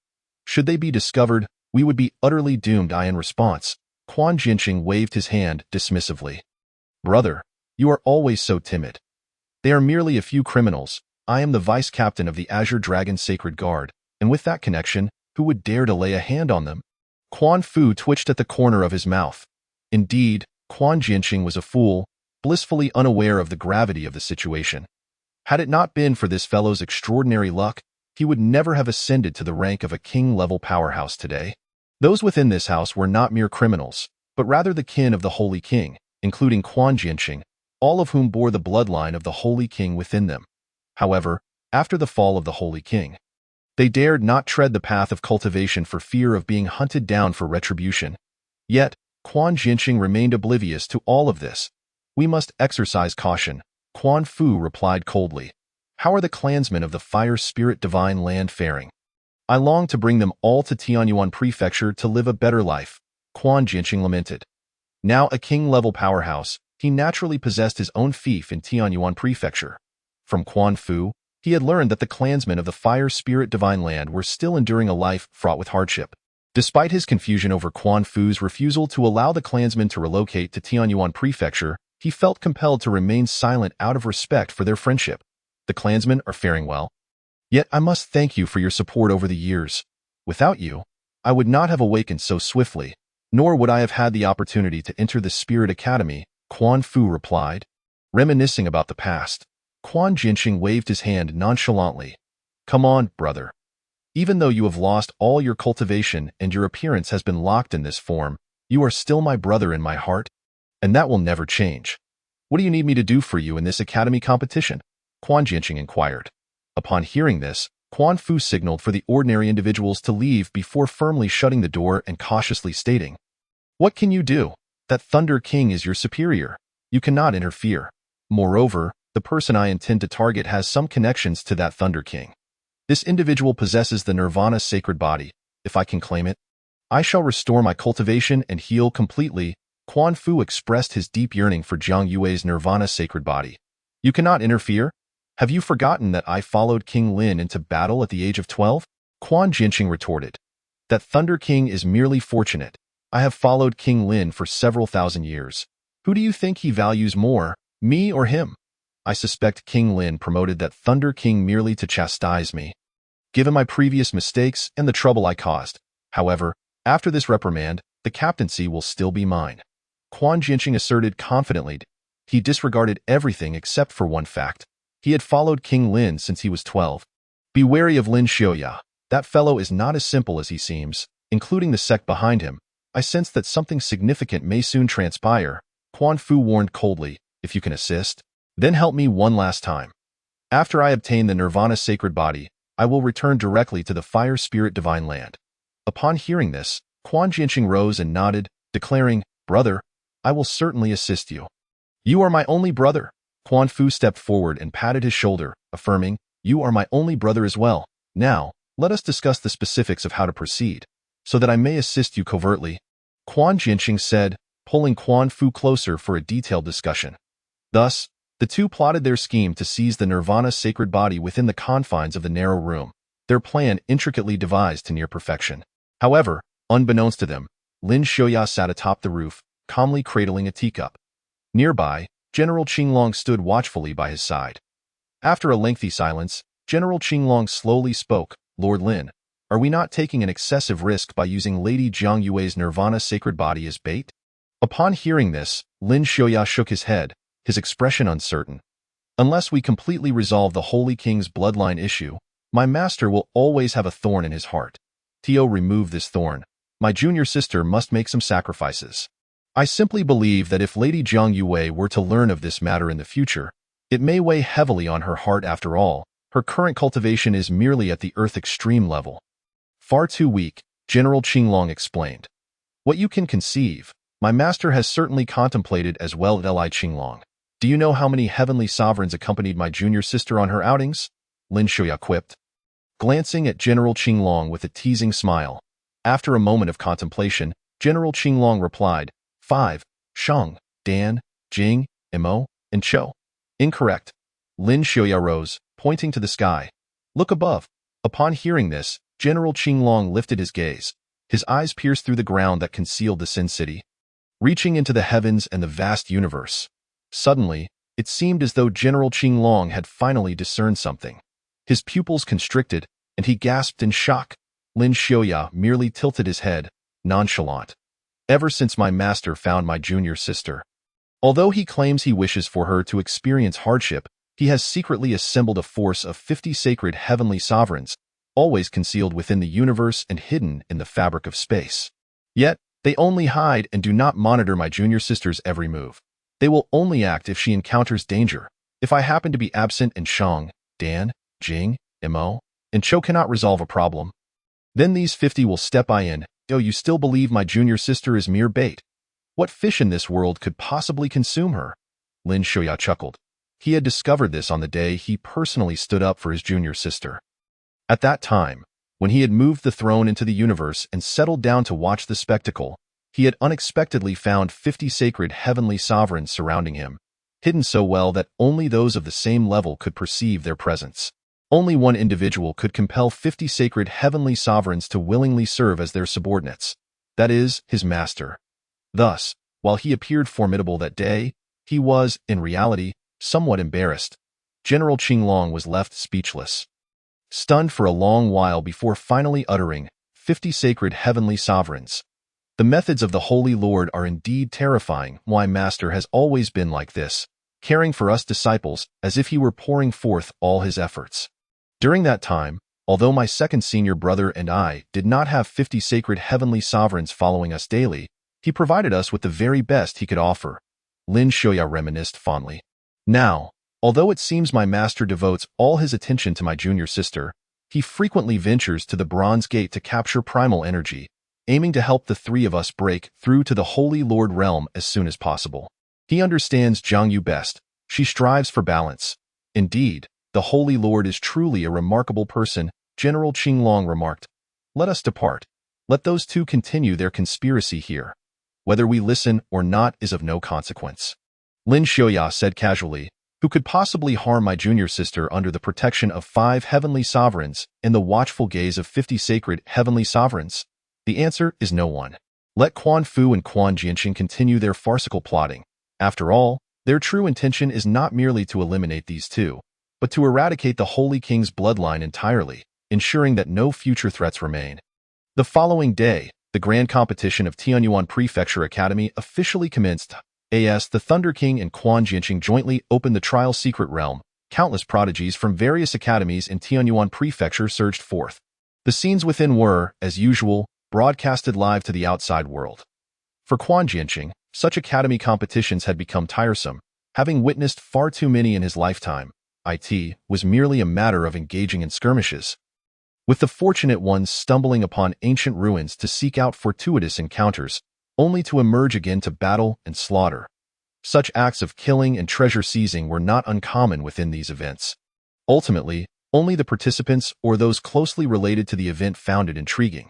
Should they be discovered, we would be utterly doomed." In response, Quan Jianqing waved his hand dismissively. "Brother, you are always so timid. They are merely a few criminals. I am the vice captain of the Azure Dragon Sacred Guard, and with that connection, who would dare to lay a hand on them?" Quan Fu twitched at the corner of his mouth. Indeed, Quan Jianqing was a fool, blissfully unaware of the gravity of the situation. Had it not been for this fellow's extraordinary luck, he would never have ascended to the rank of a king-level powerhouse today. Those within this house were not mere criminals, but rather the kin of the Holy King, including Quan Jianqing, all of whom bore the bloodline of the Holy King within them. However, after the fall of the Holy King, they dared not tread the path of cultivation for fear of being hunted down for retribution. Yet, Quan Jianqing remained oblivious to all of this. "We must exercise caution," Quan Fu replied coldly. "How are the clansmen of the Fire Spirit Divine Land faring?" "I long to bring them all to Tianyuan Prefecture to live a better life," Quan Jianqing lamented. Now a king-level powerhouse, he naturally possessed his own fief in Tianyuan Prefecture. From Quan Fu, he had learned that the clansmen of the Fire Spirit Divine Land were still enduring a life fraught with hardship. Despite his confusion over Quan Fu's refusal to allow the clansmen to relocate to Tianyuan Prefecture, he felt compelled to remain silent out of respect for their friendship. "The clansmen are faring well. Yet I must thank you for your support over the years. Without you, I would not have awakened so swiftly, nor would I have had the opportunity to enter the Spirit Academy," Quan Fu replied. Reminiscing about the past, Quan Jianqing waved his hand nonchalantly. "Come on, brother. Even though you have lost all your cultivation and your appearance has been locked in this form, you are still my brother in my heart, and that will never change. What do you need me to do for you in this academy competition?" Quan Jianqing inquired. Upon hearing this, Quan Fu signaled for the ordinary individuals to leave before firmly shutting the door and cautiously stating, "What can you do? That Thunder King is your superior. You cannot interfere. Moreover, the person I intend to target has some connections to that Thunder King. This individual possesses the Nirvana sacred body. If I can claim it, I shall restore my cultivation and heal completely, Quan Fu expressed his deep yearning for Jiang Yue's nirvana sacred body. You cannot interfere? Have you forgotten that I followed King Lin into battle at the age of 12? Quan Jinqing retorted. That Thunder King is merely fortunate. I have followed King Lin for several thousand years. Who do you think he values more, me or him? I suspect King Lin promoted that Thunder King merely to chastise me, given my previous mistakes and the trouble I caused. However, after this reprimand, the captaincy will still be mine. Quan Jinqing asserted confidently. He disregarded everything except for one fact. He had followed King Lin since he was 12. Be wary of Lin Xiaoya. That fellow is not as simple as he seems, including the sect behind him. I sense that something significant may soon transpire. Quan Fu warned coldly, if you can assist, then help me one last time. After I obtain the Nirvana sacred body, I will return directly to the Fire Spirit Divine Land. Upon hearing this, Quan Jinqing rose and nodded, declaring, Brother, I will certainly assist you. You are my only brother. Quan Fu stepped forward and patted his shoulder, affirming, You are my only brother as well. Now, let us discuss the specifics of how to proceed, so that I may assist you covertly. Quan Jinqing said, pulling Quan Fu closer for a detailed discussion. Thus, the two plotted their scheme to seize the Nirvana sacred body within the confines of the narrow room, their plan intricately devised to near perfection. However, unbeknownst to them, Lin Xiaoya sat atop the roof, calmly cradling a teacup. Nearby, General Qinglong stood watchfully by his side. After a lengthy silence, General Qinglong slowly spoke, Lord Lin, are we not taking an excessive risk by using Lady Jiang Yue's Nirvana sacred body as bait? Upon hearing this, Lin Xiaoya shook his head, his expression uncertain. Unless we completely resolve the Holy King's bloodline issue, my master will always have a thorn in his heart. Tio, remove this thorn. My junior sister must make some sacrifices. I simply believe that if Lady Jiang Yue were to learn of this matter in the future, it may weigh heavily on her heart after all. Her current cultivation is merely at the Earth Extreme level. Far too weak, General Qinglong explained. What you can conceive, my master has certainly contemplated as well. Li Qinglong. Do you know how many heavenly sovereigns accompanied my junior sister on her outings? Lin Xiaoya quipped, glancing at General Qinglong with a teasing smile. After a moment of contemplation, General Qinglong replied, 5. Shang, Dan, Jing, Mo, and Chou. Incorrect. Lin Xiaoya rose, pointing to the sky. Look above. Upon hearing this, General Qinglong lifted his gaze. His eyes pierced through the ground that concealed the Sin City, reaching into the heavens and the vast universe. Suddenly, it seemed as though General Qinglong had finally discerned something. His pupils constricted, and he gasped in shock. Lin Xiaoya merely tilted his head, nonchalant. Ever since my master found my junior sister, although he claims he wishes for her to experience hardship, he has secretly assembled a force of 50 sacred heavenly sovereigns, always concealed within the universe and hidden in the fabric of space. Yet, they only hide and do not monitor my junior sister's every move. They will only act if she encounters danger. If I happen to be absent and Shang, Dan, Jing, Mo, and Chou cannot resolve a problem, then these 50 will step in. Oh, you still believe my junior sister is mere bait? What fish in this world could possibly consume her? Lin Xiaoya chuckled. He had discovered this on the day he personally stood up for his junior sister. At that time, when he had moved the throne into the universe and settled down to watch the spectacle, he had unexpectedly found 50 sacred heavenly sovereigns surrounding him, hidden so well that only those of the same level could perceive their presence. Only one individual could compel 50 sacred heavenly sovereigns to willingly serve as their subordinates, that is, his master. Thus, while he appeared formidable that day, he was, in reality, somewhat embarrassed. General Qinglong was left speechless, stunned for a long while before finally uttering, 50 sacred heavenly sovereigns. The methods of the Holy Lord are indeed terrifying. My master has always been like this, caring for us disciples as if he were pouring forth all his efforts. During that time, although my second senior brother and I did not have 50 sacred heavenly sovereigns following us daily, he provided us with the very best he could offer. Lin Xiaoya reminisced fondly. Now, although it seems my master devotes all his attention to my junior sister, he frequently ventures to the Bronze Gate to capture primal energy, aiming to help the three of us break through to the Holy Lord realm as soon as possible. He understands Jiang Yu best. She strives for balance. Indeed, the Holy Lord is truly a remarkable person, General Qinglong remarked. Let us depart. Let those two continue their conspiracy here. Whether we listen or not is of no consequence. Lin Xiaoya said casually, who could possibly harm my junior sister under the protection of 5 heavenly sovereigns and the watchful gaze of 50 sacred heavenly sovereigns? The answer is no one. Let Quan Fu and Quan Jianqing continue their farcical plotting. After all, their true intention is not merely to eliminate these two, but to eradicate the Holy King's bloodline entirely, ensuring that no future threats remain. The following day, the grand competition of Tianyuan Prefecture Academy officially commenced. The Thunder King and Quan Jianqing jointly opened the trial secret realm. Countless prodigies from various academies in Tianyuan Prefecture surged forth. The scenes within were, as usual, broadcasted live to the outside world. For Quan Jianqing, such academy competitions had become tiresome. Having witnessed far too many in his lifetime, it was merely a matter of engaging in skirmishes, with the fortunate ones stumbling upon ancient ruins to seek out fortuitous encounters, only to emerge again to battle and slaughter. Such acts of killing and treasure seizing were not uncommon within these events. Ultimately, only the participants or those closely related to the event found it intriguing.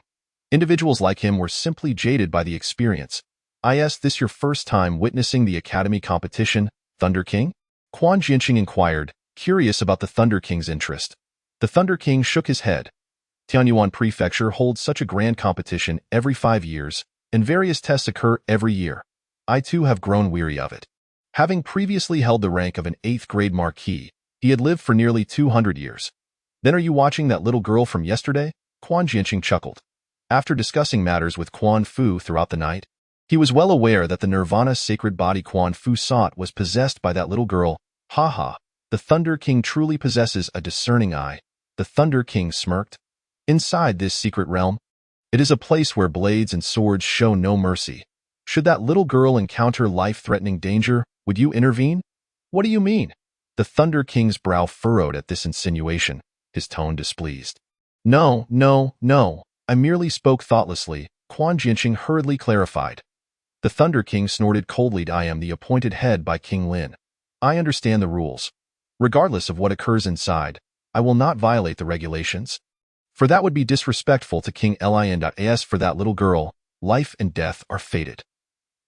Individuals like him were simply jaded by the experience. Is this your first time witnessing the academy competition, Thunder King? Quan Jianqing inquired, curious about the Thunder King's interest. The Thunder King shook his head. Tianyuan Prefecture holds such a grand competition every 5 years, and various tests occur every year. I too have grown weary of it. Having previously held the rank of an 8th grade marquis, he had lived for nearly 200 years. Then are you watching that little girl from yesterday? Quan Jianqing chuckled. After discussing matters with Quan Fu throughout the night, he was well aware that the nirvana sacred body Quan Fu sought was possessed by that little girl. Ha! The Thunder King truly possesses a discerning eye. The Thunder King smirked. Inside this secret realm, it is a place where blades and swords show no mercy. Should that little girl encounter life-threatening danger, would you intervene? What do you mean? The Thunder King's brow furrowed at this insinuation, his tone displeased. No. I merely spoke thoughtlessly, Quan Jianqing hurriedly clarified. The Thunder King snorted coldly. I am the appointed head by King Lin. I understand the rules. Regardless of what occurs inside, I will not violate the regulations. For that would be disrespectful to King Lin. As for that little girl, life and death are fated.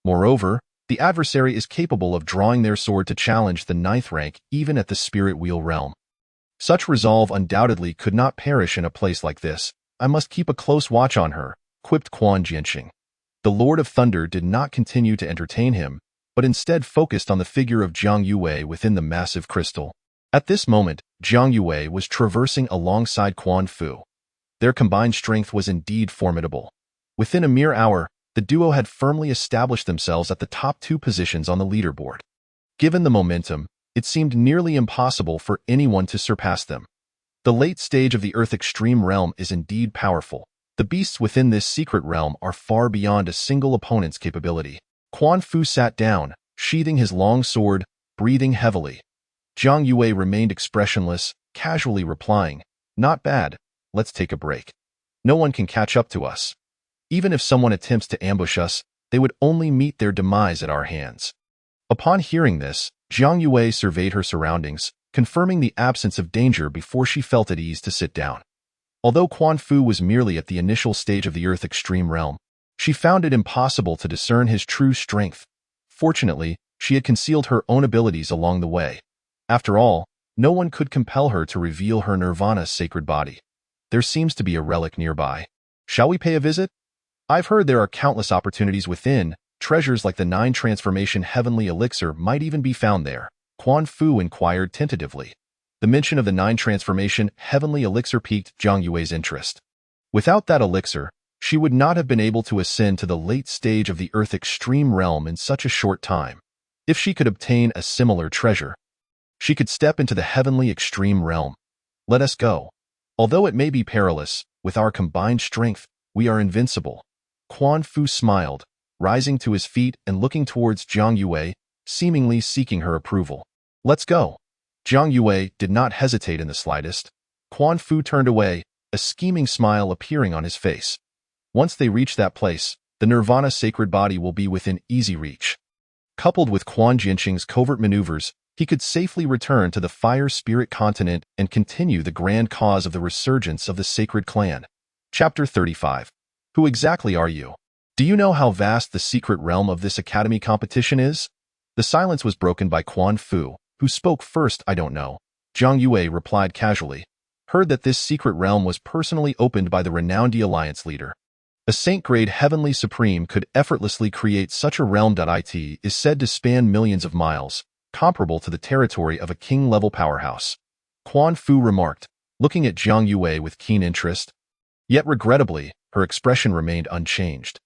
Moreover, the adversary is capable of drawing their sword to challenge the 9th rank even at the spirit wheel realm. Such resolve undoubtedly could not perish in a place like this. I must keep a close watch on her, quipped Quan Jianqing. The Lord of Thunder did not continue to entertain him, but instead focused on the figure of Jiang Yue within the massive crystal. At this moment, Jiang Yue was traversing alongside Quan Fu. Their combined strength was indeed formidable. Within a mere hour, the duo had firmly established themselves at the top 2 positions on the leaderboard. Given the momentum, it seemed nearly impossible for anyone to surpass them. The late stage of the Earth Extreme Realm is indeed powerful. The beasts within this secret realm are far beyond a single opponent's capability. Quan Fu sat down, sheathing his long sword, breathing heavily. Jiang Yue remained expressionless, casually replying, "Not bad, let's take a break. No one can catch up to us. Even if someone attempts to ambush us, they would only meet their demise at our hands." Upon hearing this, Jiang Yue surveyed her surroundings, confirming the absence of danger before she felt at ease to sit down. Although Quan Fu was merely at the initial stage of the Earth Extreme Realm, she found it impossible to discern his true strength. Fortunately, she had concealed her own abilities along the way. After all, no one could compel her to reveal her nirvana sacred body. There seems to be a relic nearby. Shall we pay a visit? I've heard there are countless opportunities within. Treasures like the 9 transformation heavenly elixir might even be found there. Quan Fu inquired tentatively. The mention of the 9 transformation heavenly elixir piqued Jiang Yue's interest. Without that elixir, she would not have been able to ascend to the late stage of the Earth Extreme Realm in such a short time. If she could obtain a similar treasure, she could step into the heavenly extreme realm. Let us go. Although it may be perilous, with our combined strength, we are invincible. Quan Fu smiled, rising to his feet and looking towards Jiang Yue, seemingly seeking her approval. Let's go. Jiang Yue did not hesitate in the slightest. Quan Fu turned away, a scheming smile appearing on his face. Once they reach that place, the nirvana sacred body will be within easy reach. Coupled with Quan Jianqing's covert maneuvers, he could safely return to the Fire Spirit continent and continue the grand cause of the resurgence of the sacred clan. Chapter 35. Who exactly are you? Do you know how vast the secret realm of this academy competition is? The silence was broken by Quan Fu, who spoke first. I don't know. Zhang Yue replied casually. Heard that this secret realm was personally opened by the renowned Alliance leader. A Saint-grade Heavenly Supreme could effortlessly create such a realm. It is said to span millions of miles, comparable to the territory of a king-level powerhouse. Quan Fu remarked, looking at Zhang Yue with keen interest. Yet regrettably, her expression remained unchanged.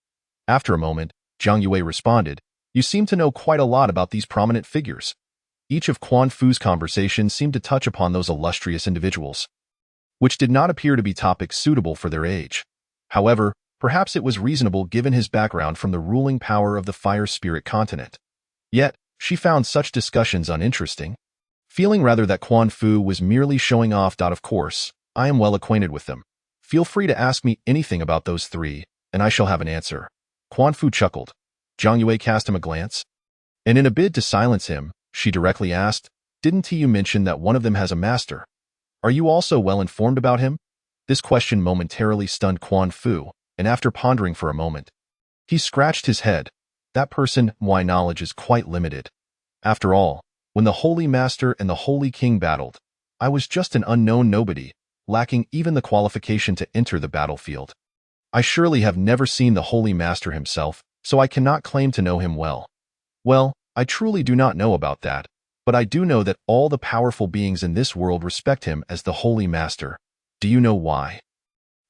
After a moment, Zhang Yue responded, You seem to know quite a lot about these prominent figures. Each of Quan Fu's conversations seemed to touch upon those illustrious individuals, which did not appear to be topics suitable for their age. However, perhaps it was reasonable given his background from the ruling power of the Fire Spirit continent. Yet, she found such discussions uninteresting, feeling rather that Quan Fu was merely showing off. Of course, I am well acquainted with them. Feel free to ask me anything about those three, and I shall have an answer. Quan Fu chuckled. Zhang Yue cast him a glance, and in a bid to silence him, she directly asked, Didn't you mention that one of them has a master? Are you also well informed about him? This question momentarily stunned Quan Fu, and after pondering for a moment, he scratched his head. That person, my knowledge is quite limited. After all, when the Holy Master and the Holy King battled, I was just an unknown nobody, lacking even the qualification to enter the battlefield. I surely have never seen the Holy Master himself, so I cannot claim to know him well. Well, I truly do not know about that, but I do know that all the powerful beings in this world respect him as the Holy Master. Do you know why?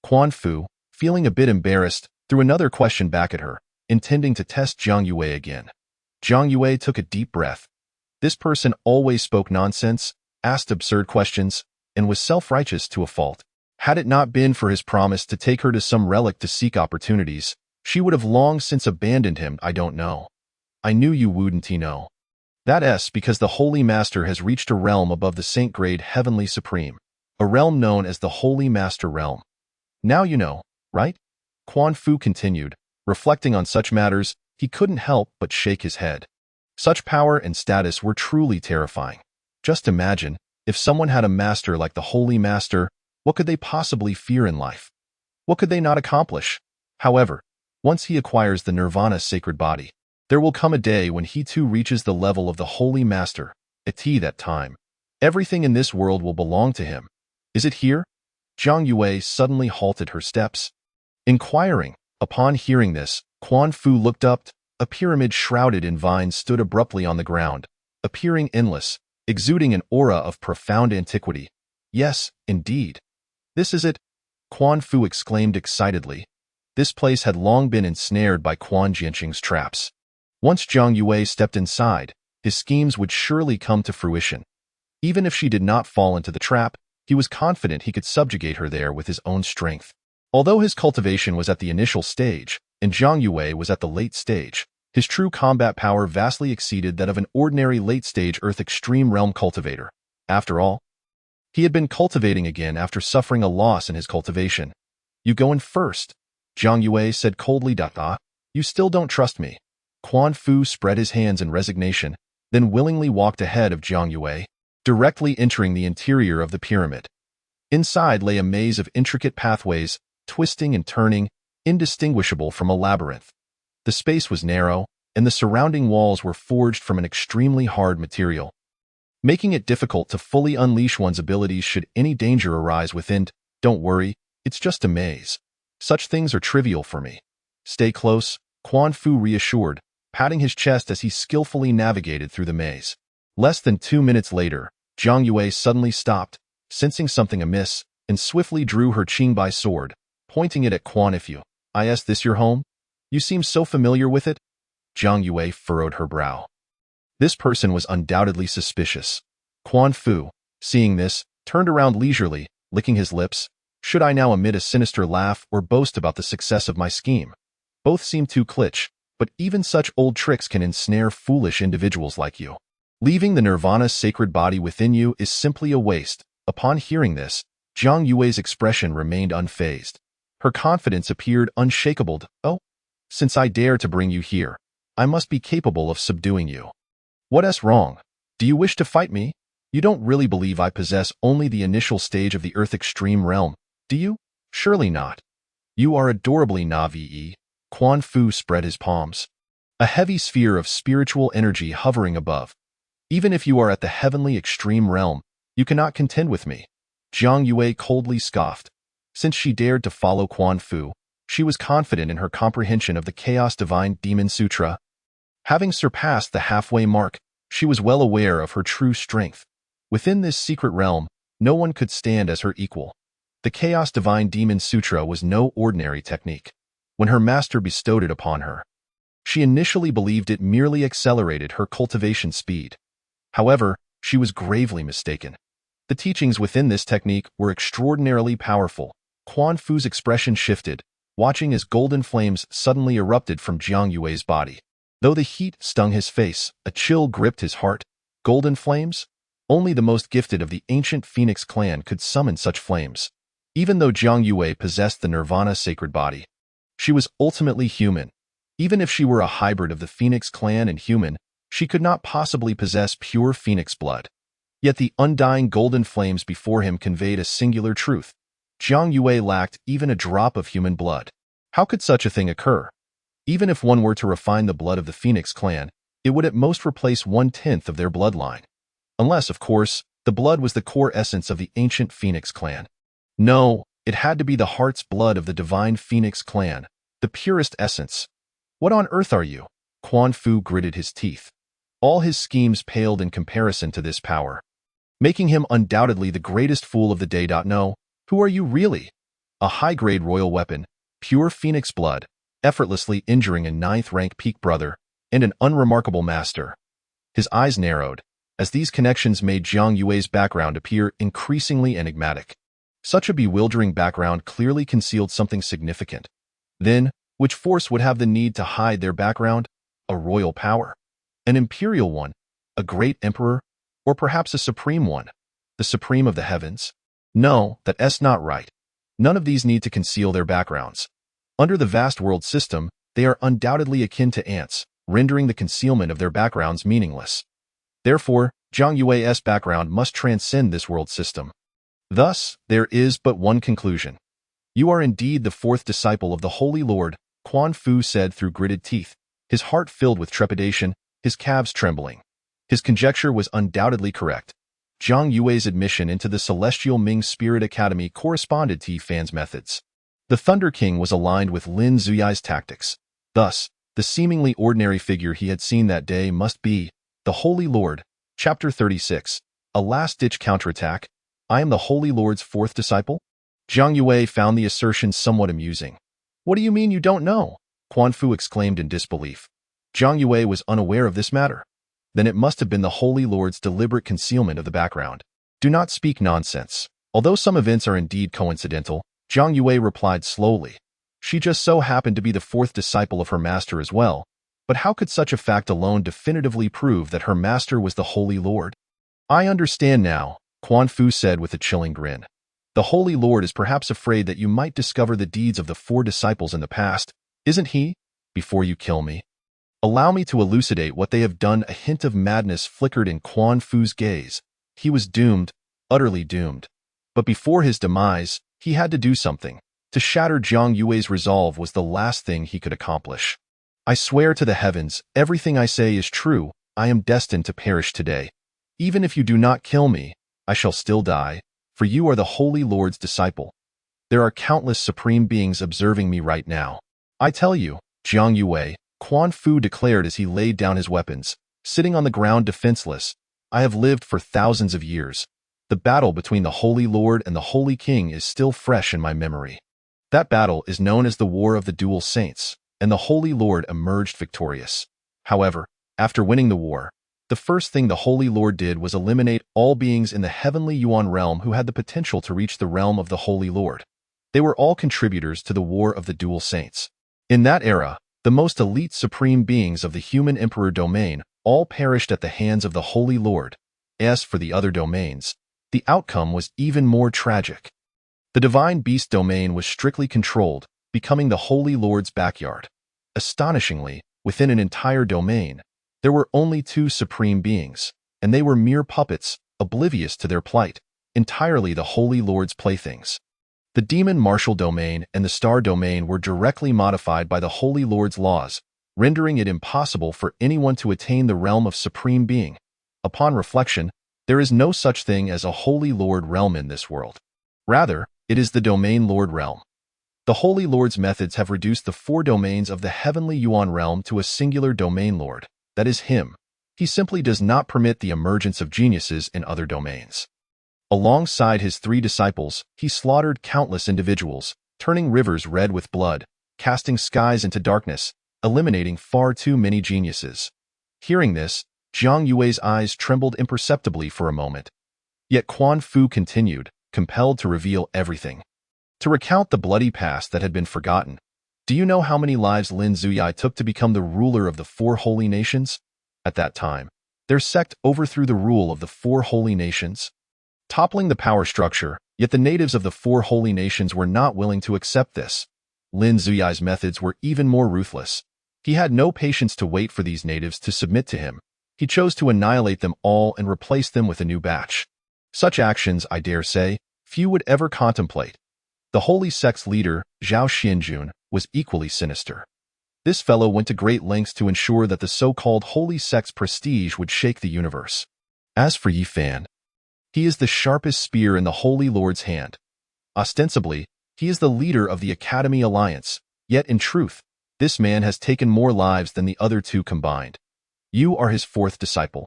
Quan Fu, feeling a bit embarrassed, threw another question back at her, intending to test Zhang Yue again. Zhang Yue took a deep breath. This person always spoke nonsense, asked absurd questions, and was self-righteous to a fault. Had it not been for his promise to take her to some relic to seek opportunities, she would have long since abandoned him. I don't know. I knew you wouldn't know. That's because the Holy Master has reached a realm above the Saint-grade Heavenly Supreme, a realm known as the Holy Master Realm. Now you know, right? Quan Fu continued, reflecting on such matters, he couldn't help but shake his head. Such power and status were truly terrifying. Just imagine, if someone had a master like the Holy Master, what could they possibly fear in life? What could they not accomplish? However, once he acquires the Nirvana sacred body, there will come a day when he too reaches the level of the Holy Master. At that time, everything in this world will belong to him. Is it here? Zhang Yue suddenly halted her steps, inquiring. Upon hearing this, Quan Fu looked up. A pyramid shrouded in vines stood abruptly on the ground, appearing endless, exuding an aura of profound antiquity. Yes, indeed. This is it, Quan Fu exclaimed excitedly. This place had long been ensnared by Quan Jianqing's traps. Once Zhang Yue stepped inside, his schemes would surely come to fruition. Even if she did not fall into the trap, he was confident he could subjugate her there with his own strength. Although his cultivation was at the initial stage, and Zhang Yue was at the late stage, his true combat power vastly exceeded that of an ordinary late-stage Earth Extreme Realm cultivator. After all, he had been cultivating again after suffering a loss in his cultivation. You go in first, Zhang Yue said coldly. You still don't trust me. Quan Fu spread his hands in resignation, then willingly walked ahead of Zhang Yue, directly entering the interior of the pyramid. Inside lay a maze of intricate pathways, twisting and turning, indistinguishable from a labyrinth. The space was narrow, and the surrounding walls were forged from an extremely hard material, making it difficult to fully unleash one's abilities should any danger arise within. Don't worry, it's just a maze. Such things are trivial for me. Stay close, Quan Fu reassured, patting his chest as he skillfully navigated through the maze. Less than 2 minutes later, Zhang Yue suddenly stopped, sensing something amiss, and swiftly drew her Qingbai sword, pointing it at Quan Fu. Is this your home? You seem so familiar with it? Zhang Yue furrowed her brow. This person was undoubtedly suspicious. Quan Fu, seeing this, turned around leisurely, licking his lips. Should I now emit a sinister laugh or boast about the success of my scheme? Both seem too kitsch, but even such old tricks can ensnare foolish individuals like you. Leaving the Nirvana sacred body within you is simply a waste. Upon hearing this, Zhang Yue's expression remained unfazed. Her confidence appeared unshakable. Oh, since I dare to bring you here, I must be capable of subduing you. What's wrong? Do you wish to fight me? You don't really believe I possess only the initial stage of the Earth Extreme Realm, do you? Surely not. You are adorably naive. Quan Fu spread his palms. A heavy sphere of spiritual energy hovering above. Even if you are at the heavenly extreme realm, you cannot contend with me. Jiang Yue coldly scoffed. Since she dared to follow Quan Fu, she was confident in her comprehension of the Chaos Divine Demon Sutra. Having surpassed the halfway mark, she was well aware of her true strength. Within this secret realm, no one could stand as her equal. The Chaos Divine Demon Sutra was no ordinary technique. When her master bestowed it upon her, she initially believed it merely accelerated her cultivation speed. However, she was gravely mistaken. The teachings within this technique were extraordinarily powerful. Quan Fu's expression shifted, watching as golden flames suddenly erupted from Jiang Yue's body. Though the heat stung his face, a chill gripped his heart. Golden flames? Only the most gifted of the ancient Phoenix clan could summon such flames. Even though Jiang Yue possessed the Nirvana sacred body, she was ultimately human. Even if she were a hybrid of the Phoenix clan and human, she could not possibly possess pure Phoenix blood. Yet the undying golden flames before him conveyed a singular truth. Jiang Yue lacked even a drop of human blood. How could such a thing occur? Even if one were to refine the blood of the Phoenix clan, it would at most replace 1/10 of their bloodline. Unless, of course, the blood was the core essence of the ancient Phoenix clan. No, it had to be the heart's blood of the divine Phoenix clan, the purest essence. What on earth are you? Quan Fu gritted his teeth. All his schemes paled in comparison to this power, making him undoubtedly the greatest fool of the day. No, who are you really? A high-grade royal weapon, pure Phoenix blood, effortlessly injuring a 9th-rank peak brother, and an unremarkable master. His eyes narrowed, as these connections made Jiang Yue's background appear increasingly enigmatic. Such a bewildering background clearly concealed something significant. Then, which force would have the need to hide their background? A royal power? An imperial one? A great emperor? Or perhaps a supreme one? The supreme of the heavens? No, that's not right. None of these need to conceal their backgrounds. Under the vast world system, they are undoubtedly akin to ants, rendering the concealment of their backgrounds meaningless. Therefore, Jiang Yue's background must transcend this world system. Thus, there is but one conclusion. You are indeed the 4th disciple of the Holy Lord, Quan Fu said through gritted teeth, his heart filled with trepidation, his calves trembling. His conjecture was undoubtedly correct. Jiang Yue's admission into the Celestial Ming Spirit Academy corresponded to Yi Fan's methods. The Thunder King was aligned with Lin Zuyai's tactics. Thus, the seemingly ordinary figure he had seen that day must be the Holy Lord. Chapter 36. A last-ditch counterattack. I am the Holy Lord's 4th disciple? Jiang Yue found the assertion somewhat amusing. What do you mean you don't know? Quan Fu exclaimed in disbelief. Jiang Yue was unaware of this matter. Then it must have been the Holy Lord's deliberate concealment of the background. Do not speak nonsense. Although some events are indeed coincidental, Jiang Yue replied slowly. She just so happened to be the 4th disciple of her master as well. But how could such a fact alone definitively prove that her master was the Holy Lord? I understand now, Quan Fu said with a chilling grin. The Holy Lord is perhaps afraid that you might discover the deeds of the 4 disciples in the past, isn't he? Before you kill me. Allow me to elucidate what they have done. A hint of madness flickered in Quan Fu's gaze. He was doomed, utterly doomed. But before his demise, he had to do something. To shatter Jiang Yue's resolve was the last thing he could accomplish. I swear to the heavens, everything I say is true. I am destined to perish today. Even if you do not kill me, I shall still die, for you are the Holy Lord's disciple. There are countless supreme beings observing me right now. I tell you, Jiang Yue, Quan Fu declared as he laid down his weapons, sitting on the ground defenseless. I have lived for thousands of years. The battle between the Holy Lord and the Holy King is still fresh in my memory. That battle is known as the War of the Dual Saints, and the Holy Lord emerged victorious. However, after winning the war, the first thing the Holy Lord did was eliminate all beings in the heavenly Yuan realm who had the potential to reach the realm of the Holy Lord. They were all contributors to the War of the Dual Saints. In that era, the most elite supreme beings of the human emperor domain all perished at the hands of the Holy Lord. As for the other domains, the outcome was even more tragic. The divine beast domain was strictly controlled, becoming the Holy Lord's backyard. Astonishingly, within an entire domain, there were only 2 supreme beings, and they were mere puppets, oblivious to their plight, entirely the Holy Lord's playthings. The demon martial domain and the star domain were directly modified by the Holy Lord's laws, rendering it impossible for anyone to attain the realm of Supreme Being. Upon reflection, there is no such thing as a Holy Lord realm in this world. Rather, it is the Domain Lord realm. The Holy Lord's methods have reduced the 4 domains of the heavenly Yuan realm to a singular Domain Lord, that is him. He simply does not permit the emergence of geniuses in other domains. Alongside his 3 disciples, he slaughtered countless individuals, turning rivers red with blood, casting skies into darkness, eliminating far too many geniuses. Hearing this, Zhang Yue's eyes trembled imperceptibly for a moment. Yet Quan Fu continued, compelled to reveal everything. To recount the bloody past that had been forgotten. Do you know how many lives Lin Zuyai took to become the ruler of the 4 holy nations? At that time, their sect overthrew the rule of the 4 holy nations, toppling the power structure, yet the natives of the 4 holy nations were not willing to accept this. Lin Zuyai's methods were even more ruthless. He had no patience to wait for these natives to submit to him. He chose to annihilate them all and replace them with a new batch. Such actions, I dare say, few would ever contemplate. The holy sect's leader, Zhao Xianjun, was equally sinister. This fellow went to great lengths to ensure that the so-called holy sect's prestige would shake the universe. As for Yi Fan, he is the sharpest spear in the Holy Lord's hand. Ostensibly, he is the leader of the Academy Alliance, yet in truth, this man has taken more lives than the other 2 combined. You are his 4th disciple.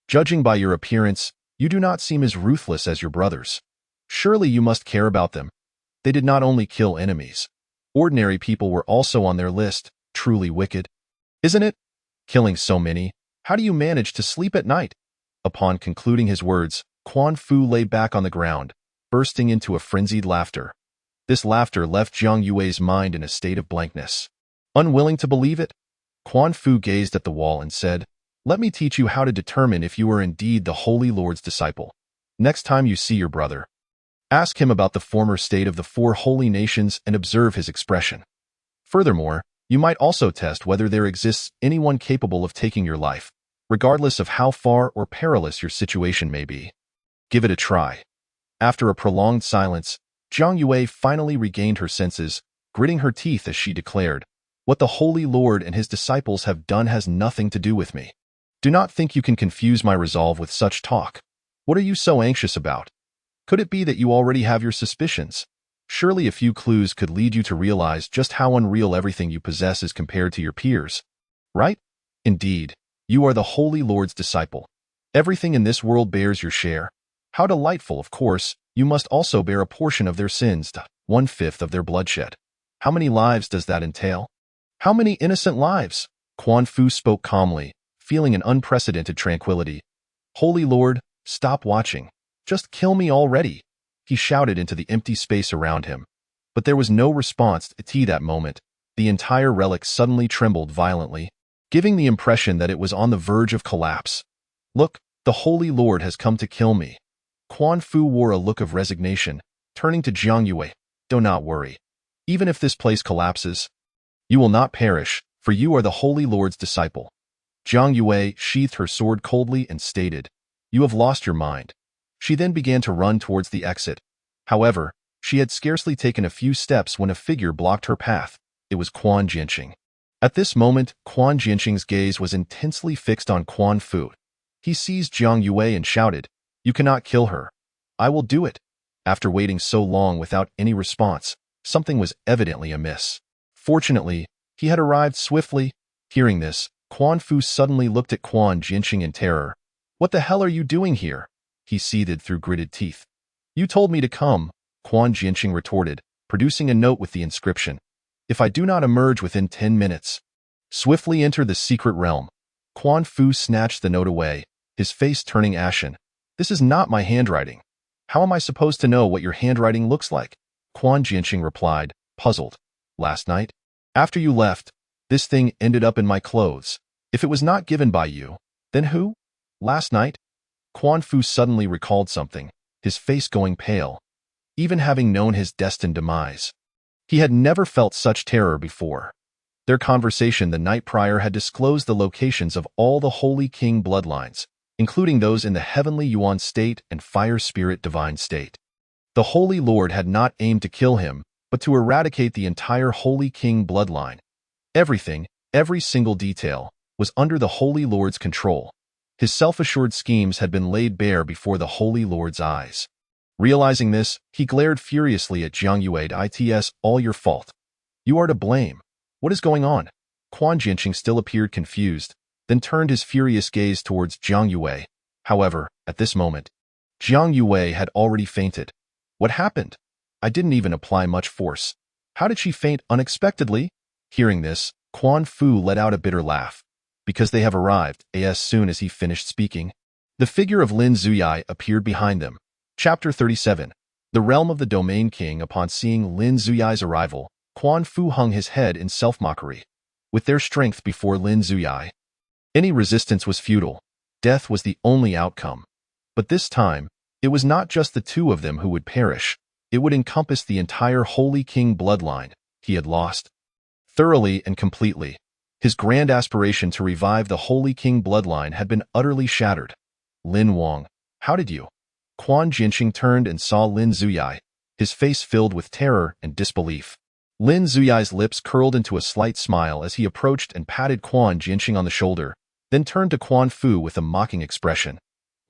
Judging by your appearance, you do not seem as ruthless as your brothers. Surely you must care about them. They did not only kill enemies. Ordinary people were also on their list, truly wicked. Isn't it? Killing so many, how do you manage to sleep at night? Upon concluding his words, Quan Fu lay back on the ground, bursting into a frenzied laughter. This laughter left Zhang Yue's mind in a state of blankness. Unwilling to believe it, Quan Fu gazed at the wall and said, "Let me teach you how to determine if you are indeed the Holy Lord's disciple. Next time you see your brother, ask him about the former state of the 4 holy nations and observe his expression. Furthermore, you might also test whether there exists anyone capable of taking your life, regardless of how far or perilous your situation may be. Give it a try." After a prolonged silence, Zhang Yue finally regained her senses, gritting her teeth as she declared, "What the Holy Lord and his disciples have done has nothing to do with me. Do not think you can confuse my resolve with such talk. What are you so anxious about? Could it be that you already have your suspicions? Surely a few clues could lead you to realize just how unreal everything you possess is compared to your peers. Right? Indeed, you are the Holy Lord's disciple. Everything in this world bears your share. How delightful, of course, you must also bear a portion of their sins, 1/5 of their bloodshed. How many lives does that entail? How many innocent lives?" Quan Fu spoke calmly, feeling an unprecedented tranquility. "Holy Lord, stop watching. Just kill me already," he shouted into the empty space around him. But there was no response at that moment. The entire relic suddenly trembled violently, giving the impression that it was on the verge of collapse. "Look, the Holy Lord has come to kill me." Quan Fu wore a look of resignation, turning to Zhang Yue. "Do not worry. Even if this place collapses, you will not perish, for you are the Holy Lord's disciple." Zhang Yue sheathed her sword coldly and stated, "You have lost your mind." She then began to run towards the exit. However, she had scarcely taken a few steps when a figure blocked her path. It was Quan Jianqing. At this moment, Quan Jianqing's gaze was intensely fixed on Quan Fu. He seized Zhang Yue and shouted, "You cannot kill her. I will do it." After waiting so long without any response, something was evidently amiss. Fortunately, he had arrived swiftly. Hearing this, Quan Fu suddenly looked at Quan Jianqing in terror. "What the hell are you doing here?" he seethed through gritted teeth. "You told me to come," Quan Jianqing retorted, producing a note with the inscription, "If I do not emerge within 10 minutes, swiftly enter the secret realm." Quan Fu snatched the note away, his face turning ashen. "This is not my handwriting. How am I supposed to know what your handwriting looks like?" Quan Jianqing replied, puzzled. "Last night, after you left, this thing ended up in my clothes. If it was not given by you, then who? Last night?" Quan Fu suddenly recalled something, his face going pale. Even having known his destined demise, he had never felt such terror before. Their conversation the night prior had disclosed the locations of all the Holy King bloodlines, including those in the Heavenly Yuan state and Fire Spirit Divine state. The Holy Lord had not aimed to kill him, but to eradicate the entire Holy King bloodline. Everything, every single detail, was under the Holy Lord's control. His self-assured schemes had been laid bare before the Holy Lord's eyes. Realizing this, he glared furiously at Jiang Yue. "It's all your fault. You are to blame. What is going on?" Quan Jianqing still appeared confused, then turned his furious gaze towards Jiang Yue. However, at this moment, Jiang Yue had already fainted. "What happened? I didn't even apply much force. How did she faint unexpectedly?" Hearing this, Quan Fu let out a bitter laugh. "Because they have arrived." As soon as he finished speaking, the figure of Lin Zuyai appeared behind them. Chapter 37. The Realm of the Domain King. Upon seeing Lin Zuyai's arrival, Quan Fu hung his head in self-mockery. With their strength before Lin Zuyai, any resistance was futile. Death was the only outcome. But this time, it was not just the two of them who would perish. It would encompass the entire Holy King bloodline. He had lost thoroughly and completely. His grand aspiration to revive the Holy King bloodline had been utterly shattered. "Lin Wang, how did you?" Quan Jianqing turned and saw Lin Zuyai, his face filled with terror and disbelief. Lin Zuyai's lips curled into a slight smile as he approached and patted Quan Jianqing on the shoulder, then turned to Quan Fu with a mocking expression.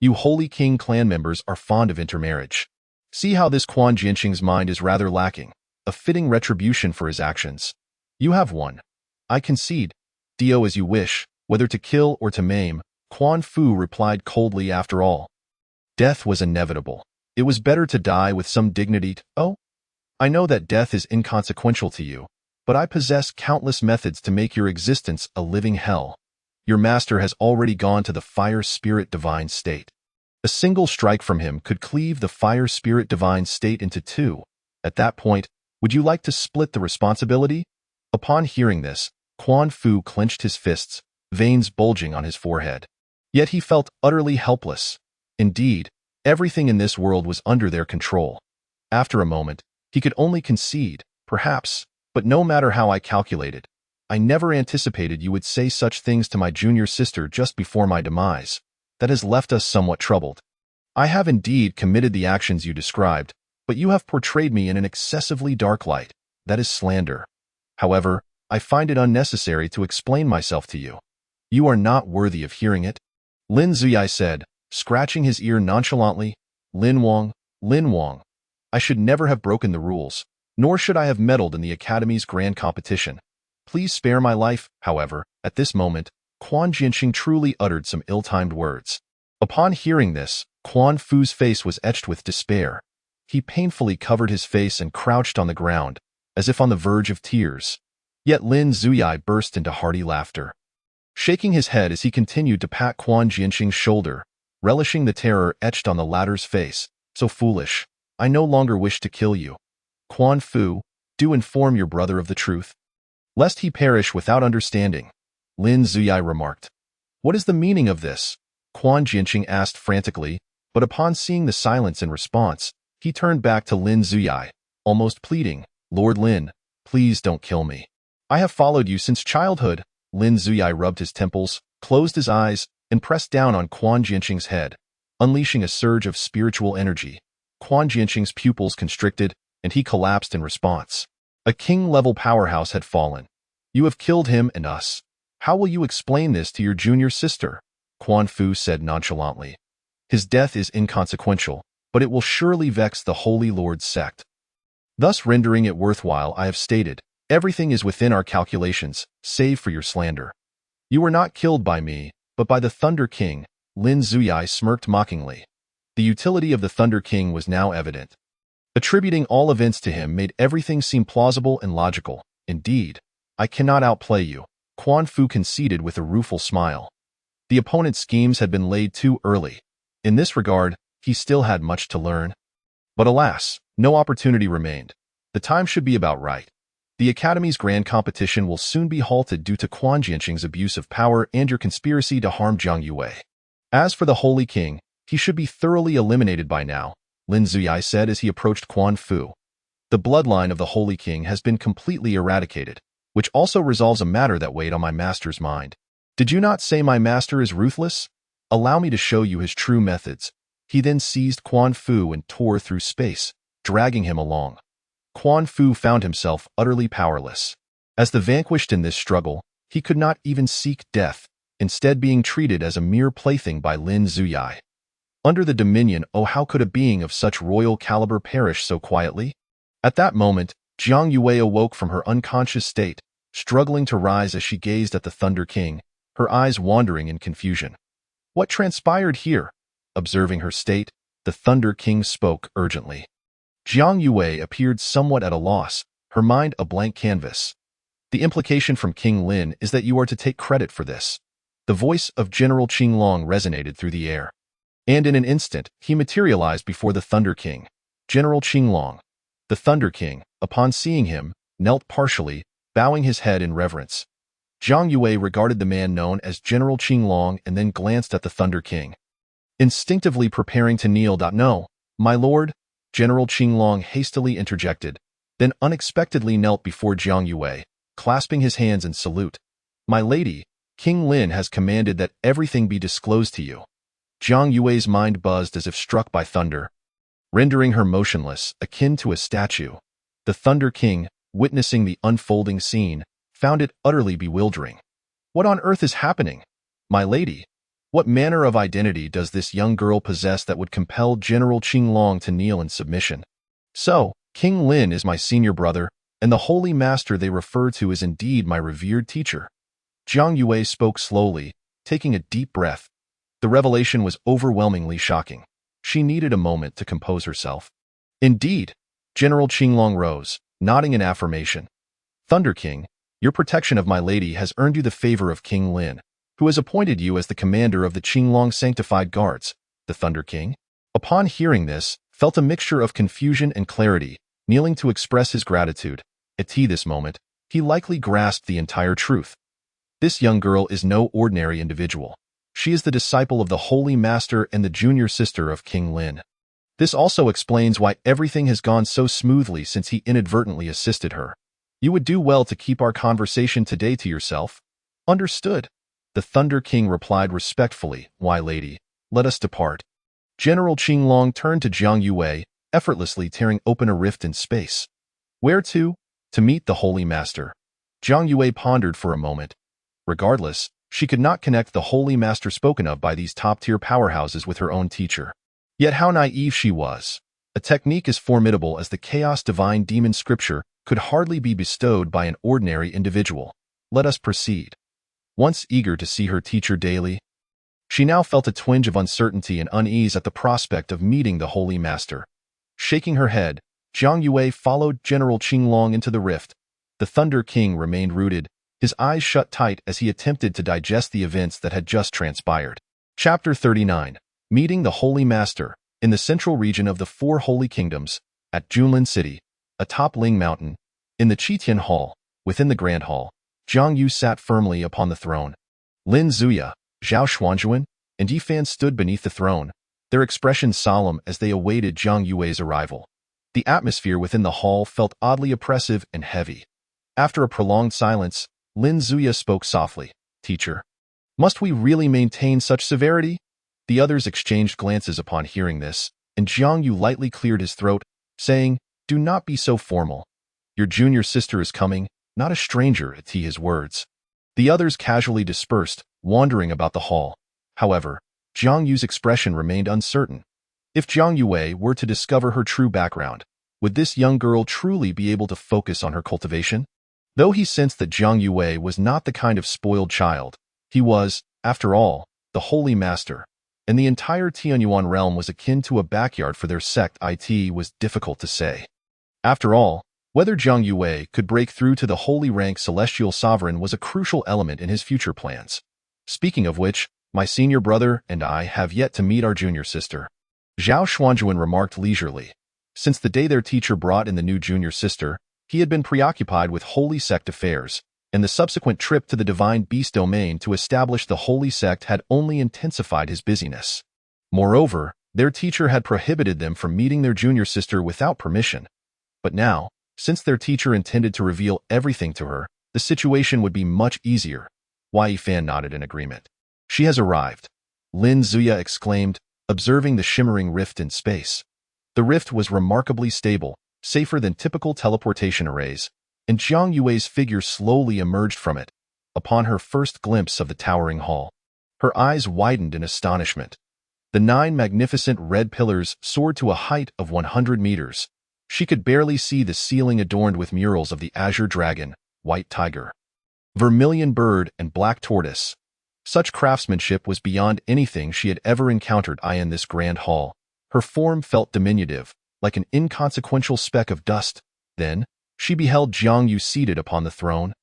"You Holy King clan members are fond of intermarriage. See how this Quan Jianqing's mind is rather lacking, a fitting retribution for his actions. You have won. I concede. Deal as you wish, whether to kill or to maim." Quan Fu replied coldly. After all, death was inevitable. It was better to die with some dignity. "Oh, I know that death is inconsequential to you, but I possess countless methods to make your existence a living hell. Your master has already gone to the Fire Spirit Divine State. A single strike from him could cleave the Fire Spirit Divine State into two. At that point, would you like to split the responsibility?" Upon hearing this, Quan Fu clenched his fists, veins bulging on his forehead. Yet he felt utterly helpless. Indeed, everything in this world was under their control. After a moment, he could only concede, "Perhaps, but no matter how I calculated, I never anticipated you would say such things to my junior sister just before my demise. That has left us somewhat troubled. I have indeed committed the actions you described, but you have portrayed me in an excessively dark light. That is slander. However, I find it unnecessary to explain myself to you. You are not worthy of hearing it." Lin Zuyai said, scratching his ear nonchalantly. Lin Wang, I should never have broken the rules, nor should I have meddled in the Academy's grand competition. Please spare my life." However, at this moment, Quan Jianqing truly uttered some ill-timed words. Upon hearing this, Quan Fu's face was etched with despair. He painfully covered his face and crouched on the ground, as if on the verge of tears. Yet Lin Zuyai burst into hearty laughter, shaking his head as he continued to pat Quan Jianqing's shoulder, relishing the terror etched on the latter's face. "So foolish. I no longer wish to kill you. Quan Fu, do inform your brother of the truth, lest he perish without understanding," Lin Zuyai remarked. "What is the meaning of this?" Quan Jianqing asked frantically, but upon seeing the silence in response, he turned back to Lin Zuyai, almost pleading, "Lord Lin, please don't kill me. I have followed you since childhood." Lin Zuyai rubbed his temples, closed his eyes, and pressed down on Quan Jianqing's head, unleashing a surge of spiritual energy. Quan Jianqing's pupils constricted, and he collapsed in response. A king-level powerhouse had fallen. "You have killed him and us. How will you explain this to your junior sister?" Quan Fu said nonchalantly. "His death is inconsequential, but it will surely vex the Holy Lord's sect. Thus rendering it worthwhile, I have stated, everything is within our calculations, save for your slander. You were not killed by me, but by the Thunder King." Lin Zuyai smirked mockingly. The utility of the Thunder King was now evident. Attributing all events to him made everything seem plausible and logical. "Indeed, I cannot outplay you," Quan Fu conceded with a rueful smile. The opponent's schemes had been laid too early. In this regard, he still had much to learn. But alas, no opportunity remained. The time should be about right. The Academy's grand competition will soon be halted due to Quan Jianqing's abuse of power and your conspiracy to harm Jiang Yue. As for the Holy King, he should be thoroughly eliminated by now, Lin Zuyai said as he approached Quan Fu. The bloodline of the Holy King has been completely eradicated, which also resolves a matter that weighed on my master's mind. Did you not say my master is ruthless? Allow me to show you his true methods. He then seized Quan Fu and tore through space, dragging him along. Quan Fu found himself utterly powerless. As the vanquished in this struggle, he could not even seek death, instead being treated as a mere plaything by Lin Zuyai. Under the dominion, oh how could a being of such royal caliber perish so quietly? At that moment, Jiang Yue awoke from her unconscious state, struggling to rise as she gazed at the Thunder King, her eyes wandering in confusion. What transpired here? Observing her state, the Thunder King spoke urgently. Jiang Yue appeared somewhat at a loss, her mind a blank canvas. The implication from King Lin is that you are to take credit for this. The voice of General Qinglong resonated through the air. And in an instant, he materialized before the Thunder King, General Qinglong. The Thunder King, upon seeing him, knelt partially, bowing his head in reverence. Jiang Yue regarded the man known as General Qinglong and then glanced at the Thunder King. Instinctively preparing to kneel. No, my lord, General Qinglong hastily interjected, then unexpectedly knelt before Jiang Yue, clasping his hands in salute. My lady, King Lin has commanded that everything be disclosed to you. Jiang Yue's mind buzzed as if struck by thunder, rendering her motionless, akin to a statue. The Thunder King, witnessing the unfolding scene, found it utterly bewildering. What on earth is happening? My lady, what manner of identity does this young girl possess that would compel General Qinglong to kneel in submission? So, King Lin is my senior brother, and the Holy Master they refer to is indeed my revered teacher. Jiang Yue spoke slowly, taking a deep breath. The revelation was overwhelmingly shocking. She needed a moment to compose herself. Indeed, General Qinglong rose, nodding in affirmation. Thunder King, your protection of my lady has earned you the favor of King Lin, who has appointed you as the commander of the Qinglong Sanctified Guards. The Thunder King, upon hearing this, felt a mixture of confusion and clarity, kneeling to express his gratitude. At this moment, he likely grasped the entire truth. This young girl is no ordinary individual. She is the disciple of the Holy Master and the junior sister of King Lin. This also explains why everything has gone so smoothly since he inadvertently assisted her. You would do well to keep our conversation today to yourself. Understood. The Thunder King replied respectfully, Why, lady, let us depart. General Qinglong turned to Jiang Yue, effortlessly tearing open a rift in space. Where to? To meet the Holy Master. Jiang Yue pondered for a moment. Regardless, she could not connect the Holy Master spoken of by these top-tier powerhouses with her own teacher. Yet how naive she was. A technique as formidable as the Chaos Divine Demon Scripture could hardly be bestowed by an ordinary individual. Let us proceed. Once eager to see her teacher daily, she now felt a twinge of uncertainty and unease at the prospect of meeting the Holy Master. Shaking her head, Jiang Yue followed General Qinglong into the rift. The Thunder King remained rooted, his eyes shut tight as he attempted to digest the events that had just transpired. Chapter 39. Meeting the Holy Master. In the central region of the Four Holy Kingdoms, at Junlin City, atop Ling Mountain, in the Qitian Hall, within the Grand Hall, Jiang Yu sat firmly upon the throne. Lin Zuya, Zhao Xuanjuan, and Yifan stood beneath the throne, their expressions solemn as they awaited Jiang Yue's arrival. The atmosphere within the hall felt oddly oppressive and heavy. After a prolonged silence, Lin Zuya spoke softly. Teacher, must we really maintain such severity? The others exchanged glances upon hearing this, and Jiang Yu lightly cleared his throat, saying, Do not be so formal. Your junior sister is coming, not a stranger, to his words. The others casually dispersed, wandering about the hall. However, Jiang Yu's expression remained uncertain. If Jiang Yue were to discover her true background, would this young girl truly be able to focus on her cultivation? Though he sensed that Jiang Yue was not the kind of spoiled child, he was, after all, the Holy Master, and the entire Tianyuan realm was akin to a backyard for their sect. It was difficult to say. After all, whether Jiang Yue could break through to the holy rank celestial sovereign was a crucial element in his future plans. Speaking of which, my senior brother and I have yet to meet our junior sister. Zhao Xuanjuan remarked leisurely. Since the day their teacher brought in the new junior sister, he had been preoccupied with holy sect affairs, and the subsequent trip to the Divine Beast domain to establish the holy sect had only intensified his busyness. Moreover, their teacher had prohibited them from meeting their junior sister without permission. But now, since their teacher intended to reveal everything to her, the situation would be much easier. Wei Fan nodded in agreement. She has arrived, Lin Zuya exclaimed, observing the shimmering rift in space. The rift was remarkably stable, safer than typical teleportation arrays, and Jiang Yue's figure slowly emerged from it, upon her first glimpse of the towering hall. Her eyes widened in astonishment. The 9 magnificent red pillars soared to a height of 100 meters. She could barely see the ceiling adorned with murals of the azure dragon, white tiger, vermilion bird, and black tortoise. Such craftsmanship was beyond anything she had ever encountered in this grand hall. Her form felt diminutive, like an inconsequential speck of dust. Then, she beheld Jiang Yu seated upon the throne,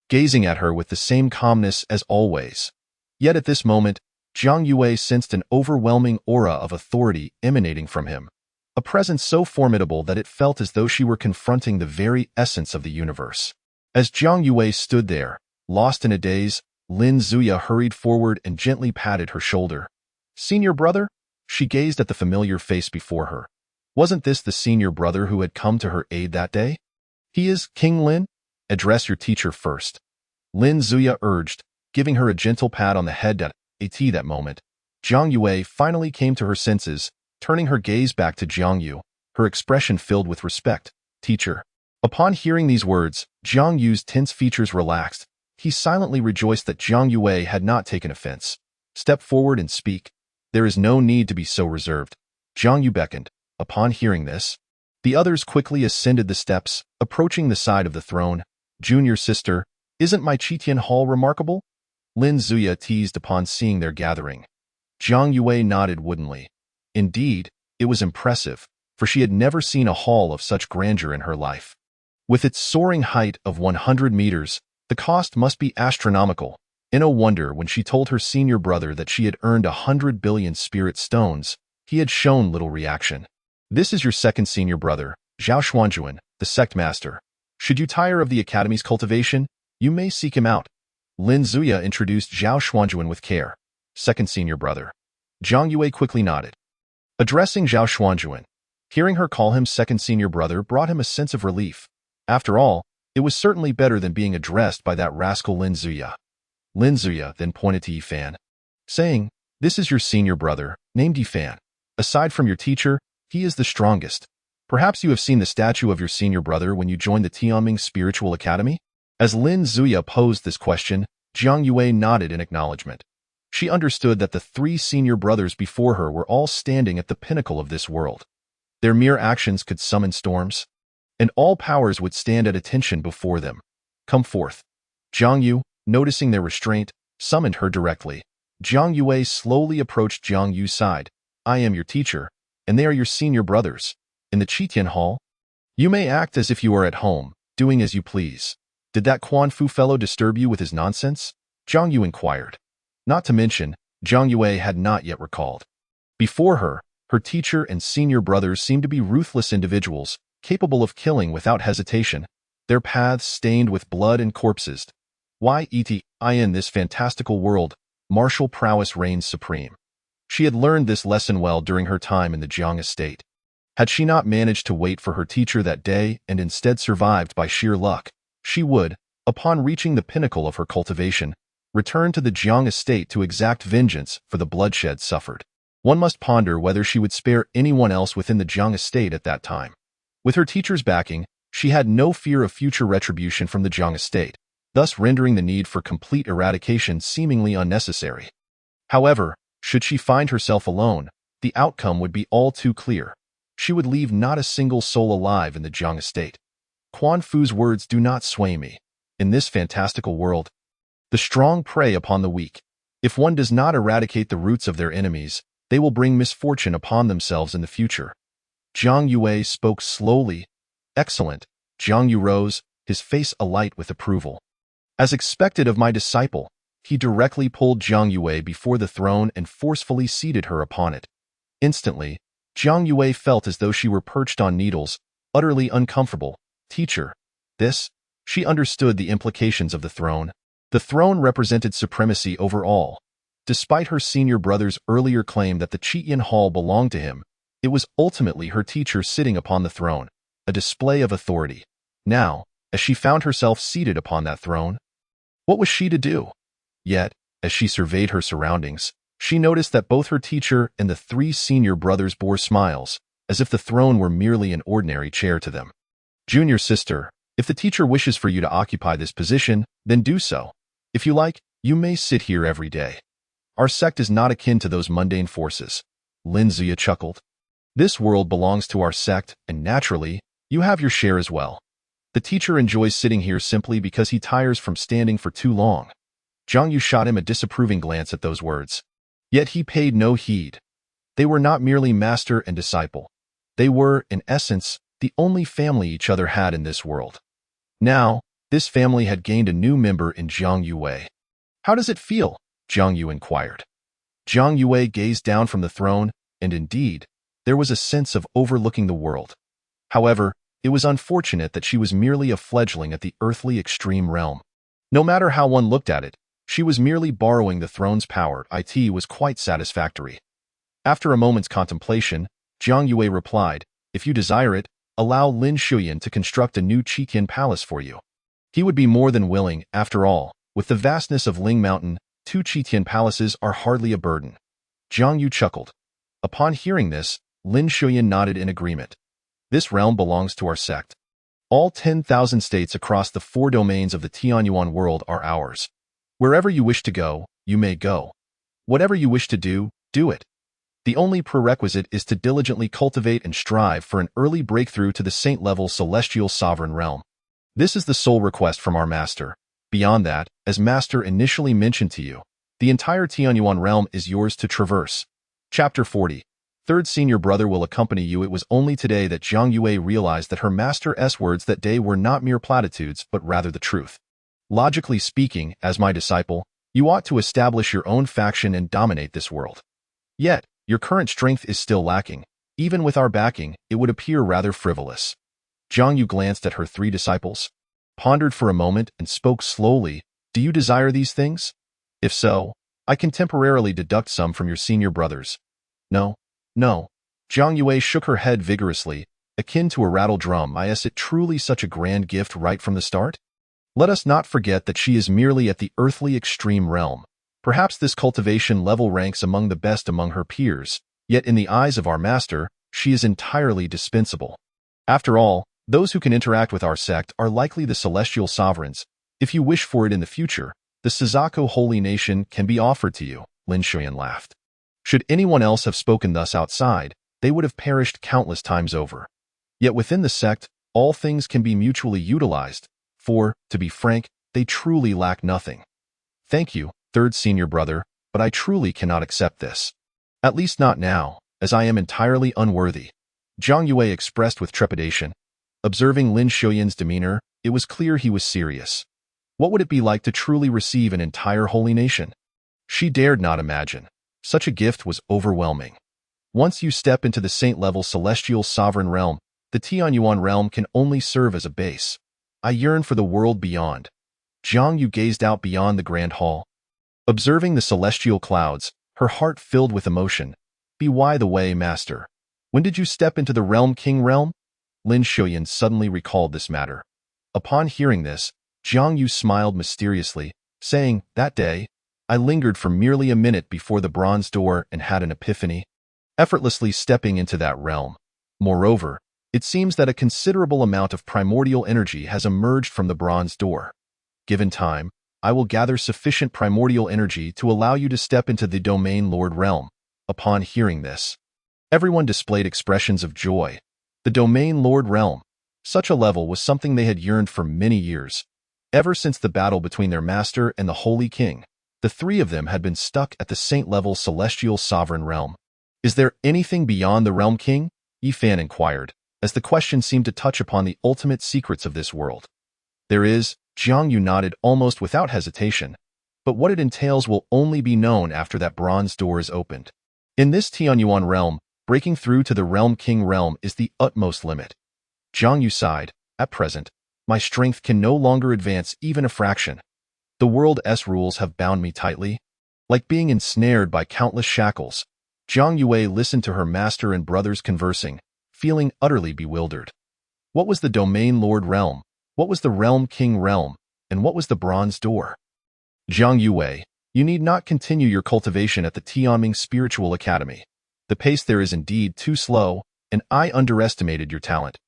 gazing at her with the same calmness as always. Yet at this moment, Jiang Yue sensed an overwhelming aura of authority emanating from him, a presence so formidable that it felt as though she were confronting the very essence of the universe. As Jiang Yue stood there, lost in a daze, Lin Zuya hurried forward and gently patted her shoulder. "Senior brother?" She gazed at the familiar face before her. Wasn't this the senior brother who had come to her aid that day? "He is King Lin? Address your teacher first," Lin Zuya urged, giving her a gentle pat on the head. At that moment, Jiang Yue finally came to her senses, turning her gaze back to Jiang Yu, her expression filled with respect. "Teacher." Upon hearing these words, Jiang Yu's tense features relaxed. He silently rejoiced that Jiang Yue had not taken offense. "Step forward and speak. There is no need to be so reserved." Jiang Yu beckoned. Upon hearing this, the others quickly ascended the steps, approaching the side of the throne. "Junior sister, isn't my Qitian hall remarkable?" Lin Zuya teased upon seeing their gathering. Jiang Yue nodded woodenly. Indeed, it was impressive, for she had never seen a hall of such grandeur in her life. With its soaring height of 100 meters, the cost must be astronomical. And no wonder when she told her senior brother that she had earned 100 billion spirit stones, he had shown little reaction. "This is your second senior brother, Zhao Xuanjuan, the sect master. Should you tire of the academy's cultivation, you may seek him out." Lin Zuya introduced Zhao Xuanjuan with care. "Second senior brother." Jiang Yue quickly nodded. Addressing Zhao Xuanjuan, hearing her call him second senior brother brought him a sense of relief. After all, it was certainly better than being addressed by that rascal Lin Zuya. Lin Zuya then pointed to Yifan, saying, "This is your senior brother, named Yifan. Aside from your teacher, he is the strongest. Perhaps you have seen the statue of your senior brother when you joined the Tianming Spiritual Academy?" As Lin Zuya posed this question, Jiang Yue nodded in acknowledgement. She understood that the 3 senior brothers before her were all standing at the pinnacle of this world. Their mere actions could summon storms, and all powers would stand at attention before them. "Come forth." Jiang Yu, noticing their restraint, summoned her directly. Jiang Yue slowly approached Jiang Yu's side. "I am your teacher, and they are your senior brothers. In the Qitian Hall, you may act as if you are at home, doing as you please." "Did that Quan Fu fellow disturb you with his nonsense?" Jiang Yu inquired. Not to mention, Jiang Yue had not yet recalled. Before her, her teacher and senior brothers seemed to be ruthless individuals, capable of killing without hesitation, their paths stained with blood and corpses. In this fantastical world, martial prowess reigns supreme. She had learned this lesson well during her time in the Jiang estate. Had she not managed to wait for her teacher that day and instead survived by sheer luck, she would, upon reaching the pinnacle of her cultivation, return to the Jiang estate to exact vengeance for the bloodshed suffered. One must ponder whether she would spare anyone else within the Jiang estate at that time. With her teacher's backing, she had no fear of future retribution from the Jiang estate, thus rendering the need for complete eradication seemingly unnecessary. However, should she find herself alone, the outcome would be all too clear. She would leave not a single soul alive in the Jiang estate. Quan Fu's words do not sway me. In this fantastical world, the strong prey upon the weak. If one does not eradicate the roots of their enemies, they will bring misfortune upon themselves in the future. Jiang Yue spoke slowly. "Excellent." Jiang Yu rose, his face alight with approval. As expected of my disciple, he directly pulled Jiang Yue before the throne and forcefully seated her upon it. Instantly, Jiang Yue felt as though she were perched on needles, utterly uncomfortable. "Teacher." This, she understood the implications of the throne. The throne represented supremacy over all. Despite her senior brother's earlier claim that the Qitian Hall belonged to him, it was ultimately her teacher sitting upon the throne, a display of authority. Now, as she found herself seated upon that throne, what was she to do? Yet, as she surveyed her surroundings, she noticed that both her teacher and the 3 senior brothers bore smiles, as if the throne were merely an ordinary chair to them. Junior sister, if the teacher wishes for you to occupy this position, then do so. If you like, you may sit here every day. Our sect is not akin to those mundane forces. Lin Ziya chuckled. This world belongs to our sect, and naturally, you have your share as well. The teacher enjoys sitting here simply because he tires from standing for too long. Zhang Yu shot him a disapproving glance at those words. Yet he paid no heed. They were not merely master and disciple. They were, in essence, the only family each other had in this world. Now, this family had gained a new member in Zhang Yue. How does it feel? Zhang Yu inquired. Zhang Yue gazed down from the throne, and indeed, there was a sense of overlooking the world. However, it was unfortunate that she was merely a fledgling at the earthly extreme realm. No matter how one looked at it, she was merely borrowing the throne's power. It was quite satisfactory. After a moment's contemplation, Zhang Yue replied, if you desire it, allow Lin Shuyan to construct a new Qitian palace for you. He would be more than willing, after all. With the vastness of Ling Mountain, 2 Qitian palaces are hardly a burden. Zhang Yu chuckled. Upon hearing this, Lin Shuyan nodded in agreement. This realm belongs to our sect. All 10,000 states across the 4 domains of the Tianyuan world are ours. Wherever you wish to go, you may go. Whatever you wish to do, do it. The only prerequisite is to diligently cultivate and strive for an early breakthrough to the saint-level celestial sovereign realm. This is the sole request from our master. Beyond that, as master initially mentioned to you, the entire Tianyuan realm is yours to traverse. Chapter 40. Third senior brother will accompany you. It was only today that Zhang Yue realized that her master's words that day were not mere platitudes, but rather the truth. Logically speaking, as my disciple, you ought to establish your own faction and dominate this world. Yet, your current strength is still lacking. Even with our backing, it would appear rather frivolous. Zhang Yu glanced at her 3 disciples, pondered for a moment, and spoke slowly. Do you desire these things? If so, I can temporarily deduct some from your senior brothers. No. No. Zhang Yue shook her head vigorously, akin to a rattle drum. Is it truly such a grand gift right from the start? Let us not forget that she is merely at the earthly extreme realm. Perhaps this cultivation level ranks among the best among her peers, yet in the eyes of our master, she is entirely dispensable. After all, those who can interact with our sect are likely the celestial sovereigns. If you wish for it in the future, the Suzaku Holy Nation can be offered to you. Lin Shuyan laughed. Should anyone else have spoken thus outside, they would have perished countless times over. Yet within the sect, all things can be mutually utilized, for, to be frank, they truly lack nothing. Thank you, third senior brother, but I truly cannot accept this. At least not now, as I am entirely unworthy. Zhang Yue expressed with trepidation. Observing Lin Shuyan's demeanor, it was clear he was serious. What would it be like to truly receive an entire holy nation? She dared not imagine. Such a gift was overwhelming. Once you step into the saint-level celestial sovereign realm, the Tianyuan realm can only serve as a base. I yearn for the world beyond. Zhang Yu gazed out beyond the grand hall. Observing the celestial clouds, her heart filled with emotion. By the way, master, when did you step into the Realm King realm? Lin Shuyan suddenly recalled this matter. Upon hearing this, Zhang Yu smiled mysteriously, saying, that day, I lingered for merely a minute before the bronze door and had an epiphany, effortlessly stepping into that realm. Moreover, it seems that a considerable amount of primordial energy has emerged from the bronze door. Given time, I will gather sufficient primordial energy to allow you to step into the Domain Lord realm. Upon hearing this, everyone displayed expressions of joy. The Domain Lord realm. Such a level was something they had yearned for many years. Ever since the battle between their master and the Holy King, the 3 of them had been stuck at the saint-level celestial sovereign realm. Is there anything beyond the Realm King? Yifan inquired, as the question seemed to touch upon the ultimate secrets of this world. There is, Zhang Yu nodded almost without hesitation, but what it entails will only be known after that bronze door is opened. In this Tianyuan realm, breaking through to the Realm King realm is the utmost limit. Zhang Yu sighed. At present, my strength can no longer advance even a fraction. The world's rules have bound me tightly. Like being ensnared by countless shackles, Zhang Yue listened to her master and brothers conversing, feeling utterly bewildered. What was the Domain Lord realm? What was the Realm King realm? And what was the bronze door? Zhang Yue, you need not continue your cultivation at the Tianming Spiritual Academy. The pace there is indeed too slow, and I underestimated your talent.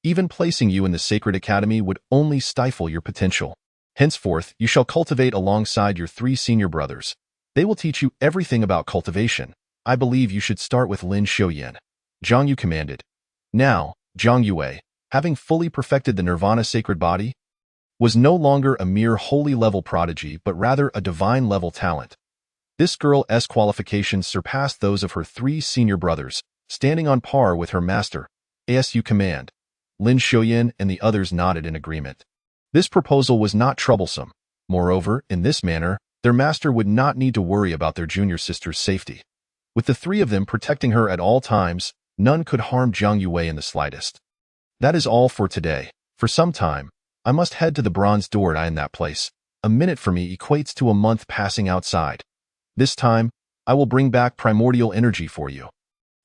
Even placing you in the Sacred Academy would only stifle your potential. Henceforth, you shall cultivate alongside your 3 senior brothers. They will teach you everything about cultivation. I believe you should start with Lin Xiuyan. Zhang Yu commanded. Now, Zhang Yue, having fully perfected the Nirvana sacred body, was no longer a mere holy-level prodigy but rather a divine-level talent. This girl's qualifications surpassed those of her 3 senior brothers, standing on par with her master. ASU command. Lin Xiuyan and the others nodded in agreement. This proposal was not troublesome. Moreover, in this manner, their master would not need to worry about their junior sister's safety. With the 3 of them protecting her at all times, none could harm Zhang Yue in the slightest. That is all for today. For some time, I must head to the bronze door in that place. A minute for me equates to a month passing outside. This time, I will bring back primordial energy for you.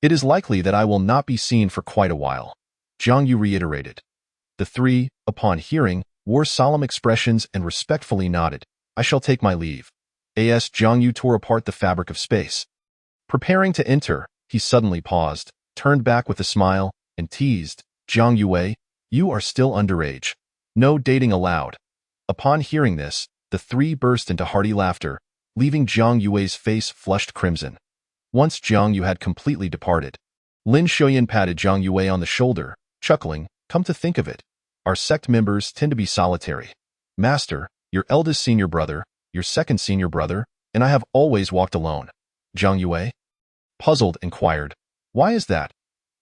It is likely that I will not be seen for quite a while. Zhang Yu reiterated. The 3, upon hearing, wore solemn expressions and respectfully nodded. I shall take my leave. Zhang Yu tore apart the fabric of space. Preparing to enter, he suddenly paused, turned back with a smile, and teased, Zhang Yue, you are still underage. No dating allowed. Upon hearing this, the 3 burst into hearty laughter, leaving Zhang Yue's face flushed crimson. Once Zhang Yu had completely departed, Lin Xiuyan patted Zhang Yue on the shoulder, chuckling, come to think of it, our sect members tend to be solitary. Master, your eldest senior brother, your second senior brother, and I have always walked alone. Zhang Yue, puzzled, inquired, why is that?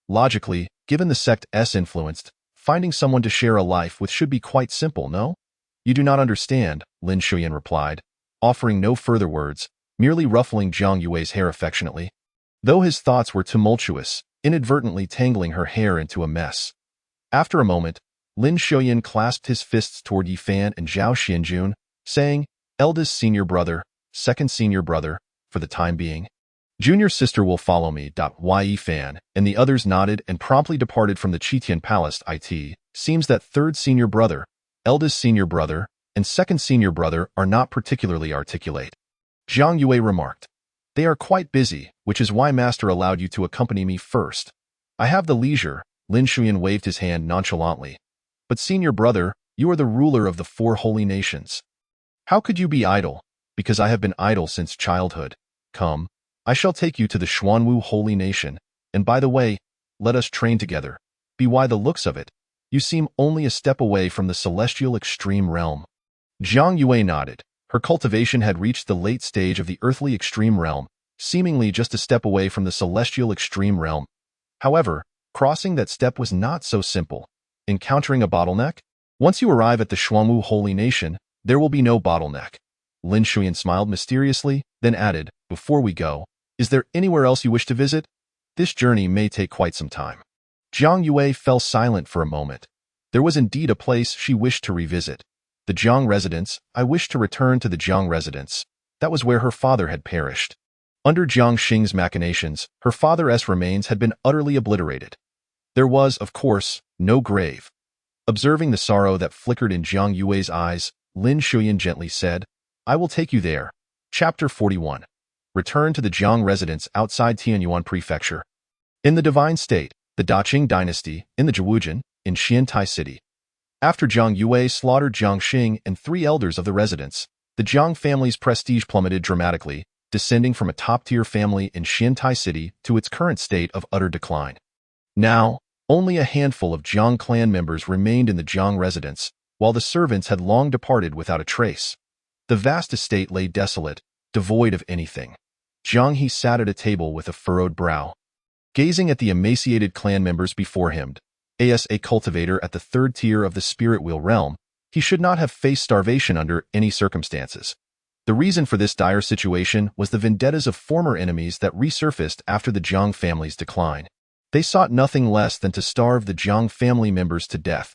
Logically, given the sect's influence, finding someone to share a life with should be quite simple, no? You do not understand, Lin Xiuyan replied, offering no further words, merely ruffling Zhang Yue's hair affectionately. Though his thoughts were tumultuous, inadvertently tangling her hair into a mess. After a moment, Lin Xiuyan clasped his fists toward Yifan and Zhao Xianjun, saying, eldest senior brother, second senior brother, for the time being. Junior sister will follow me. Yifan and the others nodded and promptly departed from the Qitian Palace. It seems that third senior brother, eldest senior brother, and second senior brother are not particularly articulate. Zhang Yue remarked. They are quite busy, which is why Master allowed you to accompany me first. I have the leisure. Lin Xiuyan waved his hand nonchalantly. But senior brother, you are the ruler of the 4 holy nations. How could you be idle? Because I have been idle since childhood. Come, I shall take you to the Xuanwu holy nation, and by the way, let us train together. By the looks of it, you seem only a step away from the celestial extreme realm. Zhang Yue nodded. Her cultivation had reached the late stage of the earthly extreme realm, seemingly just a step away from the celestial extreme realm. However, crossing that step was not so simple. Encountering a bottleneck? Once you arrive at the Xuanwu holy nation, there will be no bottleneck. Lin Xiuyan smiled mysteriously, then added, before we go, is there anywhere else you wish to visit? This journey may take quite some time. Zhang Yue fell silent for a moment. There was indeed a place she wished to revisit. The Jiang residence. I wished to return to the Jiang residence. That was where her father had perished. Under Jiang Xing's machinations, her father's remains had been utterly obliterated. There was, of course, no grave. Observing the sorrow that flickered in Zhang Yue's eyes, Lin Xiuyan gently said, I will take you there. Chapter 41. Return to the Jiang residence outside Tianyuan Prefecture. In the Divine State, the Daqing dynasty, in the Zhuwujin, in Xiantai City. After Zhang Yue slaughtered Jiang Xing and 3 elders of the residence, the Jiang family's prestige plummeted dramatically, descending from a top-tier family in Xiantai City to its current state of utter decline. Now, only a handful of Jiang clan members remained in the Jiang residence, while the servants had long departed without a trace. The vast estate lay desolate, devoid of anything. Jiang He sat at a table with a furrowed brow. Gazing at the emaciated clan members before him, as a cultivator at the 3rd tier of the spirit wheel realm, he should not have faced starvation under any circumstances. The reason for this dire situation was the vendettas of former enemies that resurfaced after the Jiang family's decline. They sought nothing less than to starve the Jiang family members to death.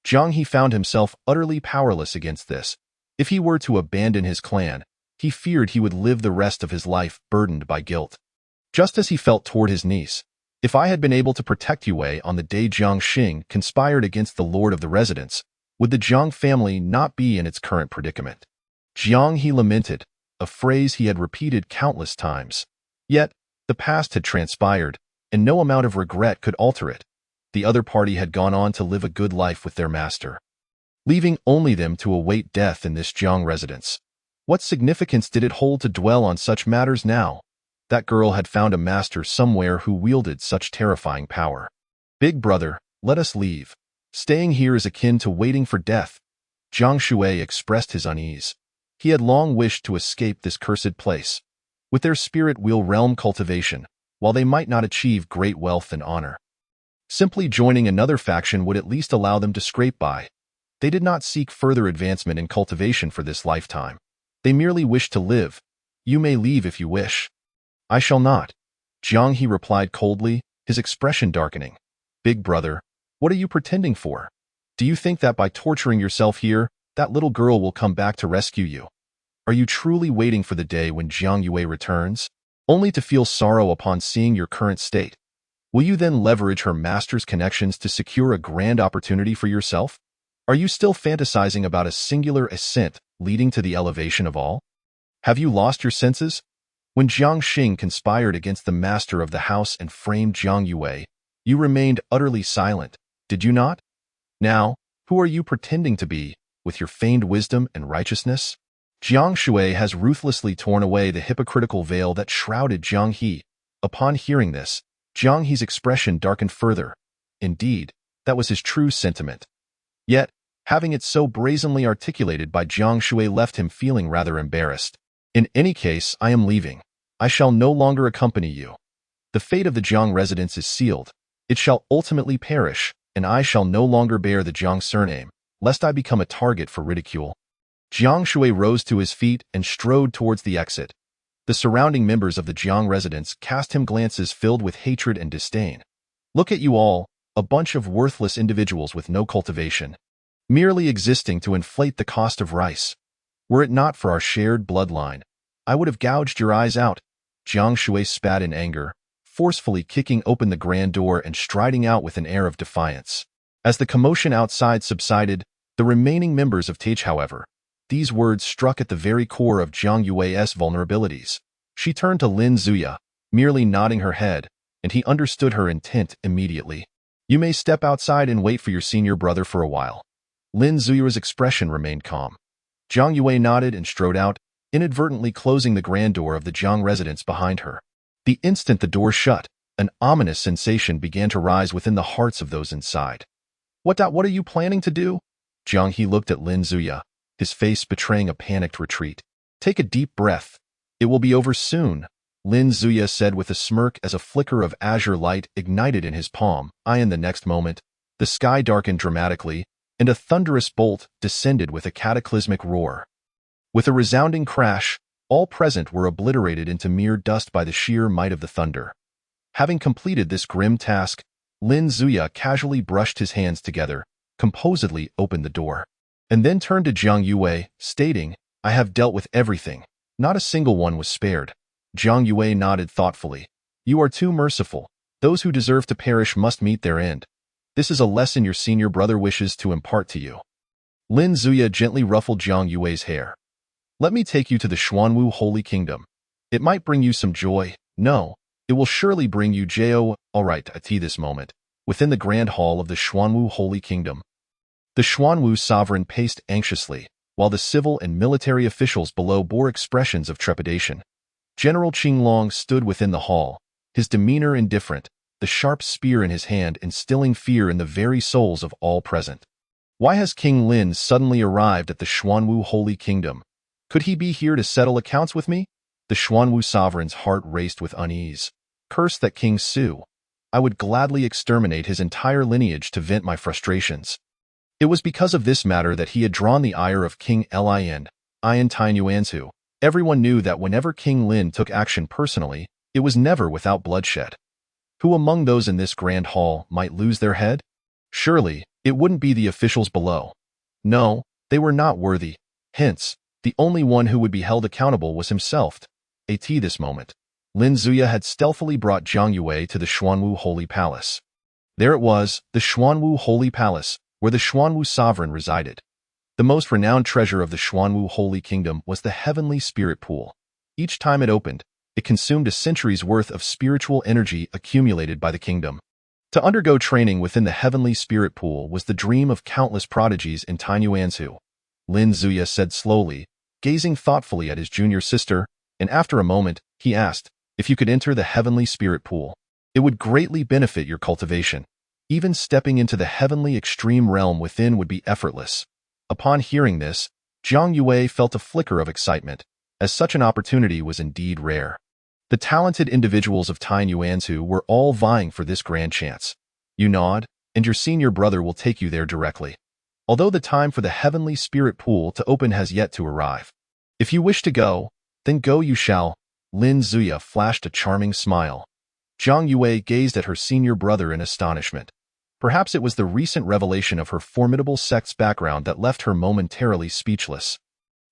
Jiang He found himself utterly powerless against this. If he were to abandon his clan, he feared he would live the rest of his life burdened by guilt. Just as he felt toward his niece, if I had been able to protect Yue on the day Jiang Xing conspired against the lord of the residence, would the Jiang family not be in its current predicament? Jiang He lamented, a phrase he had repeated countless times. Yet, the past had transpired, and no amount of regret could alter it. The other party had gone on to live a good life with their master, leaving only them to await death in this Jiang residence. What significance did it hold to dwell on such matters now? That girl had found a master somewhere who wielded such terrifying power. Big brother, let us leave. Staying here is akin to waiting for death. Jiang Shui expressed his unease. He had long wished to escape this cursed place. With their spirit wheel realm cultivation, while they might not achieve great wealth and honor, simply joining another faction would at least allow them to scrape by. They did not seek further advancement in cultivation for this lifetime. They merely wished to live. You may leave if you wish. I shall not. Jiang He replied coldly, his expression darkening. Big brother, what are you pretending for? Do you think that by torturing yourself here, that little girl will come back to rescue you? Are you truly waiting for the day when Jiang Yue returns, only to feel sorrow upon seeing your current state? Will you then leverage her master's connections to secure a grand opportunity for yourself? Are you still fantasizing about a singular ascent leading to the elevation of all? Have you lost your senses? When Jiang Xing conspired against the master of the house and framed Jiang Yue, you remained utterly silent, did you not? Now, who are you pretending to be, with your feigned wisdom and righteousness? Jiang Shui has ruthlessly torn away the hypocritical veil that shrouded Jiang He. Upon hearing this, Jiang He's expression darkened further. Indeed, that was his true sentiment. Yet, having it so brazenly articulated by Jiang Shui left him feeling rather embarrassed. In any case, I am leaving. I shall no longer accompany you. The fate of the Jiang residence is sealed. It shall ultimately perish, and I shall no longer bear the Jiang surname, lest I become a target for ridicule. Jiang Shui rose to his feet and strode towards the exit. The surrounding members of the Jiang residence cast him glances filled with hatred and disdain. Look at you all, a bunch of worthless individuals with no cultivation, merely existing to inflate the cost of rice. Were it not for our shared bloodline, I would have gouged your eyes out. Jiang Shui spat in anger, forcefully kicking open the grand door and striding out with an air of defiance. As the commotion outside subsided, the remaining members of Tage, however, these words struck at the very core of Jiang Yue's vulnerabilities. She turned to Lin Zuya, merely nodding her head, and he understood her intent immediately. You may step outside and wait for your senior brother for a while. Lin Zuya's expression remained calm. Jiang Yue nodded and strode out, inadvertently closing the grand door of the Jiang residence behind her. The instant the door shut, an ominous sensation began to rise within the hearts of those inside. What are you planning to do? Jiang He looked at Lin Zuya, his face betraying a panicked retreat. Take a deep breath. It will be over soon, Lin Zuya said with a smirk as a flicker of azure light ignited in his palm. In the next moment, the sky darkened dramatically, and a thunderous bolt descended with a cataclysmic roar. With a resounding crash, all present were obliterated into mere dust by the sheer might of the thunder. Having completed this grim task, Lin Zuya casually brushed his hands together, composedly opened the door, and then turned to Jiang Yue, stating, I have dealt with everything. Not a single one was spared. Jiang Yue nodded thoughtfully. You are too merciful. Those who deserve to perish must meet their end. This is a lesson your senior brother wishes to impart to you. Lin Zuya gently ruffled Jiang Yue's hair. Let me take you to the Xuanwu Holy Kingdom. It might bring you some joy. No, it will surely bring you joy. All right, at this moment, within the grand hall of the Xuanwu Holy Kingdom, the Xuanwu sovereign paced anxiously, while the civil and military officials below bore expressions of trepidation. General Qinglong stood within the hall, his demeanor indifferent, the sharp spear in his hand instilling fear in the very souls of all present. Why has King Lin suddenly arrived at the Xuanwu Holy Kingdom? Could he be here to settle accounts with me? The Xuanwu sovereign's heart raced with unease. Curse that King Su. I would gladly exterminate his entire lineage to vent my frustrations. It was because of this matter that he had drawn the ire of King Lin Tainuanzu. Everyone knew that whenever King Lin took action personally, it was never without bloodshed. Who among those in this grand hall might lose their head? Surely, it wouldn't be the officials below. No, they were not worthy. Hence, the only one who would be held accountable was himself. At this moment, Lin Zuya had stealthily brought Jiang Yue to the Xuanwu Holy Palace. There it was, the Xuanwu Holy Palace, where the Xuanwu sovereign resided. The most renowned treasure of the Xuanwu Holy Kingdom was the heavenly spirit pool. Each time it opened, it consumed a century's worth of spiritual energy accumulated by the kingdom. To undergo training within the heavenly spirit pool was the dream of countless prodigies in Tainyuanzu. Lin Zuya said slowly, gazing thoughtfully at his junior sister, and after a moment, he asked, if you could enter the heavenly spirit pool, it would greatly benefit your cultivation. Even stepping into the heavenly extreme realm within would be effortless. Upon hearing this, Jiang Yue felt a flicker of excitement, as such an opportunity was indeed rare. The talented individuals of Tainyuanzu were all vying for this grand chance. You nod, and your senior brother will take you there directly. Although the time for the heavenly spirit pool to open has yet to arrive. If you wish to go, then go you shall. Lin Zuya flashed a charming smile. Jiang Yue gazed at her senior brother in astonishment. Perhaps it was the recent revelation of her formidable sect's background that left her momentarily speechless.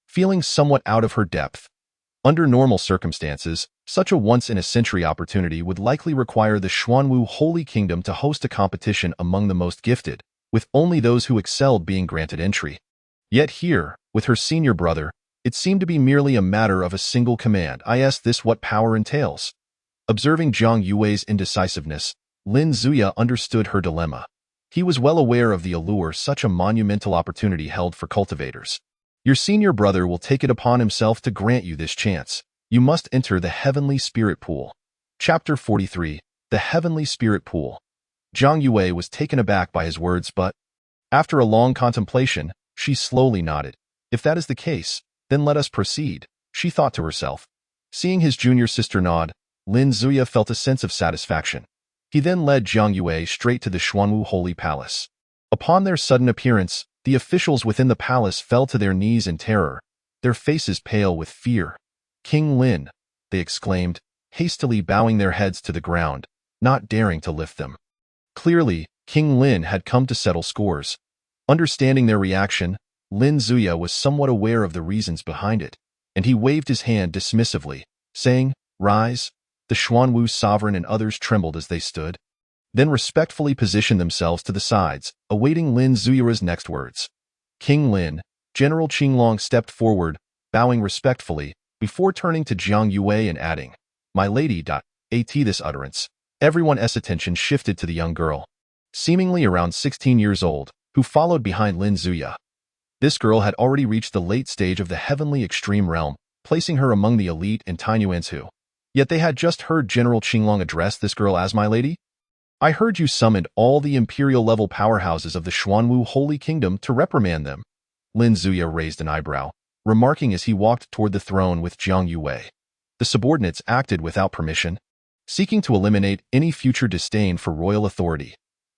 Feeling somewhat out of her depth. Under normal circumstances, such a once-in-a-century opportunity would likely require the Xuanwu Holy Kingdom to host a competition among the most gifted, with only those who excelled being granted entry. Yet here, with her senior brother, it seemed to be merely a matter of a single command. Is this what power entails? Observing Jiang Yue's indecisiveness, Lin Zuya understood her dilemma. He was well aware of the allure such a monumental opportunity held for cultivators. Your senior brother will take it upon himself to grant you this chance. You must enter the Heavenly Spirit Pool. Chapter 43, The Heavenly Spirit Pool. Jiang Yue was taken aback by his words, but, after a long contemplation, she slowly nodded. If that is the case, then let us proceed, she thought to herself. Seeing his junior sister nod, Lin Zuya felt a sense of satisfaction. He then led Jiang Yue straight to the Xuanwu Holy Palace. Upon their sudden appearance, the officials within the palace fell to their knees in terror, their faces pale with fear. King Lin, they exclaimed, hastily bowing their heads to the ground, not daring to lift them. Clearly, King Lin had come to settle scores. Understanding their reaction, Lin Zuya was somewhat aware of the reasons behind it, and he waved his hand dismissively, saying, "Rise." The Xuanwu sovereign and others trembled as they stood, then respectfully positioned themselves to the sides, awaiting Lin Zuya's next words. King Lin, General Qinglong stepped forward, bowing respectfully, before turning to Jiang Yue and adding, "My lady." At this utterance, everyone's attention shifted to the young girl, seemingly around 16 years old, who followed behind Lin Zuya. This girl had already reached the late stage of the heavenly extreme realm, placing her among the elite in Tainyuanzu. Yet they had just heard General Qinglong address this girl as my lady. I heard you summoned all the imperial-level powerhouses of the Xuanwu Holy Kingdom to reprimand them. Lin Zuya raised an eyebrow, remarking as he walked toward the throne with Jiang Yue. The subordinates acted without permission, seeking to eliminate any future disdain for royal authority.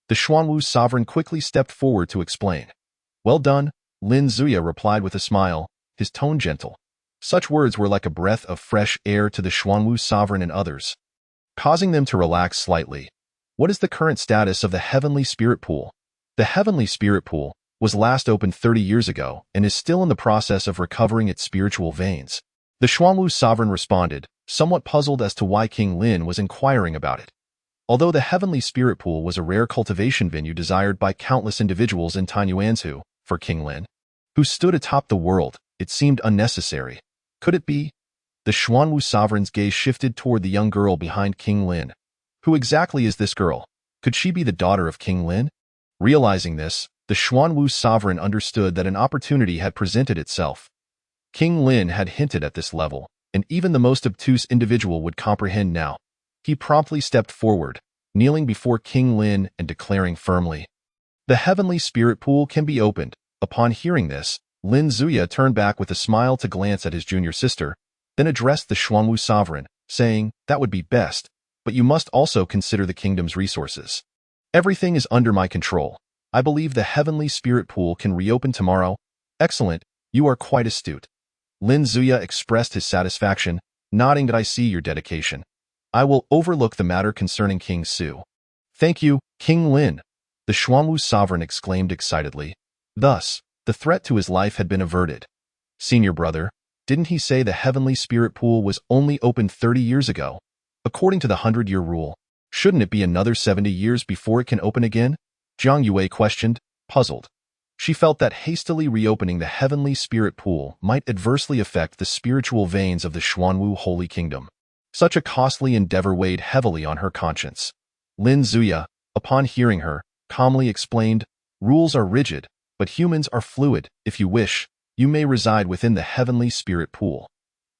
The Xuanwu sovereign quickly stepped forward to explain. Well done, Lin Zuya replied with a smile, his tone gentle. Such words were like a breath of fresh air to the Xuanwu sovereign and others, causing them to relax slightly. What is the current status of the Heavenly Spirit Pool? The Heavenly Spirit Pool was last opened 30 years ago and is still in the process of recovering its spiritual veins. The Xuanwu sovereign responded, somewhat puzzled as to why King Lin was inquiring about it. Although the Heavenly Spirit Pool was a rare cultivation venue desired by countless individuals in Tainyuanzu, for King Lin, who stood atop the world, it seemed unnecessary. Could it be? The Xuanwu sovereign's gaze shifted toward the young girl behind King Lin. Who exactly is this girl? Could she be the daughter of King Lin? Realizing this, the Xuanwu sovereign understood that an opportunity had presented itself. King Lin had hinted at this level, and even the most obtuse individual would comprehend now. He promptly stepped forward, kneeling before King Lin and declaring firmly, "The Heavenly Spirit Pool can be opened." Upon hearing this, Lin Zuya turned back with a smile to glance at his junior sister, then addressed the Xuanwu sovereign, saying, "That would be best, but you must also consider the kingdom's resources. Everything is under my control. I believe the Heavenly Spirit Pool can reopen tomorrow." "Excellent, you are quite astute." Lin Zuya expressed his satisfaction, nodding that I see your dedication. I will overlook the matter concerning King Su. Thank you, King Lin, the Xuanwu sovereign exclaimed excitedly. Thus, the threat to his life had been averted. Senior brother, didn't he say the Heavenly Spirit Pool was only opened 30 years ago? According to the 100-year rule, shouldn't it be another 70 years before it can open again? Jiang Yue questioned, puzzled. She felt that hastily reopening the Heavenly Spirit Pool might adversely affect the spiritual veins of the Xuanwu Holy Kingdom. Such a costly endeavor weighed heavily on her conscience. Lin Zuya, upon hearing her, calmly explained, "Rules are rigid, but humans are fluid. If you wish, you may reside within the heavenly spirit pool.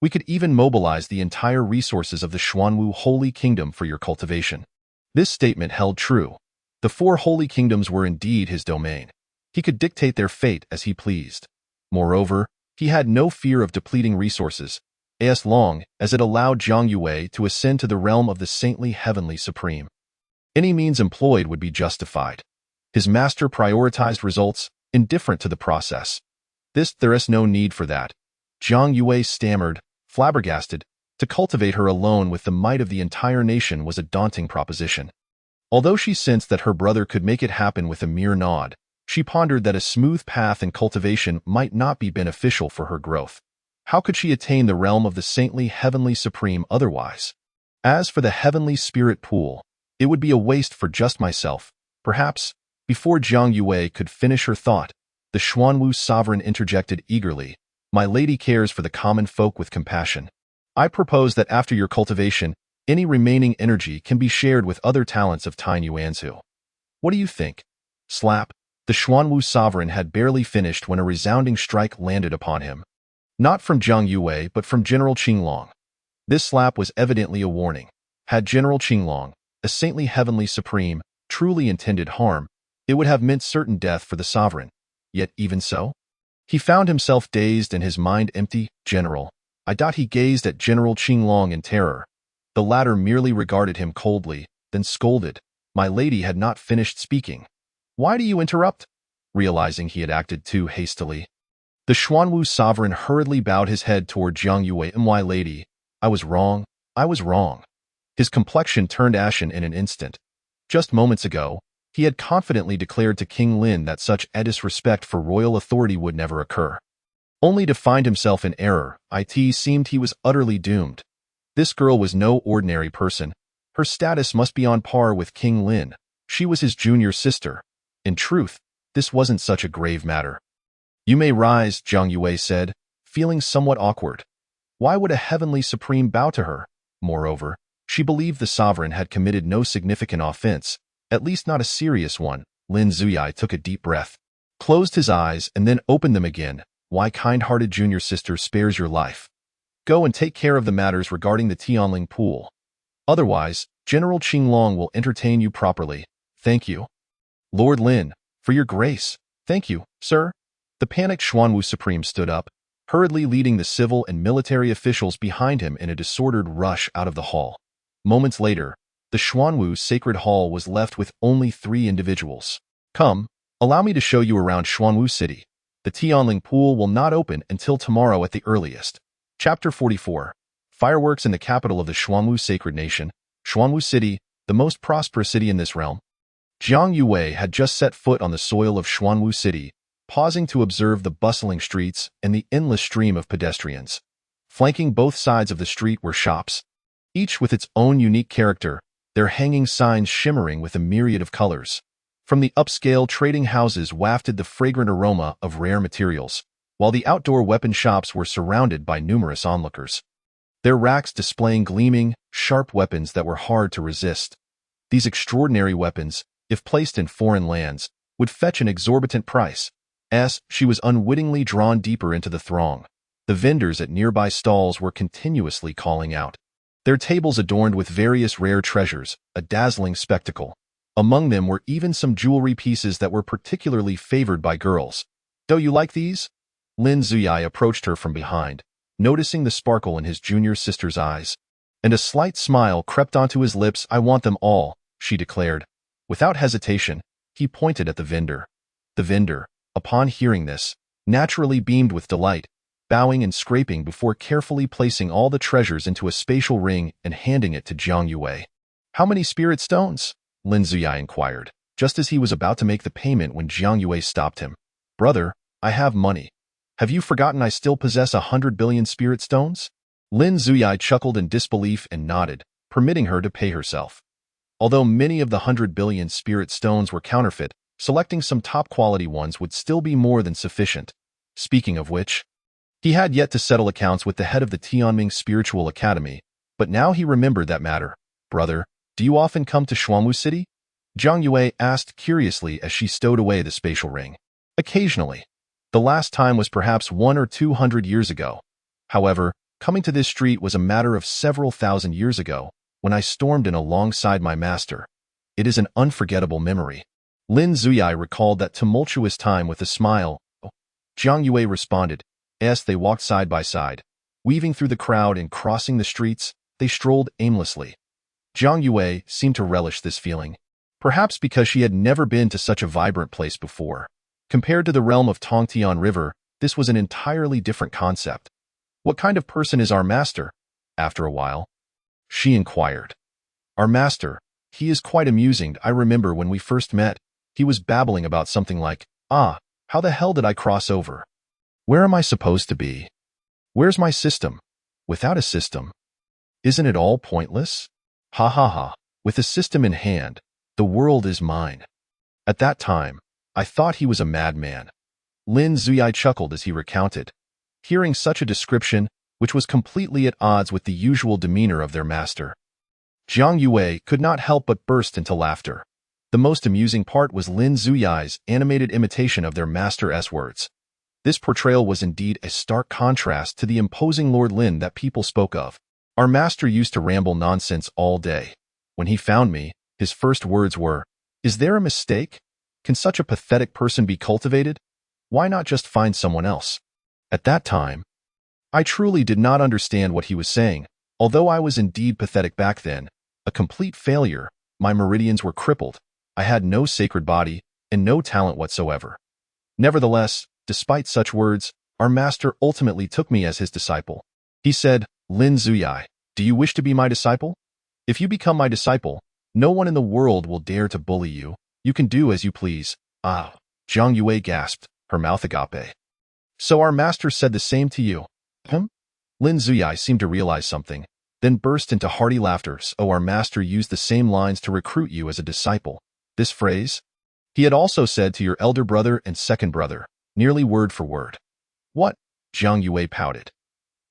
We could even mobilize the entire resources of the Xuanwu Holy Kingdom for your cultivation." This statement held true. The 4 holy kingdoms were indeed his domain. He could dictate their fate as he pleased. Moreover, he had no fear of depleting resources, as long as it allowed Zhang Yue to ascend to the realm of the saintly heavenly supreme. Any means employed would be justified. His master prioritized results, indifferent to the process. There is no need for that. Zhang Yue stammered, flabbergasted. To cultivate her alone with the might of the entire nation was a daunting proposition. Although she sensed that her brother could make it happen with a mere nod, she pondered that a smooth path in cultivation might not be beneficial for her growth. How could she attain the realm of the saintly heavenly supreme otherwise? As for the heavenly spirit pool, it would be a waste for just myself. Perhaps, before Zhang Yue could finish her thought, the Xuanwu sovereign interjected eagerly, "My lady cares for the common folk with compassion. I propose that after your cultivation, any remaining energy can be shared with other talents of Tine Yuanzhu. What do you think?" Slap! The Xuanwu sovereign had barely finished when a resounding strike landed upon him. Not from Zhang Yue, but from General Qinglong. This slap was evidently a warning. Had General Qinglong, a saintly heavenly supreme, truly intended harm, it would have meant certain death for the sovereign. Yet even so, he found himself dazed and his mind empty. "General." He gazed at General Qinglong in terror. The latter merely regarded him coldly, then scolded. My lady had not finished speaking. "Why do you interrupt?" Realizing he had acted too hastily, the Xuanwu sovereign hurriedly bowed his head toward Zhang Yue. "My lady, I was wrong. I was wrong." His complexion turned ashen in an instant. Just moments ago, he had confidently declared to King Lin that such a disrespect for royal authority would never occur. Only to find himself in error, it seemed he was utterly doomed. This girl was no ordinary person. Her status must be on par with King Lin. She was his junior sister. In truth, this wasn't such a grave matter. "You may rise," Zhang Yue said, feeling somewhat awkward. Why would a heavenly supreme bow to her? Moreover, she believed the sovereign had committed no significant offense, at least not a serious one. Lin Zuyai took a deep breath, closed his eyes, and then opened them again. "Why, kind-hearted junior sister spares your life. Go and take care of the matters regarding the Tianling pool. Otherwise, General Qinglong will entertain you properly. Thank you." "Lord Lin, for your grace." "Thank you, sir." The panicked Xuanwu Supreme stood up, hurriedly leading the civil and military officials behind him in a disordered rush out of the hall. Moments later, the Xuanwu Sacred Hall was left with only 3 individuals. "Come, allow me to show you around Xuanwu City. The Tianling pool will not open until tomorrow at the earliest." Chapter 44. Fireworks in the capital of the Xuanwu Sacred Nation, Xuanwu City, the most prosperous city in this realm. Zhang Yue had just set foot on the soil of Xuanwu City, pausing to observe the bustling streets and the endless stream of pedestrians. Flanking both sides of the street were shops, each with its own unique character, their hanging signs shimmering with a myriad of colors. From the upscale trading houses wafted the fragrant aroma of rare materials, while the outdoor weapon shops were surrounded by numerous onlookers, their racks displaying gleaming, sharp weapons that were hard to resist. These extraordinary weapons, if placed in foreign lands, would fetch an exorbitant price. As she was unwittingly drawn deeper into the throng, the vendors at nearby stalls were continuously calling out, their tables adorned with various rare treasures, a dazzling spectacle. Among them were even some jewelry pieces that were particularly favored by girls. "Do you like these?" Lin Zuyai approached her from behind, noticing the sparkle in his junior sister's eyes, and a slight smile crept onto his lips. "I want them all," she declared. Without hesitation, he pointed at the vendor. The vendor, upon hearing this, naturally beamed with delight, bowing and scraping before carefully placing all the treasures into a spatial ring and handing it to Zhang Yue. "How many spirit stones?" Lin Zuyai inquired, just as he was about to make the payment when Zhang Yue stopped him. "Brother, I have money. Have you forgotten I still possess 100 billion spirit stones?" Lin Zuyai chuckled in disbelief and nodded, permitting her to pay herself. Although many of the 100 billion spirit stones were counterfeit, selecting some top-quality ones would still be more than sufficient. Speaking of which, he had yet to settle accounts with the head of the Tianming Spiritual Academy, But now he remembered that matter. "Brother, do you often come to Xuanwu City?" Zhang Yue asked curiously as she stowed away the spatial ring. "Occasionally. The last time was perhaps 100 or 200 years ago. However, coming to this street was a matter of several thousand years ago, when I stormed in alongside my master. It is an unforgettable memory." Lin Zuyai recalled that tumultuous time with a smile. Zhang Yue responded, as they walked side by side. Weaving through the crowd and crossing the streets, they strolled aimlessly. Zhang Yue seemed to relish this feeling, perhaps because she had never been to such a vibrant place before. Compared to the realm of Tongtian River, this was an entirely different concept. "What kind of person is our master?" After a while, she inquired. "Our master, he is quite amusing. I remember when we first met, he was babbling about something like, 'Ah, how the hell did I cross over? Where am I supposed to be? Where's my system? Without a system, isn't it all pointless? Ha ha ha, with a system in hand, the world is mine.' At that time, I thought he was a madman." Lin Zuyai chuckled as he recounted. Hearing such a description, which was completely at odds with the usual demeanor of their master, Zhang Yue could not help but burst into laughter. The most amusing part was Lin Zuyai's animated imitation of their master's words. This portrayal was indeed a stark contrast to the imposing Lord Lin that people spoke of. "Our master used to ramble nonsense all day. When he found me, his first words were, 'Is there a mistake? Can such a pathetic person be cultivated? Why not just find someone else?' At that time, I truly did not understand what he was saying. Although I was indeed pathetic back then, a complete failure, my meridians were crippled, I had no sacred body, and no talent whatsoever. Nevertheless, despite such words, our master ultimately took me as his disciple. He said, 'Lin Zuyai, do you wish to be my disciple? If you become my disciple, no one in the world will dare to bully you. You can do as you please.'" "Ah," Zhang Yue gasped, her mouth agape. "So our master said the same to you?" Lin Zuyai seemed to realize something, then burst into hearty laughter. "So our master used the same lines to recruit you as a disciple. This phrase? He had also said to your elder brother and second brother, nearly word for word." "What?" Zhang Yue pouted.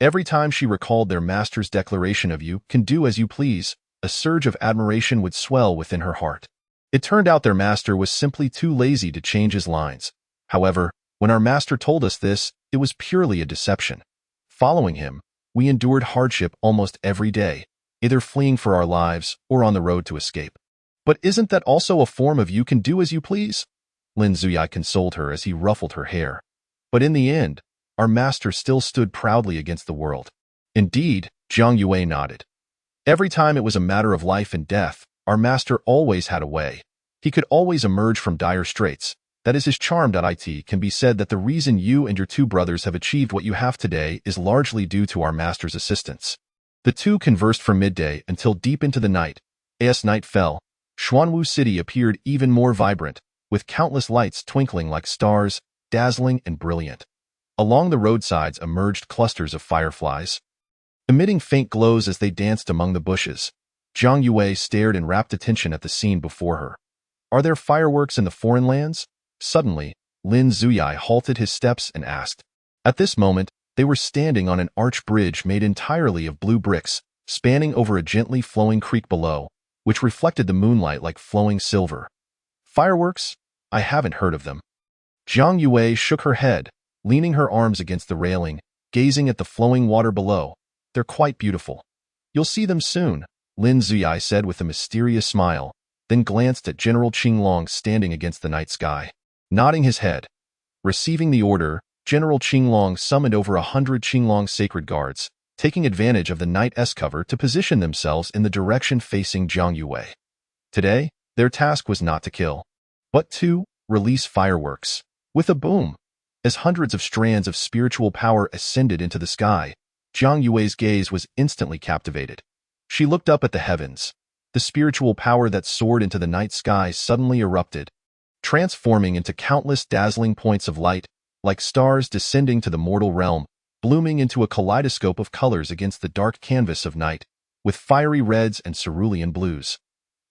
Every time she recalled their master's declaration of "you can do as you please," a surge of admiration would swell within her heart. It turned out their master was simply too lazy to change his lines. However, when our master told us this, it was purely a deception. Following him, we endured hardship almost every day, either fleeing for our lives or on the road to escape. "But isn't that also a form of 'you can do as you please'?" Lin Zuyai consoled her as he ruffled her hair. "But in the end, our master still stood proudly against the world." "Indeed," Zhang Yue nodded. "Every time it was a matter of life and death, our master always had a way. He could always emerge from dire straits. That is his charm. It can be said that the reason you and your two brothers have achieved what you have today is largely due to our master's assistance." The two conversed from midday until deep into the night. As night fell, Xuanwu City appeared even more vibrant, with countless lights twinkling like stars, dazzling and brilliant. Along the roadsides emerged clusters of fireflies, emitting faint glows as they danced among the bushes. Zhang Yue stared in rapt attention at the scene before her. "Are there fireworks in the foreign lands?" Suddenly, Lin Zuyai halted his steps and asked. At this moment, they were standing on an arch bridge made entirely of blue bricks, spanning over a gently flowing creek below, which reflected the moonlight like flowing silver. "Fireworks? I haven't heard of them." Zhang Yue shook her head, leaning her arms against the railing, gazing at the flowing water below. "They're quite beautiful. You'll see them soon," Lin Zuyai said with a mysterious smile, then glanced at General Qinglong standing against the night sky. Nodding his head. Receiving the order, General Qinglong summoned over 100 Qinglong sacred guards, taking advantage of the night's cover to position themselves in the direction facing Zhang Yue. Today, their task was not to kill, but to release fireworks. With a boom, as hundreds of strands of spiritual power ascended into the sky, Zhang Yue's gaze was instantly captivated. She looked up at the heavens. The spiritual power that soared into the night sky suddenly erupted, transforming into countless dazzling points of light, like stars descending to the mortal realm, blooming into a kaleidoscope of colors against the dark canvas of night, with fiery reds and cerulean blues.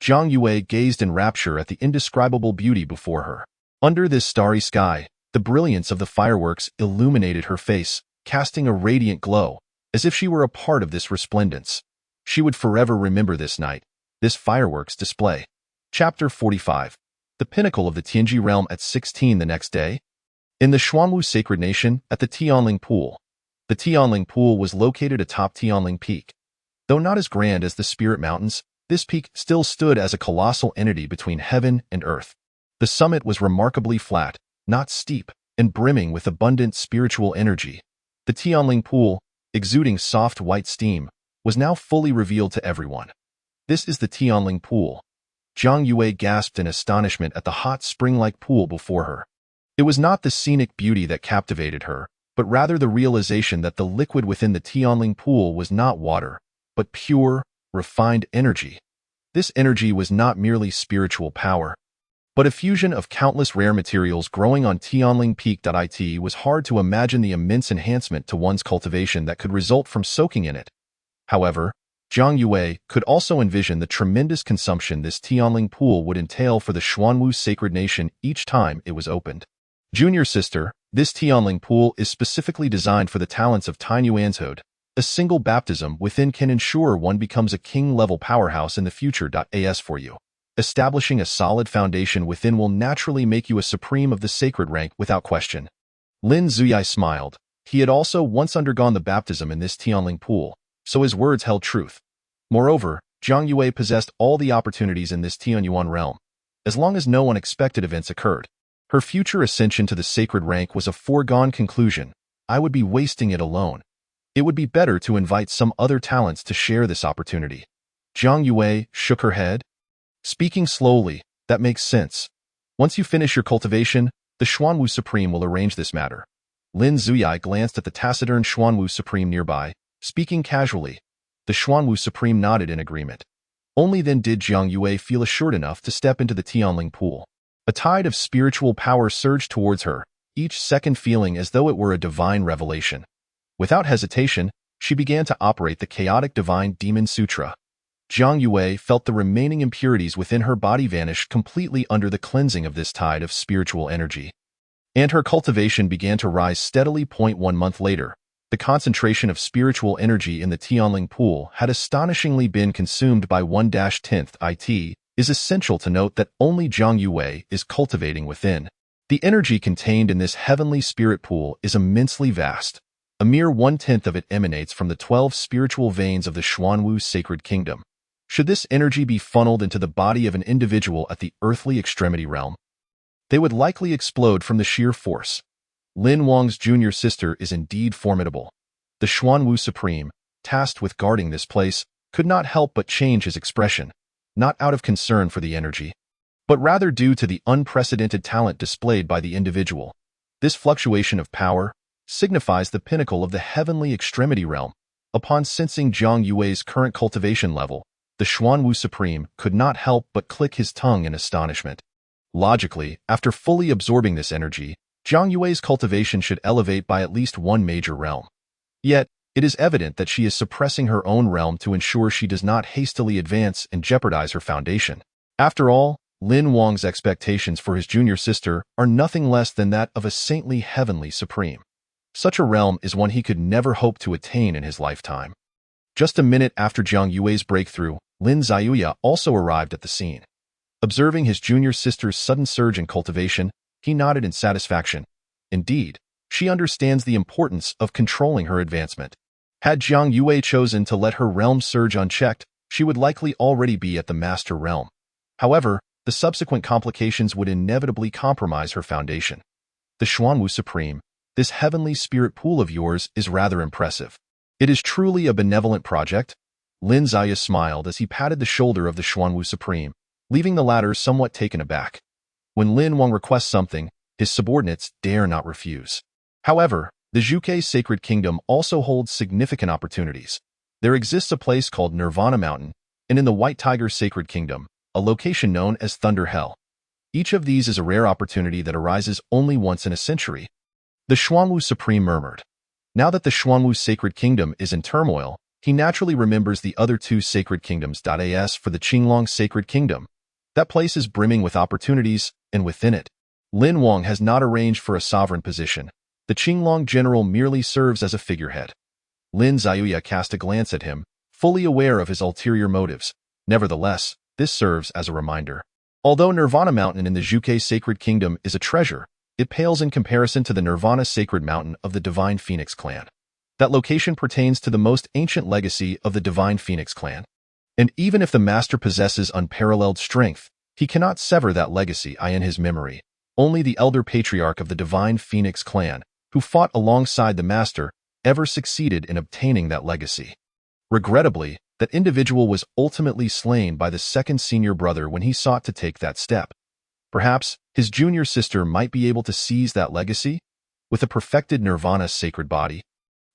Zhang Yue gazed in rapture at the indescribable beauty before her. Under this starry sky, the brilliance of the fireworks illuminated her face, casting a radiant glow, as if she were a part of this resplendence. She would forever remember this night, this fireworks display. Chapter 45. The pinnacle of the Tianji realm at 16 the next day. In the Xuanwu Sacred Nation, at the Tianling Pool. The Tianling Pool was located atop Tianling Peak. Though not as grand as the Spirit Mountains, this peak still stood as a colossal entity between heaven and earth. The summit was remarkably flat, not steep, and brimming with abundant spiritual energy. The Tianling Pool, exuding soft white steam, was now fully revealed to everyone. This is the Tianling Pool. Zhang Yue gasped in astonishment at the hot spring-like pool before her. It was not the scenic beauty that captivated her, but rather the realization that the liquid within the Tianling Pool was not water, but pure, refined energy. This energy was not merely spiritual power, but a fusion of countless rare materials growing on Tianling Peak. It was hard to imagine the immense enhancement to one's cultivation that could result from soaking in it. However, Zhang Yue could also envision the tremendous consumption this Tianling Pool would entail for the Xuanwu Sacred Nation each time it was opened. Junior sister, this Tianling Pool is specifically designed for the talents of Tainyuan's Hode. A single baptism within can ensure one becomes a king-level powerhouse in the future. As for you, establishing a solid foundation within will naturally make you a supreme of the sacred rank without question. Lin Zuyai smiled. He had also once undergone the baptism in this Tianling Pool, so his words held truth. Moreover, Zhang Yue possessed all the opportunities in this Tianyuan realm. As long as no unexpected events occurred, her future ascension to the sacred rank was a foregone conclusion. I would be wasting it alone. It would be better to invite some other talents to share this opportunity. Zhang Yue shook her head. Speaking slowly, that makes sense. Once you finish your cultivation, the Xuanwu Supreme will arrange this matter. Lin Zuyai glanced at the taciturn Xuanwu Supreme nearby, speaking casually. The Xuanwu Supreme nodded in agreement. Only then did Zhang Yue feel assured enough to step into the Tianling Pool. A tide of spiritual power surged towards her, each second feeling as though it were a divine revelation. Without hesitation, she began to operate the chaotic divine demon sutra. Zhang Yue felt the remaining impurities within her body vanish completely under the cleansing of this tide of spiritual energy. And her cultivation began to rise steadily. 1 month later, the concentration of spiritual energy in the Tianling Pool had astonishingly been consumed by 1/10th. It is essential to note that only Zhang Yue is cultivating within. The energy contained in this heavenly spirit pool is immensely vast. A mere 1/10 of it emanates from the 12 spiritual veins of the Xuanwu Sacred Kingdom. Should this energy be funneled into the body of an individual at the earthly extremity realm, they would likely explode from the sheer force. Lin Wang's junior sister is indeed formidable. The Xuanwu Supreme, tasked with guarding this place, could not help but change his expression, not out of concern for the energy, but rather due to the unprecedented talent displayed by the individual. This fluctuation of power signifies the pinnacle of the heavenly extremity realm. Upon sensing Zhang Yue's current cultivation level, the Xuanwu Supreme could not help but click his tongue in astonishment. Logically, after fully absorbing this energy, Zhang Yue's cultivation should elevate by at least one major realm. Yet, it is evident that she is suppressing her own realm to ensure she does not hastily advance and jeopardize her foundation. After all, Lin Wang's expectations for his junior sister are nothing less than that of a saintly heavenly supreme. Such a realm is one he could never hope to attain in his lifetime. Just a minute after Zhang Yue's breakthrough, Lin Ziyuya also arrived at the scene. Observing his junior sister's sudden surge in cultivation, he nodded in satisfaction. Indeed, she understands the importance of controlling her advancement. Had Zhang Yue chosen to let her realm surge unchecked, she would likely already be at the master realm. However, the subsequent complications would inevitably compromise her foundation. The Xuanwu Supreme, this heavenly spirit pool of yours is rather impressive. It is truly a benevolent project. Lin Zaya smiled as he patted the shoulder of the Xuanwu Supreme, leaving the latter somewhat taken aback. When Lin Wang requests something, his subordinates dare not refuse. However, the Zhuke Sacred Kingdom also holds significant opportunities. There exists a place called Nirvana Mountain, and in the White Tiger Sacred Kingdom, a location known as Thunder Hell. Each of these is a rare opportunity that arises only once in a century. The Xuanwu Supreme murmured. Now that the Xuanwu Sacred Kingdom is in turmoil, he naturally remembers the other two sacred kingdoms. As for the Qinglong Sacred Kingdom, that place is brimming with opportunities, and within it, Lin Wang has not arranged for a sovereign position. The Qinglong general merely serves as a figurehead. Lin Ziyuya cast a glance at him, fully aware of his ulterior motives. Nevertheless, this serves as a reminder. Although Nirvana Mountain in the Zhuge Sacred Kingdom is a treasure, it pales in comparison to the Nirvana Sacred Mountain of the Divine Phoenix clan. That location pertains to the most ancient legacy of the Divine Phoenix clan. And even if the master possesses unparalleled strength, he cannot sever that legacy in his memory. Only the elder patriarch of the Divine Phoenix clan, who fought alongside the master, ever succeeded in obtaining that legacy. Regrettably, that individual was ultimately slain by the second senior brother when he sought to take that step. Perhaps his junior sister might be able to seize that legacy? With a perfected Nirvana sacred body,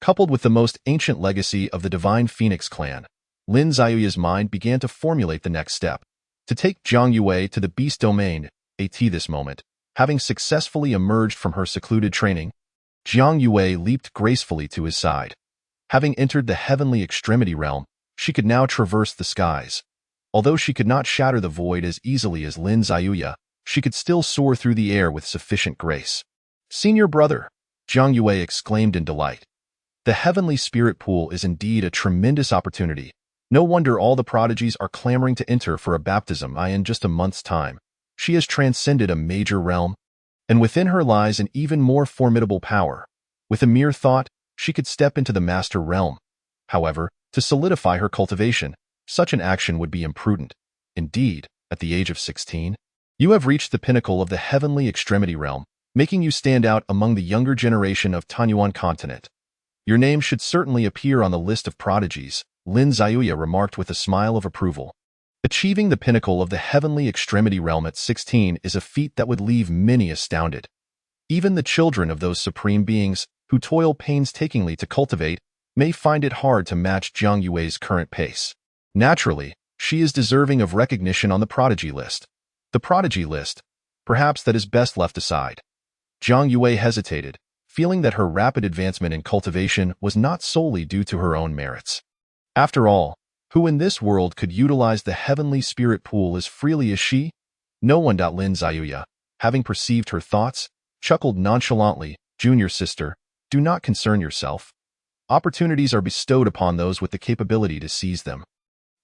coupled with the most ancient legacy of the Divine Phoenix clan, Lin Xiaoya's mind began to formulate the next step. To take Zhang Yue to the Beast Domain, this moment, having successfully emerged from her secluded training, Zhang Yue leaped gracefully to his side. Having entered the heavenly extremity realm, she could now traverse the skies. Although she could not shatter the void as easily as Lin Xiaoya, she could still soar through the air with sufficient grace. "Senior brother," Zhang Yue exclaimed in delight. "The heavenly spirit pool is indeed a tremendous opportunity. No wonder all the prodigies are clamoring to enter for a baptism in just a month's time. She has transcended a major realm, and within her lies an even more formidable power. With a mere thought, she could step into the master realm. However, to solidify her cultivation, such an action would be imprudent. Indeed, at the age of 16, you have reached the pinnacle of the heavenly extremity realm, making you stand out among the younger generation of Tanyuan continent. Your name should certainly appear on the list of prodigies," Lin Xiaoya remarked with a smile of approval. Achieving the pinnacle of the heavenly extremity realm at 16 is a feat that would leave many astounded. Even the children of those supreme beings, who toil painstakingly to cultivate, may find it hard to match Zhang Yue's current pace. Naturally, she is deserving of recognition on the prodigy list. The prodigy list, perhaps that is best left aside. Zhang Yue hesitated, feeling that her rapid advancement in cultivation was not solely due to her own merits. After all, who in this world could utilize the heavenly spirit pool as freely as she? No one. Lin Xiaoya, having perceived her thoughts, chuckled nonchalantly. "Junior sister, do not concern yourself. Opportunities are bestowed upon those with the capability to seize them.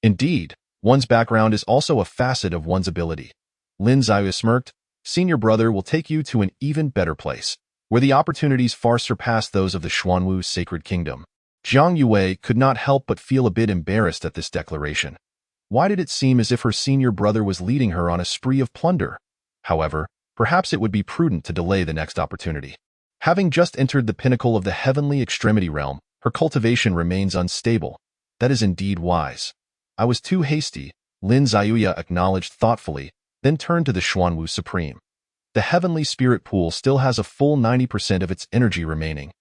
Indeed, one's background is also a facet of one's ability." Lin Xiaoya smirked. "Senior brother will take you to an even better place, where the opportunities far surpass those of the Xuanwu Sacred Kingdom." Zhang Yue could not help but feel a bit embarrassed at this declaration. Why did it seem as if her senior brother was leading her on a spree of plunder? However, perhaps it would be prudent to delay the next opportunity. Having just entered the pinnacle of the heavenly extremity realm, her cultivation remains unstable. That is indeed wise. "I was too hasty," Lin Xiaoya acknowledged thoughtfully, then turned to the Xuanwu Supreme. "The heavenly spirit pool still has a full 90% of its energy remaining.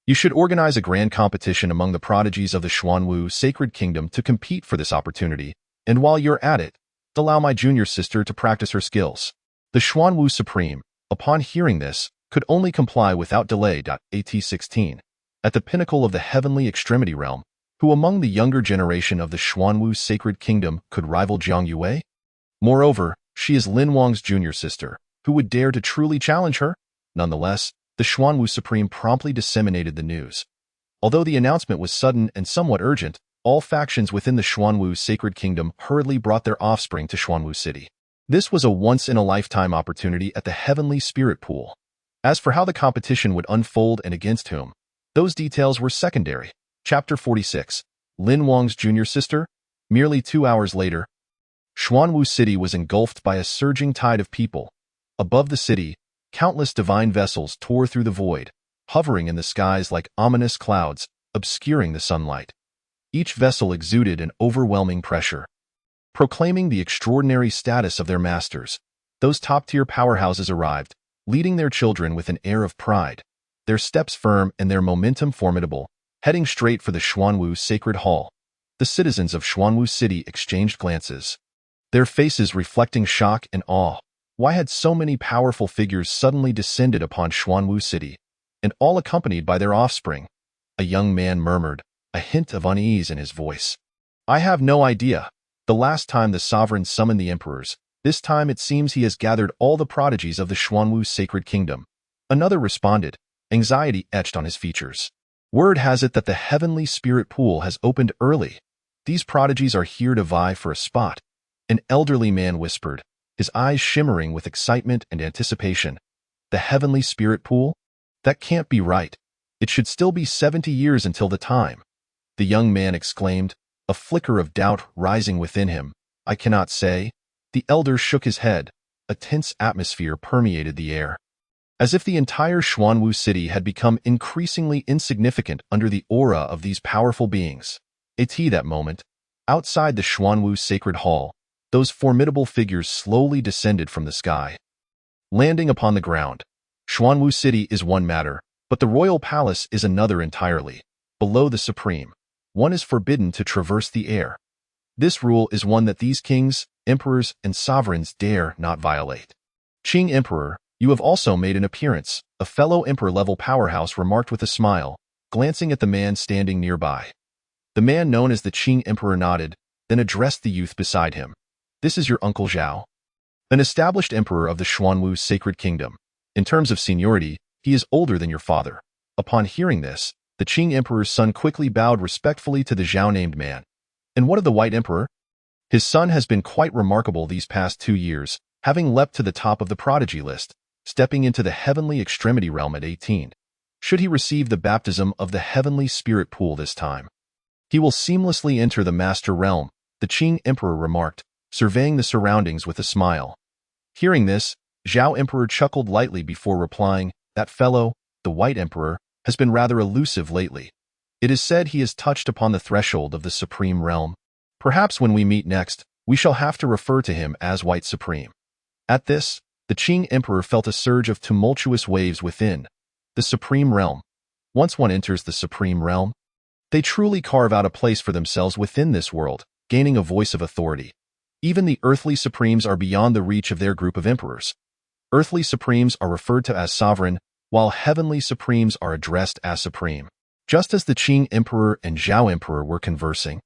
You should organize a grand competition among the prodigies of the Xuanwu Sacred Kingdom to compete for this opportunity, and while you're at it, allow my junior sister to practice her skills." The Xuanwu Supreme, upon hearing this, could only comply without delay. At 16, at the pinnacle of the heavenly extremity realm, who among the younger generation of the Xuanwu Sacred Kingdom could rival Zhang Yue? Moreover, she is Lin Wang's junior sister. Who would dare to truly challenge her? Nonetheless, the Xuanwu Supreme promptly disseminated the news. Although the announcement was sudden and somewhat urgent, all factions within the Xuanwu Sacred Kingdom hurriedly brought their offspring to Xuanwu City. This was a once-in-a-lifetime opportunity at the Heavenly Spirit Pool. As for how the competition would unfold and against whom, those details were secondary. Chapter 46. Lin Wang's junior sister? Merely 2 hours later, Xuanwu City was engulfed by a surging tide of people. Above the city, countless divine vessels tore through the void, hovering in the skies like ominous clouds, obscuring the sunlight. Each vessel exuded an overwhelming pressure, proclaiming the extraordinary status of their masters. Those top-tier powerhouses arrived, leading their children with an air of pride, their steps firm and their momentum formidable, heading straight for the Xuanwu Sacred Hall. The citizens of Xuanwu City exchanged glances, their faces reflecting shock and awe. Why had so many powerful figures suddenly descended upon Xuanwu City, and all accompanied by their offspring? A young man murmured, a hint of unease in his voice. "I have no idea. The last time the sovereign summoned the emperors, this time it seems he has gathered all the prodigies of the Xuanwu Sacred Kingdom." Another responded, anxiety etched on his features. "Word has it that the heavenly spirit pool has opened early." These prodigies are here to vie for a spot. An elderly man whispered, his eyes shimmering with excitement and anticipation. The heavenly spirit pool? That can't be right. It should still be 70 years until the time. The young man exclaimed, a flicker of doubt rising within him. I cannot say. The elder shook his head. A tense atmosphere permeated the air, as if the entire Xuanwu city had become increasingly insignificant under the aura of these powerful beings. That moment, outside the Xuanwu sacred hall, those formidable figures slowly descended from the sky, landing upon the ground. Xuanwu city is one matter, but the royal palace is another entirely. Below the supreme, one is forbidden to traverse the air. This rule is one that these kings, emperors, and sovereigns dare not violate. Qing Emperor, you have also made an appearance, a fellow emperor-level powerhouse remarked with a smile, glancing at the man standing nearby. The man known as the Qing Emperor nodded, then addressed the youth beside him. This is your uncle Zhao, an established emperor of the Xuanwu Sacred Kingdom. In terms of seniority, he is older than your father. Upon hearing this, the Qing Emperor's son quickly bowed respectfully to the Zhao-named man. And what of the White Emperor? His son has been quite remarkable these past 2 years, having leapt to the top of the prodigy list, stepping into the heavenly extremity realm at 18. Should he receive the baptism of the heavenly spirit pool this time, he will seamlessly enter the master realm, the Qing Emperor remarked, surveying the surroundings with a smile. Hearing this, Zhao Emperor chuckled lightly before replying, that fellow, the White Emperor, has been rather elusive lately. It is said he has touched upon the threshold of the Supreme Realm. Perhaps when we meet next, we shall have to refer to him as White Supreme. At this, the Qing Emperor felt a surge of tumultuous waves within. The Supreme Realm. Once one enters the Supreme Realm, they truly carve out a place for themselves within this world, gaining a voice of authority. Even the earthly supremes are beyond the reach of their group of emperors. Earthly supremes are referred to as sovereign, while heavenly supremes are addressed as supreme. Just as the Qing Emperor and Zhao Emperor were conversing,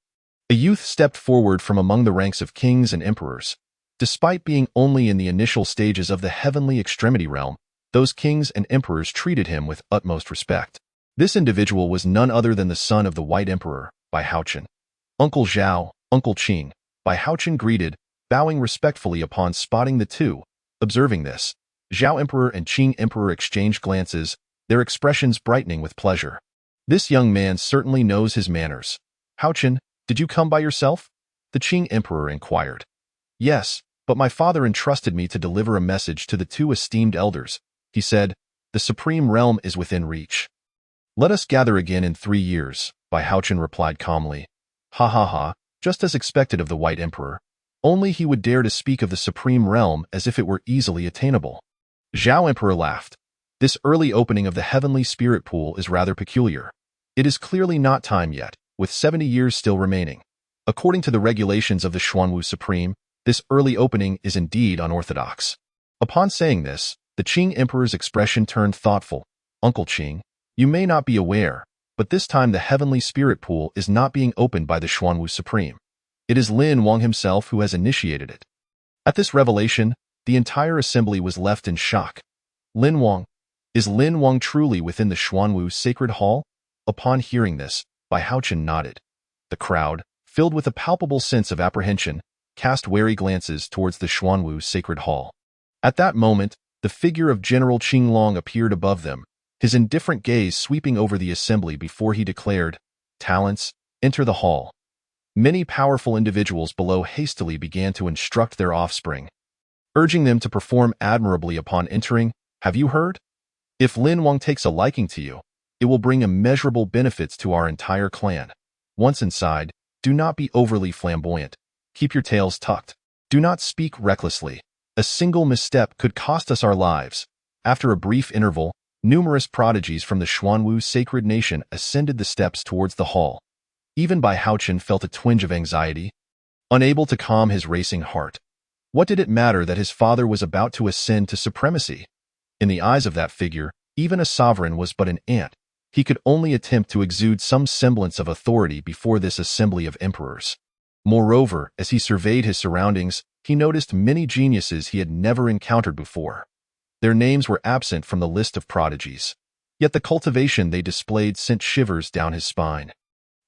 a youth stepped forward from among the ranks of kings and emperors. Despite being only in the initial stages of the heavenly extremity realm, those kings and emperors treated him with utmost respect. This individual was none other than the son of the White Emperor, Bai Haochen. Uncle Zhao, Uncle Qing, Bai Haochen greeted, bowing respectfully upon spotting the two. Observing this, Zhao Emperor and Qing Emperor exchanged glances, their expressions brightening with pleasure. This young man certainly knows his manners. Haochen, did you come by yourself? The Qing Emperor inquired. Yes, but my father entrusted me to deliver a message to the two esteemed elders. He said, the Supreme Realm is within reach. Let us gather again in 3 years, Bai Haochen replied calmly. Ha ha ha, just as expected of the White Emperor. Only he would dare to speak of the Supreme Realm as if it were easily attainable. Zhao Emperor laughed. This early opening of the heavenly spirit pool is rather peculiar. It is clearly not time yet, with 70 years still remaining. According to the regulations of the Xuanwu Supreme, this early opening is indeed unorthodox. Upon saying this, the Qing Emperor's expression turned thoughtful. Uncle Qing, you may not be aware, but this time the heavenly spirit pool is not being opened by the Xuanwu Supreme. It is Lin Wang himself who has initiated it. At this revelation, the entire assembly was left in shock. Lin Wang? Is Lin Wang truly within the Xuanwu Sacred Hall? Upon hearing this, Bai Haochen nodded. The crowd, filled with a palpable sense of apprehension, cast wary glances towards the Xuanwu Sacred Hall. At that moment, the figure of General Qinglong appeared above them, his indifferent gaze sweeping over the assembly before he declared, Talents, enter the hall. Many powerful individuals below hastily began to instruct their offspring, urging them to perform admirably upon entering. Have you heard? If Lin Wang takes a liking to you, it will bring immeasurable benefits to our entire clan. Once inside, do not be overly flamboyant. Keep your tails tucked. Do not speak recklessly. A single misstep could cost us our lives. After a brief interval, numerous prodigies from the Xuanwu sacred nation ascended the steps towards the hall. Even Bai Haochen felt a twinge of anxiety, unable to calm his racing heart. What did it matter that his father was about to ascend to supremacy? In the eyes of that figure, even a sovereign was but an ant. He could only attempt to exude some semblance of authority before this assembly of emperors. Moreover, as he surveyed his surroundings, he noticed many geniuses he had never encountered before. Their names were absent from the list of prodigies. Yet the cultivation they displayed sent shivers down his spine.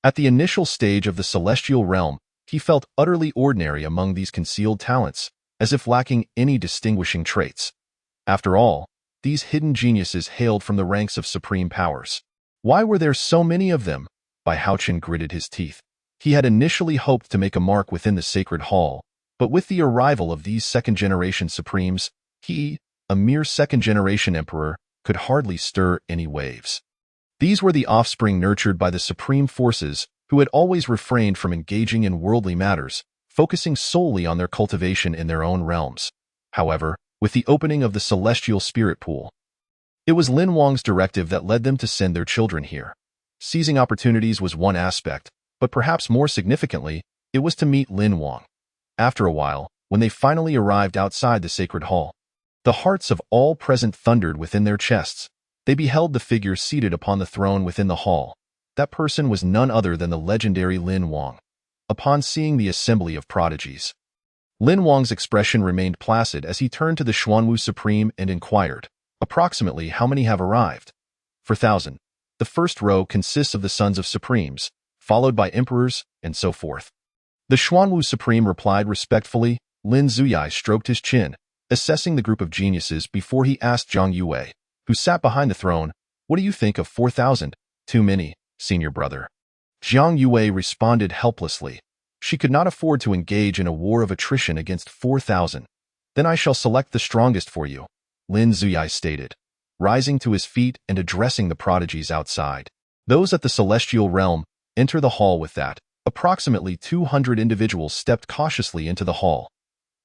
At the initial stage of the celestial realm, he felt utterly ordinary among these concealed talents, as if lacking any distinguishing traits. After all, these hidden geniuses hailed from the ranks of supreme powers. Why were there so many of them? Bai Haochen gritted his teeth. He had initially hoped to make a mark within the sacred hall, but with the arrival of these second-generation supremes, he, a mere second-generation emperor, could hardly stir any waves. These were the offspring nurtured by the supreme forces who had always refrained from engaging in worldly matters, focusing solely on their cultivation in their own realms. However, with the opening of the celestial spirit pool, it was Lin Wang's directive that led them to send their children here. Seizing opportunities was one aspect, but perhaps more significantly, it was to meet Lin Wang. After a while, when they finally arrived outside the sacred hall, the hearts of all present thundered within their chests. They beheld the figure seated upon the throne within the hall. That person was none other than the legendary Lin Wang. Upon seeing the assembly of prodigies, Lin Wang's expression remained placid as he turned to the Xuanwu Supreme and inquired, "Approximately how many have arrived?" 4,000. The first row consists of the sons of supremes, followed by emperors, and so forth. The Xuanwu Supreme replied respectfully. Lin Zuyai stroked his chin, assessing the group of geniuses before he asked Zhang Yue, who sat behind the throne, "What do you think of 4,000? Too many, senior brother." Zhang Yue responded helplessly. She could not afford to engage in a war of attrition against 4,000. "Then I shall select the strongest for you," Lin Zuyai stated, rising to his feet and addressing the prodigies outside. Those at the celestial realm enter the hall with that. Approximately 200 individuals stepped cautiously into the hall.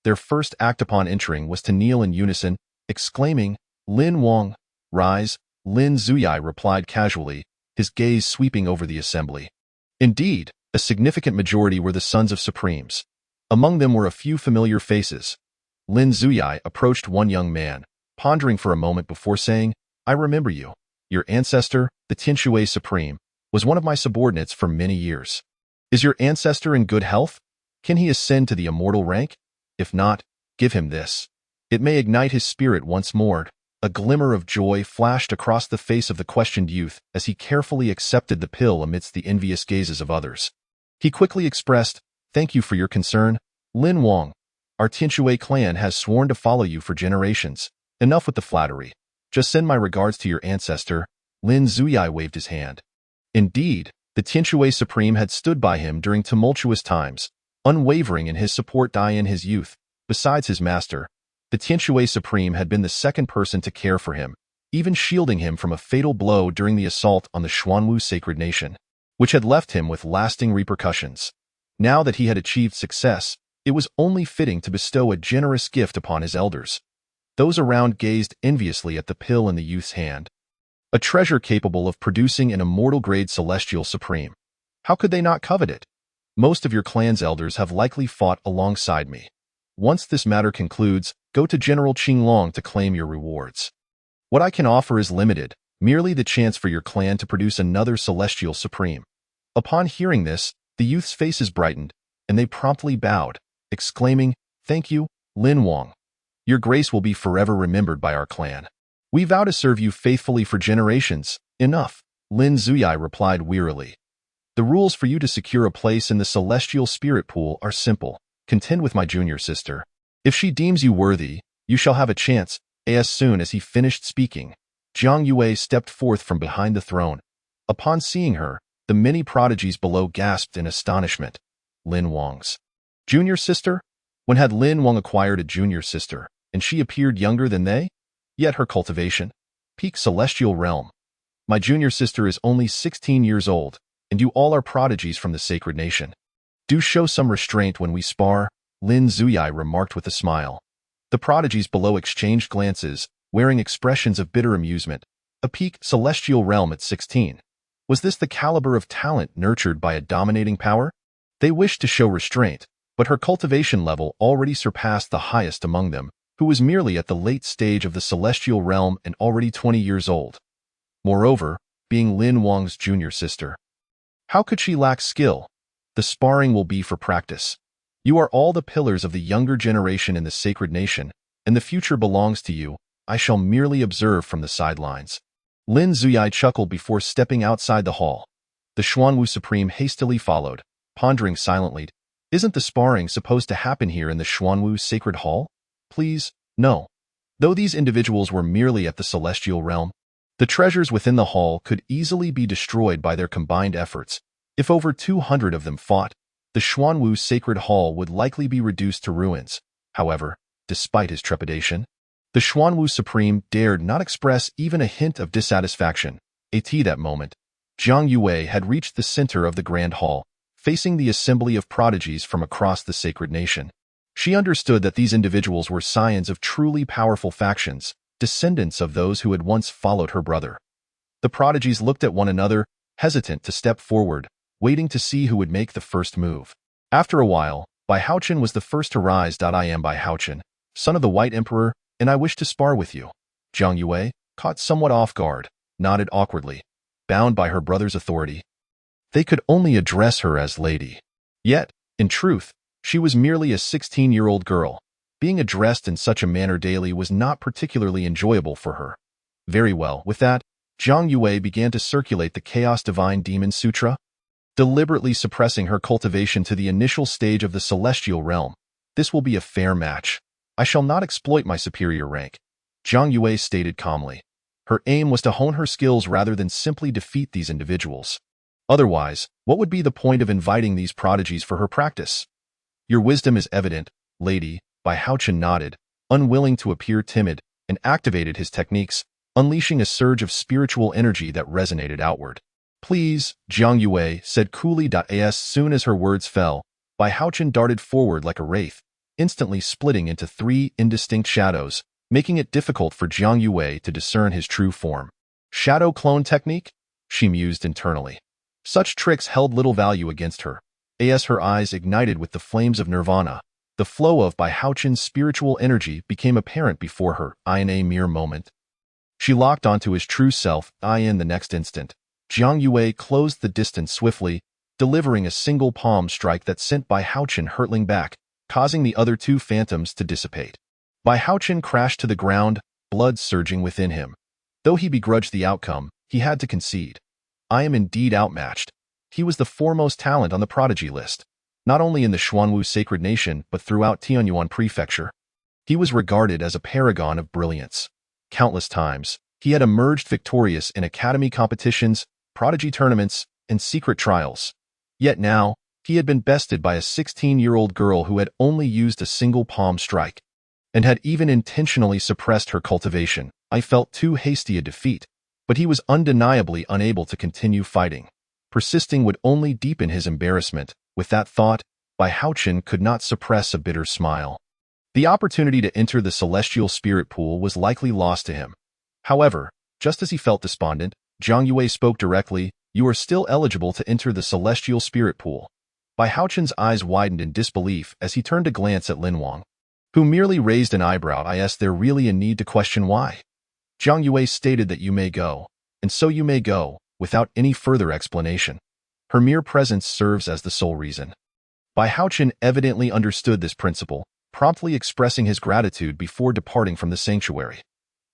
Their first act upon entering was to kneel in unison, exclaiming, "Lin Wang, rise." Lin Zuyai replied casually, his gaze sweeping over the assembly. Indeed, a significant majority were the sons of supremes. Among them were a few familiar faces. Lin Zuyai approached one young man, pondering for a moment before saying, "I remember you. Your ancestor, the Tianshui Supreme, was one of my subordinates for many years. Is your ancestor in good health? Can he ascend to the immortal rank? If not, give him this. It may ignite his spirit once more." A glimmer of joy flashed across the face of the questioned youth as he carefully accepted the pill amidst the envious gazes of others. He quickly expressed, "Thank you for your concern, Lin Wang. Our Tianshui clan has sworn to follow you for generations. Enough with the flattery. Just send my regards to your ancestor." Lin Zuyai waved his hand. Indeed, the Tianshui Supreme had stood by him during tumultuous times, unwavering in his support in his youth. Besides his master, the Tianshui Supreme had been the second person to care for him, even shielding him from a fatal blow during the assault on the Xuanwu sacred nation, which had left him with lasting repercussions. Now that he had achieved success, it was only fitting to bestow a generous gift upon his elders. Those around gazed enviously at the pill in the youth's hand, a treasure capable of producing an immortal-grade celestial supreme. How could they not covet it? Most of your clan's elders have likely fought alongside me. Once this matter concludes, go to General Qinglong to claim your rewards. What I can offer is limited, merely the chance for your clan to produce another celestial supreme." Upon hearing this, the youth's faces brightened, and they promptly bowed, exclaiming, "Thank you, Lin Wang. Your grace will be forever remembered by our clan. We vow to serve you faithfully for generations." "Enough," Lin Zuyai replied wearily. "The rules for you to secure a place in the celestial spirit pool are simple. Contend with my junior sister. If she deems you worthy, you shall have a chance." As soon as he finished speaking, Zhang Yue stepped forth from behind the throne. Upon seeing her, the many prodigies below gasped in astonishment. Lin Wang's junior sister? When had Lin Wang acquired a junior sister, and she appeared younger than they? Yet her cultivation, peak celestial realm. My junior sister is only 16 years old, and you all are prodigies from the sacred nation. Do show some restraint when we spar, Lin Zuyai remarked with a smile. The prodigies below exchanged glances, wearing expressions of bitter amusement. A peak celestial realm at 16. Was this the caliber of talent nurtured by a dominating power? They wished to show restraint, but her cultivation level already surpassed the highest among them, who was merely at the late stage of the celestial realm and already 20 years old. Moreover, being Lin Wang's junior sister, how could she lack skill? The sparring will be for practice. You are all the pillars of the younger generation in the sacred nation, and the future belongs to you. I shall merely observe from the sidelines. Lin Zuyai chuckled before stepping outside the hall. The Xuanwu Supreme hastily followed, pondering silently. Isn't the sparring supposed to happen here in the Xuanwu Sacred Hall? Please, no. Though these individuals were merely at the celestial realm, the treasures within the hall could easily be destroyed by their combined efforts. If over 200 of them fought, the Xuanwu Sacred Hall would likely be reduced to ruins. However, despite his trepidation, the Xuanwu Supreme dared not express even a hint of dissatisfaction. At that moment, Jiang Yue had reached the center of the Grand Hall, facing the assembly of prodigies from across the sacred nation. She understood that these individuals were scions of truly powerful factions, descendants of those who had once followed her brother. The prodigies looked at one another, hesitant to step forward, waiting to see who would make the first move. After a while, Bai Haochen was the first to rise. I am Bai Haochen, son of the White Emperor, and I wish to spar with you. Jiang Yue, caught somewhat off guard, nodded awkwardly, bound by her brother's authority. They could only address her as lady. Yet, in truth, she was merely a 16-year-old girl. Being addressed in such a manner daily was not particularly enjoyable for her. Very well, with that, Jiang Yue began to circulate the Chaos Divine Demon Sutra, deliberately suppressing her cultivation to the initial stage of the celestial realm. This will be a fair match. I shall not exploit my superior rank, Jiang Yue stated calmly. Her aim was to hone her skills rather than simply defeat these individuals. Otherwise, what would be the point of inviting these prodigies for her practice? Your wisdom is evident, lady, Bai Haochen nodded, unwilling to appear timid, and activated his techniques, unleashing a surge of spiritual energy that resonated outward. Please, Jiang Yue said coolly. As soon as her words fell, Bai Haochen darted forward like a wraith, instantly splitting into 3 indistinct shadows, making it difficult for Jiang Yue to discern his true form. Shadow clone technique? She mused internally. Such tricks held little value against her. As her eyes ignited with the flames of nirvana, the flow of Bai Haochen's spiritual energy became apparent before her. In a mere moment, she locked onto his true self. In the next instant, Jiang Yue closed the distance swiftly, delivering a single palm strike that sent Bai Haochen hurtling back, causing the other 2 phantoms to dissipate. Bai Haochen crashed to the ground, blood surging within him. Though he begrudged the outcome, he had to concede. I am indeed outmatched. He was the foremost talent on the prodigy list, not only in the Xuanwu Sacred Nation but throughout Tianyuan Prefecture. He was regarded as a paragon of brilliance. Countless times, he had emerged victorious in academy competitions, prodigy tournaments, and secret trials. Yet now, he had been bested by a 16-year-old girl who had only used a single palm strike, and had even intentionally suppressed her cultivation. I felt too hasty a defeat, but he was undeniably unable to continue fighting. Persisting would only deepen his embarrassment. With that thought, Bai Haochen could not suppress a bitter smile. The opportunity to enter the celestial spirit pool was likely lost to him. However, just as he felt despondent, Jiang Yue spoke directly. You are still eligible to enter the celestial spirit pool. Bai Haochen's eyes widened in disbelief as he turned to glance at Lin Wang, who merely raised an eyebrow. Is there really a need to question why? Jiang Yue stated that you may go, and so you may go, without any further explanation. Her mere presence serves as the sole reason. Bai Haochen evidently understood this principle, promptly expressing his gratitude before departing from the sanctuary.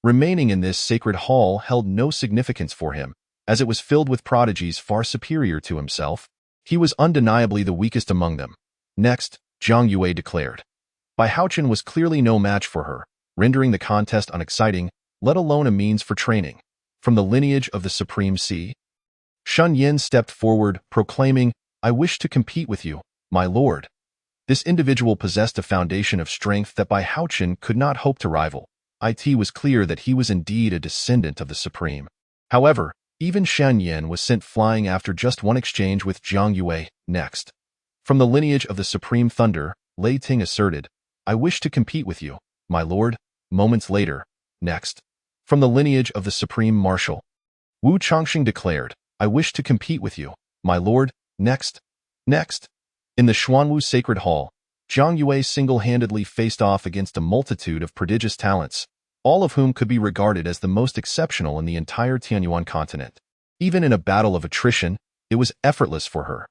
Remaining in this sacred hall held no significance for him, as it was filled with prodigies far superior to himself. He was undeniably the weakest among them. Next, Jiang Yue declared. Bai Haochen was clearly no match for her, rendering the contest unexciting, let alone a means for training. From the lineage of the Supreme Sea, Shun Yin stepped forward, proclaiming, I wish to compete with you, my lord. This individual possessed a foundation of strength that Bai Haochen could not hope to rival. It was clear that he was indeed a descendant of the Supreme. However, even Shan Yin was sent flying after just one exchange with Jiang Yue. Next, from the lineage of the Supreme Thunder, Lei Ting asserted, I wish to compete with you, my lord. Moments later, next, from the lineage of the Supreme Marshal, Wu Chongxing declared, I wish to compete with you, my lord. Next. In the Xuanwu Sacred Hall, Jiang Yue single-handedly faced off against a multitude of prodigious talents, all of whom could be regarded as the most exceptional in the entire Tianyuan continent. Even in a battle of attrition, it was effortless for her.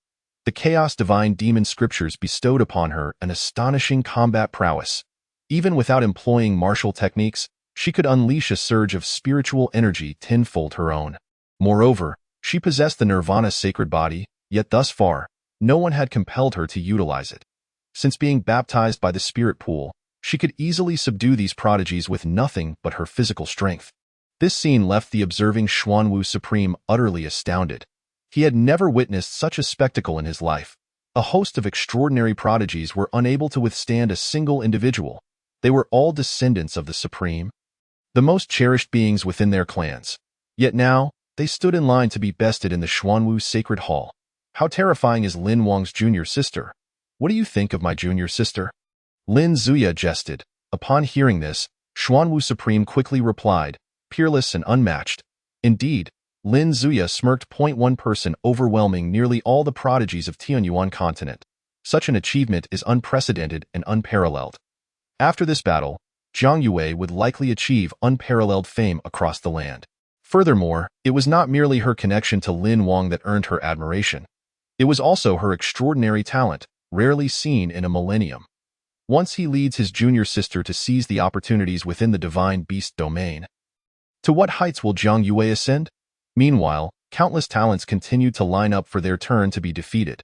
The Chaos Divine Demon Scriptures bestowed upon her an astonishing combat prowess. Even without employing martial techniques, she could unleash a surge of spiritual energy tenfold her own. Moreover, She possessed the Nirvana sacred body, yet thus far, no one had compelled her to utilize it. Since being baptized by the spirit pool, she could easily subdue these prodigies with nothing but her physical strength. This scene left the observing Xuanwu Supreme utterly astounded. He had never witnessed such a spectacle in his life. A host of extraordinary prodigies were unable to withstand a single individual. They were all descendants of the Supreme, the most cherished beings within their clans. Yet now, they stood in line to be bested in the Xuanwu Sacred Hall. How terrifying is Lin Wang's junior sister? What do you think of my junior sister? Lin Zuya jested. Upon hearing this, Xuanwu Supreme quickly replied, peerless and unmatched. Indeed, Lin Zuya smirked. One person overwhelming nearly all the prodigies of Tianyuan continent. Such an achievement is unprecedented and unparalleled. After this battle, Zhang Yue would likely achieve unparalleled fame across the land. Furthermore, it was not merely her connection to Lin Wang that earned her admiration. It was also her extraordinary talent, rarely seen in a millennium. Once he leads his junior sister to seize the opportunities within the divine beast domain. To what heights will Zhang Yue ascend? Meanwhile, countless talents continued to line up for their turn to be defeated.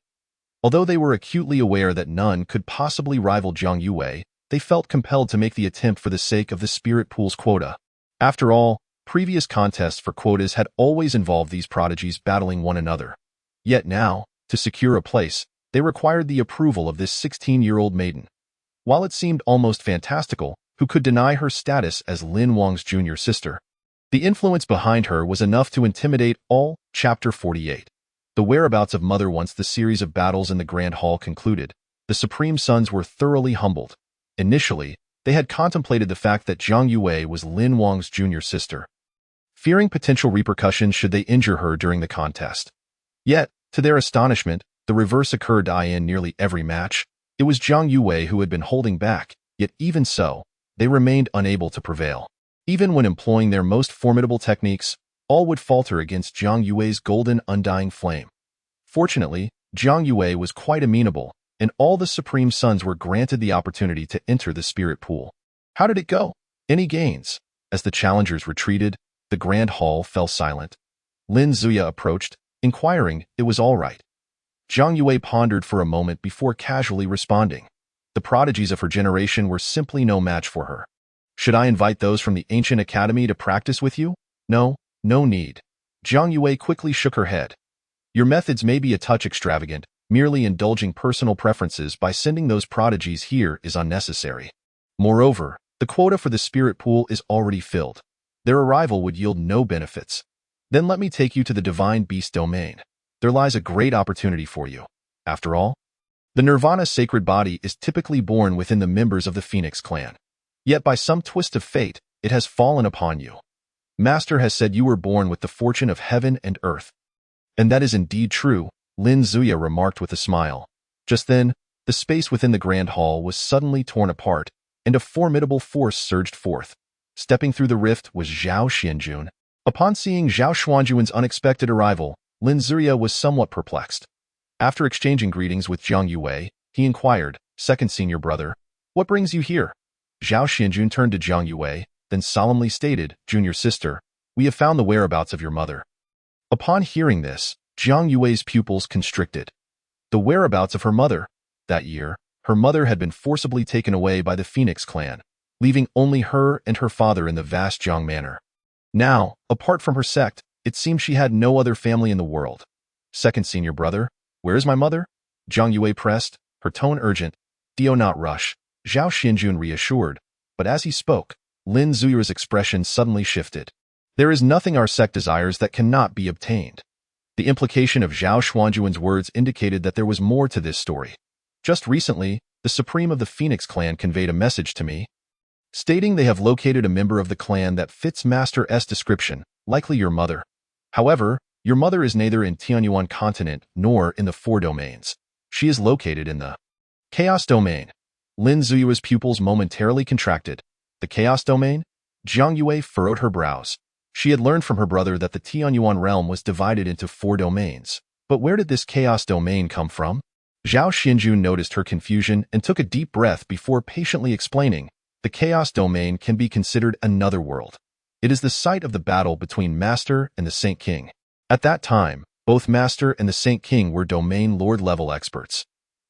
Although they were acutely aware that none could possibly rival Zhang Yue, they felt compelled to make the attempt for the sake of the spirit pool's quota. After all, previous contests for quotas had always involved these prodigies battling one another. Yet now, to secure a place, they required the approval of this 16-year-old maiden. While it seemed almost fantastical, who could deny her status as Lin Wang's junior sister? The influence behind her was enough to intimidate all. Chapter 48. The whereabouts of Mother. Once the series of battles in the Grand Hall concluded, the Supreme Sons were thoroughly humbled. Initially, they had contemplated the fact that Zhang Yue was Lin Wang's junior sister, fearing potential repercussions should they injure her during the contest. Yet, to their astonishment, the reverse occurred in nearly every match. It was Zhang Yue who had been holding back, yet even so, they remained unable to prevail. Even when employing their most formidable techniques, all would falter against Zhang Yue's golden undying flame. Fortunately, Zhang Yue was quite amenable, and all the Supreme Sons were granted the opportunity to enter the spirit pool. How did it go? Any gains? As the challengers retreated, the Grand Hall fell silent. Lin Zuya approached, inquiring, it was all right. Zhang Yue pondered for a moment before casually responding. The prodigies of her generation were simply no match for her. Should I invite those from the ancient academy to practice with you? No, no need. Zhang Yue quickly shook her head. Your methods may be a touch extravagant, merely indulging personal preferences by sending those prodigies here is unnecessary. Moreover, the quota for the spirit pool is already filled. Their arrival would yield no benefits. Then let me take you to the divine beast domain. There lies a great opportunity for you. After all, the Nirvana sacred body is typically born within the members of the Phoenix clan. Yet by some twist of fate, it has fallen upon you. Master has said you were born with the fortune of heaven and earth. And that is indeed true, Lin Zuya remarked with a smile. Just then, the space within the Grand Hall was suddenly torn apart, and a formidable force surged forth. Stepping through the rift was Zhao Xianjun. Upon seeing Zhao Xuanjuan's unexpected arrival, Lin Zuya was somewhat perplexed. After exchanging greetings with Zhang Yue, he inquired, second senior brother, what brings you here? Zhao Xianjun turned to Zhang Yue, then solemnly stated, junior sister, we have found the whereabouts of your mother. Upon hearing this, Zhang Yue's pupils constricted. The whereabouts of her mother. That year, her mother had been forcibly taken away by the Phoenix clan, leaving only her and her father in the vast Zhang manor. Now, apart from her sect, it seemed she had no other family in the world. Second senior brother, where is my mother? Zhang Yue pressed, her tone urgent. Do not rush, Zhao Xianjun reassured, but as he spoke, Lin Zuya's expression suddenly shifted. There is nothing our sect desires that cannot be obtained. The implication of Zhao Xuanjuan's words indicated that there was more to this story. Just recently, the Supreme of the Phoenix clan conveyed a message to me, stating they have located a member of the clan that fits Master S description, likely your mother. However, your mother is neither in Tianyuan continent nor in the four domains. She is located in the Chaos domain. Lin Zuya's pupils momentarily contracted. The Chaos domain? Zhang Yue furrowed her brows. She had learned from her brother that the Tianyuan realm was divided into four domains. But where did this Chaos domain come from? Zhao Xianjun noticed her confusion and took a deep breath before patiently explaining, the Chaos domain can be considered another world. It is the site of the battle between Master and the Saint King. At that time, both Master and the Saint King were Domain Lord-level experts.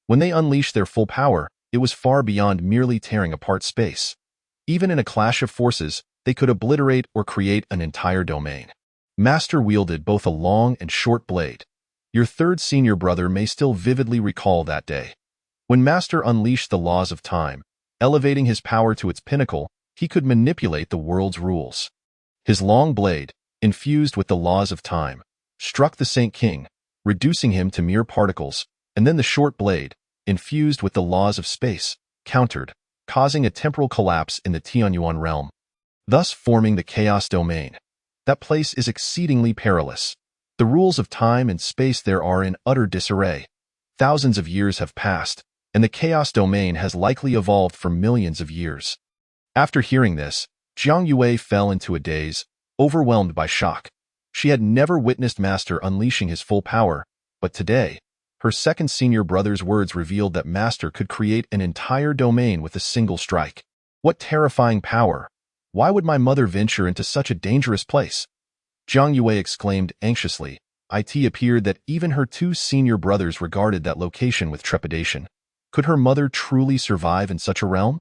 When they unleashed their full power, it was far beyond merely tearing apart space. Even in a clash of forces, they could obliterate or create an entire domain. Master wielded both a long and short blade. Your third senior brother may still vividly recall that day. When Master unleashed the laws of time, elevating his power to its pinnacle, he could manipulate the world's rules. His long blade, infused with the laws of time, struck the Saint King, reducing him to mere particles, and then the short blade, infused with the laws of space, countered, causing a temporal collapse in the Tianyuan realm, thus forming the Chaos Domain. That place is exceedingly perilous. The rules of time and space there are in utter disarray. Thousands of years have passed, and the Chaos Domain has likely evolved for millions of years. After hearing this, Jiang Yue fell into a daze, overwhelmed by shock. She had never witnessed Master unleashing his full power, but today, her second senior brother's words revealed that Master could create an entire domain with a single strike. What terrifying power! Why would my mother venture into such a dangerous place? Jiang Yue exclaimed anxiously. It appeared that even her two senior brothers regarded that location with trepidation. Could her mother truly survive in such a realm?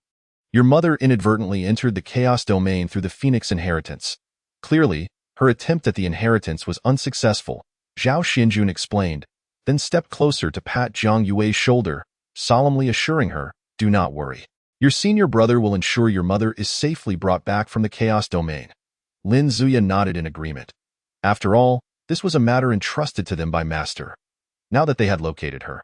Your mother inadvertently entered the Chaos Domain through the Phoenix inheritance. Clearly, her attempt at the inheritance was unsuccessful, Zhao Xianjun explained, then stepped closer to pat Jiang Yue's shoulder, solemnly assuring her, "Do not worry. Your senior brother will ensure your mother is safely brought back from the Chaos Domain." Lin Zuya nodded in agreement. After all, this was a matter entrusted to them by Master. Now that they had located her,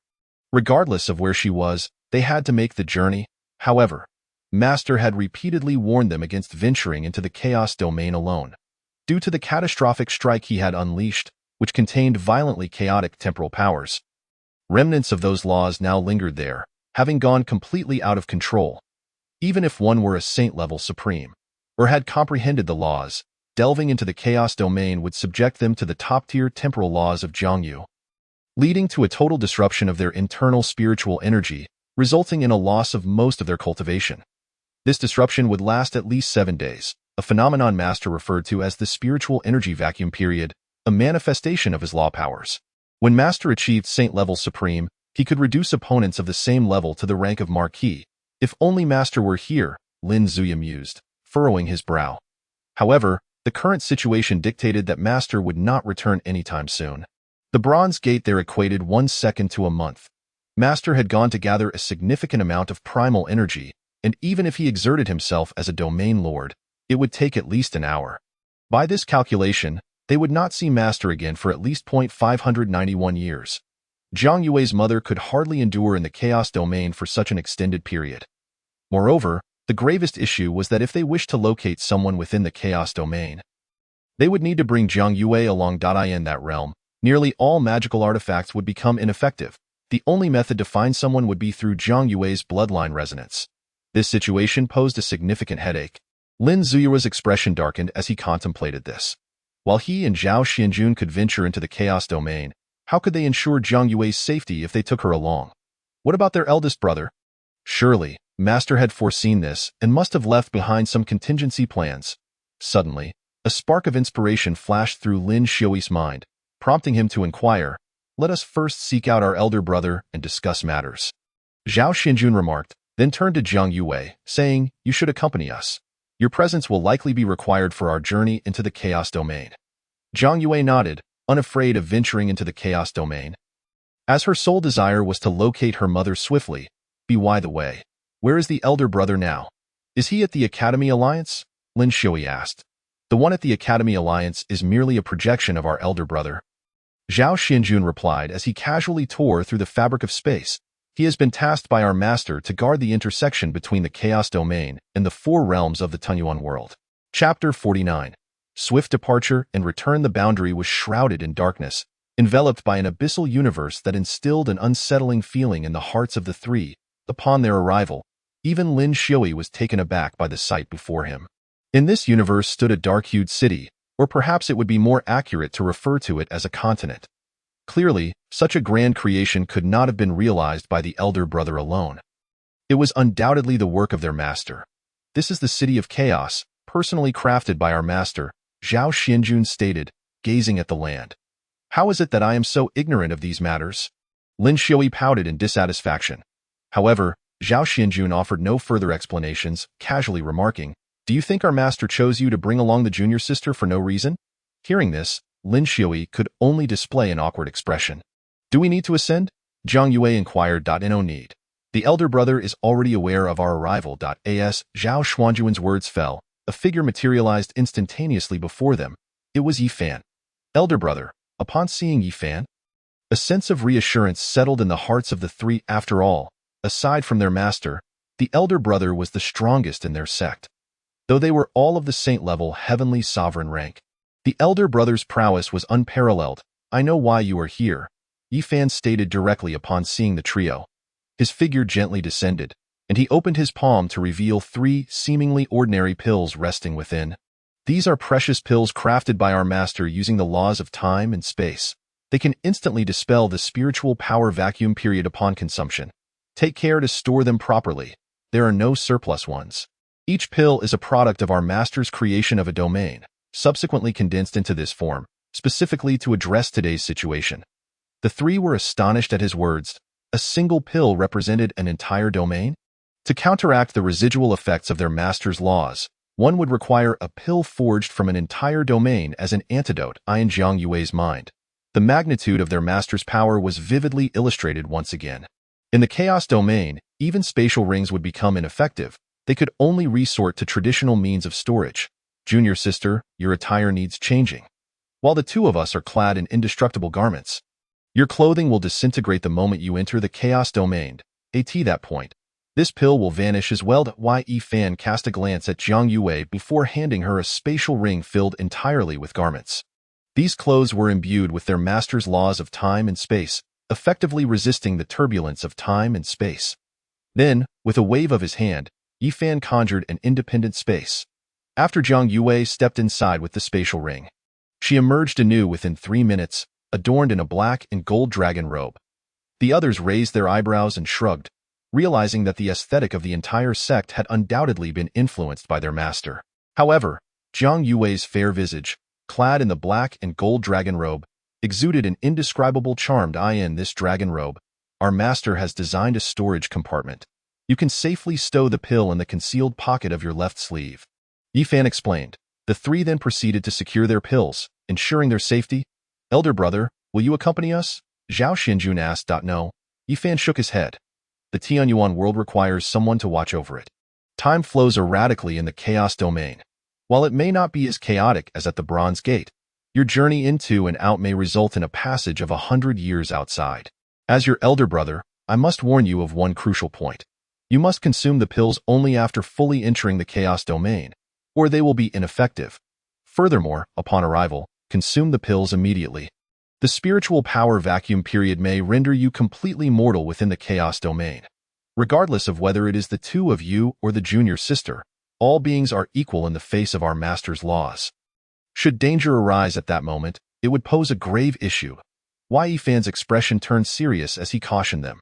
regardless of where she was, they had to make the journey. However, Master had repeatedly warned them against venturing into the Chaos Domain alone, due to the catastrophic strike he had unleashed, which contained violently chaotic temporal powers. Remnants of those laws now lingered there, having gone completely out of control. Even if one were a saint-level supreme, or had comprehended the laws, delving into the Chaos Domain would subject them to the top-tier temporal laws of Jiangyu, leading to a total disruption of their internal spiritual energy, resulting in a loss of most of their cultivation. This disruption would last at least 7 days, a phenomenon Master referred to as the spiritual energy vacuum period, a manifestation of his law powers. When Master achieved Saint-level Supreme, he could reduce opponents of the same level to the rank of Marquis. If only Master were here, Lin Zuya mused, furrowing his brow. However, the current situation dictated that Master would not return anytime soon. The Bronze Gate there equated 1 second to a month. Master had gone to gather a significant amount of primal energy, and even if he exerted himself as a domain lord, it would take at least an hour. By this calculation, they would not see Master again for at least 591 years. Jiang Yue's mother could hardly endure in the Chaos Domain for such an extended period. Moreover, the gravest issue was that if they wished to locate someone within the Chaos Domain, they would need to bring Jiang Yue along. In that realm, nearly all magical artifacts would become ineffective. The only method to find someone would be through Jiang Yue's bloodline resonance. This situation posed a significant headache. Lin Zuya's expression darkened as he contemplated this. While he and Zhao Xianjun could venture into the Chaos Domain, how could they ensure Jiang Yue's safety if they took her along? What about their eldest brother? Surely, Master had foreseen this and must have left behind some contingency plans. Suddenly, a spark of inspiration flashed through Lin Xiui's mind, prompting him to inquire, "Let us first seek out our elder brother and discuss matters." Zhao Xianjun remarked, then turned to Jiang Yue, saying, "You should accompany us. Your presence will likely be required for our journey into the Chaos Domain." Jiang Yue nodded, unafraid of venturing into the Chaos Domain, as her sole desire was to locate her mother swiftly. By the way, where is the elder brother now? Is he at the Academy Alliance? Lin Xiui asked. The one at the Academy Alliance is merely a projection of our elder brother, Zhao Xianjun replied as he casually tore through the fabric of space. He has been tasked by our master to guard the intersection between the Chaos Domain and the 4 realms of the Tunyuan world. Chapter 49. Swift departure and return. The boundary was shrouded in darkness, enveloped by an abyssal universe that instilled an unsettling feeling in the hearts of the 3. Upon their arrival, even Lin Xiui was taken aback by the sight before him. In this universe stood a dark-hued city, or perhaps it would be more accurate to refer to it as a continent. Clearly, such a grand creation could not have been realized by the elder brother alone. It was undoubtedly the work of their master. This is the city of chaos, personally crafted by our master, Zhao Xianjun stated, gazing at the land. How is it that I am so ignorant of these matters? Lin Xiui pouted in dissatisfaction. However, Zhao Xianjun offered no further explanations, casually remarking, "Do you think our master chose you to bring along the junior sister for no reason?" Hearing this, Lin Xiui could only display an awkward expression. "Do we need to ascend?" Zhang Yue inquired. No need. The elder brother is already aware of our arrival. As Zhao Xuanjuan's words fell, a figure materialized instantaneously before them. It was Yi Fan. Elder brother. Upon seeing Yi Fan, a sense of reassurance settled in the hearts of the three. After all, aside from their master, the elder brother was the strongest in their sect. Though they were all of the saint-level heavenly sovereign rank, the elder brother's prowess was unparalleled. "I know why you are here," Yi Fan stated directly upon seeing the trio. His figure gently descended, and he opened his palm to reveal 3 seemingly ordinary pills resting within. "These are precious pills crafted by our master using the laws of time and space. They can instantly dispel the spiritual power vacuum period upon consumption. Take care to store them properly. There are no surplus ones. Each pill is a product of our master's creation of a domain, subsequently condensed into this form, specifically to address today's situation." The 3 were astonished at his words. A single pill represented an entire domain? To counteract the residual effects of their master's laws, one would require a pill forged from an entire domain as an antidote. In Zhang Yue's mind, the magnitude of their master's power was vividly illustrated once again. In the chaos domain, even spatial rings would become ineffective. They could only resort to traditional means of storage. "Junior sister, your attire needs changing. While the 2 of us are clad in indestructible garments, your clothing will disintegrate the moment you enter the chaos domain. At that point, this pill will vanish as well." Yi Fan cast a glance at Zhang Yue before handing her a spatial ring filled entirely with garments. These clothes were imbued with their master's laws of time and space, effectively resisting the turbulence of time and space. Then, with a wave of his hand, Yi Fan conjured an independent space. After Zhang Yue stepped inside with the spatial ring, she emerged anew within 3 minutes, adorned in a black and gold dragon robe. The others raised their eyebrows and shrugged, realizing that the aesthetic of the entire sect had undoubtedly been influenced by their master. However, Zhang Yue's fair visage, clad in the black and gold dragon robe, exuded an indescribable charm. In this dragon robe, our master has designed a storage compartment. You can safely stow the pill in the concealed pocket of your left sleeve. Yi Fan explained. The 3 then proceeded to secure their pills, ensuring their safety. "Elder brother, will you accompany us?" Zhao Xianjun asked. No. Yi Fan shook his head. "The Tianyuan world requires someone to watch over it. Time flows erratically in the chaos domain. While it may not be as chaotic as at the Bronze Gate, your journey into and out may result in a passage of 100 years outside. As your elder brother, I must warn you of one crucial point. You must consume the pills only after fully entering the chaos domain, or they will be ineffective. Furthermore, upon arrival, consume the pills immediately. The spiritual power vacuum period may render you completely mortal within the chaos domain. Regardless of whether it is the 2 of you or the junior sister, all beings are equal in the face of our master's laws. Should danger arise at that moment, it would pose a grave issue." Yi Fan's expression turned serious as he cautioned them.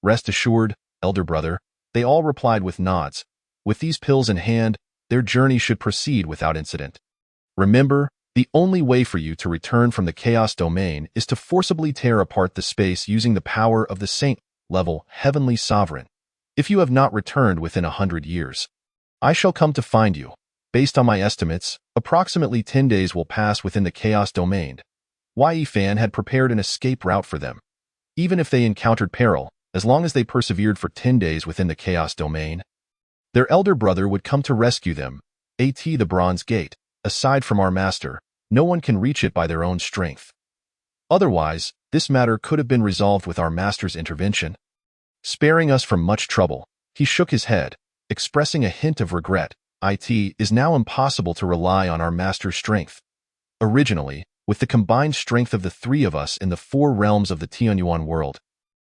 "Rest assured, elder brother," they all replied with nods. With these pills in hand, their journey should proceed without incident. "Remember, the only way for you to return from the chaos domain is to forcibly tear apart the space using the power of the saint-level heavenly sovereign. If you have not returned within 100 years, I shall come to find you. Based on my estimates, approximately 10 days will pass within the chaos domain." Yi Fan had prepared an escape route for them. Even if they encountered peril, as long as they persevered for 10 days within the chaos domain, their elder brother would come to rescue them. The Bronze Gate. Aside from our master, no one can reach it by their own strength. Otherwise, this matter could have been resolved with our master's intervention, sparing us from much trouble. He shook his head, expressing a hint of regret. It is now impossible to rely on our master's strength. Originally, with the combined strength of the 3 of us in the 4 realms of the Tianyuan world,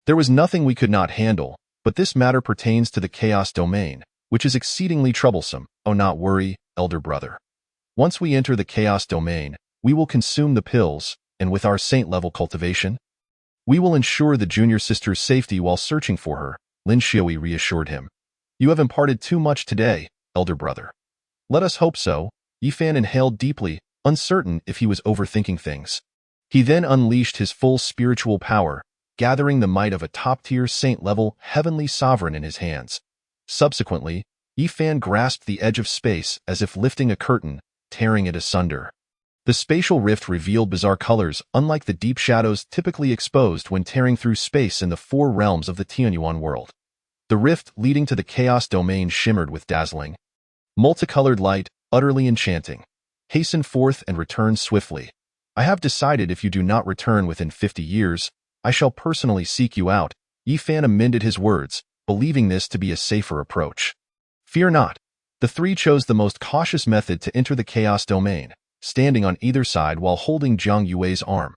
there was nothing we could not handle, but this matter pertains to the chaos domain, which is exceedingly troublesome. Not worry, elder brother. Once we enter the chaos domain, we will consume the pills, and with our saint-level cultivation, we will ensure the junior sister's safety while searching for her, Lin Xiui reassured him. "You have imparted too much today, elder brother." "Let us hope so." Yi Fan inhaled deeply, uncertain if he was overthinking things. He then unleashed his full spiritual power, gathering the might of a top-tier saint-level heavenly sovereign in his hands. Subsequently, Yifan grasped the edge of space as if lifting a curtain, tearing it asunder. The spatial rift revealed bizarre colors unlike the deep shadows typically exposed when tearing through space in the four realms of the Tianyuan world. The rift leading to the chaos domain shimmered with dazzling, multicolored light, utterly enchanting. Hasten forth and return swiftly. I have decided if you do not return within 50 years, I shall personally seek you out. Yifan amended his words, believing this to be a safer approach. Fear not. The three chose the most cautious method to enter the chaos domain, standing on either side while holding Zhang Yue's arm.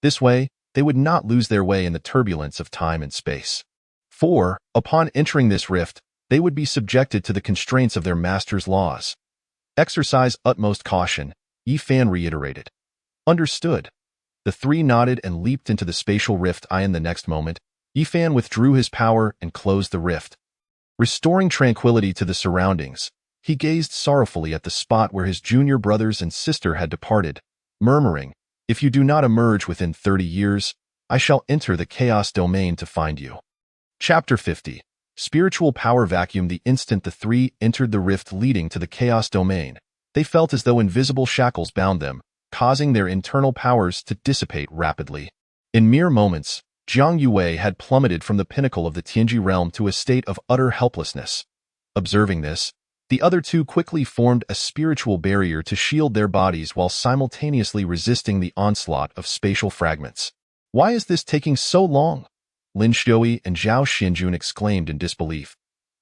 This way, they would not lose their way in the turbulence of time and space. For, upon entering this rift, they would be subjected to the constraints of their master's laws. Exercise utmost caution, Yifan reiterated. Understood. The three nodded and leaped into the spatial rift. In the next moment, Yifan withdrew his power and closed the rift. Restoring tranquility to the surroundings, he gazed sorrowfully at the spot where his junior brothers and sister had departed, murmuring, "If you do not emerge within 30 years, I shall enter the chaos domain to find you." Chapter 50. Spiritual power vacuum. The instant the three entered the rift leading to the chaos domain, they felt as though invisible shackles bound them, causing their internal powers to dissipate rapidly. In mere moments, Zhang Yue had plummeted from the pinnacle of the Tianji realm to a state of utter helplessness. Observing this, the other two quickly formed a spiritual barrier to shield their bodies while simultaneously resisting the onslaught of spatial fragments. "Why is this taking so long?" Lin Xiui and Zhao Xinjun exclaimed in disbelief.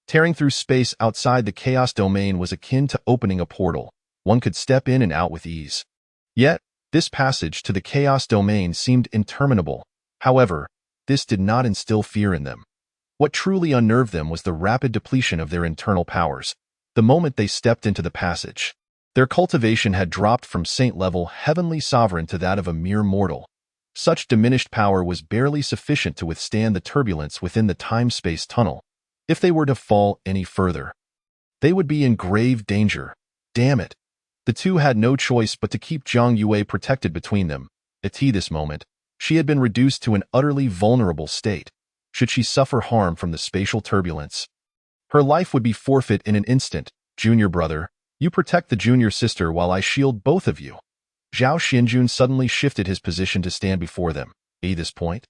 Tearing through space outside the chaos domain was akin to opening a portal. One could step in and out with ease. Yet, this passage to the chaos domain seemed interminable. However, this did not instill fear in them. What truly unnerved them was the rapid depletion of their internal powers. The moment they stepped into the passage, their cultivation had dropped from saint-level heavenly sovereign to that of a mere mortal. Such diminished power was barely sufficient to withstand the turbulence within the time-space tunnel. If they were to fall any further, they would be in grave danger. Damn it. The two had no choice but to keep Zhang Yue protected between them. At this moment, she had been reduced to an utterly vulnerable state. Should she suffer harm from the spatial turbulence, her life would be forfeit in an instant. "Junior brother, you protect the junior sister while I shield both of you." Zhao Xinjun suddenly shifted his position to stand before them. At this point,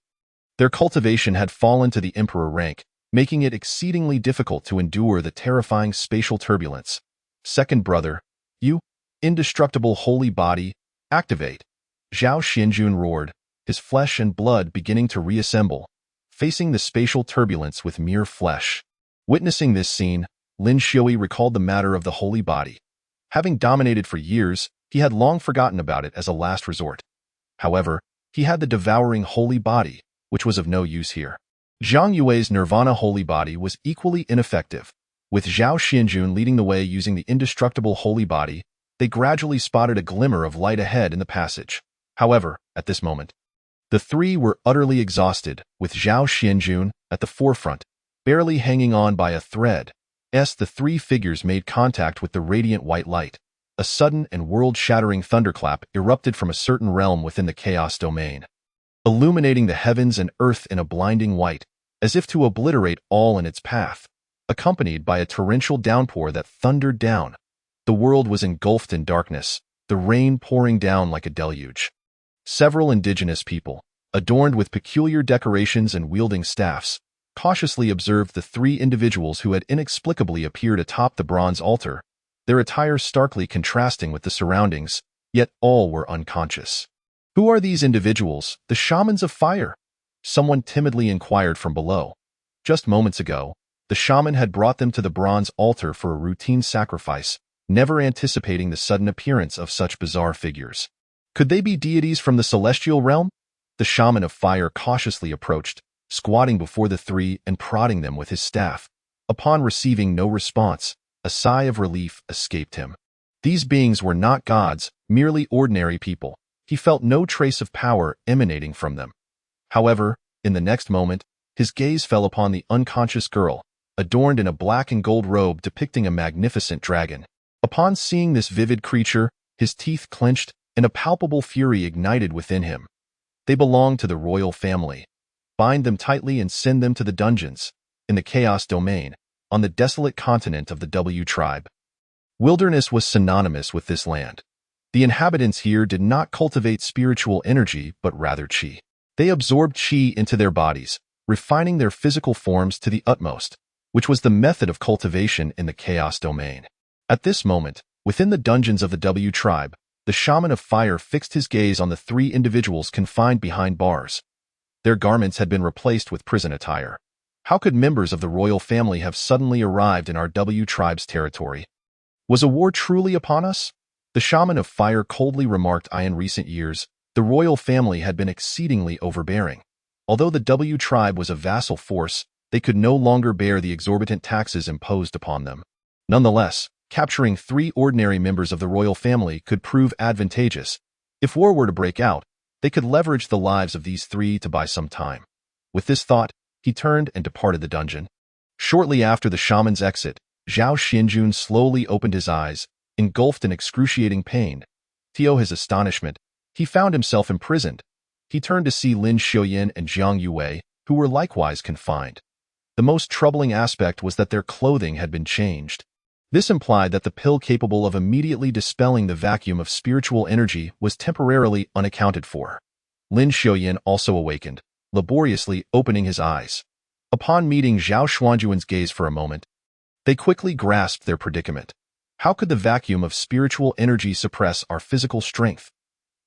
their cultivation had fallen to the emperor rank, making it exceedingly difficult to endure the terrifying spatial turbulence. "Second brother, you, indestructible holy body, activate." Zhao Xinjun roared, his flesh and blood beginning to reassemble, facing the spatial turbulence with mere flesh. Witnessing this scene, Lin Xiui recalled the matter of the holy body. Having dominated for years, he had long forgotten about it as a last resort. However, he had the devouring holy body, which was of no use here. Zhang Yue's nirvana holy body was equally ineffective. With Zhao Xinjun leading the way using the indestructible holy body, they gradually spotted a glimmer of light ahead in the passage. However, at this moment, the three were utterly exhausted, with Zhao Xinjun at the forefront, barely hanging on by a thread. The three figures made contact with the radiant white light. A sudden and world-shattering thunderclap erupted from a certain realm within the chaos domain, illuminating the heavens and earth in a blinding white, as if to obliterate all in its path. Accompanied by a torrential downpour that thundered down, the world was engulfed in darkness, the rain pouring down like a deluge. Several indigenous people, adorned with peculiar decorations and wielding staffs, cautiously observed the three individuals who had inexplicably appeared atop the bronze altar, their attire starkly contrasting with the surroundings, yet all were unconscious. "Who are these individuals, the shamans of fire?" someone timidly inquired from below. Just moments ago, the shaman had brought them to the bronze altar for a routine sacrifice, never anticipating the sudden appearance of such bizarre figures. Could they be deities from the celestial realm? The shaman of fire cautiously approached, squatting before the three and prodding them with his staff. Upon receiving no response, a sigh of relief escaped him. These beings were not gods, merely ordinary people. He felt no trace of power emanating from them. However, in the next moment, his gaze fell upon the unconscious girl, adorned in a black and gold robe depicting a magnificent dragon. Upon seeing this vivid creature, his teeth clenched and a palpable fury ignited within him. They belong to the royal family. Bind them tightly and send them to the dungeons, in the Chaos Domain, on the desolate continent of the W tribe. Wilderness was synonymous with this land. The inhabitants here did not cultivate spiritual energy, but rather qi. They absorbed qi into their bodies, refining their physical forms to the utmost, which was the method of cultivation in the Chaos Domain. At this moment, within the dungeons of the W tribe, the shaman of fire fixed his gaze on the three individuals confined behind bars. Their garments had been replaced with prison attire. How could members of the royal family have suddenly arrived in our W tribe's territory? Was a war truly upon us? The shaman of fire coldly remarked, in recent years, the royal family had been exceedingly overbearing. Although the W tribe was a vassal force, they could no longer bear the exorbitant taxes imposed upon them. Nonetheless, capturing 3 ordinary members of the royal family could prove advantageous. If war were to break out, they could leverage the lives of these 3 to buy some time. With this thought, he turned and departed the dungeon. Shortly after the shaman's exit, Zhao Xianjun slowly opened his eyes, engulfed in excruciating pain. To his astonishment, he found himself imprisoned. He turned to see Lin Xiuyan and Jiang Yue, who were likewise confined. The most troubling aspect was that their clothing had been changed. This implied that the pill capable of immediately dispelling the vacuum of spiritual energy was temporarily unaccounted for. Lin Xiuyan also awakened, laboriously opening his eyes. Upon meeting Zhao Xuanjuan's gaze for a moment, they quickly grasped their predicament. How could the vacuum of spiritual energy suppress our physical strength?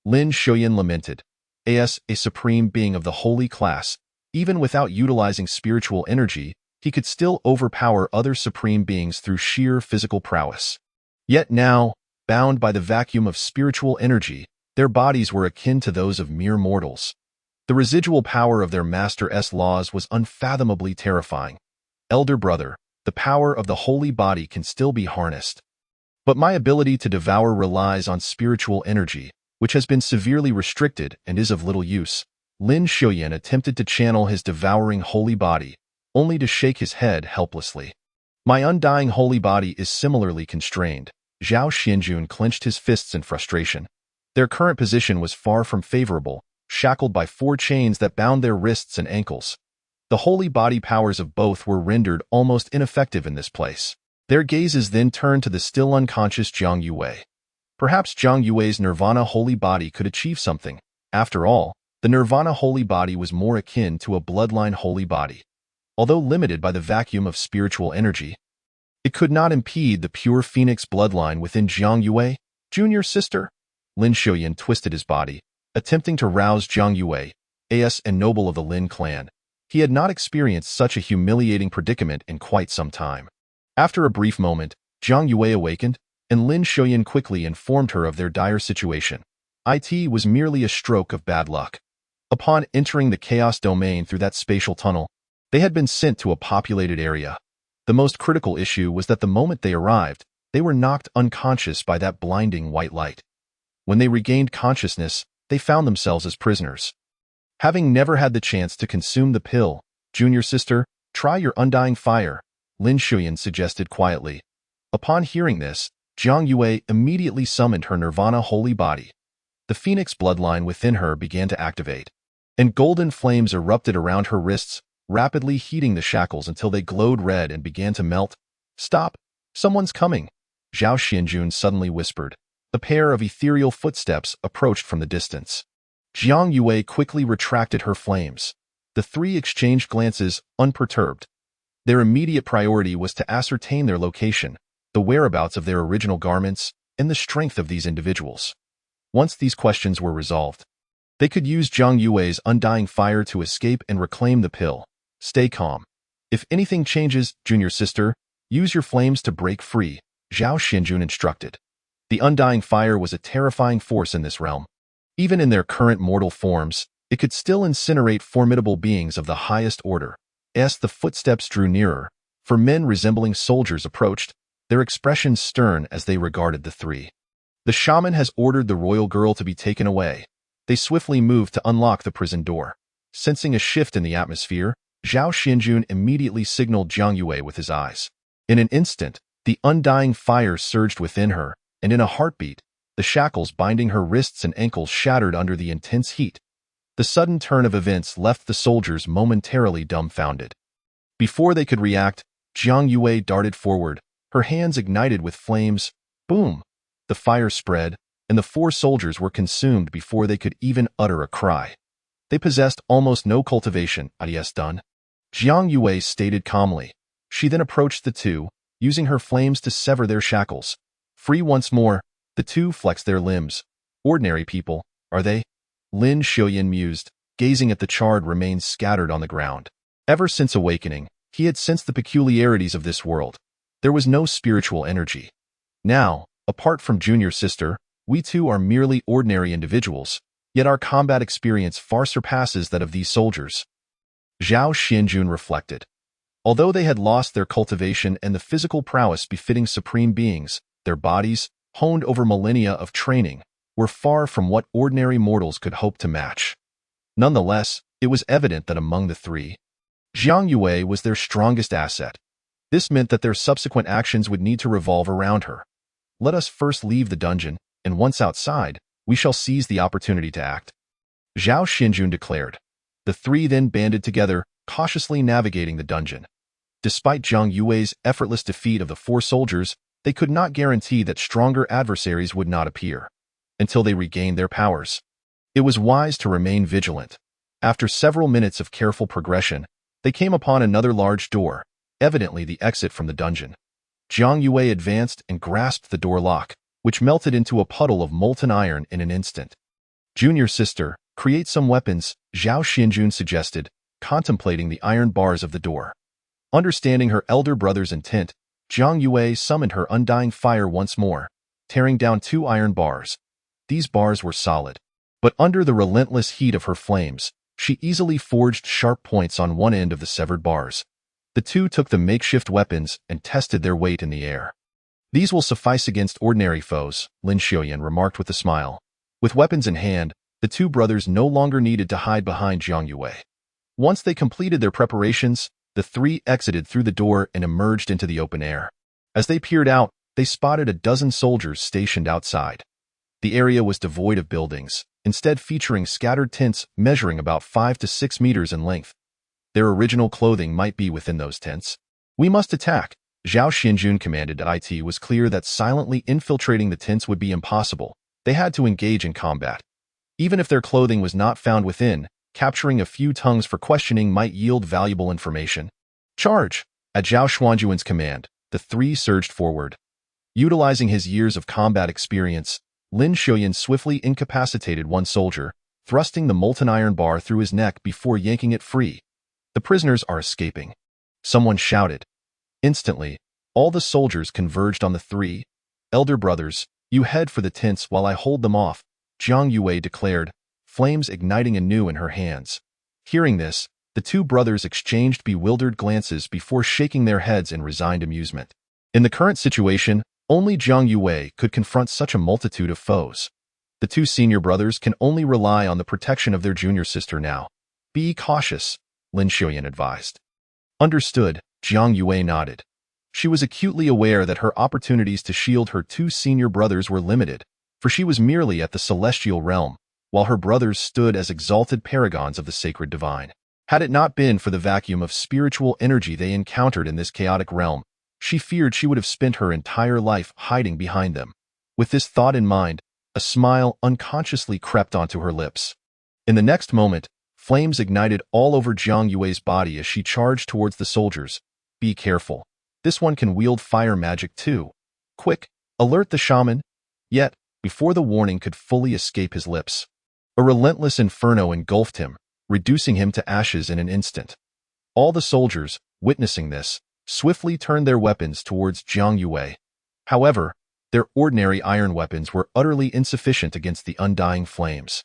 Lin Xiuyan lamented. As a supreme being of the holy class, even without utilizing spiritual energy, he could still overpower other supreme beings through sheer physical prowess. Yet now, bound by the vacuum of spiritual energy, their bodies were akin to those of mere mortals. The residual power of their master's laws was unfathomably terrifying. Elder brother, the power of the holy body can still be harnessed. But my ability to devour relies on spiritual energy, which has been severely restricted and is of little use. Lin Xiuyan attempted to channel his devouring holy body, only to shake his head helplessly. My undying holy body is similarly constrained. Zhao Xianjun clenched his fists in frustration. Their current position was far from favorable, shackled by 4 chains that bound their wrists and ankles. The holy body powers of both were rendered almost ineffective in this place. Their gazes then turned to the still unconscious Jiang Yue. Perhaps Jiang Yue's nirvana holy body could achieve something. After all, the nirvana holy body was more akin to a bloodline holy body. Although limited by the vacuum of spiritual energy, it could not impede the pure phoenix bloodline within Jiang Yue, junior sister. Lin Xiuyan twisted his body, attempting to rouse Jiang Yue, as a noble of the Lin clan. He had not experienced such a humiliating predicament in quite some time. After a brief moment, Jiang Yue awakened, and Lin Xiuyan quickly informed her of their dire situation. It was merely a stroke of bad luck. Upon entering the Chaos Domain through that spatial tunnel, they had been sent to a populated area. The most critical issue was that the moment they arrived, they were knocked unconscious by that blinding white light. When they regained consciousness, they found themselves as prisoners. Having never had the chance to consume the pill, junior sister, try your undying fire, Lin Xiuyan suggested quietly. Upon hearing this, Jiang Yue immediately summoned her nirvana holy body. The phoenix bloodline within her began to activate, and golden flames erupted around her wrists, rapidly heating the shackles until they glowed red and began to melt. Stop! Someone's coming! Zhao Xianjun suddenly whispered. A pair of ethereal footsteps approached from the distance. Jiang Yue quickly retracted her flames. The 3 exchanged glances, unperturbed. Their immediate priority was to ascertain their location, the whereabouts of their original garments, and the strength of these individuals. Once these questions were resolved, they could use Jiang Yue's undying fire to escape and reclaim the pill. Stay calm. If anything changes, junior sister, use your flames to break free, Zhao Xianjun instructed. The undying fire was a terrifying force in this realm. Even in their current mortal forms, it could still incinerate formidable beings of the highest order. As the footsteps drew nearer, 4 men resembling soldiers approached, their expressions stern as they regarded the 3. The shaman has ordered the royal girl to be taken away. They swiftly moved to unlock the prison door. Sensing a shift in the atmosphere, Zhao Xianjun immediately signaled Jiang Yue with his eyes. In an instant, the undying fire surged within her, and in a heartbeat, the shackles binding her wrists and ankles shattered under the intense heat. The sudden turn of events left the soldiers momentarily dumbfounded. Before they could react, Jiang Yue darted forward, her hands ignited with flames. Boom! The fire spread, and the 4 soldiers were consumed before they could even utter a cry. They possessed almost no cultivation. Yes, done. Jiang Yue stated calmly. She then approached the 2, using her flames to sever their shackles. Free once more, the 2 flexed their limbs. Ordinary people, are they? Lin Xiaoyan mused, gazing at the charred remains scattered on the ground. Ever since awakening, he had sensed the peculiarities of this world. There was no spiritual energy. Now, apart from junior sister, we 2 are merely ordinary individuals, yet our combat experience far surpasses that of these soldiers. Zhao Xianjun reflected. Although they had lost their cultivation and the physical prowess befitting supreme beings, their bodies, honed over millennia of training, were far from what ordinary mortals could hope to match. Nonetheless, it was evident that among the 3, Jiang Yue was their strongest asset. This meant that their subsequent actions would need to revolve around her. Let us first leave the dungeon, and once outside, we shall seize the opportunity to act. Zhao Xinjun declared. The 3 then banded together, cautiously navigating the dungeon. Despite Jiang Yue's effortless defeat of the 4 soldiers, they could not guarantee that stronger adversaries would not appear until they regained their powers. It was wise to remain vigilant. After several minutes of careful progression, they came upon another large door, evidently the exit from the dungeon. Jiang Yue advanced and grasped the door lock, which melted into a puddle of molten iron in an instant. Junior sister, create some weapons, Zhao Xinjun suggested, contemplating the iron bars of the door. Understanding her elder brother's intent, Jiang Yue summoned her undying fire once more, tearing down 2 iron bars. These bars were solid, but under the relentless heat of her flames, she easily forged sharp points on one end of the severed bars. The 2 took the makeshift weapons and tested their weight in the air. These will suffice against ordinary foes, Lin Xiaoyan remarked with a smile. With weapons in hand, the 2 brothers no longer needed to hide behind Jiang Yue. Once they completed their preparations, the 3 exited through the door and emerged into the open air. As they peered out, they spotted a dozen soldiers stationed outside. The area was devoid of buildings, instead featuring scattered tents measuring about 5 to 6 meters in length. Their original clothing might be within those tents. We must attack, Zhao Xinjun commanded. It was clear that silently infiltrating the tents would be impossible. They had to engage in combat. Even if their clothing was not found within, capturing a few tongues for questioning might yield valuable information. Charge! At Zhao Xuanjuan's command, the 3 surged forward. Utilizing his years of combat experience, Lin Xiaoyan swiftly incapacitated one soldier, thrusting the molten iron bar through his neck before yanking it free. The prisoners are escaping. Someone shouted. Instantly, all the soldiers converged on the 3. Elder brothers, you head for the tents while I hold them off, Jiang Yue declared, flames igniting anew in her hands. Hearing this, the 2 brothers exchanged bewildered glances before shaking their heads in resigned amusement. In the current situation, only Jiang Yue could confront such a multitude of foes. The 2 senior brothers can only rely on the protection of their junior sister now. Be cautious, Lin Xiaoyan advised. Understood, Jiang Yue nodded. She was acutely aware that her opportunities to shield her 2 senior brothers were limited, for she was merely at the celestial realm, while her brothers stood as exalted paragons of the sacred divine. Had it not been for the vacuum of spiritual energy they encountered in this chaotic realm, she feared she would have spent her entire life hiding behind them. With this thought in mind, a smile unconsciously crept onto her lips. In the next moment, flames ignited all over Jiang Yue's body as she charged towards the soldiers. Be careful. This one can wield fire magic too. Quick, alert the shaman. Yet, before the warning could fully escape his lips, a relentless inferno engulfed him, reducing him to ashes in an instant. All the soldiers, witnessing this, swiftly turned their weapons towards Jiang Yue. However, their ordinary iron weapons were utterly insufficient against the undying flames.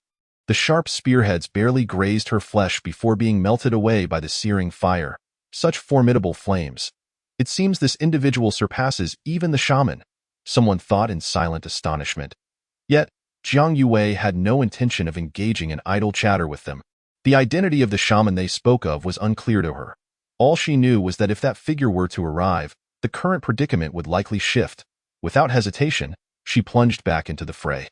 The sharp spearheads barely grazed her flesh before being melted away by the searing fire. Such formidable flames. It seems this individual surpasses even the shaman, someone thought in silent astonishment. Yet, Jiang Yue had no intention of engaging in idle chatter with them. The identity of the shaman they spoke of was unclear to her. All she knew was that if that figure were to arrive, the current predicament would likely shift. Without hesitation, she plunged back into the fray.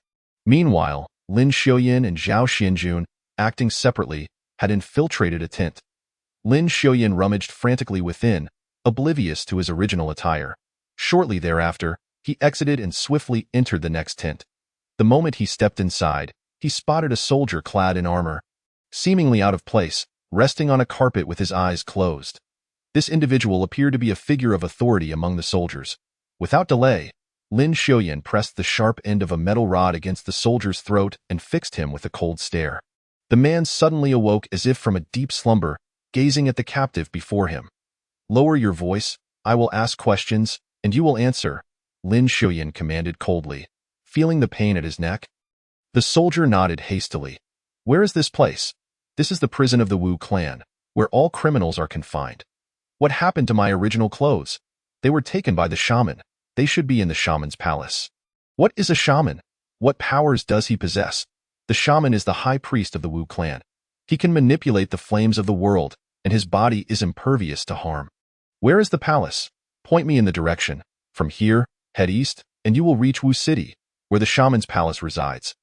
Meanwhile, Lin Xiaoyan and Zhao Xinjun, acting separately, had infiltrated a tent. Lin Xiaoyan rummaged frantically within, oblivious to his original attire. Shortly thereafter, he exited and swiftly entered the next tent. The moment he stepped inside, he spotted a soldier clad in armor, seemingly out of place, resting on a carpet with his eyes closed. This individual appeared to be a figure of authority among the soldiers. Without delay, Lin Xiaoyan pressed the sharp end of a metal rod against the soldier's throat and fixed him with a cold stare. The man suddenly awoke as if from a deep slumber, gazing at the captive before him. "Lower your voice, I will ask questions, and you will answer," Lin Xiaoyan commanded coldly, feeling the pain at his neck. The soldier nodded hastily. "Where is this place?" "This is the prison of the Wu clan, where all criminals are confined." "What happened to my original clothes?" "They were taken by the shaman. They should be in the shaman's palace." "What is a shaman? What powers does he possess?" "The shaman is the high priest of the Wu clan. He can manipulate the flames of the world, and his body is impervious to harm." "Where is the palace?" "Point me in the direction. From here, head east, and you will reach Wu City, where the shaman's palace resides."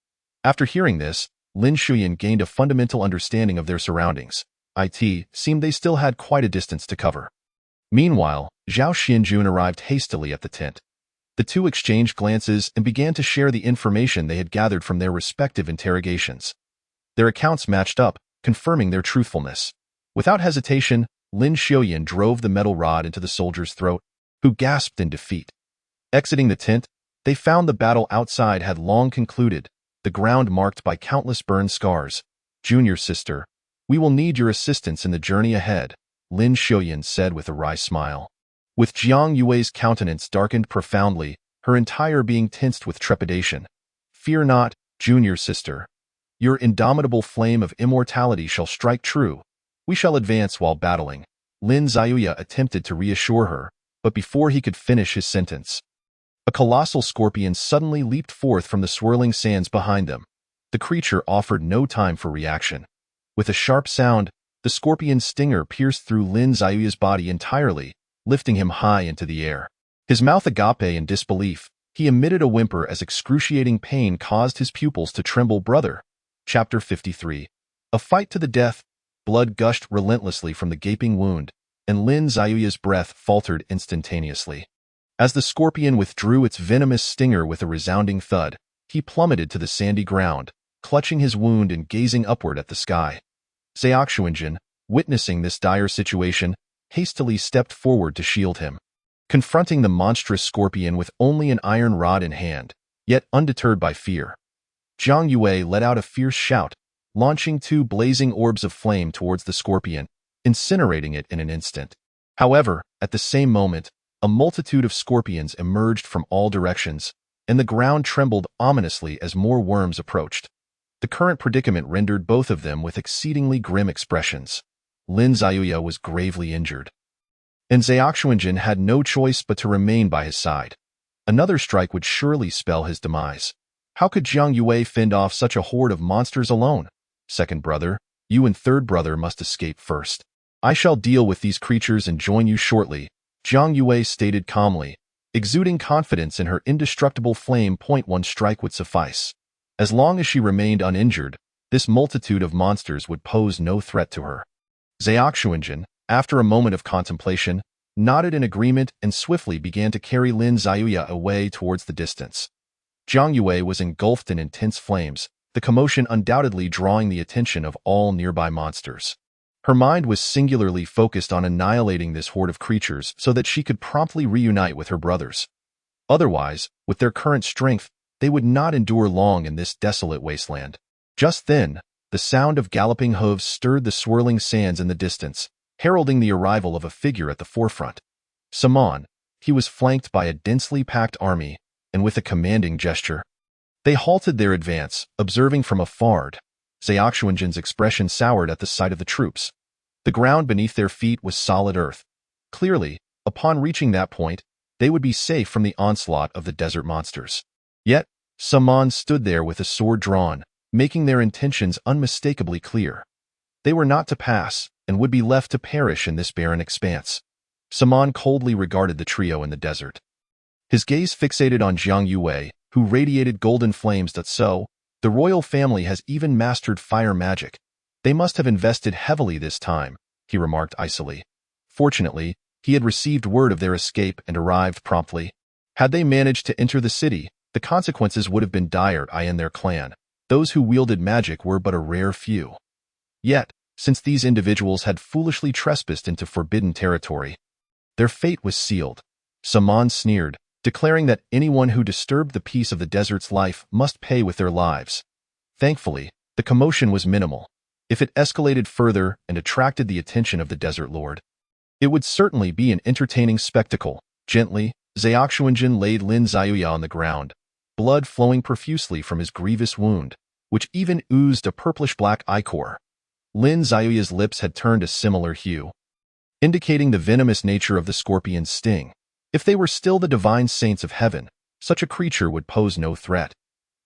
After hearing this, Lin Xiaoyan gained a fundamental understanding of their surroundings. It seemed they still had quite a distance to cover. Meanwhile, Zhao Xianjun arrived hastily at the tent. The two exchanged glances and began to share the information they had gathered from their respective interrogations. Their accounts matched up, confirming their truthfulness. Without hesitation, Lin Xiaoyan drove the metal rod into the soldier's throat, who gasped in defeat. Exiting the tent, they found the battle outside had long concluded, the ground marked by countless burn scars. "Junior sister, we will need your assistance in the journey ahead," Lin Xiaoyan said with a wry smile. With Jiang Yue's countenance darkened profoundly, her entire being tensed with trepidation. "Fear not, junior sister. Your indomitable flame of immortality shall strike true. We shall advance while battling." Lin Xiaoya attempted to reassure her, but before he could finish his sentence, a colossal scorpion suddenly leaped forth from the swirling sands behind them. The creature offered no time for reaction. With a sharp sound, the scorpion's stinger pierced through Lin Xiaoya's body entirely, lifting him high into the air. His mouth agape in disbelief, he emitted a whimper as excruciating pain caused his pupils to tremble. Brother. Chapter 53. A fight to the death. Blood gushed relentlessly from the gaping wound, and Lin Xiaoya's breath faltered instantaneously. As the scorpion withdrew its venomous stinger with a resounding thud, he plummeted to the sandy ground, clutching his wound and gazing upward at the sky. Xiaoxuanjin, witnessing this dire situation, hastily stepped forward to shield him. Confronting the monstrous scorpion with only an iron rod in hand, yet undeterred by fear, Jiang Yue let out a fierce shout, launching two blazing orbs of flame towards the scorpion, incinerating it in an instant. However, at the same moment, a multitude of scorpions emerged from all directions, and the ground trembled ominously as more worms approached. The current predicament rendered both of them with exceedingly grim expressions. Lin Xiaoya was gravely injured, and Xiaoxuanjin had no choice but to remain by his side. Another strike would surely spell his demise. How could Jiang Yue fend off such a horde of monsters alone? "Second brother, you and third brother must escape first. I shall deal with these creatures and join you shortly," Jiang Yue stated calmly, exuding confidence in her indestructible flame. One strike would suffice. As long as she remained uninjured, this multitude of monsters would pose no threat to her. Xiaoxuanjin, after a moment of contemplation, nodded in agreement and swiftly began to carry Lin Xiaoya away towards the distance. Jiang Yue was engulfed in intense flames, the commotion undoubtedly drawing the attention of all nearby monsters. Her mind was singularly focused on annihilating this horde of creatures so that she could promptly reunite with her brothers. Otherwise, with their current strength, they would not endure long in this desolate wasteland. Just then, the sound of galloping hooves stirred the swirling sands in the distance, heralding the arrival of a figure at the forefront. Saman. He was flanked by a densely packed army, and with a commanding gesture, they halted their advance, observing from afar. Xiaoxuanjin's expression soured at the sight of the troops. The ground beneath their feet was solid earth. Clearly, upon reaching that point, they would be safe from the onslaught of the desert monsters. Yet, Saman stood there with a sword drawn, making their intentions unmistakably clear. They were not to pass, and would be left to perish in this barren expanse. Saman coldly regarded the trio in the desert. His gaze fixated on Jiang Yue, who radiated golden flames. So, the royal family has even mastered fire magic, They must have invested heavily this time, he remarked icily. Fortunately, he had received word of their escape and arrived promptly. Had they managed to enter the city, the consequences would have been dire. I and their clan. Those who wielded magic were but a rare few. Yet, since these individuals had foolishly trespassed into forbidden territory, their fate was sealed. Saman sneered, declaring that anyone who disturbed the peace of the desert's life must pay with their lives. Thankfully, the commotion was minimal. If it escalated further and attracted the attention of the desert lord, it would certainly be an entertaining spectacle. Gently, Xiaoxuanjin laid Lin Xiaoya on the ground, blood flowing profusely from his grievous wound, which even oozed a purplish-black ichor. Lin Xiaoya's lips had turned a similar hue, indicating the venomous nature of the scorpion's sting. If they were still the divine saints of heaven, such a creature would pose no threat.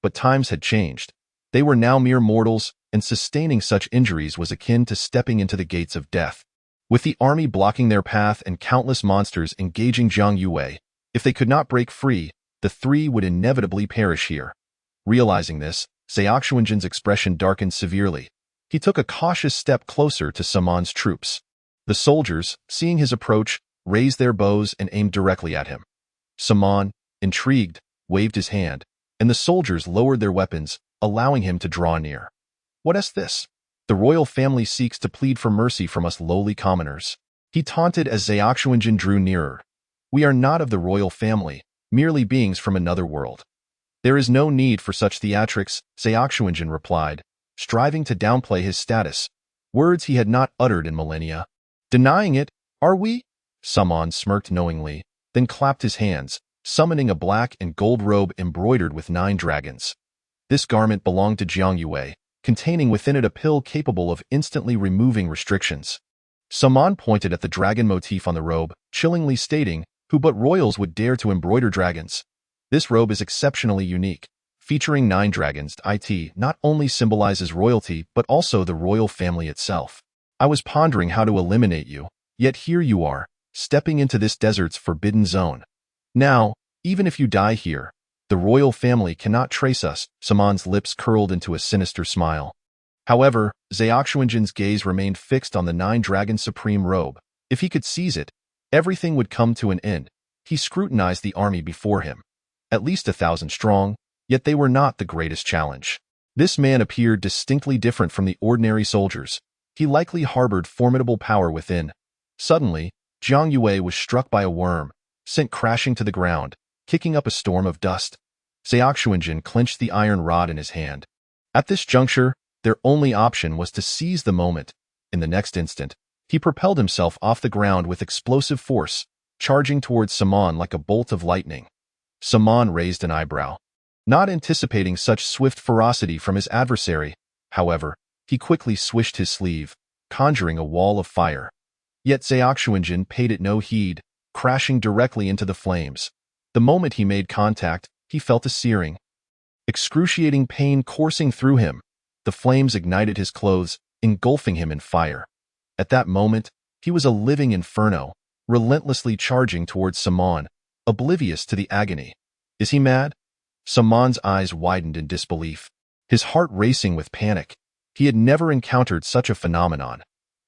But times had changed. They were now mere mortals, and sustaining such injuries was akin to stepping into the gates of death. With the army blocking their path and countless monsters engaging Zhang Yue, if they could not break free, the three would inevitably perish here. Realizing this, Xiaoxuanjin's expression darkened severely. He took a cautious step closer to Saman's troops. The soldiers, seeing his approach, raised their bows and aimed directly at him. Saman, intrigued, waved his hand, and the soldiers lowered their weapons, allowing him to draw near. "What is this? The royal family seeks to plead for mercy from us lowly commoners," he taunted as Xiaoxuanjin drew nearer. "We are not of the royal family, merely beings from another world." "There is no need for such theatrics," Xiaoxuanjin replied, striving to downplay his status, words he had not uttered in millennia. "Denying it, are we?" Saman smirked knowingly, then clapped his hands, summoning a black and gold robe embroidered with 9 dragons. This garment belonged to Zhang Yue, containing within it a pill capable of instantly removing restrictions. Saman pointed at the dragon motif on the robe, chillingly stating, "Who but royals would dare to embroider dragons? This robe is exceptionally unique, featuring 9 dragons. It not only symbolizes royalty but also the royal family itself. I was pondering how to eliminate you, yet here you are, stepping into this desert's forbidden zone. Now, even if you die here, the royal family cannot trace us." Saman's lips curled into a sinister smile. However, Xiaoxuanjin's gaze remained fixed on the 9-dragon supreme robe. If he could seize it, everything would come to an end. He scrutinized the army before him. At least 1,000 strong, yet they were not the greatest challenge. This man appeared distinctly different from the ordinary soldiers. He likely harbored formidable power within. Suddenly, Zhang Yue was struck by a worm, sent crashing to the ground, kicking up a storm of dust. Xiaoxuanjin clenched the iron rod in his hand. At this juncture, their only option was to seize the moment. In the next instant, he propelled himself off the ground with explosive force, charging towards Saman like a bolt of lightning. Saman raised an eyebrow, not anticipating such swift ferocity from his adversary. However, he quickly swished his sleeve, conjuring a wall of fire. Yet Xiaoxuanjin paid it no heed, crashing directly into the flames. The moment he made contact, he felt a searing, excruciating pain coursing through him. The flames ignited his clothes, engulfing him in fire. At that moment, he was a living inferno, relentlessly charging towards Saman, oblivious to the agony. "Is he mad?" Saman's eyes widened in disbelief, his heart racing with panic. He had never encountered such a phenomenon.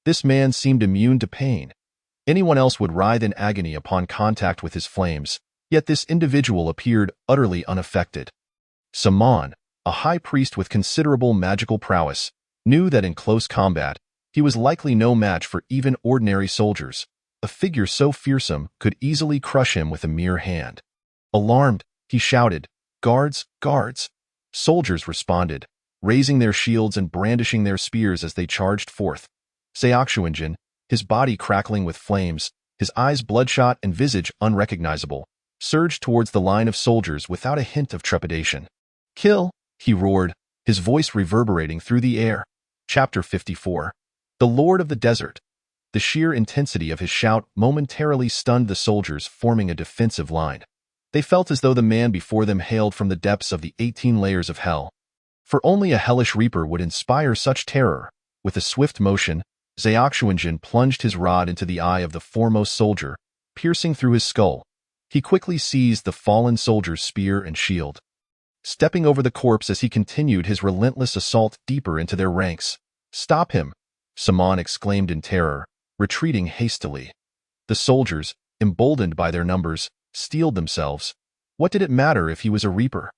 This man seemed immune to pain. Anyone else would writhe in agony upon contact with his flames, yet this individual appeared utterly unaffected. Saman, a high priest with considerable magical prowess, knew that in close combat, he was likely no match for even ordinary soldiers. A figure so fearsome could easily crush him with a mere hand. Alarmed, he shouted, "Guards, guards!" Soldiers responded, raising their shields and brandishing their spears as they charged forth. Xiaoxuanjin, his body crackling with flames, his eyes bloodshot and visage unrecognizable, surged towards the line of soldiers without a hint of trepidation. "Kill!" he roared, his voice reverberating through the air. Chapter 54. The Lord of the Desert. The sheer intensity of his shout momentarily stunned the soldiers forming a defensive line. They felt as though the man before them hailed from the depths of the 18 layers of hell. For only a hellish reaper would inspire such terror. With a swift motion, Xiaoxuanjin plunged his rod into the eye of the foremost soldier, piercing through his skull. He quickly seized the fallen soldier's spear and shield, stepping over the corpse as he continued his relentless assault deeper into their ranks. "Stop him!" Saman exclaimed in terror, retreating hastily. The soldiers, emboldened by their numbers, steeled themselves. What did it matter if he was a reaper?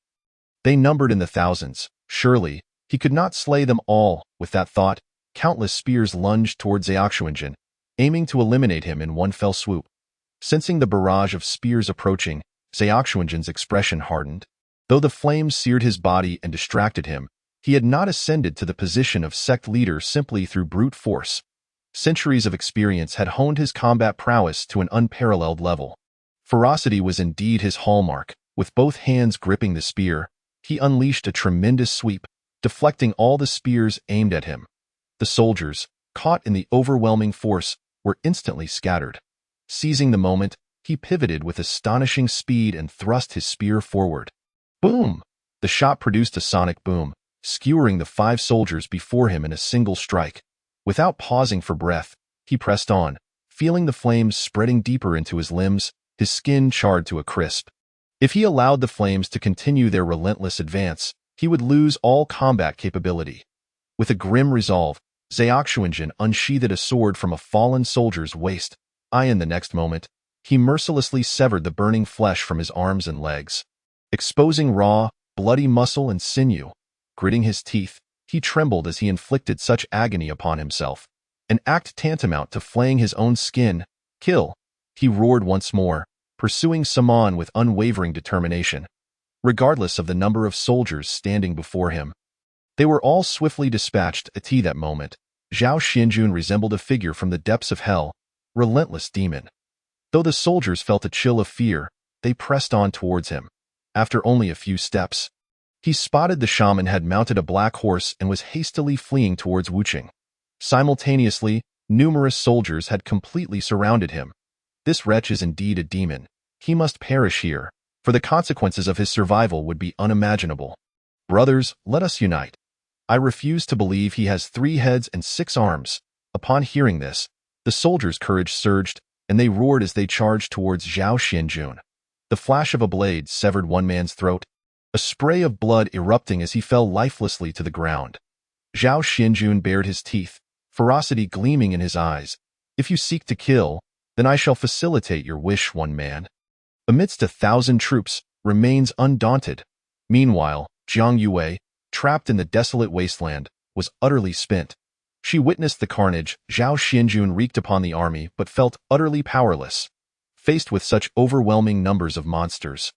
They numbered in the thousands. Surely, he could not slay them all. With that thought, countless spears lunged towards Zyaoxuanjin, aiming to eliminate him in one fell swoop. Sensing the barrage of spears approaching, Zyaoxuanjin's expression hardened. Though the flames seared his body and distracted him, he had not ascended to the position of sect leader simply through brute force. Centuries of experience had honed his combat prowess to an unparalleled level. Ferocity was indeed his hallmark. With both hands gripping the spear, he unleashed a tremendous sweep, deflecting all the spears aimed at him. The soldiers, caught in the overwhelming force, were instantly scattered. Seizing the moment, he pivoted with astonishing speed and thrust his spear forward. Boom! The shot produced a sonic boom, skewering the 5 soldiers before him in a single strike. Without pausing for breath, he pressed on, feeling the flames spreading deeper into his limbs, his skin charred to a crisp. If he allowed the flames to continue their relentless advance, he would lose all combat capability. With a grim resolve, Zyaoxuanjin unsheathed a sword from a fallen soldier's waist. In the next moment, he mercilessly severed the burning flesh from his arms and legs, exposing raw, bloody muscle and sinew. Gritting his teeth, he trembled as he inflicted such agony upon himself, an act tantamount to flaying his own skin. Kill! He roared once more, pursuing Saman with unwavering determination, regardless of the number of soldiers standing before him. They were all swiftly dispatched. At that moment, Zhao Xianjun resembled a figure from the depths of hell, relentless demon. Though the soldiers felt a chill of fear, they pressed on towards him. After only a few steps, he spotted the shaman had mounted a black horse and was hastily fleeing towards Wuqing. Simultaneously, numerous soldiers had completely surrounded him. This wretch is indeed a demon. He must perish here, for the consequences of his survival would be unimaginable. Brothers, let us unite. I refuse to believe he has 3 heads and 6 arms. Upon hearing this, the soldiers' courage surged, and they roared as they charged towards Zhao Xianjun. The flash of a blade severed one man's throat, a spray of blood erupting as he fell lifelessly to the ground. Zhao Xianjun bared his teeth, ferocity gleaming in his eyes. If you seek to kill, then I shall facilitate your wish, one man. Amidst 1,000 troops, remains undaunted. Meanwhile, Jiang Yue, trapped in the desolate wasteland, was utterly spent. She witnessed the carnage Zhao Xianjun wreaked upon the army but felt utterly powerless. Faced with such overwhelming numbers of monsters,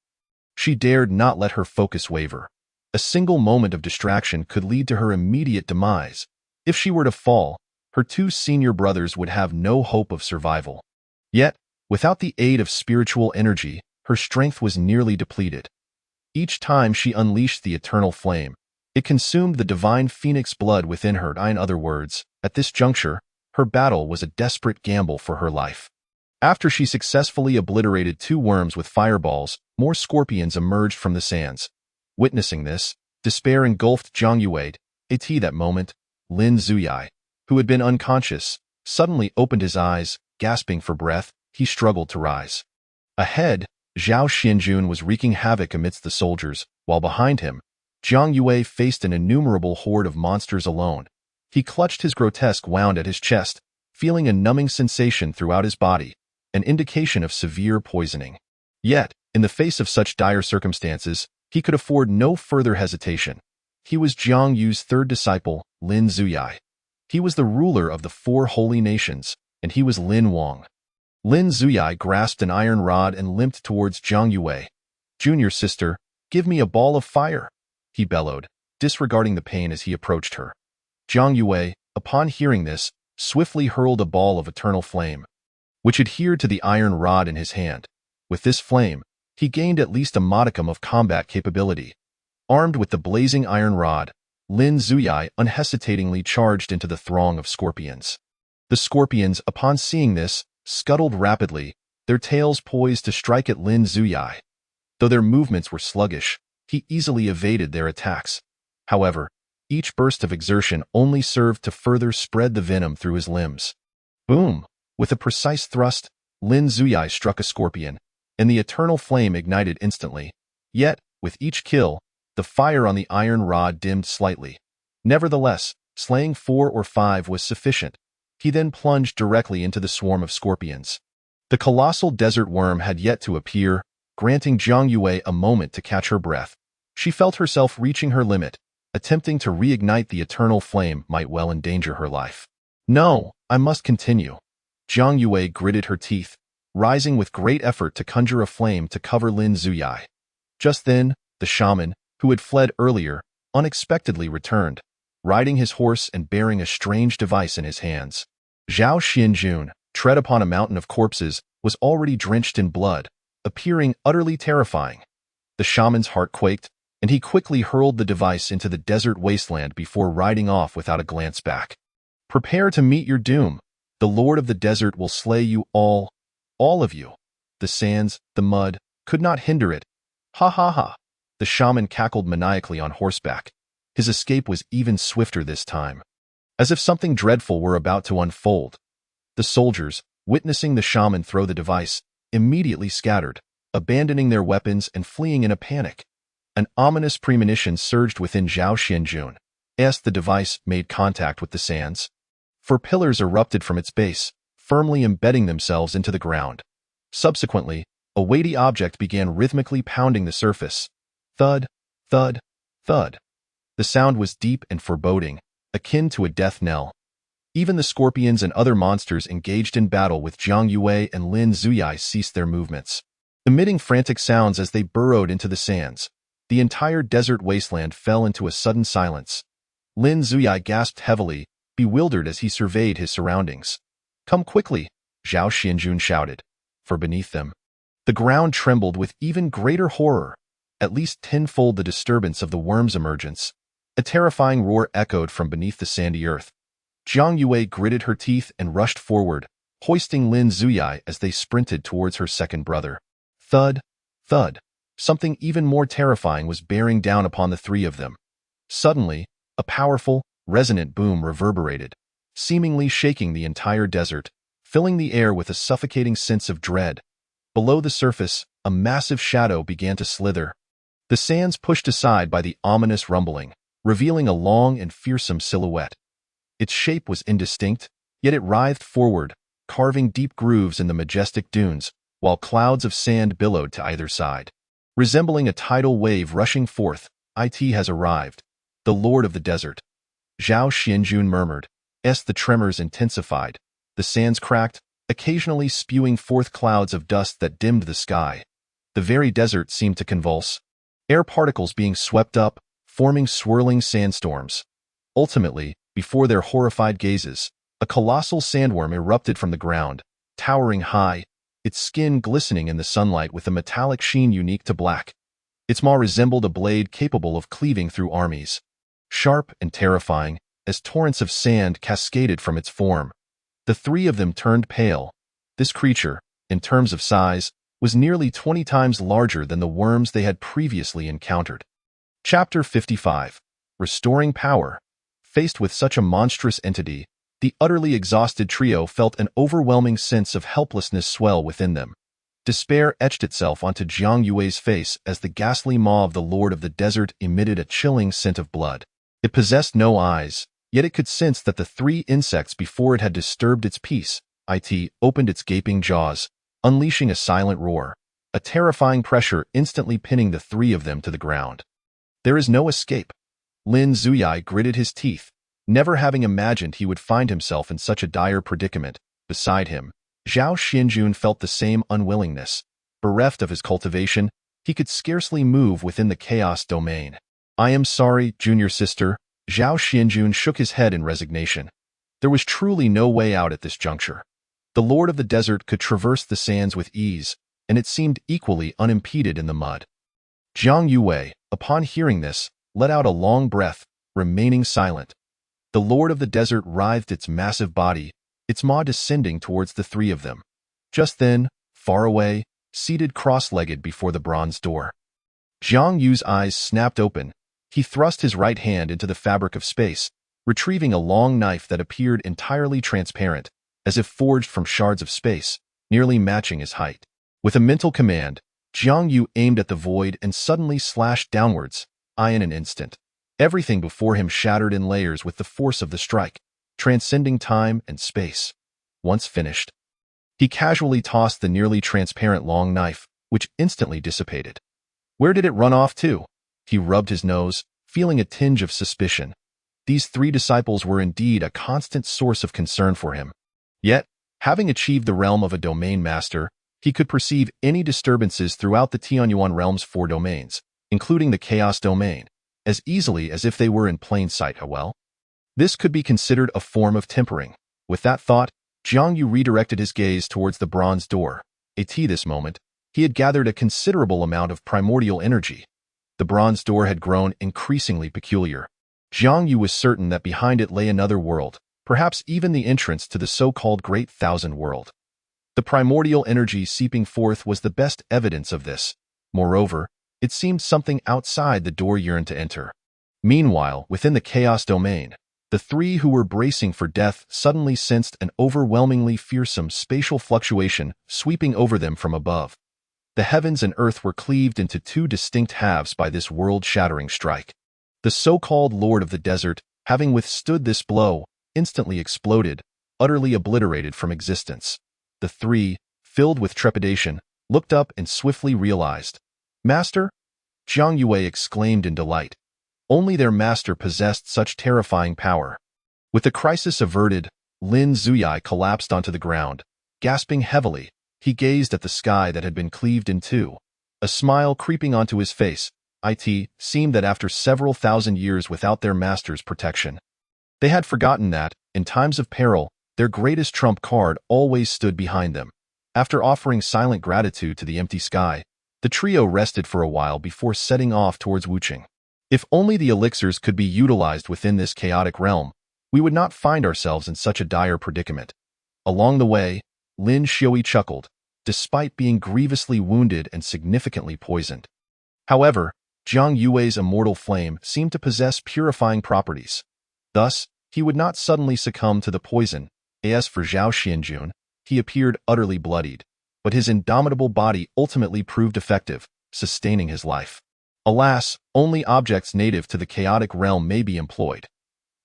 she dared not let her focus waver. A single moment of distraction could lead to her immediate demise. If she were to fall, her 2 senior brothers would have no hope of survival. Yet, without the aid of spiritual energy, her strength was nearly depleted. Each time she unleashed the eternal flame, it consumed the divine phoenix blood within her. In other words, at this juncture, her battle was a desperate gamble for her life. After she successfully obliterated 2 worms with fireballs, more scorpions emerged from the sands. Witnessing this, despair engulfed Jiang Yue. At that moment, Lin Zuyai, who had been unconscious, suddenly opened his eyes. Gasping for breath, he struggled to rise. Ahead, Zhao Xianjun was wreaking havoc amidst the soldiers, while behind him, Jiang Yue faced an innumerable horde of monsters alone. He clutched his grotesque wound at his chest, feeling a numbing sensation throughout his body, an indication of severe poisoning. Yet, in the face of such dire circumstances, he could afford no further hesitation. He was Jiang Yu's 3rd disciple, Lin Zuyai. He was the ruler of the 4 holy nations, and he was Lin Wang. Lin Zuyai grasped an iron rod and limped towards Jiang Yue. "Junior sister, give me a ball of fire," he bellowed, disregarding the pain as he approached her. Jiang Yue, upon hearing this, swiftly hurled a ball of eternal flame, which adhered to the iron rod in his hand. With this flame, he gained at least a modicum of combat capability. Armed with the blazing iron rod, Lin Zuyai unhesitatingly charged into the throng of scorpions. The scorpions, upon seeing this, scuttled rapidly, their tails poised to strike at Lin Zuyai. Though their movements were sluggish, he easily evaded their attacks. However, each burst of exertion only served to further spread the venom through his limbs. Boom! With a precise thrust, Lin Zuyai struck a scorpion, and the eternal flame ignited instantly. Yet, with each kill, the fire on the iron rod dimmed slightly. Nevertheless, Slaying 4 or 5 was sufficient. He then plunged directly into the swarm of scorpions. The colossal desert worm had yet to appear, granting Jiang Yue a moment to catch her breath. She felt herself reaching her limit. Attempting to reignite the eternal flame might well endanger her life. No, I must continue. Jiang Yue gritted her teeth, rising with great effort to conjure a flame to cover Lin Zuyai. Just then, the shaman, who had fled earlier, unexpectedly returned, riding his horse and bearing a strange device in his hands. Zhao Xianjun, tread upon a mountain of corpses, was already drenched in blood, appearing utterly terrifying. The shaman's heart quaked, and he quickly hurled the device into the desert wasteland before riding off without a glance back. Prepare to meet your doom. The Lord of the Desert will slay you all of you. The sands, the mud, could not hinder it. Ha ha ha. The shaman cackled maniacally on horseback. His escape was even swifter this time. As if something dreadful were about to unfold. The soldiers, witnessing the shaman throw the device, immediately scattered, abandoning their weapons and fleeing in a panic. An ominous premonition surged within Zhao Xianjun as the device made contact with the sands. For pillars erupted from its base, firmly embedding themselves into the ground. Subsequently, a weighty object began rhythmically pounding the surface. Thud, thud, thud. The sound was deep and foreboding, akin to a death knell. Even the scorpions and other monsters engaged in battle with Jiang Yue and Lin Zuyai ceased their movements, emitting frantic sounds as they burrowed into the sands. The entire desert wasteland fell into a sudden silence. Lin Zuyai gasped heavily, bewildered as he surveyed his surroundings. Come quickly, Zhao Xianjun shouted, for beneath them, the ground trembled with even greater horror, at least tenfold the disturbance of the worm's emergence. A terrifying roar echoed from beneath the sandy earth. Jiang Yue gritted her teeth and rushed forward, hoisting Lin Zuyai as they sprinted towards her second brother. Thud, thud. Something even more terrifying was bearing down upon the three of them. Suddenly, a powerful, resonant boom reverberated, seemingly shaking the entire desert, filling the air with a suffocating sense of dread. Below the surface, a massive shadow began to slither. The sands pushed aside by the ominous rumbling, revealing a long and fearsome silhouette. Its shape was indistinct, yet it writhed forward, carving deep grooves in the majestic dunes, while clouds of sand billowed to either side. Resembling a tidal wave rushing forth, it has arrived, the Lord of the Desert. Zhao Xianjun murmured, as the tremors intensified. The sands cracked, occasionally spewing forth clouds of dust that dimmed the sky. The very desert seemed to convulse, air particles being swept up, forming swirling sandstorms. Ultimately, before their horrified gazes, a colossal sandworm erupted from the ground, towering high, its skin glistening in the sunlight with a metallic sheen unique to black. Its maw resembled a blade capable of cleaving through armies. Sharp and terrifying, as torrents of sand cascaded from its form. The three of them turned pale. This creature, in terms of size, was nearly 20 times larger than the worms they had previously encountered. Chapter 55. Restoring Power. Faced with such a monstrous entity, the utterly exhausted trio felt an overwhelming sense of helplessness swell within them. Despair etched itself onto Jiang Yue's face as the ghastly maw of the Lord of the Desert emitted a chilling scent of blood. It possessed no eyes, yet it could sense that the three insects before it had disturbed its peace. It opened its gaping jaws, unleashing a silent roar, a terrifying pressure instantly pinning the three of them to the ground. There is no escape. Lin Zuyai gritted his teeth, never having imagined he would find himself in such a dire predicament. Beside him, Zhao Xianjun felt the same unwillingness. Bereft of his cultivation, he could scarcely move within the chaos domain. I am sorry, junior sister. Zhao Xianjun shook his head in resignation. There was truly no way out at this juncture. The Lord of the Desert could traverse the sands with ease, and it seemed equally unimpeded in the mud. Jiang Yue, upon hearing this, let out a long breath, remaining silent. The Lord of the Desert writhed its massive body, its maw descending towards the three of them. Just then, far away, seated cross-legged before the bronze door. Jiang Yu's eyes snapped open. He thrust his right hand into the fabric of space, retrieving a long knife that appeared entirely transparent, as if forged from shards of space, nearly matching his height. With a mental command, Jiang Yu aimed at the void and suddenly slashed downwards, in an instant. Everything before him shattered in layers with the force of the strike, transcending time and space. Once finished, he casually tossed the nearly transparent long knife, which instantly dissipated. Where did it run off to? He rubbed his nose, feeling a tinge of suspicion. These three disciples were indeed a constant source of concern for him. Yet, having achieved the realm of a domain master, he could perceive any disturbances throughout the Tianyuan realm's 4 domains, including the Chaos domain, as easily as if they were in plain sight. This could be considered a form of tempering. With that thought, Jiang Yu redirected his gaze towards the bronze door. This moment, he had gathered a considerable amount of primordial energy. The bronze door had grown increasingly peculiar. Jiang Yu was certain that behind it lay another world, perhaps even the entrance to the so-called Great Thousand World. The primordial energy seeping forth was the best evidence of this. Moreover, it seemed something outside the door yearned to enter. Meanwhile, within the Chaos domain, the three who were bracing for death suddenly sensed an overwhelmingly fearsome spatial fluctuation sweeping over them from above. The heavens and earth were cleaved into 2 distinct halves by this world-shattering strike. The so-called Lord of the Desert, having withstood this blow, instantly exploded, utterly obliterated from existence. The three, filled with trepidation, looked up and swiftly realized. "Master?" Zhang Yue exclaimed in delight. Only their master possessed such terrifying power. With the crisis averted, Lin Zuyai collapsed onto the ground. Gasping heavily, he gazed at the sky that had been cleaved in 2. A smile creeping onto his face. It seemed that after several thousand years without their master's protection, they had forgotten that, in times of peril, their greatest trump card always stood behind them. After offering silent gratitude to the empty sky, the trio rested for a while before setting off towards Wuching. If only the elixirs could be utilized within this chaotic realm, we would not find ourselves in such a dire predicament. Along the way, Lin Xiui chuckled, despite being grievously wounded and significantly poisoned. However, Jiang Yue's immortal flame seemed to possess purifying properties. Thus, he would not suddenly succumb to the poison. As for Zhao Xianjun, he appeared utterly bloodied, but his indomitable body ultimately proved effective, sustaining his life. Alas, only objects native to the chaotic realm may be employed.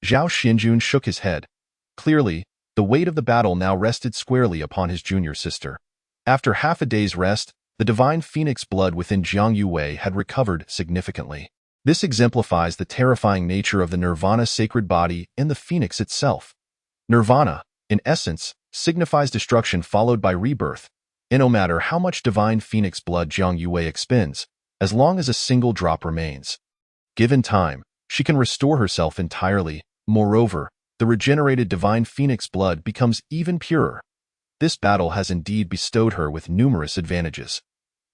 Zhao Xianjun shook his head. Clearly, the weight of the battle now rested squarely upon his junior sister. After half a day's rest, the divine phoenix blood within Jiang Yue had recovered significantly. This exemplifies the terrifying nature of the nirvana sacred body and the phoenix itself. Nirvana, in essence, signifies destruction followed by rebirth, and no matter how much divine phoenix blood Jiang Yue expends, as long as a single drop remains. Given time, she can restore herself entirely. Moreover, the regenerated divine phoenix blood becomes even purer. This battle has indeed bestowed her with numerous advantages.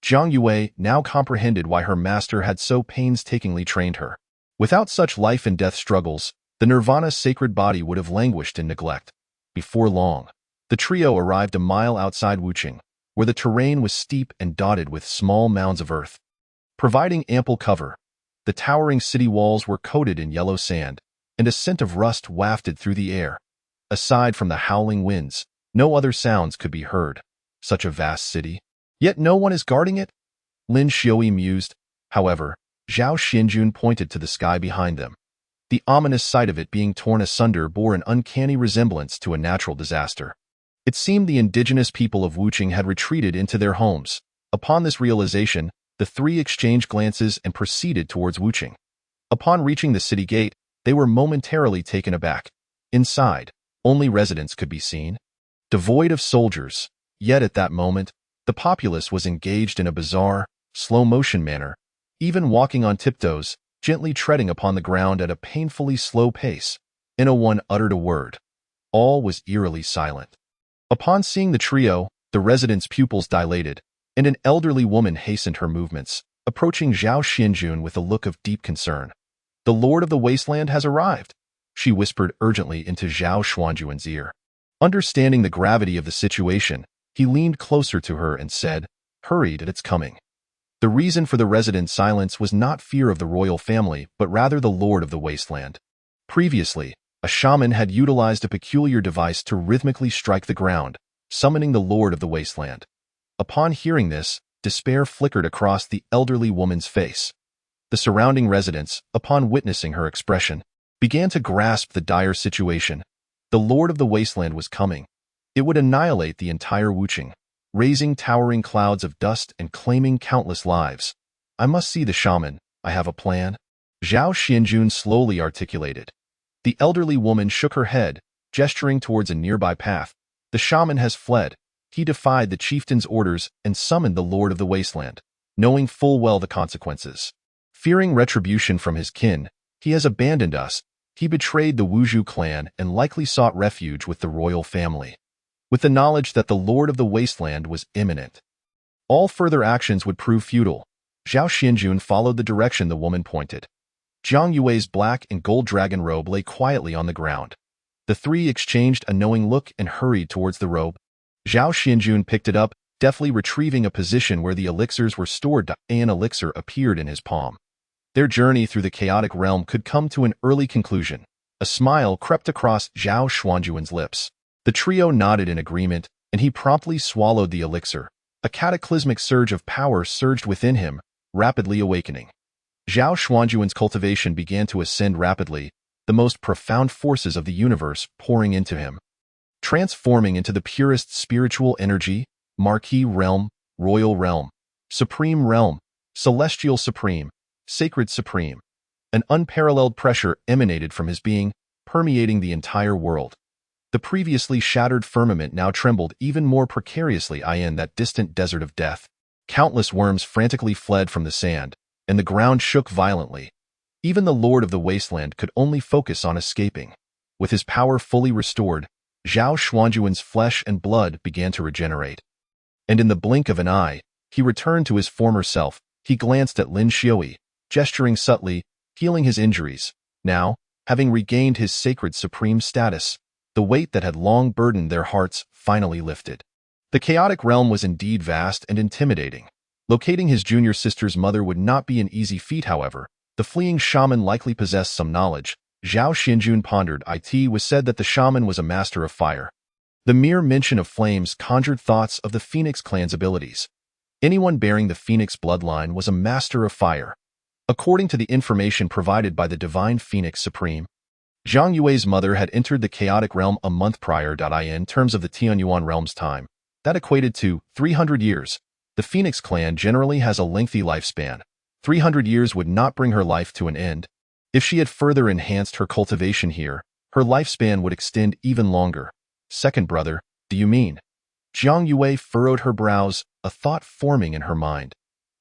Jiang Yue now comprehended why her master had so painstakingly trained her. Without such life and death struggles, the nirvana sacred body would have languished in neglect. Before long, the trio arrived a mile outside Wuching, where the terrain was steep and dotted with small mounds of earth. Providing ample cover, the towering city walls were coated in yellow sand, and a scent of rust wafted through the air. Aside from the howling winds, no other sounds could be heard. Such a vast city, yet no one is guarding it? Lin Xiui mused. However, Zhao Xianjun pointed to the sky behind them. The ominous sight of it being torn asunder bore an uncanny resemblance to a natural disaster. It seemed the indigenous people of Wuching had retreated into their homes. Upon this realization, the three exchanged glances and proceeded towards Wuching. Upon reaching the city gate, they were momentarily taken aback. Inside, only residents could be seen, devoid of soldiers. Yet at that moment, the populace was engaged in a bizarre, slow-motion manner, even walking on tiptoes, gently treading upon the ground at a painfully slow pace. No one uttered a word. All was eerily silent. Upon seeing the trio, the residents' pupils dilated, and an elderly woman hastened her movements, approaching Zhao Xianjun with a look of deep concern. "The Lord of the Wasteland has arrived," she whispered urgently into Zhao Xuanjuan's ear. Understanding the gravity of the situation, he leaned closer to her and said, "Hurried at its coming." The reason for the residents' silence was not fear of the royal family, but rather the Lord of the Wasteland. Previously, a shaman had utilized a peculiar device to rhythmically strike the ground, summoning the Lord of the Wasteland. Upon hearing this, despair flickered across the elderly woman's face. The surrounding residents, upon witnessing her expression, began to grasp the dire situation. The Lord of the Wasteland was coming. It would annihilate the entire Wuching, raising towering clouds of dust and claiming countless lives. I must see the shaman. I have a plan. Zhao Xianjun slowly articulated. The elderly woman shook her head, gesturing towards a nearby path. The shaman has fled. He defied the chieftain's orders and summoned the Lord of the Wasteland, knowing full well the consequences. Fearing retribution from his kin, he has abandoned us. He betrayed the Wuzhu clan and likely sought refuge with the royal family, with the knowledge that the Lord of the Wasteland was imminent. All further actions would prove futile. Zhao Xianjun followed the direction the woman pointed. Jiang Yue's black and gold dragon robe lay quietly on the ground. The three exchanged a knowing look and hurried towards the robe. Zhao Xianjun picked it up, deftly retrieving a position where the elixirs were stored. An elixir appeared in his palm. Their journey through the chaotic realm could come to an early conclusion. A smile crept across Zhao Xuanjuan's lips. The trio nodded in agreement, and he promptly swallowed the elixir. A cataclysmic surge of power surged within him, rapidly awakening. Zhao Xuanjuan's cultivation began to ascend rapidly, the most profound forces of the universe pouring into him, transforming into the purest spiritual energy: Marquis Realm, Royal Realm, Supreme Realm, Celestial Supreme, Sacred Supreme. An unparalleled pressure emanated from his being, permeating the entire world. The previously shattered firmament now trembled even more precariously in that distant desert of death. Countless worms frantically fled from the sand, and the ground shook violently. Even the Lord of the Wasteland could only focus on escaping. With his power fully restored, Zhao Xuanjuan's flesh and blood began to regenerate. And in the blink of an eye, he returned to his former self. He glanced at Lin Xiui, gesturing subtly, healing his injuries. Now, having regained his sacred supreme status, the weight that had long burdened their hearts finally lifted. The chaotic realm was indeed vast and intimidating. Locating his junior sister's mother would not be an easy feat, however. The fleeing shaman likely possessed some knowledge. Zhao Xianjun pondered. It was said that the shaman was a master of fire. The mere mention of flames conjured thoughts of the Phoenix clan's abilities. Anyone bearing the Phoenix bloodline was a master of fire. According to the information provided by the Divine Phoenix Supreme, Jiang Yue's mother had entered the chaotic realm a month prior. In terms of the Tianyuan realm's time, that equated to 300 years. The Phoenix clan generally has a lengthy lifespan. 300 years would not bring her life to an end. If she had further enhanced her cultivation here, her lifespan would extend even longer. Second brother, do you mean? Jiang Yue furrowed her brows, a thought forming in her mind.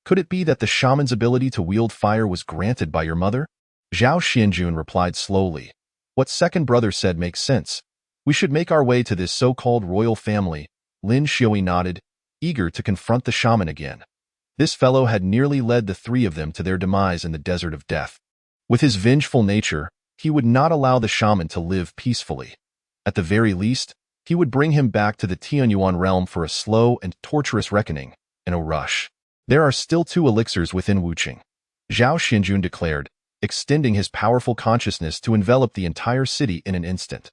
Could it be that the shaman's ability to wield fire was granted by your mother? Zhao Xianjun replied slowly. What second brother said makes sense. We should make our way to this so-called royal family. Lin Xiui nodded, eager to confront the shaman again. This fellow had nearly led the three of them to their demise in the desert of death. With his vengeful nature, he would not allow the shaman to live peacefully. At the very least, he would bring him back to the Tianyuan realm for a slow and torturous reckoning, in a rush. There are still 2 elixirs within Wuching, Zhao Xianjun declared, extending his powerful consciousness to envelop the entire city in an instant.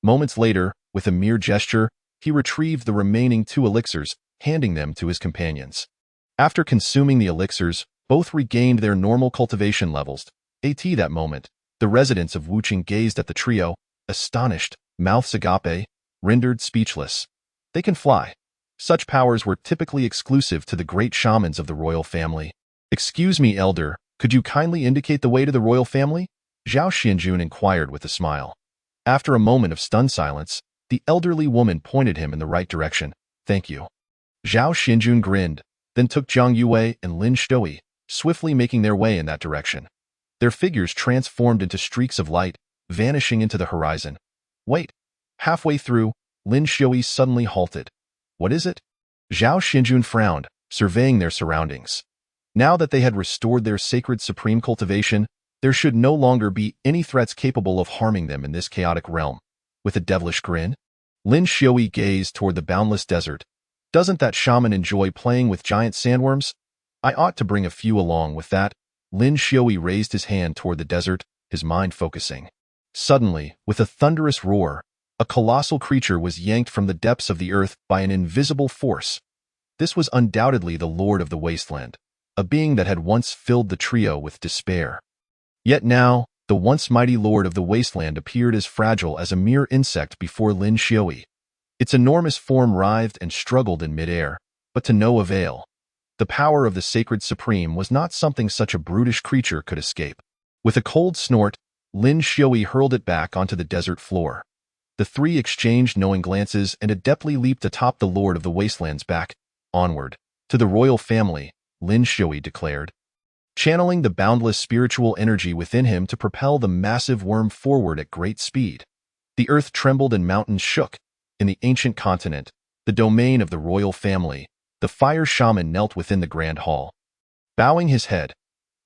Moments later, with a mere gesture, he retrieved the remaining 2 elixirs, handing them to his companions. After consuming the elixirs, both regained their normal cultivation levels. At that moment, the residents of Wuching gazed at the trio, astonished, mouths agape, rendered speechless. They can fly. Such powers were typically exclusive to the great shamans of the royal family. Excuse me, elder, could you kindly indicate the way to the royal family? Zhao Xianjun inquired with a smile. After a moment of stunned silence, the elderly woman pointed him in the right direction. Thank you. Zhao Xianjun grinned, then took Jiang Yue and Lin Xiui, swiftly making their way in that direction. Their figures transformed into streaks of light, vanishing into the horizon. Wait. Halfway through, Lin Xiui suddenly halted. What is it? Zhao Xianjun frowned, surveying their surroundings. Now that they had restored their sacred supreme cultivation, there should no longer be any threats capable of harming them in this chaotic realm. With a devilish grin, Lin Xiui gazed toward the boundless desert. Doesn't that shaman enjoy playing with giant sandworms? I ought to bring a few along with that. Lin Xiui raised his hand toward the desert, his mind focusing. Suddenly, with a thunderous roar, a colossal creature was yanked from the depths of the earth by an invisible force. This was undoubtedly the Lord of the Wasteland, a being that had once filled the trio with despair. Yet now, the once mighty lord of the wasteland appeared as fragile as a mere insect before Lin Xiui. Its enormous form writhed and struggled in midair, but to no avail. The power of the sacred supreme was not something such a brutish creature could escape. With a cold snort, Lin Xiui hurled it back onto the desert floor. The three exchanged knowing glances and adeptly leaped atop the lord of the wasteland's back. Onward, to the royal family, Lin Xiui declared, channeling the boundless spiritual energy within him to propel the massive worm forward at great speed. The earth trembled and mountains shook. In the ancient continent, the domain of the royal family, the fire shaman knelt within the grand hall. Bowing his head,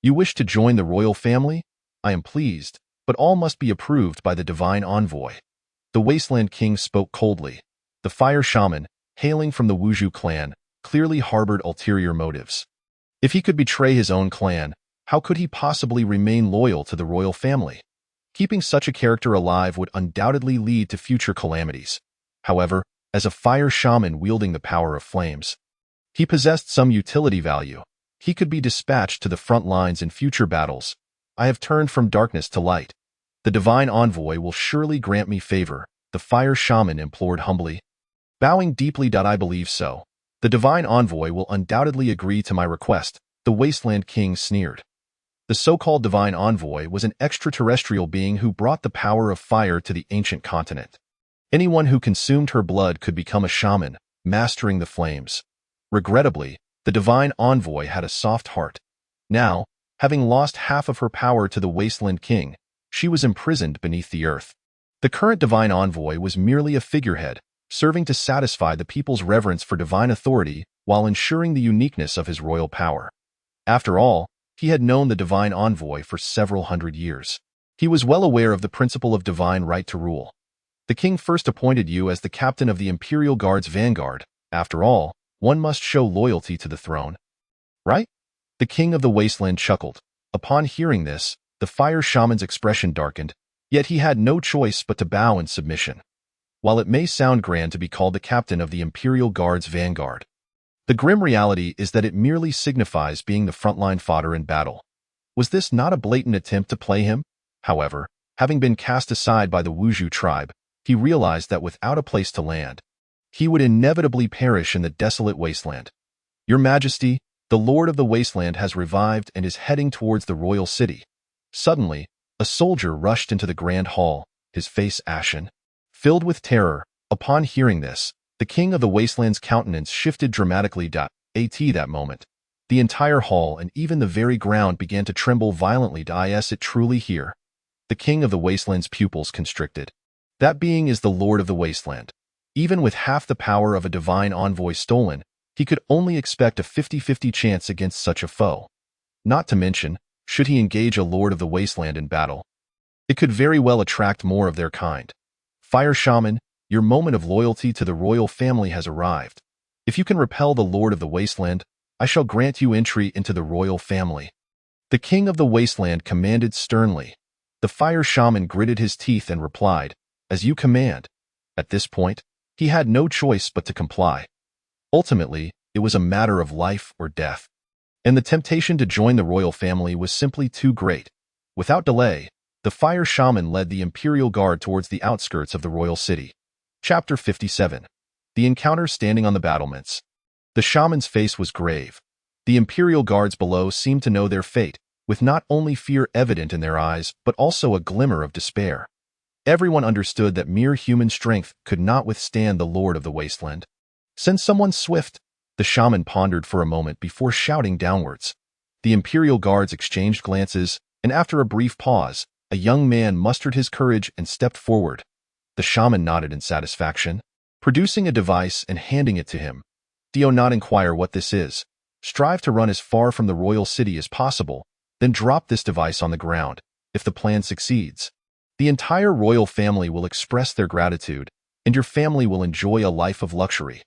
"You wish to join the royal family? I am pleased, but all must be approved by the divine envoy." The wasteland king spoke coldly. The fire shaman, hailing from the Wuzhu clan, clearly harbored ulterior motives. If he could betray his own clan, how could he possibly remain loyal to the royal family? Keeping such a character alive would undoubtedly lead to future calamities. However, as a fire shaman wielding the power of flames, he possessed some utility value. He could be dispatched to the front lines in future battles. I have turned from darkness to light. The divine envoy will surely grant me favor, the fire shaman implored humbly. Bowing deeply, "I believe so. The divine envoy will undoubtedly agree to my request," the wasteland king sneered. The so-called divine envoy was an extraterrestrial being who brought the power of fire to the ancient continent. Anyone who consumed her blood could become a shaman, mastering the flames. Regrettably, the divine envoy had a soft heart. Now, having lost half of her power to the wasteland king, she was imprisoned beneath the earth. The current divine envoy was merely a figurehead, serving to satisfy the people's reverence for divine authority while ensuring the uniqueness of his royal power. After all, he had known the divine envoy for several hundred years. He was well aware of the principle of divine right to rule. The king first appointed you as the captain of the Imperial Guard's vanguard. After all, one must show loyalty to the throne, right? The king of the wasteland chuckled. Upon hearing this, the fire shaman's expression darkened, yet he had no choice but to bow in submission. While it may sound grand to be called the captain of the Imperial Guard's vanguard, the grim reality is that it merely signifies being the frontline fodder in battle. Was this not a blatant attempt to play him? However, having been cast aside by the Wuzhu tribe, he realized that without a place to land, he would inevitably perish in the desolate wasteland. "Your Majesty, the Lord of the Wasteland has revived and is heading towards the royal city." Suddenly, a soldier rushed into the grand hall, his face ashen. Filled with terror, upon hearing this, the king of the wasteland's countenance shifted dramatically. At that moment, the entire hall and even the very ground began to tremble violently. Is it truly here? The king of the wasteland's pupils constricted. That being is the Lord of the Wasteland. Even with half the power of a divine envoy stolen, he could only expect a 50-50 chance against such a foe. Not to mention, should he engage a Lord of the Wasteland in battle, it could very well attract more of their kind. Fire Shaman, your moment of loyalty to the royal family has arrived. If you can repel the Lord of the Wasteland, I shall grant you entry into the royal family." The king of the wasteland commanded sternly. The fire shaman gritted his teeth and replied, "As you command." At this point, he had no choice but to comply. Ultimately, it was a matter of life or death, and the temptation to join the royal family was simply too great. Without delay, the fire shaman led the Imperial Guard towards the outskirts of the royal city. Chapter 57. The encounter standing on the battlements. The shaman's face was grave. The Imperial Guards below seemed to know their fate, with not only fear evident in their eyes, but also a glimmer of despair. Everyone understood that mere human strength could not withstand the Lord of the Wasteland. "Send someone swift," the shaman pondered for a moment before shouting downwards. The Imperial Guards exchanged glances, and after a brief pause, a young man mustered his courage and stepped forward. The shaman nodded in satisfaction, producing a device and handing it to him. "Do not inquire what this is. Strive to run as far from the royal city as possible, then drop this device on the ground. If the plan succeeds, the entire royal family will express their gratitude, and your family will enjoy a life of luxury."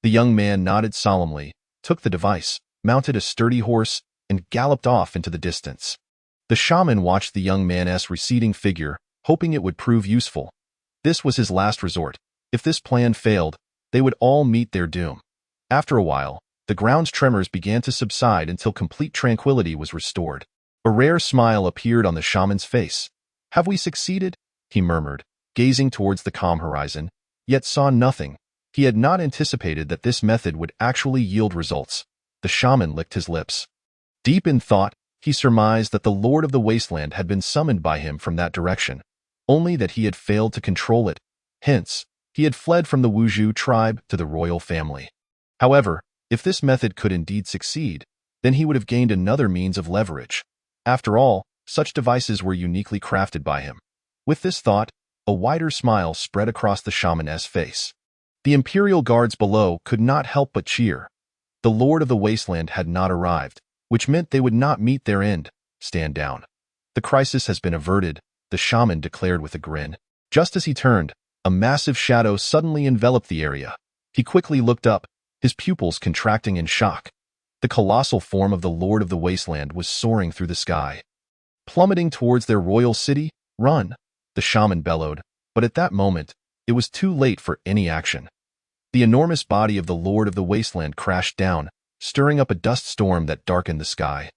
The young man nodded solemnly, took the device, mounted a sturdy horse, and galloped off into the distance. The shaman watched the young man's receding figure, hoping it would prove useful. This was his last resort. If this plan failed, they would all meet their doom. After a while, the ground's tremors began to subside until complete tranquility was restored. A rare smile appeared on the shaman's face. "Have we succeeded?" he murmured, gazing towards the calm horizon, yet saw nothing. He had not anticipated that this method would actually yield results. The shaman licked his lips. Deep in thought, he surmised that the Lord of the Wasteland had been summoned by him from that direction, only that he had failed to control it. Hence, he had fled from the Wuzhu tribe to the royal family. However, if this method could indeed succeed, then he would have gained another means of leverage. After all, such devices were uniquely crafted by him. With this thought, a wider smile spread across the shaman's face. The Imperial guards below could not help but cheer. The Lord of the Wasteland had not arrived, which meant they would not meet their end. Stand down. The crisis has been averted, the shaman declared with a grin. Just as he turned, a massive shadow suddenly enveloped the area. He quickly looked up, his pupils contracting in shock. The colossal form of the Lord of the Wasteland was soaring through the sky. Plummeting towards their royal city, "Run!" the shaman bellowed, but at that moment, it was too late for any action. The enormous body of the Lord of the Wasteland crashed down, stirring up a dust storm that darkened the sky.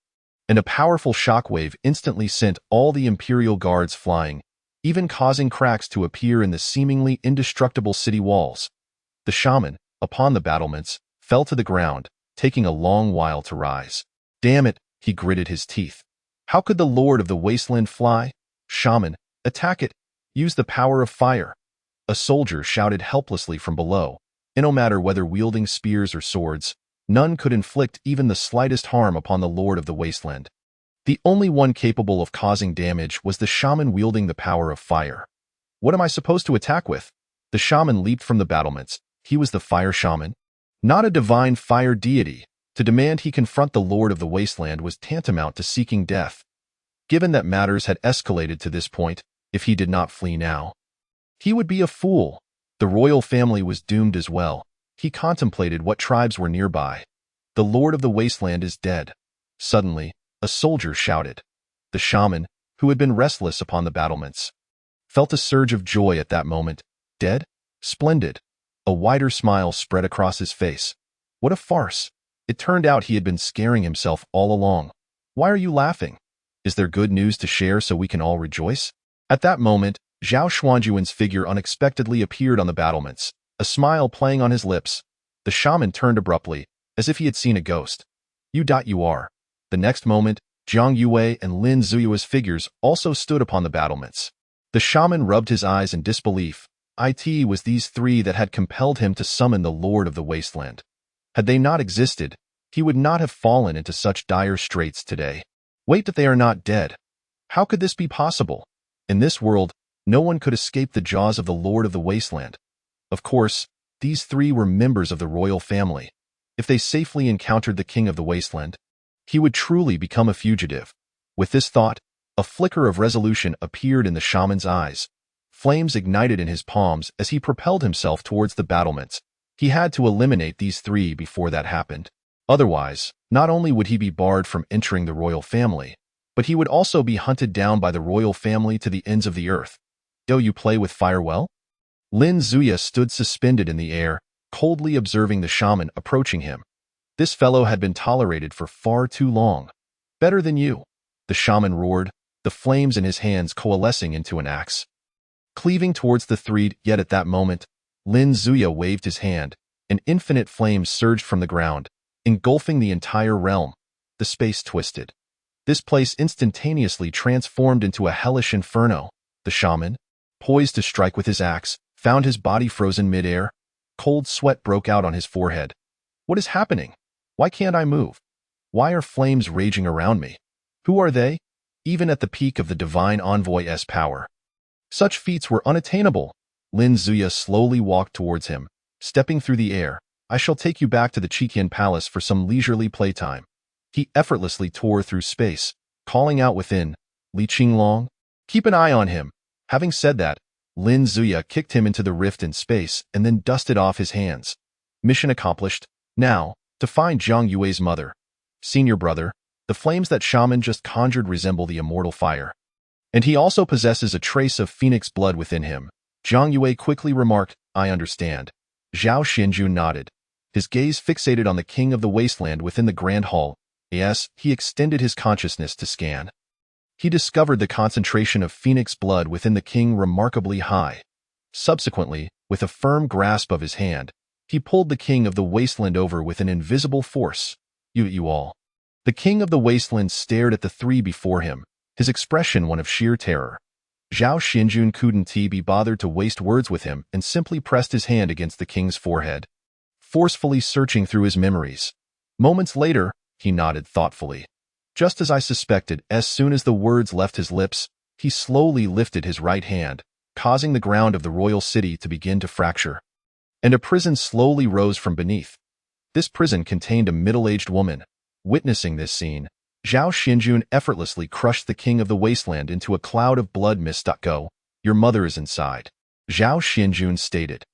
And a powerful shockwave instantly sent all the Imperial guards flying, even causing cracks to appear in the seemingly indestructible city walls. The shaman, upon the battlements, fell to the ground, taking a long while to rise. "Damn it," he gritted his teeth. "How could the Lord of the Wasteland fly? Shaman, attack it! Use the power of fire!" A soldier shouted helplessly from below, and no matter whether wielding spears or swords, none could inflict even the slightest harm upon the Lord of the Wasteland. The only one capable of causing damage was the shaman wielding the power of fire. "What am I supposed to attack with?" The shaman leaped from the battlements. He was the fire shaman, not a divine fire deity. To demand he confront the Lord of the Wasteland was tantamount to seeking death. Given that matters had escalated to this point, if he did not flee now, he would be a fool. The royal family was doomed as well. He contemplated what tribes were nearby. The Lord of the Wasteland is dead. Suddenly, a soldier shouted. The shaman, who had been restless upon the battlements, felt a surge of joy at that moment. Dead? Splendid. A wider smile spread across his face. What a farce. It turned out he had been scaring himself all along. Why are you laughing? Is there good news to share so we can all rejoice? At that moment, Zhao Xuanjuan's figure unexpectedly appeared on the battlements, a smile playing on his lips. The shaman turned abruptly, as if he had seen a ghost. You are. The next moment, Jiang Yue and Lin Zuyua's figures also stood upon the battlements. The shaman rubbed his eyes in disbelief. It was these three that had compelled him to summon the Lord of the Wasteland. Had they not existed, he would not have fallen into such dire straits today. Wait, that they are not dead. How could this be possible? In this world, no one could escape the jaws of the Lord of the Wasteland. Of course, these three were members of the royal family. If they safely encountered the King of the Wasteland, he would truly become a fugitive. With this thought, a flicker of resolution appeared in the shaman's eyes. Flames ignited in his palms as he propelled himself towards the battlements. He had to eliminate these three before that happened. Otherwise, not only would he be barred from entering the royal family, but he would also be hunted down by the royal family to the ends of the earth. Do you play with fire well? Lin Zuya stood suspended in the air, coldly observing the shaman approaching him. This fellow had been tolerated for far too long. Better than you, the shaman roared, the flames in his hands coalescing into an axe. Cleaving towards the three, yet at that moment, Lin Zuya waved his hand, and infinite flames surged from the ground, engulfing the entire realm. The space twisted. This place instantaneously transformed into a hellish inferno. The shaman, poised to strike with his axe, found his body frozen mid-air. Cold sweat broke out on his forehead. What is happening? Why can't I move? Why are flames raging around me? Who are they? Even at the peak of the divine envoy's power, such feats were unattainable. Lin Zuya slowly walked towards him, stepping through the air. I shall take you back to the Qitian Palace for some leisurely playtime. He effortlessly tore through space, calling out within, Li Qinglong, keep an eye on him. Having said that, Lin Zuya kicked him into the rift in space and then dusted off his hands. Mission accomplished. Now, to find Jiang Yue's mother. Senior brother, the flames that shaman just conjured resemble the immortal fire. And he also possesses a trace of phoenix blood within him. Jiang Yue quickly remarked, I understand. Zhao Xinju nodded. his gaze fixated on the king of the wasteland within the grand hall. Yes, he extended his consciousness to scan. He discovered the concentration of phoenix blood within the king remarkably high. Subsequently, with a firm grasp of his hand, he pulled the king of the wasteland over with an invisible force. You all. The king of the wasteland stared at the three before him, his expression one of sheer terror. Zhao Xinjun couldn't be bothered to waste words with him and simply pressed his hand against the king's forehead, forcefully searching through his memories. Moments later, he nodded thoughtfully. Just as I suspected, as soon as the words left his lips, he slowly lifted his right hand, causing the ground of the royal city to begin to fracture. And a prison slowly rose from beneath. This prison contained a middle-aged woman. Witnessing this scene, Zhao Xinjun effortlessly crushed the king of the wasteland into a cloud of blood mist. Go, your mother is inside, Zhao Xinjun stated.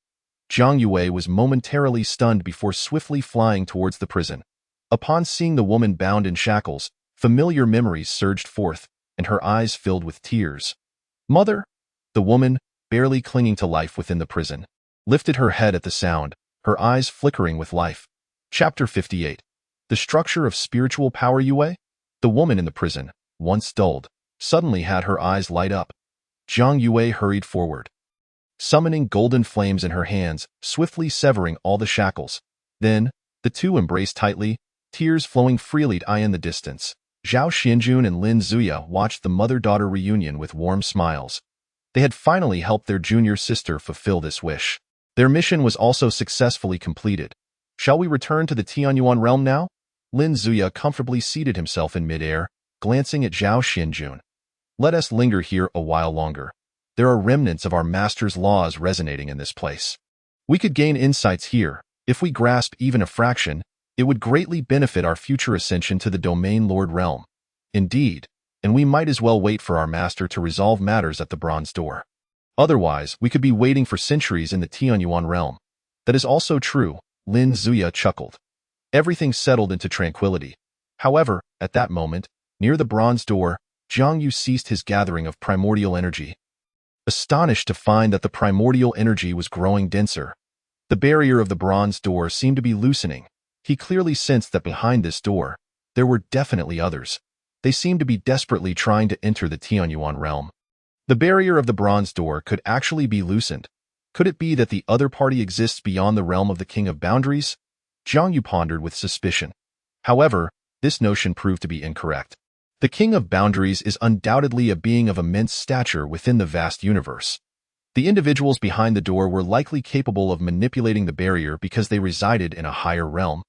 Zhang Yue was momentarily stunned before swiftly flying towards the prison. Upon seeing the woman bound in shackles, familiar memories surged forth, and her eyes filled with tears. Mother? The woman, barely clinging to life within the prison, lifted her head at the sound, her eyes flickering with life. Chapter 58. The structure of spiritual power. Yue? The woman in the prison, once dulled, suddenly had her eyes light up. Zhang Yue hurried forward, summoning golden flames in her hands, swiftly severing all the shackles. Then, the two embraced tightly, tears flowing freely in the distance. Zhao Xinjun and Lin Zuya watched the mother-daughter reunion with warm smiles. They had finally helped their junior sister fulfill this wish. Their mission was also successfully completed. Shall we return to the Tianyuan realm now? Lin Zuya comfortably seated himself in midair, glancing at Zhao Xinjun. Let us linger here a while longer. There are remnants of our master's laws resonating in this place. We could gain insights here. If we grasp even a fraction, it would greatly benefit our future ascension to the Domain Lord realm. Indeed, and we might as well wait for our master to resolve matters at the bronze door. Otherwise, we could be waiting for centuries in the Tianyuan realm. That is also true, Lin Zuya chuckled. Everything settled into tranquility. However, at that moment, near the bronze door, Zhang Yu ceased his gathering of primordial energy. Astonished to find that the primordial energy was growing denser, the barrier of the bronze door seemed to be loosening. He clearly sensed that behind this door, there were definitely others. They seemed to be desperately trying to enter the Tianyuan realm. The barrier of the bronze door could actually be loosened. Could it be that the other party exists beyond the realm of the King of Boundaries? Zhang Yu pondered with suspicion. However, this notion proved to be incorrect. The King of Boundaries is undoubtedly a being of immense stature within the vast universe. The individuals behind the door were likely capable of manipulating the barrier because they resided in a higher realm.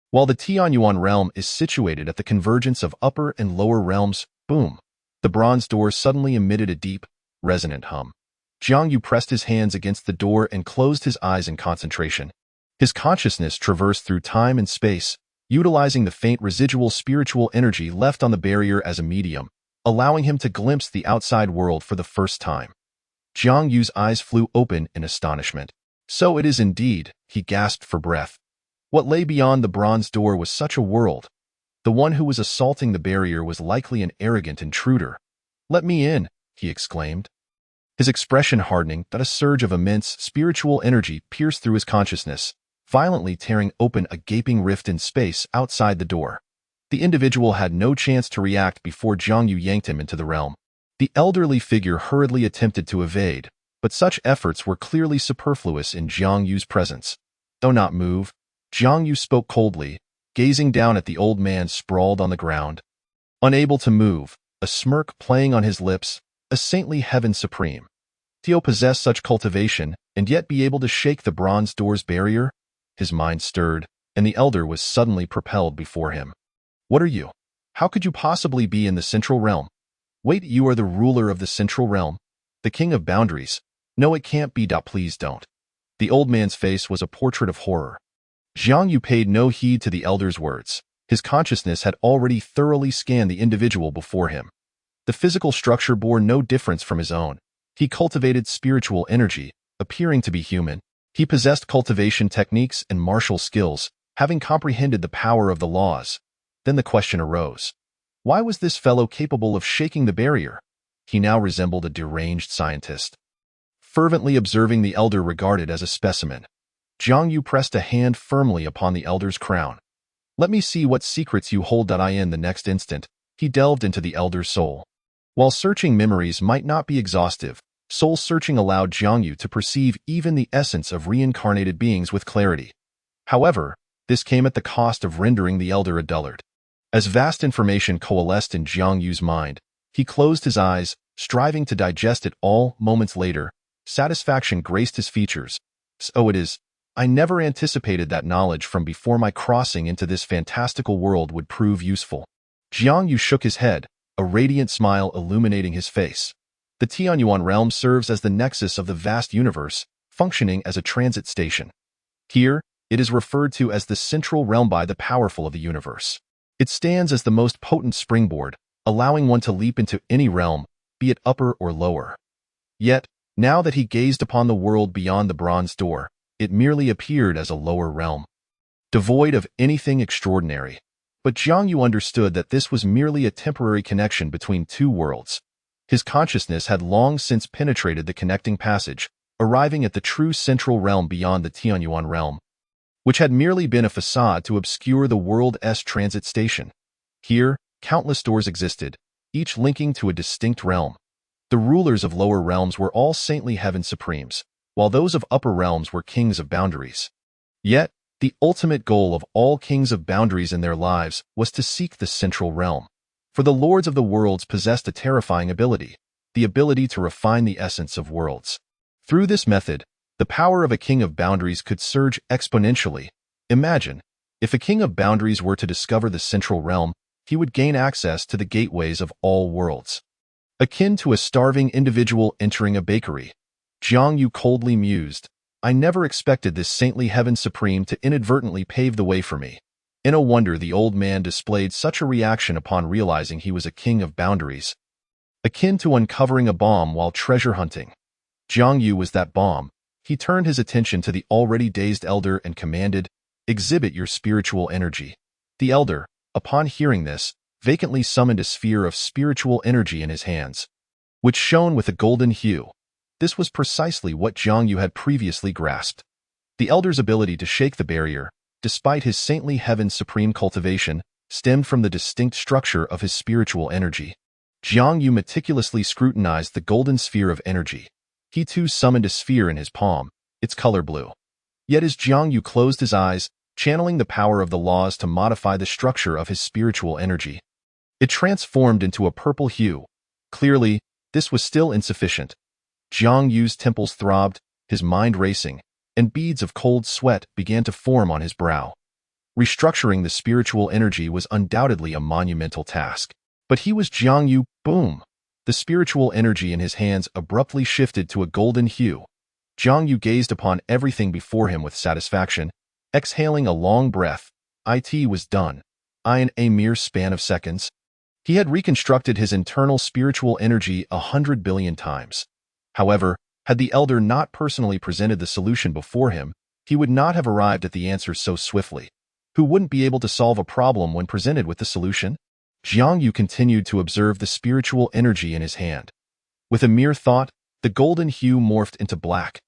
While the Tianyuan realm is situated at the convergence of upper and lower realms, boom, the bronze door suddenly emitted a deep, resonant hum. Zhang Yu pressed his hands against the door and closed his eyes in concentration. His consciousness traversed through time and space, utilizing the faint residual spiritual energy left on the barrier as a medium, allowing him to glimpse the outside world for the first time. Zhang Yu's eyes flew open in astonishment. So it is indeed, he gasped for breath. What lay beyond the bronze door was such a world. The one who was assaulting the barrier was likely an arrogant intruder. Let me in, he exclaimed. His expression hardening, that a surge of immense spiritual energy pierced through his consciousness, violently tearing open a gaping rift in space outside the door. The individual had no chance to react before Zhang Yu yanked him into the realm. The elderly figure hurriedly attempted to evade, but such efforts were clearly superfluous in Zhang Yu's presence. Though not move, Zhang Yu spoke coldly, gazing down at the old man sprawled on the ground. Unable to move, a smirk playing on his lips, a saintly heaven supreme. Tio possessed such cultivation and yet be able to shake the bronze door's barrier? His mind stirred, and the elder was suddenly propelled before him. What are you? How could you possibly be in the central realm? Wait, you are the ruler of the central realm? The King of Boundaries? No, it can't be. Please don't. The old man's face was a portrait of horror. Zhang Yu paid no heed to the elder's words. His consciousness had already thoroughly scanned the individual before him. The physical structure bore no difference from his own. He cultivated spiritual energy, appearing to be human. He possessed cultivation techniques and martial skills, having comprehended the power of the laws. Then the question arose. Why was this fellow capable of shaking the barrier? He now resembled a deranged scientist. Fervently observing the elder regarded as a specimen. Jiang Yu pressed a hand firmly upon the elder's crown. Let me see what secrets you hold. In the next instant, he delved into the elder's soul. While searching memories might not be exhaustive, soul searching allowed Jiang Yu to perceive even the essence of reincarnated beings with clarity. However, this came at the cost of rendering the elder a dullard. As vast information coalesced in Jiang Yu's mind, he closed his eyes, striving to digest it all. Moments later, satisfaction graced his features. So it is. I never anticipated that knowledge from before my crossing into this fantastical world would prove useful. Jiang Yu shook his head, a radiant smile illuminating his face. The Tianyuan realm serves as the nexus of the vast universe, functioning as a transit station. Here, it is referred to as the central realm by the powerful of the universe. It stands as the most potent springboard, allowing one to leap into any realm, be it upper or lower. Yet, now that he gazed upon the world beyond the bronze door, it merely appeared as a lower realm, devoid of anything extraordinary. But Jiang Yu understood that this was merely a temporary connection between two worlds. His consciousness had long since penetrated the connecting passage, arriving at the true central realm beyond the Tianyuan realm, which had merely been a facade to obscure the world's transit station. Here, countless doors existed, each linking to a distinct realm. The rulers of lower realms were all saintly heaven supremes, while those of upper realms were kings of boundaries. Yet, the ultimate goal of all kings of boundaries in their lives was to seek the central realm. For the lords of the worlds possessed a terrifying ability, the ability to refine the essence of worlds. Through this method, the power of a king of boundaries could surge exponentially. Imagine, if a king of boundaries were to discover the central realm, he would gain access to the gateways of all worlds. Akin to a starving individual entering a bakery. Jiang Yu coldly mused, I never expected this saintly heaven supreme to inadvertently pave the way for me. In a wonder the old man displayed such a reaction upon realizing he was a king of boundaries. Akin to uncovering a bomb while treasure hunting. Jiang Yu was that bomb. He turned his attention to the already dazed elder and commanded, exhibit your spiritual energy. The elder, upon hearing this, vacantly summoned a sphere of spiritual energy in his hands, which shone with a golden hue. This was precisely what Jiang Yu had previously grasped. The elder's ability to shake the barrier, despite his saintly heaven's supreme cultivation, stemmed from the distinct structure of his spiritual energy. Jiang Yu meticulously scrutinized the golden sphere of energy. He too summoned a sphere in his palm, its color blue. Yet as Jiang Yu closed his eyes, channeling the power of the laws to modify the structure of his spiritual energy, it transformed into a purple hue. Clearly, this was still insufficient. Jiang Yu's temples throbbed, his mind racing, and beads of cold sweat began to form on his brow. Restructuring the spiritual energy was undoubtedly a monumental task. But he was Jiang Yu. Boom! The spiritual energy in his hands abruptly shifted to a golden hue. Jiang Yu gazed upon everything before him with satisfaction, exhaling a long breath. It was done. In a mere span of seconds, he had reconstructed his internal spiritual energy 100 billion times. However, had the elder not personally presented the solution before him, he would not have arrived at the answer so swiftly. Who wouldn't be able to solve a problem when presented with the solution? Jiang Yu continued to observe the spiritual energy in his hand. With a mere thought, the golden hue morphed into black.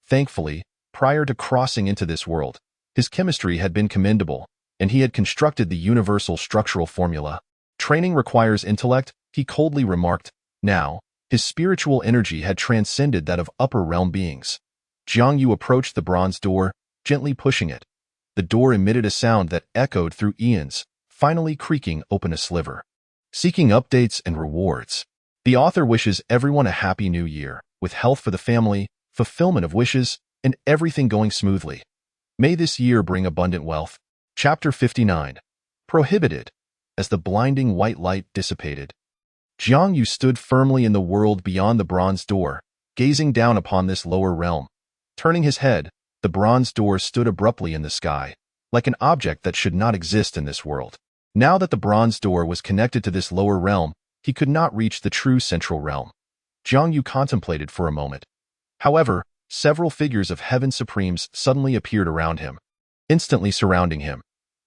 Thankfully, prior to crossing into this world, his chemistry had been commendable, and he had constructed the universal structural formula. Training requires intellect, he coldly remarked. Now, his spiritual energy had transcended that of upper realm beings. Jiang Yu approached the bronze door, gently pushing it. The door emitted a sound that echoed through eons, finally creaking open a sliver. Seeking updates and rewards. The author wishes everyone a happy new year, with health for the family, fulfillment of wishes, and everything going smoothly. May this year bring abundant wealth. Chapter 59. Prohibited. As the blinding white light dissipated, Jiang Yu stood firmly in the world beyond the bronze door, gazing down upon this lower realm. Turning his head, the bronze door stood abruptly in the sky, like an object that should not exist in this world. Now that the bronze door was connected to this lower realm, he could not reach the true central realm. Jiang Yu contemplated for a moment. However, several figures of heaven supremes suddenly appeared around him, instantly surrounding him.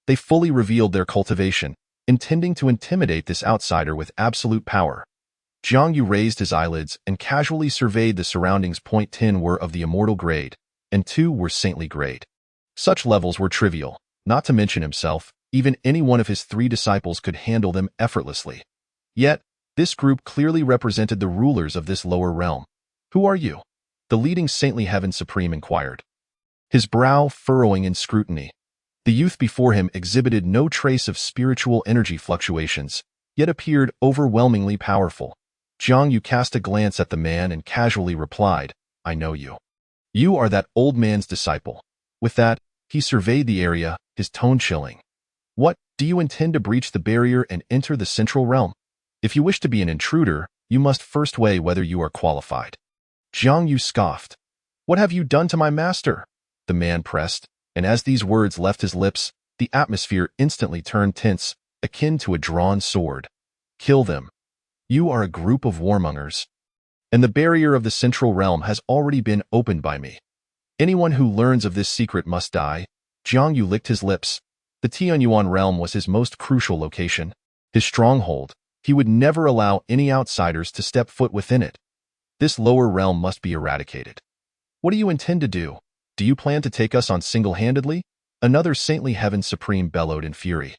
They fully revealed their cultivation, intending to intimidate this outsider with absolute power. Jiang Yu raised his eyelids and casually surveyed the surroundings. 10 were of the immortal grade, and 2 were saintly grade. Such levels were trivial, not to mention himself. Even any one of his 3 disciples could handle them effortlessly. Yet, this group clearly represented the rulers of this lower realm. Who are you? The leading saintly heaven supreme inquired, his brow furrowing in scrutiny. The youth before him exhibited no trace of spiritual energy fluctuations, yet appeared overwhelmingly powerful. Jiang Yu cast a glance at the man and casually replied, I know you. You are that old man's disciple. With that, he surveyed the area, his tone chilling. What, do you intend to breach the barrier and enter the central realm? If you wish to be an intruder, you must first weigh whether you are qualified. Jiang Yu scoffed. What have you done to my master? The man pressed, and as these words left his lips, the atmosphere instantly turned tense, akin to a drawn sword. Kill them. You are a group of warmongers. And the barrier of the central realm has already been opened by me. Anyone who learns of this secret must die. Jiang Yu licked his lips. The Tianyuan realm was his most crucial location, his stronghold. He would never allow any outsiders to step foot within it. This lower realm must be eradicated. What do you intend to do? Do you plan to take us on single-handedly? Another saintly heaven supreme bellowed in fury.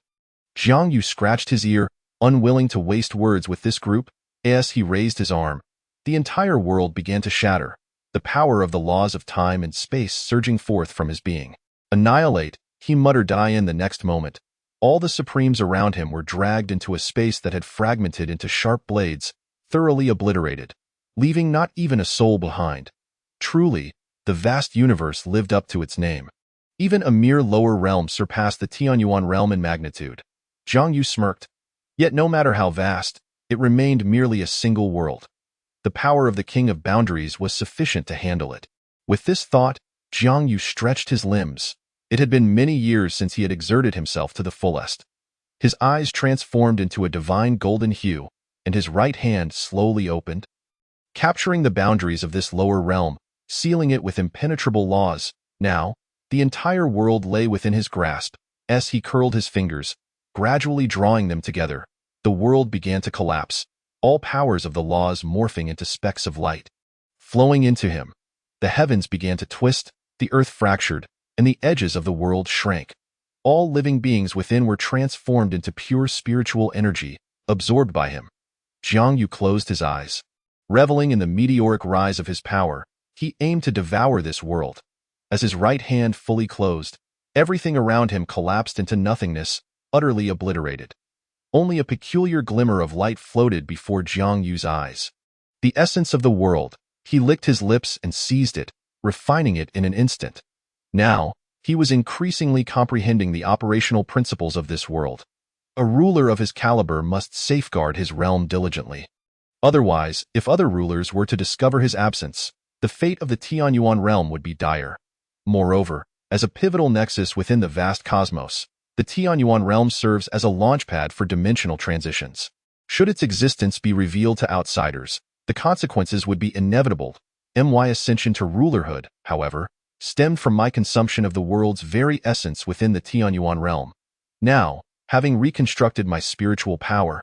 Jiang Yu scratched his ear, unwilling to waste words with this group. As he raised his arm, the entire world began to shatter, the power of the laws of time and space surging forth from his being. Annihilate, he muttered. Die in the next moment. All the supremes around him were dragged into a space that had fragmented into sharp blades, thoroughly obliterated, leaving not even a soul behind. Truly, the vast universe lived up to its name. Even a mere lower realm surpassed the Tianyuan realm in magnitude. Jiang Yu smirked. Yet no matter how vast, it remained merely a single world. The power of the King of Boundaries was sufficient to handle it. With this thought, Jiang Yu stretched his limbs. It had been many years since he had exerted himself to the fullest. His eyes transformed into a divine golden hue, and his right hand slowly opened, capturing the boundaries of this lower realm, sealing it with impenetrable laws. Now, the entire world lay within his grasp. As he curled his fingers, gradually drawing them together, the world began to collapse, all powers of the laws morphing into specks of light. Flowing into him, the heavens began to twist, the earth fractured, and the edges of the world shrank. All living beings within were transformed into pure spiritual energy, absorbed by him. Jiang Yu closed his eyes. Reveling in the meteoric rise of his power, he aimed to devour this world. As his right hand fully closed, everything around him collapsed into nothingness, utterly obliterated. Only a peculiar glimmer of light floated before Jiang Yu's eyes. The essence of the world. He licked his lips and seized it, refining it in an instant. Now, he was increasingly comprehending the operational principles of this world. A ruler of his caliber must safeguard his realm diligently. Otherwise, if other rulers were to discover his absence, the fate of the Tianyuan realm would be dire. Moreover, as a pivotal nexus within the vast cosmos, the Tianyuan realm serves as a launchpad for dimensional transitions. Should its existence be revealed to outsiders, the consequences would be inevitable. My ascension to rulerhood, however, stemmed from my consumption of the world's very essence within the Tianyuan realm. Now, having reconstructed my spiritual power,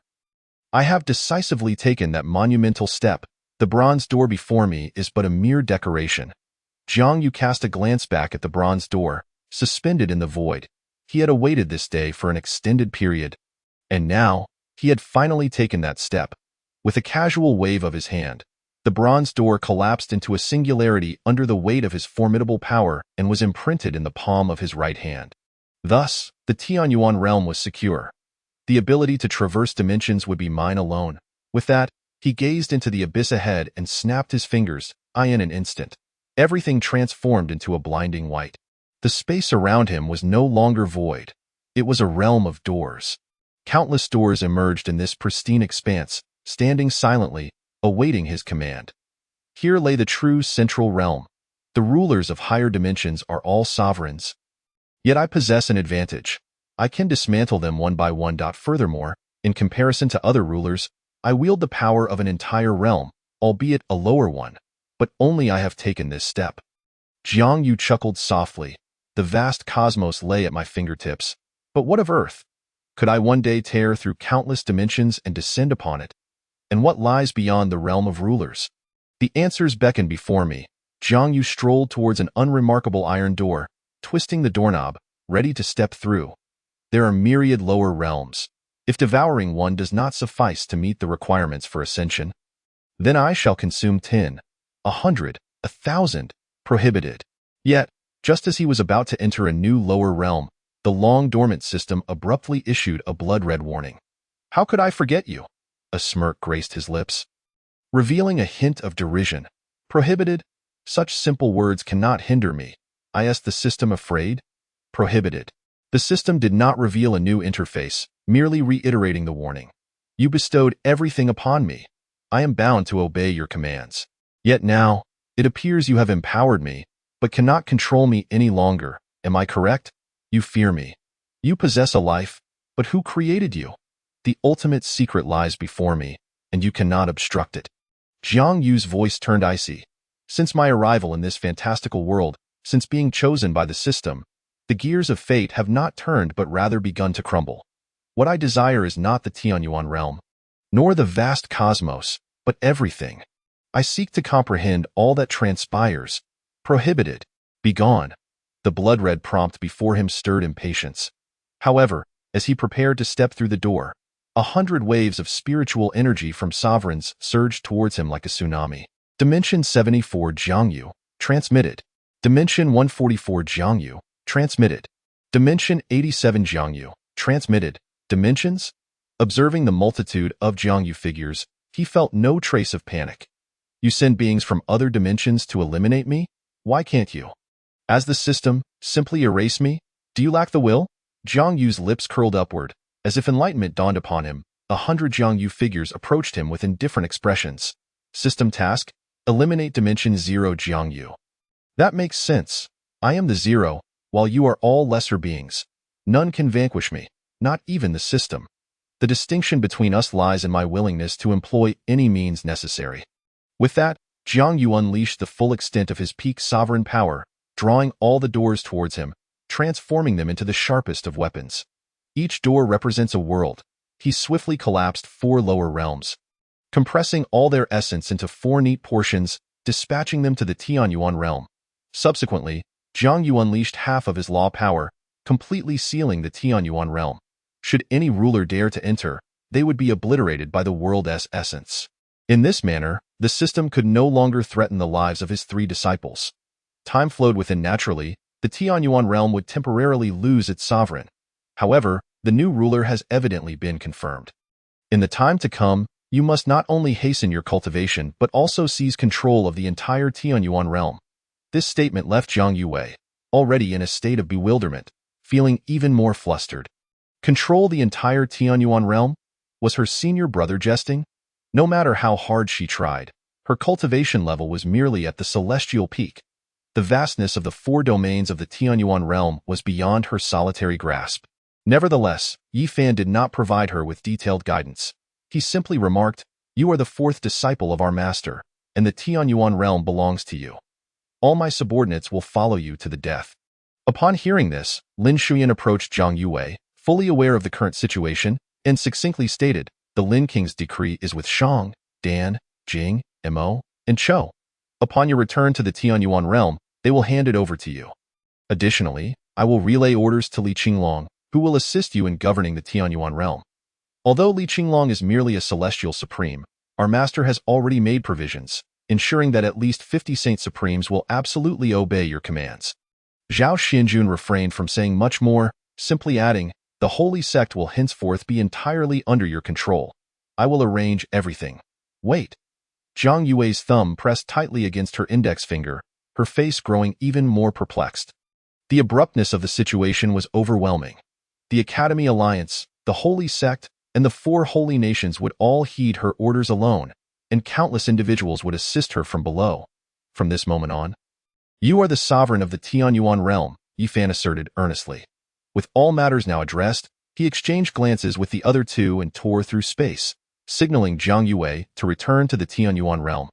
I have decisively taken that monumental step. The bronze door before me is but a mere decoration. Jiang Yu cast a glance back at the bronze door, suspended in the void. He had awaited this day for an extended period, and now, he had finally taken that step. With a casual wave of his hand, the bronze door collapsed into a singularity under the weight of his formidable power and was imprinted in the palm of his right hand. Thus, the Tianyuan realm was secure. The ability to traverse dimensions would be mine alone. With that, he gazed into the abyss ahead and snapped his fingers. In an instant, everything transformed into a blinding white. The space around him was no longer void. It was a realm of doors. Countless doors emerged in this pristine expanse, standing silently, awaiting his command. Here lay the true central realm. The rulers of higher dimensions are all sovereigns. Yet I possess an advantage. I can dismantle them one by one. Furthermore, in comparison to other rulers, I wield the power of an entire realm, albeit a lower one. But only I have taken this step. Jiang Yu chuckled softly. The vast cosmos lay at my fingertips. But what of Earth? Could I one day tear through countless dimensions and descend upon it? And what lies beyond the realm of rulers? The answers beckoned before me. Jiang Yu strolled towards an unremarkable iron door, twisting the doorknob, ready to step through. There are myriad lower realms. If devouring one does not suffice to meet the requirements for ascension, then I shall consume 10, 100, 1,000, prohibited. Yet, just as he was about to enter a new lower realm, the long-dormant system abruptly issued a blood-red warning. How could I forget you? A smirk graced his lips, revealing a hint of derision. Prohibited? Such simple words cannot hinder me. I asked the system, afraid? Prohibited. The system did not reveal a new interface, merely reiterating the warning. You bestowed everything upon me. I am bound to obey your commands. Yet now, it appears you have empowered me, but cannot control me any longer. Am I correct? You fear me. You possess a life, but who created you? The ultimate secret lies before me, and you cannot obstruct it. Jiang Yu's voice turned icy. Since my arrival in this fantastical world, since being chosen by the system, the gears of fate have not turned but rather begun to crumble. What I desire is not the Tianyuan realm, nor the vast cosmos, but everything. I seek to comprehend all that transpires. Prohibited. Begone. The blood-red prompt before him stirred impatience. However, as he prepared to step through the door, 100 waves of spiritual energy from sovereigns surged towards him like a tsunami. Dimension 74 Jiangyu, transmitted. Dimension 144 Jiangyu, transmitted. Dimension 87 Jiangyu, transmitted. Dimensions? Observing the multitude of Jiangyu figures, he felt no trace of panic. You send beings from other dimensions to eliminate me? Why can't you? As the system, simply erase me? Do you lack the will? Jiangyu's lips curled upward. As if enlightenment dawned upon him, 100 Jiangyu figures approached him with indifferent expressions. System task: eliminate Dimension 0 Jiangyu. That makes sense. I am the Zero, while you are all lesser beings. None can vanquish me, not even the system. The distinction between us lies in my willingness to employ any means necessary. With that, Jiangyu unleashed the full extent of his peak sovereign power, drawing all the doors towards him, transforming them into the sharpest of weapons. Each door represents a world. He swiftly collapsed 4 lower realms, compressing all their essence into 4 neat portions, dispatching them to the Tianyuan realm. Subsequently, Jiangyu unleashed half of his law power, completely sealing the Tianyuan realm. Should any ruler dare to enter, they would be obliterated by the world's essence. In this manner, the system could no longer threaten the lives of his 3 disciples. Time flowed within naturally. The Tianyuan realm would temporarily lose its sovereign. However, the new ruler has evidently been confirmed. In the time to come, you must not only hasten your cultivation but also seize control of the entire Tianyuan realm. This statement left Jiang Yue, already in a state of bewilderment, feeling even more flustered. Control the entire Tianyuan realm? Was her senior brother jesting? No matter how hard she tried, her cultivation level was merely at the celestial peak. The vastness of the 4 domains of the Tianyuan realm was beyond her solitary grasp. Nevertheless, Yi Fan did not provide her with detailed guidance. He simply remarked, "You are the 4th disciple of our master, and the Tianyuan realm belongs to you. All my subordinates will follow you to the death." Upon hearing this, Lin Shuyan approached Jiang Yue, fully aware of the current situation, and succinctly stated, "The Lin King's decree is with Shang, Dan, Jing, Mo, and Chou. Upon your return to the Tianyuan realm, they will hand it over to you. Additionally, I will relay orders to Li Qinglong, who will assist you in governing the Tianyuan realm. Although Li Qinglong is merely a celestial supreme, our master has already made provisions, ensuring that at least 50 Saint Supremes will absolutely obey your commands." Zhao Xinjun refrained from saying much more, simply adding, "The holy sect will henceforth be entirely under your control. I will arrange everything." Wait. Jiang Yue's thumb pressed tightly against her index finger, her face growing even more perplexed. The abruptness of the situation was overwhelming. The Academy Alliance, the Holy Sect, and the 4 holy nations would all heed her orders alone, and countless individuals would assist her from below. From this moment on, "You are the sovereign of the Tianyuan realm," Yi Fan asserted earnestly. With all matters now addressed, he exchanged glances with the other 2 and tore through space, signaling Jiang Yue to return to the Tianyuan realm.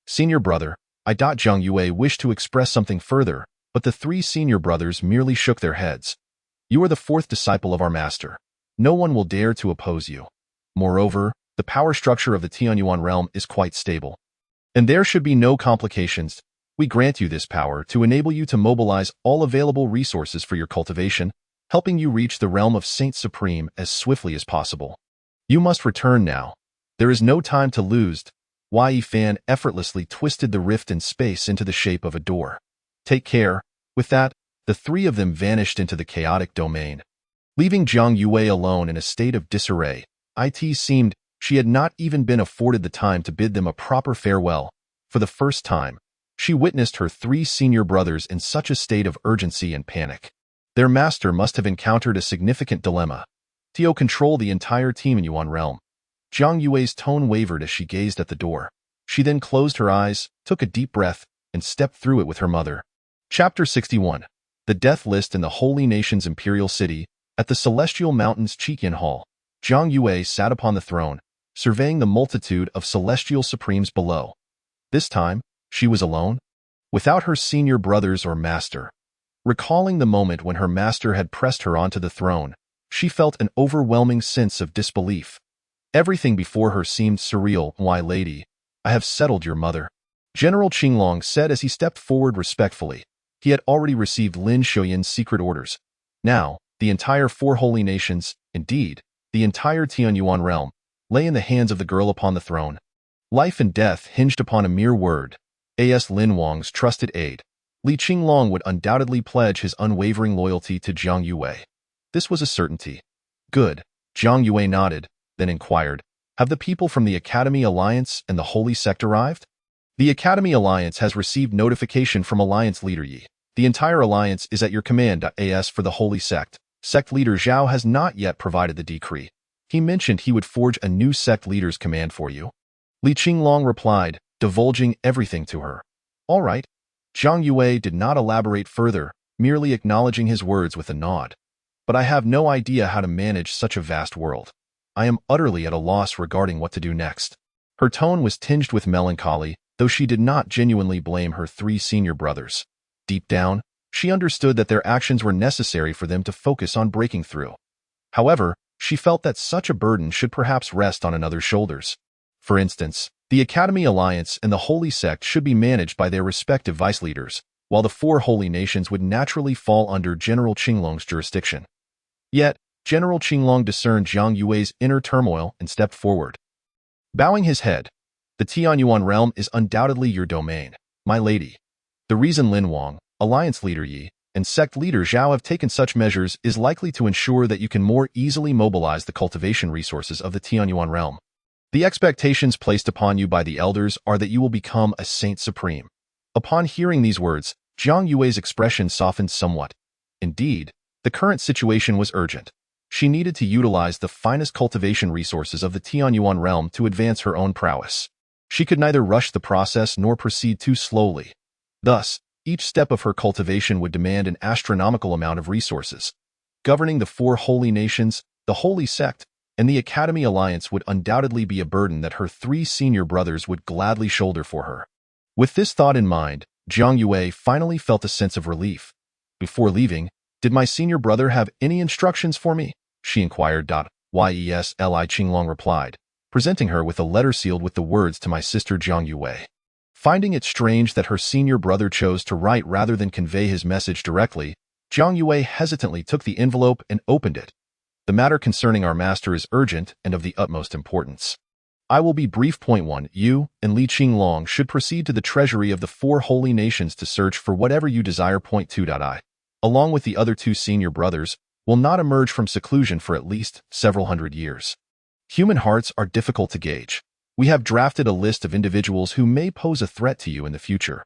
"Senior brother," Jiang Yue wished to express something further, but the 3 senior brothers merely shook their heads. "You are the 4th disciple of our master. No one will dare to oppose you. Moreover, the power structure of the Tianyuan realm is quite stable, and there should be no complications. We grant you this power to enable you to mobilize all available resources for your cultivation, helping you reach the realm of Saint Supreme as swiftly as possible. You must return now. There is no time to lose. Yi Fan effortlessly twisted the rift in space into the shape of a door. Take care. With that, the three of them vanished into the chaotic domain. Leaving Zhang Yue alone in a state of disarray, it seemed she had not even been afforded the time to bid them a proper farewell. For the first time, she witnessed her three senior brothers in such a state of urgency and panic. Their master must have encountered a significant dilemma. Tio controlled the entire Team in Yuan realm. Zhang Yue's tone wavered as she gazed at the door. She then closed her eyes, took a deep breath, and stepped through it with her mother. Chapter 61. The Death List in the Holy Nation's Imperial City. At the Celestial Mountains Chiqian Hall, Zhang Yue sat upon the throne, surveying the multitude of celestial supremes below. This time, she was alone, without her senior brothers or master. Recalling the moment when her master had pressed her onto the throne, she felt an overwhelming sense of disbelief. Everything before her seemed surreal. "Why, lady, I have settled your mother," General Qinglong said as he stepped forward respectfully. He had already received Lin Shuyan's secret orders. Now, the entire four holy nations, indeed, the entire Tianyuan realm, lay in the hands of the girl upon the throne. Life and death hinged upon a mere word. As Lin Wang's trusted aide, Li Qinglong would undoubtedly pledge his unwavering loyalty to Zhang Yue. This was a certainty. Good. Zhang Yue nodded, then inquired, "Have the people from the Academy Alliance and the Holy Sect arrived?" "The Academy Alliance has received notification from Alliance Leader Yi. The entire alliance is at your command. As for the Holy Sect, Sect Leader Zhao has not yet provided the decree. He mentioned he would forge a new sect leader's command for you." Li Qinglong replied, divulging everything to her. "All right." Zhang Yue did not elaborate further, merely acknowledging his words with a nod. "But I have no idea how to manage such a vast world. I am utterly at a loss regarding what to do next." Her tone was tinged with melancholy, though she did not genuinely blame her three senior brothers. Deep down, she understood that their actions were necessary for them to focus on breaking through. However, she felt that such a burden should perhaps rest on another's shoulders. For instance, the Academy Alliance and the Holy Sect should be managed by their respective vice leaders, while the four holy nations would naturally fall under General Qinglong's jurisdiction. Yet, General Qinglong discerned Zhang Yue's inner turmoil and stepped forward. Bowing his head, "The Tianyuan realm is undoubtedly your domain, my lady. The reason Lin Wang, Alliance Leader Yi, and Sect Leader Zhao have taken such measures is likely to ensure that you can more easily mobilize the cultivation resources of the Tianyuan realm. The expectations placed upon you by the elders are that you will become a Saint Supreme." Upon hearing these words, Zhang Yue's expression softened somewhat. Indeed, the current situation was urgent. She needed to utilize the finest cultivation resources of the Tianyuan realm to advance her own prowess. She could neither rush the process nor proceed too slowly. Thus, each step of her cultivation would demand an astronomical amount of resources. Governing the four holy nations, the Holy Sect, and the Academy Alliance would undoubtedly be a burden that her three senior brothers would gladly shoulder for her. With this thought in mind, Zhang Yue finally felt a sense of relief. Before leaving, "Did my senior brother have any instructions for me?" she inquired. "Yes," Li Qinglong replied, presenting her with a letter sealed with the words, "To my sister Zhang Yue." Finding it strange that her senior brother chose to write rather than convey his message directly, Zhang Yue hesitantly took the envelope and opened it. "The matter concerning our master is urgent and of the utmost importance. I will be brief. Point 1. You and Li Qinglong should proceed to the treasury of the four holy nations to search for whatever you desire. Point 2. I, along with the other two senior brothers, will not emerge from seclusion for at least several hundred years. Human hearts are difficult to gauge. We have drafted a list of individuals who may pose a threat to you in the future.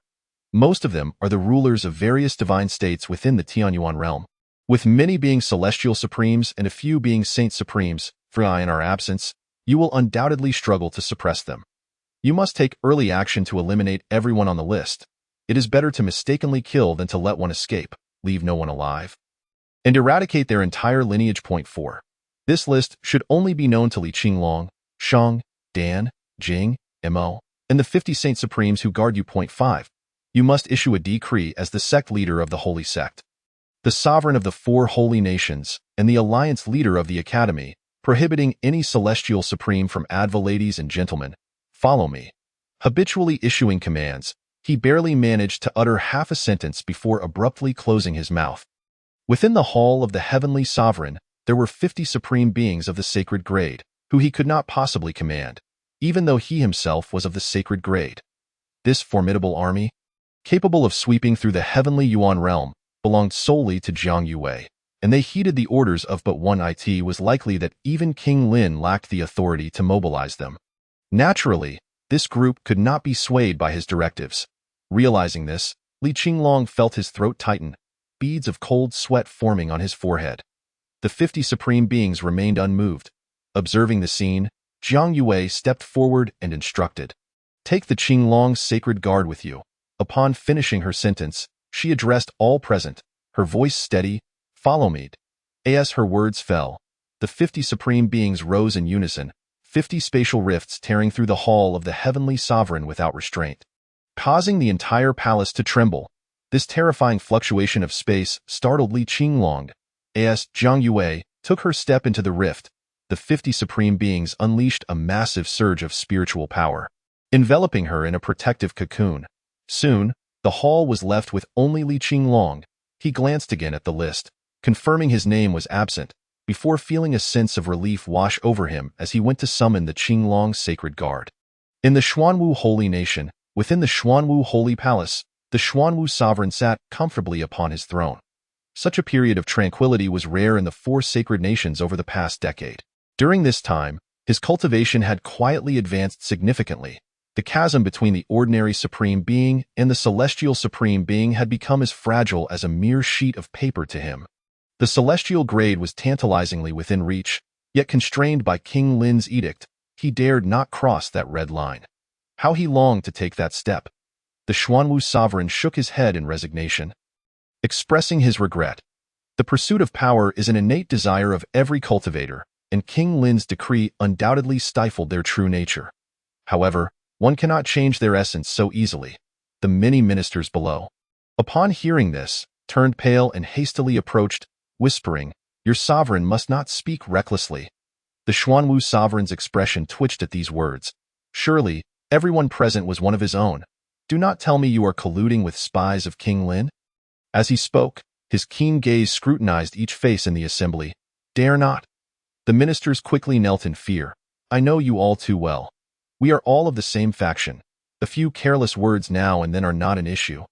Most of them are the rulers of various divine states within the Tianyuan realm, with many being celestial supremes and a few being saint supremes. For in our absence, you will undoubtedly struggle to suppress them. You must take early action to eliminate everyone on the list. It is better to mistakenly kill than to let one escape, leave no one alive, and eradicate their entire lineage. Point 4. This list should only be known to Li Qinglong, Shang, Dan, Jing, Mo, and the 50 Saint Supremes who guard you. Point 5. You must issue a decree as the sect leader of the Holy Sect, the sovereign of the four holy nations, and the alliance leader of the Academy, prohibiting any celestial supreme from adva ladies and gentlemen. Follow me. Habitually issuing commands, He barely managed to utter half a sentence before abruptly closing his mouth. Within the hall of the heavenly sovereign, there were 50 supreme beings of the sacred grade, who he could not possibly command, even though he himself was of the sacred grade. This formidable army, capable of sweeping through the heavenly Yuan realm, belonged solely to Jiang Yue, and they heeded the orders of but one. It was likely that even King Lin lacked the authority to mobilize them. Naturally, this group could not be swayed by his directives. Realizing this, Li Qinglong felt his throat tighten, beads of cold sweat forming on his forehead. The 50 supreme beings remained unmoved. Observing the scene, Jiang Yue stepped forward and instructed, "Take the Qinglong sacred guard with you." Upon finishing her sentence, she addressed all present, her voice steady, "Follow me." As her words fell, the 50 supreme beings rose in unison, 50 spatial rifts tearing through the hall of the heavenly sovereign without restraint, causing the entire palace to tremble. This terrifying fluctuation of space startled Li Qinglong. As Jiang Yue took her step into the rift, the 50 supreme beings unleashed a massive surge of spiritual power, enveloping her in a protective cocoon. Soon, the hall was left with only Li Qinglong. He glanced again at the list, confirming his name was absent, before feeling a sense of relief wash over him as he went to summon the Qinglong sacred guard. In the Xuanwu Holy Nation, within the Xuanwu Holy Palace, the Xuanwu sovereign sat comfortably upon his throne. Such a period of tranquility was rare in the 4 sacred nations over the past decade. During this time, his cultivation had quietly advanced significantly. The chasm between the ordinary supreme being and the celestial supreme being had become as fragile as a mere sheet of paper to him. The celestial grade was tantalizingly within reach, yet constrained by King Lin's edict, he dared not cross that red line. How he longed to take that step. The Xuanwu sovereign shook his head in resignation, expressing his regret. The pursuit of power is an innate desire of every cultivator, and King Lin's decree undoubtedly stifled their true nature. However, one cannot change their essence so easily. The many ministers below, upon hearing this, turned pale and hastily approached, whispering, "Your sovereign must not speak recklessly." The Xuanwu sovereign's expression twitched at these words. Surely, everyone present was one of his own. Do not tell me you are colluding with spies of King Lin? As he spoke, his keen gaze scrutinized each face in the assembly. Dare not. The ministers quickly knelt in fear. I know you all too well. We are all of the same faction. A few careless words now and then are not an issue.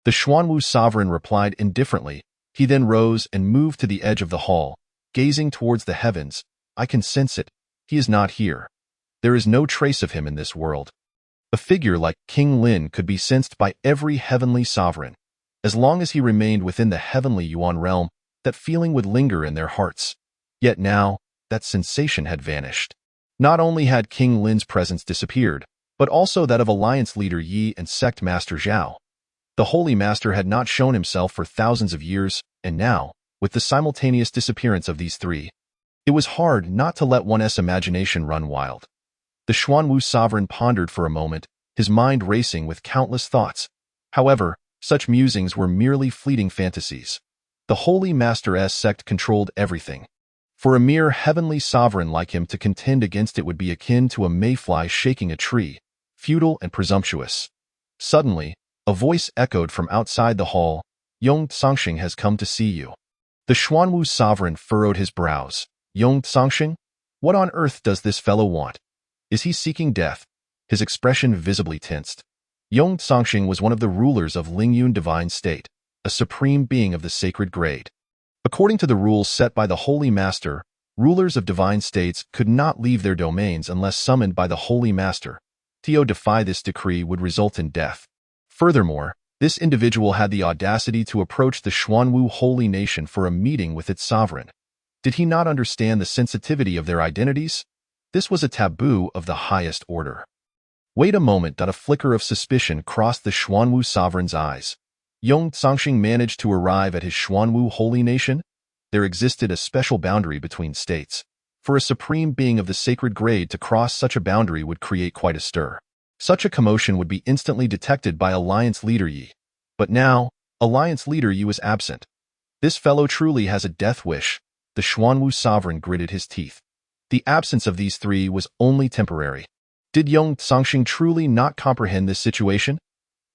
The Xuanwu sovereign replied indifferently. He then rose and moved to the edge of the hall, gazing towards the heavens. I can sense it. He is not here. There is no trace of him in this world. A figure like King Lin could be sensed by every heavenly sovereign. As long as he remained within the heavenly Yuan realm, that feeling would linger in their hearts. Yet now, that sensation had vanished. Not only had King Lin's presence disappeared, but also that of Alliance leader Yi and sect master Zhao. The Holy Master had not shown himself for thousands of years, and now, with the simultaneous disappearance of these three, it was hard not to let one's imagination run wild. The Xuanwu sovereign pondered for a moment, his mind racing with countless thoughts. However, such musings were merely fleeting fantasies. The Holy Master's sect controlled everything. For a mere heavenly sovereign like him to contend against it would be akin to a mayfly shaking a tree, futile and presumptuous. Suddenly, a voice echoed from outside the hall. Yong Tsangxing has come to see you. The Xuanwu sovereign furrowed his brows. Yong Tsangxing? What on earth does this fellow want? Is he seeking death? His expression visibly tensed. Yong Tsangxing was one of the rulers of Lingyun Divine State, a supreme being of the sacred grade. According to the rules set by the Holy Master, rulers of divine states could not leave their domains unless summoned by the Holy Master. To defy this decree would result in death. Furthermore, this individual had the audacity to approach the Xuanwu Holy Nation for a meeting with its sovereign. Did he not understand the sensitivity of their identities? This was a taboo of the highest order. Wait a moment. A flicker of suspicion crossed the Xuanwu sovereign's eyes. Yong Tsangxing managed to arrive at his Xuanwu Holy Nation? There existed a special boundary between states. For a supreme being of the sacred grade to cross such a boundary would create quite a stir. Such a commotion would be instantly detected by Alliance leader Yi. But now, Alliance leader Yi was absent. This fellow truly has a death wish. The Xuanwu sovereign gritted his teeth. The absence of these three was only temporary. Did Yong Tsangxing truly not comprehend this situation?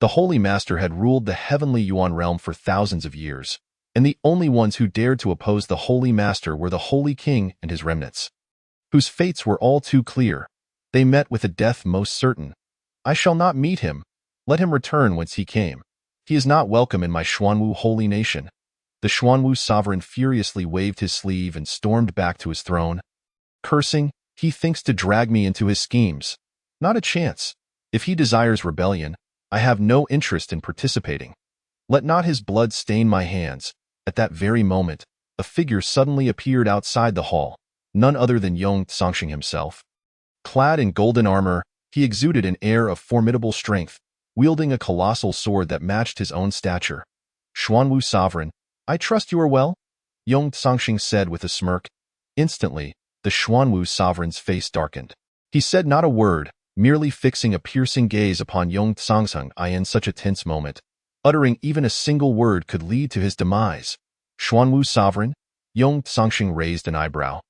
The Holy Master had ruled the heavenly Yuan realm for thousands of years, and the only ones who dared to oppose the Holy Master were the Holy King and his remnants, whose fates were all too clear. They met with a death most certain. I shall not meet him. Let him return whence he came. He is not welcome in my Xuanwu holy nation. The Xuanwu sovereign furiously waved his sleeve and stormed back to his throne. Cursing, he thinks to drag me into his schemes. Not a chance. If he desires rebellion, I have no interest in participating. Let not his blood stain my hands. At that very moment, a figure suddenly appeared outside the hall, none other than Yong Tsongxing himself. Clad in golden armor, he exuded an air of formidable strength, wielding a colossal sword that matched his own stature. Xuanwu sovereign, I trust you are well? Yong Tsongxing said with a smirk. Instantly, the Xuanwu sovereign's face darkened. He said not a word, merely fixing a piercing gaze upon Yong Tsongxing. In such a tense moment, uttering even a single word could lead to his demise. Xuanwu sovereign? Yong Tsongxing raised an eyebrow,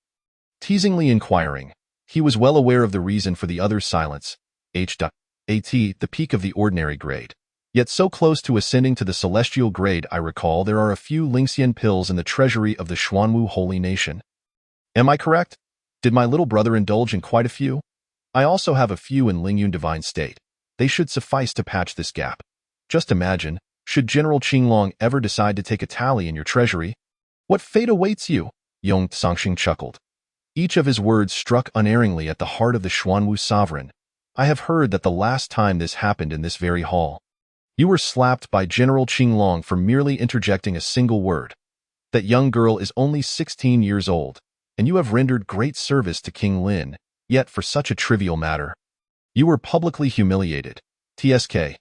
teasingly inquiring. He was well aware of the reason for the other's silence. At the peak of the ordinary grade. Yet so close to ascending to the celestial grade, I recall there are a few Lingxian pills in the treasury of the Xuanwu holy nation. Am I correct? Did my little brother indulge in quite a few? I also have a few in Lingyun divine state. They should suffice to patch this gap. Just imagine, should General Qinglong ever decide to take a tally in your treasury? What fate awaits you? Yong Tsongxing chuckled. Each of his words struck unerringly at the heart of the Xuanwu sovereign. I have heard that the last time this happened in this very hall, you were slapped by General Qinglong for merely interjecting a single word. That young girl is only 16 years old, and you have rendered great service to King Lin, yet for such a trivial matter. You were publicly humiliated. TSK,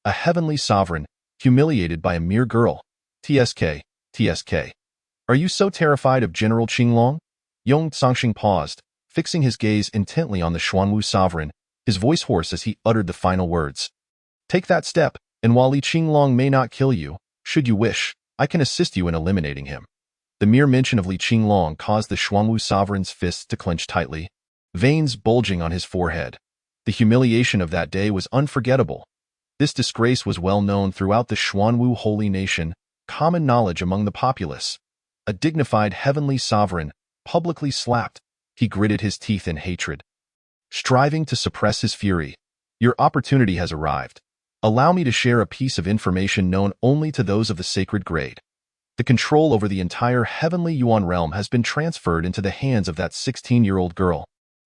a heavenly sovereign, humiliated by a mere girl. TSK. Are you so terrified of General Qinglong? Yong Tsongxing paused, fixing his gaze intently on the Xuanwu sovereign, his voice hoarse as he uttered the final words. Take that step, and while Li Qinglong may not kill you, should you wish, I can assist you in eliminating him. The mere mention of Li Qinglong caused the Xuanwu sovereign's fists to clench tightly, veins bulging on his forehead. The humiliation of that day was unforgettable. This disgrace was well known throughout the Xuanwu holy nation, common knowledge among the populace. A dignified heavenly sovereign, publicly slapped, he gritted his teeth in hatred, striving to suppress his fury. Your opportunity has arrived. Allow me to share a piece of information known only to those of the sacred grade. The control over the entire heavenly Yuan realm has been transferred into the hands of that 16-year-old girl.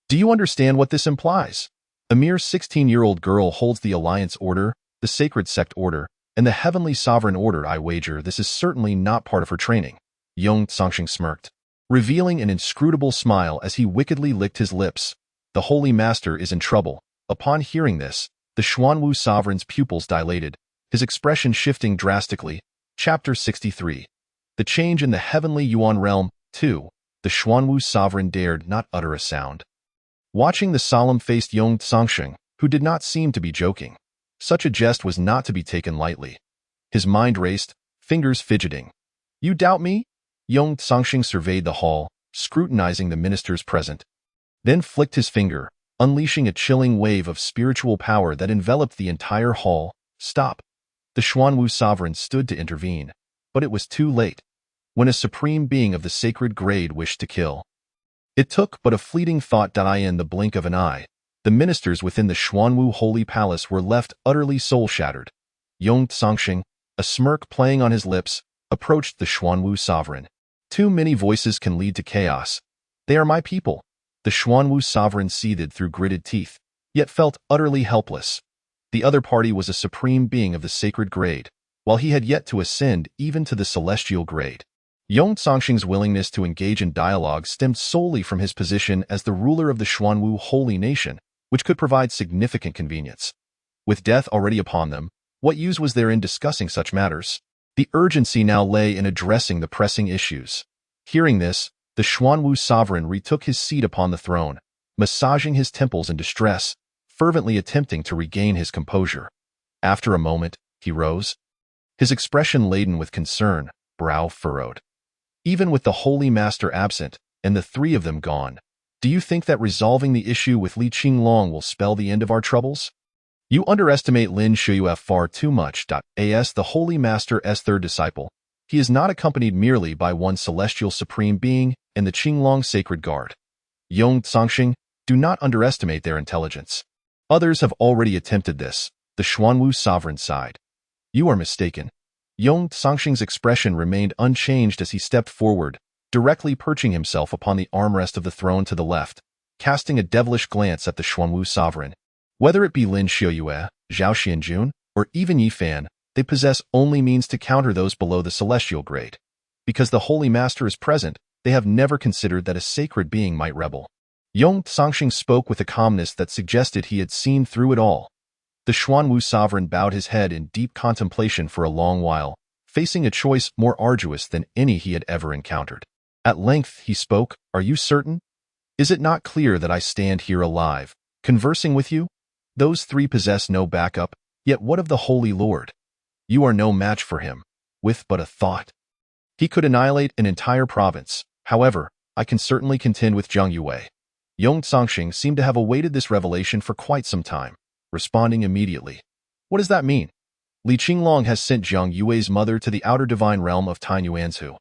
Do you understand what this implies? A mere 16-year-old girl holds the Alliance Order, the Sacred Sect Order, and the Heavenly Sovereign Order. I wager this is certainly not part of her training. Yong Tsongxing smirked, revealing an inscrutable smile as he wickedly licked his lips. The Holy Master is in trouble. Upon hearing this, the Xuanwu sovereign's pupils dilated, his expression shifting drastically. Chapter 63. The change in the heavenly Yuan realm. 2. The Xuanwu sovereign dared not utter a sound. Watching the solemn-faced Yong Tsongxing, who did not seem to be joking, such a jest was not to be taken lightly. His mind raced, fingers fidgeting. You doubt me? Yong Tsongxing surveyed the hall, scrutinizing the ministers present, then flicked his finger, unleashing a chilling wave of spiritual power that enveloped the entire hall. Stop! The Xuanwu sovereign stood to intervene, but it was too late. When a supreme being of the sacred grade wished to kill, it took but a fleeting thought. In the blink of an eye, the ministers within the Xuanwu holy palace were left utterly soul-shattered. Yong Tsongxing, a smirk playing on his lips, approached the Xuanwu sovereign. Too many voices can lead to chaos. They are my people. The Xuanwu sovereign seethed through gritted teeth, yet felt utterly helpless. The other party was a supreme being of the sacred grade, while he had yet to ascend even to the celestial grade. Yong Tsongxing's willingness to engage in dialogue stemmed solely from his position as the ruler of the Xuanwu holy nation, which could provide significant convenience. With death already upon them, what use was there in discussing such matters? The urgency now lay in addressing the pressing issues. Hearing this, the Xuanwu sovereign retook his seat upon the throne, massaging his temples in distress, fervently attempting to regain his composure. After a moment, he rose, his expression laden with concern, brow furrowed. Even with the Holy Master absent, and the three of them gone, do you think that resolving the issue with Li Qinglong will spell the end of our troubles? You underestimate Lin Shuyue far too much. As the Holy Master's third disciple, he is not accompanied merely by one celestial supreme being and the Qinglong Sacred Guard. Yong Tsangxing, do not underestimate their intelligence. Others have already attempted this, the Xuanwu sovereign sighed. You are mistaken. Yong Tsangxing's expression remained unchanged as he stepped forward, directly perching himself upon the armrest of the throne to the left, casting a devilish glance at the Xuanwu sovereign. Whether it be Lin Shuyue, Zhao Xianjun, or even Yi Fan, they possess only means to counter those below the celestial grade. Because the Holy Master is present, they have never considered that a sacred being might rebel. Yong Tsangxing spoke with a calmness that suggested he had seen through it all. The Xuanwu sovereign bowed his head in deep contemplation for a long while, facing a choice more arduous than any he had ever encountered. At length he spoke, "Are you certain? Is it not clear that I stand here alive, conversing with you? Those three possess no backup, yet what of the Holy Lord? You are no match for him. With but a thought, he could annihilate an entire province. However, I can certainly contend with Zhang Yue." Yong Tsangxing seemed to have awaited this revelation for quite some time, responding immediately. What does that mean? Li Qinglong has sent Zhang Yue's mother to the outer divine realm of Tainyuanzhu,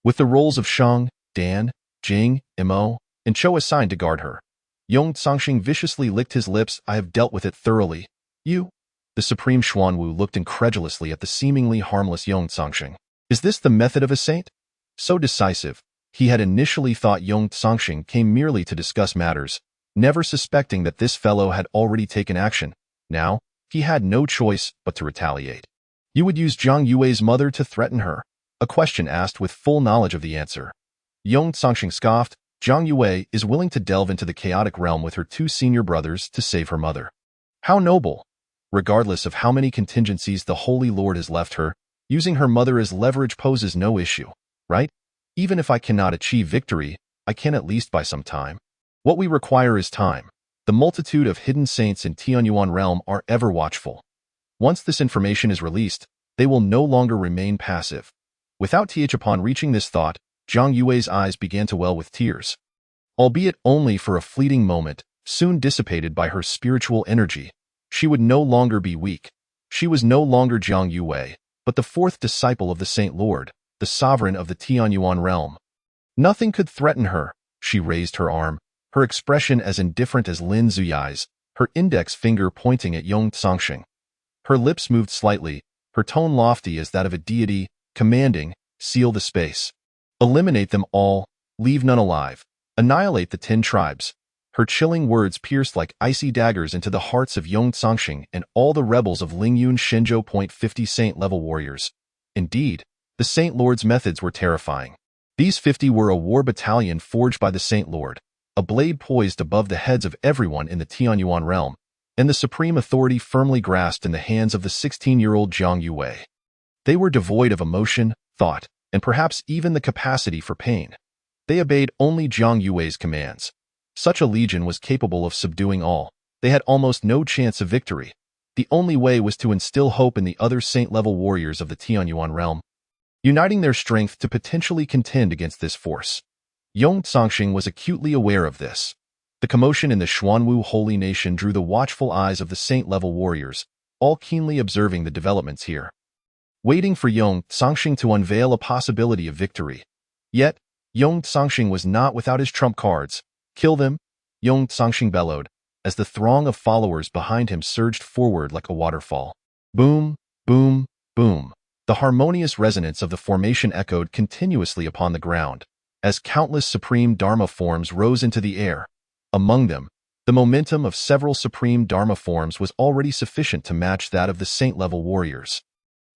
with the roles of Shang, Dan, Jing, Imo, and Cho assigned to guard her. Yong Tsangxing viciously licked his lips. I have dealt with it thoroughly. You? The supreme Xuanwu looked incredulously at the seemingly harmless Yong Tsangxing. Is this the method of a saint? So decisive. He had initially thought Yong Tsangxing came merely to discuss matters, never suspecting that this fellow had already taken action. Now, he had no choice but to retaliate. You would use Zhang Yue's mother to threaten her? A question asked with full knowledge of the answer. Yong Tsangxing scoffed. Zhang Yue is willing to delve into the chaotic realm with her two senior brothers to save her mother. How noble! Regardless of how many contingencies the Holy Lord has left her, using her mother as leverage poses no issue, right? Even if I cannot achieve victory, I can at least buy some time. What we require is time. The multitude of hidden saints in Tianyuan realm are ever watchful. Once this information is released, they will no longer remain passive. Without th upon reaching this thought, Zhang Yue's eyes began to well with tears. Albeit only for a fleeting moment, soon dissipated by her spiritual energy, she would no longer be weak. She was no longer Zhang Yue, but the fourth disciple of the Saint Lord, the sovereign of the Tianyuan realm. Nothing could threaten her. She raised her arm, her expression as indifferent as Lin Zuyai's, her index finger pointing at Yong Tsangxing. Her lips moved slightly, her tone lofty as that of a deity, commanding, seal the space. Eliminate them all, leave none alive, annihilate the 10 tribes. Her chilling words pierced like icy daggers into the hearts of Yong Tsangxing and all the rebels of Lingyun Shenzhou. 50 Saint-level warriors. Indeed, the Saint Lord's methods were terrifying. These 50 were a war battalion forged by the Saint Lord, a blade poised above the heads of everyone in the Tianyuan realm, and the supreme authority firmly grasped in the hands of the 16-year-old Zhang Yue. They were devoid of emotion, thought, and perhaps even the capacity for pain. They obeyed only Zhang Yue's commands. Such a legion was capable of subduing all. They had almost no chance of victory. The only way was to instill hope in the other saint-level warriors of the Tianyuan realm, uniting their strength to potentially contend against this force. Yong Tsangxing was acutely aware of this. The commotion in the Xuanwu holy nation drew the watchful eyes of the saint-level warriors, all keenly observing the developments here, waiting for Yong Tsangxing to unveil a possibility of victory. Yet, Yong Tsangxing was not without his trump cards. Kill them, Yong Tsangxing bellowed, as the throng of followers behind him surged forward like a waterfall. Boom, boom, boom. The harmonious resonance of the formation echoed continuously upon the ground, as countless supreme Dharma forms rose into the air. Among them, the momentum of several supreme Dharma forms was already sufficient to match that of the saint-level warriors.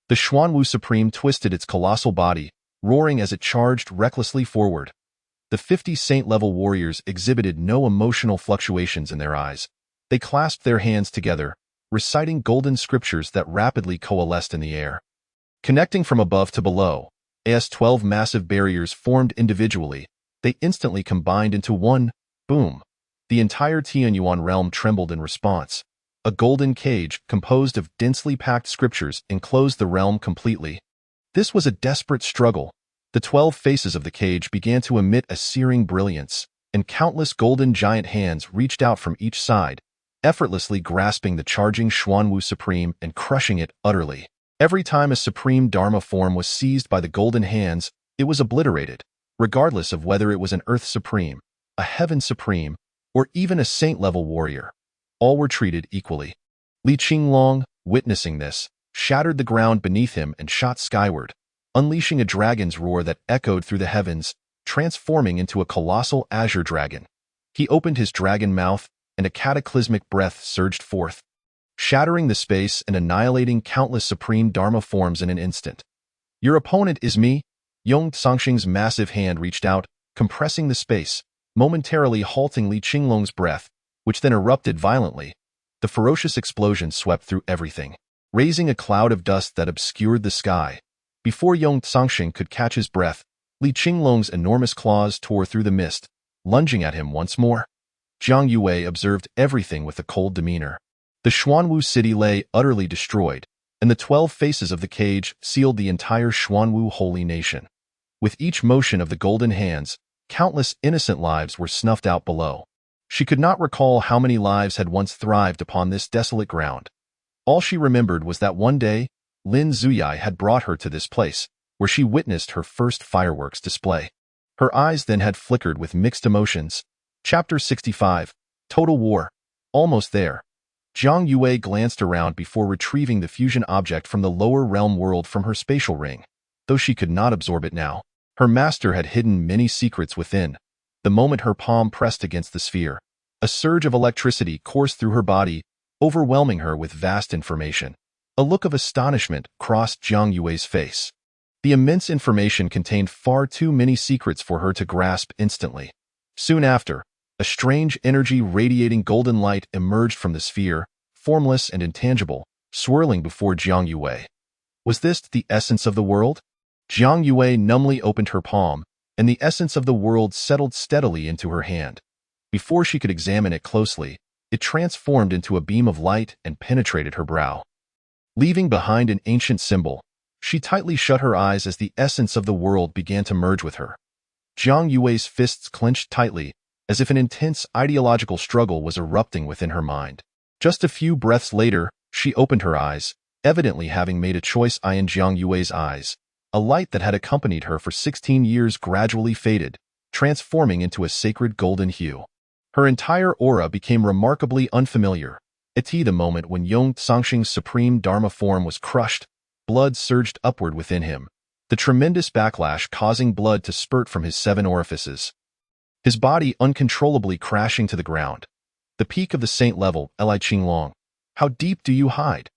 The Xuanwu Supreme twisted its colossal body, roaring as it charged recklessly forward. The 50 saint-level warriors exhibited no emotional fluctuations in their eyes. They clasped their hands together, reciting golden scriptures that rapidly coalesced in the air. Connecting from above to below, as 12 massive barriers formed individually, they instantly combined into one. Boom. The entire Tianyuan realm trembled in response. A golden cage, composed of densely packed scriptures, enclosed the realm completely. This was a desperate struggle. The 12 faces of the cage began to emit a searing brilliance, and countless golden giant hands reached out from each side, effortlessly grasping the charging Xuanwu Supreme and crushing it utterly. Every time a Supreme Dharma form was seized by the golden hands, it was obliterated, regardless of whether it was an Earth Supreme, a Heaven Supreme, or even a saint-level warrior. All were treated equally. Li Qinglong, witnessing this, shattered the ground beneath him and shot skyward, unleashing a dragon's roar that echoed through the heavens, transforming into a colossal azure dragon. He opened his dragon mouth, and a cataclysmic breath surged forth, shattering the space and annihilating countless Supreme Dharma forms in an instant. "Your opponent is me." Yong Songxing's massive hand reached out, compressing the space, momentarily halting Li Qinglong's breath, which then erupted violently. The ferocious explosion swept through everything, raising a cloud of dust that obscured the sky. Before Yong Songxing could catch his breath, Li Qinglong's enormous claws tore through the mist, lunging at him once more. Jiang Yue observed everything with a cold demeanor. The Xuanwu city lay utterly destroyed, and the 12 faces of the cage sealed the entire Xuanwu holy nation. With each motion of the golden hands, countless innocent lives were snuffed out below. She could not recall how many lives had once thrived upon this desolate ground. All she remembered was that one day, Lin Zuyai had brought her to this place, where she witnessed her first fireworks display. Her eyes then had flickered with mixed emotions. Chapter 65, Total War. Almost there. Jiang Yue glanced around before retrieving the fusion object from the lower realm world from her spatial ring. Though she could not absorb it now, her master had hidden many secrets within. The moment her palm pressed against the sphere, a surge of electricity coursed through her body, overwhelming her with vast information. A look of astonishment crossed Jiang Yue's face. The immense information contained far too many secrets for her to grasp instantly. Soon after, a strange energy radiating golden light emerged from the sphere, formless and intangible, swirling before Jiang Yue. Was this the essence of the world? Jiang Yue numbly opened her palm, and the essence of the world settled steadily into her hand. Before she could examine it closely, it transformed into a beam of light and penetrated her brow. Leaving behind an ancient symbol, she tightly shut her eyes as the essence of the world began to merge with her. Jiang Yue's fists clenched tightly, as if an intense ideological struggle was erupting within her mind. Just a few breaths later, she opened her eyes, evidently having made a choice in Jiang Yue's eyes. A light that had accompanied her for 16 years gradually faded, transforming into a sacred golden hue. Her entire aura became remarkably unfamiliar. At the moment when Yong Songxing's supreme Dharma form was crushed, blood surged upward within him, the tremendous backlash causing blood to spurt from his 7 orifices. His body uncontrollably crashing to the ground. The peak of the saint level, Li Qinglong. How deep do you hide?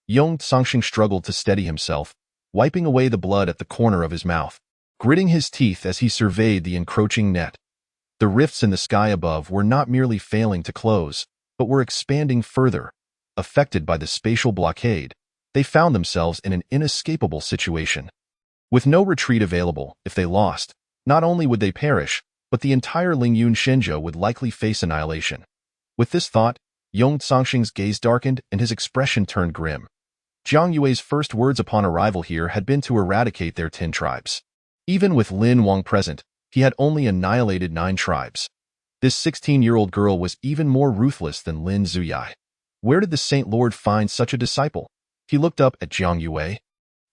Yong Songxing struggled to steady himself, wiping away the blood at the corner of his mouth, gritting his teeth as he surveyed the encroaching net. The rifts in the sky above were not merely failing to close, but were expanding further. Affected by the spatial blockade, they found themselves in an inescapable situation. With no retreat available, if they lost, not only would they perish, but the entire Lingyun Shenzhou would likely face annihilation. With this thought, Yong Songxing's gaze darkened and his expression turned grim. Jiang Yue's first words upon arrival here had been to eradicate their 10 tribes. Even with Lin Wang present, he had only annihilated 9 tribes. This 16-year-old girl was even more ruthless than Lin Zuyai. Where did the Saint Lord find such a disciple? He looked up at Jiang Yue,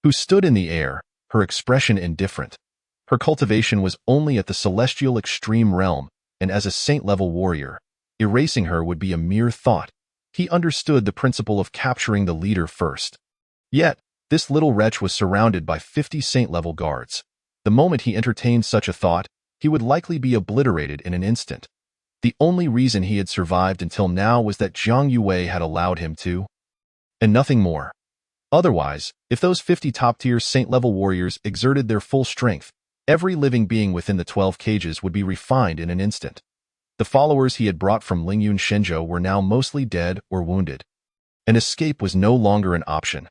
who stood in the air, her expression indifferent. Her cultivation was only at the celestial extreme realm, and as a saint-level warrior, erasing her would be a mere thought. He understood the principle of capturing the leader first. Yet, this little wretch was surrounded by 50 saint-level guards. The moment he entertained such a thought, he would likely be obliterated in an instant. The only reason he had survived until now was that Jiang Yue had allowed him to, and nothing more. Otherwise, if those 50 top-tier saint-level warriors exerted their full strength, every living being within the 12 cages would be refined in an instant. The followers he had brought from Lingyun Shenzhou were now mostly dead or wounded. An escape was no longer an option.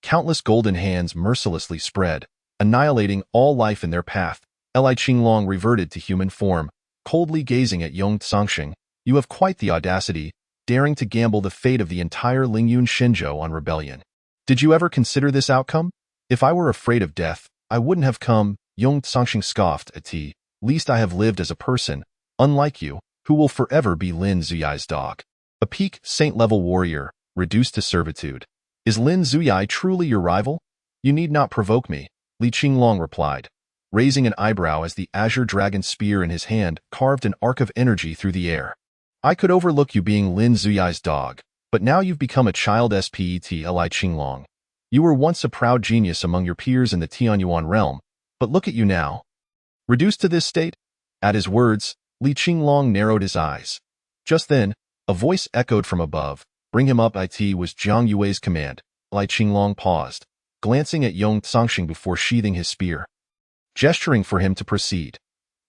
Countless golden hands mercilessly spread, annihilating all life in their path. Li Qinglong reverted to human form, coldly gazing at Yong Songxing. You have quite the audacity, daring to gamble the fate of the entire Lingyun Shenzhou on rebellion. Did you ever consider this outcome? If I were afraid of death, I wouldn't have come, Yong Songxing scoffed at least I have lived as a person, unlike you, who will forever be Lin Zuyai's dog. A peak saint-level warrior, reduced to servitude. Is Lin Zuyai truly your rival? You need not provoke me, Li Qinglong replied, raising an eyebrow as the azure dragon spear in his hand carved an arc of energy through the air. I could overlook you being Lin Zuyai's dog, but now you've become a child spetli Qinglong. You were once a proud genius among your peers in the Tianyuan realm, but look at you now. Reduced to this state? At his words, Li Qinglong narrowed his eyes. Just then, a voice echoed from above. Bring him up. It was Zhang Yue's command. Li Qinglong paused, glancing at Yong Tsangxing before sheathing his spear, gesturing for him to proceed.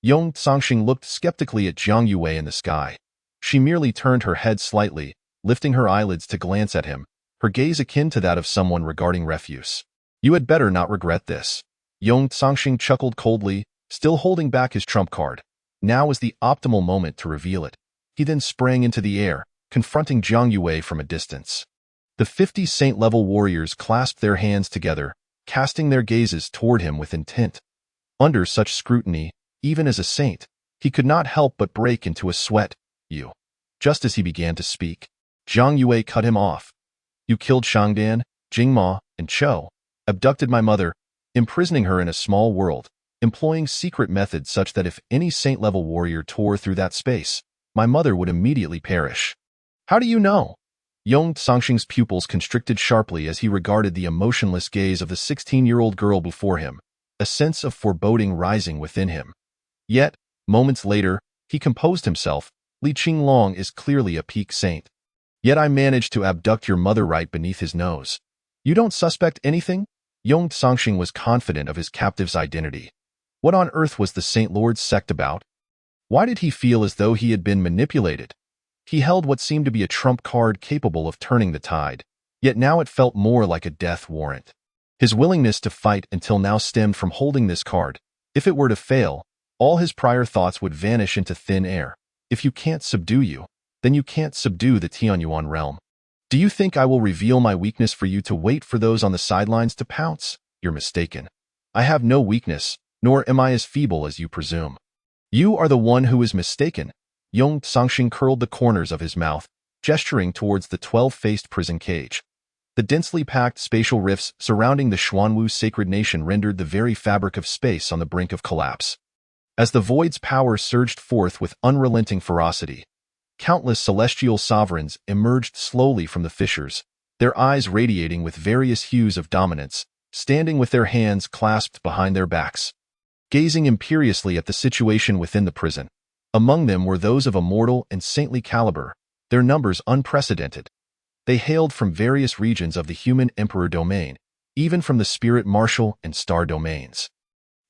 Yong Tsangxing looked skeptically at Zhang Yue in the sky. She merely turned her head slightly, lifting her eyelids to glance at him, her gaze akin to that of someone regarding refuse. You had better not regret this. Yong Tsangxing chuckled coldly, still holding back his trump card. Now was the optimal moment to reveal it. He then sprang into the air, confronting Zhang Yue from a distance. The 50 saint-level warriors clasped their hands together, casting their gazes toward him with intent. Under such scrutiny, even as a saint, he could not help but break into a sweat. You. Just as he began to speak, Zhang Yue cut him off. You killed Shangdan, Jingma, and Chou, abducted my mother, imprisoning her in a small world, employing secret methods such that if any saint-level warrior tore through that space, my mother would immediately perish. How do you know? Yong Tsangxing's pupils constricted sharply as he regarded the emotionless gaze of the 16-year-old girl before him, a sense of foreboding rising within him. Yet, moments later, he composed himself. Li Qinglong is clearly a peak saint. Yet I managed to abduct your mother right beneath his nose. You don't suspect anything? Yong Tsangxing was confident of his captive's identity. What on earth was the Saint Lord's sect about? Why did he feel as though he had been manipulated? He held what seemed to be a trump card capable of turning the tide, yet now it felt more like a death warrant. His willingness to fight until now stemmed from holding this card. If it were to fail, all his prior thoughts would vanish into thin air. If you can't subdue you, then you can't subdue the Tianyuan realm. Do you think I will reveal my weakness for you to wait for those on the sidelines to pounce? You're mistaken. I have no weakness, nor am I as feeble as you presume. You are the one who is mistaken. Yong Tsangxing curled the corners of his mouth, gesturing towards the 12-faced prison cage. The densely packed spatial rifts surrounding the Xuanwu sacred nation rendered the very fabric of space on the brink of collapse. As the void's power surged forth with unrelenting ferocity, countless celestial sovereigns emerged slowly from the fissures, their eyes radiating with various hues of dominance, standing with their hands clasped behind their backs, gazing imperiously at the situation within the prison. Among them were those of immortal and saintly caliber, their numbers unprecedented. They hailed from various regions of the human emperor domain, even from the spirit martial and star domains.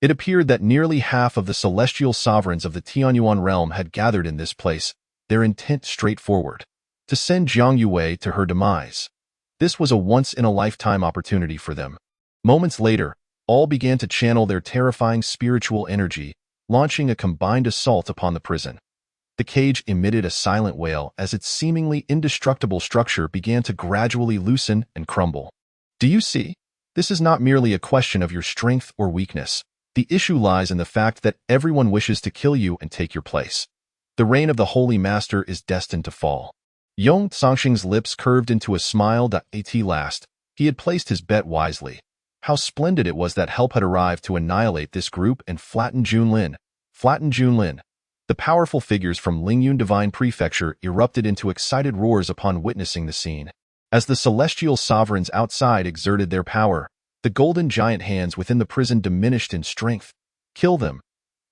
It appeared that nearly half of the celestial sovereigns of the Tianyuan realm had gathered in this place, their intent straightforward: to send Zhang Yue to her demise. This was a once-in-a-lifetime opportunity for them. Moments later, all began to channel their terrifying spiritual energy, launching a combined assault upon the prison. The cage emitted a silent wail as its seemingly indestructible structure began to gradually loosen and crumble. Do you see? This is not merely a question of your strength or weakness. The issue lies in the fact that everyone wishes to kill you and take your place. The reign of the Holy Master is destined to fall. Yong Tsangxing's lips curved into a smile. At last, he had placed his bet wisely. How splendid it was that help had arrived to annihilate this group and flatten Junlin. The powerful figures from Lingyun Divine Prefecture erupted into excited roars upon witnessing the scene. As the celestial sovereigns outside exerted their power, the golden giant hands within the prison diminished in strength. Kill them.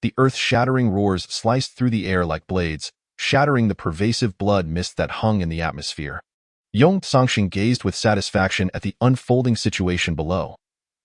The earth-shattering roars sliced through the air like blades, shattering the pervasive blood mist that hung in the atmosphere. Yong Tsangxing gazed with satisfaction at the unfolding situation below.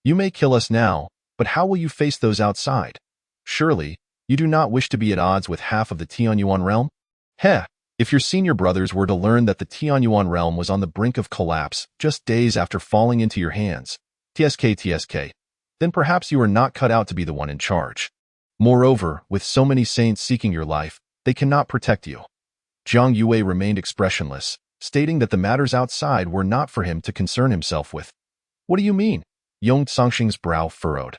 You may kill us now, but how will you face those outside? Surely, you do not wish to be at odds with half of the Tianyuan realm? Heh! If your senior brothers were to learn that the Tianyuan realm was on the brink of collapse just days after falling into your hands, TSK, then perhaps you are not cut out to be the one in charge. Moreover, with so many saints seeking your life, they cannot protect you. Zhang Yue remained expressionless, stating that the matters outside were not for him to concern himself with. What do you mean? Yong Tsangxing's brow furrowed.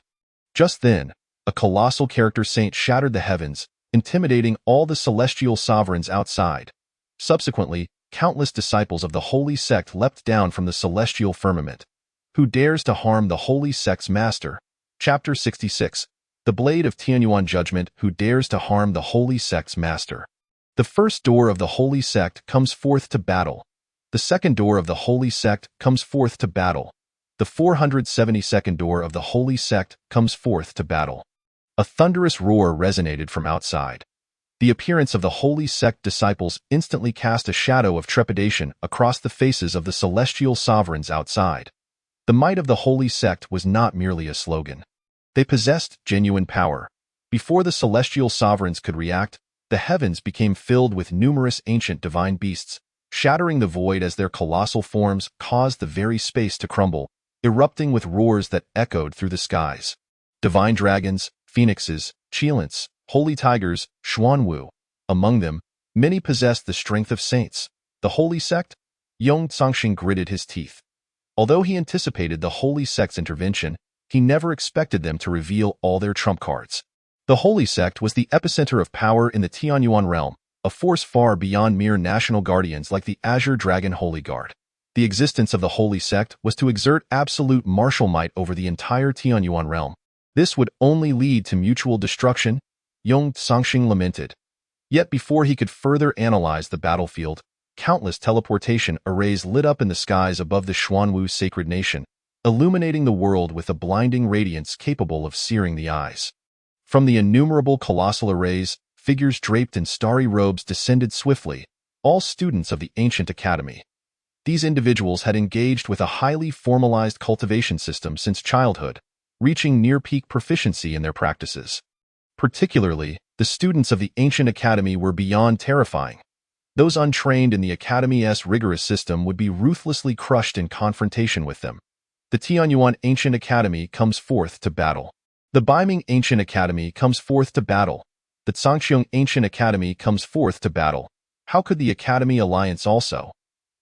Just then, a colossal character saint shattered the heavens, intimidating all the celestial sovereigns outside. Subsequently, countless disciples of the holy sect leapt down from the celestial firmament. Who dares to harm the holy sect's master? Chapter 66. The Blade of Tianyuan Judgment. Who dares to harm the holy sect's master? The first door of the holy sect comes forth to battle. The second door of the holy sect comes forth to battle. The 472nd door of the holy sect comes forth to battle. A thunderous roar resonated from outside. The appearance of the holy sect disciples instantly cast a shadow of trepidation across the faces of the celestial sovereigns outside. The might of the holy sect was not merely a slogan. They possessed genuine power. Before the celestial sovereigns could react, the heavens became filled with numerous ancient divine beasts, shattering the void as their colossal forms caused the very space to crumble, erupting with roars that echoed through the skies. Divine dragons, phoenixes, cheilants, holy tigers, xuanwu. Among them, many possessed the strength of saints. The holy sect? Yong Tsangxing gritted his teeth. Although he anticipated the holy sect's intervention, he never expected them to reveal all their trump cards. The holy sect was the epicenter of power in the Tianyuan realm, a force far beyond mere national guardians like the Azure Dragon Holy Guard. The existence of the holy sect was to exert absolute martial might over the entire Tianyuan realm. This would only lead to mutual destruction, Yong Tsangxing lamented. Yet before he could further analyze the battlefield, countless teleportation arrays lit up in the skies above the Xuanwu sacred nation, illuminating the world with a blinding radiance capable of searing the eyes. From the innumerable colossal arrays, figures draped in starry robes descended swiftly, all students of the ancient academy. These individuals had engaged with a highly formalized cultivation system since childhood, reaching near-peak proficiency in their practices. Particularly, the students of the ancient academy were beyond terrifying. Those untrained in the academy's rigorous system would be ruthlessly crushed in confrontation with them. The Tianyuan Ancient Academy comes forth to battle. The Baiming Ancient Academy comes forth to battle. The Tsangqiang Ancient Academy comes forth to battle. How could the Academy Alliance also?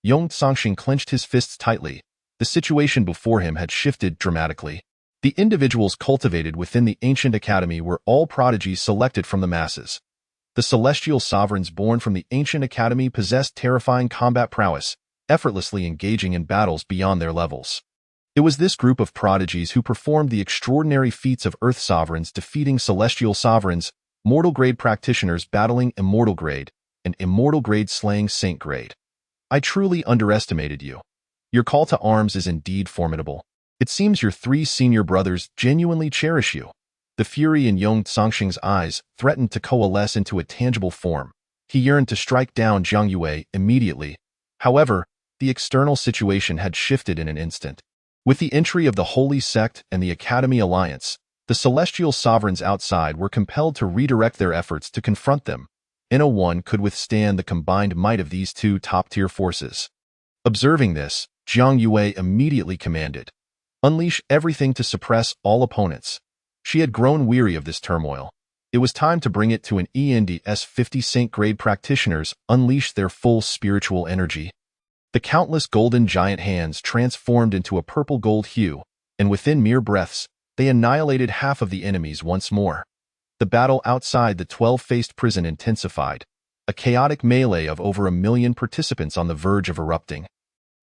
Yong Tsangxing clenched his fists tightly. The situation before him had shifted dramatically. The individuals cultivated within the Ancient Academy were all prodigies selected from the masses. The celestial sovereigns born from the Ancient Academy possessed terrifying combat prowess, effortlessly engaging in battles beyond their levels. It was this group of prodigies who performed the extraordinary feats of Earth sovereigns defeating celestial sovereigns, mortal grade practitioners battling immortal grade, and immortal grade slaying saint grade. I truly underestimated you. Your call to arms is indeed formidable. It seems your three senior brothers genuinely cherish you. The fury in Yong Tsangxing's eyes threatened to coalesce into a tangible form. He yearned to strike down Jiang Yue immediately. However, the external situation had shifted in an instant. With the entry of the Holy Sect and the Academy Alliance, the celestial sovereigns outside were compelled to redirect their efforts to confront them. No one could withstand the combined might of these two top-tier forces. Observing this, Jiang Yue immediately commanded, "Unleash everything to suppress all opponents." She had grown weary of this turmoil. It was time to bring it to an end as 50 saint-grade practitioners unleashed their full spiritual energy. The countless golden giant hands transformed into a purple-gold hue, and within mere breaths, they annihilated half of the enemies once more. The battle outside the 12-faced prison intensified, a chaotic melee of over 1 million participants on the verge of erupting.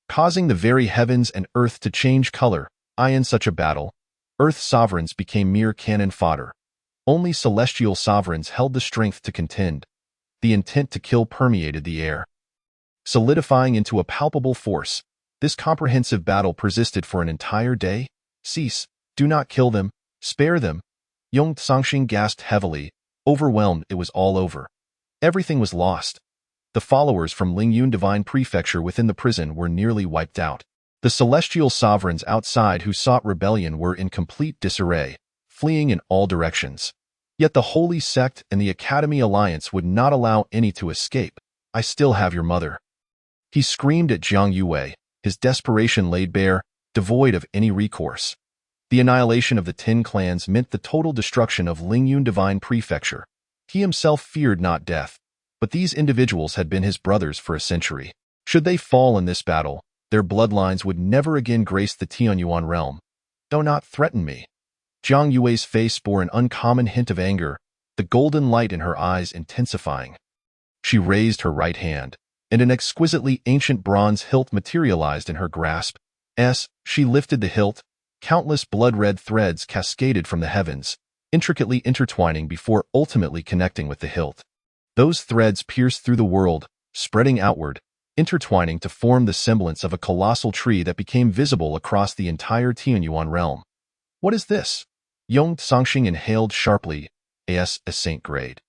Causing the very heavens and earth to change color, in such a battle, Earth sovereigns became mere cannon fodder. Only celestial sovereigns held the strength to contend. The intent to kill permeated the air. Solidifying into a palpable force, this comprehensive battle persisted for an entire day. Cease, do not kill them, spare them. Yong Tsangxing gasped heavily, overwhelmed. It was all over. Everything was lost. The followers from Lingyun Divine Prefecture within the prison were nearly wiped out. The celestial sovereigns outside who sought rebellion were in complete disarray, fleeing in all directions. Yet the Holy Sect and the Academy Alliance would not allow any to escape. I still have your mother. He screamed at Jiang Yue, his desperation laid bare, devoid of any recourse. The annihilation of the 10 clans meant the total destruction of Lingyun Divine Prefecture. He himself feared not death, but these individuals had been his brothers for a century. Should they fall in this battle, their bloodlines would never again grace the Tianyuan realm. Do not threaten me. Jiang Yue's face bore an uncommon hint of anger, the golden light in her eyes intensifying. She raised her right hand. and an exquisitely ancient bronze hilt materialized in her grasp. As she lifted the hilt, countless blood-red threads cascaded from the heavens, intricately intertwining before ultimately connecting with the hilt. Those threads pierced through the world, spreading outward, intertwining to form the semblance of a colossal tree that became visible across the entire Tianyuan realm. What is this? Yong Tsangxing inhaled sharply, as a saint grade.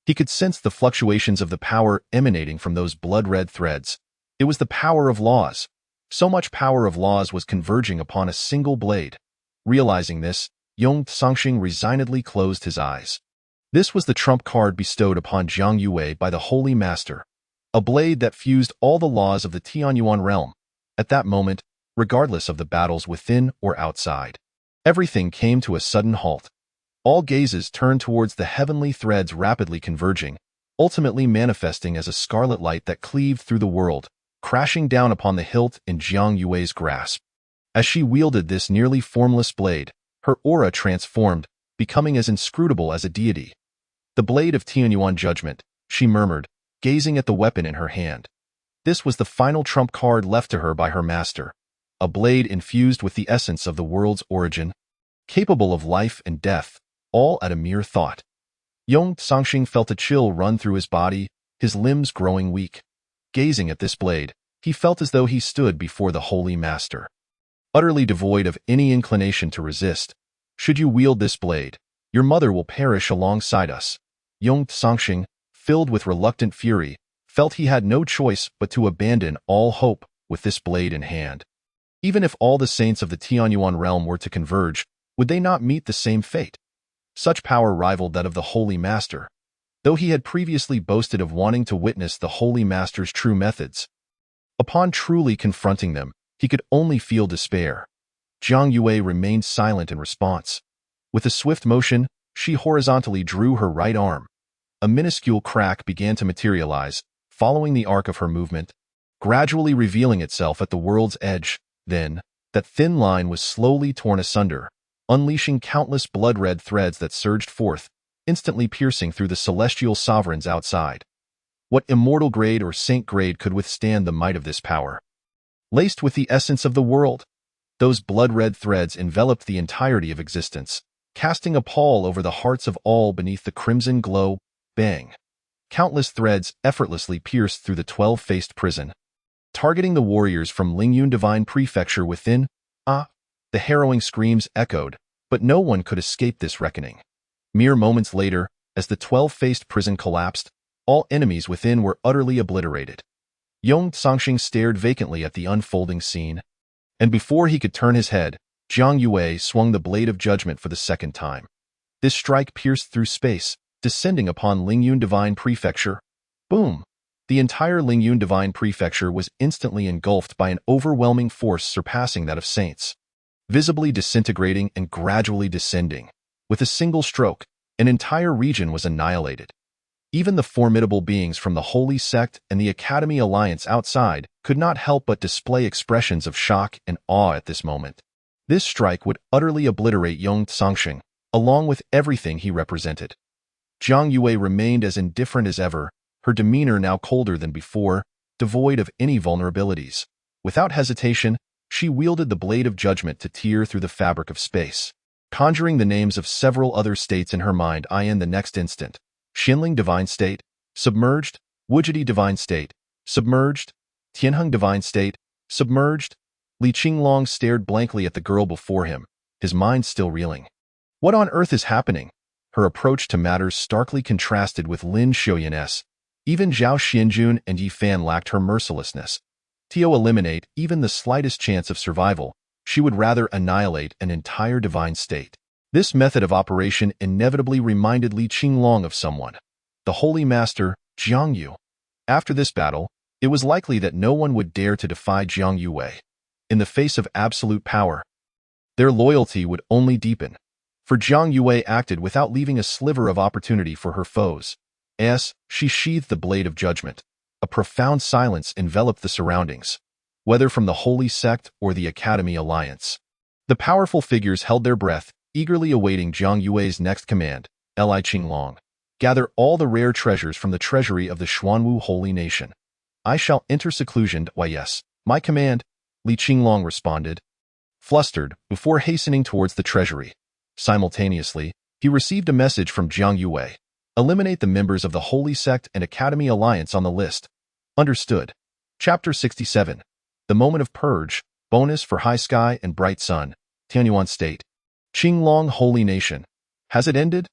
He could sense the fluctuations of the power emanating from those blood-red threads. It was the power of laws. So much power of laws was converging upon a single blade. Realizing this, Yong Tsangxing resignedly closed his eyes. This was the trump card bestowed upon Jiang Yue by the Holy Master, a blade that fused all the laws of the Tianyuan realm. At that moment, regardless of the battles within or outside, everything came to a sudden halt. All gazes turned towards the heavenly threads rapidly converging, ultimately manifesting as a scarlet light that cleaved through the world, crashing down upon the hilt in Jiang Yue's grasp. As she wielded this nearly formless blade, her aura transformed, becoming as inscrutable as a deity. The blade of Tianyuan judgment, she murmured, gazing at the weapon in her hand. This was the final trump card left to her by her master, a blade infused with the essence of the world's origin, capable of life and death, all at a mere thought. Yong Tsangxing felt a chill run through his body, his limbs growing weak. Gazing at this blade, he felt as though he stood before the Holy Master, utterly devoid of any inclination to resist. Should you wield this blade, your mother will perish alongside us. Yong Tsangxing, filled with reluctant fury, felt he had no choice but to abandon all hope with this blade in hand. Even if all the saints of the Tianyuan realm were to converge, would they not meet the same fate? Such power rivaled that of the Holy Master. Though he had previously boasted of wanting to witness the Holy Master's true methods, upon truly confronting them, he could only feel despair. Jiang Yue remained silent in response. With a swift motion, she horizontally drew her right arm. A minuscule crack began to materialize, following the arc of her movement, gradually revealing itself at the world's edge. Then, that thin line was slowly torn asunder, unleashing countless blood-red threads that surged forth, instantly piercing through the celestial sovereigns outside. What immortal grade or saint grade could withstand the might of this power? Laced with the essence of the world, those blood-red threads enveloped the entirety of existence, casting a pall over the hearts of all beneath the crimson glow. Bang! Countless threads effortlessly pierced through the 12-faced prison, targeting the warriors from Lingyun Divine Prefecture within. The harrowing screams echoed, but no one could escape this reckoning. Mere moments later, as the 12-faced prison collapsed, all enemies within were utterly obliterated. Yong Tsangxing stared vacantly at the unfolding scene, and before he could turn his head, Jiang Yue swung the blade of judgment for the second time. This strike pierced through space, descending upon Lingyun Divine Prefecture. Boom! The entire Lingyun Divine Prefecture was instantly engulfed by an overwhelming force surpassing that of saints, visibly disintegrating and gradually descending. With a single stroke, an entire region was annihilated. Even the formidable beings from the Holy Sect and the Academy Alliance outside could not help but display expressions of shock and awe at this moment. This strike would utterly obliterate Yong Tsangxing, along with everything he represented. Jiang Yue remained as indifferent as ever, her demeanor now colder than before, devoid of any vulnerabilities. Without hesitation, she wielded the blade of judgment to tear through the fabric of space, conjuring the names of several other states in her mind. In the next instant, Xinling Divine State, submerged. Wujidi Divine State, submerged. Tianheng Divine State, submerged. Li Qinglong stared blankly at the girl before him, his mind still reeling. What on earth is happening? Her approach to matters starkly contrasted with Lin Xiuyan's. Even Zhao Xianjun and Yi Fan lacked her mercilessness. To eliminate even the slightest chance of survival, she would rather annihilate an entire divine state. This method of operation inevitably reminded Li Qinglong of someone, the Holy Master, Jiang Yu. After this battle, it was likely that no one would dare to defy Jiang Yue. In the face of absolute power, their loyalty would only deepen, for Jiang Yue acted without leaving a sliver of opportunity for her foes. As she sheathed the blade of judgment, a profound silence enveloped the surroundings, whether from the Holy Sect or the Academy Alliance. The powerful figures held their breath, eagerly awaiting Jiang Yue's next command. Li Qinglong, gather all the rare treasures from the treasury of the Xuanwu Holy Nation. I shall enter seclusion. Why yes, my command, Li Qinglong responded, flustered, before hastening towards the treasury. Simultaneously, he received a message from Jiang Yue. Eliminate the members of the Holy Sect and Academy Alliance on the list. Understood. Chapter 67. The Moment of Purge, Bonus for High Sky and Bright Sun, Tianyuan State. Qinglong Holy Nation. Has it ended?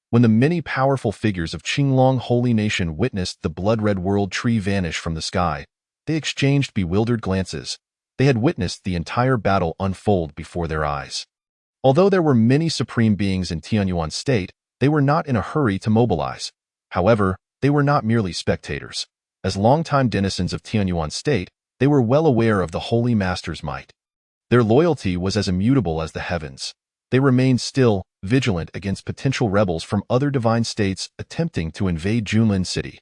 When the many powerful figures of Qinglong Holy Nation witnessed the blood-red world tree vanish from the sky, they exchanged bewildered glances. They had witnessed the entire battle unfold before their eyes. Although there were many supreme beings in Tianyuan State, they were not in a hurry to mobilize. However, they were not merely spectators. As longtime denizens of Tianyuan State, they were well aware of the Holy Master's might. Their loyalty was as immutable as the heavens. They remained still, vigilant against potential rebels from other divine states attempting to invade Junlin City.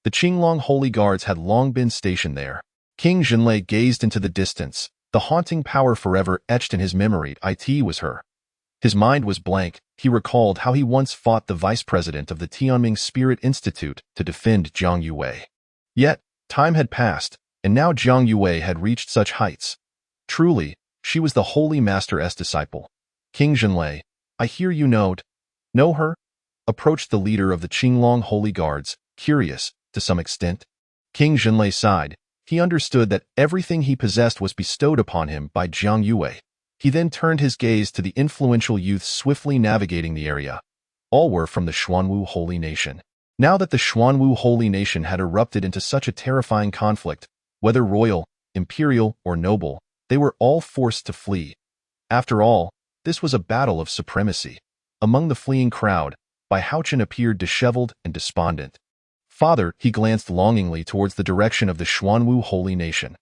The Qinglong Holy Guards had long been stationed there. King Zhenlei gazed into the distance, the haunting power forever etched in his memory. It was her. His mind was blank. He recalled how he once fought the vice president of the Tianming Spirit Institute to defend Jiang Yue. Yet, time had passed, and now Jiang Yue had reached such heights. Truly, she was the Holy Master's disciple. King Zhenlei, I hear you know her? Approached the leader of the Qinglong Holy Guards, curious, to some extent. King Zhenlei sighed. He understood that everything he possessed was bestowed upon him by Jiang Yue. He then turned his gaze to the influential youths swiftly navigating the area. All were from the Xuanwu Holy Nation. Now that the Xuanwu Holy Nation had erupted into such a terrifying conflict, whether royal, imperial, or noble, they were all forced to flee. After all, this was a battle of supremacy. Among the fleeing crowd, Bai Haochen appeared disheveled and despondent. Father, he glanced longingly towards the direction of the Xuanwu Holy Nation.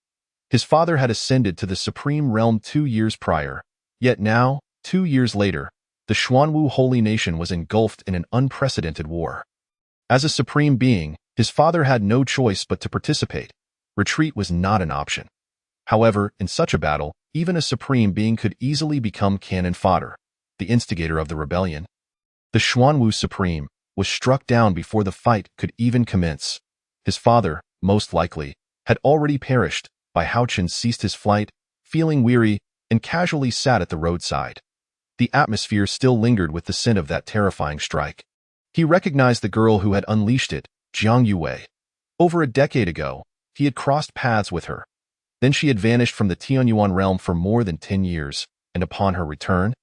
His father had ascended to the supreme realm 2 years prior, yet now, 2 years later, the Xuanwu Holy Nation was engulfed in an unprecedented war. As a supreme being, his father had no choice but to participate. Retreat was not an option. However, in such a battle, even a supreme being could easily become cannon fodder, the instigator of the rebellion. The Xuanwu Supreme was struck down before the fight could even commence. His father, most likely, had already perished. Bai Haochen ceased his flight, feeling weary, and casually sat at the roadside. The atmosphere still lingered with the scent of that terrifying strike. He recognized the girl who had unleashed it, Jiang Yue. Over a decade ago, he had crossed paths with her. Then she had vanished from the Tianyuan realm for more than 10 years, and upon her return,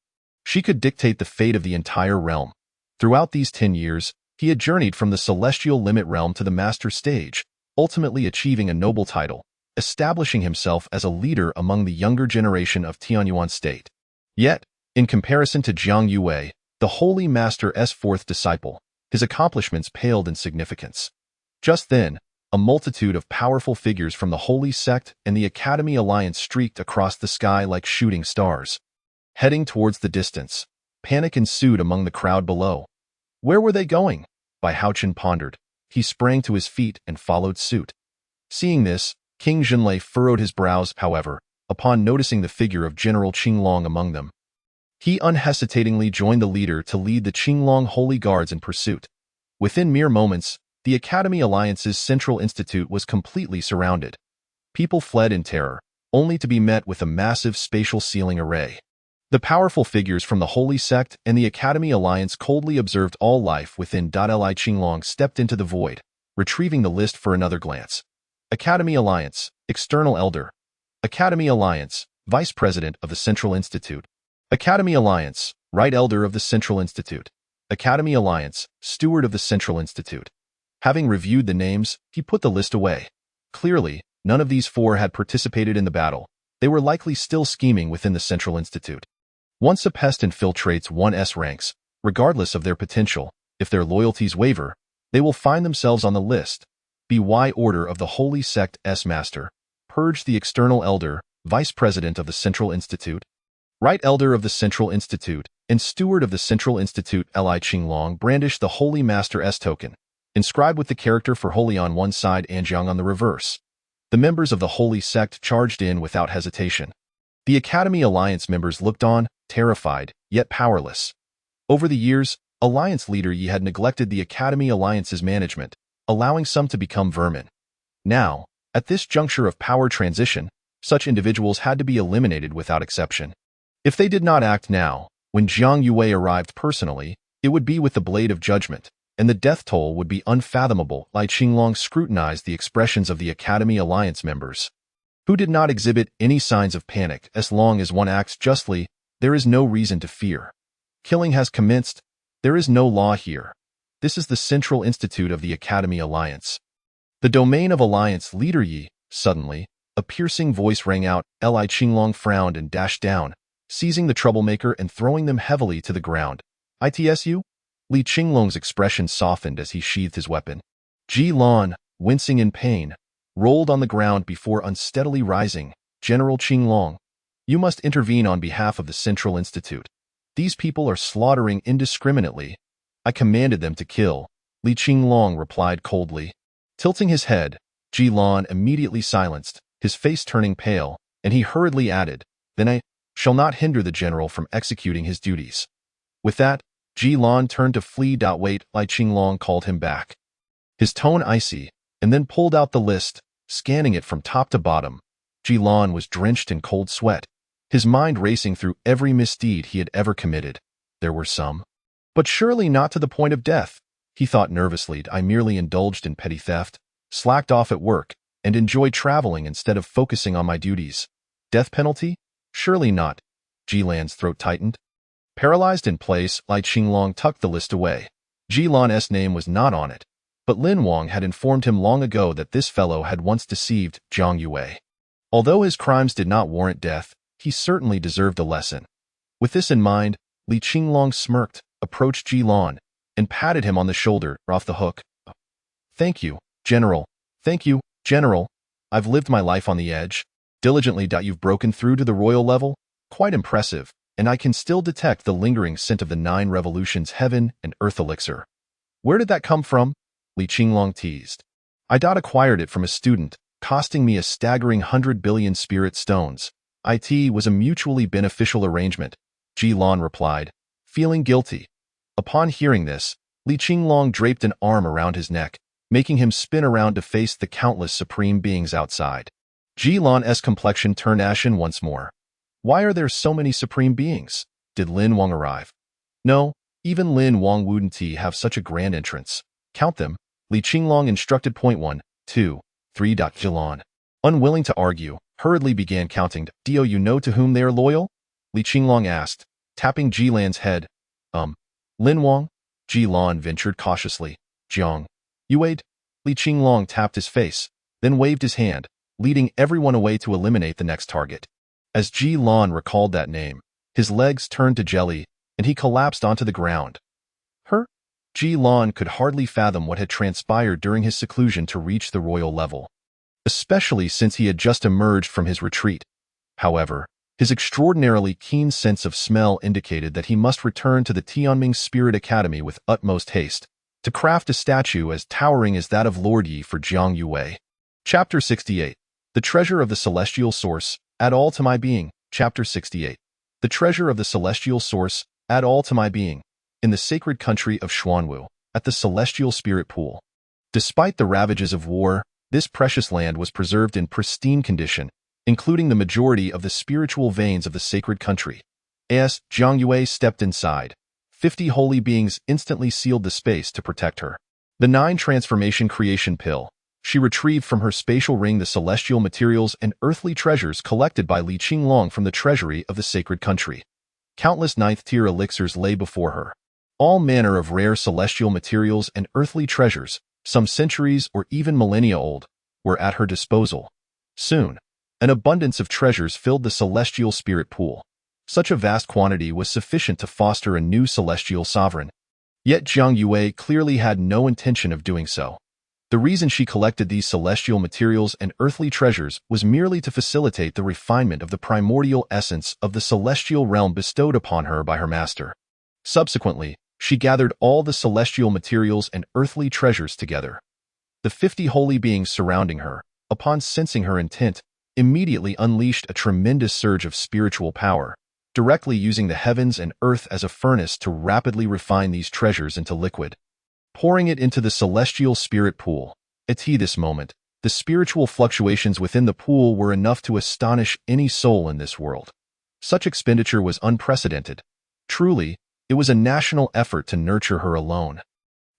she could dictate the fate of the entire realm. Throughout these 10 years, he had journeyed from the celestial limit realm to the master stage, ultimately achieving a noble title, establishing himself as a leader among the younger generation of Tianyuan State. Yet, in comparison to Jiang Yue, the Holy Master's fourth disciple, his accomplishments paled in significance. Just then, a multitude of powerful figures from the Holy Sect and the Academy Alliance streaked across the sky like shooting stars. Heading towards the distance, panic ensued among the crowd below. Where were they going? Bai Haochen pondered. He sprang to his feet and followed suit. Seeing this, King Zhenlei furrowed his brows, however, upon noticing the figure of General Qinglong among them. He unhesitatingly joined the leader to lead the Qinglong Holy Guards in pursuit. Within mere moments, the Academy Alliance's Central Institute was completely surrounded. People fled in terror, only to be met with a massive spatial ceiling array. The powerful figures from the Holy Sect and the Academy Alliance coldly observed all life within. Li Qinglong stepped into the void, retrieving the list for another glance. Academy Alliance, External Elder. Academy Alliance, Vice President of the Central Institute. Academy Alliance, Right Elder of the Central Institute. Academy Alliance, Steward of the Central Institute. Having reviewed the names, he put the list away. Clearly, none of these four had participated in the battle. They were likely still scheming within the Central Institute. Once a pest infiltrates one's ranks, regardless of their potential, if their loyalties waver, they will find themselves on the list. By order of the Holy Sect's Master, purge the External Elder, Vice President of the Central Institute, Right Elder of the Central Institute, and Steward of the Central Institute. Li Qinglong brandished the Holy Master's token, inscribed with the character for Holy on one side and Jiang on the reverse. The members of the Holy Sect charged in without hesitation. The Academy Alliance members looked on, terrified, yet powerless. Over the years, Alliance leader Yi had neglected the Academy Alliance's management, allowing some to become vermin. Now, At this juncture of power transition, such individuals had to be eliminated without exception. If they did not act now, when Jiang Yue arrived personally, it would be with the blade of judgment, and the death toll would be unfathomable. Li Qinglong scrutinized the expressions of the Academy Alliance members, who did not exhibit any signs of panic. As long as one acts justly, there is no reason to fear. Killing has commenced. There is no law here. This is the central institute of the Academy Alliance. The domain of Alliance leader Yi. Suddenly, a piercing voice rang out. Li Qinglong frowned and dashed down, seizing the troublemaker and throwing them heavily to the ground. ITSU? Li Qinglong's expression softened as he sheathed his weapon. Ji Lan, wincing in pain, rolled on the ground before unsteadily rising. General Qinglong, you must intervene on behalf of the Central Institute. These people are slaughtering indiscriminately. I commanded them to kill, Li Qinglong replied coldly. Tilting his head, Ji Lan immediately silenced, his face turning pale, and he hurriedly added, Then I shall not hinder the general from executing his duties. With that, Ji Lan turned to flee. Wait, Li Qinglong called him back, his tone icy, and then pulled out the list, scanning it from top to bottom. Ji Lan was drenched in cold sweat, his mind racing through every misdeed he had ever committed. There were some, but surely not to the point of death. He thought nervously. I merely indulged in petty theft, slacked off at work, and enjoyed traveling instead of focusing on my duties. Death penalty? Surely not. Ji Lan's throat tightened. Paralyzed in place, Li Qinglong tucked the list away. Ji Lan's name was not on it, but Lin Wang had informed him long ago that this fellow had once deceived Jiang Yue. Although his crimes did not warrant death, he certainly deserved a lesson. With this in mind, Li Qinglong smirked, approached Ji Lan, and patted him on the shoulder. Off the hook. Thank you, General. Thank you, General. I've lived my life on the edge. Diligently. You've broken through to the royal level? Quite impressive, and I can still detect the lingering scent of the 9 revolutions heaven and earth elixir. Where did that come from? Li Qinglong teased. I acquired it from a student, costing me a staggering 100 billion spirit stones. It was a mutually beneficial arrangement, Ji Lan replied, feeling guilty. Upon hearing this, Li Qinglong draped an arm around his neck, making him spin around to face the countless supreme beings outside. Ji Lan's complexion turned ashen once more. Why are there so many supreme beings? Did Lin Wang arrive? No, even Lin Wang wouldn't have such a grand entrance. Count them, Li Qinglong instructed. 1, 2, 3. Ji Lan, unwilling to argue, hurriedly began counting. Do you know to whom they are loyal? Li Qinglong asked, tapping Ji Lan's head. Lin Wang? Ji Lan ventured cautiously. Jiang Yue? Li Qinglong tapped his face, then waved his hand, leading everyone away to eliminate the next target. As Ji Lan recalled that name, his legs turned to jelly, and he collapsed onto the ground. Ji Lan could hardly fathom what had transpired during his seclusion to reach the royal level, especially since he had just emerged from his retreat. However, his extraordinarily keen sense of smell indicated that he must return to the Tianming Spirit Academy with utmost haste, to craft a statue as towering as that of Lord Yi for Jiang Yue. Chapter 68. The Treasure of the Celestial Source, Add all to my being. Chapter 68. The Treasure of the Celestial Source, Add all to my being. In the sacred country of Xuanwu, at the Celestial Spirit Pool. Despite the ravages of war, this precious land was preserved in pristine condition, including the majority of the spiritual veins of the sacred country. As Jiang Yue stepped inside, 50 holy beings instantly sealed the space to protect her. The 9 transformation creation pill. She retrieved from her spatial ring the celestial materials and earthly treasures collected by Li Qinglong from the treasury of the sacred country. Countless 9th-tier elixirs lay before her. All manner of rare celestial materials and earthly treasures, some centuries or even millennia old, were at her disposal. Soon, an abundance of treasures filled the celestial spirit pool. Such a vast quantity was sufficient to foster a new celestial sovereign. Yet Jiang Yue clearly had no intention of doing so. The reason she collected these celestial materials and earthly treasures was merely to facilitate the refinement of the primordial essence of the celestial realm bestowed upon her by her master. Subsequently, she gathered all the celestial materials and earthly treasures together. The 50 holy beings surrounding her, upon sensing her intent, immediately unleashed a tremendous surge of spiritual power, directly using the heavens and earth as a furnace to rapidly refine these treasures into liquid, pouring it into the celestial spirit pool. At this moment, The spiritual fluctuations within the pool were enough to astonish any soul in this world. Such expenditure was unprecedented. Truly, it was a national effort to nurture her alone.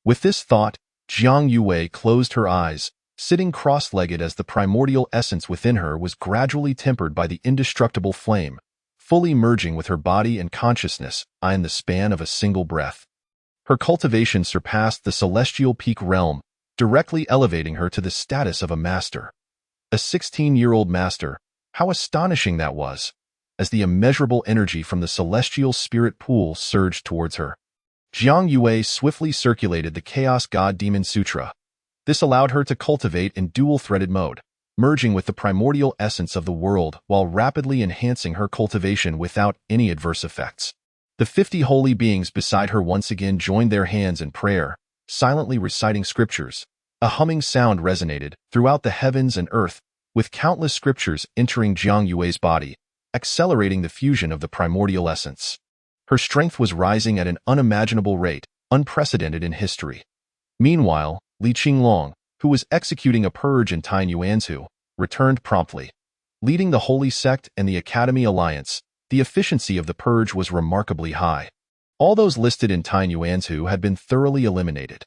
With this thought, Jiang Yue closed her eyes, sitting cross-legged as the primordial essence within her was gradually tempered by the indestructible flame, fully merging with her body and consciousness in the span of a single breath. Her cultivation surpassed the celestial peak realm, directly elevating her to the status of a master. A 16-year-old master, how astonishing that was, as the immeasurable energy from the celestial spirit pool surged towards her. Jiang Yue swiftly circulated the Chaos God Demon Sutra. This allowed her to cultivate in dual-threaded mode, merging with the primordial essence of the world while rapidly enhancing her cultivation without any adverse effects. The 50 holy beings beside her once again joined their hands in prayer, silently reciting scriptures. A humming sound resonated throughout the heavens and earth, with countless scriptures entering Jiang Yue's body, accelerating the fusion of the primordial essence. Her strength was rising at an unimaginable rate, unprecedented in history. Meanwhile, Li Qinglong, who was executing a purge in Taiyu Yuanzhu, returned promptly. Leading the Holy Sect and the Academy Alliance, the efficiency of the purge was remarkably high. All those listed in Taiyu Yuanzhu had been thoroughly eliminated.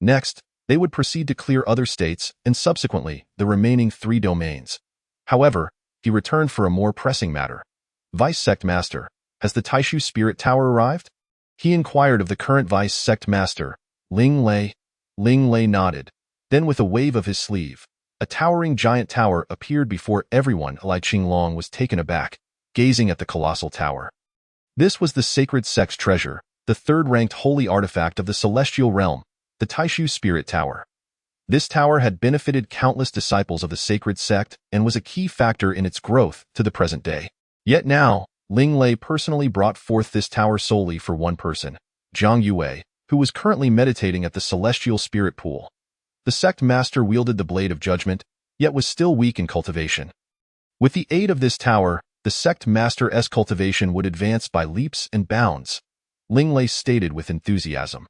Next, they would proceed to clear other states and subsequently the remaining 3 domains. However, he returned for a more pressing matter. Vice Sect Master, has the Taishu Spirit Tower arrived? He inquired of the current Vice Sect Master, Ling Lei. Ling Lei nodded. Then with a wave of his sleeve, a towering giant tower appeared before everyone. Li Qinglong was taken aback, gazing at the colossal tower. This was the Sacred Sect's treasure, the third-ranked holy artifact of the celestial realm, the Taishu Spirit Tower. This tower had benefited countless disciples of the Sacred Sect and was a key factor in its growth to the present day. Yet now, Ling Lei personally brought forth this tower solely for one person, Jiang Yue, who was currently meditating at the celestial spirit pool. The sect master wielded the blade of judgment, yet was still weak in cultivation. With the aid of this tower, the sect master's cultivation would advance by leaps and bounds, Ling Lei stated with enthusiasm.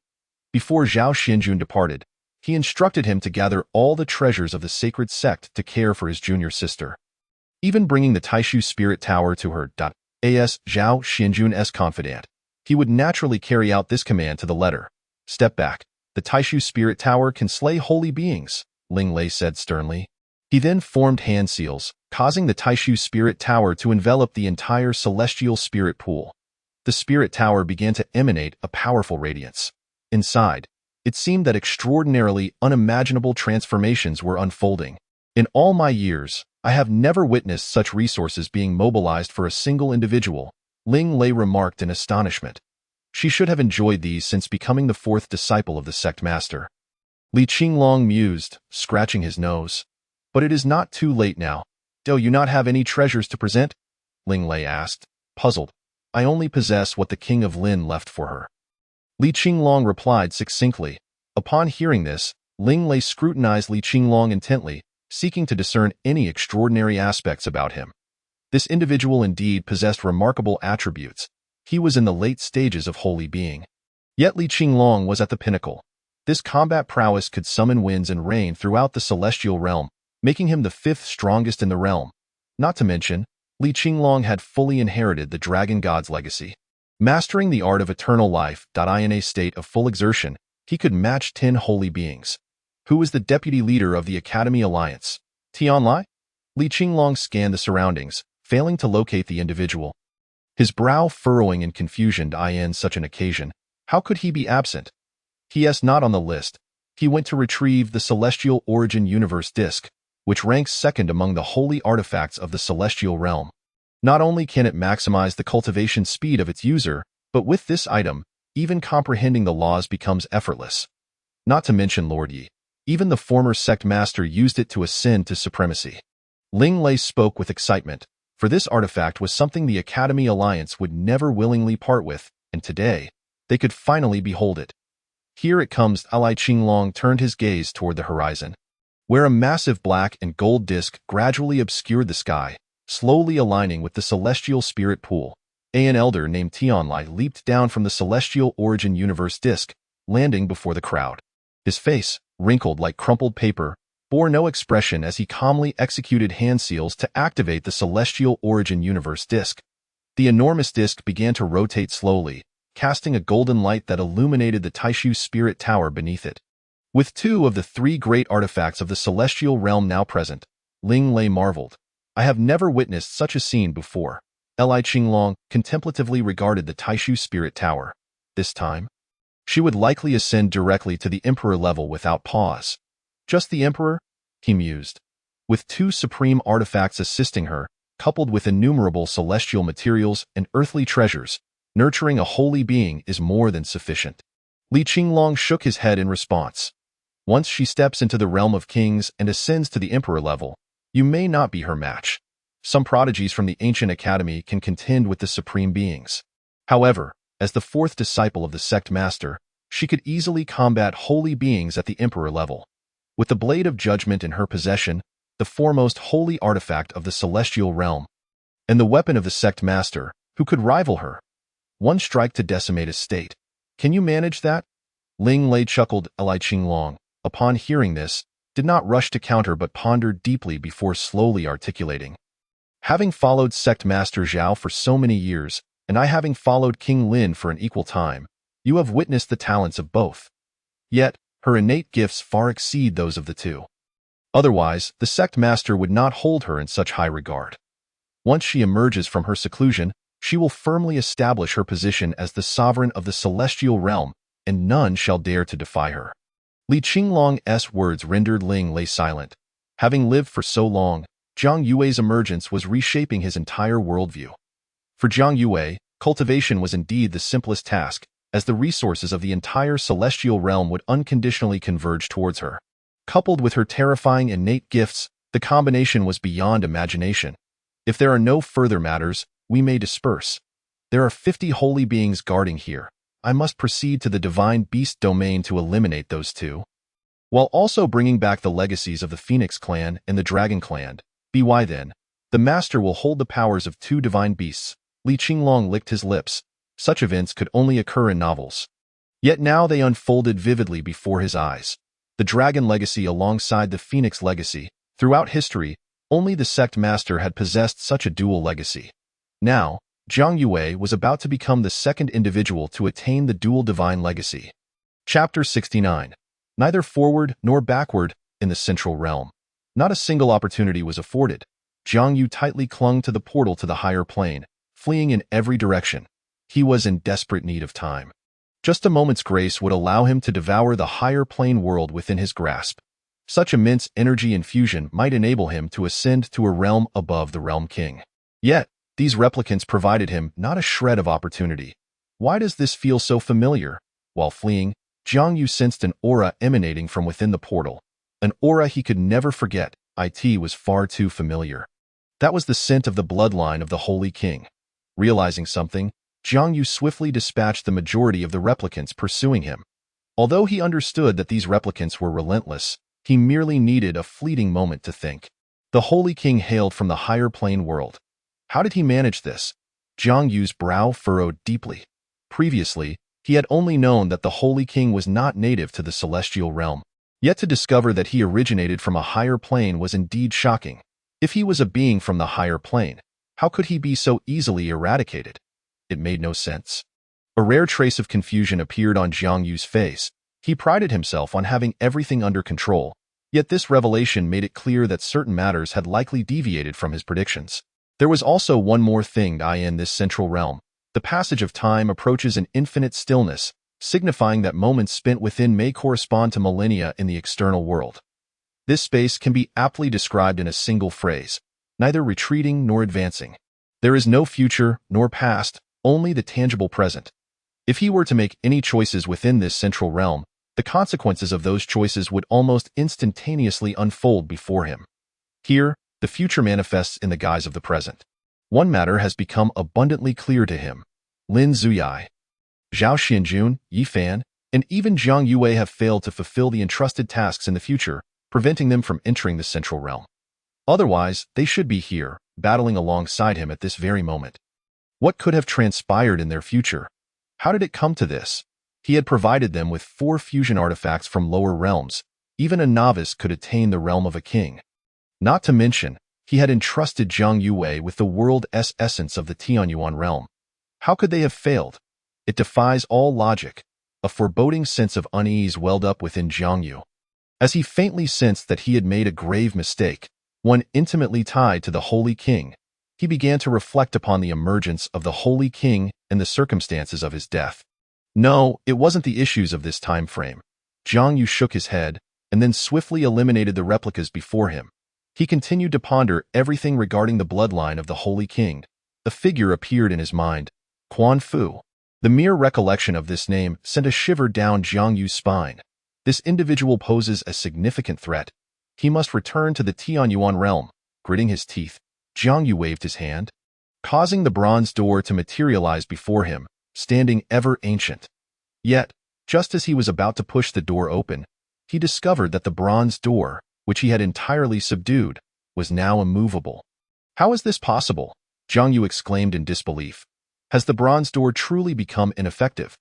Before Zhao Xinjun departed, he instructed him to gather all the treasures of the sacred sect to care for his junior sister. Even bringing the Taishu Spirit Tower to her. As Zhao Xinjun's confidant, he would naturally carry out this command to the letter. Step back. The Taishu Spirit Tower can slay holy beings, Ling Lei said sternly. He then formed hand seals, causing the Taishu Spirit Tower to envelop the entire celestial spirit pool. The spirit tower began to emanate a powerful radiance. Inside, it seemed that extraordinarily unimaginable transformations were unfolding. In all my years, I have never witnessed such resources being mobilized for a single individual, Ling Lei remarked in astonishment. She should have enjoyed these since becoming the 4th disciple of the sect master. Li Qinglong mused, scratching his nose. But it is not too late now. Do you not have any treasures to present? Ling Lei asked, puzzled. I only possess what the king of Lin left for her. Li Qinglong replied succinctly. Upon hearing this, Ling Lei scrutinized Li Qinglong intently, seeking to discern any extraordinary aspects about him. This individual indeed possessed remarkable attributes. He was in the late stages of holy being. Yet Li Qinglong was at the pinnacle. This combat prowess could summon winds and rain throughout the celestial realm, making him the 5th strongest in the realm. Not to mention, Li Qinglong had fully inherited the Dragon God's legacy. Mastering the art of eternal life, in a state of full exertion, he could match 10 holy beings. Who was the deputy leader of the Academy Alliance? Tianlai? Li Qinglong scanned the surroundings, failing to locate the individual. His brow furrowing in confusion in such an occasion. How could he be absent? He is not on the list. He went to retrieve the Celestial Origin Universe Disc, which ranks 2nd among the holy artifacts of the celestial realm. Not only can it maximize the cultivation speed of its user, but with this item, even comprehending the laws becomes effortless. Not to mention Lord Yi. Even the former sect master used it to ascend to supremacy. Ling Lei spoke with excitement, for this artifact was something the Academy Alliance would never willingly part with, and today, they could finally behold it. Here it comes. Li Qinglong turned his gaze toward the horizon, where a massive black and gold disc gradually obscured the sky, slowly aligning with the celestial spirit pool. An elder named Tianlai leaped down from the Celestial Origin Universe Disc, landing before the crowd. His face, wrinkled like crumpled paper, bore no expression as he calmly executed hand seals to activate the Celestial Origin Universe disk. The enormous disk began to rotate slowly, casting a golden light that illuminated the Taishu Spirit Tower beneath it. With 2 of the 3 great artifacts of the Celestial Realm now present, Ling Lei marveled. I have never witnessed such a scene before. Li Qinglong contemplatively regarded the Taishu Spirit Tower. This time, she would likely ascend directly to the Emperor level without pause. Just the Emperor? He mused. With 2 supreme artifacts assisting her, coupled with innumerable celestial materials and earthly treasures, nurturing a holy being is more than sufficient. Li Qinglong shook his head in response. Once she steps into the realm of kings and ascends to the Emperor level, you may not be her match. Some prodigies from the ancient academy can contend with the supreme beings. However, as the 4th disciple of the sect master, she could easily combat holy beings at the Emperor level. With the Blade of Judgment in her possession, the foremost holy artifact of the celestial realm, and the weapon of the sect master, who could rival her? One strike to decimate a state. Can you manage that? Ling Lei chuckled. Li Qinglong, upon hearing this, did not rush to counter but pondered deeply before slowly articulating. Having followed sect master Zhao for so many years, and I having followed King Lin for an equal time, you have witnessed the talents of both. Yet, her innate gifts far exceed those of the 2. Otherwise, the sect master would not hold her in such high regard. Once she emerges from her seclusion, she will firmly establish her position as the sovereign of the celestial realm, and none shall dare to defy her. Li Qinglong's words rendered Ling Lei silent. Having lived for so long, Zhang Yue's emergence was reshaping his entire worldview. For Zhang Yue, cultivation was indeed the simplest task, as the resources of the entire celestial realm would unconditionally converge towards her. Coupled with her terrifying innate gifts, the combination was beyond imagination. If there are no further matters, we may disperse. There are 50 holy beings guarding here. I must proceed to the divine beast domain to eliminate those 2. While also bringing back the legacies of the Phoenix clan and the Dragon clan. By then, the master will hold the powers of 2 divine beasts. Li Qinglong licked his lips. Such events could only occur in novels. Yet now they unfolded vividly before his eyes. The Dragon legacy alongside the Phoenix legacy. Throughout history, only the sect master had possessed such a dual legacy. Now, Zhang Yue was about to become the 2nd individual to attain the dual divine legacy. Chapter 69. Neither forward nor backward in the central realm. Not a single opportunity was afforded. Zhang Yu tightly clung to the portal to the higher plane, fleeing in every direction. He was in desperate need of time. Just a moment's grace would allow him to devour the higher plane world within his grasp. Such immense energy infusion might enable him to ascend to a realm above the Realm King. Yet, these replicants provided him not a shred of opportunity. Why does this feel so familiar? While fleeing, Zhang Yu sensed an aura emanating from within the portal. An aura he could never forget. It was far too familiar. That was the scent of the bloodline of the Holy King. Realizing something, Zhang Yu swiftly dispatched the majority of the replicants pursuing him. Although he understood that these replicants were relentless, he merely needed a fleeting moment to think. The Holy King hailed from the higher plane world. How did he manage this? Zhang Yu's brow furrowed deeply. Previously, he had only known that the Holy King was not native to the celestial realm. Yet to discover that he originated from a higher plane was indeed shocking. If he was a being from the higher plane, how could he be so easily eradicated? It made no sense. A rare trace of confusion appeared on Zhang Yu's face. He prided himself on having everything under control, yet this revelation made it clear that certain matters had likely deviated from his predictions. There was also one more thing in this central realm. The passage of time approaches an infinite stillness, signifying that moments spent within may correspond to millennia in the external world. This space can be aptly described in a single phrase, neither retreating nor advancing. There is no future nor past, only the tangible present. If he were to make any choices within this central realm, the consequences of those choices would almost instantaneously unfold before him. Here, the future manifests in the guise of the present. One matter has become abundantly clear to him. Lin Zuyai, Zhao Xianjun, Yi Fan, and even Zhang Yue have failed to fulfill the entrusted tasks in the future, preventing them from entering the central realm. Otherwise, they should be here, battling alongside him at this very moment. What could have transpired in their future? How did it come to this? He had provided them with 4 fusion artifacts from lower realms, Even a novice could attain the realm of a king. Not to mention, he had entrusted Zhang Yue with the world's essence of the Tianyuan realm. How could they have failed? It defies all logic. A foreboding sense of unease welled up within Zhang Yu. As he faintly sensed that he had made a grave mistake, one intimately tied to the Holy King, he began to reflect upon the emergence of the Holy King and the circumstances of his death. No, it wasn't the issues of this time frame. Zhang Yu shook his head and then swiftly eliminated the replicas before him. He continued to ponder everything regarding the bloodline of the Holy King. A figure appeared in his mind, Quan Fu. The mere recollection of this name sent a shiver down Zhang Yu's spine. This individual poses a significant threat. He must return to the Tianyuan realm. Gritting his teeth, Zhang Yu waved his hand, causing the bronze door to materialize before him, standing ever ancient. Yet, just as he was about to push the door open, he discovered that the bronze door, which he had entirely subdued, was now immovable. How is this possible? Zhang Yu exclaimed in disbelief. Has the bronze door truly become ineffective?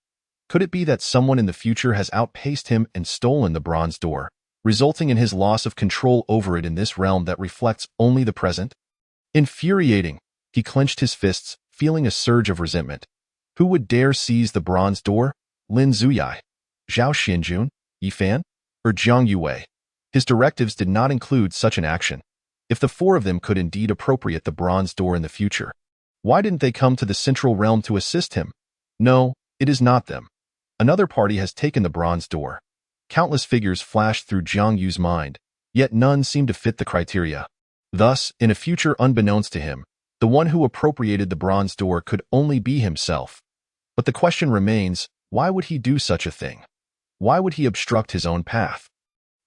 Could it be that someone in the future has outpaced him and stolen the bronze door, resulting in his loss of control over it in this realm that reflects only the present? Infuriating, he clenched his fists, feeling a surge of resentment. Who would dare seize the bronze door? Lin Zuyai, Zhao Xianjun, Yifan, or Zhang Yue? His directives did not include such an action. If the four of them could indeed appropriate the bronze door in the future, why didn't they come to the central realm to assist him? No, it is not them. Another party has taken the bronze door. Countless figures flashed through Zhang Yu's mind, yet none seemed to fit the criteria. Thus, in a future unbeknownst to him, the one who appropriated the bronze door could only be himself. But the question remains, why would he do such a thing? Why would he obstruct his own path?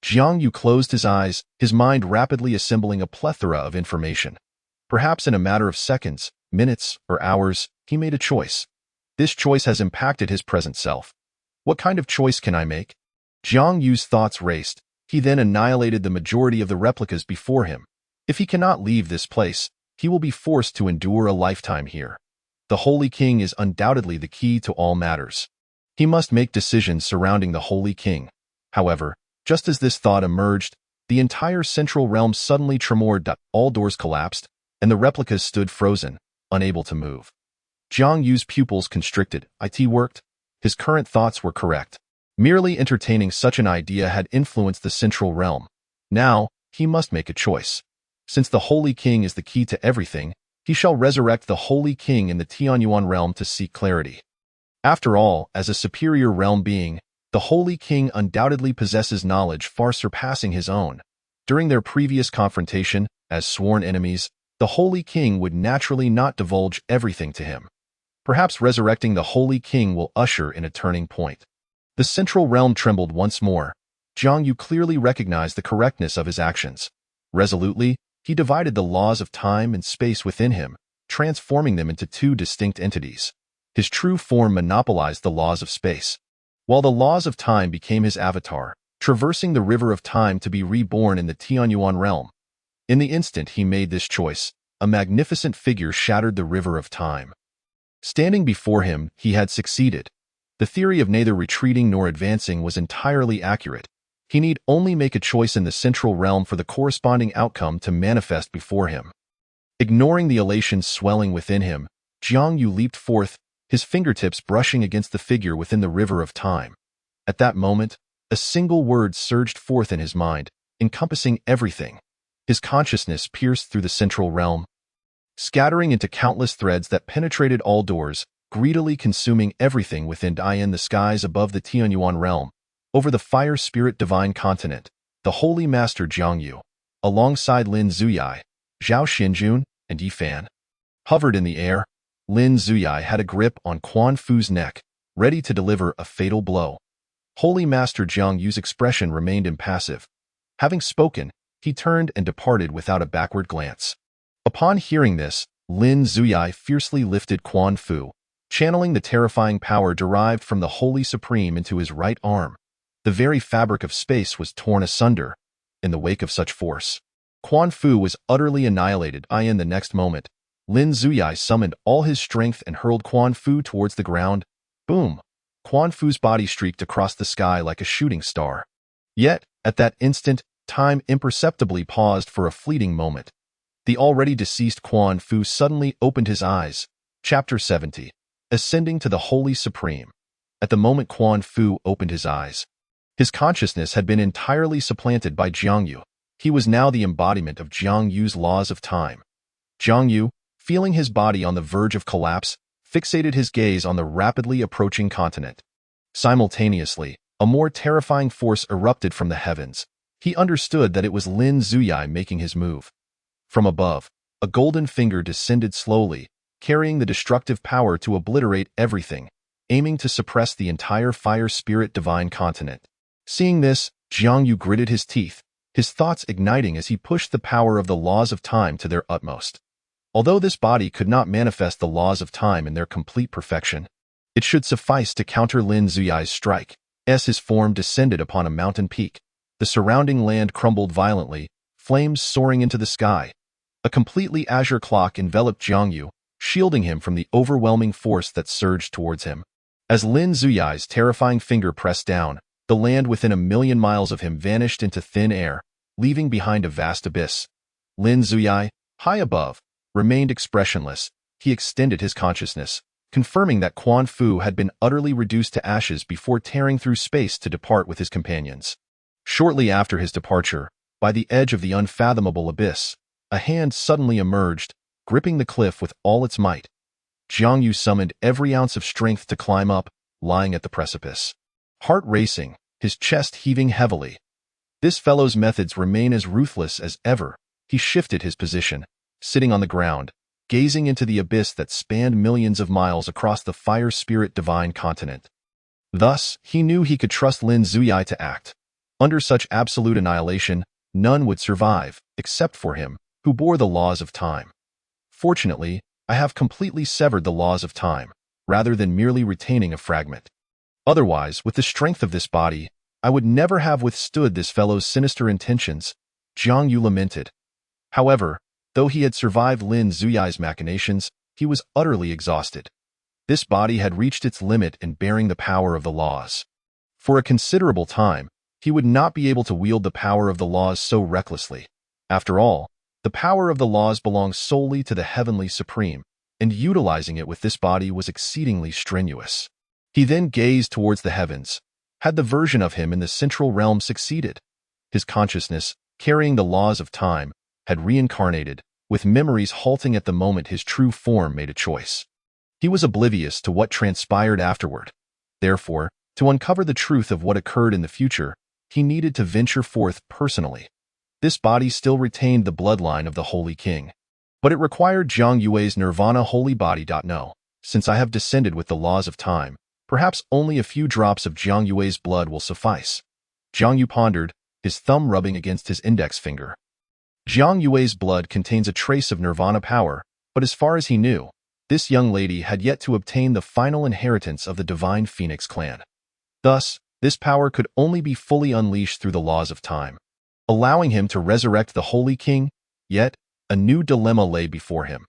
Zhang Yu closed his eyes, his mind rapidly assembling a plethora of information. Perhaps in a matter of seconds, minutes, or hours, he made a choice. This choice has impacted his present self. What kind of choice can I make? Zhang Yu's thoughts raced. He then annihilated the majority of the replicas before him. If he cannot leave this place, he will be forced to endure a lifetime here. The Holy King is undoubtedly the key to all matters. He must make decisions surrounding the Holy King. However, just as this thought emerged, the entire central realm suddenly tremored. All doors collapsed, and the replicas stood frozen, unable to move. Zhang Yu's pupils constricted. It worked. His current thoughts were correct. Merely entertaining such an idea had influenced the central realm. Now, he must make a choice. Since the Holy King is the key to everything, he shall resurrect the Holy King in the Tianyuan realm to seek clarity. After all, as a superior realm being, the Holy King undoubtedly possesses knowledge far surpassing his own. During their previous confrontation, as sworn enemies, the Holy King would naturally not divulge everything to him. Perhaps resurrecting the Holy King will usher in a turning point. The central realm trembled once more. Zhang Yu clearly recognized the correctness of his actions. Resolutely, he divided the laws of time and space within him, transforming them into two distinct entities. His true form monopolized the laws of space, while the laws of time became his avatar, traversing the river of time to be reborn in the Tianyuan realm. In the instant he made this choice, a magnificent figure shattered the river of time. Standing before him, he had succeeded. The theory of neither retreating nor advancing was entirely accurate. He need only make a choice in the central realm for the corresponding outcome to manifest before him. Ignoring the elation swelling within him, Zhang Yu leaped forth, his fingertips brushing against the figure within the river of time. At that moment, a single word surged forth in his mind, encompassing everything. His consciousness pierced through the central realm, scattering into countless threads that penetrated all doors, greedily consuming everything within the skies above the Tianyuan realm. Over the fire spirit divine continent, the Holy Master Zhang Yu, alongside Lin Zuyai, Zhao Xianjun, and Yifan, hovered in the air. Lin Zuyai had a grip on Quan Fu's neck, ready to deliver a fatal blow. Holy Master Zhang Yu's expression remained impassive. Having spoken, he turned and departed without a backward glance. Upon hearing this, Lin Zuyai fiercely lifted Quan Fu, channeling the terrifying power derived from the Holy Supreme into his right arm. The very fabric of space was torn asunder. In the wake of such force, Quan Fu was utterly annihilated. In the next moment, Lin Zuyai summoned all his strength and hurled Quan Fu towards the ground. Boom! Quan Fu's body streaked across the sky like a shooting star. Yet, at that instant, time imperceptibly paused for a fleeting moment. The already deceased Quan Fu suddenly opened his eyes. Chapter 70. Ascending to the Holy Supreme. At the moment Quan Fu opened his eyes, his consciousness had been entirely supplanted by Jiang Yu. He was now the embodiment of Jiang Yu's laws of time. Jiang Yu, feeling his body on the verge of collapse, fixated his gaze on the rapidly approaching continent. Simultaneously, a more terrifying force erupted from the heavens. He understood that it was Lin Zuyai making his move. From above, a golden finger descended slowly, carrying the destructive power to obliterate everything, aiming to suppress the entire fire spirit divine continent. Seeing this, Jiang Yu gritted his teeth, his thoughts igniting as he pushed the power of the laws of time to their utmost. Although this body could not manifest the laws of time in their complete perfection, it should suffice to counter Lin Zuyai's strike. As his form descended upon a mountain peak, the surrounding land crumbled violently, flames soaring into the sky. A completely azure cloak enveloped Jiang Yu, shielding him from the overwhelming force that surged towards him. As Lin Zuyai's terrifying finger pressed down, the land within 1,000,000 miles of him vanished into thin air, leaving behind a vast abyss. Lin Zuyai, high above, remained expressionless. He extended his consciousness, confirming that Quan Fu had been utterly reduced to ashes before tearing through space to depart with his companions. Shortly after his departure, by the edge of the unfathomable abyss, a hand suddenly emerged, gripping the cliff with all its might. Jiang Yu summoned every ounce of strength to climb up, lying at the precipice. Heart racing, his chest heaving heavily. This fellow's methods remain as ruthless as ever. He shifted his position, sitting on the ground, gazing into the abyss that spanned millions of miles across the fire spirit divine continent. Thus, he knew he could trust Lin Zuyai to act. Under such absolute annihilation, none would survive, except for him, who bore the laws of time. Fortunately, I have completely severed the laws of time, rather than merely retaining a fragment. Otherwise, with the strength of this body, I would never have withstood this fellow's sinister intentions, Jiang Yu lamented. However, though he had survived Lin Zuyai's machinations, he was utterly exhausted. This body had reached its limit in bearing the power of the laws. For a considerable time, he would not be able to wield the power of the laws so recklessly. After all, the power of the laws belongs solely to the Heavenly Supreme, and utilizing it with this body was exceedingly strenuous. He then gazed towards the heavens. Had the version of him in the central realm succeeded? His consciousness, carrying the laws of time, had reincarnated, with memories halting at the moment his true form made a choice. He was oblivious to what transpired afterward. Therefore, to uncover the truth of what occurred in the future, he needed to venture forth personally. This body still retained the bloodline of the Holy King, but it required Jiang Yue's nirvana holy body. No, since I have descended with the laws of time, perhaps only a few drops of Jiang Yue's blood will suffice. Jiang Yu pondered, his thumb rubbing against his index finger. Jiang Yue's blood contains a trace of nirvana power, but as far as he knew, this young lady had yet to obtain the final inheritance of the divine Phoenix clan. Thus, this power could only be fully unleashed through the laws of time, allowing him to resurrect the Holy King. Yet, a new dilemma lay before him.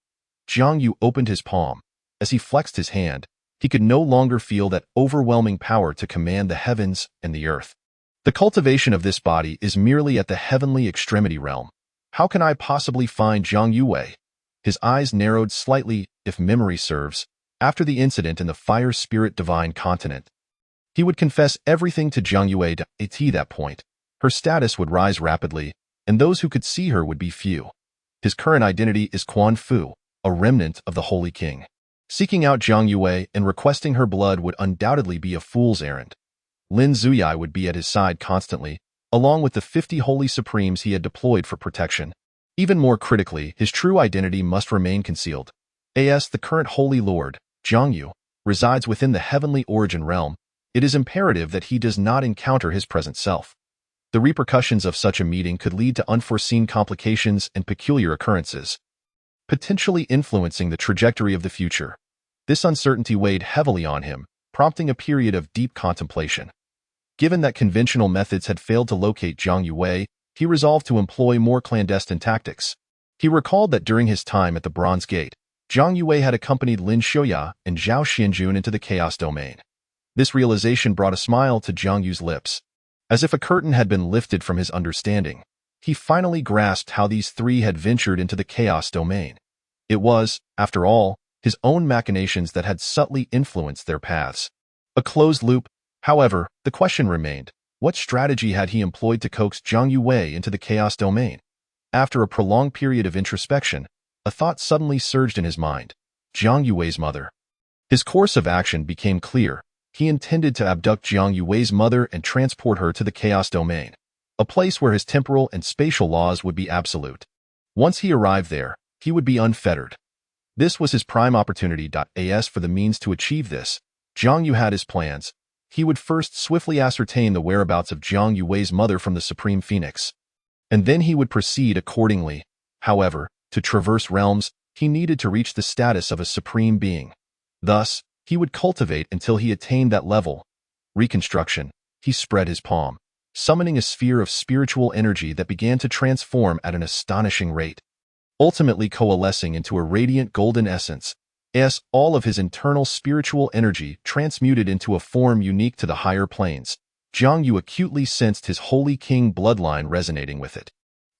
Jiang Yu opened his palm. As he flexed his hand, he could no longer feel that overwhelming power to command the heavens and the earth. The cultivation of this body is merely at the heavenly extremity realm. How can I possibly find Jiang Yue? His eyes narrowed slightly, if memory serves, after the incident in the fire spirit divine continent. He would confess everything to Jiang Yue. At that point, her status would rise rapidly, and those who could see her would be few. His current identity is Quan Fu, a remnant of the Holy King. Seeking out Jiang Yue and requesting her blood would undoubtedly be a fool's errand. Lin Zuyai would be at his side constantly, along with the 50 Holy Supremes he had deployed for protection. Even more critically, his true identity must remain concealed. As the current Holy Lord, Jiang Yu, resides within the heavenly origin realm, it is imperative that he does not encounter his present self. The repercussions of such a meeting could lead to unforeseen complications and peculiar occurrences, potentially influencing the trajectory of the future. This uncertainty weighed heavily on him, prompting a period of deep contemplation. Given that conventional methods had failed to locate Jiang Yue, he resolved to employ more clandestine tactics. He recalled that during his time at the Bronze Gate, Jiang Yue had accompanied Lin Xiuya and Zhao Xianjun into the Chaos Domain. This realization brought a smile to Jiang Yu's lips. As if a curtain had been lifted from his understanding, he finally grasped how these three had ventured into the chaos domain. It was, after all, his own machinations that had subtly influenced their paths. A closed loop. However, the question remained, what strategy had he employed to coax Jiang Yue into the chaos domain? After a prolonged period of introspection, a thought suddenly surged in his mind. Jiang Yue's mother. His course of action became clear. He intended to abduct Jiang Yue's mother and transport her to the chaos domain, a place where his temporal and spatial laws would be absolute. Once he arrived there, he would be unfettered. This was his prime opportunity. As for the means to achieve this, Jiang Yu had his plans. He would first swiftly ascertain the whereabouts of Jiang Yue's mother from the Supreme Phoenix, and then he would proceed accordingly. However, to traverse realms, he needed to reach the status of a supreme being. Thus, he would cultivate until he attained that level. Reconstruction. He spread his palm, summoning a sphere of spiritual energy that began to transform at an astonishing rate, ultimately coalescing into a radiant golden essence. As all of his internal spiritual energy transmuted into a form unique to the higher planes, Jiang Yu acutely sensed his Holy King bloodline resonating with it.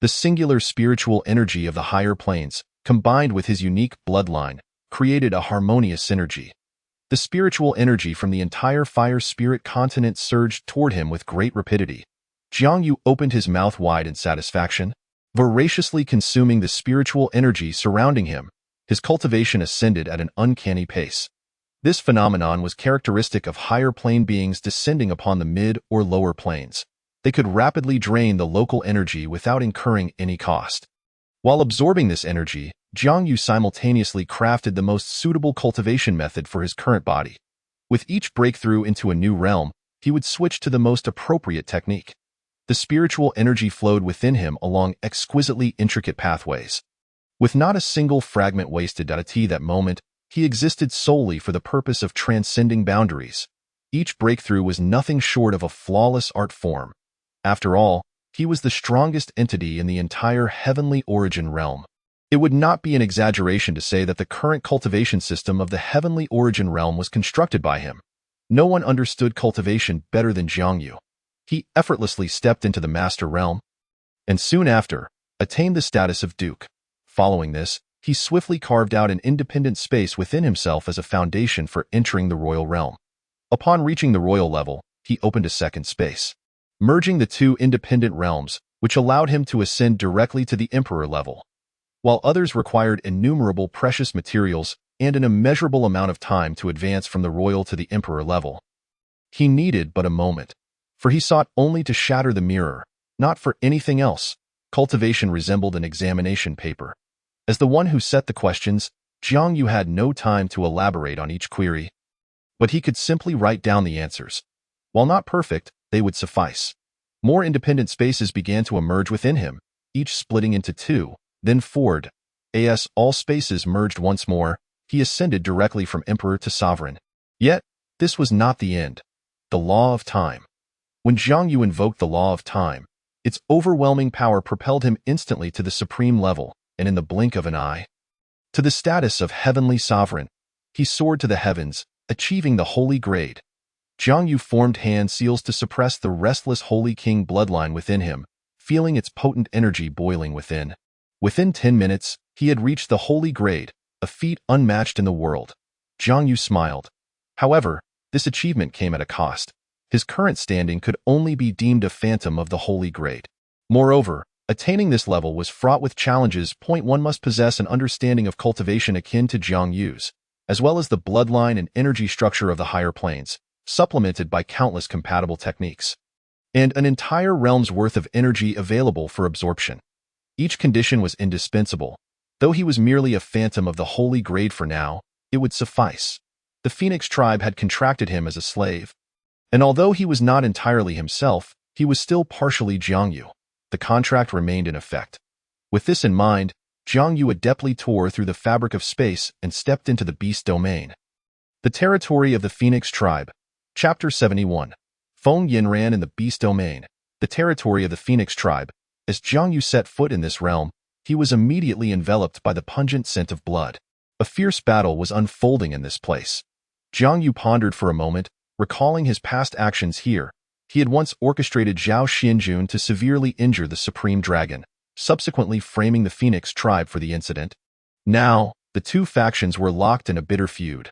The singular spiritual energy of the higher planes, combined with his unique bloodline, created a harmonious synergy. The spiritual energy from the entire fire spirit continent surged toward him with great rapidity. Jiang Yu opened his mouth wide in satisfaction, voraciously consuming the spiritual energy surrounding him. His cultivation ascended at an uncanny pace. This phenomenon was characteristic of higher plane beings descending upon the mid or lower planes. They could rapidly drain the local energy without incurring any cost. While absorbing this energy, Jiang Yu simultaneously crafted the most suitable cultivation method for his current body. With each breakthrough into a new realm, he would switch to the most appropriate technique. The spiritual energy flowed within him along exquisitely intricate pathways. With not a single fragment wasted at that moment, he existed solely for the purpose of transcending boundaries. Each breakthrough was nothing short of a flawless art form. After all, he was the strongest entity in the entire heavenly origin realm. It would not be an exaggeration to say that the current cultivation system of the heavenly origin realm was constructed by him. No one understood cultivation better than Jiang Yu. He effortlessly stepped into the master realm, and soon after, attained the status of duke. Following this, he swiftly carved out an independent space within himself as a foundation for entering the royal realm. Upon reaching the royal level, he opened a second space, merging the two independent realms, which allowed him to ascend directly to the emperor level. While others required innumerable precious materials and an immeasurable amount of time to advance from the royal to the emperor level, he needed but a moment, for he sought only to shatter the mirror, not for anything else. Cultivation resembled an examination paper. As the one who set the questions, Jiang Yu had no time to elaborate on each query, but he could simply write down the answers. While not perfect, they would suffice. More independent spaces began to emerge within him, each splitting into two, then four. As all spaces merged once more, he ascended directly from emperor to sovereign. Yet, this was not the end. The law of time. When Jiang Yu invoked the law of time, its overwhelming power propelled him instantly to the supreme level, and in the blink of an eye, to the status of heavenly sovereign. He soared to the heavens, achieving the holy grade. Jiang Yu formed hand seals to suppress the restless Holy King bloodline within him, feeling its potent energy boiling within. Within 10 minutes, he had reached the holy grade, a feat unmatched in the world. Jiang Yu smiled. However, this achievement came at a cost. His current standing could only be deemed a phantom of the holy grade. Moreover, attaining this level was fraught with challenges. One must possess an understanding of cultivation akin to Jiang Yu's, as well as the bloodline and energy structure of the higher planes, supplemented by countless compatible techniques, and an entire realm's worth of energy available for absorption. Each condition was indispensable. Though he was merely a phantom of the holy grade for now, it would suffice. The Phoenix tribe had contracted him as a slave, and although he was not entirely himself, he was still partially Jiang Yu. The contract remained in effect. With this in mind, Jiang Yu adeptly tore through the fabric of space and stepped into the beast domain. The territory of the Phoenix tribe. Chapter 71. Feng Yinran in the beast domain. The territory of the Phoenix tribe. As Jiang Yu set foot in this realm, he was immediately enveloped by the pungent scent of blood. A fierce battle was unfolding in this place. Jiang Yu pondered for a moment, recalling his past actions here. He had once orchestrated Zhao Xianjun to severely injure the Supreme Dragon, subsequently framing the Phoenix tribe for the incident. Now, the two factions were locked in a bitter feud.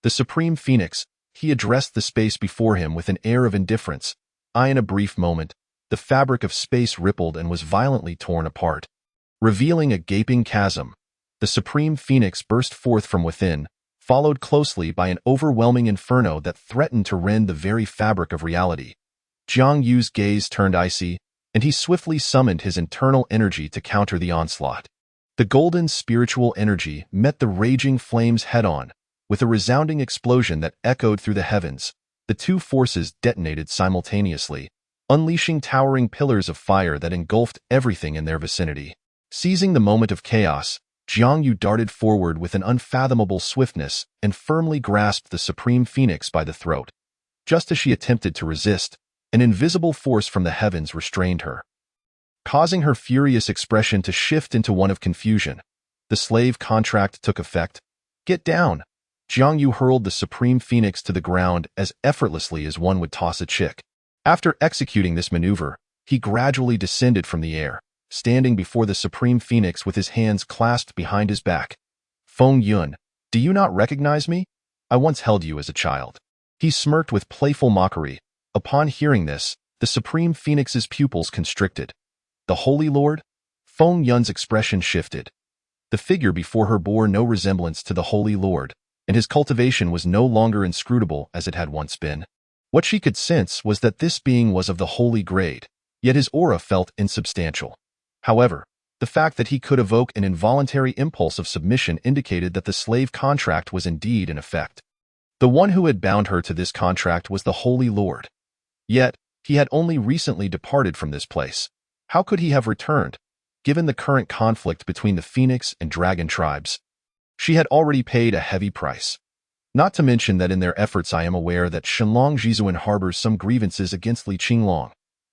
The Supreme Phoenix, he addressed the space before him with an air of indifference. In a brief moment, the fabric of space rippled and was violently torn apart. Revealing a gaping chasm, the Supreme Phoenix burst forth from within, followed closely by an overwhelming inferno that threatened to rend the very fabric of reality. Jiang Yu's gaze turned icy, and he swiftly summoned his internal energy to counter the onslaught. The golden spiritual energy met the raging flames head-on. With a resounding explosion that echoed through the heavens, the two forces detonated simultaneously, unleashing towering pillars of fire that engulfed everything in their vicinity. Seizing the moment of chaos, Jiang Yu darted forward with an unfathomable swiftness and firmly grasped the Supreme Phoenix by the throat. Just as she attempted to resist, an invisible force from the heavens restrained her, causing her furious expression to shift into one of confusion. The slave contract took effect. "Get down!" Jiang Yu hurled the Supreme Phoenix to the ground as effortlessly as one would toss a chick. After executing this maneuver, he gradually descended from the air, standing before the Supreme Phoenix with his hands clasped behind his back. "Feng Yun, do you not recognize me? I once held you as a child." He smirked with playful mockery. Upon hearing this, the Supreme Phoenix's pupils constricted. "The Holy Lord?" Feng Yun's expression shifted. The figure before her bore no resemblance to the Holy Lord, and his cultivation was no longer inscrutable as it had once been. What she could sense was that this being was of the holy grade, yet his aura felt insubstantial. However, the fact that he could evoke an involuntary impulse of submission indicated that the slave contract was indeed in effect. The one who had bound her to this contract was the Holy Lord. Yet, he had only recently departed from this place. How could he have returned, given the current conflict between the Phoenix and Dragon tribes? She had already paid a heavy price. Not to mention that in their efforts I am aware that Shenlong Jizuan harbors some grievances against Li Qinglong.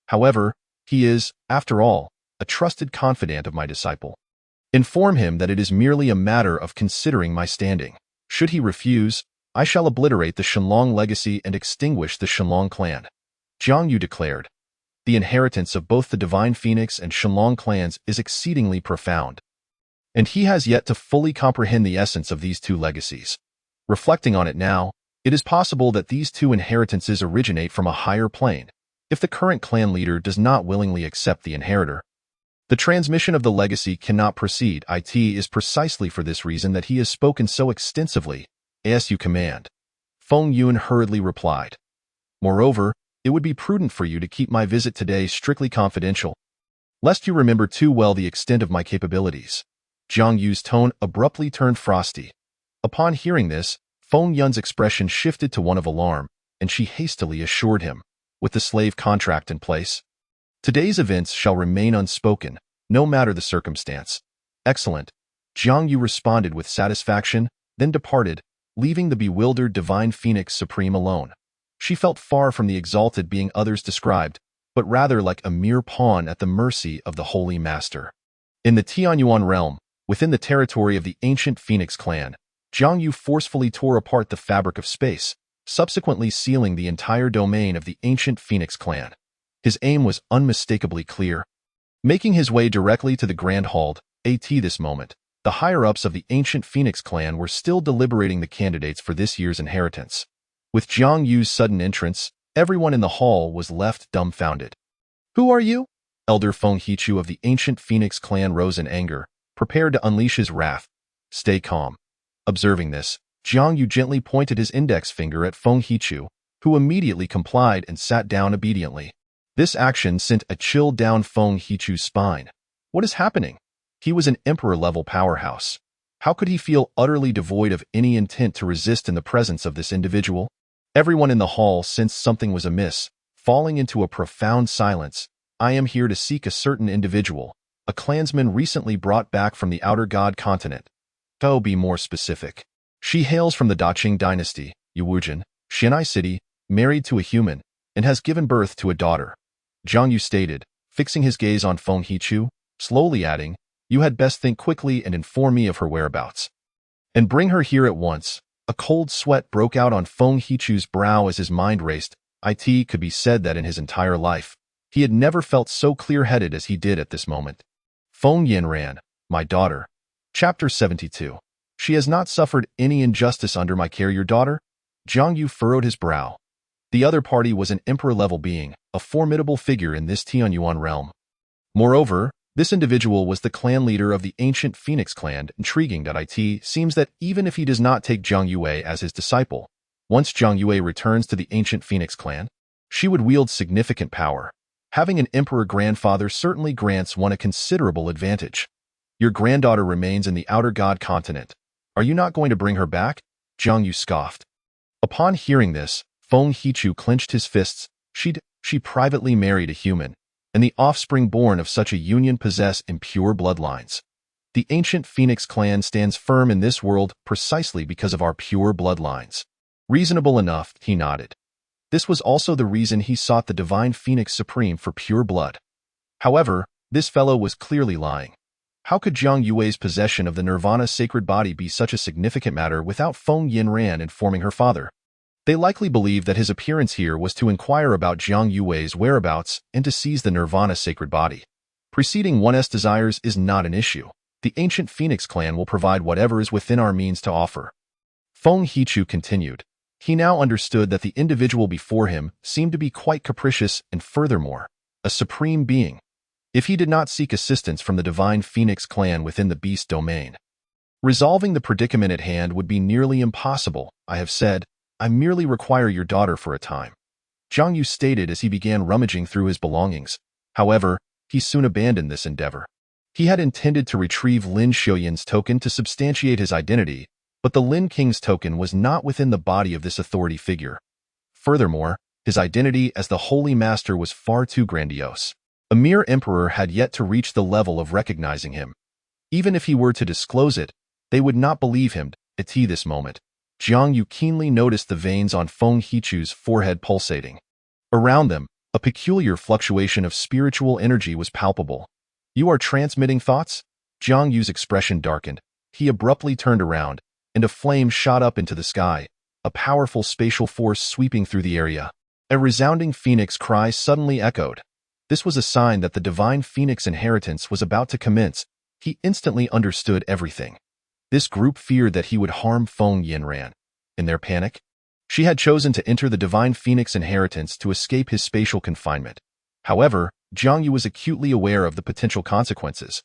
However, he is, after all, a trusted confidant of my disciple. Inform him that it is merely a matter of considering my standing. Should he refuse, I shall obliterate the Shenlong legacy and extinguish the Shenlong clan. Jiang Yu declared. The inheritance of both the Divine Phoenix and Shenlong clans is exceedingly profound, and he has yet to fully comprehend the essence of these two legacies. Reflecting on it now, it is possible that these two inheritances originate from a higher plane, if the current clan leader does not willingly accept the inheritor. The transmission of the legacy cannot proceed. It is precisely for this reason that he has spoken so extensively, as you command. Feng Yun hurriedly replied. Moreover, it would be prudent for you to keep my visit today strictly confidential, lest you remember too well the extent of my capabilities. Jiang Yu's tone abruptly turned frosty. Upon hearing this, Feng Yun's expression shifted to one of alarm, and she hastily assured him, with the slave contract in place, "Today's events shall remain unspoken, no matter the circumstance." "Excellent." Jiang Yu responded with satisfaction, then departed, leaving the bewildered Divine Phoenix Supreme alone. She felt far from the exalted being others described, but rather like a mere pawn at the mercy of the Holy Master. In the Tianyuan realm, within the territory of the ancient Phoenix clan, Jiang Yu forcefully tore apart the fabric of space, subsequently sealing the entire domain of the ancient Phoenix clan. His aim was unmistakably clear. Making his way directly to the Grand Hall, this moment, the higher-ups of the ancient Phoenix clan were still deliberating the candidates for this year's inheritance. With Jiang Yu's sudden entrance, everyone in the hall was left dumbfounded. "Who are you?" Elder Feng Hichu of the ancient Phoenix clan rose in anger, prepared to unleash his wrath. "Stay calm." Observing this, Jiang Yu gently pointed his index finger at Feng Hichu, who immediately complied and sat down obediently. This action sent a chill down Feng Hichu's spine. What is happening? He was an emperor-level powerhouse. How could he feel utterly devoid of any intent to resist in the presence of this individual? Everyone in the hall sensed something was amiss, falling into a profound silence. "I am here to seek a certain individual, a clansman recently brought back from the Outer God continent." "Oh, be more specific." "She hails from the Daqing dynasty, Yuwujin, Shenai City, married to a human, and has given birth to a daughter," Jiang Yu stated, fixing his gaze on Feng Hichu, slowly adding, "You had best think quickly and inform me of her whereabouts. And bring her here at once." A cold sweat broke out on Feng Hichu's brow as his mind raced. It could be said that in his entire life, he had never felt so clear-headed as he did at this moment. Feng Yinran, my daughter. Chapter 72. She has not suffered any injustice under my care, your daughter? Jiang Yu furrowed his brow. The other party was an emperor-level being, a formidable figure in this Tianyuan realm. Moreover, this individual was the clan leader of the ancient Phoenix clan. Intriguing that it seems that even if he does not take Zhang Yue as his disciple, once Zhang Yue returns to the ancient Phoenix clan, she would wield significant power. Having an emperor grandfather certainly grants one a considerable advantage. Your granddaughter remains in the outer god continent. Are you not going to bring her back? Zhang Yu scoffed. Upon hearing this, Feng Hichu clenched his fists. She privately married a human, and the offspring born of such a union possess impure bloodlines. The ancient Phoenix clan stands firm in this world precisely because of our pure bloodlines. Reasonable enough, he nodded. This was also the reason he sought the divine Phoenix Supreme for pure blood. However, this fellow was clearly lying. How could Zhang Yue's possession of the Nirvana sacred body be such a significant matter without Feng Yinran informing her father? They likely believed that his appearance here was to inquire about Zhang Yue's whereabouts and to seize the Nirvana sacred body. Preceding one's desires is not an issue. The ancient Phoenix clan will provide whatever is within our means to offer. Feng Hichu continued. He now understood that the individual before him seemed to be quite capricious and furthermore, a supreme being. If he did not seek assistance from the divine Phoenix clan within the beast domain, resolving the predicament at hand would be nearly impossible. I have said, I merely require your daughter for a time, Zhang Yu stated as he began rummaging through his belongings. However, he soon abandoned this endeavor. He had intended to retrieve Lin Xiuyan's token to substantiate his identity, but the Lin King's token was not within the body of this authority figure. Furthermore, his identity as the Holy Master was far too grandiose. A mere emperor had yet to reach the level of recognizing him. Even if he were to disclose it, they would not believe him. At this moment, Jiang Yu keenly noticed the veins on Feng Hichu's forehead pulsating. Around them, a peculiar fluctuation of spiritual energy was palpable. You are transmitting thoughts? Jiang Yu's expression darkened. He abruptly turned around, and a flame shot up into the sky, a powerful spatial force sweeping through the area. A resounding phoenix cry suddenly echoed. This was a sign that the divine phoenix inheritance was about to commence. He instantly understood everything. This group feared that he would harm Feng Yinran. In their panic, she had chosen to enter the divine phoenix inheritance to escape his spatial confinement. However, Jiang Yu was acutely aware of the potential consequences.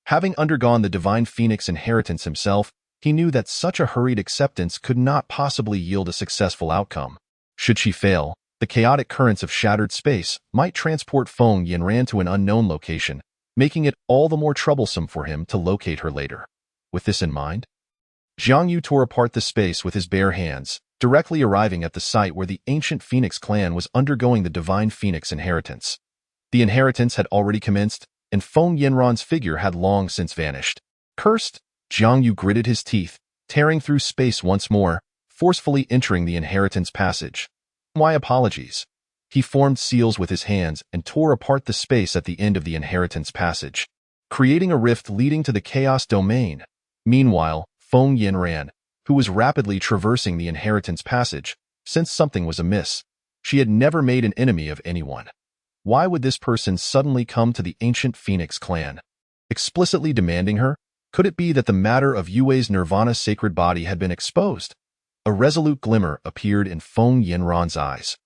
Having undergone the divine phoenix inheritance himself, he knew that such a hurried acceptance could not possibly yield a successful outcome. Should she fail, the chaotic currents of shattered space might transport Feng Yinran to an unknown location, making it all the more troublesome for him to locate her later. With this in mind, Jiang Yu tore apart the space with his bare hands, directly arriving at the site where the ancient Phoenix clan was undergoing the divine Phoenix inheritance. The inheritance had already commenced, and Feng Yinran's figure had long since vanished. Cursed! Jiang Yu gritted his teeth, tearing through space once more, forcefully entering the inheritance passage. My apologies. He formed seals with his hands and tore apart the space at the end of the inheritance passage, creating a rift leading to the chaos domain. Meanwhile, Feng Yinran, who was rapidly traversing the inheritance passage, sensed something was amiss. She had never made an enemy of anyone. Why would this person suddenly come to the ancient Phoenix clan, explicitly demanding her? Could it be that the matter of Yue's Nirvana sacred body had been exposed? A resolute glimmer appeared in Feng Yinran's eyes.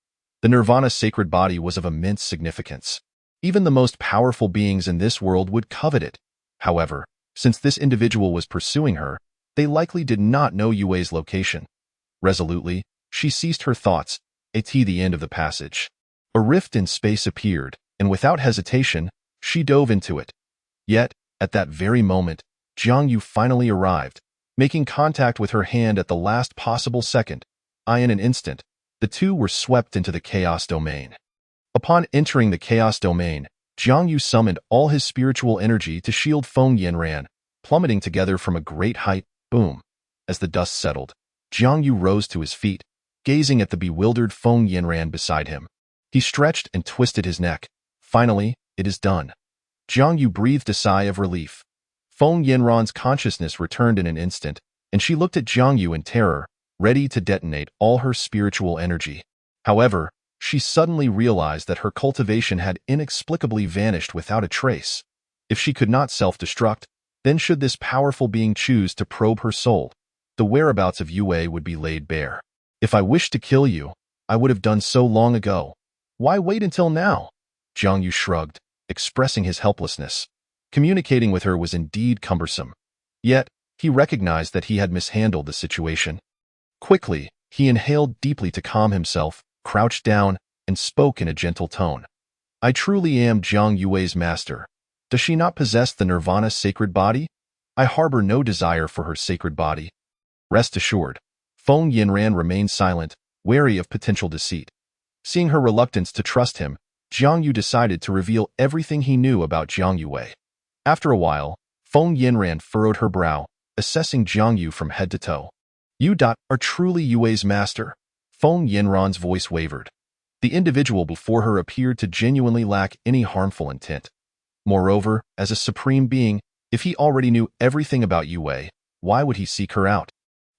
The Nirvana sacred body was of immense significance. Even the most powerful beings in this world would covet it. However, since this individual was pursuing her, they likely did not know Yue's location. Resolutely, she ceased her thoughts, at the end of the passage. A rift in space appeared, and without hesitation, she dove into it. Yet, at that very moment, Jiang Yu finally arrived, making contact with her hand at the last possible second. In an instant, the two were swept into the chaos domain. Upon entering the chaos domain, Jiang Yu summoned all his spiritual energy to shield Feng Yinran, plummeting together from a great height. Boom! As the dust settled, Jiang Yu rose to his feet, gazing at the bewildered Feng Yinran beside him. He stretched and twisted his neck. Finally, it is done. Jiang Yu breathed a sigh of relief. Feng Yinran's consciousness returned in an instant, and she looked at Jiang Yu in terror, ready to detonate all her spiritual energy. However, She suddenly realized that her cultivation had inexplicably vanished without a trace. If she could not self-destruct, then should this powerful being choose to probe her soul, the whereabouts of Yue would be laid bare. If I wished to kill you, I would have done so long ago. Why wait until now? Jiang Yu shrugged, expressing his helplessness. Communicating with her was indeed cumbersome. Yet, he recognized that he had mishandled the situation. Quickly, he inhaled deeply to calm himself, crouched down, and spoke in a gentle tone. I truly am Jiang Yue's master. Does she not possess the Nirvana sacred body? I harbor no desire for her sacred body. Rest assured. Feng Yinran remained silent, wary of potential deceit. Seeing her reluctance to trust him, Jiang Yu decided to reveal everything he knew about Jiang Yue. After a while, Feng Yinran furrowed her brow, assessing Jiang Yu from head to toe. You are truly Yue's master? Feng Yinran's voice wavered. The individual before her appeared to genuinely lack any harmful intent. Moreover, as a supreme being, if he already knew everything about Yue, why would he seek her out?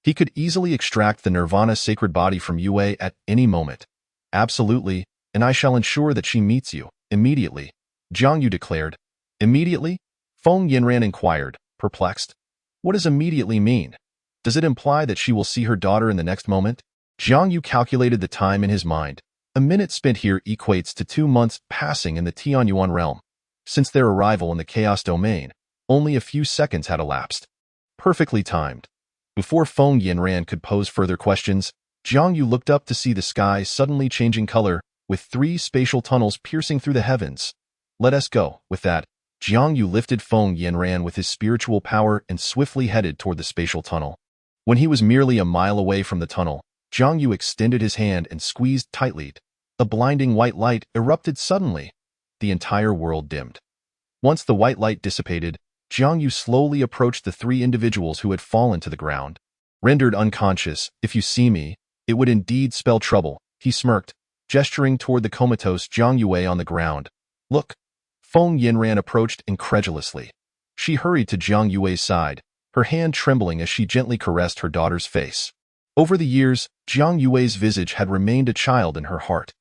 He could easily extract the Nirvana sacred body from Yue at any moment. Absolutely, and I shall ensure that she meets you, immediately, Jiang Yu declared. Immediately? Feng Yinran inquired, perplexed. What does immediately mean? Does it imply that she will see her daughter in the next moment? Jiang Yu calculated the time in his mind. A minute spent here equates to 2 months passing in the Tianyuan realm. Since their arrival in the Chaos Domain, only a few seconds had elapsed. Perfectly timed. Before Feng Yinran could pose further questions, Jiang Yu looked up to see the sky suddenly changing color, with 3 spatial tunnels piercing through the heavens. Let us go. With that, Jiang Yu lifted Feng Yinran with his spiritual power and swiftly headed toward the spatial tunnel. When he was merely a mile away from the tunnel, Jiang Yu extended his hand and squeezed tightly. A blinding white light erupted suddenly. The entire world dimmed. Once the white light dissipated, Jiang Yu slowly approached the 3 individuals who had fallen to the ground. Rendered unconscious, if you see me, it would indeed spell trouble, he smirked, gesturing toward the comatose Jiang Yue on the ground. Look. Feng Yinran approached incredulously. She hurried to Jiang Yue's side, her hand trembling as she gently caressed her daughter's face. Over the years, Jiang Yue's visage had remained a child in her heart.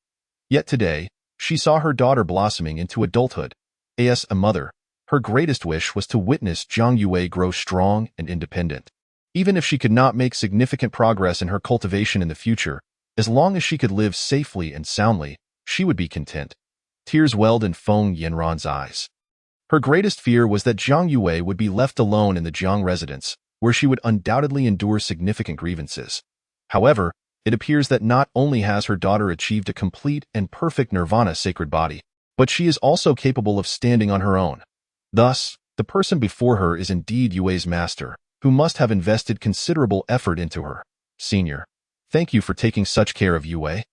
Yet today, she saw her daughter blossoming into adulthood. As a mother, her greatest wish was to witness Jiang Yue grow strong and independent. Even if she could not make significant progress in her cultivation in the future, as long as she could live safely and soundly, she would be content. Tears welled in Feng Yinran's eyes. Her greatest fear was that Jiang Yue would be left alone in the Jiang residence, where she would undoubtedly endure significant grievances. However, it appears that not only has her daughter achieved a complete and perfect Nirvana sacred body, but she is also capable of standing on her own. Thus, the person before her is indeed Yue's master, who must have invested considerable effort into her. Senior, thank you for taking such care of Yue.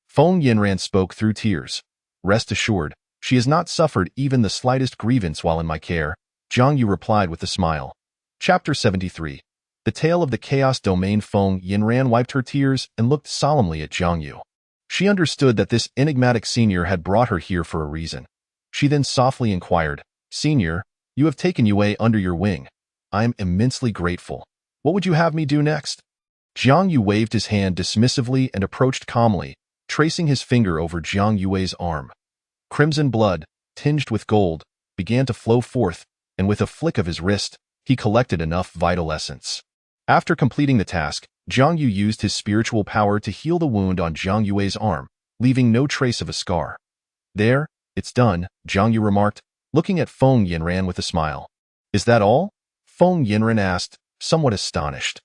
Feng Yinran spoke through tears. Rest assured, she has not suffered even the slightest grievance while in my care, Jiang Yu replied with a smile. Chapter 73. The Tale of the Chaos Domain. Feng Yinran wiped her tears and looked solemnly at Jiang Yu. She understood that this enigmatic senior had brought her here for a reason. She then softly inquired, Senior, you have taken Yue under your wing. I am immensely grateful. What would you have me do next? Jiang Yu waved his hand dismissively and approached calmly, tracing his finger over Jiang Yue's arm. Crimson blood, tinged with gold, began to flow forth, and with a flick of his wrist, he collected enough vital essence. After completing the task, Jiang Yu used his spiritual power to heal the wound on Jiang Yue's arm, leaving no trace of a scar. There, it's done, Jiang Yu remarked, looking at Feng Yinran with a smile. Is that all? Feng Yinran asked, somewhat astonished.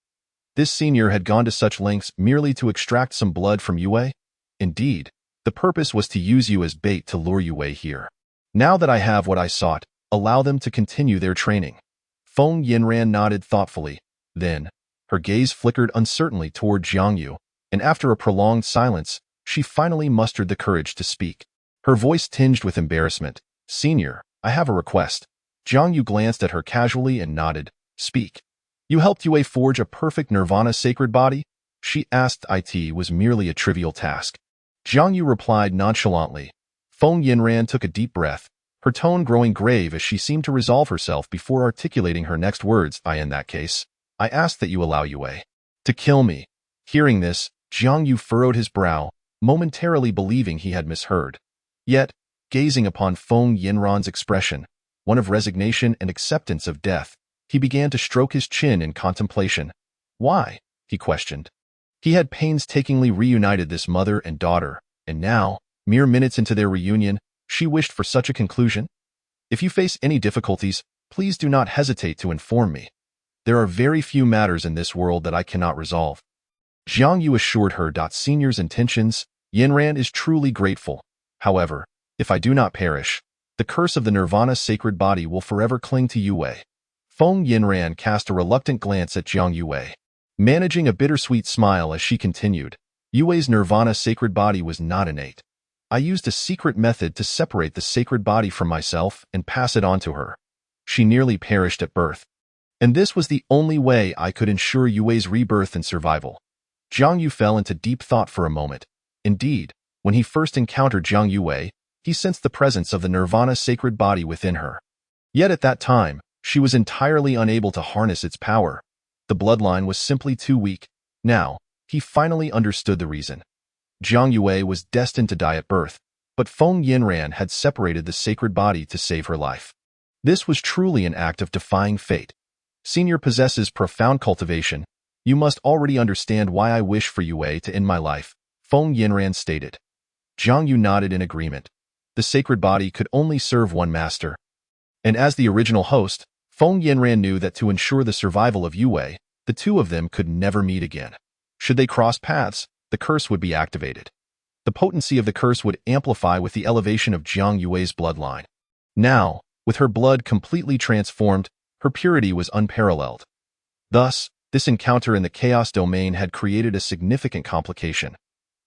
This senior had gone to such lengths merely to extract some blood from Yue? Indeed, the purpose was to use you as bait to lure Yue here. Now that I have what I sought, allow them to continue their training. Feng Yinran nodded thoughtfully. Then, her gaze flickered uncertainly toward Jiang Yu, and after a prolonged silence, she finally mustered the courage to speak. Her voice tinged with embarrassment. Senior, I have a request. Jiang Yu glanced at her casually and nodded. Speak. You helped Yue forge a perfect Nirvana sacred body? She asked. It was merely a trivial task. Jiang Yu replied nonchalantly. Feng Yinran took a deep breath, her tone growing grave as she seemed to resolve herself before articulating her next words. In that case, I ask that you allow Yue to kill me. Hearing this, Jiang Yu furrowed his brow, momentarily believing he had misheard. Yet, gazing upon Feng Yinran's expression, one of resignation and acceptance of death, he began to stroke his chin in contemplation. Why? He questioned. He had painstakingly reunited this mother and daughter, and now, mere minutes into their reunion, she wished for such a conclusion? If you face any difficulties, please do not hesitate to inform me. There are very few matters in this world that I cannot resolve. Jiang Yu assured her. Senior's intentions, Yinran is truly grateful. However, if I do not perish, the curse of the Nirvana sacred body will forever cling to Yue. Feng Yinran cast a reluctant glance at Jiang Yue, managing a bittersweet smile as she continued. Yue's Nirvana sacred body was not innate. I used a secret method to separate the sacred body from myself and pass it on to her. She nearly perished at birth. And this was the only way I could ensure Yue's rebirth and survival. Jiang Yu fell into deep thought for a moment. Indeed, when he first encountered Jiang Yue, he sensed the presence of the Nirvana sacred body within her. Yet at that time, she was entirely unable to harness its power. The bloodline was simply too weak. Now, he finally understood the reason. Jiang Yue was destined to die at birth, but Feng Yinran had separated the sacred body to save her life. This was truly an act of defying fate. Senior possesses profound cultivation. You must already understand why I wish for Yue to end my life, Feng Yinran stated. Jiang Yu nodded in agreement. The sacred body could only serve one master. And as the original host, Feng Yinran knew that to ensure the survival of Yue, the two of them could never meet again. Should they cross paths, the curse would be activated. The potency of the curse would amplify with the elevation of Jiang Yue's bloodline. Now, with her blood completely transformed, her purity was unparalleled. Thus, this encounter in the chaos domain had created a significant complication.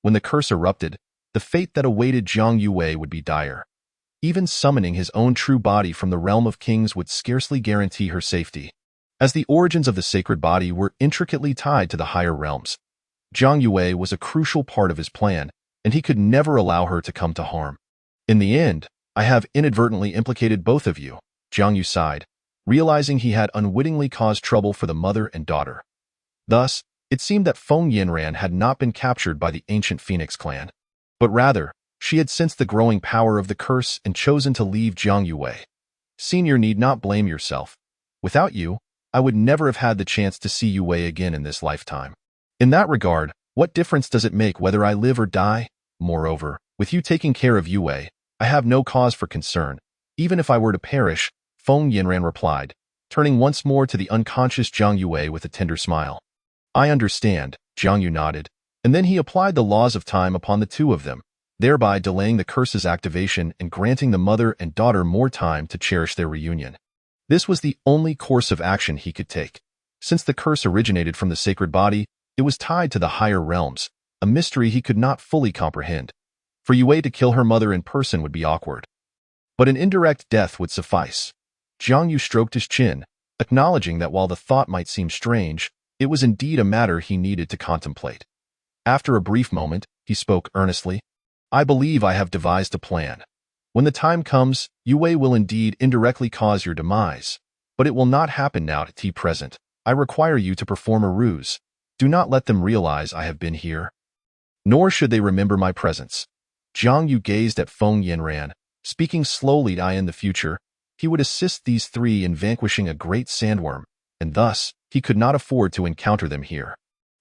When the curse erupted, the fate that awaited Jiang Yue would be dire. Even summoning his own true body from the realm of kings would scarcely guarantee her safety, as the origins of the sacred body were intricately tied to the higher realms. Jiang Yue was a crucial part of his plan, and he could never allow her to come to harm. In the end, I have inadvertently implicated both of you, Jiang Yu sighed, realizing he had unwittingly caused trouble for the mother and daughter. Thus, it seemed that Feng Yinran had not been captured by the ancient Phoenix clan, but rather, she had sensed the growing power of the curse and chosen to leave Jiang Yue. Senior need not blame yourself. Without you, I would never have had the chance to see Yue again in this lifetime. In that regard, what difference does it make whether I live or die? Moreover, with you taking care of Yue, I have no cause for concern. Even if I were to perish, Feng Yinran replied, turning once more to the unconscious Jiang Yue with a tender smile. I understand, Jiang Yu nodded, and then he applied the laws of time upon the two of them, thereby delaying the curse's activation and granting the mother and daughter more time to cherish their reunion. This was the only course of action he could take. Since the curse originated from the sacred body, it was tied to the higher realms, a mystery he could not fully comprehend. For Yue to kill her mother in person would be awkward. But an indirect death would suffice. Jiang Yu stroked his chin, acknowledging that while the thought might seem strange, it was indeed a matter he needed to contemplate. After a brief moment, he spoke earnestly. I believe I have devised a plan. When the time comes, Yue will indeed indirectly cause your demise, but it will not happen now at present. I require you to perform a ruse. Do not let them realize I have been here. Nor should they remember my presence. Jiang Yu gazed at Feng Yinran, speaking slowly. In the future, he would assist these three in vanquishing a great sandworm, and thus, he could not afford to encounter them here.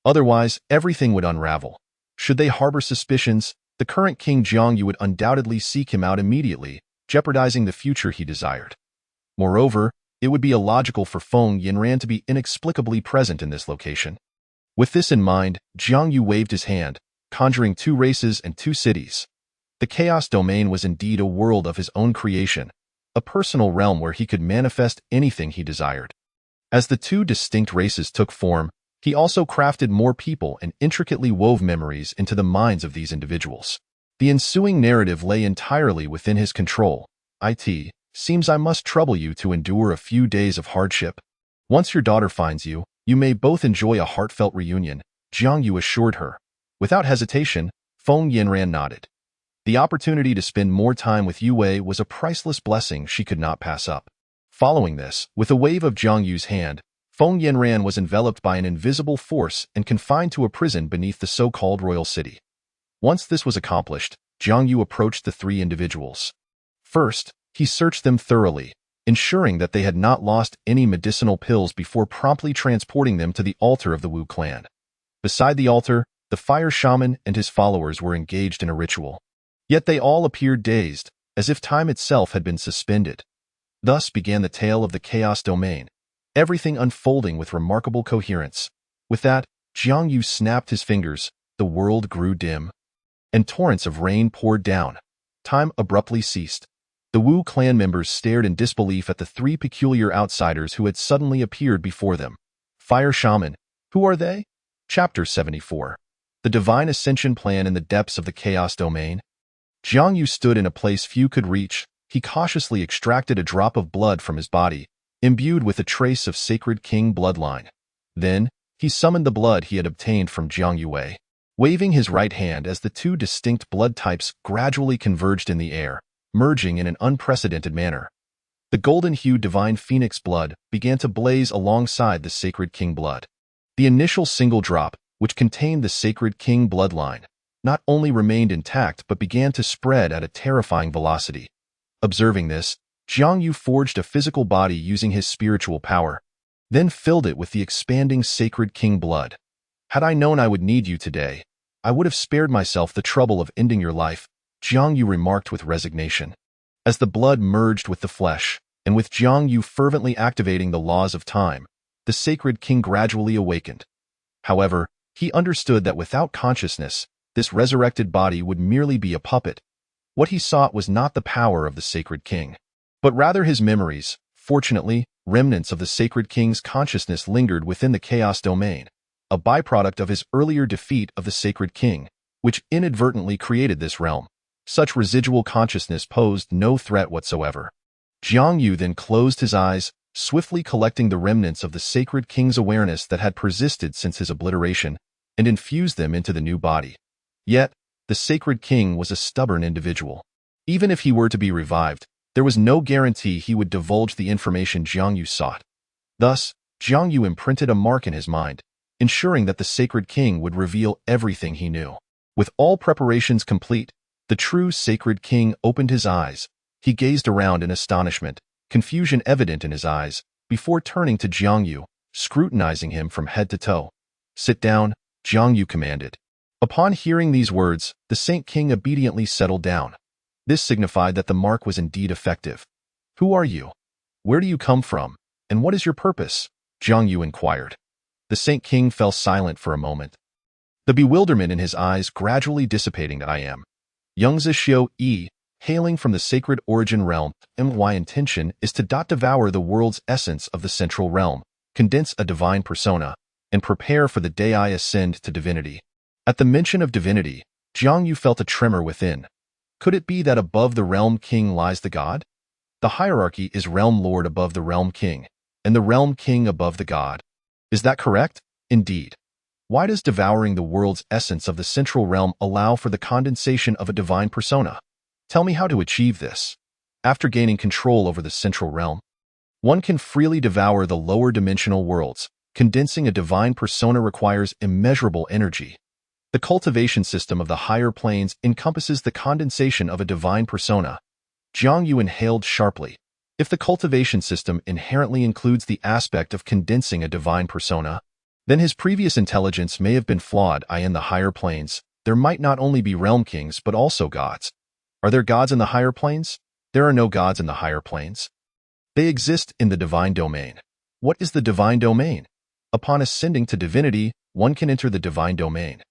Otherwise, everything would unravel. Should they harbor suspicions, the current King Jiang Yu would undoubtedly seek him out immediately, jeopardizing the future he desired. Moreover, it would be illogical for Feng Yinran to be inexplicably present in this location. With this in mind, Jiang Yu waved his hand, conjuring 2 races and 2 cities. The chaos domain was indeed a world of his own creation, a personal realm where he could manifest anything he desired. As the 2 distinct races took form, he also crafted more people and intricately wove memories into the minds of these individuals. The ensuing narrative lay entirely within his control. It seems I must trouble you to endure a few days of hardship. Once your daughter finds you, you may both enjoy a heartfelt reunion, Jiang Yu assured her. Without hesitation, Feng Yinran nodded. The opportunity to spend more time with Yue was a priceless blessing she could not pass up. Following this, with a wave of Jiang Yu's hand, Feng Yinran was enveloped by an invisible force and confined to a prison beneath the so-called royal city. Once this was accomplished, Jiang Yu approached the three individuals. First, he searched them thoroughly, ensuring that they had not lost any medicinal pills before promptly transporting them to the altar of the Wu clan. Beside the altar, the fire shaman and his followers were engaged in a ritual. Yet they all appeared dazed, as if time itself had been suspended. Thus began the tale of the chaos domain, everything unfolding with remarkable coherence. With that, Jiang Yu snapped his fingers, the world grew dim, and torrents of rain poured down. Time abruptly ceased. The Wu clan members stared in disbelief at the three peculiar outsiders who had suddenly appeared before them. Fire Shaman. Who are they? Chapter 74. The Divine Ascension Plan in the Depths of the Chaos Domain. Jiang Yu stood in a place few could reach. He cautiously extracted a drop of blood from his body, imbued with a trace of sacred king bloodline. Then, he summoned the blood he had obtained from Jiang Yue, waving his right hand as the two distinct blood types gradually converged in the air, merging in an unprecedented manner. The golden-hued divine phoenix blood began to blaze alongside the sacred king blood. The initial single drop, which contained the sacred king bloodline, not only remained intact but began to spread at a terrifying velocity. Observing this, Jiang Yu forged a physical body using his spiritual power, then filled it with the expanding sacred king blood. Had I known I would need you today, I would have spared myself the trouble of ending your life, Jiang Yu remarked with resignation. As the blood merged with the flesh, and with Jiang Yu fervently activating the laws of time, the sacred king gradually awakened. However, he understood that without consciousness, this resurrected body would merely be a puppet. What he sought was not the power of the sacred king, but rather his memories. Fortunately, remnants of the sacred king's consciousness lingered within the chaos domain, a byproduct of his earlier defeat of the sacred king, which inadvertently created this realm. Such residual consciousness posed no threat whatsoever. Jiang Yu then closed his eyes, swiftly collecting the remnants of the sacred king's awareness that had persisted since his obliteration, and infused them into the new body. Yet, the sacred king was a stubborn individual. Even if he were to be revived, there was no guarantee he would divulge the information Jiang Yu sought. Thus, Jiang Yu imprinted a mark in his mind, ensuring that the sacred king would reveal everything he knew. With all preparations complete, the true sacred king opened his eyes. He gazed around in astonishment, confusion evident in his eyes, before turning to Jiang Yu, scrutinizing him from head to toe. "Sit down," Jiang Yu commanded. Upon hearing these words, the Saint King obediently settled down. This signified that the mark was indeed effective. "Who are you? Where do you come from? And what is your purpose?" Jiang Yu inquired. The Saint King fell silent for a moment, the bewilderment in his eyes gradually dissipating. "I am Yangzi Xiu Yi, hailing from the sacred origin realm, and my intention is to devour the world's essence of the central realm, condense a divine persona, and prepare for the day I ascend to divinity." At the mention of divinity, Jiang Yu felt a tremor within. Could it be that above the realm king lies the god? The hierarchy is realm lord above the realm king, and the realm king above the god. Is that correct? Indeed. Why does devouring the world's essence of the central realm allow for the condensation of a divine persona? Tell me how to achieve this. After gaining control over the central realm, one can freely devour the lower dimensional worlds. Condensing a divine persona requires immeasurable energy. The cultivation system of the higher planes encompasses the condensation of a divine persona. Jiang Yu inhaled sharply. If the cultivation system inherently includes the aspect of condensing a divine persona, then his previous intelligence may have been flawed. In the higher planes, there might not only be realm kings but also gods. Are there gods in the higher planes? There are no gods in the higher planes. They exist in the divine domain. What is the divine domain? Upon ascending to divinity, one can enter the divine domain.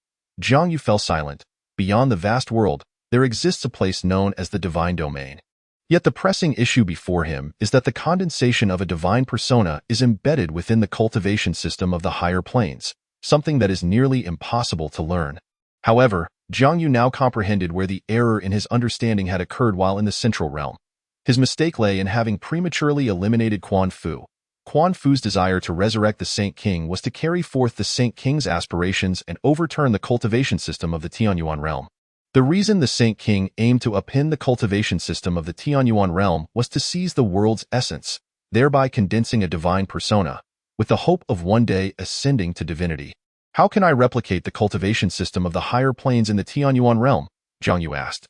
Jiang Yu fell silent. Beyond the vast world, there exists a place known as the divine domain. Yet the pressing issue before him is that the condensation of a divine persona is embedded within the cultivation system of the higher planes, something that is nearly impossible to learn. However, Jiang Yu now comprehended where the error in his understanding had occurred while in the central realm. His mistake lay in having prematurely eliminated Quan Fu. Quan Fu's desire to resurrect the Saint King was to carry forth the Saint King's aspirations and overturn the cultivation system of the Tianyuan realm. The reason the Saint King aimed to upend the cultivation system of the Tianyuan realm was to seize the world's essence, thereby condensing a divine persona, with the hope of one day ascending to divinity. How can I replicate the cultivation system of the higher planes in the Tianyuan realm? Jiang Yu asked.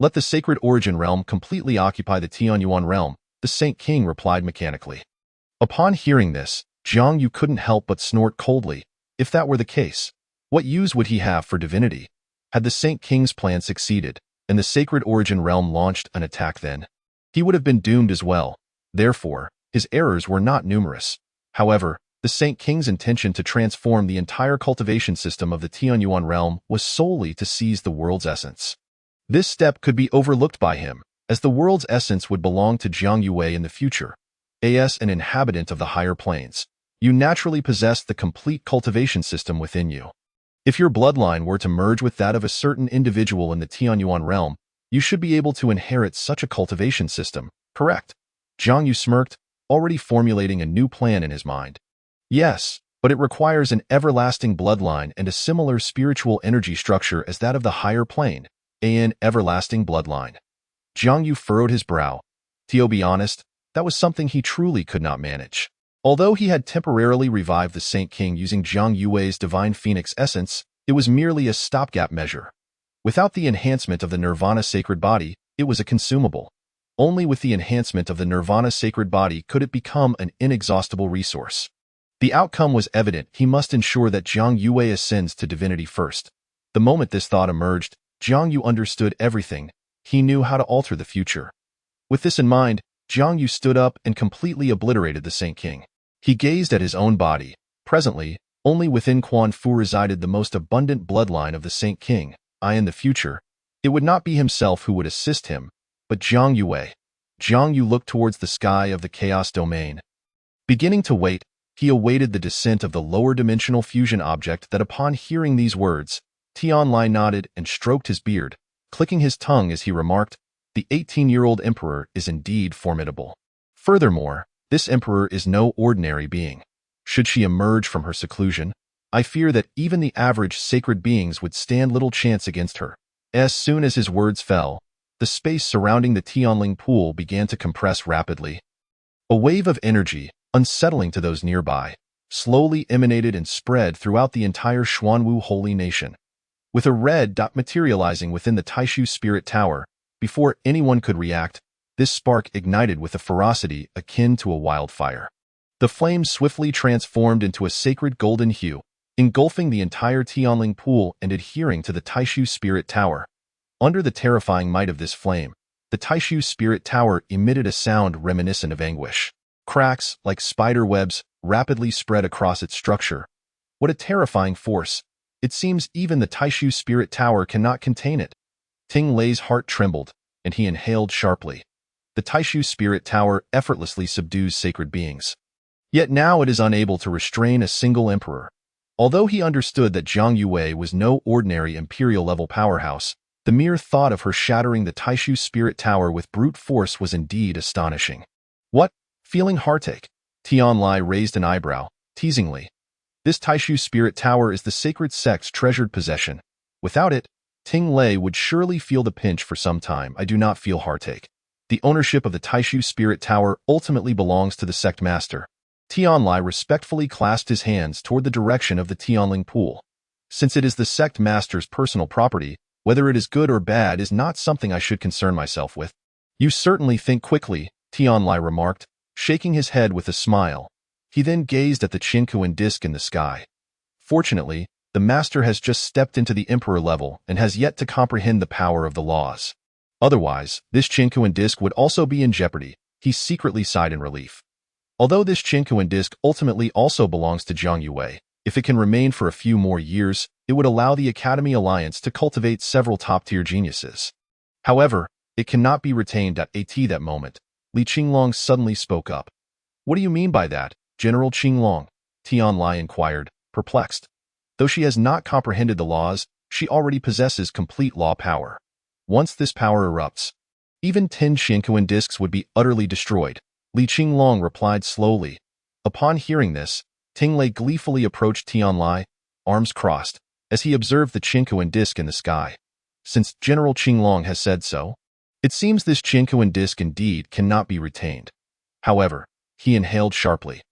Let the sacred origin realm completely occupy the Tianyuan realm, the Saint King replied mechanically. Upon hearing this, Jiang Yu couldn't help but snort coldly. If that were the case, what use would he have for divinity? Had the Saint King's plan succeeded, and the sacred origin realm launched an attack then, he would have been doomed as well. Therefore, his errors were not numerous. However, the Saint King's intention to transform the entire cultivation system of the Tianyuan realm was solely to seize the world's essence. This step could be overlooked by him, as the world's essence would belong to Jiang Yue in the future. As an inhabitant of the higher planes, you naturally possess the complete cultivation system within you. If your bloodline were to merge with that of a certain individual in the Tianyuan realm, you should be able to inherit such a cultivation system, correct? Jiang Yu smirked, already formulating a new plan in his mind. Yes, but it requires an everlasting bloodline and a similar spiritual energy structure as that of the higher plane, an everlasting bloodline. Jiang Yu furrowed his brow. To be honest, that was something he truly could not manage. Although he had temporarily revived the Saint King using Jiang Yue's divine phoenix essence, it was merely a stopgap measure. Without the enhancement of the Nirvana sacred body, it was a consumable. Only with the enhancement of the Nirvana sacred body could it become an inexhaustible resource. The outcome was evident. He must ensure that Jiang Yue ascends to divinity first. The moment this thought emerged, Jiang Yu understood everything. He knew how to alter the future. With this in mind, Jiang Yu stood up and completely obliterated the Saint King. He gazed at his own body. Presently, only within Quan Fu resided the most abundant bloodline of the Saint King. In the future, it would not be himself who would assist him, but Jiang Yue. Jiang Yu looked towards the sky of the chaos domain. Beginning to wait, he awaited the descent of the lower dimensional fusion object that upon hearing these words, Tianlai nodded and stroked his beard, clicking his tongue as he remarked, the 18-year-old emperor is indeed formidable. Furthermore, this emperor is no ordinary being. Should she emerge from her seclusion, I fear that even the average sacred beings would stand little chance against her. As soon as his words fell, the space surrounding the Tianling pool began to compress rapidly. A wave of energy, unsettling to those nearby, slowly emanated and spread throughout the entire Xuanwu holy nation. With a red dot materializing within the Taishu Spirit Tower, before anyone could react, this spark ignited with a ferocity akin to a wildfire. The flame swiftly transformed into a sacred golden hue, engulfing the entire Tianling pool and adhering to the Taishu Spirit Tower. Under the terrifying might of this flame, the Taishu Spirit Tower emitted a sound reminiscent of anguish. Cracks, like spider webs, rapidly spread across its structure. What a terrifying force! It seems even the Taishu Spirit Tower cannot contain it. Ting Lei's heart trembled, and he inhaled sharply. The Taishu Spirit Tower effortlessly subdues sacred beings. Yet now it is unable to restrain a single emperor. Although he understood that Jiang Yue was no ordinary imperial-level powerhouse, the mere thought of her shattering the Taishu Spirit Tower with brute force was indeed astonishing. What? Feeling heartache? Tianlai raised an eyebrow, teasingly. This Taishu Spirit Tower is the sacred sect's treasured possession. Without it, Ting Lei would surely feel the pinch for some time. I do not feel heartache. The ownership of the Taishu Spirit Tower ultimately belongs to the sect master. Tianlai respectfully clasped his hands toward the direction of the Tianling pool. Since it is the sect master's personal property, whether it is good or bad is not something I should concern myself with. You certainly think quickly, Tianlai remarked, shaking his head with a smile. He then gazed at the Qinkuan disk in the sky. Fortunately, the master has just stepped into the emperor level and has yet to comprehend the power of the laws. Otherwise, this Qinkuan disk would also be in jeopardy. He secretly sighed in relief. Although this Qinkuan disk ultimately also belongs to Jiang Yue, if it can remain for a few more years, it would allow the Academy Alliance to cultivate several top-tier geniuses. However, it cannot be retained at that moment. Li Qinglong suddenly spoke up. What do you mean by that, General Qinglong? Tianlai inquired, perplexed. Though she has not comprehended the laws, she already possesses complete law power. Once this power erupts, even 10 Qinkuan discs would be utterly destroyed. Li Qinglong replied slowly. Upon hearing this, Ting Lei gleefully approached Tianlai, arms crossed, as he observed the Qinkuan disc in the sky. Since General Qinglong has said so, it seems this Qinkuan disc indeed cannot be retained. However, he inhaled sharply.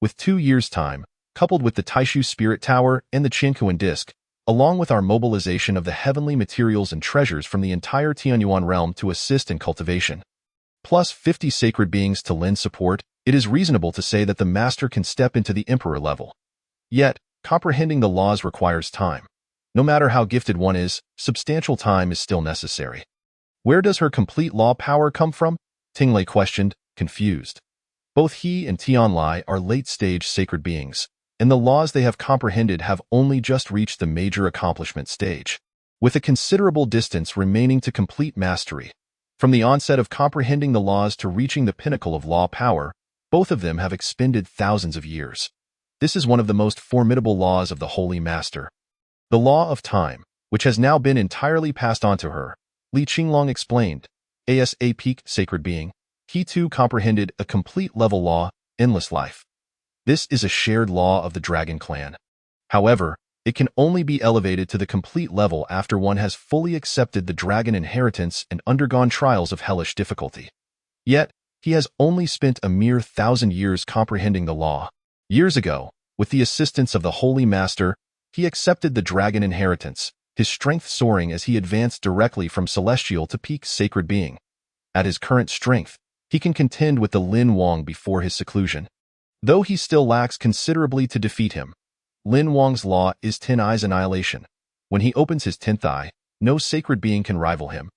With 2 years' time, coupled with the Taishu Spirit Tower and the Qinkuan Disc, along with our mobilization of the heavenly materials and treasures from the entire Tianyuan realm to assist in cultivation, plus 50 sacred beings to lend support, it is reasonable to say that the master can step into the emperor level. Yet, comprehending the laws requires time. No matter how gifted one is, substantial time is still necessary. Where does her complete law power come from? Tingley questioned, confused. Both he and Tianlai are late-stage sacred beings, and the laws they have comprehended have only just reached the major accomplishment stage, with a considerable distance remaining to complete mastery. From the onset of comprehending the laws to reaching the pinnacle of law power, both of them have expended thousands of years. This is one of the most formidable laws of the Holy Master. The law of time, which has now been entirely passed on to her, Li Qinglong explained. As a peak sacred being, he too comprehended a complete level law, endless life. This is a shared law of the Dragon Clan. However, it can only be elevated to the complete level after one has fully accepted the dragon inheritance and undergone trials of hellish difficulty. Yet, he has only spent a mere 1,000 years comprehending the law. Years ago, with the assistance of the Holy Master, he accepted the dragon inheritance, his strength soaring as he advanced directly from celestial to peak sacred being. At his current strength, he can contend with the Lin Wang before his seclusion. Though he still lacks considerably to defeat him, Lin Wang's law is 10 eyes annihilation. When he opens his 10th eye, no sacred being can rival him.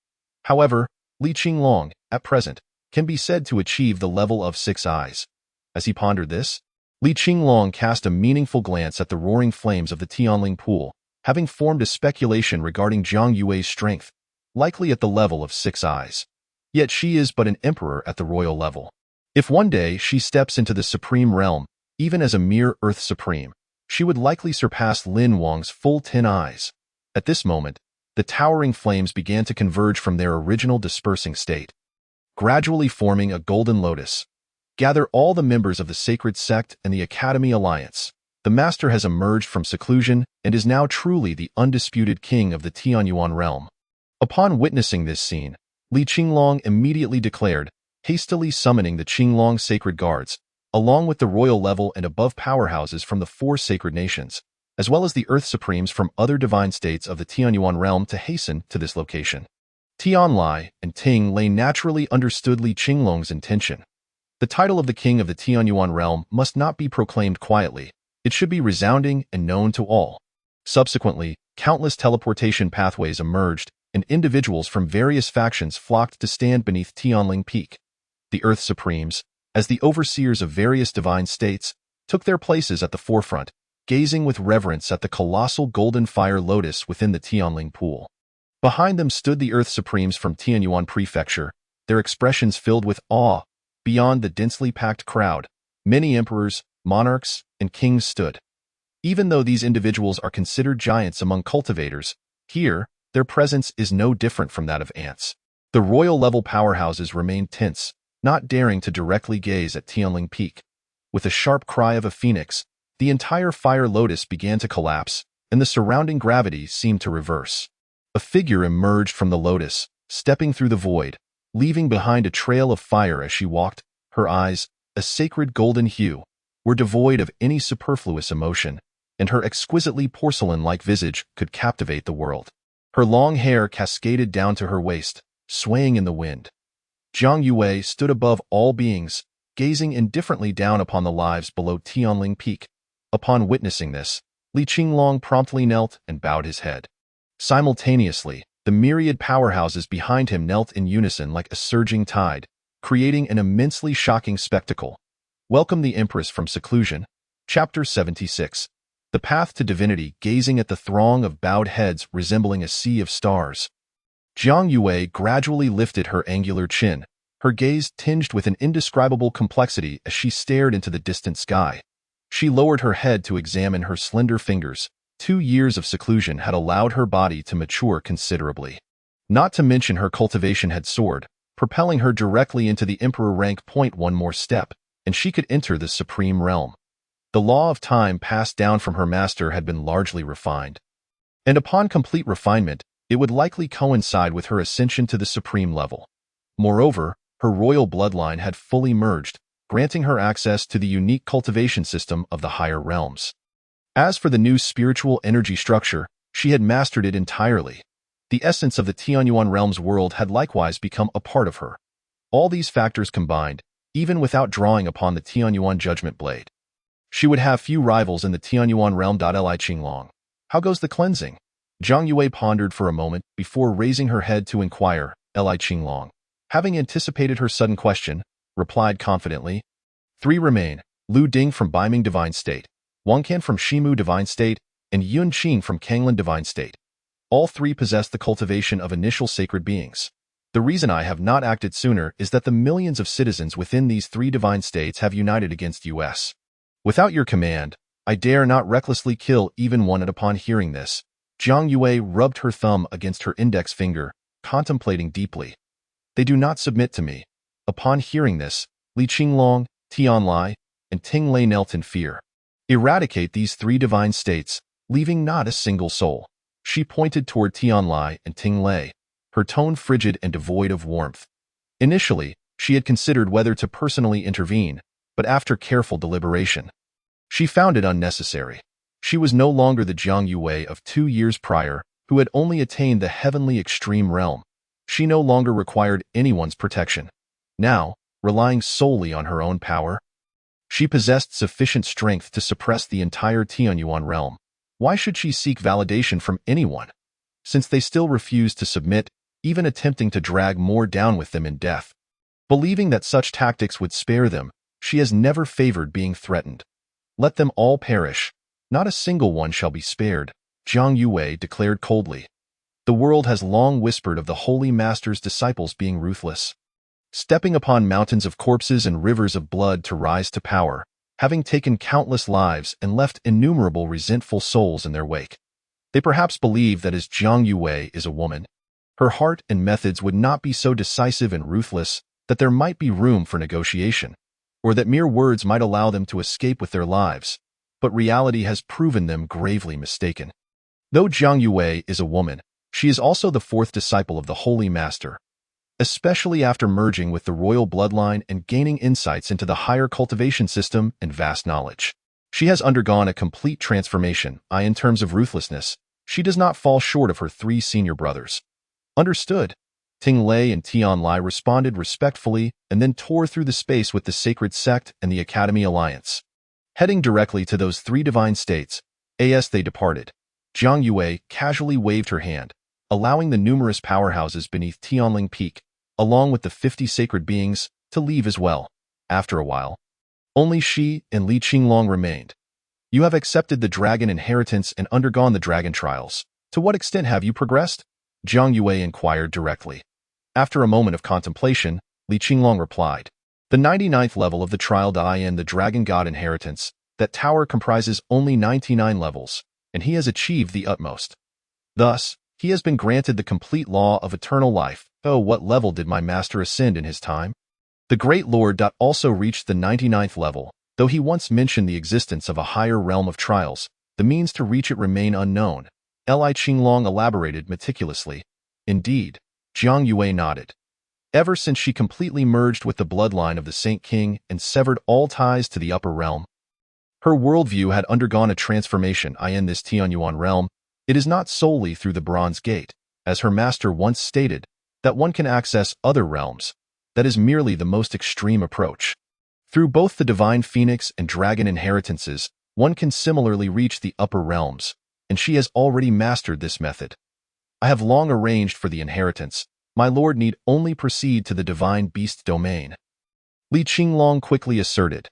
However, Li Qinglong, at present, can be said to achieve the level of 6 eyes. As he pondered this, Li Qinglong cast a meaningful glance at the roaring flames of the Tianling pool, having formed a speculation regarding Zhang Yue's strength, likely at the level of 6 eyes. Yet she is but an emperor at the royal level. If one day she steps into the supreme realm, even as a mere Earth Supreme, she would likely surpass Lin Wang's full 10 eyes. At this moment, the towering flames began to converge from their original dispersing state, gradually forming a golden lotus. Gather all the members of the sacred sect and the Academy Alliance. The master has emerged from seclusion and is now truly the undisputed king of the Tianyuan realm. Upon witnessing this scene, Li Qinglong immediately declared, hastily summoning the Qinglong sacred guards, along with the royal level and above powerhouses from the 4 sacred nations, as well as the Earth Supremes from other divine states of the Tianyuan realm to hasten to this location. Tianlai and Ting Lei naturally understood Li Qinglong's intention. The title of the king of the Tianyuan realm must not be proclaimed quietly. It should be resounding and known to all. Subsequently, countless teleportation pathways emerged, and individuals from various factions flocked to stand beneath Tianling Peak. The Earth Supremes, as the overseers of various divine states, took their places at the forefront, gazing with reverence at the colossal golden fire lotus within the Tianling pool. Behind them stood the Earth Supremes from Tianyuan Prefecture, their expressions filled with awe. Beyond the densely packed crowd, many emperors, monarchs, and kings stood. Even though these individuals are considered giants among cultivators, here, their presence is no different from that of ants. The royal-level powerhouses remained tense, not daring to directly gaze at Tianling Peak. With a sharp cry of a phoenix, the entire fire lotus began to collapse, and the surrounding gravity seemed to reverse. A figure emerged from the lotus, stepping through the void, leaving behind a trail of fire as she walked. Her eyes, a sacred golden hue, were devoid of any superfluous emotion, and her exquisitely porcelain-like visage could captivate the world. Her long hair cascaded down to her waist, swaying in the wind. Zhang Yue stood above all beings, gazing indifferently down upon the lives below Tianling Peak. Upon witnessing this, Li Qinglong promptly knelt and bowed his head. Simultaneously, the myriad powerhouses behind him knelt in unison like a surging tide, creating an immensely shocking spectacle. Welcome the Empress from Seclusion. Chapter 76. The Path to Divinity, gazing at the throng of bowed heads resembling a sea of stars. Zhang Yue gradually lifted her angular chin, her gaze tinged with an indescribable complexity as she stared into the distant sky. She lowered her head to examine her slender fingers. 2 years of seclusion had allowed her body to mature considerably. Not to mention her cultivation had soared, propelling her directly into the emperor rank. One more step, and she could enter the supreme realm. The law of time passed down from her master had been largely refined. And upon complete refinement, it would likely coincide with her ascension to the supreme level. Moreover, her royal bloodline had fully merged, granting her access to the unique cultivation system of the higher realms. As for the new spiritual energy structure, she had mastered it entirely. The essence of the Tianyuan realm's world had likewise become a part of her. All these factors combined, even without drawing upon the Tianyuan judgment blade. She would have few rivals in the Tianyuan realm. Li Qinglong. How goes the cleansing? Zhang Yue pondered for a moment before raising her head to inquire. Li Qinglong, having anticipated her sudden question, replied confidently. 3 remain, Lu Ding from Baiming Divine State, Wang Can from Shimu Divine State, and Yun Qing from Kanglan Divine State. All 3 possess the cultivation of initial sacred beings. The reason I have not acted sooner is that the millions of citizens within these 3 divine states have united against us. Without your command, I dare not recklessly kill even one. And upon hearing this, Zhang Yue rubbed her thumb against her index finger, contemplating deeply. They do not submit to me. Upon hearing this, Li Qinglong, Tianlai, and Ting Lei knelt in fear. Eradicate these 3 divine states, leaving not a single soul. She pointed toward Tianlai and Ting Lei, her tone frigid and devoid of warmth. Initially, she had considered whether to personally intervene, but after careful deliberation, she found it unnecessary. She was no longer the Zhang Yue of 2 years prior, who had only attained the heavenly extreme realm. She no longer required anyone's protection. Now, relying solely on her own power, she possessed sufficient strength to suppress the entire Tianyuan realm. Why should she seek validation from anyone? Since they still refused to submit, even attempting to drag more down with them in death. Believing that such tactics would spare them, she has never favored being threatened. Let them all perish. Not a single one shall be spared, Zhang Yue declared coldly. The world has long whispered of the Holy Master's disciples being ruthless, stepping upon mountains of corpses and rivers of blood to rise to power, having taken countless lives and left innumerable resentful souls in their wake. They perhaps believe that as Zhang Yue is a woman, her heart and methods would not be so decisive and ruthless that there might be room for negotiation, or that mere words might allow them to escape with their lives, but reality has proven them gravely mistaken. Though Zhang Yue is a woman, she is also the 4th disciple of the Holy Master, especially after merging with the royal bloodline and gaining insights into the higher cultivation system and vast knowledge. She has undergone a complete transformation. In terms of ruthlessness, she does not fall short of her 3 senior brothers. Understood. Ting Lei and Tianlai responded respectfully and then tore through the space with the Sacred Sect and the Academy Alliance. Heading directly to those 3 divine states, as they departed, Zhang Yue casually waved her hand, allowing the numerous powerhouses beneath Tianling Peak, along with the 50 sacred beings, to leave as well. After a while, only she and Li Qinglong remained. You have accepted the dragon inheritance and undergone the dragon trials. To what extent have you progressed? Zhang Yue inquired directly. After a moment of contemplation, Li Qinglong replied. The 99th level of the trial in the Dragon God inheritance, that tower comprises only 99 levels, and he has achieved the utmost. Thus, he has been granted the complete law of eternal life. Oh, what level did my master ascend in his time? The Great Lord also reached the 99th level, though he once mentioned the existence of a higher realm of trials. The means to reach it remain unknown. Li Qinglong elaborated meticulously. Indeed, Zhang Yue nodded. Ever since she completely merged with the bloodline of the Saint King and severed all ties to the upper realm, her worldview had undergone a transformation. In this Tianyuan realm, it is not solely through the Bronze Gate, as her master once stated, that one can access other realms. That is merely the most extreme approach. Through both the Divine Phoenix and Dragon inheritances, one can similarly reach the upper realms, and she has already mastered this method. I have long arranged for the inheritance. My lord need only proceed to the Divine Beast domain. Li Qinglong quickly asserted.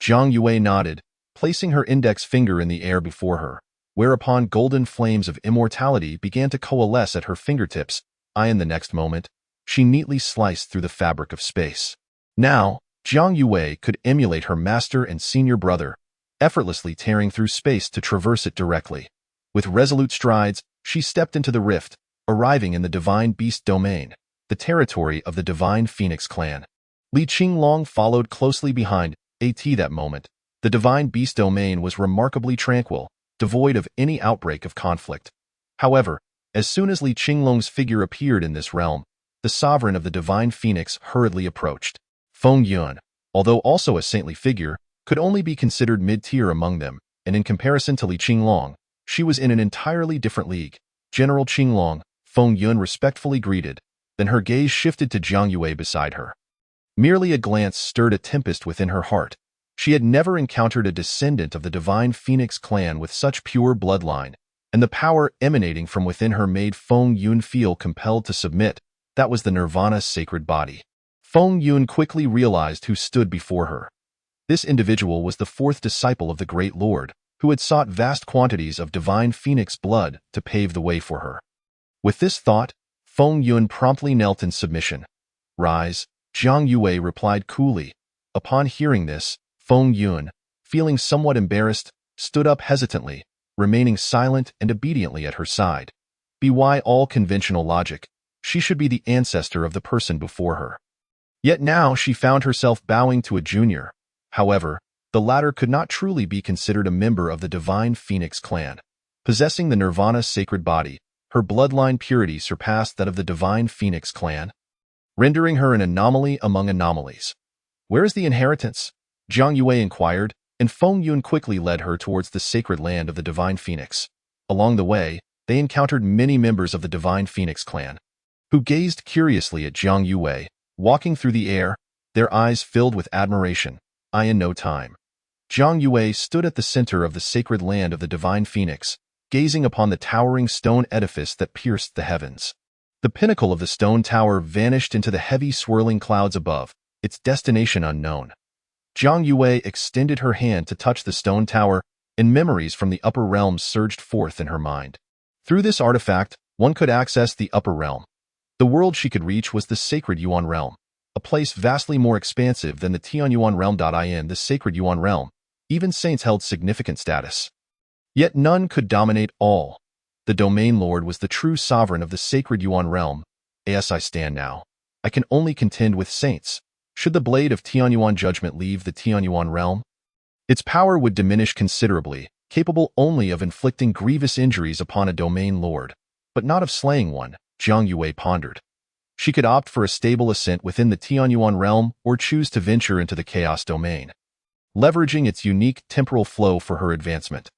Zhang Yue nodded, placing her index finger in the air before her, whereupon golden flames of immortality began to coalesce at her fingertips. In the next moment, she neatly sliced through the fabric of space. Now, Zhang Yue could emulate her master and senior brother, effortlessly tearing through space to traverse it directly. With resolute strides, she stepped into the rift, arriving in the Divine Beast domain, the territory of the Divine Phoenix clan. Li Qinglong followed closely behind. That moment, the Divine Beast domain was remarkably tranquil, devoid of any outbreak of conflict. However, as soon as Li Qinglong's figure appeared in this realm, the sovereign of the Divine Phoenix hurriedly approached. Feng Yun, although also a saintly figure, could only be considered mid-tier among them, and in comparison to Li Qinglong, she was in an entirely different league. General Qinglong, Feng Yun respectfully greeted, then her gaze shifted to Jiang Yue beside her. Merely a glance stirred a tempest within her heart. She had never encountered a descendant of the divine Phoenix clan with such pure bloodline, and the power emanating from within her made Feng Yun feel compelled to submit. That was the Nirvana's sacred body. Feng Yun quickly realized who stood before her. This individual was the fourth disciple of the Great Lord, who had sought vast quantities of divine Phoenix blood to pave the way for her. With this thought, Feng Yun promptly knelt in submission. "Rise," Jiang Yue replied coolly. Upon hearing this, Feng Yun, feeling somewhat embarrassed, stood up hesitantly, remaining silent and obediently at her side. By all conventional logic, she should be the ancestor of the person before her. Yet now she found herself bowing to a junior. However, the latter could not truly be considered a member of the divine Phoenix clan. Possessing the Nirvana sacred body, her bloodline purity surpassed that of the divine Phoenix clan, rendering her an anomaly among anomalies. "Where is the inheritance?" Jiang Yue inquired, and Feng Yun quickly led her towards the sacred land of the divine Phoenix. Along the way, they encountered many members of the divine Phoenix clan, who gazed curiously at Jiang Yue, walking through the air, their eyes filled with admiration. In no time, Jiang Yue stood at the center of the sacred land of the divine Phoenix, gazing upon the towering stone edifice that pierced the heavens. The pinnacle of the stone tower vanished into the heavy swirling clouds above, its destination unknown. Jiang Yue extended her hand to touch the stone tower, and memories from the upper realms surged forth in her mind. Through this artifact, one could access the upper realm. The world she could reach was the sacred Yuan realm, a place vastly more expansive than the Tianyuan realm. In the sacred Yuan realm, even saints held significant status. Yet none could dominate all. The domain lord was the true sovereign of the sacred Yuan realm. As I stand now, I can only contend with saints. Should the blade of Tianyuan judgment leave the Tianyuan realm, its power would diminish considerably, capable only of inflicting grievous injuries upon a domain lord, but not of slaying one, Jiang Yue pondered. She could opt for a stable ascent within the Tianyuan realm or choose to venture into the chaos domain, leveraging its unique temporal flow for her advancement.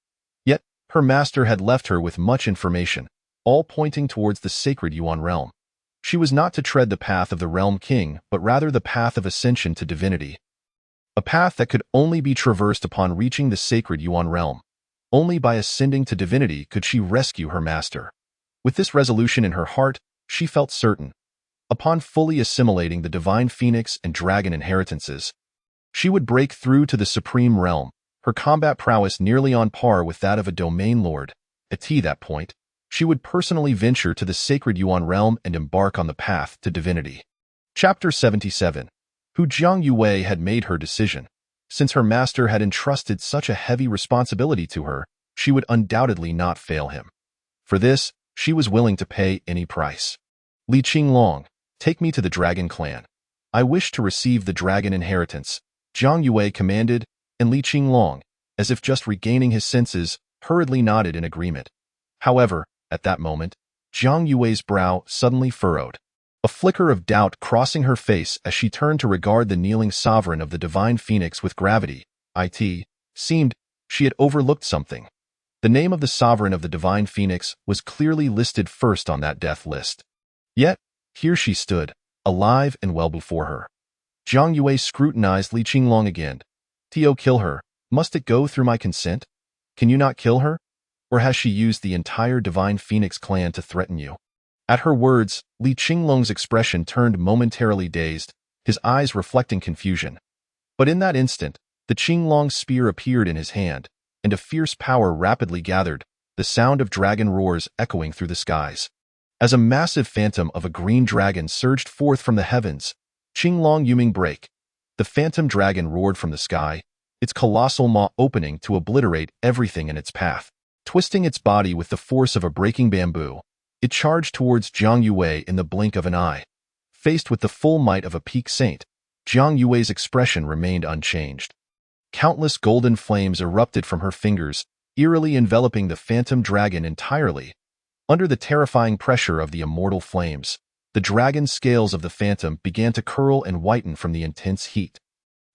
Yet, her master had left her with much information, all pointing towards the sacred Yuan realm. She was not to tread the path of the realm king, but rather the path of ascension to divinity. A path that could only be traversed upon reaching the sacred Yuan realm. Only by ascending to divinity could she rescue her master. With this resolution in her heart, she felt certain. Upon fully assimilating the divine Phoenix and dragon inheritances, she would break through to the supreme realm, her combat prowess nearly on par with that of a domain lord. At that point, she would personally venture to the sacred Yuan realm and embark on the path to divinity. Chapter 77. Who Jiang Yue had made her decision. Since her master had entrusted such a heavy responsibility to her, she would undoubtedly not fail him. For this, she was willing to pay any price. "Li Qinglong, take me to the dragon clan. I wish to receive the dragon inheritance," Jiang Yue commanded, and Li Qinglong, as if just regaining his senses, hurriedly nodded in agreement. However, at that moment, Jiang Yue's brow suddenly furrowed, a flicker of doubt crossing her face as she turned to regard the kneeling sovereign of the divine Phoenix with gravity. It seemed she had overlooked something. The name of the sovereign of the divine Phoenix was clearly listed first on that death list. Yet, here she stood, alive and well before her. Jiang Yue scrutinized Li Qinglong again. "To kill her, must it go through my consent? Can you not kill her? Or has she used the entire divine Phoenix clan to threaten you?" At her words, Li Qinglong's expression turned momentarily dazed, his eyes reflecting confusion. But in that instant, the Qinglong spear appeared in his hand, and a fierce power rapidly gathered, the sound of dragon roars echoing through the skies. As a massive phantom of a green dragon surged forth from the heavens, Qinglong Yuming brake. The phantom dragon roared from the sky, its colossal maw opening to obliterate everything in its path. Twisting its body with the force of a breaking bamboo, it charged towards Jiang Yue in the blink of an eye. Faced with the full might of a peak saint, Jiang Yue's expression remained unchanged. Countless golden flames erupted from her fingers, eerily enveloping the phantom dragon entirely. Under the terrifying pressure of the immortal flames, the dragon scales of the phantom began to curl and whiten from the intense heat.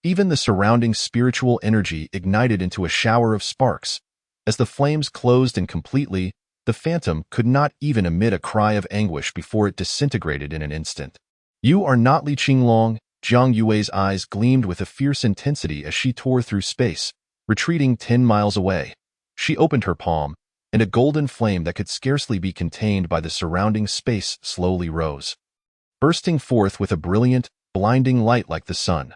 Even the surrounding spiritual energy ignited into a shower of sparks. As the flames closed in completely, the phantom could not even emit a cry of anguish before it disintegrated in an instant. "You are not Li Qinglong." Zhang Yue's eyes gleamed with a fierce intensity as she tore through space, retreating 10 miles away. She opened her palm, and a golden flame that could scarcely be contained by the surrounding space slowly rose, bursting forth with a brilliant, blinding light like the sun.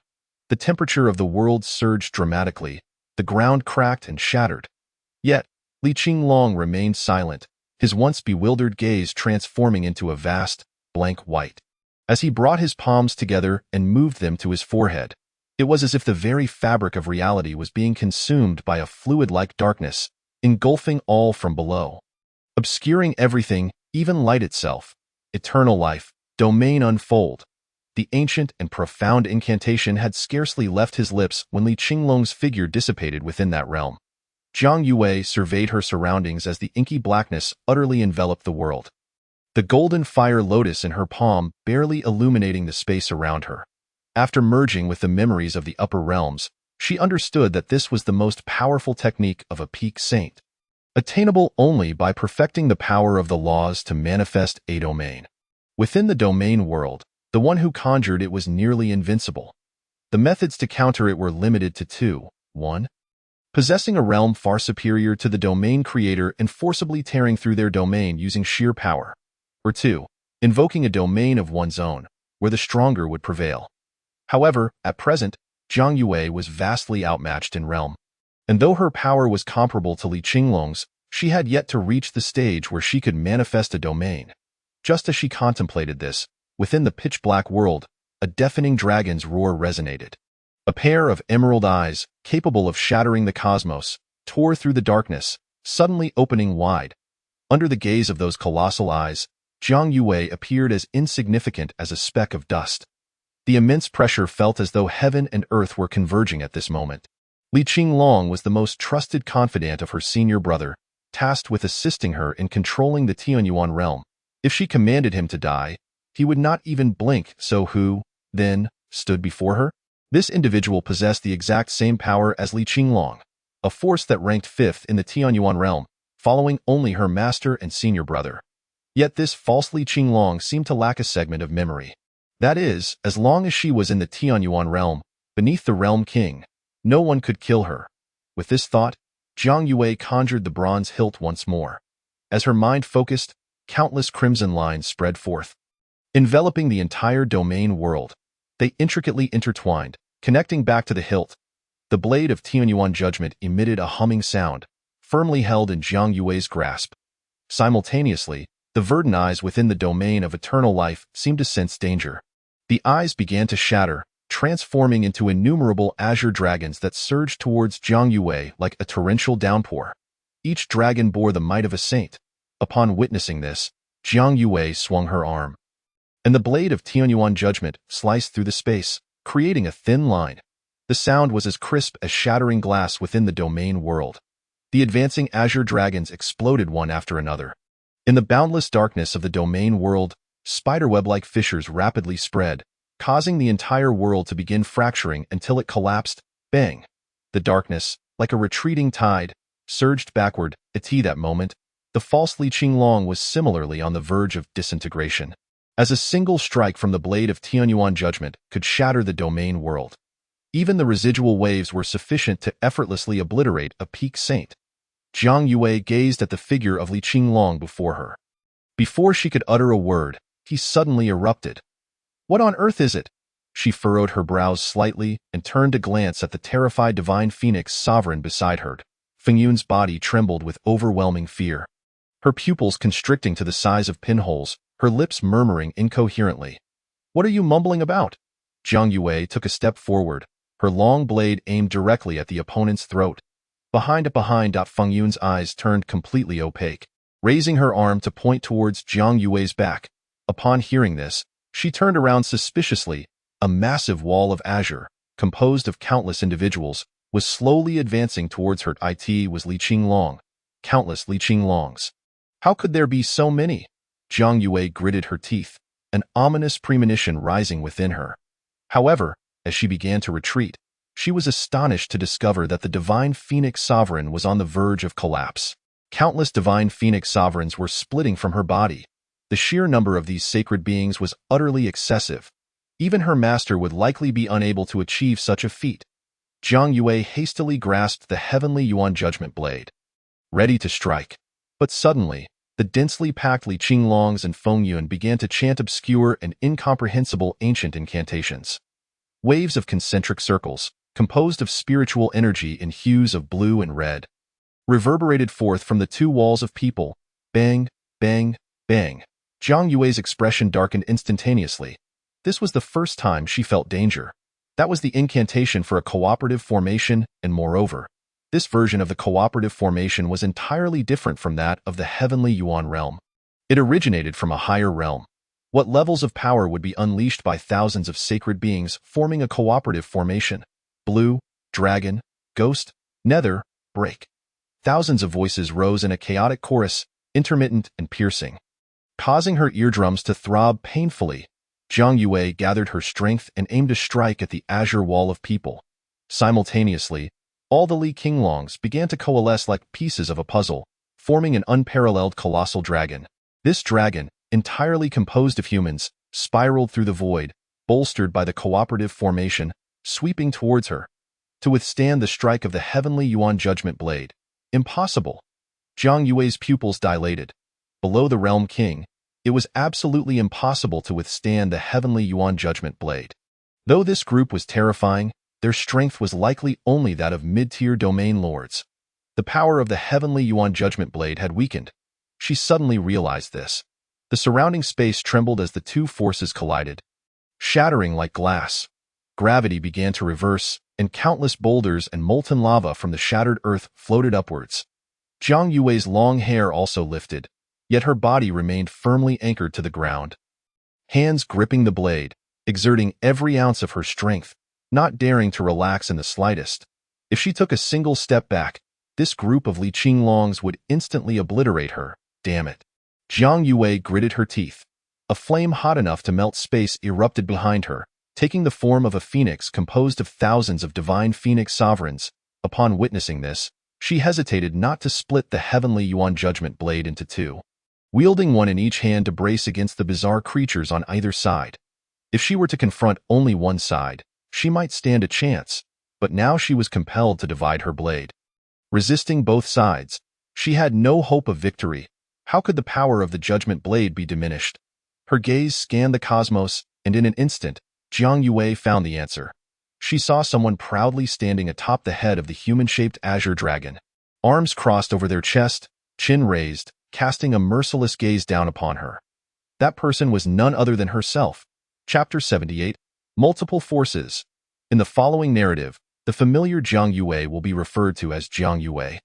The temperature of the world surged dramatically, the ground cracked and shattered. Yet, Li Qinglong remained silent, his once bewildered gaze transforming into a vast, blank white. As he brought his palms together and moved them to his forehead, it was as if the very fabric of reality was being consumed by a fluid-like darkness, engulfing all from below, obscuring everything, even light itself. Eternal life, domain unfold. The ancient and profound incantation had scarcely left his lips when Li Qinglong's figure dissipated within that realm. Zhang Yue surveyed her surroundings as the inky blackness utterly enveloped the world, the golden fire lotus in her palm barely illuminating the space around her. After merging with the memories of the upper realms, she understood that this was the most powerful technique of a peak saint, attainable only by perfecting the power of the laws to manifest a domain. Within the domain world, the one who conjured it was nearly invincible. The methods to counter it were limited to two: 1. Possessing a realm far superior to the domain creator and forcibly tearing through their domain using sheer power, or 2. Invoking a domain of one's own, where the stronger would prevail. However, at present, Zhang Yue was vastly outmatched in realm, and though her power was comparable to Li Qinglong's, she had yet to reach the stage where she could manifest a domain. Just as she contemplated this, within the pitch-black world, a deafening dragon's roar resonated. A pair of emerald eyes, capable of shattering the cosmos, tore through the darkness, suddenly opening wide. Under the gaze of those colossal eyes, Zhang Yue appeared as insignificant as a speck of dust. The immense pressure felt as though heaven and earth were converging at this moment. Li Qinglong was the most trusted confidant of her senior brother, tasked with assisting her in controlling the Tianyuan realm. If she commanded him to die, he would not even blink. So who, then, stood before her? This individual possessed the exact same power as Li Qinglong, a force that ranked 5th in the Tianyuan realm, following only her master and senior brother. Yet this false Li Qinglong seemed to lack a segment of memory. That is, as long as she was in the Tianyuan realm, beneath the realm king, no one could kill her. With this thought, Zhang Yue conjured the bronze hilt once more. As her mind focused, countless crimson lines spread forth, enveloping the entire domain world. They intricately intertwined, connecting back to the hilt. The blade of Tianyuan judgment emitted a humming sound, firmly held in Zhang Yue's grasp. Simultaneously, the verdant eyes within the domain of eternal life seemed to sense danger. The eyes began to shatter, transforming into innumerable azure dragons that surged towards Zhang Yue like a torrential downpour. Each dragon bore the might of a saint. Upon witnessing this, Zhang Yue swung her arm, and the blade of Tianyuan judgment sliced through the space, creating a thin line. The sound was as crisp as shattering glass within the domain world. The advancing azure dragons exploded one after another. In the boundless darkness of the domain world, spiderweb-like fissures rapidly spread, causing the entire world to begin fracturing until it collapsed. Bang! The darkness, like a retreating tide, surged backward. At that moment, the false Li Qinglong was similarly on the verge of disintegration, as a single strike from the blade of Tianyuan judgment could shatter the domain world. Even the residual waves were sufficient to effortlessly obliterate a peak saint. Zhang Yue gazed at the figure of Li Qinglong before her. Before she could utter a word, he suddenly erupted. "What on earth is it?" She furrowed her brows slightly and turned to glance at the terrified divine phoenix sovereign beside her. Fengyun's body trembled with overwhelming fear, her pupils constricting to the size of pinholes, her lips murmuring incoherently. "What are you mumbling about?" Zhang Yue took a step forward, her long blade aimed directly at the opponent's throat. Behind Fengyun's eyes turned completely opaque, raising her arm to point towards Zhang Yue's back. Upon hearing this, she turned around suspiciously. A massive wall of azure, composed of countless individuals, was slowly advancing towards her. It was Li Qinglong. Countless Li Qinglongs. How could there be so many? Zhang Yue gritted her teeth, an ominous premonition rising within her. However, as she began to retreat, She was astonished to discover that the divine phoenix sovereign was on the verge of collapse. Countless divine phoenix sovereigns were splitting from her body. The sheer number of these sacred beings was utterly excessive. Even her master would likely be unable to achieve such a feat. Jiang Yue hastily grasped the heavenly Yuan judgment blade, ready to strike. But suddenly, the densely packed Li Qinglongs and Feng Yun began to chant obscure and incomprehensible ancient incantations. Waves of concentric circles, composed of spiritual energy in hues of blue and red, reverberated forth from the two walls of people. Bang, bang, bang. Jiang Yue's expression darkened instantaneously. This was the first time she felt danger. That was the incantation for a cooperative formation, and moreover, this version of the cooperative formation was entirely different from that of the heavenly Yuan realm. It originated from a higher realm. What levels of power would be unleashed by thousands of sacred beings forming a cooperative formation? Blue, dragon, ghost, nether, break. Thousands of voices rose in a chaotic chorus, intermittent and piercing, causing her eardrums to throb painfully. Jiang Yue gathered her strength and aimed a strike at the azure wall of people. Simultaneously, all the Li Qinglongs began to coalesce like pieces of a puzzle, forming an unparalleled colossal dragon. This dragon, entirely composed of humans, spiraled through the void, bolstered by the cooperative formation, sweeping towards her. To withstand the strike of the heavenly Yuan judgment blade. Impossible. Jiang Yue's pupils dilated. Below the realm king, it was absolutely impossible to withstand the heavenly Yuan judgment blade. Though this group was terrifying, their strength was likely only that of mid-tier domain lords. The power of the heavenly Yuan judgment blade had weakened. She suddenly realized this. The surrounding space trembled as the two forces collided, shattering like glass. Gravity began to reverse, and countless boulders and molten lava from the shattered earth floated upwards. Jiang Yue's long hair also lifted, yet her body remained firmly anchored to the ground. Hands gripping the blade, exerting every ounce of her strength, not daring to relax in the slightest. If she took a single step back, this group of Li Qinglongs would instantly obliterate her. Damn it. Jiang Yue gritted her teeth. A flame hot enough to melt space erupted behind her, taking the form of a phoenix composed of thousands of divine phoenix sovereigns. Upon witnessing this, she hesitated not to split the heavenly Yuan judgment blade into two, wielding one in each hand to brace against the bizarre creatures on either side. If she were to confront only one side, she might stand a chance, but now she was compelled to divide her blade. Resisting both sides, she had no hope of victory. How could the power of the judgment blade be diminished? Her gaze scanned the cosmos, and in an instant, Jiang Yue found the answer. She saw someone proudly standing atop the head of the human-shaped azure dragon. Arms crossed over their chest, chin raised, casting a merciless gaze down upon her. That person was none other than herself. Chapter 78, Multiple Forces. In the following narrative, the familiar Jiang Yue will be referred to as Jiang Yue,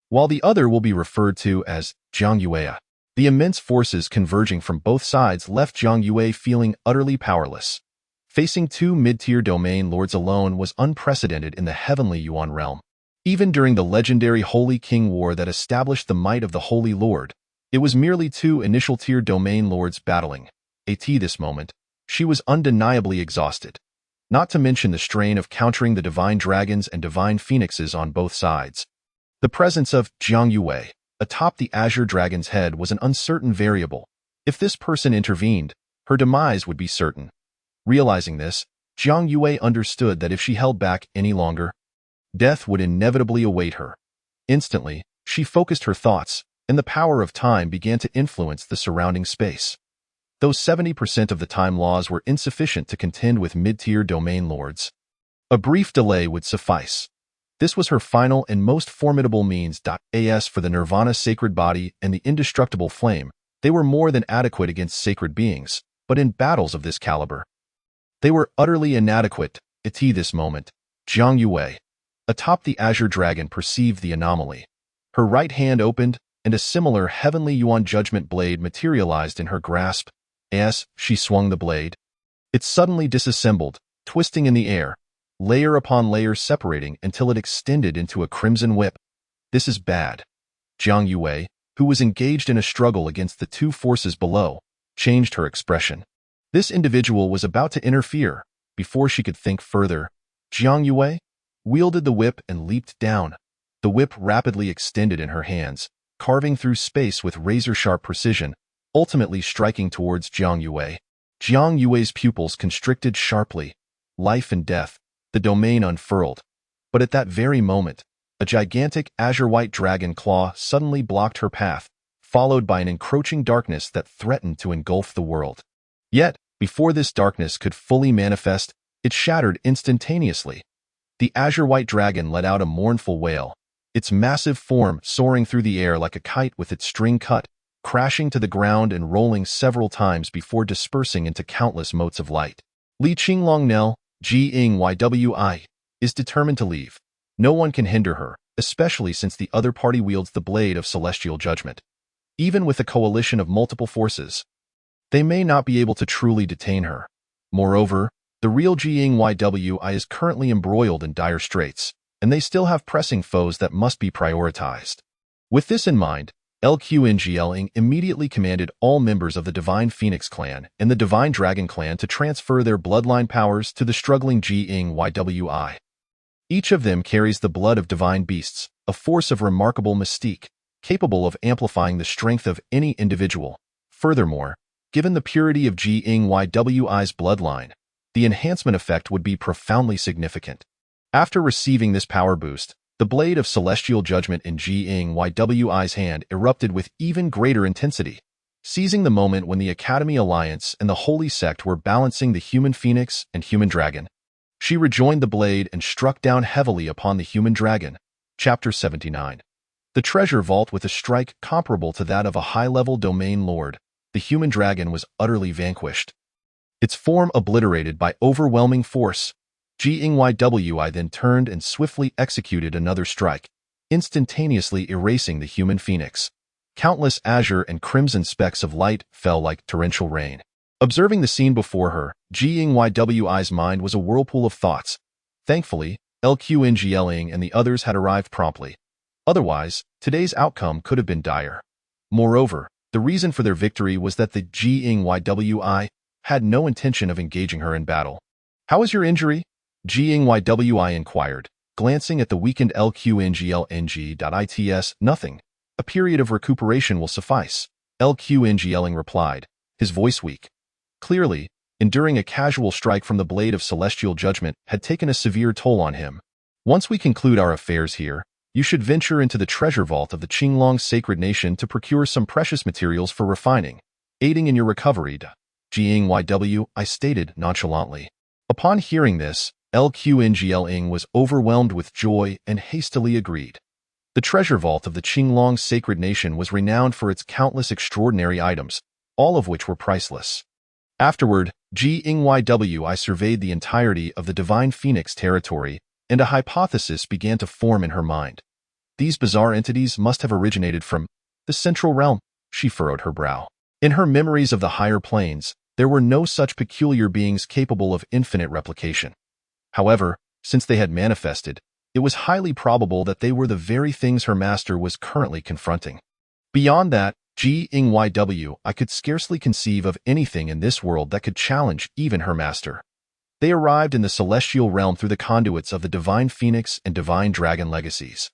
while the other will be referred to as Jiang Yue. The immense forces converging from both sides left Jiang Yue feeling utterly powerless. Facing two mid-tier domain lords alone was unprecedented in the heavenly Yuan realm. Even during the legendary Holy King War that established the might of the Holy Lord, it was merely two initial-tier domain lords battling. At this moment, she was undeniably exhausted. Not to mention the strain of countering the divine dragons and divine phoenixes on both sides. The presence of Jiang Yue atop the azure dragon's head was an uncertain variable. If this person intervened, her demise would be certain. Realizing this, Jiang Yue understood that if she held back any longer, death would inevitably await her. Instantly, she focused her thoughts, and the power of time began to influence the surrounding space. Though 70% of the time laws were insufficient to contend with mid-tier domain lords, a brief delay would suffice. This was her final and most formidable means. As for the Nirvana sacred body and the indestructible flame, they were more than adequate against sacred beings, but in battles of this caliber, they were utterly inadequate. At this moment, Jiang Yue, atop the azure dragon, perceived the anomaly. Her right hand opened, and a similar heavenly Yuan judgment blade materialized in her grasp. As she swung the blade, it suddenly disassembled, twisting in the air, layer upon layer separating until it extended into a crimson whip. This is bad. Jiang Yue, who was engaged in a struggle against the two forces below, changed her expression. This individual was about to interfere. Before she could think further, Jiang Yue, wielded the whip and leaped down. The whip rapidly extended in her hands, carving through space with razor-sharp precision, ultimately striking towards Jiang Yue. Jiang Yue's pupils constricted sharply. Life and death, the domain unfurled. But at that very moment, a gigantic azure-white dragon claw suddenly blocked her path, followed by an encroaching darkness that threatened to engulf the world. Yet, before this darkness could fully manifest, it shattered instantaneously. The azure-white dragon let out a mournful wail, its massive form soaring through the air like a kite with its string cut, crashing to the ground and rolling several times before dispersing into countless motes of light. Li Qinglong Nell, Gy, is determined to leave. No one can hinder her, especially since the other party wields the blade of celestial judgment. Even with a coalition of multiple forces, they may not be able to truly detain her. Moreover, the real Gy is currently embroiled in dire straits, and they still have pressing foes that must be prioritized. With this in mind, LQNGLing immediately commanded all members of the Divine Phoenix clan and the Divine Dragon clan to transfer their bloodline powers to the struggling Gy. Each of them carries the blood of divine beasts, a force of remarkable mystique, capable of amplifying the strength of any individual. Furthermore, given the purity of Gy's bloodline, the enhancement effect would be profoundly significant. After receiving this power boost, the blade of celestial judgment in Gy's hand erupted with even greater intensity. Seizing the moment when the Academy Alliance and the Holy Sect were balancing the human phoenix and human dragon, she rejoined the blade and struck down heavily upon the human dragon. Chapter 79. The treasure vault with a strike comparable to that of a high-level domain lord, the human dragon was utterly vanquished. Its form obliterated by overwhelming force, Gywi then turned and swiftly executed another strike, instantaneously erasing the human phoenix. Countless azure and crimson specks of light fell like torrential rain. Observing the scene before her, Gywi's mind was a whirlpool of thoughts. Thankfully, LQNGLing and the others had arrived promptly. Otherwise, today's outcome could have been dire. Moreover, the reason for their victory was that the Gywi had no intention of engaging her in battle. "How is your injury?" Gywi inquired, glancing at the weakened LQNGLNG.its. "Nothing. A period of recuperation will suffice," LQNGLing replied, his voice weak. Clearly, enduring a casual strike from the blade of celestial judgment had taken a severe toll on him. "Once we conclude our affairs here, you should venture into the treasure vault of the Qinglong sacred nation to procure some precious materials for refining, aiding in your recovery," Gywi stated nonchalantly. Upon hearing this, LQNGLing was overwhelmed with joy and hastily agreed. The treasure vault of the Qinglong sacred nation was renowned for its countless extraordinary items, all of which were priceless. Afterward, Gywi surveyed the entirety of the Divine Phoenix territory, and a hypothesis began to form in her mind. These bizarre entities must have originated from the Central Realm. She furrowed her brow. In her memories of the higher planes, there were no such peculiar beings capable of infinite replication. However, since they had manifested, it was highly probable that they were the very things her master was currently confronting. Beyond that, Gywi could scarcely conceive of anything in this world that could challenge even her master. They arrived in the celestial realm through the conduits of the Divine Phoenix and Divine Dragon legacies.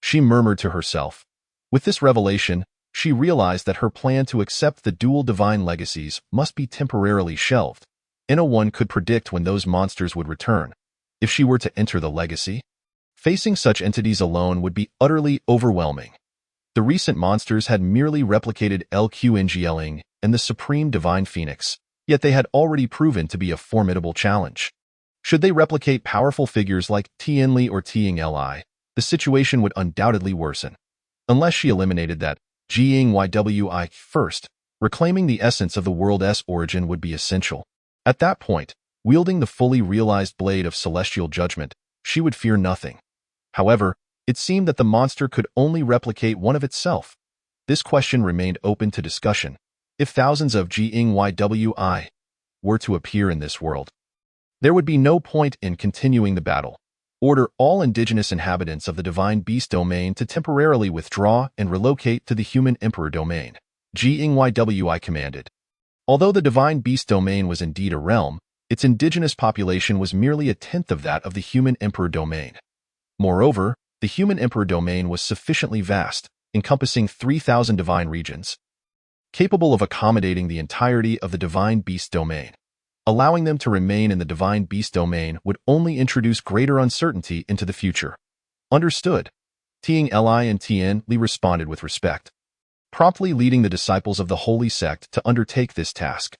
She murmured to herself. With this revelation, she realized that her plan to accept the dual divine legacies must be temporarily shelved. No one could predict when those monsters would return. If she were to enter the legacy, facing such entities alone would be utterly overwhelming. The recent monsters had merely replicated LQNGLing and the Supreme Divine Phoenix, yet they had already proven to be a formidable challenge. Should they replicate powerful figures like Tianli or Tianli, the situation would undoubtedly worsen. Unless she eliminated that Gywi first, reclaiming the essence of the world's origin would be essential. At that point, wielding the fully realized blade of celestial judgment, she would fear nothing. However, it seemed that the monster could only replicate one of itself. This question remained open to discussion. If thousands of Gywi were to appear in this world, there would be no point in continuing the battle. Order all indigenous inhabitants of the Divine Beast domain to temporarily withdraw and relocate to the Human Emperor domain, Gywi commanded. Although the Divine Beast domain was indeed a realm, its indigenous population was merely a tenth of that of the human emperor domain. Moreover, the human emperor domain was sufficiently vast, encompassing 3,000 divine regions, capable of accommodating the entirety of the divine beast domain. Allowing them to remain in the divine beast domain would only introduce greater uncertainty into the future. Understood. Ting Li and Tien Li responded with respect, promptly leading the disciples of the holy sect to undertake this task.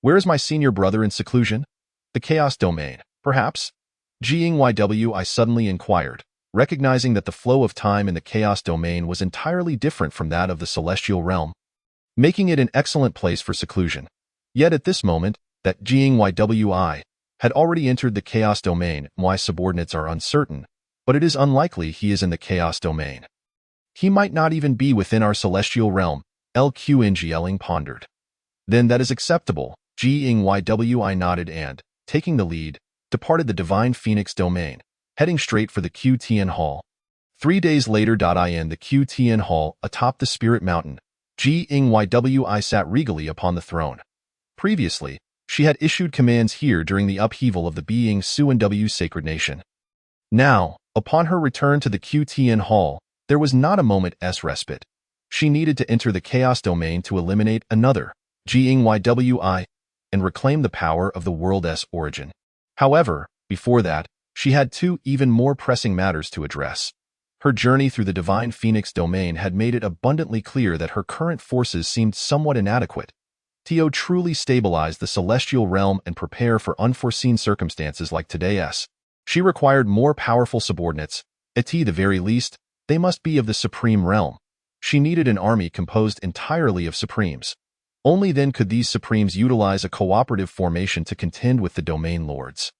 Where is my senior brother in seclusion? The chaos domain, perhaps? Jing Yw suddenly inquired, recognizing that the flow of time in the chaos domain was entirely different from that of the celestial realm, making it an excellent place for seclusion. Yet at this moment, that Jing Ywi had already entered the chaos domain. My subordinates are uncertain, but it is unlikely he is in the chaos domain. He might not even be within our celestial realm, Lqngling pondered. Then that is acceptable. Jing Ywi nodded and, taking the lead, departed the divine phoenix domain, heading straight for the Qtien Hall. 3 days later. In the Qtien Hall, atop the spirit mountain, Jing Ywi sat regally upon the throne. Previously, she had issued commands here during the upheaval of the being Suanw sacred nation. Now, upon her return to the Qtien Hall, there was not a moment's respite. She needed to enter the chaos domain to eliminate another, Jing Ywi, and reclaim the power of the world's origin. However, before that, she had two even more pressing matters to address. Her journey through the divine phoenix domain had made it abundantly clear that her current forces seemed somewhat inadequate to truly stabilize the celestial realm and prepare for unforeseen circumstances like today's. She required more powerful subordinates. At the very least, they must be of the supreme realm. She needed an army composed entirely of supremes. Only then could these supremes utilize a cooperative formation to contend with the domain lords.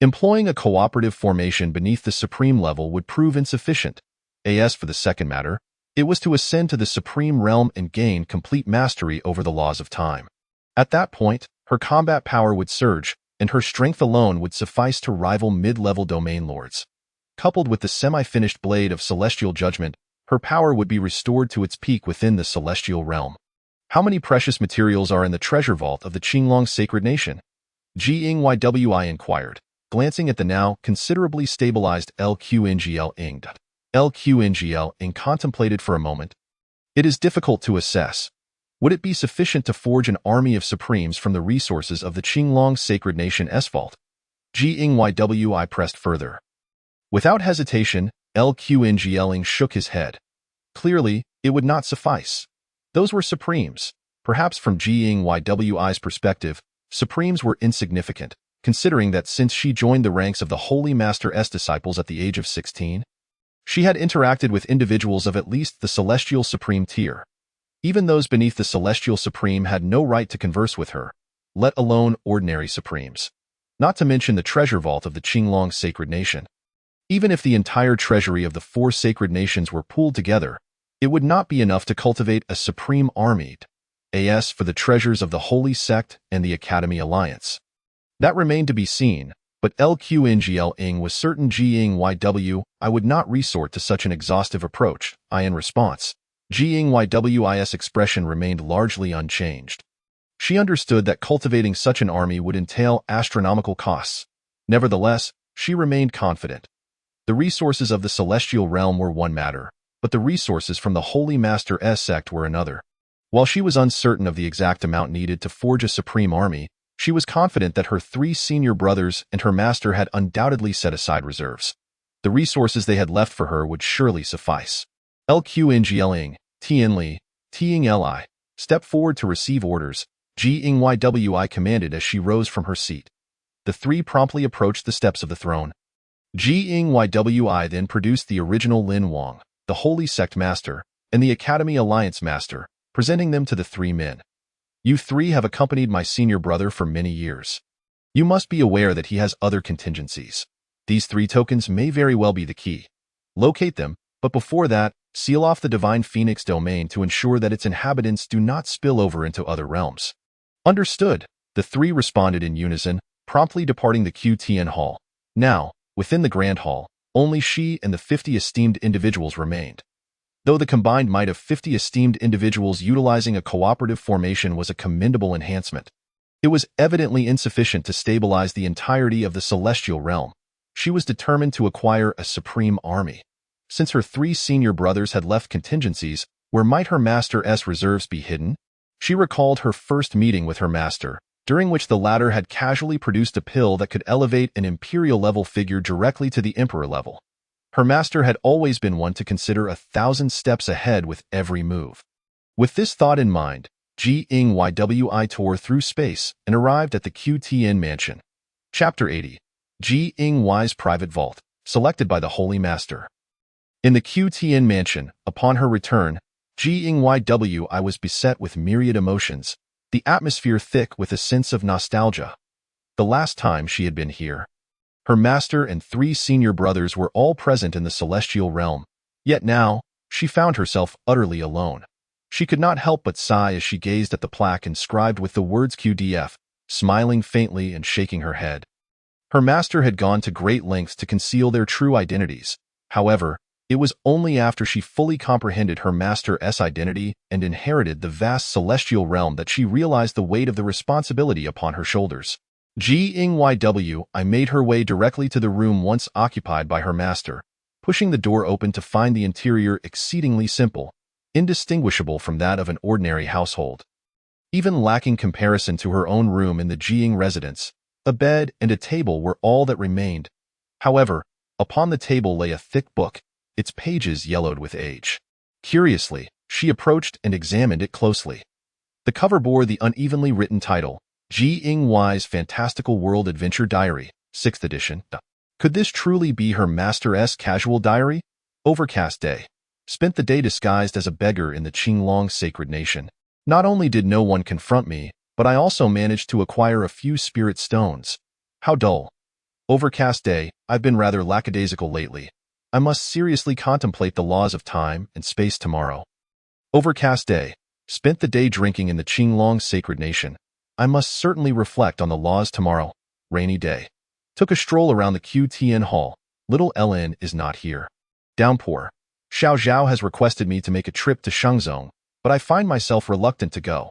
Employing a cooperative formation beneath the supreme level would prove insufficient. As for the second matter, it was to ascend to the supreme realm and gain complete mastery over the laws of time. At that point, her combat power would surge, and her strength alone would suffice to rival mid-level domain lords. Coupled with the semi-finished blade of celestial judgment, her power would be restored to its peak within the celestial realm. How many precious materials are in the treasure vault of the Qinglong sacred nation? Jing Ywi inquired, glancing at the now considerably stabilized Lqngling. Lqngling contemplated for a moment. It is difficult to assess. Would it be sufficient to forge an army of supremes from the resources of the Qinglong sacred nation's vault? Jing Ywi pressed further. Without hesitation, Lqngling shook his head. Clearly, it would not suffice. Those were supremes. Perhaps from Jing Ywi's perspective, supremes were insignificant, considering that since she joined the ranks of the Holy Master's disciples at the age of 16, she had interacted with individuals of at least the Celestial Supreme tier. Even those beneath the Celestial Supreme had no right to converse with her, let alone ordinary Supremes. Not to mention the treasure vault of the Qinglong sacred nation. Even if the entire treasury of the 4 sacred nations were pooled together, it would not be enough to cultivate a supreme army, as for the treasures of the Holy Sect and the Academy Alliance. That remained to be seen, but Lqngling was certain Jing Ywi would not resort to such an exhaustive approach. In response, Jing Ywi's expression remained largely unchanged. She understood that cultivating such an army would entail astronomical costs. Nevertheless, she remained confident. The resources of the celestial realm were one matter, but the resources from the Holy Master's sect were another. While she was uncertain of the exact amount needed to forge a supreme army, she was confident that her 3 senior brothers and her master had undoubtedly set aside reserves. The resources they had left for her would surely suffice. Lqngling, Tien Li, Ting Li, stepped forward to receive orders, Jing Ywi commanded as she rose from her seat. The 3 promptly approached the steps of the throne. Jing Ywi then produced the original Lin Wang, the Holy Sect Master, and the Academy Alliance Master, presenting them to the 3 men. You 3 have accompanied my senior brother for many years. You must be aware that he has other contingencies. These 3 tokens may very well be the key. Locate them, but before that, seal off the Divine Phoenix domain to ensure that its inhabitants do not spill over into other realms. Understood, the 3 responded in unison, promptly departing the Qtien Hall. Now, within the Grand Hall, only she and the 50 esteemed individuals remained. Though the combined might of 50 esteemed individuals utilizing a cooperative formation was a commendable enhancement, It was evidently insufficient to stabilize the entirety of the celestial realm. She was determined to acquire a supreme army. Since her 3 senior brothers had left contingencies, where might her master's reserves be hidden? She recalled her first meeting with her master, during which the latter had casually produced a pill that could elevate an imperial-level figure directly to the emperor level. Her master had always been one to consider 1,000 steps ahead with every move. With this thought in mind, G-Ing-Ywi tore through space and arrived at the QTN mansion. Chapter 80. G-Ing-Y's Private Vault, selected by the Holy Master. In the QTN mansion, upon her return, G-Ing-Ywi was beset with myriad emotions, the atmosphere thick with a sense of nostalgia. The last time she had been here, her master and 3 senior brothers were all present in the celestial realm, yet now, she found herself utterly alone. She could not help but sigh as she gazed at the plaque inscribed with the words QDF, smiling faintly and shaking her head. Her master had gone to great lengths to conceal their true identities. However, it was only after she fully comprehended her master's identity and inherited the vast celestial realm that she realized the weight of the responsibility upon her shoulders. G-Ing-Ywi made her way directly to the room once occupied by her master, pushing the door open to find the interior exceedingly simple, indistinguishable from that of an ordinary household. Even lacking comparison to her own room in the Jing residence, a bed and a table were all that remained. However, upon the table lay a thick book, its pages yellowed with age. Curiously, she approached and examined it closely. The cover bore the unevenly written title, G-Ing-Y's Fantastical World Adventure Diary, 6th edition. Could this truly be her master's casual diary? Overcast day. Spent the day disguised as a beggar in the Qinglong sacred nation. Not only did no one confront me, but I also managed to acquire a few spirit stones. How dull. Overcast day. I've been rather lackadaisical lately. I must seriously contemplate the laws of time and space tomorrow. Overcast day. Spent the day drinking in the Qinglong sacred nation. I must certainly reflect on the laws tomorrow. Rainy day. Took a stroll around the QTN hall. Little Ellen is not here. Downpour. Xiao Zhao has requested me to make a trip to Shenzong, but I find myself reluctant to go.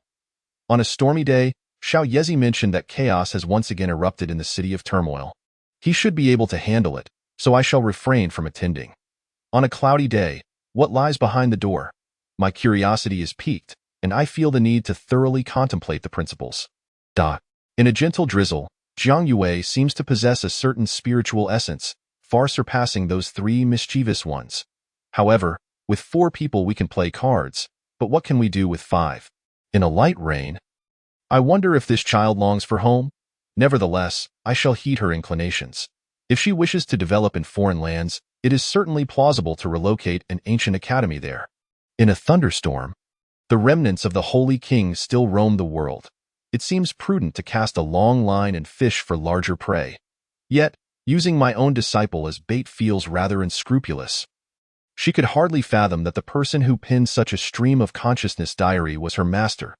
On a stormy day, Xiao Yezi mentioned that chaos has once again erupted in the city of turmoil. He should be able to handle it, so I shall refrain from attending. On a cloudy day, what lies behind the door? My curiosity is piqued, and I feel the need to thoroughly contemplate the principles. In a gentle drizzle, Jiang Yue seems to possess a certain spiritual essence, far surpassing those 3 mischievous ones. However, with 4 people we can play cards, but what can we do with 5? In a light rain? I wonder if this child longs for home? Nevertheless, I shall heed her inclinations. If she wishes to develop in foreign lands, it is certainly plausible to relocate an ancient academy there. In a thunderstorm, the remnants of the Holy King still roam the world. It seems prudent to cast a long line and fish for larger prey. Yet, using my own disciple as bait feels rather unscrupulous. She could hardly fathom that the person who penned such a stream of consciousness diary was her master.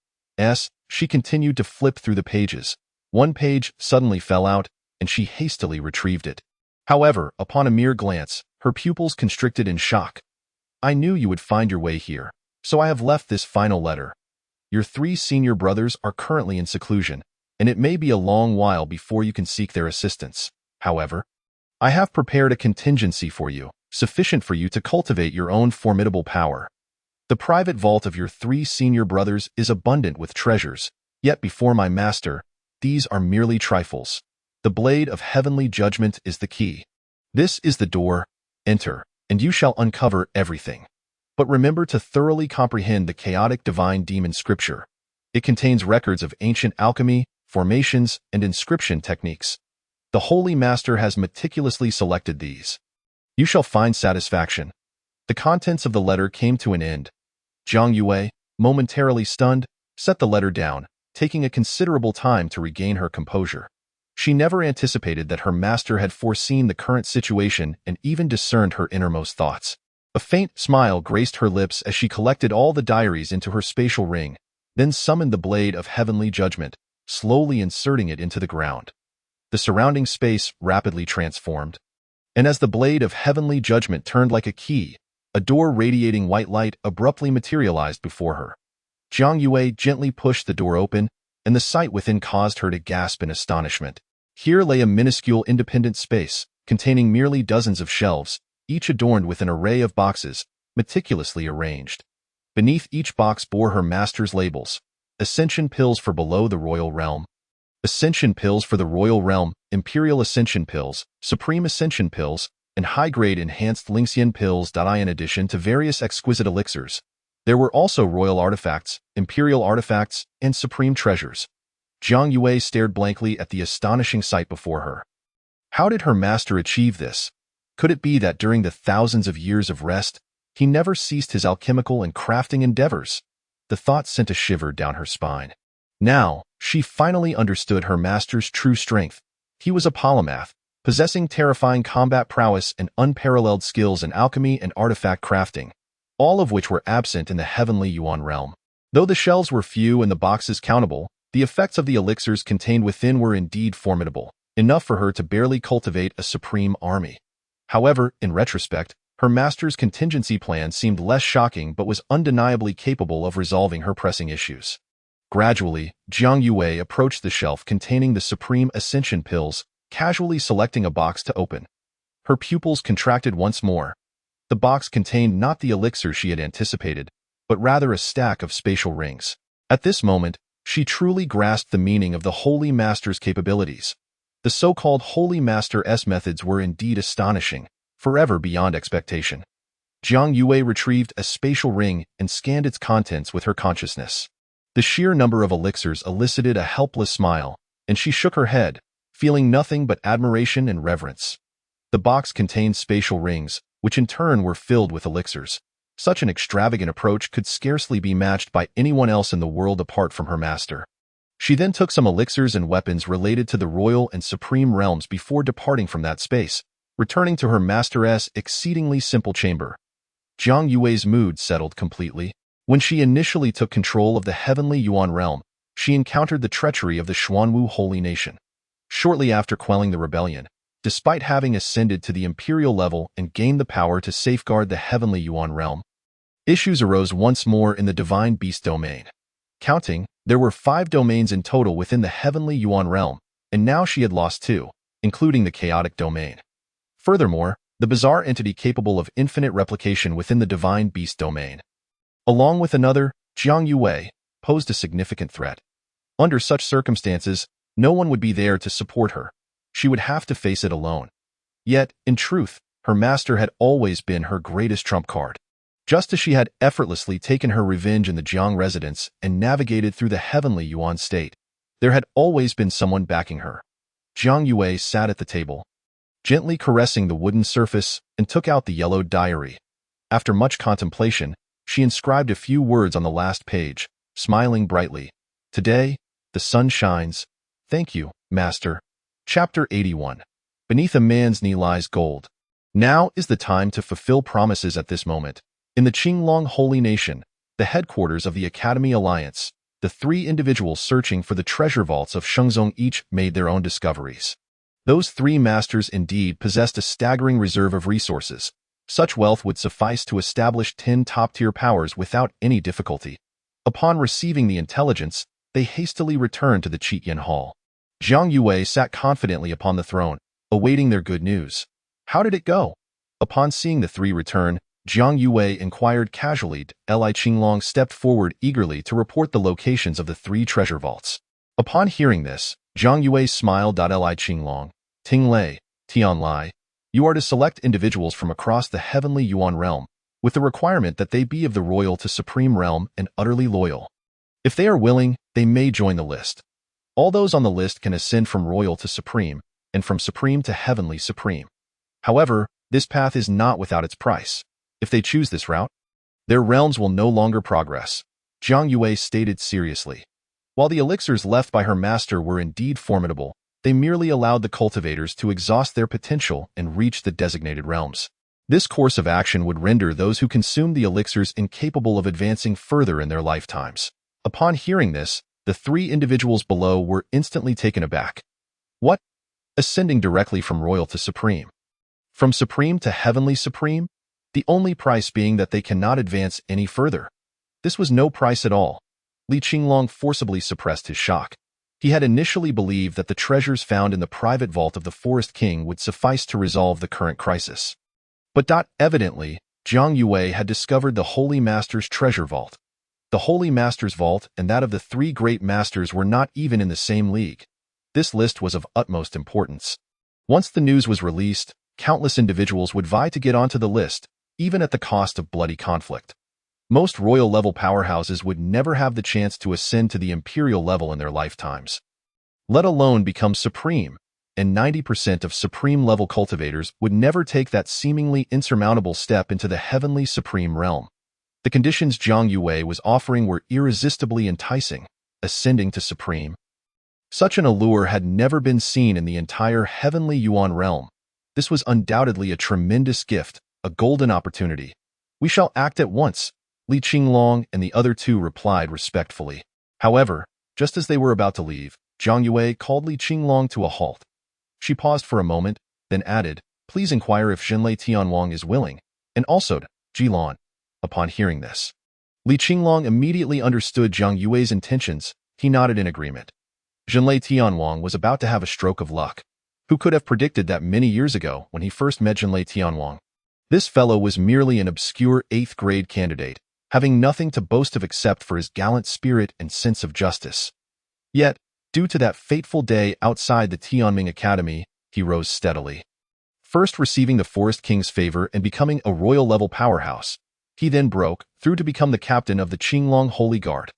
She continued to flip through the pages. One page suddenly fell out, and she hastily retrieved it. However, upon a mere glance, her pupils constricted in shock. I knew you would find your way here, so I have left this final letter. Your 3 senior brothers are currently in seclusion, and it may be a long while before you can seek their assistance. However, I have prepared a contingency for you, sufficient for you to cultivate your own formidable power. The private vault of your 3 senior brothers is abundant with treasures, yet before my master, these are merely trifles. The blade of heavenly judgment is the key. This is the door. Enter, and you shall uncover everything. But remember to thoroughly comprehend the chaotic divine demon scripture. It contains records of ancient alchemy, formations, and inscription techniques. The Holy Master has meticulously selected these. You shall find satisfaction. The contents of the letter came to an end. Jiang Yue, momentarily stunned, set the letter down, taking a considerable time to regain her composure. She never anticipated that her master had foreseen the current situation and even discerned her innermost thoughts. A faint smile graced her lips as she collected all the diaries into her spatial ring, then summoned the blade of heavenly judgment, slowly inserting it into the ground. The surrounding space rapidly transformed, and as the blade of heavenly judgment turned like a key, a door radiating white light abruptly materialized before her. Jiang Yue gently pushed the door open, and the sight within caused her to gasp in astonishment. Here lay a minuscule independent space, containing merely dozens of shelves, each adorned with an array of boxes, meticulously arranged. Beneath each box bore her master's labels: Ascension Pills for Below the Royal Realm, Ascension Pills for the Royal Realm, Imperial Ascension Pills, Supreme Ascension Pills, and high-grade Enhanced Lingxian Pills. In addition to various exquisite elixirs, there were also royal artifacts, imperial artifacts, and supreme treasures. Jiang Yue stared blankly at the astonishing sight before her. How did her master achieve this? Could it be that during the thousands of years of rest, he never ceased his alchemical and crafting endeavors? The thought sent a shiver down her spine. Now, she finally understood her master's true strength. He was a polymath, possessing terrifying combat prowess and unparalleled skills in alchemy and artifact crafting, all of which were absent in the heavenly Yuan realm. Though the shelves were few and the boxes countable, the effects of the elixirs contained within were indeed formidable, enough for her to barely cultivate a supreme army. However, in retrospect, her master's contingency plan seemed less shocking but was undeniably capable of resolving her pressing issues. Gradually, Jiang Yue approached the shelf containing the Supreme Ascension Pills, casually selecting a box to open. Her pupils contracted once more. The box contained not the elixir she had anticipated, but rather a stack of spatial rings. At this moment, she truly grasped the meaning of the Holy Master's capabilities. The so-called Holy Master's methods were indeed astonishing, forever beyond expectation. Jiang Yue retrieved a spatial ring and scanned its contents with her consciousness. The sheer number of elixirs elicited a helpless smile, and she shook her head, feeling nothing but admiration and reverence. The box contained spatial rings, which in turn were filled with elixirs. Such an extravagant approach could scarcely be matched by anyone else in the world apart from her master. She then took some elixirs and weapons related to the royal and supreme realms before departing from that space, returning to her master's exceedingly simple chamber. Jiang Yue's mood settled completely. When she initially took control of the heavenly Yuan realm, she encountered the treachery of the Xuanwu Holy Nation. Shortly after quelling the rebellion, despite having ascended to the imperial level and gained the power to safeguard the heavenly Yuan realm, issues arose once more in the divine beast domain. Counting, there were 5 domains in total within the heavenly Yuan realm, and now she had lost 2, including the chaotic domain. Furthermore, the bizarre entity capable of infinite replication within the divine beast domain, along with another, Jiang Yue, posed a significant threat. Under such circumstances, no one would be there to support her. She would have to face it alone. Yet, in truth, her master had always been her greatest trump card. Just as she had effortlessly taken her revenge in the Jiang residence and navigated through the heavenly Yuan state, there had always been someone backing her. Jiang Yue sat at the table, gently caressing the wooden surface, and took out the yellowed diary. After much contemplation, she inscribed a few words on the last page, smiling brightly. Today, the sun shines. Thank you, Master. Chapter 81. Beneath a man's knee lies gold. Now is the time to fulfill promises. At this moment, in the Qinglong Holy Nation, the headquarters of the Academy Alliance, the 3 individuals searching for the treasure vaults of Shengzong each made their own discoveries. Those 3 masters indeed possessed a staggering reserve of resources. Such wealth would suffice to establish 10 top-tier powers without any difficulty. Upon receiving the intelligence, they hastily returned to the Qitian Hall. Jiang Yue sat confidently upon the throne, awaiting their good news. How did it go? Upon seeing the 3 return, Jiang Yue inquired casually. Li Qinglong stepped forward eagerly to report the locations of the 3 treasure vaults. Upon hearing this, Jiang Yue smiled. Li Qinglong, Ting Lei, Tian Lai, you are to select individuals from across the heavenly Yuan realm, with the requirement that they be of the royal to supreme realm and utterly loyal. If they are willing, they may join the list. All those on the list can ascend from royal to supreme, and from supreme to heavenly supreme. However, this path is not without its price. If they choose this route, their realms will no longer progress, Jiang Yue stated seriously. While the elixirs left by her master were indeed formidable, they merely allowed the cultivators to exhaust their potential and reach the designated realms. This course of action would render those who consumed the elixirs incapable of advancing further in their lifetimes. Upon hearing this, the 3 individuals below were instantly taken aback. What? Ascending directly from royal to supreme? From supreme to heavenly supreme? The only price being that they cannot advance any further. This was no price at all. Li Qinglong forcibly suppressed his shock. He had initially believed that the treasures found in the private vault of the Forest King would suffice to resolve the current crisis. But evidently, Jiang Yue had discovered the Holy Master's treasure vault. The Holy Master's vault and that of the three great masters were not even in the same league. This list was of utmost importance. Once the news was released, countless individuals would vie to get onto the list, even at the cost of bloody conflict. Most royal-level powerhouses would never have the chance to ascend to the imperial level in their lifetimes, let alone become supreme, and 90% of supreme-level cultivators would never take that seemingly insurmountable step into the heavenly supreme realm. The conditions Jiang Yue was offering were irresistibly enticing, ascending to supreme. Such an allure had never been seen in the entire heavenly Yuan realm. This was undoubtedly a tremendous gift, a golden opportunity. We shall act at once, Li Qinglong and the other two replied respectfully. However, just as they were about to leave, Jiang Yue called Li Qinglong to a halt. She paused for a moment, then added, "Please inquire if Zhenlei Tianwang is willing, and also to Jilan." Upon hearing this, Li Qinglong immediately understood Jiang Yue's intentions. He nodded in agreement. Zhenlei Tianwang was about to have a stroke of luck. Who could have predicted that many years ago when he first met Zhenlei Tianwang? This fellow was merely an obscure 8th-grade candidate, having nothing to boast of except for his gallant spirit and sense of justice. Yet, due to that fateful day outside the Tianming Academy, he rose steadily. First receiving the Forest King's favor and becoming a royal-level powerhouse, he then broke through to become the captain of the Qinglong Holy Guard.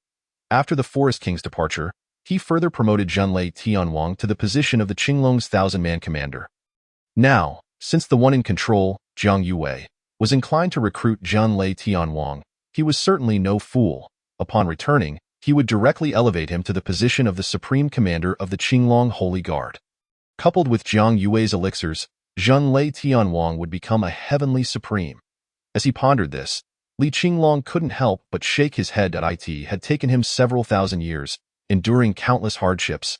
After the Forest King's departure, he further promoted Zhenlei Tianwang to the position of the Qinglong's 1,000-man commander. Now, since the one in control, Jiang Yue, was inclined to recruit Zhenlei Tianwang, he was certainly no fool. Upon returning, he would directly elevate him to the position of the supreme commander of the Qinglong Holy Guard. Coupled with Jiang Yue's elixirs, Zhenlei Tianwang would become a heavenly supreme. As he pondered this, Li Qinglong couldn't help but shake his head. It had taken him several thousand years, enduring countless hardships.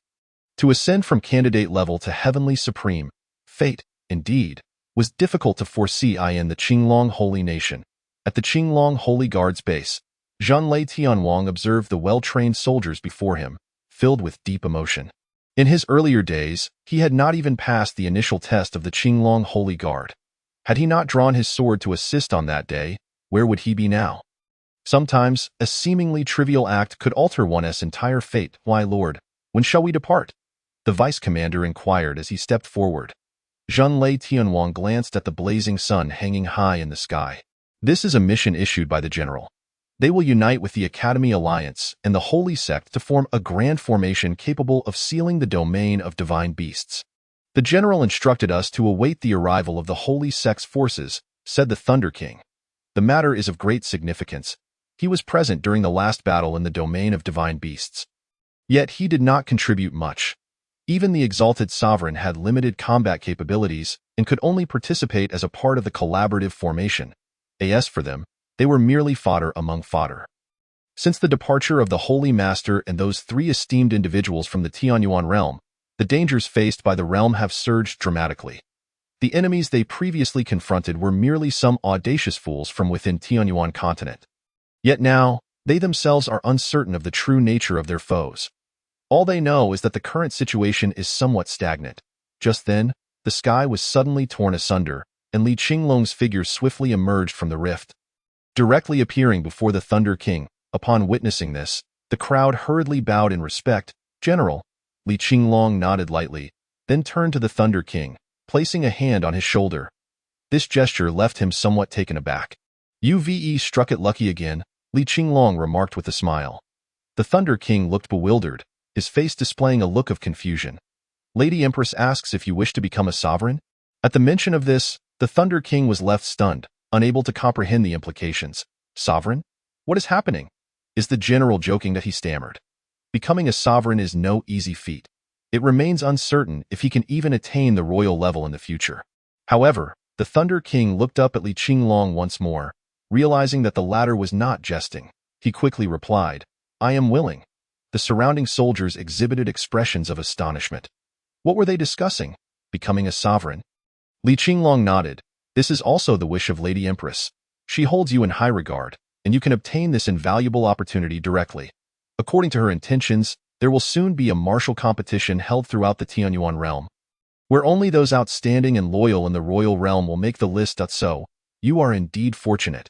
To ascend from candidate level to heavenly supreme, fate, indeed, was difficult to foresee in the Qinglong Holy Nation. At the Qinglong Holy Guard's base, Zhenlei Tianwang observed the well-trained soldiers before him, filled with deep emotion. In his earlier days, he had not even passed the initial test of the Qinglong Holy Guard. Had he not drawn his sword to assist on that day, where would he be now? Sometimes, a seemingly trivial act could alter one's entire fate. "Why, Lord, when shall we depart?" the vice commander inquired as he stepped forward. Zhenlei Tianwang glanced at the blazing sun hanging high in the sky. "This is a mission issued by the general. They will unite with the Academy Alliance and the Holy Sect to form a grand formation capable of sealing the domain of divine beasts. The general instructed us to await the arrival of the Holy Sect's forces," said the Thunder King. "The matter is of great significance. He was present during the last battle in the domain of divine beasts. Yet he did not contribute much. Even the exalted sovereign had limited combat capabilities and could only participate as a part of the collaborative formation. As for them, they were merely fodder among fodder." Since the departure of the Holy Master and those three esteemed individuals from the Tianyuan realm, the dangers faced by the realm have surged dramatically. The enemies they previously confronted were merely some audacious fools from within Tianyuan continent. Yet now, they themselves are uncertain of the true nature of their foes. All they know is that the current situation is somewhat stagnant. Just then, the sky was suddenly torn asunder, and Li Qinglong's figure swiftly emerged from the rift. Directly appearing before the Thunder King, upon witnessing this, the crowd hurriedly bowed in respect. "General," Li Qinglong nodded lightly, then turned to the Thunder King, placing a hand on his shoulder. This gesture left him somewhat taken aback. "Uve struck it lucky again," Li Qinglong remarked with a smile. The Thunder King looked bewildered, his face displaying a look of confusion. "Lady Empress asks if you wish to become a sovereign?" At the mention of this, the Thunder King was left stunned, unable to comprehend the implications. "Sovereign? What is happening?" "Is the general joking?" that he stammered. "Becoming a sovereign is no easy feat. It remains uncertain if he can even attain the royal level in the future." However, the Thunder King looked up at Li Qinglong once more, realizing that the latter was not jesting. He quickly replied, "I am willing." The surrounding soldiers exhibited expressions of astonishment. What were they discussing? Becoming a sovereign? Li Qinglong nodded. "This is also the wish of Lady Empress. She holds you in high regard, and you can obtain this invaluable opportunity directly." According to her intentions, there will soon be a martial competition held throughout the Tianyuan realm, where only those outstanding and loyal in the royal realm will make the list. So, you are indeed fortunate.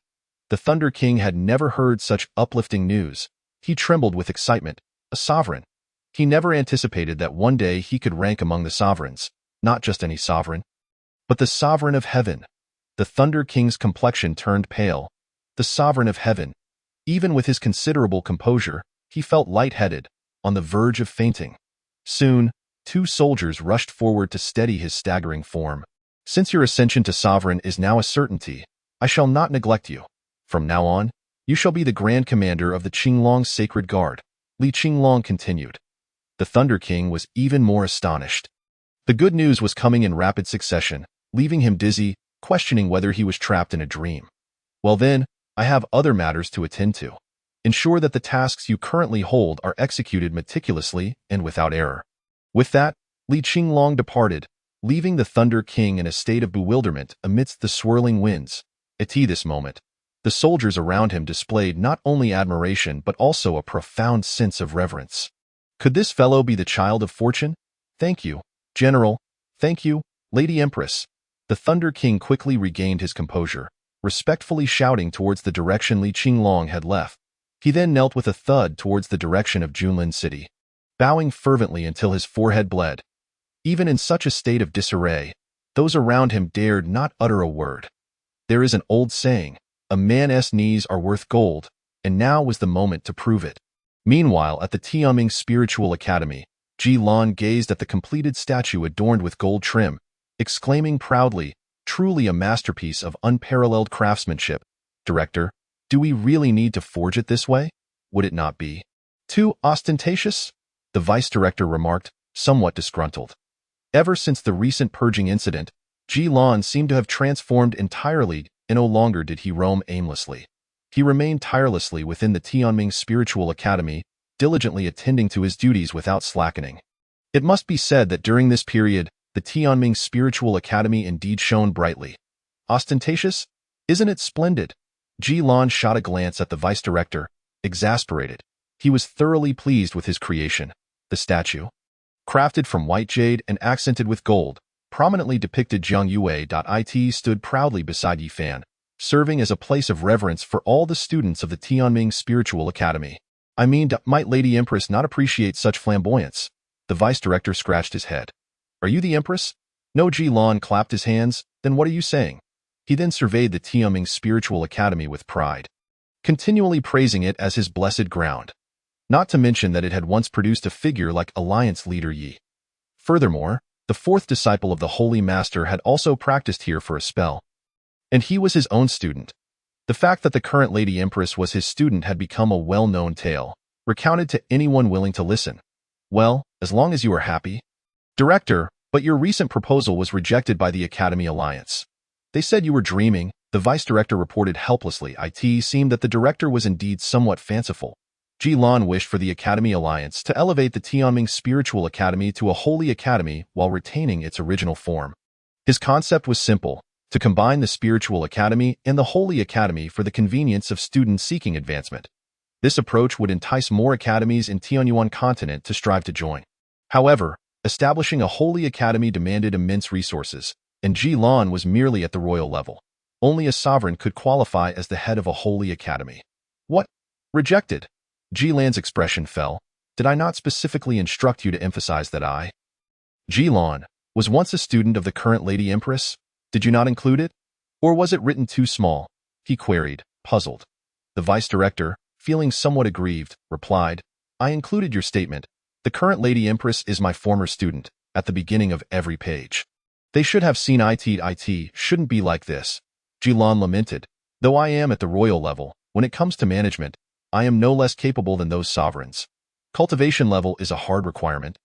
The Thunder King had never heard such uplifting news. He trembled with excitement. A sovereign. He never anticipated that one day he could rank among the sovereigns, not just any sovereign, but the sovereign of heaven. The Thunder King's complexion turned pale. The sovereign of heaven. Even with his considerable composure, he felt lightheaded, on the verge of fainting. Soon, 2 soldiers rushed forward to steady his staggering form. Since your ascension to sovereign is now a certainty, I shall not neglect you. From now on, you shall be the Grand Commander of the Qinglong Sacred Guard, Li Qinglong continued. The Thunder King was even more astonished. The good news was coming in rapid succession, leaving him dizzy, questioning whether he was trapped in a dream. Well then, I have other matters to attend to. Ensure that the tasks you currently hold are executed meticulously and without error. With that, Li Qinglong departed, leaving the Thunder King in a state of bewilderment amidst the swirling winds. At this moment, the soldiers around him displayed not only admiration but also a profound sense of reverence. Could this fellow be the child of fortune? Thank you, General. Thank you, Lady Empress. The Thunder King quickly regained his composure, respectfully shouting towards the direction Li Qinglong had left. He then knelt with a thud towards the direction of Junlin City, bowing fervently until his forehead bled. Even in such a state of disarray, those around him dared not utter a word. There is an old saying, a man's knees are worth gold, and now was the moment to prove it. Meanwhile, at the Tianming Spiritual Academy, Ji Lan gazed at the completed statue adorned with gold trim, exclaiming proudly, truly a masterpiece of unparalleled craftsmanship. Director, do we really need to forge it this way? Would it not be too ostentatious? The vice director remarked, somewhat disgruntled. Ever since the recent purging incident, Ji Lan seemed to have transformed entirely, and no longer did he roam aimlessly. He remained tirelessly within the Tianming Spiritual Academy, diligently attending to his duties without slackening. It must be said that during this period, the Tianming Spiritual Academy indeed shone brightly. Ostentatious? Isn't it splendid? Ji Lan shot a glance at the vice director, exasperated. He was thoroughly pleased with his creation. The statue, crafted from white jade and accented with gold, prominently depicted Jiang Yue. Stood proudly beside Yi Fan, serving as a place of reverence for all the students of the Tianming Spiritual Academy. I mean, might Lady Empress not appreciate such flamboyance? The vice director scratched his head. Are you the Empress? No. Ji Lan clapped his hands. Then what are you saying? He then surveyed the Tianming Spiritual Academy with pride, continually praising it as his blessed ground. Not to mention that it had once produced a figure like Alliance leader Yi. Furthermore, the 4th disciple of the Holy Master had also practiced here for a spell, and he was his own student. The fact that the current Lady Empress was his student had become a well-known tale, recounted to anyone willing to listen. Well, as long as you are happy. Director, but your recent proposal was rejected by the Academy Alliance. They said you were dreaming, the vice director reported helplessly. It seemed that the director was indeed somewhat fanciful. Ji Lan wished for the Academy Alliance to elevate the Tianming Spiritual Academy to a holy academy while retaining its original form. His concept was simple, to combine the Spiritual Academy and the Holy Academy for the convenience of students seeking advancement. This approach would entice more academies in Tianyuan continent to strive to join. However, establishing a Holy Academy demanded immense resources, and Ji Lan was merely at the royal level. Only a sovereign could qualify as the head of a Holy Academy. What? Rejected? Ji Lan's expression fell. Did I not specifically instruct you to emphasize that I, Ji Lan, was once a student of the current Lady Empress? Did you not include it? Or was it written too small? He queried, puzzled. The vice director, feeling somewhat aggrieved, replied, I included your statement. The current Lady Empress is my former student, at the beginning of every page. They should have seen it shouldn't be like this. Ji Lan lamented. Though I am at the royal level, when it comes to management, I am no less capable than those sovereigns. Cultivation level is a hard requirement.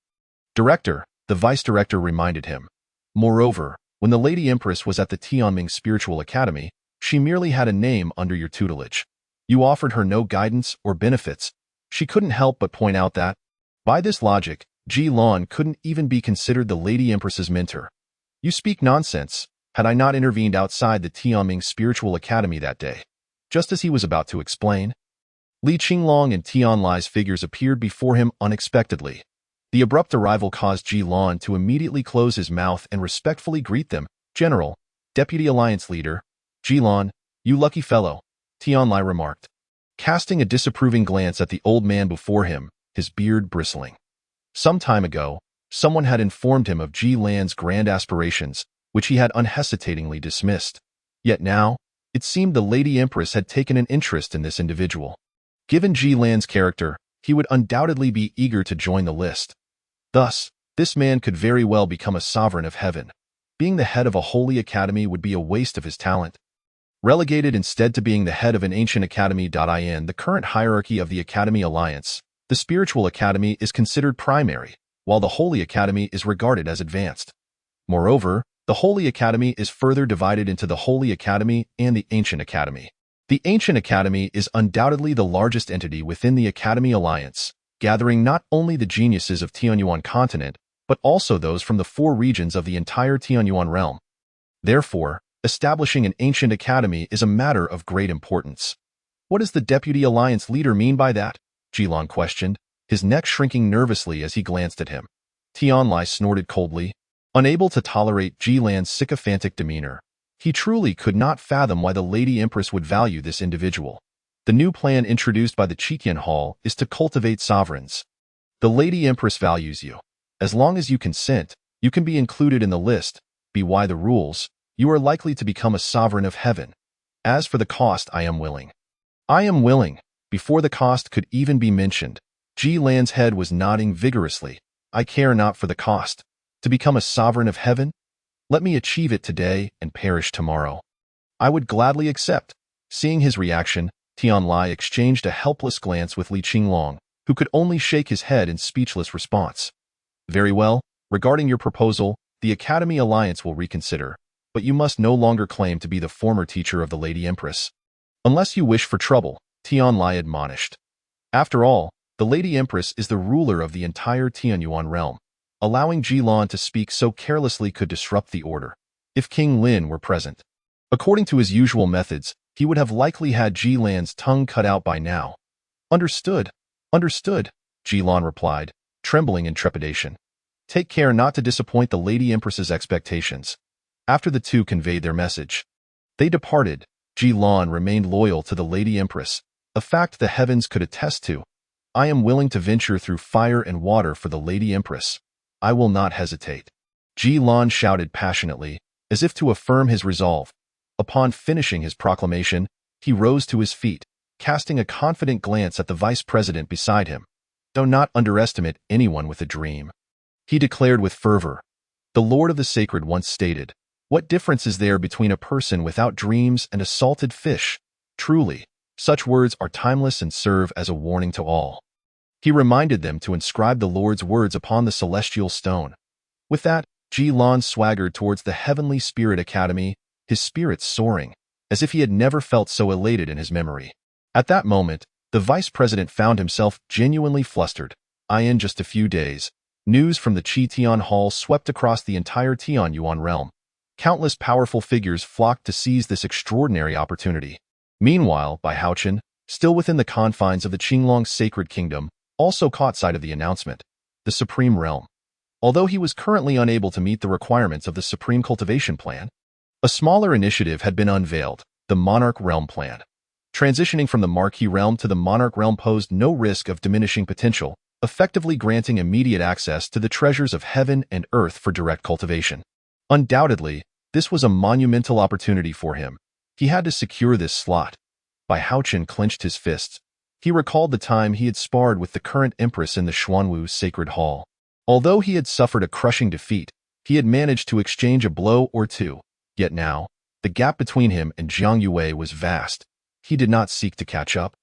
Director, the vice director reminded him. Moreover, when the Lady Empress was at the Tianming Spiritual Academy, she merely had a name under your tutelage. You offered her no guidance or benefits. She couldn't help but point out that, by this logic, Ji Lan couldn't even be considered the Lady Empress's mentor. You speak nonsense. Had I not intervened outside the Tianming Spiritual Academy that day? Just as he was about to explain, Li Qinglong and Tian Lai's figures appeared before him unexpectedly. The abrupt arrival caused Ji Lan to immediately close his mouth and respectfully greet them. "General, Deputy Alliance Leader, Ji Lan, you lucky fellow," Tian Lai remarked, casting a disapproving glance at the old man before him, his beard bristling. Some time ago, someone had informed him of Ji Lan's grand aspirations, which he had unhesitatingly dismissed. Yet now, it seemed the Lady Empress had taken an interest in this individual. Given Ji Lan's character, he would undoubtedly be eager to join the list. Thus, this man could very well become a sovereign of heaven. Being the head of a holy academy would be a waste of his talent. Relegated instead to being the head of an ancient academy. In the current hierarchy of the Academy Alliance, the spiritual academy is considered primary, while the holy academy is regarded as advanced. Moreover, the holy academy is further divided into the holy academy and the ancient academy. The ancient academy is undoubtedly the largest entity within the Academy Alliance, gathering not only the geniuses of Tianyuan continent, but also those from the 4 regions of the entire Tianyuan realm. Therefore, establishing an ancient academy is a matter of great importance. What does the Deputy Alliance Leader mean by that? Ji Lan questioned, his neck shrinking nervously as he glanced at him. Tian Lai snorted coldly, unable to tolerate Ji Lan's sycophantic demeanor. He truly could not fathom why the Lady Empress would value this individual. The new plan introduced by the Chiqian Hall is to cultivate sovereigns. The Lady Empress values you. As long as you consent, you can be included in the list. By the rules, you are likely to become a sovereign of heaven. As for the cost, I am willing. I am willing. Before the cost could even be mentioned, Ji Lan's head was nodding vigorously. I care not for the cost. To become a sovereign of heaven? Let me achieve it today and perish tomorrow. I would gladly accept. Seeing his reaction, Tian Lai exchanged a helpless glance with Li Qinglong, who could only shake his head in speechless response. Very well, regarding your proposal, the Academy Alliance will reconsider, but you must no longer claim to be the former teacher of the Lady Empress. Unless you wish for trouble, Tian Lai admonished. After all, the Lady Empress is the ruler of the entire Tianyuan realm. Allowing Ji Lan to speak so carelessly could disrupt the order. If King Lin were present, according to his usual methods, he would have likely had Ji Lan's tongue cut out by now. Understood, understood, Ji Lan replied, trembling in trepidation. Take care not to disappoint the Lady Empress's expectations. After the two conveyed their message, they departed. Ji Lan remained loyal to the Lady Empress, a fact the heavens could attest to. I am willing to venture through fire and water for the Lady Empress. I will not hesitate. Ji Lan shouted passionately, as if to affirm his resolve. Upon finishing his proclamation, he rose to his feet, casting a confident glance at the vice president beside him. Do not underestimate anyone with a dream, he declared with fervor. The Lord of the Sacred once stated, what difference is there between a person without dreams and a salted fish? Truly, such words are timeless and serve as a warning to all. He reminded them to inscribe the Lord's words upon the celestial stone. With that, Ji Lan swaggered towards the Heavenly Spirit Academy, his spirits soaring, as if he had never felt so elated in his memory. At that moment, the vice president found himself genuinely flustered. In just a few days, news from the Chiqian Hall swept across the entire Tianyuan realm. Countless powerful figures flocked to seize this extraordinary opportunity. Meanwhile, Bai Haochen, still within the confines of the Qinglong Sacred Kingdom, also caught sight of the announcement. The Supreme Realm. Although he was currently unable to meet the requirements of the Supreme Cultivation Plan, a smaller initiative had been unveiled, the Monarch Realm Plan. Transitioning from the Marquis Realm to the Monarch Realm posed no risk of diminishing potential, effectively granting immediate access to the treasures of heaven and earth for direct cultivation. Undoubtedly, this was a monumental opportunity for him. He had to secure this slot. Bai Haochen clenched his fists. He recalled the time he had sparred with the current empress in the Xuanwu Sacred Hall. Although he had suffered a crushing defeat, he had managed to exchange a blow or two. Yet now, the gap between him and Jiang Yue was vast. He did not seek to catch up,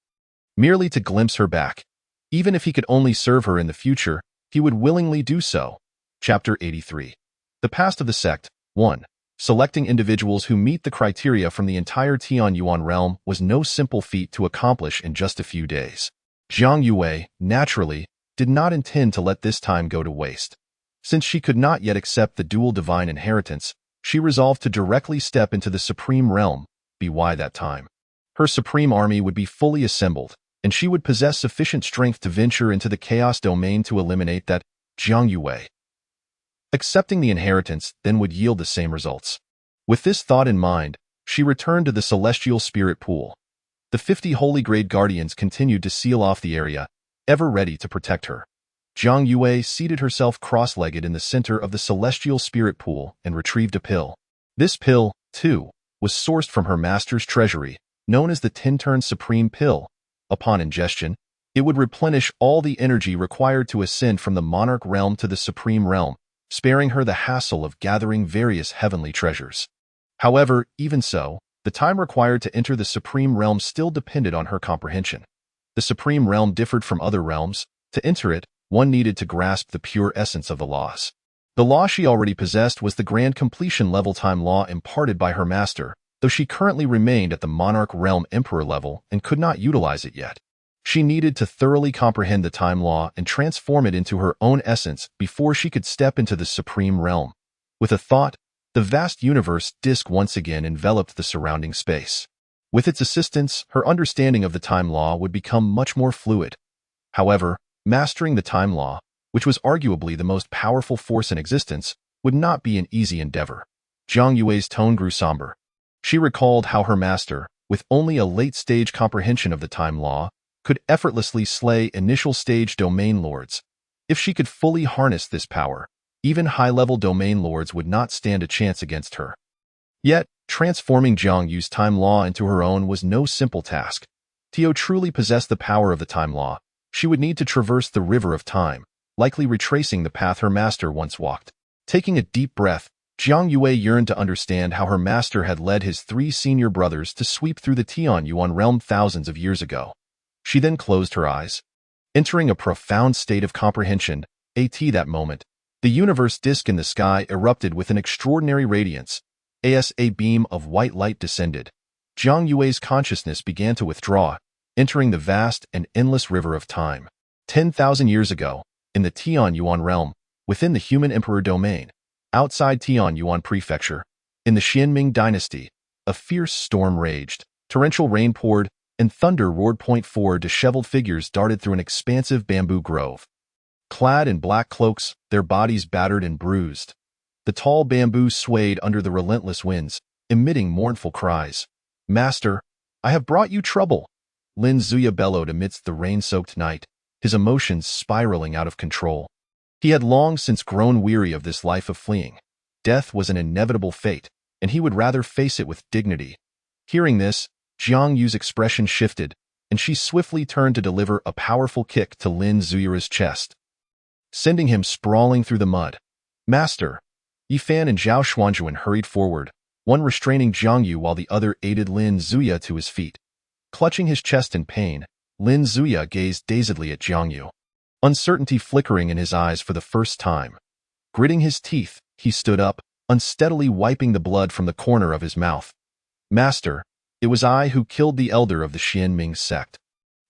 merely to glimpse her back. Even if he could only serve her in the future, he would willingly do so. Chapter 83. The Past of the Sect. 1. Selecting individuals who meet the criteria from the entire Tianyuan realm was no simple feat to accomplish in just a few days. Jiang Yue, naturally, did not intend to let this time go to waste. Since she could not yet accept the dual divine inheritance, she resolved to directly step into the Supreme Realm, by that time. Her supreme army would be fully assembled, and she would possess sufficient strength to venture into the chaos domain to eliminate that Jiang Yue. Accepting the inheritance then would yield the same results. With this thought in mind, she returned to the celestial spirit pool. The 50 holy grade guardians continued to seal off the area, ever ready to protect her. Jiang Yue seated herself cross-legged in the center of the celestial spirit pool and retrieved a pill. This pill, too, was sourced from her master's treasury, known as the Tinturn Supreme Pill. Upon ingestion, it would replenish all the energy required to ascend from the monarch realm to the supreme realm, sparing her the hassle of gathering various heavenly treasures. However, even so, the time required to enter the supreme realm still depended on her comprehension. The supreme realm differed from other realms. To enter it, one needed to grasp the pure essence of the laws. The law she already possessed was the grand completion level time law imparted by her master, though she currently remained at the monarch realm emperor level and could not utilize it yet. She needed to thoroughly comprehend the time law and transform it into her own essence before she could step into the supreme realm. With a thought, the vast universe disk once again enveloped the surrounding space. With its assistance, her understanding of the time law would become much more fluid. However, mastering the time law, which was arguably the most powerful force in existence, would not be an easy endeavor. Jiang Yue's tone grew somber. She recalled how her master, with only a late-stage comprehension of the time law, could effortlessly slay initial-stage domain lords. If she could fully harness this power, even high-level domain lords would not stand a chance against her. Yet, transforming Jiang Yu's time law into her own was no simple task. To truly possess the power of the time law, she would need to traverse the river of time, likely retracing the path her master once walked. Taking a deep breath, Jiang Yue yearned to understand how her master had led his 3 senior brothers to sweep through the Tianyuan realm thousands of years ago. She then closed her eyes. Entering a profound state of comprehension, that moment, the universe disk in the sky erupted with an extraordinary radiance. As a beam of white light descended, Jiang Yue's consciousness began to withdraw, entering the vast and endless river of time. 10,000 years ago, in the Tianyuan realm, within the human emperor domain, outside Tianyuan prefecture, in the Xianming dynasty, a fierce storm raged, torrential rain poured, and thunder roared. 4 disheveled figures darted through an expansive bamboo grove. Clad in black cloaks, their bodies battered and bruised, the tall bamboo swayed under the relentless winds, emitting mournful cries. "Master, I have brought you trouble," Lin Zuya bellowed amidst the rain-soaked night, his emotions spiraling out of control. He had long since grown weary of this life of fleeing. Death was an inevitable fate, and he would rather face it with dignity. Hearing this, Jiang Yu's expression shifted, and she swiftly turned to deliver a powerful kick to Lin Zuya's chest, sending him sprawling through the mud. "Master!" Yifan and Zhao Xuanjuan hurried forward, one restraining Jiang Yu while the other aided Lin Zuya to his feet. Clutching his chest in pain, Lin Zuya gazed dazedly at Jiang Yu, uncertainty flickering in his eyes for the first time. Gritting his teeth, he stood up, unsteadily wiping the blood from the corner of his mouth. "Master, it was I who killed the elder of the Xianming sect.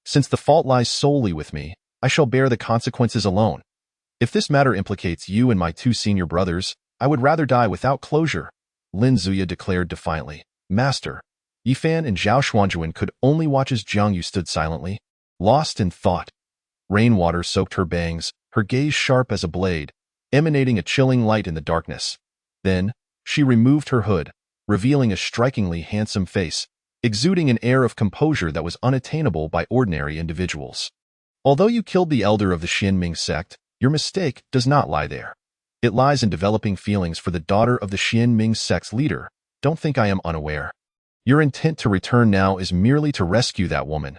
Since the fault lies solely with me, I shall bear the consequences alone. If this matter implicates you and my 2 senior brothers, I would rather die without closure," Lin Zuya declared defiantly. "Master." Yifan and Zhao Xuanjuan could only watch as Jiang Yu stood silently, lost in thought. Rainwater soaked her bangs, her gaze sharp as a blade, emanating a chilling light in the darkness. Then, she removed her hood, revealing a strikingly handsome face, exuding an air of composure that was unattainable by ordinary individuals. "Although you killed the elder of the Xianming sect, your mistake does not lie there. It lies in developing feelings for the daughter of the Xianming sect's leader. Don't think I am unaware. Your intent to return now is merely to rescue that woman.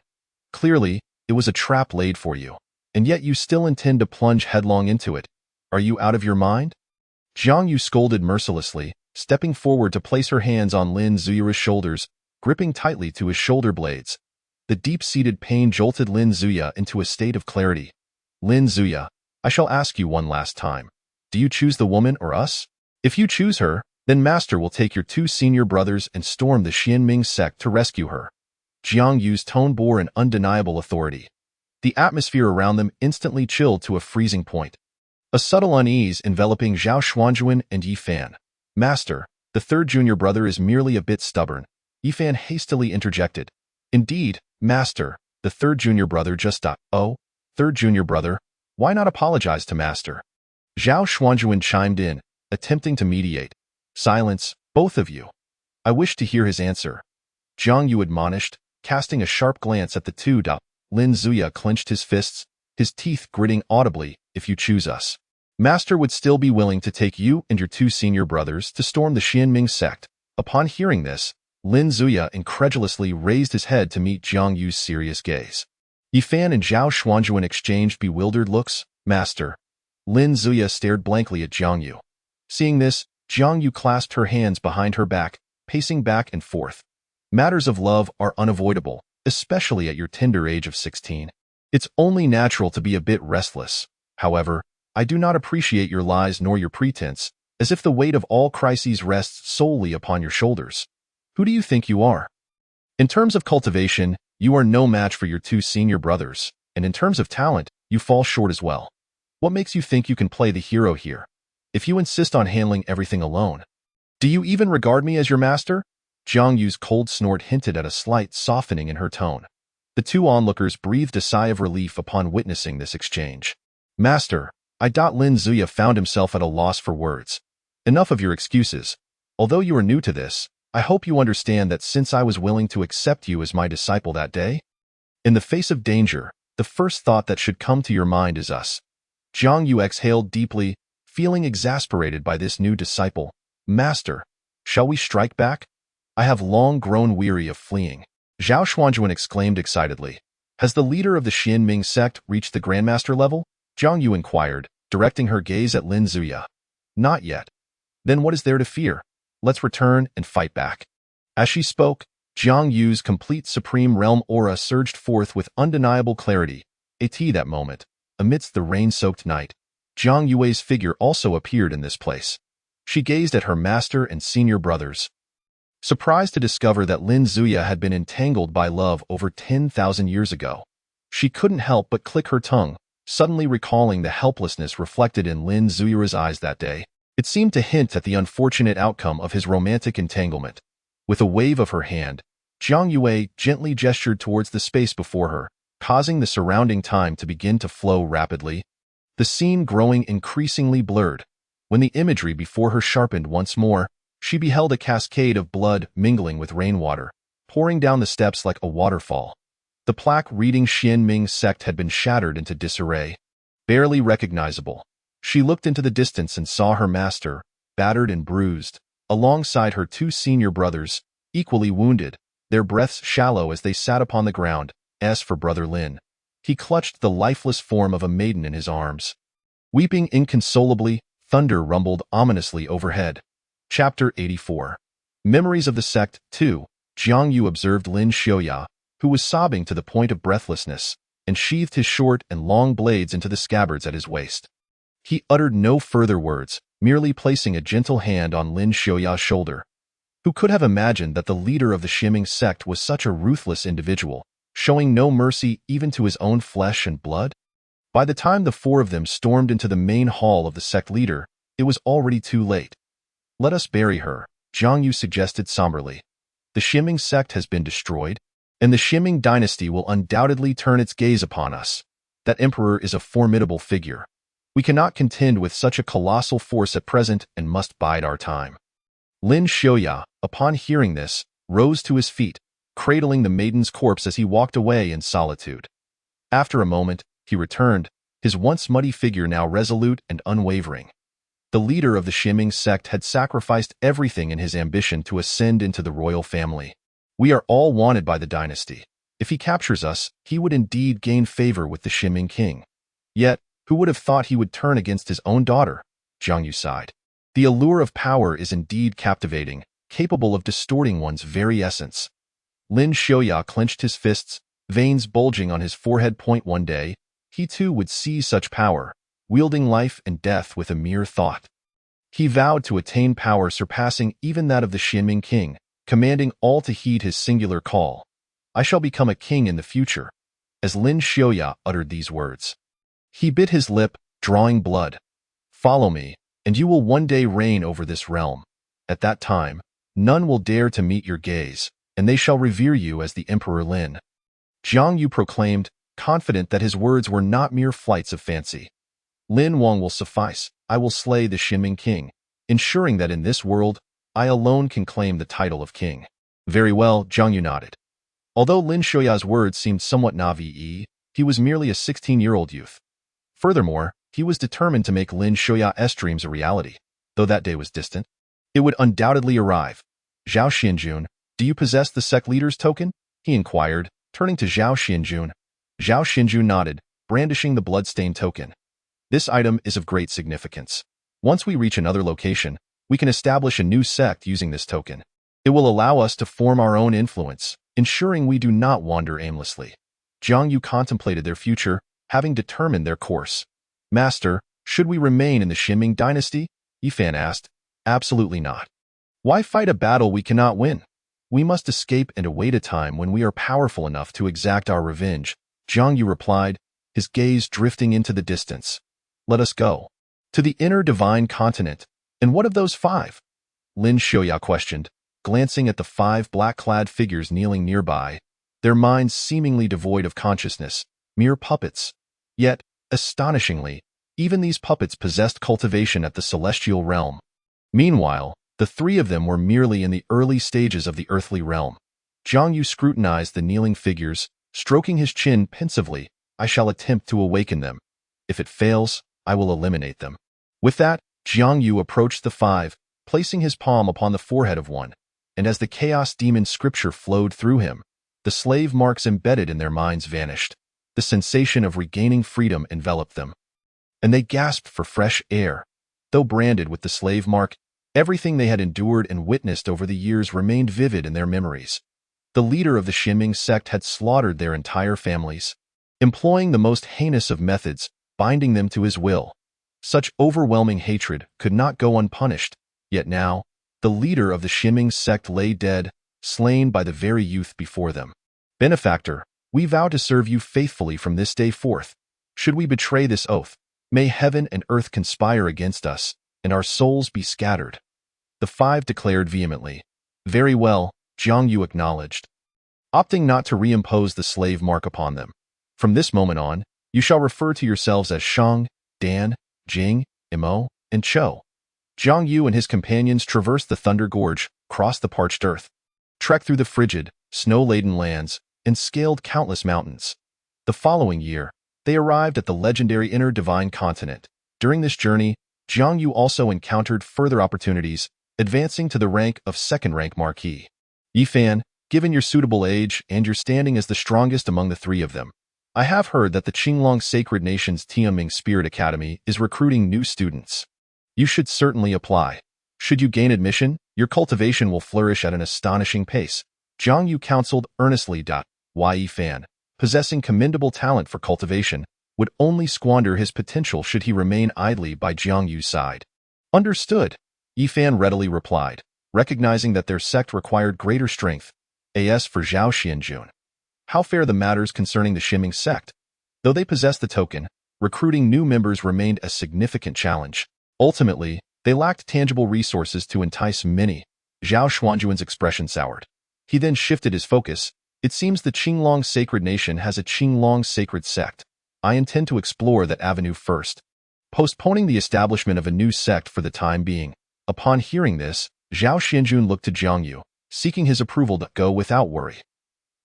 Clearly, it was a trap laid for you, and yet you still intend to plunge headlong into it. Are you out of your mind?" Jiang Yu scolded mercilessly, stepping forward to place her hands on Lin Zuya's shoulders, gripping tightly to his shoulder blades. The deep-seated pain jolted Lin Zuya into a state of clarity. "Lin Zuya, I shall ask you one last time. Do you choose the woman or us? If you choose her, then Master will take your 2 senior brothers and storm the Xianming sect to rescue her." Jiang Yu's tone bore an undeniable authority. The atmosphere around them instantly chilled to a freezing point. A subtle unease enveloping Zhao Xuanjuan and Yifan. "Master, the 3rd junior brother is merely a bit stubborn," Yifan hastily interjected. "Indeed, Master," The third junior brother just died. Oh, third junior brother, why not apologize to master? Zhao Xuanzhuan chimed in, attempting to mediate. Silence, both of you. I wish to hear his answer. Jiang Yu admonished, casting a sharp glance at the two. Lin Zuya clenched his fists, his teeth gritting audibly. If you choose us, master would still be willing to take you and your two senior brothers to storm the Xianming sect. Upon hearing this, Lin Zuya incredulously raised his head to meet Jiang Yu's serious gaze. Yifan and Zhao Xuanzhuan exchanged bewildered looks. Master. Lin Zuya stared blankly at Jiang Yu. Seeing this, Jiang Yu clasped her hands behind her back, pacing back and forth. Matters of love are unavoidable, especially at your tender age of 16. It's only natural to be a bit restless. However, I do not appreciate your lies nor your pretense, as if the weight of all crises rests solely upon your shoulders. Who do you think you are? In terms of cultivation, you are no match for your two senior brothers, and in terms of talent, you fall short as well. What makes you think you can play the hero here? If you insist on handling everything alone, do you even regard me as your master? Jiang Yu's cold snort hinted at a slight softening in her tone. The two onlookers breathed a sigh of relief upon witnessing this exchange. Master, Lin Zuya found himself at a loss for words. Enough of your excuses. Although you are new to this, I hope you understand that since I was willing to accept you as my disciple that day, in the face of danger, the first thought that should come to your mind is us. Jiang Yu exhaled deeply, feeling exasperated by this new disciple. Master, shall we strike back? I have long grown weary of fleeing. Zhao Xuanzhuan exclaimed excitedly. Has the leader of the Xianming sect reached the Grandmaster level? Jiang Yu inquired, directing her gaze at Lin Zuya. Not yet. Then what is there to fear? Let's return and fight back. As she spoke, Jiang Yu's complete supreme realm aura surged forth with undeniable clarity. At that moment, amidst the rain-soaked night, Jiang Yue's figure also appeared in this place. She gazed at her master and senior brothers, surprised to discover that Lin Zuya had been entangled by love over 10,000 years ago. She couldn't help but click her tongue, suddenly recalling the helplessness reflected in Lin Zuya's eyes that day. It seemed to hint at the unfortunate outcome of his romantic entanglement. With a wave of her hand, Jiang Yue gently gestured towards the space before her, causing the surrounding time to begin to flow rapidly, the scene growing increasingly blurred. When the imagery before her sharpened once more, she beheld a cascade of blood mingling with rainwater, pouring down the steps like a waterfall. The plaque reading Xianming sect had been shattered into disarray, barely recognizable. She looked into the distance and saw her master, battered and bruised, alongside her two senior brothers, equally wounded, their breaths shallow as they sat upon the ground. As for Brother Lin, he clutched the lifeless form of a maiden in his arms. Weeping inconsolably, thunder rumbled ominously overhead. Chapter 84. Memories of the Sect 2. Jiang Yu observed Lin Xiaoya, who was sobbing to the point of breathlessness, and sheathed his short and long blades into the scabbards at his waist. He uttered no further words, merely placing a gentle hand on Lin Xiaoya's shoulder. Who could have imagined that the leader of the Xianming sect was such a ruthless individual, showing no mercy even to his own flesh and blood? By the time the four of them stormed into the main hall of the sect leader, it was already too late. Let us bury her, Jiang Yu suggested somberly. The Xianming sect has been destroyed, and the Xianming dynasty will undoubtedly turn its gaze upon us. That emperor is a formidable figure. We cannot contend with such a colossal force at present and must bide our time. Lin Xiaoya, upon hearing this, rose to his feet, cradling the maiden's corpse as he walked away in solitude. After a moment, he returned, his once muddy figure now resolute and unwavering. The leader of the Xianming sect had sacrificed everything in his ambition to ascend into the royal family. We are all wanted by the dynasty. If he captures us, he would indeed gain favor with the Xianming king. Yet, who would have thought he would turn against his own daughter? Jiang Yu sighed. The allure of power is indeed captivating, capable of distorting one's very essence. Lin Xiaoya clenched his fists, veins bulging on his forehead. One day, he too would seize such power, wielding life and death with a mere thought. He vowed to attain power surpassing even that of the Xianming king, commanding all to heed his singular call. I shall become a king in the future. As Lin Xiaoya uttered these words, he bit his lip, drawing blood. Follow me, and you will one day reign over this realm. At that time, none will dare to meet your gaze, and they shall revere you as the Emperor Lin. Jiang Yu proclaimed, confident that his words were not mere flights of fancy. Lin Wang will suffice. I will slay the Xinming king, ensuring that in this world, I alone can claim the title of king. Very well, Jiang Yu nodded. Although Lin Shuya's words seemed somewhat naive, he was merely a 16-year-old youth. Furthermore, he was determined to make Lin Shuya's dreams a reality, though that day was distant. It would undoubtedly arrive. Zhao Xianjun, do you possess the sect leader's token? He inquired, turning to Zhao Xianjun. Zhao Xianjun nodded, brandishing the bloodstained token. This item is of great significance. Once we reach another location, we can establish a new sect using this token. It will allow us to form our own influence, ensuring we do not wander aimlessly. Jiang Yu contemplated their future, having determined their course. Master, should we remain in the Xinming dynasty? Yifan asked. Absolutely not. Why fight a battle we cannot win? We must escape and await a time when we are powerful enough to exact our revenge, Jiang Yu replied, his gaze drifting into the distance. Let us go. To the inner divine continent. And what of those 5? Lin Xiuya questioned, glancing at the 5 black-clad figures kneeling nearby, their minds seemingly devoid of consciousness, mere puppets. Yet, astonishingly, even these puppets possessed cultivation at the celestial realm. Meanwhile, the 3 of them were merely in the early stages of the earthly realm. Jiang Yu scrutinized the kneeling figures, stroking his chin pensively. I shall attempt to awaken them. If it fails, I will eliminate them. With that, Jiang Yu approached the 5, placing his palm upon the forehead of one, and as the chaos demon scripture flowed through him, the slave marks embedded in their minds vanished. The sensation of regaining freedom enveloped them, and they gasped for fresh air. Though branded with the slave mark, everything they had endured and witnessed over the years remained vivid in their memories. The leader of the Xinming sect had slaughtered their entire families, employing the most heinous of methods, binding them to his will. Such overwhelming hatred could not go unpunished, yet now, the leader of the Xinming sect lay dead, slain by the very youth before them. Benefactor, we vow to serve you faithfully from this day forth. Should we betray this oath, may heaven and earth conspire against us, and our souls be scattered. The 5 declared vehemently. Very well, Jiang Yu acknowledged, opting not to reimpose the slave mark upon them. From this moment on, you shall refer to yourselves as Shang, Dan, Jing, Imo, and Cho. Jiang Yu and his companions traversed the Thunder Gorge, crossed the parched earth, trekked through the frigid, snow-laden lands, and scaled countless mountains. The following year, they arrived at the legendary Inner Divine Continent. During this journey, Jiang Yu also encountered further opportunities, advancing to the rank of second-rank Marquis. Yifan, given your suitable age and your standing as the strongest among the 3 of them, I have heard that the Qinglong Sacred Nation's Tianming Spirit Academy is recruiting new students. You should certainly apply. Should you gain admission, your cultivation will flourish at an astonishing pace. Jiang Yu counseled earnestly. Yifan, possessing commendable talent for cultivation, would only squander his potential should he remain idly by Jiang Yu's side. Understood, Yifan readily replied, recognizing that their sect required greater strength. As for Zhao Xianjun, how fare the matters concerning the Xinming sect? Though they possessed the token, recruiting new members remained a significant challenge. Ultimately, they lacked tangible resources to entice many. Zhao Xuanjuan's expression soured. He then shifted his focus. It seems the Qinglong Sacred Nation has a Qinglong Sacred Sect. I intend to explore that avenue first, postponing the establishment of a new sect for the time being. Upon hearing this, Zhao Xianjun looked to Jiang Yu, seeking his approval to go without worry.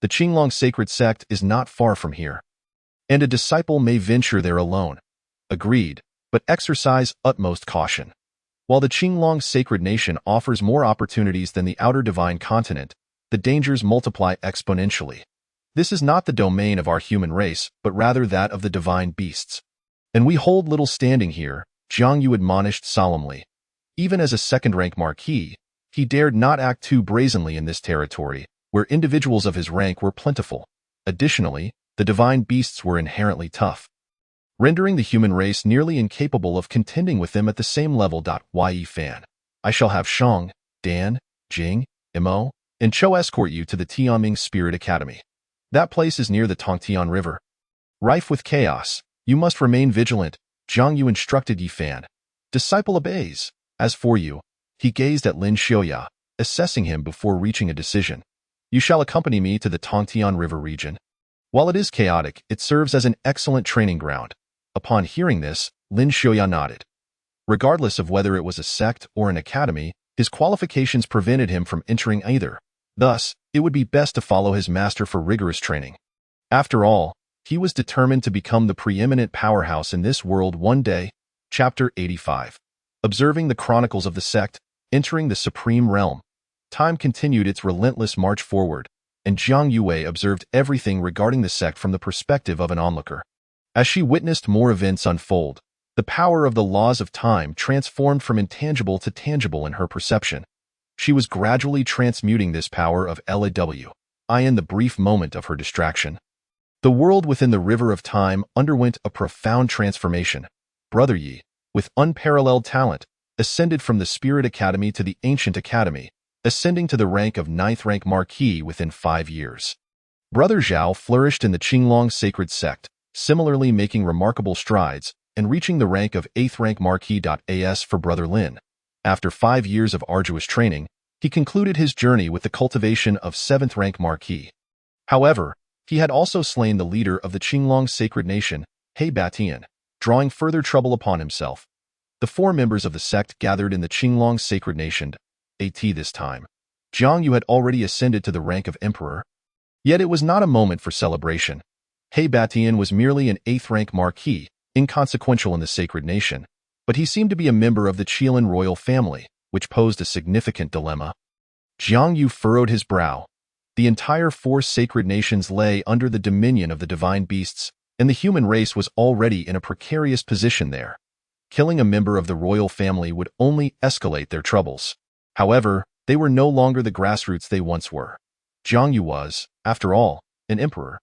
The Qinglong Sacred Sect is not far from here, and a disciple may venture there alone. Agreed, but exercise utmost caution. While the Qinglong Sacred Nation offers more opportunities than the Outer Divine Continent, the dangers multiply exponentially. This is not the domain of our human race, but rather that of the divine beasts. And we hold little standing here, Jiang Yu admonished solemnly. Even as a second-rank Marquis, he dared not act too brazenly in this territory, where individuals of his rank were plentiful. Additionally, the divine beasts were inherently tough, rendering the human race nearly incapable of contending with them at the same level. Yifan, I shall have Shang, Dan, Jing, Imo, and Cho escort you to the Tianming Spirit Academy. That place is near the Tongtian River, rife with chaos. You must remain vigilant, Jiang Yu instructed Yifan. Disciple obeys. As for you, he gazed at Lin Xiuya, assessing him before reaching a decision. You shall accompany me to the Tongtian River region. While it is chaotic, it serves as an excellent training ground. Upon hearing this, Lin Xiaoya nodded. Regardless of whether it was a sect or an academy, his qualifications prevented him from entering either. Thus, it would be best to follow his master for rigorous training. After all, he was determined to become the preeminent powerhouse in this world one day. Chapter 85. Observing the chronicles of the sect, entering the supreme realm. Time continued its relentless march forward, and Jiang Yue observed everything regarding the sect from the perspective of an onlooker. As she witnessed more events unfold, the power of the laws of time transformed from intangible to tangible in her perception. She was gradually transmuting this power of LAW in the brief moment of her distraction. The world within the river of time underwent a profound transformation. Brother Yi, with unparalleled talent, ascended from the Spirit Academy to the Ancient Academy, ascending to the rank of 9th rank Marquis within 5 years. Brother Zhao flourished in the Qinglong sacred sect, similarly making remarkable strides, and reaching the rank of 8th rank Marquis. As for Brother Lin, after 5 years of arduous training, he concluded his journey with the cultivation of 7th rank Marquis. However, he had also slain the leader of the Qinglong sacred nation, He Batian, drawing further trouble upon himself. The 4 members of the sect gathered in the Qinglong sacred nation. This time, Jiang Yu had already ascended to the rank of emperor. Yet it was not a moment for celebration. He Batian was merely an 8th rank Marquis, inconsequential in the sacred nation, but he seemed to be a member of the Qilin royal family, which posed a significant dilemma. Jiang Yu furrowed his brow. The entire 4 sacred nations lay under the dominion of the divine beasts, and the human race was already in a precarious position there. Killing a member of the royal family would only escalate their troubles. However, they were no longer the grassroots they once were. Jiang Yu was, after all, an emperor.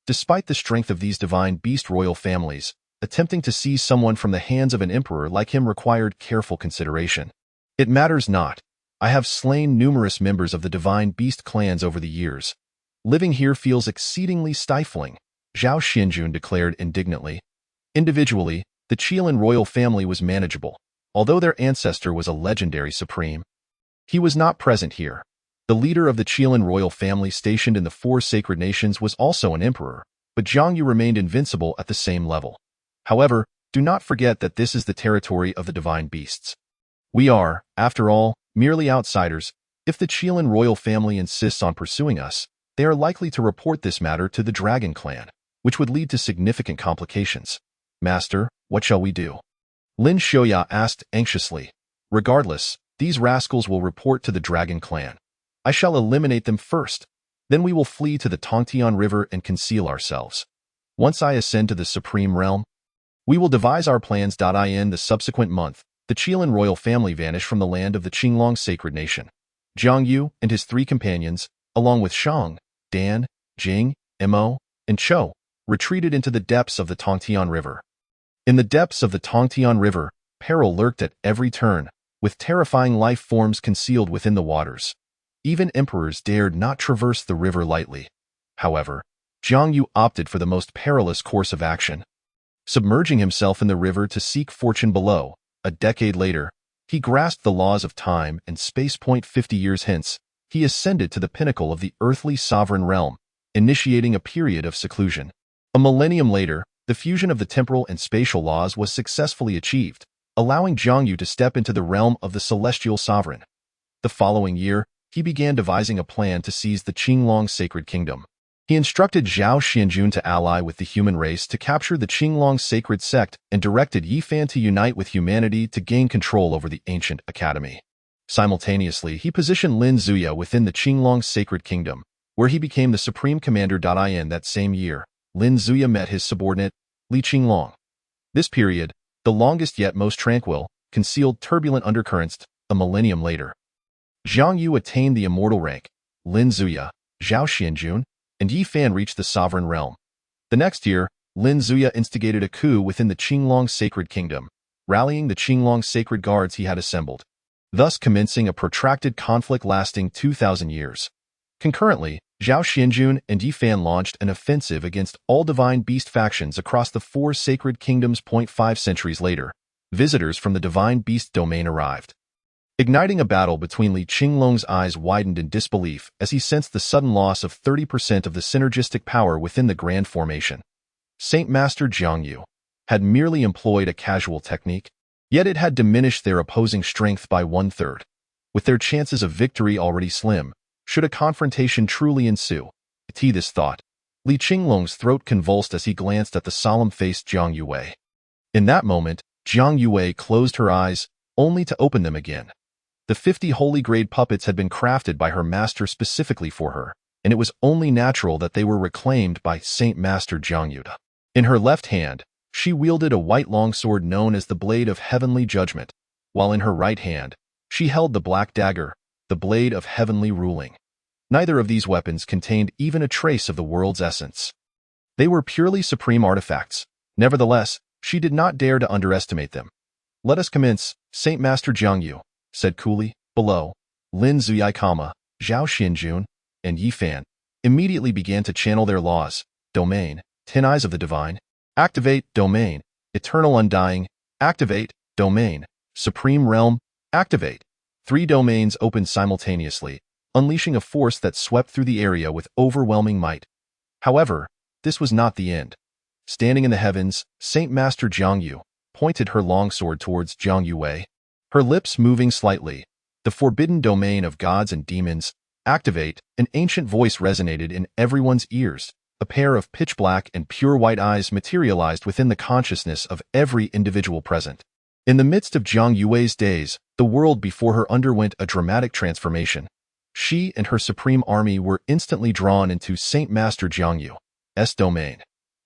Despite the strength of these divine beast royal families, attempting to seize someone from the hands of an emperor like him required careful consideration. It matters not. I have slain numerous members of the divine beast clans over the years. Living here feels exceedingly stifling, Zhao Xianjun declared indignantly. Individually, the Qilin royal family was manageable, although their ancestor was a legendary supreme. He was not present here. The leader of the Qilin royal family stationed in the 4 sacred nations was also an emperor, but Jiang Yu remained invincible at the same level. However, do not forget that this is the territory of the divine beasts. We are, after all, merely outsiders. If the Qilin royal family insists on pursuing us, they are likely to report this matter to the Dragon Clan, which would lead to significant complications. Master, what shall we do? Lin Xiaoya asked anxiously. Regardless, these rascals will report to the Dragon Clan. I shall eliminate them first. Then we will flee to the Tongtian River and conceal ourselves. Once I ascend to the Supreme Realm, we will devise our plans. In the subsequent month, the Qilin royal family vanished from the land of the Qinglong sacred nation. Jiang Yu and his 3 companions, along with Shang, Dan, Jing, Mo, and Chou, retreated into the depths of the Tongtian River. In the depths of the Tongtian River, peril lurked at every turn, with terrifying life forms concealed within the waters. Even emperors dared not traverse the river lightly. However, Jiang Yu opted for the most perilous course of action. Submerging himself in the river to seek fortune below, a decade later, he grasped the laws of time and space. 50 years hence, he ascended to the pinnacle of the earthly sovereign realm, initiating a period of seclusion. A millennium later, the fusion of the temporal and spatial laws was successfully achieved, allowing Jiang Yu to step into the realm of the celestial sovereign. The following year, he began devising a plan to seize the Qinglong sacred kingdom. He instructed Zhao Xianjun to ally with the human race to capture the Qinglong sacred sect and directed Yi Fan to unite with humanity to gain control over the ancient academy. Simultaneously, he positioned Lin Zuya within the Qinglong sacred kingdom, where he became the supreme commander. In that same year, Lin Zuya met his subordinate, Li Qinglong. This period, the longest yet most tranquil, concealed turbulent undercurrents. A millennium later, Jiang Yu attained the immortal rank. Lin Zuya, Zhao Xianjun, and Yi Fan reached the sovereign realm. The next year, Lin Zuya instigated a coup within the Qinglong sacred kingdom, rallying the Qinglong sacred guards he had assembled, thus commencing a protracted conflict lasting 2,000 years. Concurrently, Zhao Xianjun and Yi Fan launched an offensive against all divine beast factions across the 4 sacred kingdoms. 5 centuries later, visitors from the divine beast domain arrived. igniting a battle between Li Qinglong's eyes widened in disbelief as he sensed the sudden loss of 30% of the synergistic power within the Grand Formation. Saint Master Jiang Yu had merely employed a casual technique, yet it had diminished their opposing strength by 1/3. With their chances of victory already slim, should a confrontation truly ensue. This thought, Li Qinglong's throat convulsed as he glanced at the solemn-faced Jiang Yue. In that moment, Jiang Yue closed her eyes, only to open them again. The 50 holy-grade puppets had been crafted by her master specifically for her, and it was only natural that they were reclaimed by Saint Master Jiang Yu. In her left hand, she wielded a white longsword known as the Blade of Heavenly Judgment, while in her right hand, she held the black dagger, the Blade of Heavenly Ruling. Neither of these weapons contained even a trace of the world's essence. They were purely supreme artifacts. Nevertheless, she did not dare to underestimate them. "Let us commence, Saint Master Jiang Yu," said coolly. Below, Lin Zuyai, Zhao Xinjun, and Yi Fan immediately began to channel their laws. Domain, 10 Eyes of the Divine. Activate. Domain, Eternal Undying. Activate. Domain, Supreme Realm. Activate. 3 domains opened simultaneously, unleashing a force that swept through the area with overwhelming might. However, this was not the end. Standing in the heavens, Saint Master Jiang Yu pointed her longsword towards Jiang Yue, her lips moving slightly. "The forbidden domain of gods and demons. Activate." An ancient voice resonated in everyone's ears. A pair of pitch-black and pure white eyes materialized within the consciousness of every individual present. In the midst of Jiang Yue's days, the world before her underwent a dramatic transformation. She and her supreme army were instantly drawn into Saint Master Jiang Yu's domain.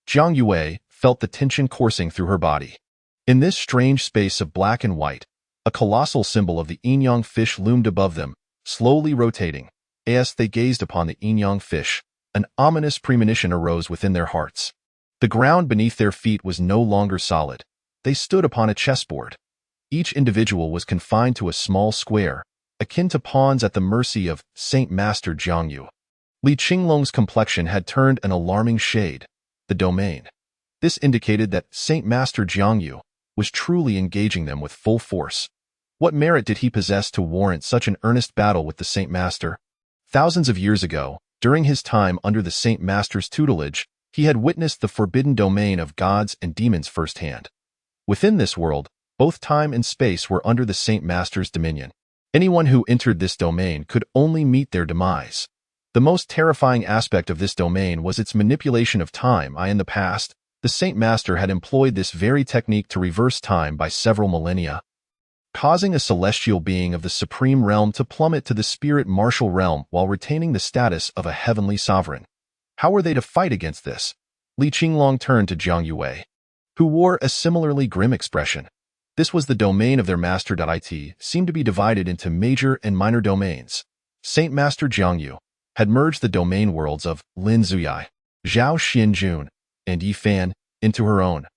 Jiang Yue felt the tension coursing through her body. In this strange space of black and white, a colossal symbol of the yin-yang fish loomed above them, slowly rotating. As they gazed upon the yin-yang fish, an ominous premonition arose within their hearts. The ground beneath their feet was no longer solid. They stood upon a chessboard. Each individual was confined to a small square, akin to pawns at the mercy of Saint Master Jiang Yu. Li Qinglong's complexion had turned an alarming shade. The domain. This indicated that Saint Master Jiang Yu was truly engaging them with full force. What merit did he possess to warrant such an earnest battle with the Saint Master? Thousands of years ago, during his time under the Saint Master's tutelage, he had witnessed the forbidden domain of gods and demons firsthand. Within this world, both time and space were under the Saint Master's dominion. Anyone who entered this domain could only meet their demise. The most terrifying aspect of this domain was its manipulation of time. In the past, the Saint Master had employed this very technique to reverse time by several millennia, causing a celestial being of the supreme realm to plummet to the spirit martial realm while retaining the status of a heavenly sovereign. How were they to fight against this? Li Qinglong turned to Jiang Yue, who wore a similarly grim expression. This was the domain of their master. It seemed to be divided into major and minor domains. Saint Master Jiang Yu had merged the domain worlds of Lin Zuyai, Zhao Xinjun, and Yi Fan into her own.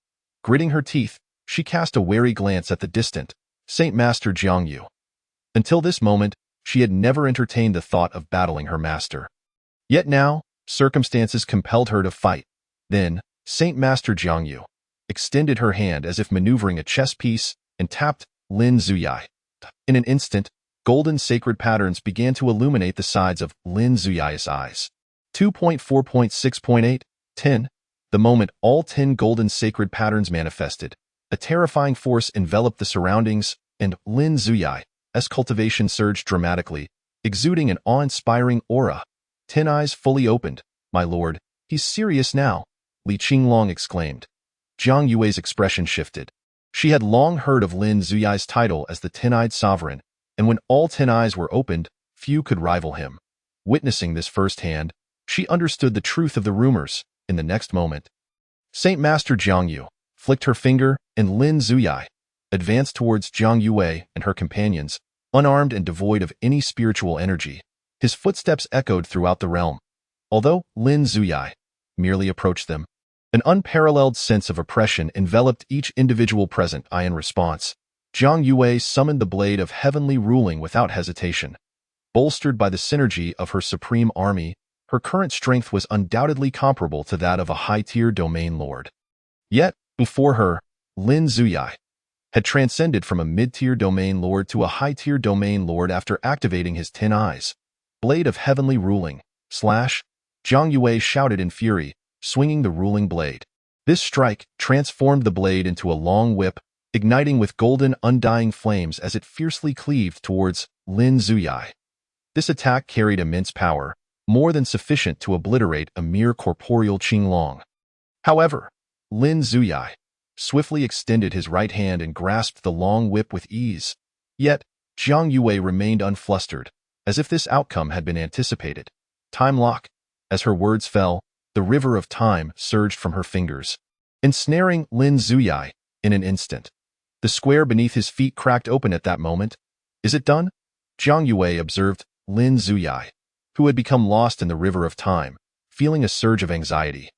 Gritting her teeth, she cast a wary glance at the distant Saint Master Jiang Yu. Until this moment, she had never entertained the thought of battling her master. Yet now, circumstances compelled her to fight. Then, Saint Master Jiang Yu extended her hand as if maneuvering a chess piece and tapped Lin Zuyai. In an instant, golden sacred patterns began to illuminate the sides of Lin Zuyai's eyes. 2.4.6.8 10. The moment all 10 golden sacred patterns manifested, a terrifying force enveloped the surroundings, and Lin Zuyai's cultivation surged dramatically, exuding an awe-inspiring aura. 10 eyes fully opened. "My lord, he's serious now," Li Qinglong exclaimed. Jiang Yue's expression shifted. She had long heard of Lin Zuyai's title as the 10-eyed sovereign, and when all 10 eyes were opened, few could rival him. Witnessing this firsthand, she understood the truth of the rumors. In the next moment, Saint Master Jiang Yu flicked her finger, and Lin Zuyai advanced towards Jiang Yue and her companions, unarmed and devoid of any spiritual energy. His footsteps echoed throughout the realm. Although Lin Zuyai merely approached them, an unparalleled sense of oppression enveloped each individual present. In response, Jiang Yue summoned the Blade of Heavenly Ruling without hesitation. Bolstered by the synergy of her supreme army, her current strength was undoubtedly comparable to that of a high-tier domain lord. Yet, before her, Lin Zuyai had transcended from a mid-tier domain lord to a high-tier domain lord after activating his 10 eyes. Blade of Heavenly Ruling, slash, Jiang Yue shouted in fury, swinging the ruling blade. This strike transformed the blade into a long whip, igniting with golden undying flames as it fiercely cleaved towards Lin Zuyai. This attack carried immense power, more than sufficient to obliterate a mere corporeal Qinglong. However, Lin Zuyai swiftly extended his right hand and grasped the long whip with ease. Yet, Jiang Yue remained unflustered, as if this outcome had been anticipated. Time lock. As her words fell, the river of time surged from her fingers, ensnaring Lin Zuyai in an instant. The square beneath his feet cracked open at that moment. Is it done? Jiang Yue observed Lin Zuyai, who had become lost in the river of time, feeling a surge of anxiety.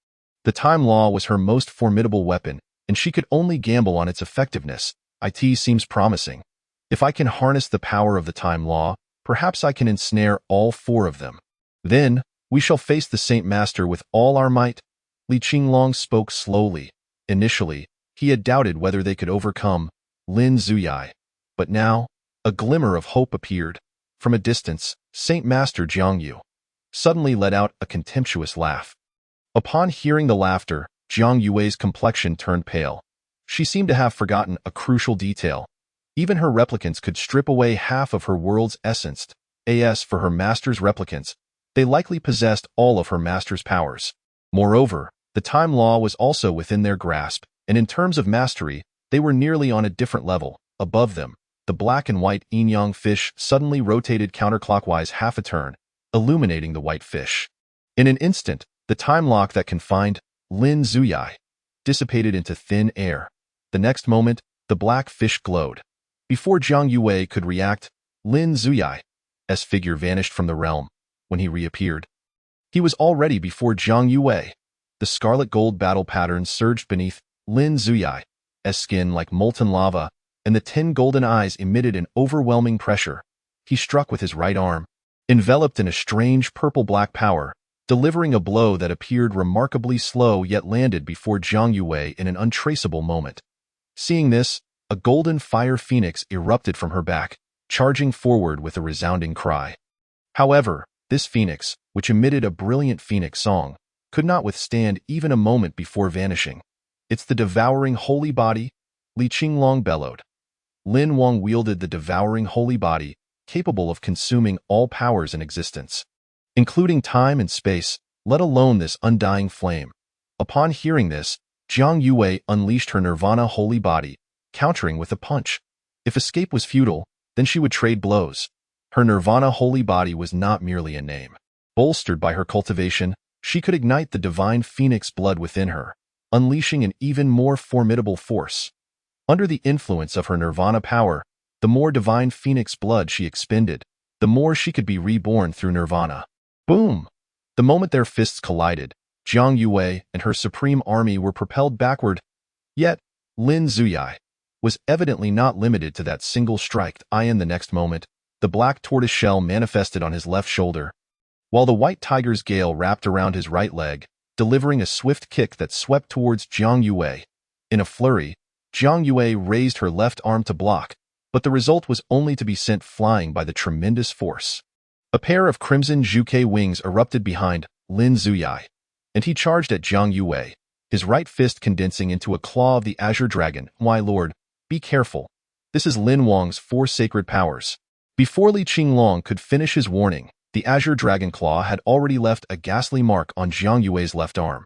The time law was her most formidable weapon, and she could only gamble on its effectiveness. It seems promising. If I can harness the power of the time law, perhaps I can ensnare all 4 of them. Then, we shall face the Saint Master with all our might. Li Qinglong spoke slowly. Initially, he had doubted whether they could overcome Lin Zuyai. But now, a glimmer of hope appeared. From a distance, Saint Master Jiang Yu suddenly let out a contemptuous laugh. Upon hearing the laughter, Jiang Yue's complexion turned pale. She seemed to have forgotten a crucial detail. Even her replicants could strip away half of her world's essence. As for her master's replicants, they likely possessed all of her master's powers. Moreover, the time law was also within their grasp, and in terms of mastery, they were nearly on a different level. Above them, the black and white yin-yang fish suddenly rotated counterclockwise half a turn, illuminating the white fish. In an instant, the time lock that confined Lin Zuyai dissipated into thin air. The next moment, the black fish glowed. Before Jiang Yue could react, Lin Zuyai's figure vanished from the realm. When he reappeared, he was already before Jiang Yue. The scarlet gold battle pattern surged beneath Lin Zuyai's skin like molten lava, and the 10 golden eyes emitted an overwhelming pressure. He struck with his right arm, enveloped in a strange purple-black power, delivering a blow that appeared remarkably slow yet landed before Jiang Yue in an untraceable moment. Seeing this, a golden fire phoenix erupted from her back, charging forward with a resounding cry. However, this phoenix, which emitted a brilliant phoenix song, could not withstand even a moment before vanishing. It's the devouring holy body, Li Qinglong bellowed. Lin Wang wielded the devouring holy body, capable of consuming all powers in existence, including time and space, let alone this undying flame. Upon hearing this, Jiang Yue unleashed her nirvana holy body, countering with a punch. If escape was futile, then she would trade blows. Her nirvana holy body was not merely a name. Bolstered by her cultivation, she could ignite the divine phoenix blood within her, unleashing an even more formidable force. Under the influence of her nirvana power, the more divine phoenix blood she expended, the more she could be reborn through nirvana. Boom! The moment their fists collided, Jiang Yue and her supreme army were propelled backward. Yet, Lin Zuyai was evidently not limited to that single strike. In the next moment, the black tortoise shell manifested on his left shoulder, while the white tiger's gale wrapped around his right leg, delivering a swift kick that swept towards Jiang Yue. In a flurry, Jiang Yue raised her left arm to block, but the result was only to be sent flying by the tremendous force. A pair of crimson Zhuke wings erupted behind Lin Zuyai, and he charged at Jiang Yue, his right fist condensing into a claw of the Azure Dragon. My lord, be careful. This is Lin Wang's 4 sacred powers. Before Li Qinglong could finish his warning, the Azure Dragon Claw had already left a ghastly mark on Jiang Yue's left arm.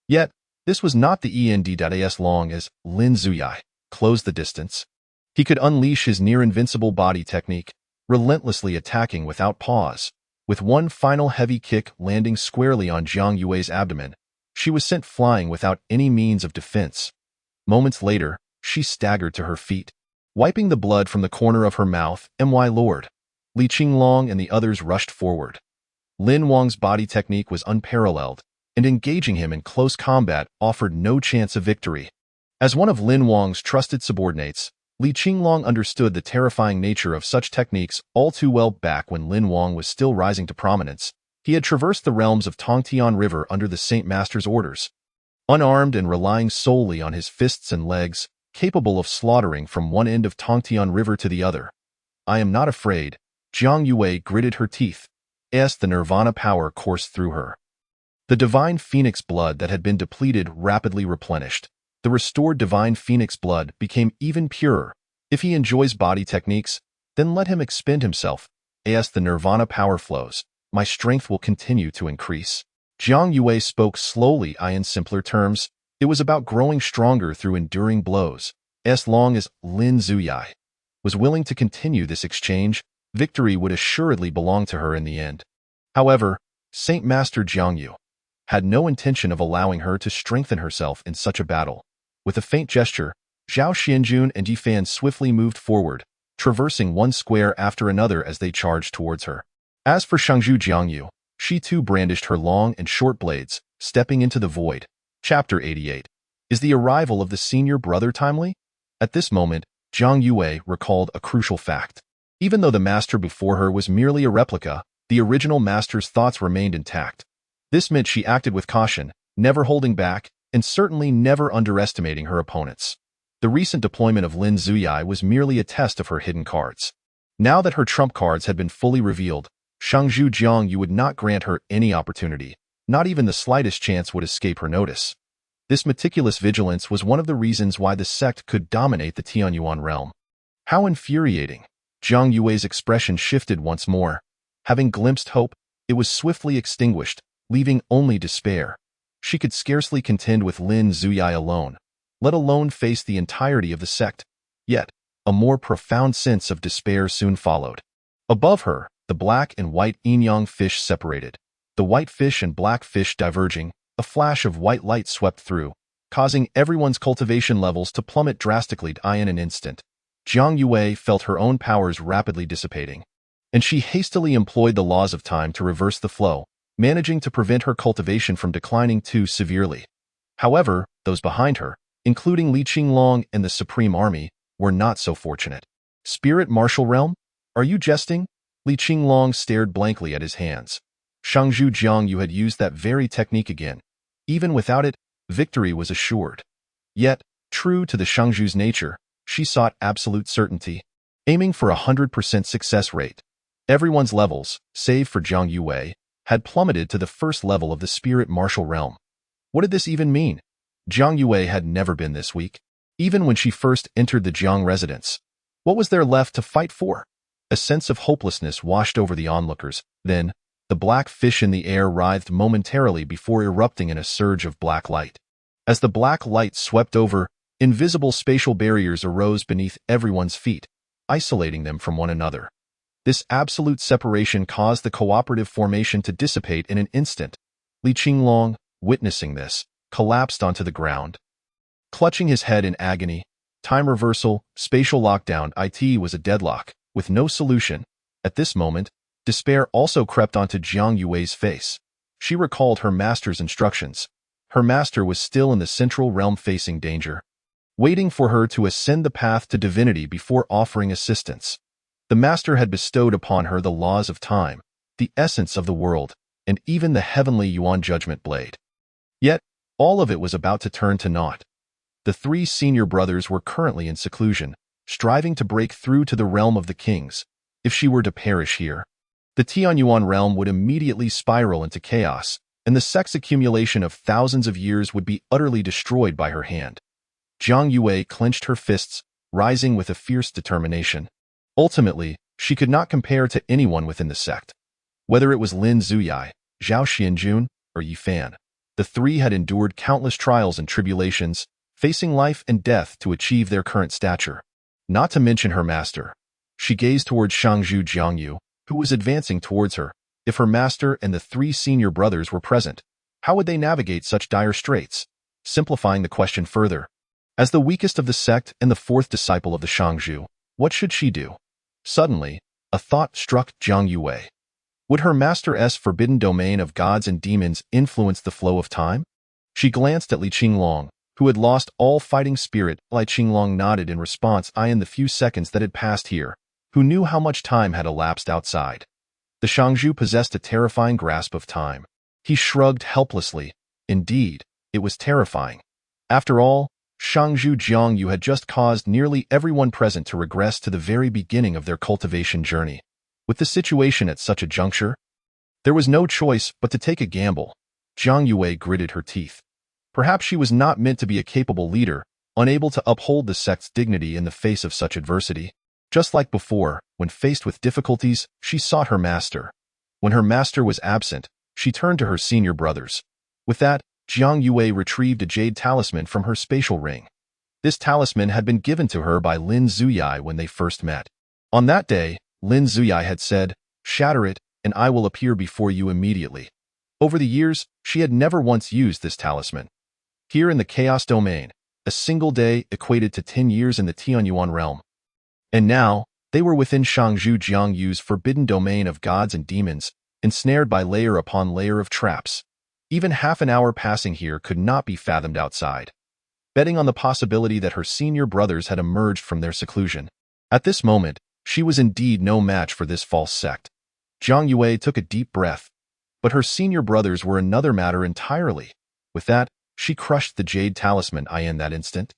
Yet, this was not the end as long as Lin Zuyai closed the distance. He could unleash his near-invincible body technique, relentlessly attacking without pause. With one final heavy kick landing squarely on Jiang Yue's abdomen, she was sent flying without any means of defense. Moments later, she staggered to her feet, wiping the blood from the corner of her mouth. My lord. Li Qinglong and the others rushed forward. Lin Wang's body technique was unparalleled, and engaging him in close combat offered no chance of victory. As one of Lin Wang's trusted subordinates, Li Qinglong understood the terrifying nature of such techniques all too well. Back when Lin Wang was still rising to prominence, he had traversed the realms of Tongtian River under the Saint Master's orders. Unarmed and relying solely on his fists and legs, capable of slaughtering from one end of Tongtian River to the other. I am not afraid. Jiang Yue gritted her teeth, as the nirvana power coursed through her. The divine phoenix blood that had been depleted rapidly replenished. The restored divine phoenix blood became even purer. If he enjoys body techniques, then let him expend himself. As the nirvana power flows, my strength will continue to increase. Jiang Yue spoke slowly in simpler terms. It was about growing stronger through enduring blows. As long as Lin Zuyai was willing to continue this exchange, victory would assuredly belong to her in the end. However, Saint Master Jiang Yu had no intention of allowing her to strengthen herself in such a battle. With a faint gesture, Zhao Xianjun and Yifan swiftly moved forward, traversing one square after another as they charged towards her. As for Shangzhu Jiangyu, she too brandished her long and short blades, stepping into the void. Chapter 88. Is the arrival of the senior brother timely? At this moment, Jiang Yue recalled a crucial fact. Even though the master before her was merely a replica, the original master's thoughts remained intact. This meant she acted with caution, never holding back, and certainly never underestimating her opponents. The recent deployment of Lin Zuyai was merely a test of her hidden cards. Now that her trump cards had been fully revealed, Shangzhu Jiangyu would not grant her any opportunity. Not even the slightest chance would escape her notice. This meticulous vigilance was one of the reasons why the sect could dominate the Tianyuan realm. How infuriating! Jiang Yue's expression shifted once more. Having glimpsed hope, it was swiftly extinguished, leaving only despair. She could scarcely contend with Lin Zuyai alone, let alone face the entirety of the sect. Yet, a more profound sense of despair soon followed. Above her, the black and white yin-yang fish separated. The white fish and black fish diverging, a flash of white light swept through, causing everyone's cultivation levels to plummet drastically in an instant. Jiang Yue felt her own powers rapidly dissipating, and she hastily employed the laws of time to reverse the flow, managing to prevent her cultivation from declining too severely. However, those behind her, including Li Qinglong and the Supreme Army, were not so fortunate. Spirit Martial Realm? Are you jesting? Li Qinglong stared blankly at his hands. Shangzhu Jiangyu had used that very technique again. Even without it, victory was assured. Yet, true to the Shangzhu's nature, she sought absolute certainty, aiming for 100% success rate. Everyone's levels, save for Jiang Yue, had plummeted to the first level of the Spirit Martial Realm. What did this even mean? Jiang Yue had never been this weak. Even when she first entered the Jiang residence, what was there left to fight for? A sense of hopelessness washed over the onlookers. Then, the black fish in the air writhed momentarily before erupting in a surge of black light. As the black light swept over, invisible spatial barriers arose beneath everyone's feet, isolating them from one another. This absolute separation caused the cooperative formation to dissipate in an instant. Li Qinglong, witnessing this, collapsed onto the ground. Clutching his head in agony, time reversal, spatial lockdown, it was a deadlock, with no solution. At this moment, despair also crept onto Jiang Yue's face. She recalled her master's instructions. Her master was still in the central realm facing danger, waiting for her to ascend the path to divinity before offering assistance. The master had bestowed upon her the laws of time, the essence of the world, and even the heavenly Yuan judgment blade. Yet, all of it was about to turn to naught. The three senior brothers were currently in seclusion, striving to break through to the realm of the kings. If she were to perish here, the Tianyuan realm would immediately spiral into chaos, and the sect's accumulation of thousands of years would be utterly destroyed by her hand. Jiang Yue clenched her fists, rising with a fierce determination. Ultimately, she could not compare to anyone within the sect. Whether it was Lin Zuyai, Zhao Xianjun, or Yifan, the three had endured countless trials and tribulations, facing life and death to achieve their current stature. Not to mention her master. She gazed towards Shangzhu Jiangyu, who was advancing towards her. If her master and the three senior brothers were present, how would they navigate such dire straits? Simplifying the question further, as the weakest of the sect and the fourth disciple of the Shangzhu, what should she do? Suddenly, a thought struck Jiang Yue. Would her master's forbidden domain of gods and demons influence the flow of time? She glanced at Li Qinglong, who had lost all fighting spirit. Li Qinglong nodded in response. In the few seconds that had passed here, who knew how much time had elapsed outside? The Shangzhu possessed a terrifying grasp of time. He shrugged helplessly. Indeed, it was terrifying. After all, Shangzhu Jiangyu had just caused nearly everyone present to regress to the very beginning of their cultivation journey. With the situation at such a juncture, there was no choice but to take a gamble. Jiang Yue gritted her teeth. Perhaps she was not meant to be a capable leader, unable to uphold the sect's dignity in the face of such adversity. Just like before, when faced with difficulties, she sought her master. When her master was absent, she turned to her senior brothers. With that, Jiang Yue retrieved a jade talisman from her spatial ring. This talisman had been given to her by Lin Zuyai when they first met. On that day, Lin Zuyai had said, "Shatter it, and I will appear before you immediately." Over the years, she had never once used this talisman. Here in the Chaos Domain, a single day equated to 10 years in the Tianyuan realm. And now, they were within Shangzhu Jiangyu's forbidden domain of gods and demons, ensnared by layer upon layer of traps. Even half an hour passing here could not be fathomed outside. Betting on the possibility that her senior brothers had emerged from their seclusion. At this moment, she was indeed no match for this false sect. Jiang Yue took a deep breath. But her senior brothers were another matter entirely. With that, she crushed the jade talisman in that instant.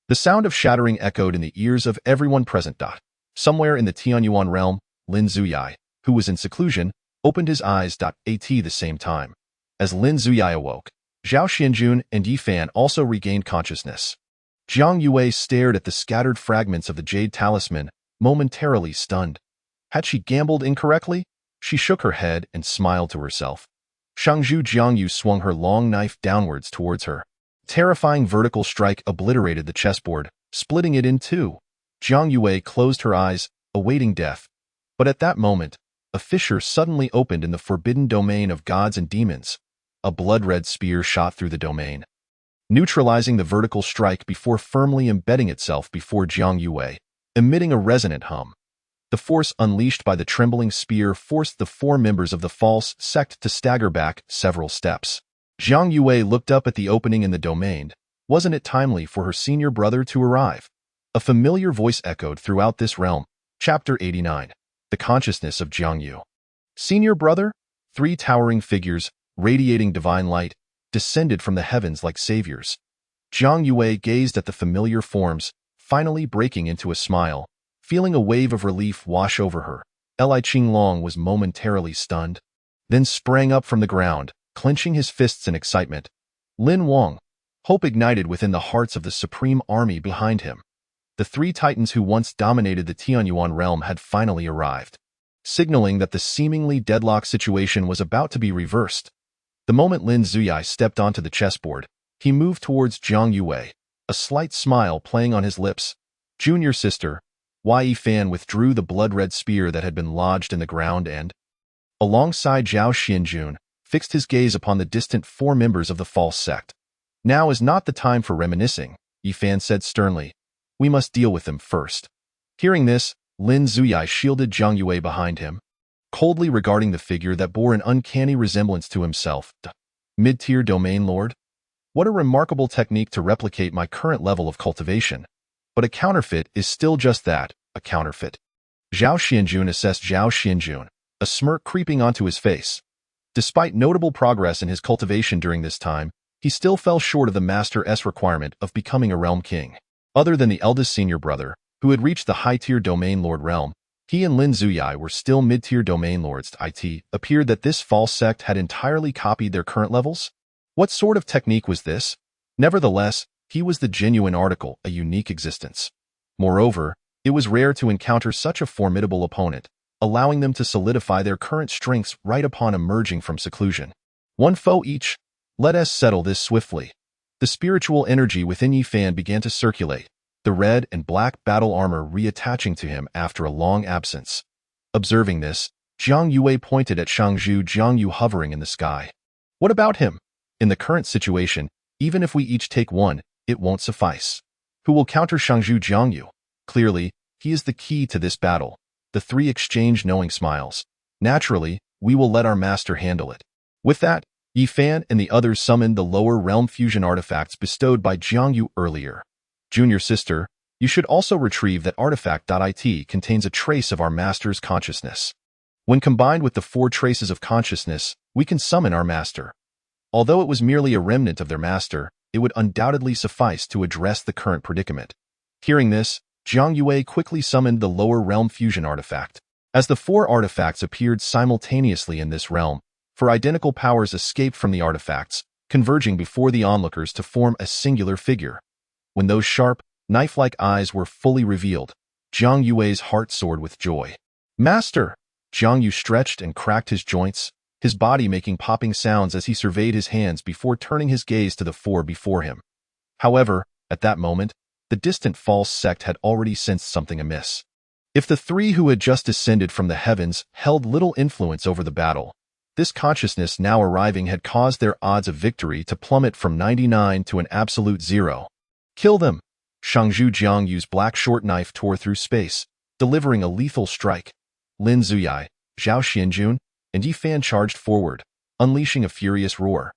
The sound of shattering echoed in the ears of everyone present. Somewhere in the Tianyuan realm, Lin Zuyai, who was in seclusion, opened his eyes. At the same time. As Lin Zuyai awoke, Zhao Xianjun and Yi Fan also regained consciousness. Jiang Yue stared at the scattered fragments of the jade talisman, momentarily stunned. Had she gambled incorrectly? She shook her head and smiled to herself. Shangzhu Jiangyu swung her long knife downwards towards her. Terrifying vertical strike obliterated the chessboard, splitting it in two. Jiang Yue closed her eyes, awaiting death. But at that moment, a fissure suddenly opened in the forbidden domain of gods and demons. A blood-red spear shot through the domain, neutralizing the vertical strike before firmly embedding itself before Jiang Yue, emitting a resonant hum. The force unleashed by the trembling spear forced the 4 members of the false sect to stagger back several steps. Jiang Yue looked up at the opening in the domain. Wasn't it timely for her senior brother to arrive? A familiar voice echoed throughout this realm. Chapter 89. The Consciousness of Jiang Yu. Senior brother? 3 towering figures, radiating divine light, descended from the heavens like saviors. Jiang Yue gazed at the familiar forms, finally breaking into a smile. Feeling a wave of relief wash over her, Li Qinglong was momentarily stunned, then sprang up from the ground, clenching his fists in excitement. Lin Wang. Hope ignited within the hearts of the supreme army behind him. The 3 titans who once dominated the Tianyuan realm had finally arrived, signaling that the seemingly deadlocked situation was about to be reversed. The moment Lin Zuyai stepped onto the chessboard, he moved towards Jiang Yue, a slight smile playing on his lips. Junior sister, Yi Fan withdrew the blood-red spear that had been lodged in the ground and, alongside Zhao Xianjun, fixed his gaze upon the distant 4 members of the false sect. Now is not the time for reminiscing, Yi Fan said sternly. We must deal with them first. Hearing this, Lin Zuyai shielded Jiang Yue behind him, coldly regarding the figure that bore an uncanny resemblance to himself. Mid-tier domain lord? What a remarkable technique to replicate my current level of cultivation. But a counterfeit is still just that, a counterfeit. Zhao Xianjun assessed Zhao Xianjun, a smirk creeping onto his face. Despite notable progress in his cultivation during this time, he still fell short of the Master S requirement of becoming a realm king. Other than the eldest senior brother, who had reached the high-tier domain lord realm, he and Lin Zuyai were still mid-tier domain lords. It appeared that this false sect had entirely copied their current levels. What sort of technique was this? Nevertheless, he was the genuine article, a unique existence. Moreover, it was rare to encounter such a formidable opponent, allowing them to solidify their current strengths right upon emerging from seclusion. 1 foe each. Let us settle this swiftly. The spiritual energy within Yi Fan began to circulate, the red and black battle armor reattaching to him after a long absence. Observing this, Jiang Yue pointed at Shangzhu Jiangyu hovering in the sky. What about him? In the current situation, even if we each take one, it won't suffice. Who will counter Shangzhu Jiangyu? Clearly, he is the key to this battle. The 3 exchanged knowing smiles. Naturally, we will let our master handle it. With that, Yi Fan and the others summoned the lower realm fusion artifacts bestowed by Jiangyu earlier. Junior sister, you should also retrieve that artifact. It contains a trace of our master's consciousness. When combined with the 4 traces of consciousness, we can summon our master. Although it was merely a remnant of their master, it would undoubtedly suffice to address the current predicament. Hearing this, Jiang Yue quickly summoned the lower realm fusion artifact. As the 4 artifacts appeared simultaneously in this realm, 4 identical powers escaped from the artifacts, converging before the onlookers to form a singular figure. When those sharp, knife-like eyes were fully revealed, Jiang Yue's heart soared with joy. "Master!" Jiang Yu stretched and cracked his joints, his body making popping sounds as he surveyed his hands before turning his gaze to the 4 before him. However, at that moment, the distant false sect had already sensed something amiss. If the 3 who had just descended from the heavens held little influence over the battle, this consciousness now arriving had caused their odds of victory to plummet from 99 to an absolute 0. "Kill them!" Shangzhu Jiang Yu's black short knife tore through space, delivering a lethal strike. Lin Zuyai, Zhao Xianjun, and Yi Fan charged forward, unleashing a furious roar.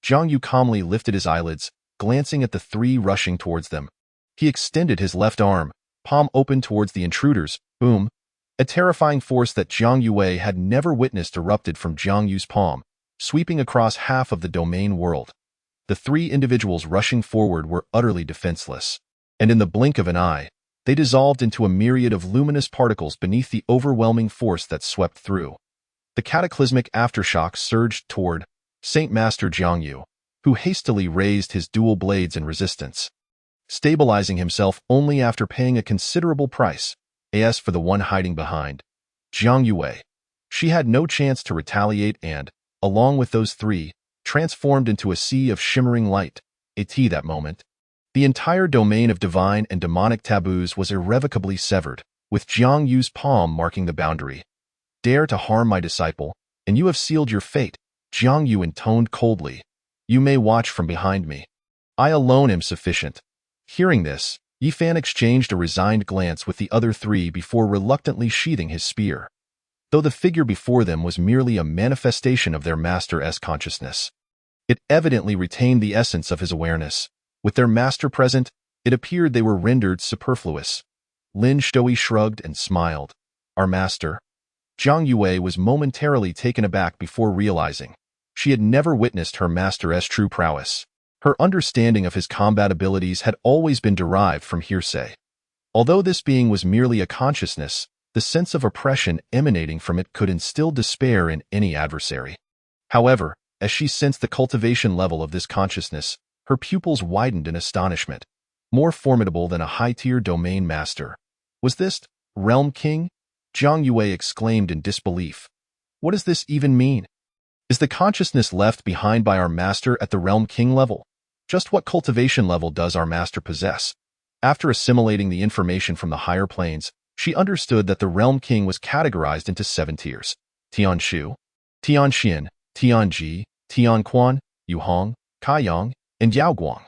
Jiang Yu calmly lifted his eyelids, glancing at the 3 rushing towards them. He extended his left arm, palm open towards the intruders. Boom! A terrifying force that Jiang Yue had never witnessed erupted from Jiang Yu's palm, sweeping across half of the domain world. The 3 individuals rushing forward were utterly defenseless, and in the blink of an eye, they dissolved into a myriad of luminous particles beneath the overwhelming force that swept through. The cataclysmic aftershock surged toward Saint Master Jiang Yu, who hastily raised his dual blades in resistance, stabilizing himself only after paying a considerable price, as for the one hiding behind, Jiang Yue. She had no chance to retaliate and, along with those 3, transformed into a sea of shimmering light. That moment, the entire domain of divine and demonic taboos was irrevocably severed, with Jiang Yu's palm marking the boundary. "Dare to harm my disciple, and you have sealed your fate," Jiang Yu intoned coldly. "You may watch from behind me. I alone am sufficient." Hearing this, Yi Fan exchanged a resigned glance with the other 3 before reluctantly sheathing his spear. Though the figure before them was merely a manifestation of their master's consciousness, it evidently retained the essence of his awareness. With their master present, it appeared they were rendered superfluous. Lin Shtoi shrugged and smiled. "Our master?" Jiang Yue was momentarily taken aback before realizing she had never witnessed her master's true prowess. Her understanding of his combat abilities had always been derived from hearsay. Although this being was merely a consciousness, the sense of oppression emanating from it could instill despair in any adversary. However, as she sensed the cultivation level of this consciousness, her pupils widened in astonishment. More formidable than a high-tier domain master. Was this Realm King? Jiang Yue exclaimed in disbelief. What does this even mean? Is the consciousness left behind by our master at the Realm King level? Just what cultivation level does our master possess? After assimilating the information from the higher planes, she understood that the Realm King was categorized into 7 tiers: Tianshu, Tianxian, Tianji, Tianquan, Yuhong, Kaiyang, and Yaoguang.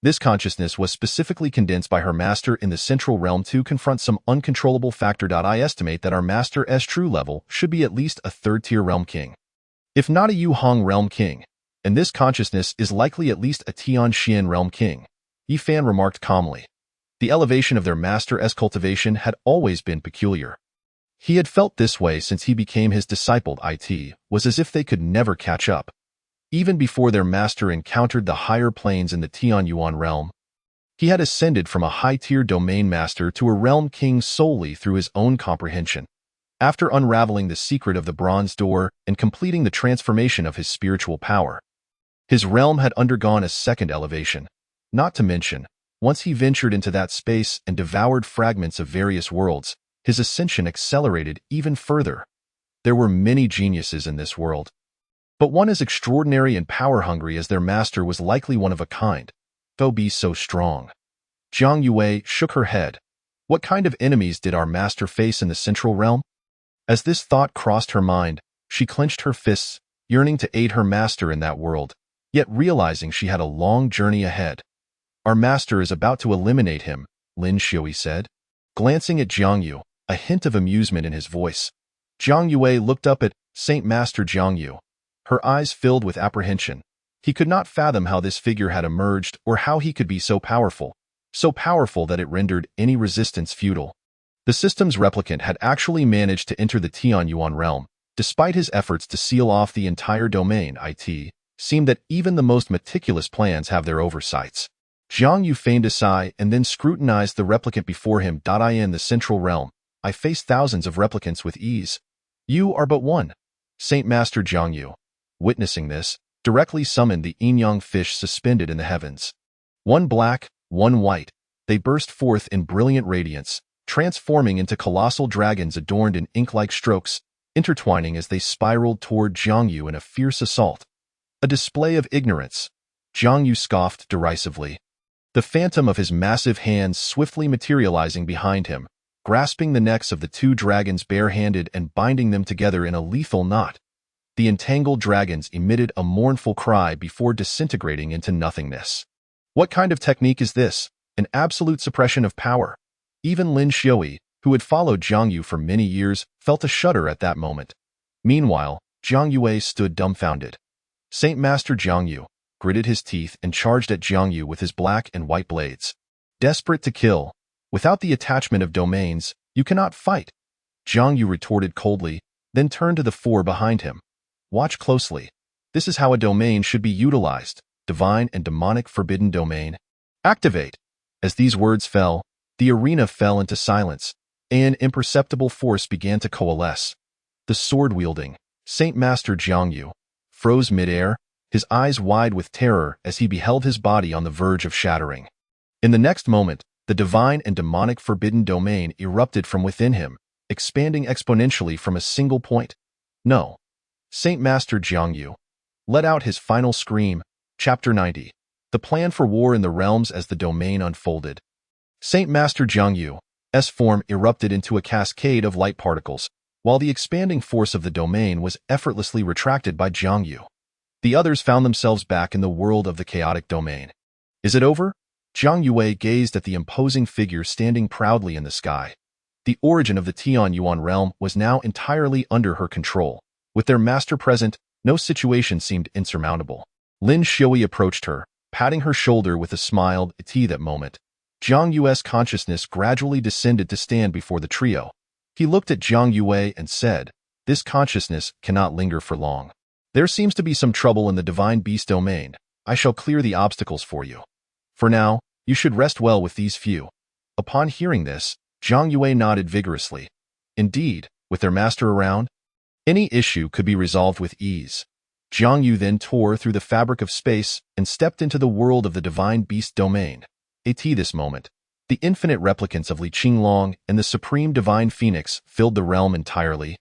This consciousness was specifically condensed by her master in the central realm to confront some uncontrollable factor. I estimate that our master's true level should be at least a 3rd-tier Realm King, if not a Yuhong Realm King, and this consciousness is likely at least a Tianxian Realm King, Yi Fan remarked calmly. The elevation of their master's cultivation had always been peculiar. He had felt this way since he became his disciple. It was as if they could never catch up. Even before their master encountered the higher planes in the Tianyuan realm, he had ascended from a high-tier domain master to a Realm King solely through his own comprehension. After unraveling the secret of the bronze door and completing the transformation of his spiritual power, his realm had undergone a second elevation. Not to mention, once he ventured into that space and devoured fragments of various worlds, his ascension accelerated even further. There were many geniuses in this world, but one as extraordinary and power-hungry as their master was likely one of a kind, though be so strong. Jiang Yue shook her head. What kind of enemies did our master face in the central realm? As this thought crossed her mind, she clenched her fists, yearning to aid her master in that world, yet realizing she had a long journey ahead. Our master is about to eliminate him, Lin Shui said, glancing at Jiang Yu, a hint of amusement in his voice. Jiang Yue looked up at Saint Master Jiang Yu, her eyes filled with apprehension. He could not fathom how this figure had emerged or how he could be so powerful that it rendered any resistance futile. The system's replicant had actually managed to enter the Tianyuan realm, despite his efforts to seal off the entire domain. Seemed that even the most meticulous plans have their oversights. Jiang Yu feigned a sigh and then scrutinized the replicant before him. In the central realm, I face thousands of replicants with ease. You are but one. Saint Master Jiang Yu, witnessing this, directly summoned the yin-yang fish suspended in the heavens. One black, one white, they burst forth in brilliant radiance, transforming into colossal dragons adorned in ink-like strokes, intertwining as they spiraled toward Jiang Yu in a fierce assault. A display of ignorance. Jiang Yu scoffed derisively. The phantom of his massive hands swiftly materializing behind him, grasping the necks of the two dragons barehanded and binding them together in a lethal knot. The entangled dragons emitted a mournful cry before disintegrating into nothingness. What kind of technique is this? An absolute suppression of power. Even Lin Xiui, who had followed Jiang Yu for many years, felt a shudder at that moment. Meanwhile, Jiang Yue stood dumbfounded. Saint Master Jiang Yu gritted his teeth and charged at Jiang Yu with his black and white blades. Desperate to kill, without the attachment of domains, you cannot fight. Jiang Yu retorted coldly, then turned to the four behind him. Watch closely. This is how a domain should be utilized. Divine and demonic forbidden domain. Activate. As these words fell, the arena fell into silence, and an imperceptible force began to coalesce. The sword-wielding Saint Master Jiang Yu froze midair, his eyes wide with terror as he beheld his body on the verge of shattering. In the next moment, the divine and demonic forbidden domain erupted from within him, expanding exponentially from a single point. No. Saint Master Jiang Yu let out his final scream. Chapter 90. The plan for war in the realms as the domain unfolded. Saint Master Jiang Yu's form erupted into a cascade of light particles, while the expanding force of the domain was effortlessly retracted by Jiang Yu. The others found themselves back in the world of the chaotic domain. Is it over? Jiang Yue gazed at the imposing figure standing proudly in the sky. The origin of the Tianyuan realm was now entirely under her control. With their master present, no situation seemed insurmountable. Lin Xiui approached her, patting her shoulder with a smile. At that moment, Jiang Yue's consciousness gradually descended to stand before the trio. He looked at Jiang Yue and said, "This consciousness cannot linger for long. There seems to be some trouble in the divine beast domain. I shall clear the obstacles for you. For now, you should rest well with these few." Upon hearing this, Jiang Yue nodded vigorously. Indeed, with their master around, any issue could be resolved with ease. Jiang Yu then tore through the fabric of space and stepped into the world of the divine beast domain. At this moment, the infinite replicants of Li Qinglong and the supreme divine phoenix filled the realm entirely.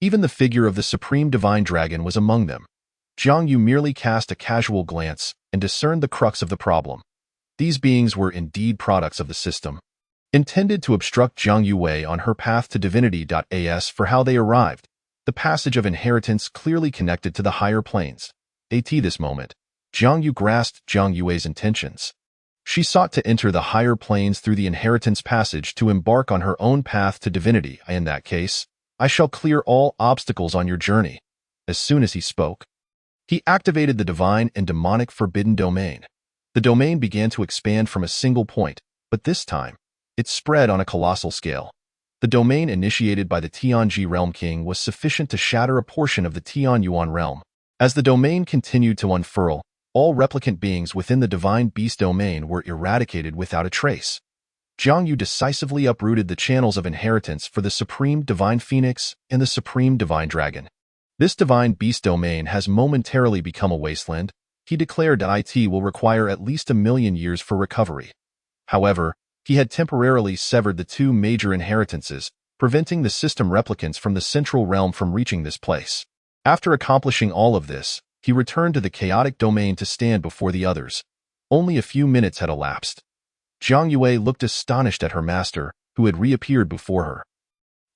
Even the figure of the supreme divine dragon was among them. Jiang Yu merely cast a casual glance and discerned the crux of the problem. These beings were indeed products of the system, intended to obstruct Jiang Yue on her path to divinity. As for how they arrived, the passage of inheritance clearly connected to the higher planes. At this moment, Jiang Yu grasped Jiang Yue's intentions. She sought to enter the higher planes through the inheritance passage to embark on her own path to divinity. In that case, I shall clear all obstacles on your journey. As soon as he spoke, he activated the divine and demonic forbidden domain. The domain began to expand from a single point, but this time, it spread on a colossal scale. The domain initiated by the Tianji Realm King was sufficient to shatter a portion of the Tianyuan realm. As the domain continued to unfurl, all replicant beings within the divine beast domain were eradicated without a trace. Jiang Yu decisively uprooted the channels of inheritance for the supreme divine phoenix and the supreme divine dragon. This divine beast domain has momentarily become a wasteland. He declared that it will require at least 1,000,000 years for recovery. However, he had temporarily severed the two major inheritances, preventing the system replicants from the central realm from reaching this place. After accomplishing all of this, he returned to the chaotic domain to stand before the others. Only a few minutes had elapsed. Jiang Yue looked astonished at her master, who had reappeared before her.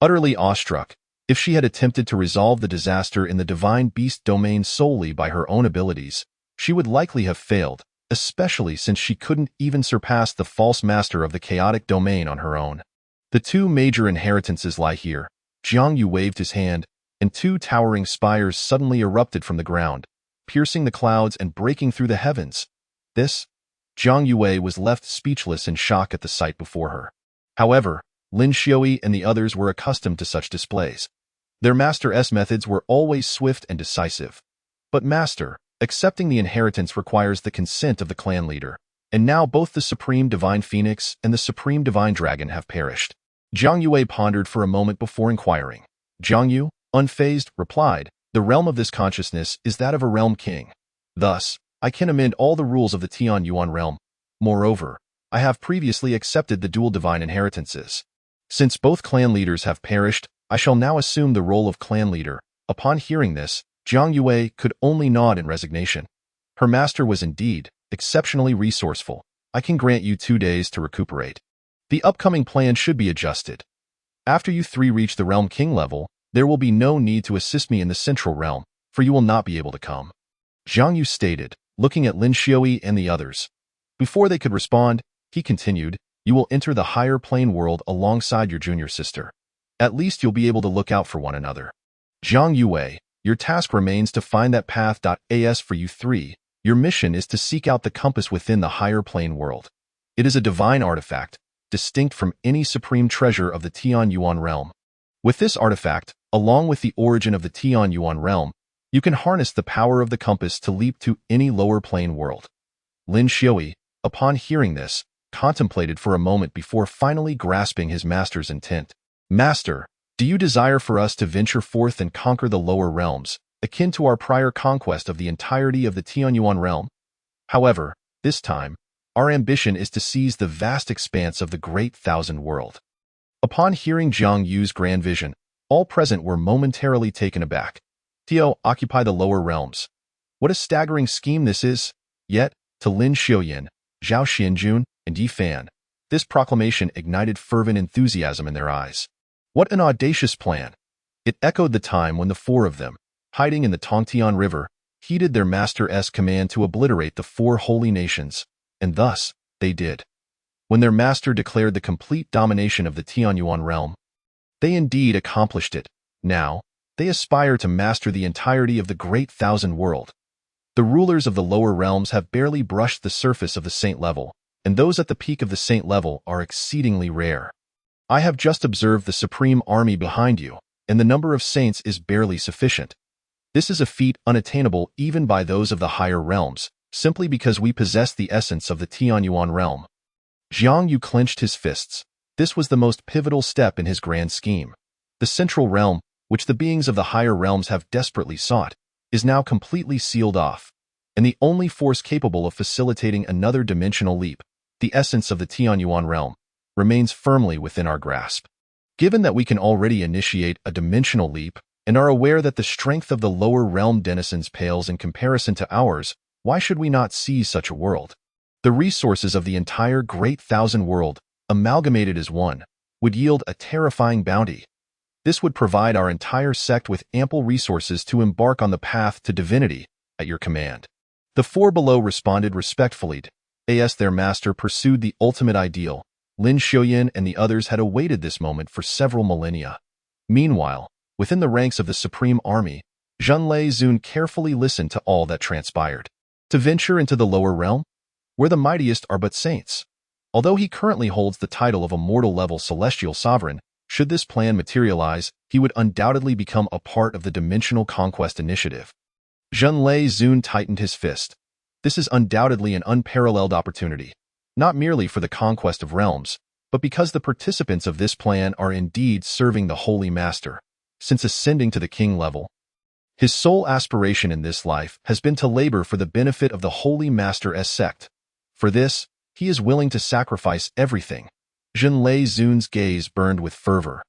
Utterly awestruck, if she had attempted to resolve the disaster in the divine beast domain solely by her own abilities, she would likely have failed, especially since she couldn't even surpass the false master of the chaotic domain on her own. The two major inheritances lie here. Jiang Yu waved his hand, and two towering spires suddenly erupted from the ground, piercing the clouds and breaking through the heavens. Jiang Yue was left speechless in shock at the sight before her. However, Lin Xiui and the others were accustomed to such displays. Their master's methods were always swift and decisive. But master, Accepting the inheritance requires the consent of the clan leader, and now both the Supreme Divine Phoenix and the Supreme Divine Dragon have perished. Jiang Yue pondered for a moment before inquiring. Jiang Yu, unfazed, replied, "The realm of this consciousness is that of a realm king. Thus, I can amend all the rules of the Tian Yuan realm. Moreover, I have previously accepted the dual divine inheritances. Since both clan leaders have perished, I shall now assume the role of clan leader." Upon hearing this, Jiang Yue could only nod in resignation. Her master was indeed exceptionally resourceful. "I can grant you 2 days to recuperate. The upcoming plan should be adjusted. After you 3 reach the realm king level, there will be no need to assist me in the central realm, for you will not be able to come," Jiang Yu stated, looking at Lin Xiui and the others. Before they could respond, he continued, "You will enter the higher plane world alongside your junior sister. At least you'll be able to look out for one another. Jiang Yue, your task remains to find that path. As for you 3, your mission is to seek out the compass within the higher plane world. It is a divine artifact, distinct from any supreme treasure of the Tian Yuan realm. With this artifact, along with the origin of the Tian Yuan realm, you can harness the power of the compass to leap to any lower plane world." Lin Xiui, upon hearing this, contemplated for a moment before finally grasping his master's intent. "Master, do you desire for us to venture forth and conquer the lower realms, akin to our prior conquest of the entirety of the Tianyuan realm? However, this time, our ambition is to seize the vast expanse of the Great Thousand World." Upon hearing Jiang Yu's grand vision, all present were momentarily taken aback. "Tio, occupy the lower realms. What a staggering scheme this is!" Yet, to Lin Xiuyan, Zhao Xianjun, and Yi Fan, this proclamation ignited fervent enthusiasm in their eyes. What an audacious plan! It echoed the time when the 4 of them, hiding in the Tongtian River, heeded their master's command to obliterate the 4 holy nations, and thus, they did. When their master declared the complete domination of the Tianyuan realm, they indeed accomplished it. Now, they aspire to master the entirety of the Great Thousand World. The rulers of the lower realms have barely brushed the surface of the saint level, and those at the peak of the saint level are exceedingly rare. I have just observed the supreme army behind you, and the number of saints is barely sufficient. This is a feat unattainable even by those of the higher realms, simply because we possess the essence of the Tianyuan realm. Jiang Yu clenched his fists. This was the most pivotal step in his grand scheme. The central realm, which the beings of the higher realms have desperately sought, is now completely sealed off, and the only force capable of facilitating another dimensional leap, the essence of the Tianyuan realm, remains firmly within our grasp. Given that we can already initiate a dimensional leap and are aware that the strength of the lower realm denizens pales in comparison to ours, why should we not seize such a world? The resources of the entire Great Thousand World, amalgamated as one, would yield a terrifying bounty. This would provide our entire sect with ample resources to embark on the path to divinity at your command. The 4 below responded respectfully. As their master pursued the ultimate ideal, Lin Xiuyan and the others had awaited this moment for several millennia. Meanwhile, within the ranks of the Supreme Army, Zhenlei Zun carefully listened to all that transpired. To venture into the lower realm, where the mightiest are but saints. Although he currently holds the title of a mortal-level celestial sovereign, should this plan materialize, he would undoubtedly become a part of the Dimensional Conquest Initiative. Zhenlei Zun tightened his fist. This is undoubtedly an unparalleled opportunity, not merely for the conquest of realms, but because the participants of this plan are indeed serving the Holy Master. Since ascending to the king level, his sole aspiration in this life has been to labor for the benefit of the Holy Master's sect. For this, he is willing to sacrifice everything. Zhenlei Zun's gaze burned with fervor.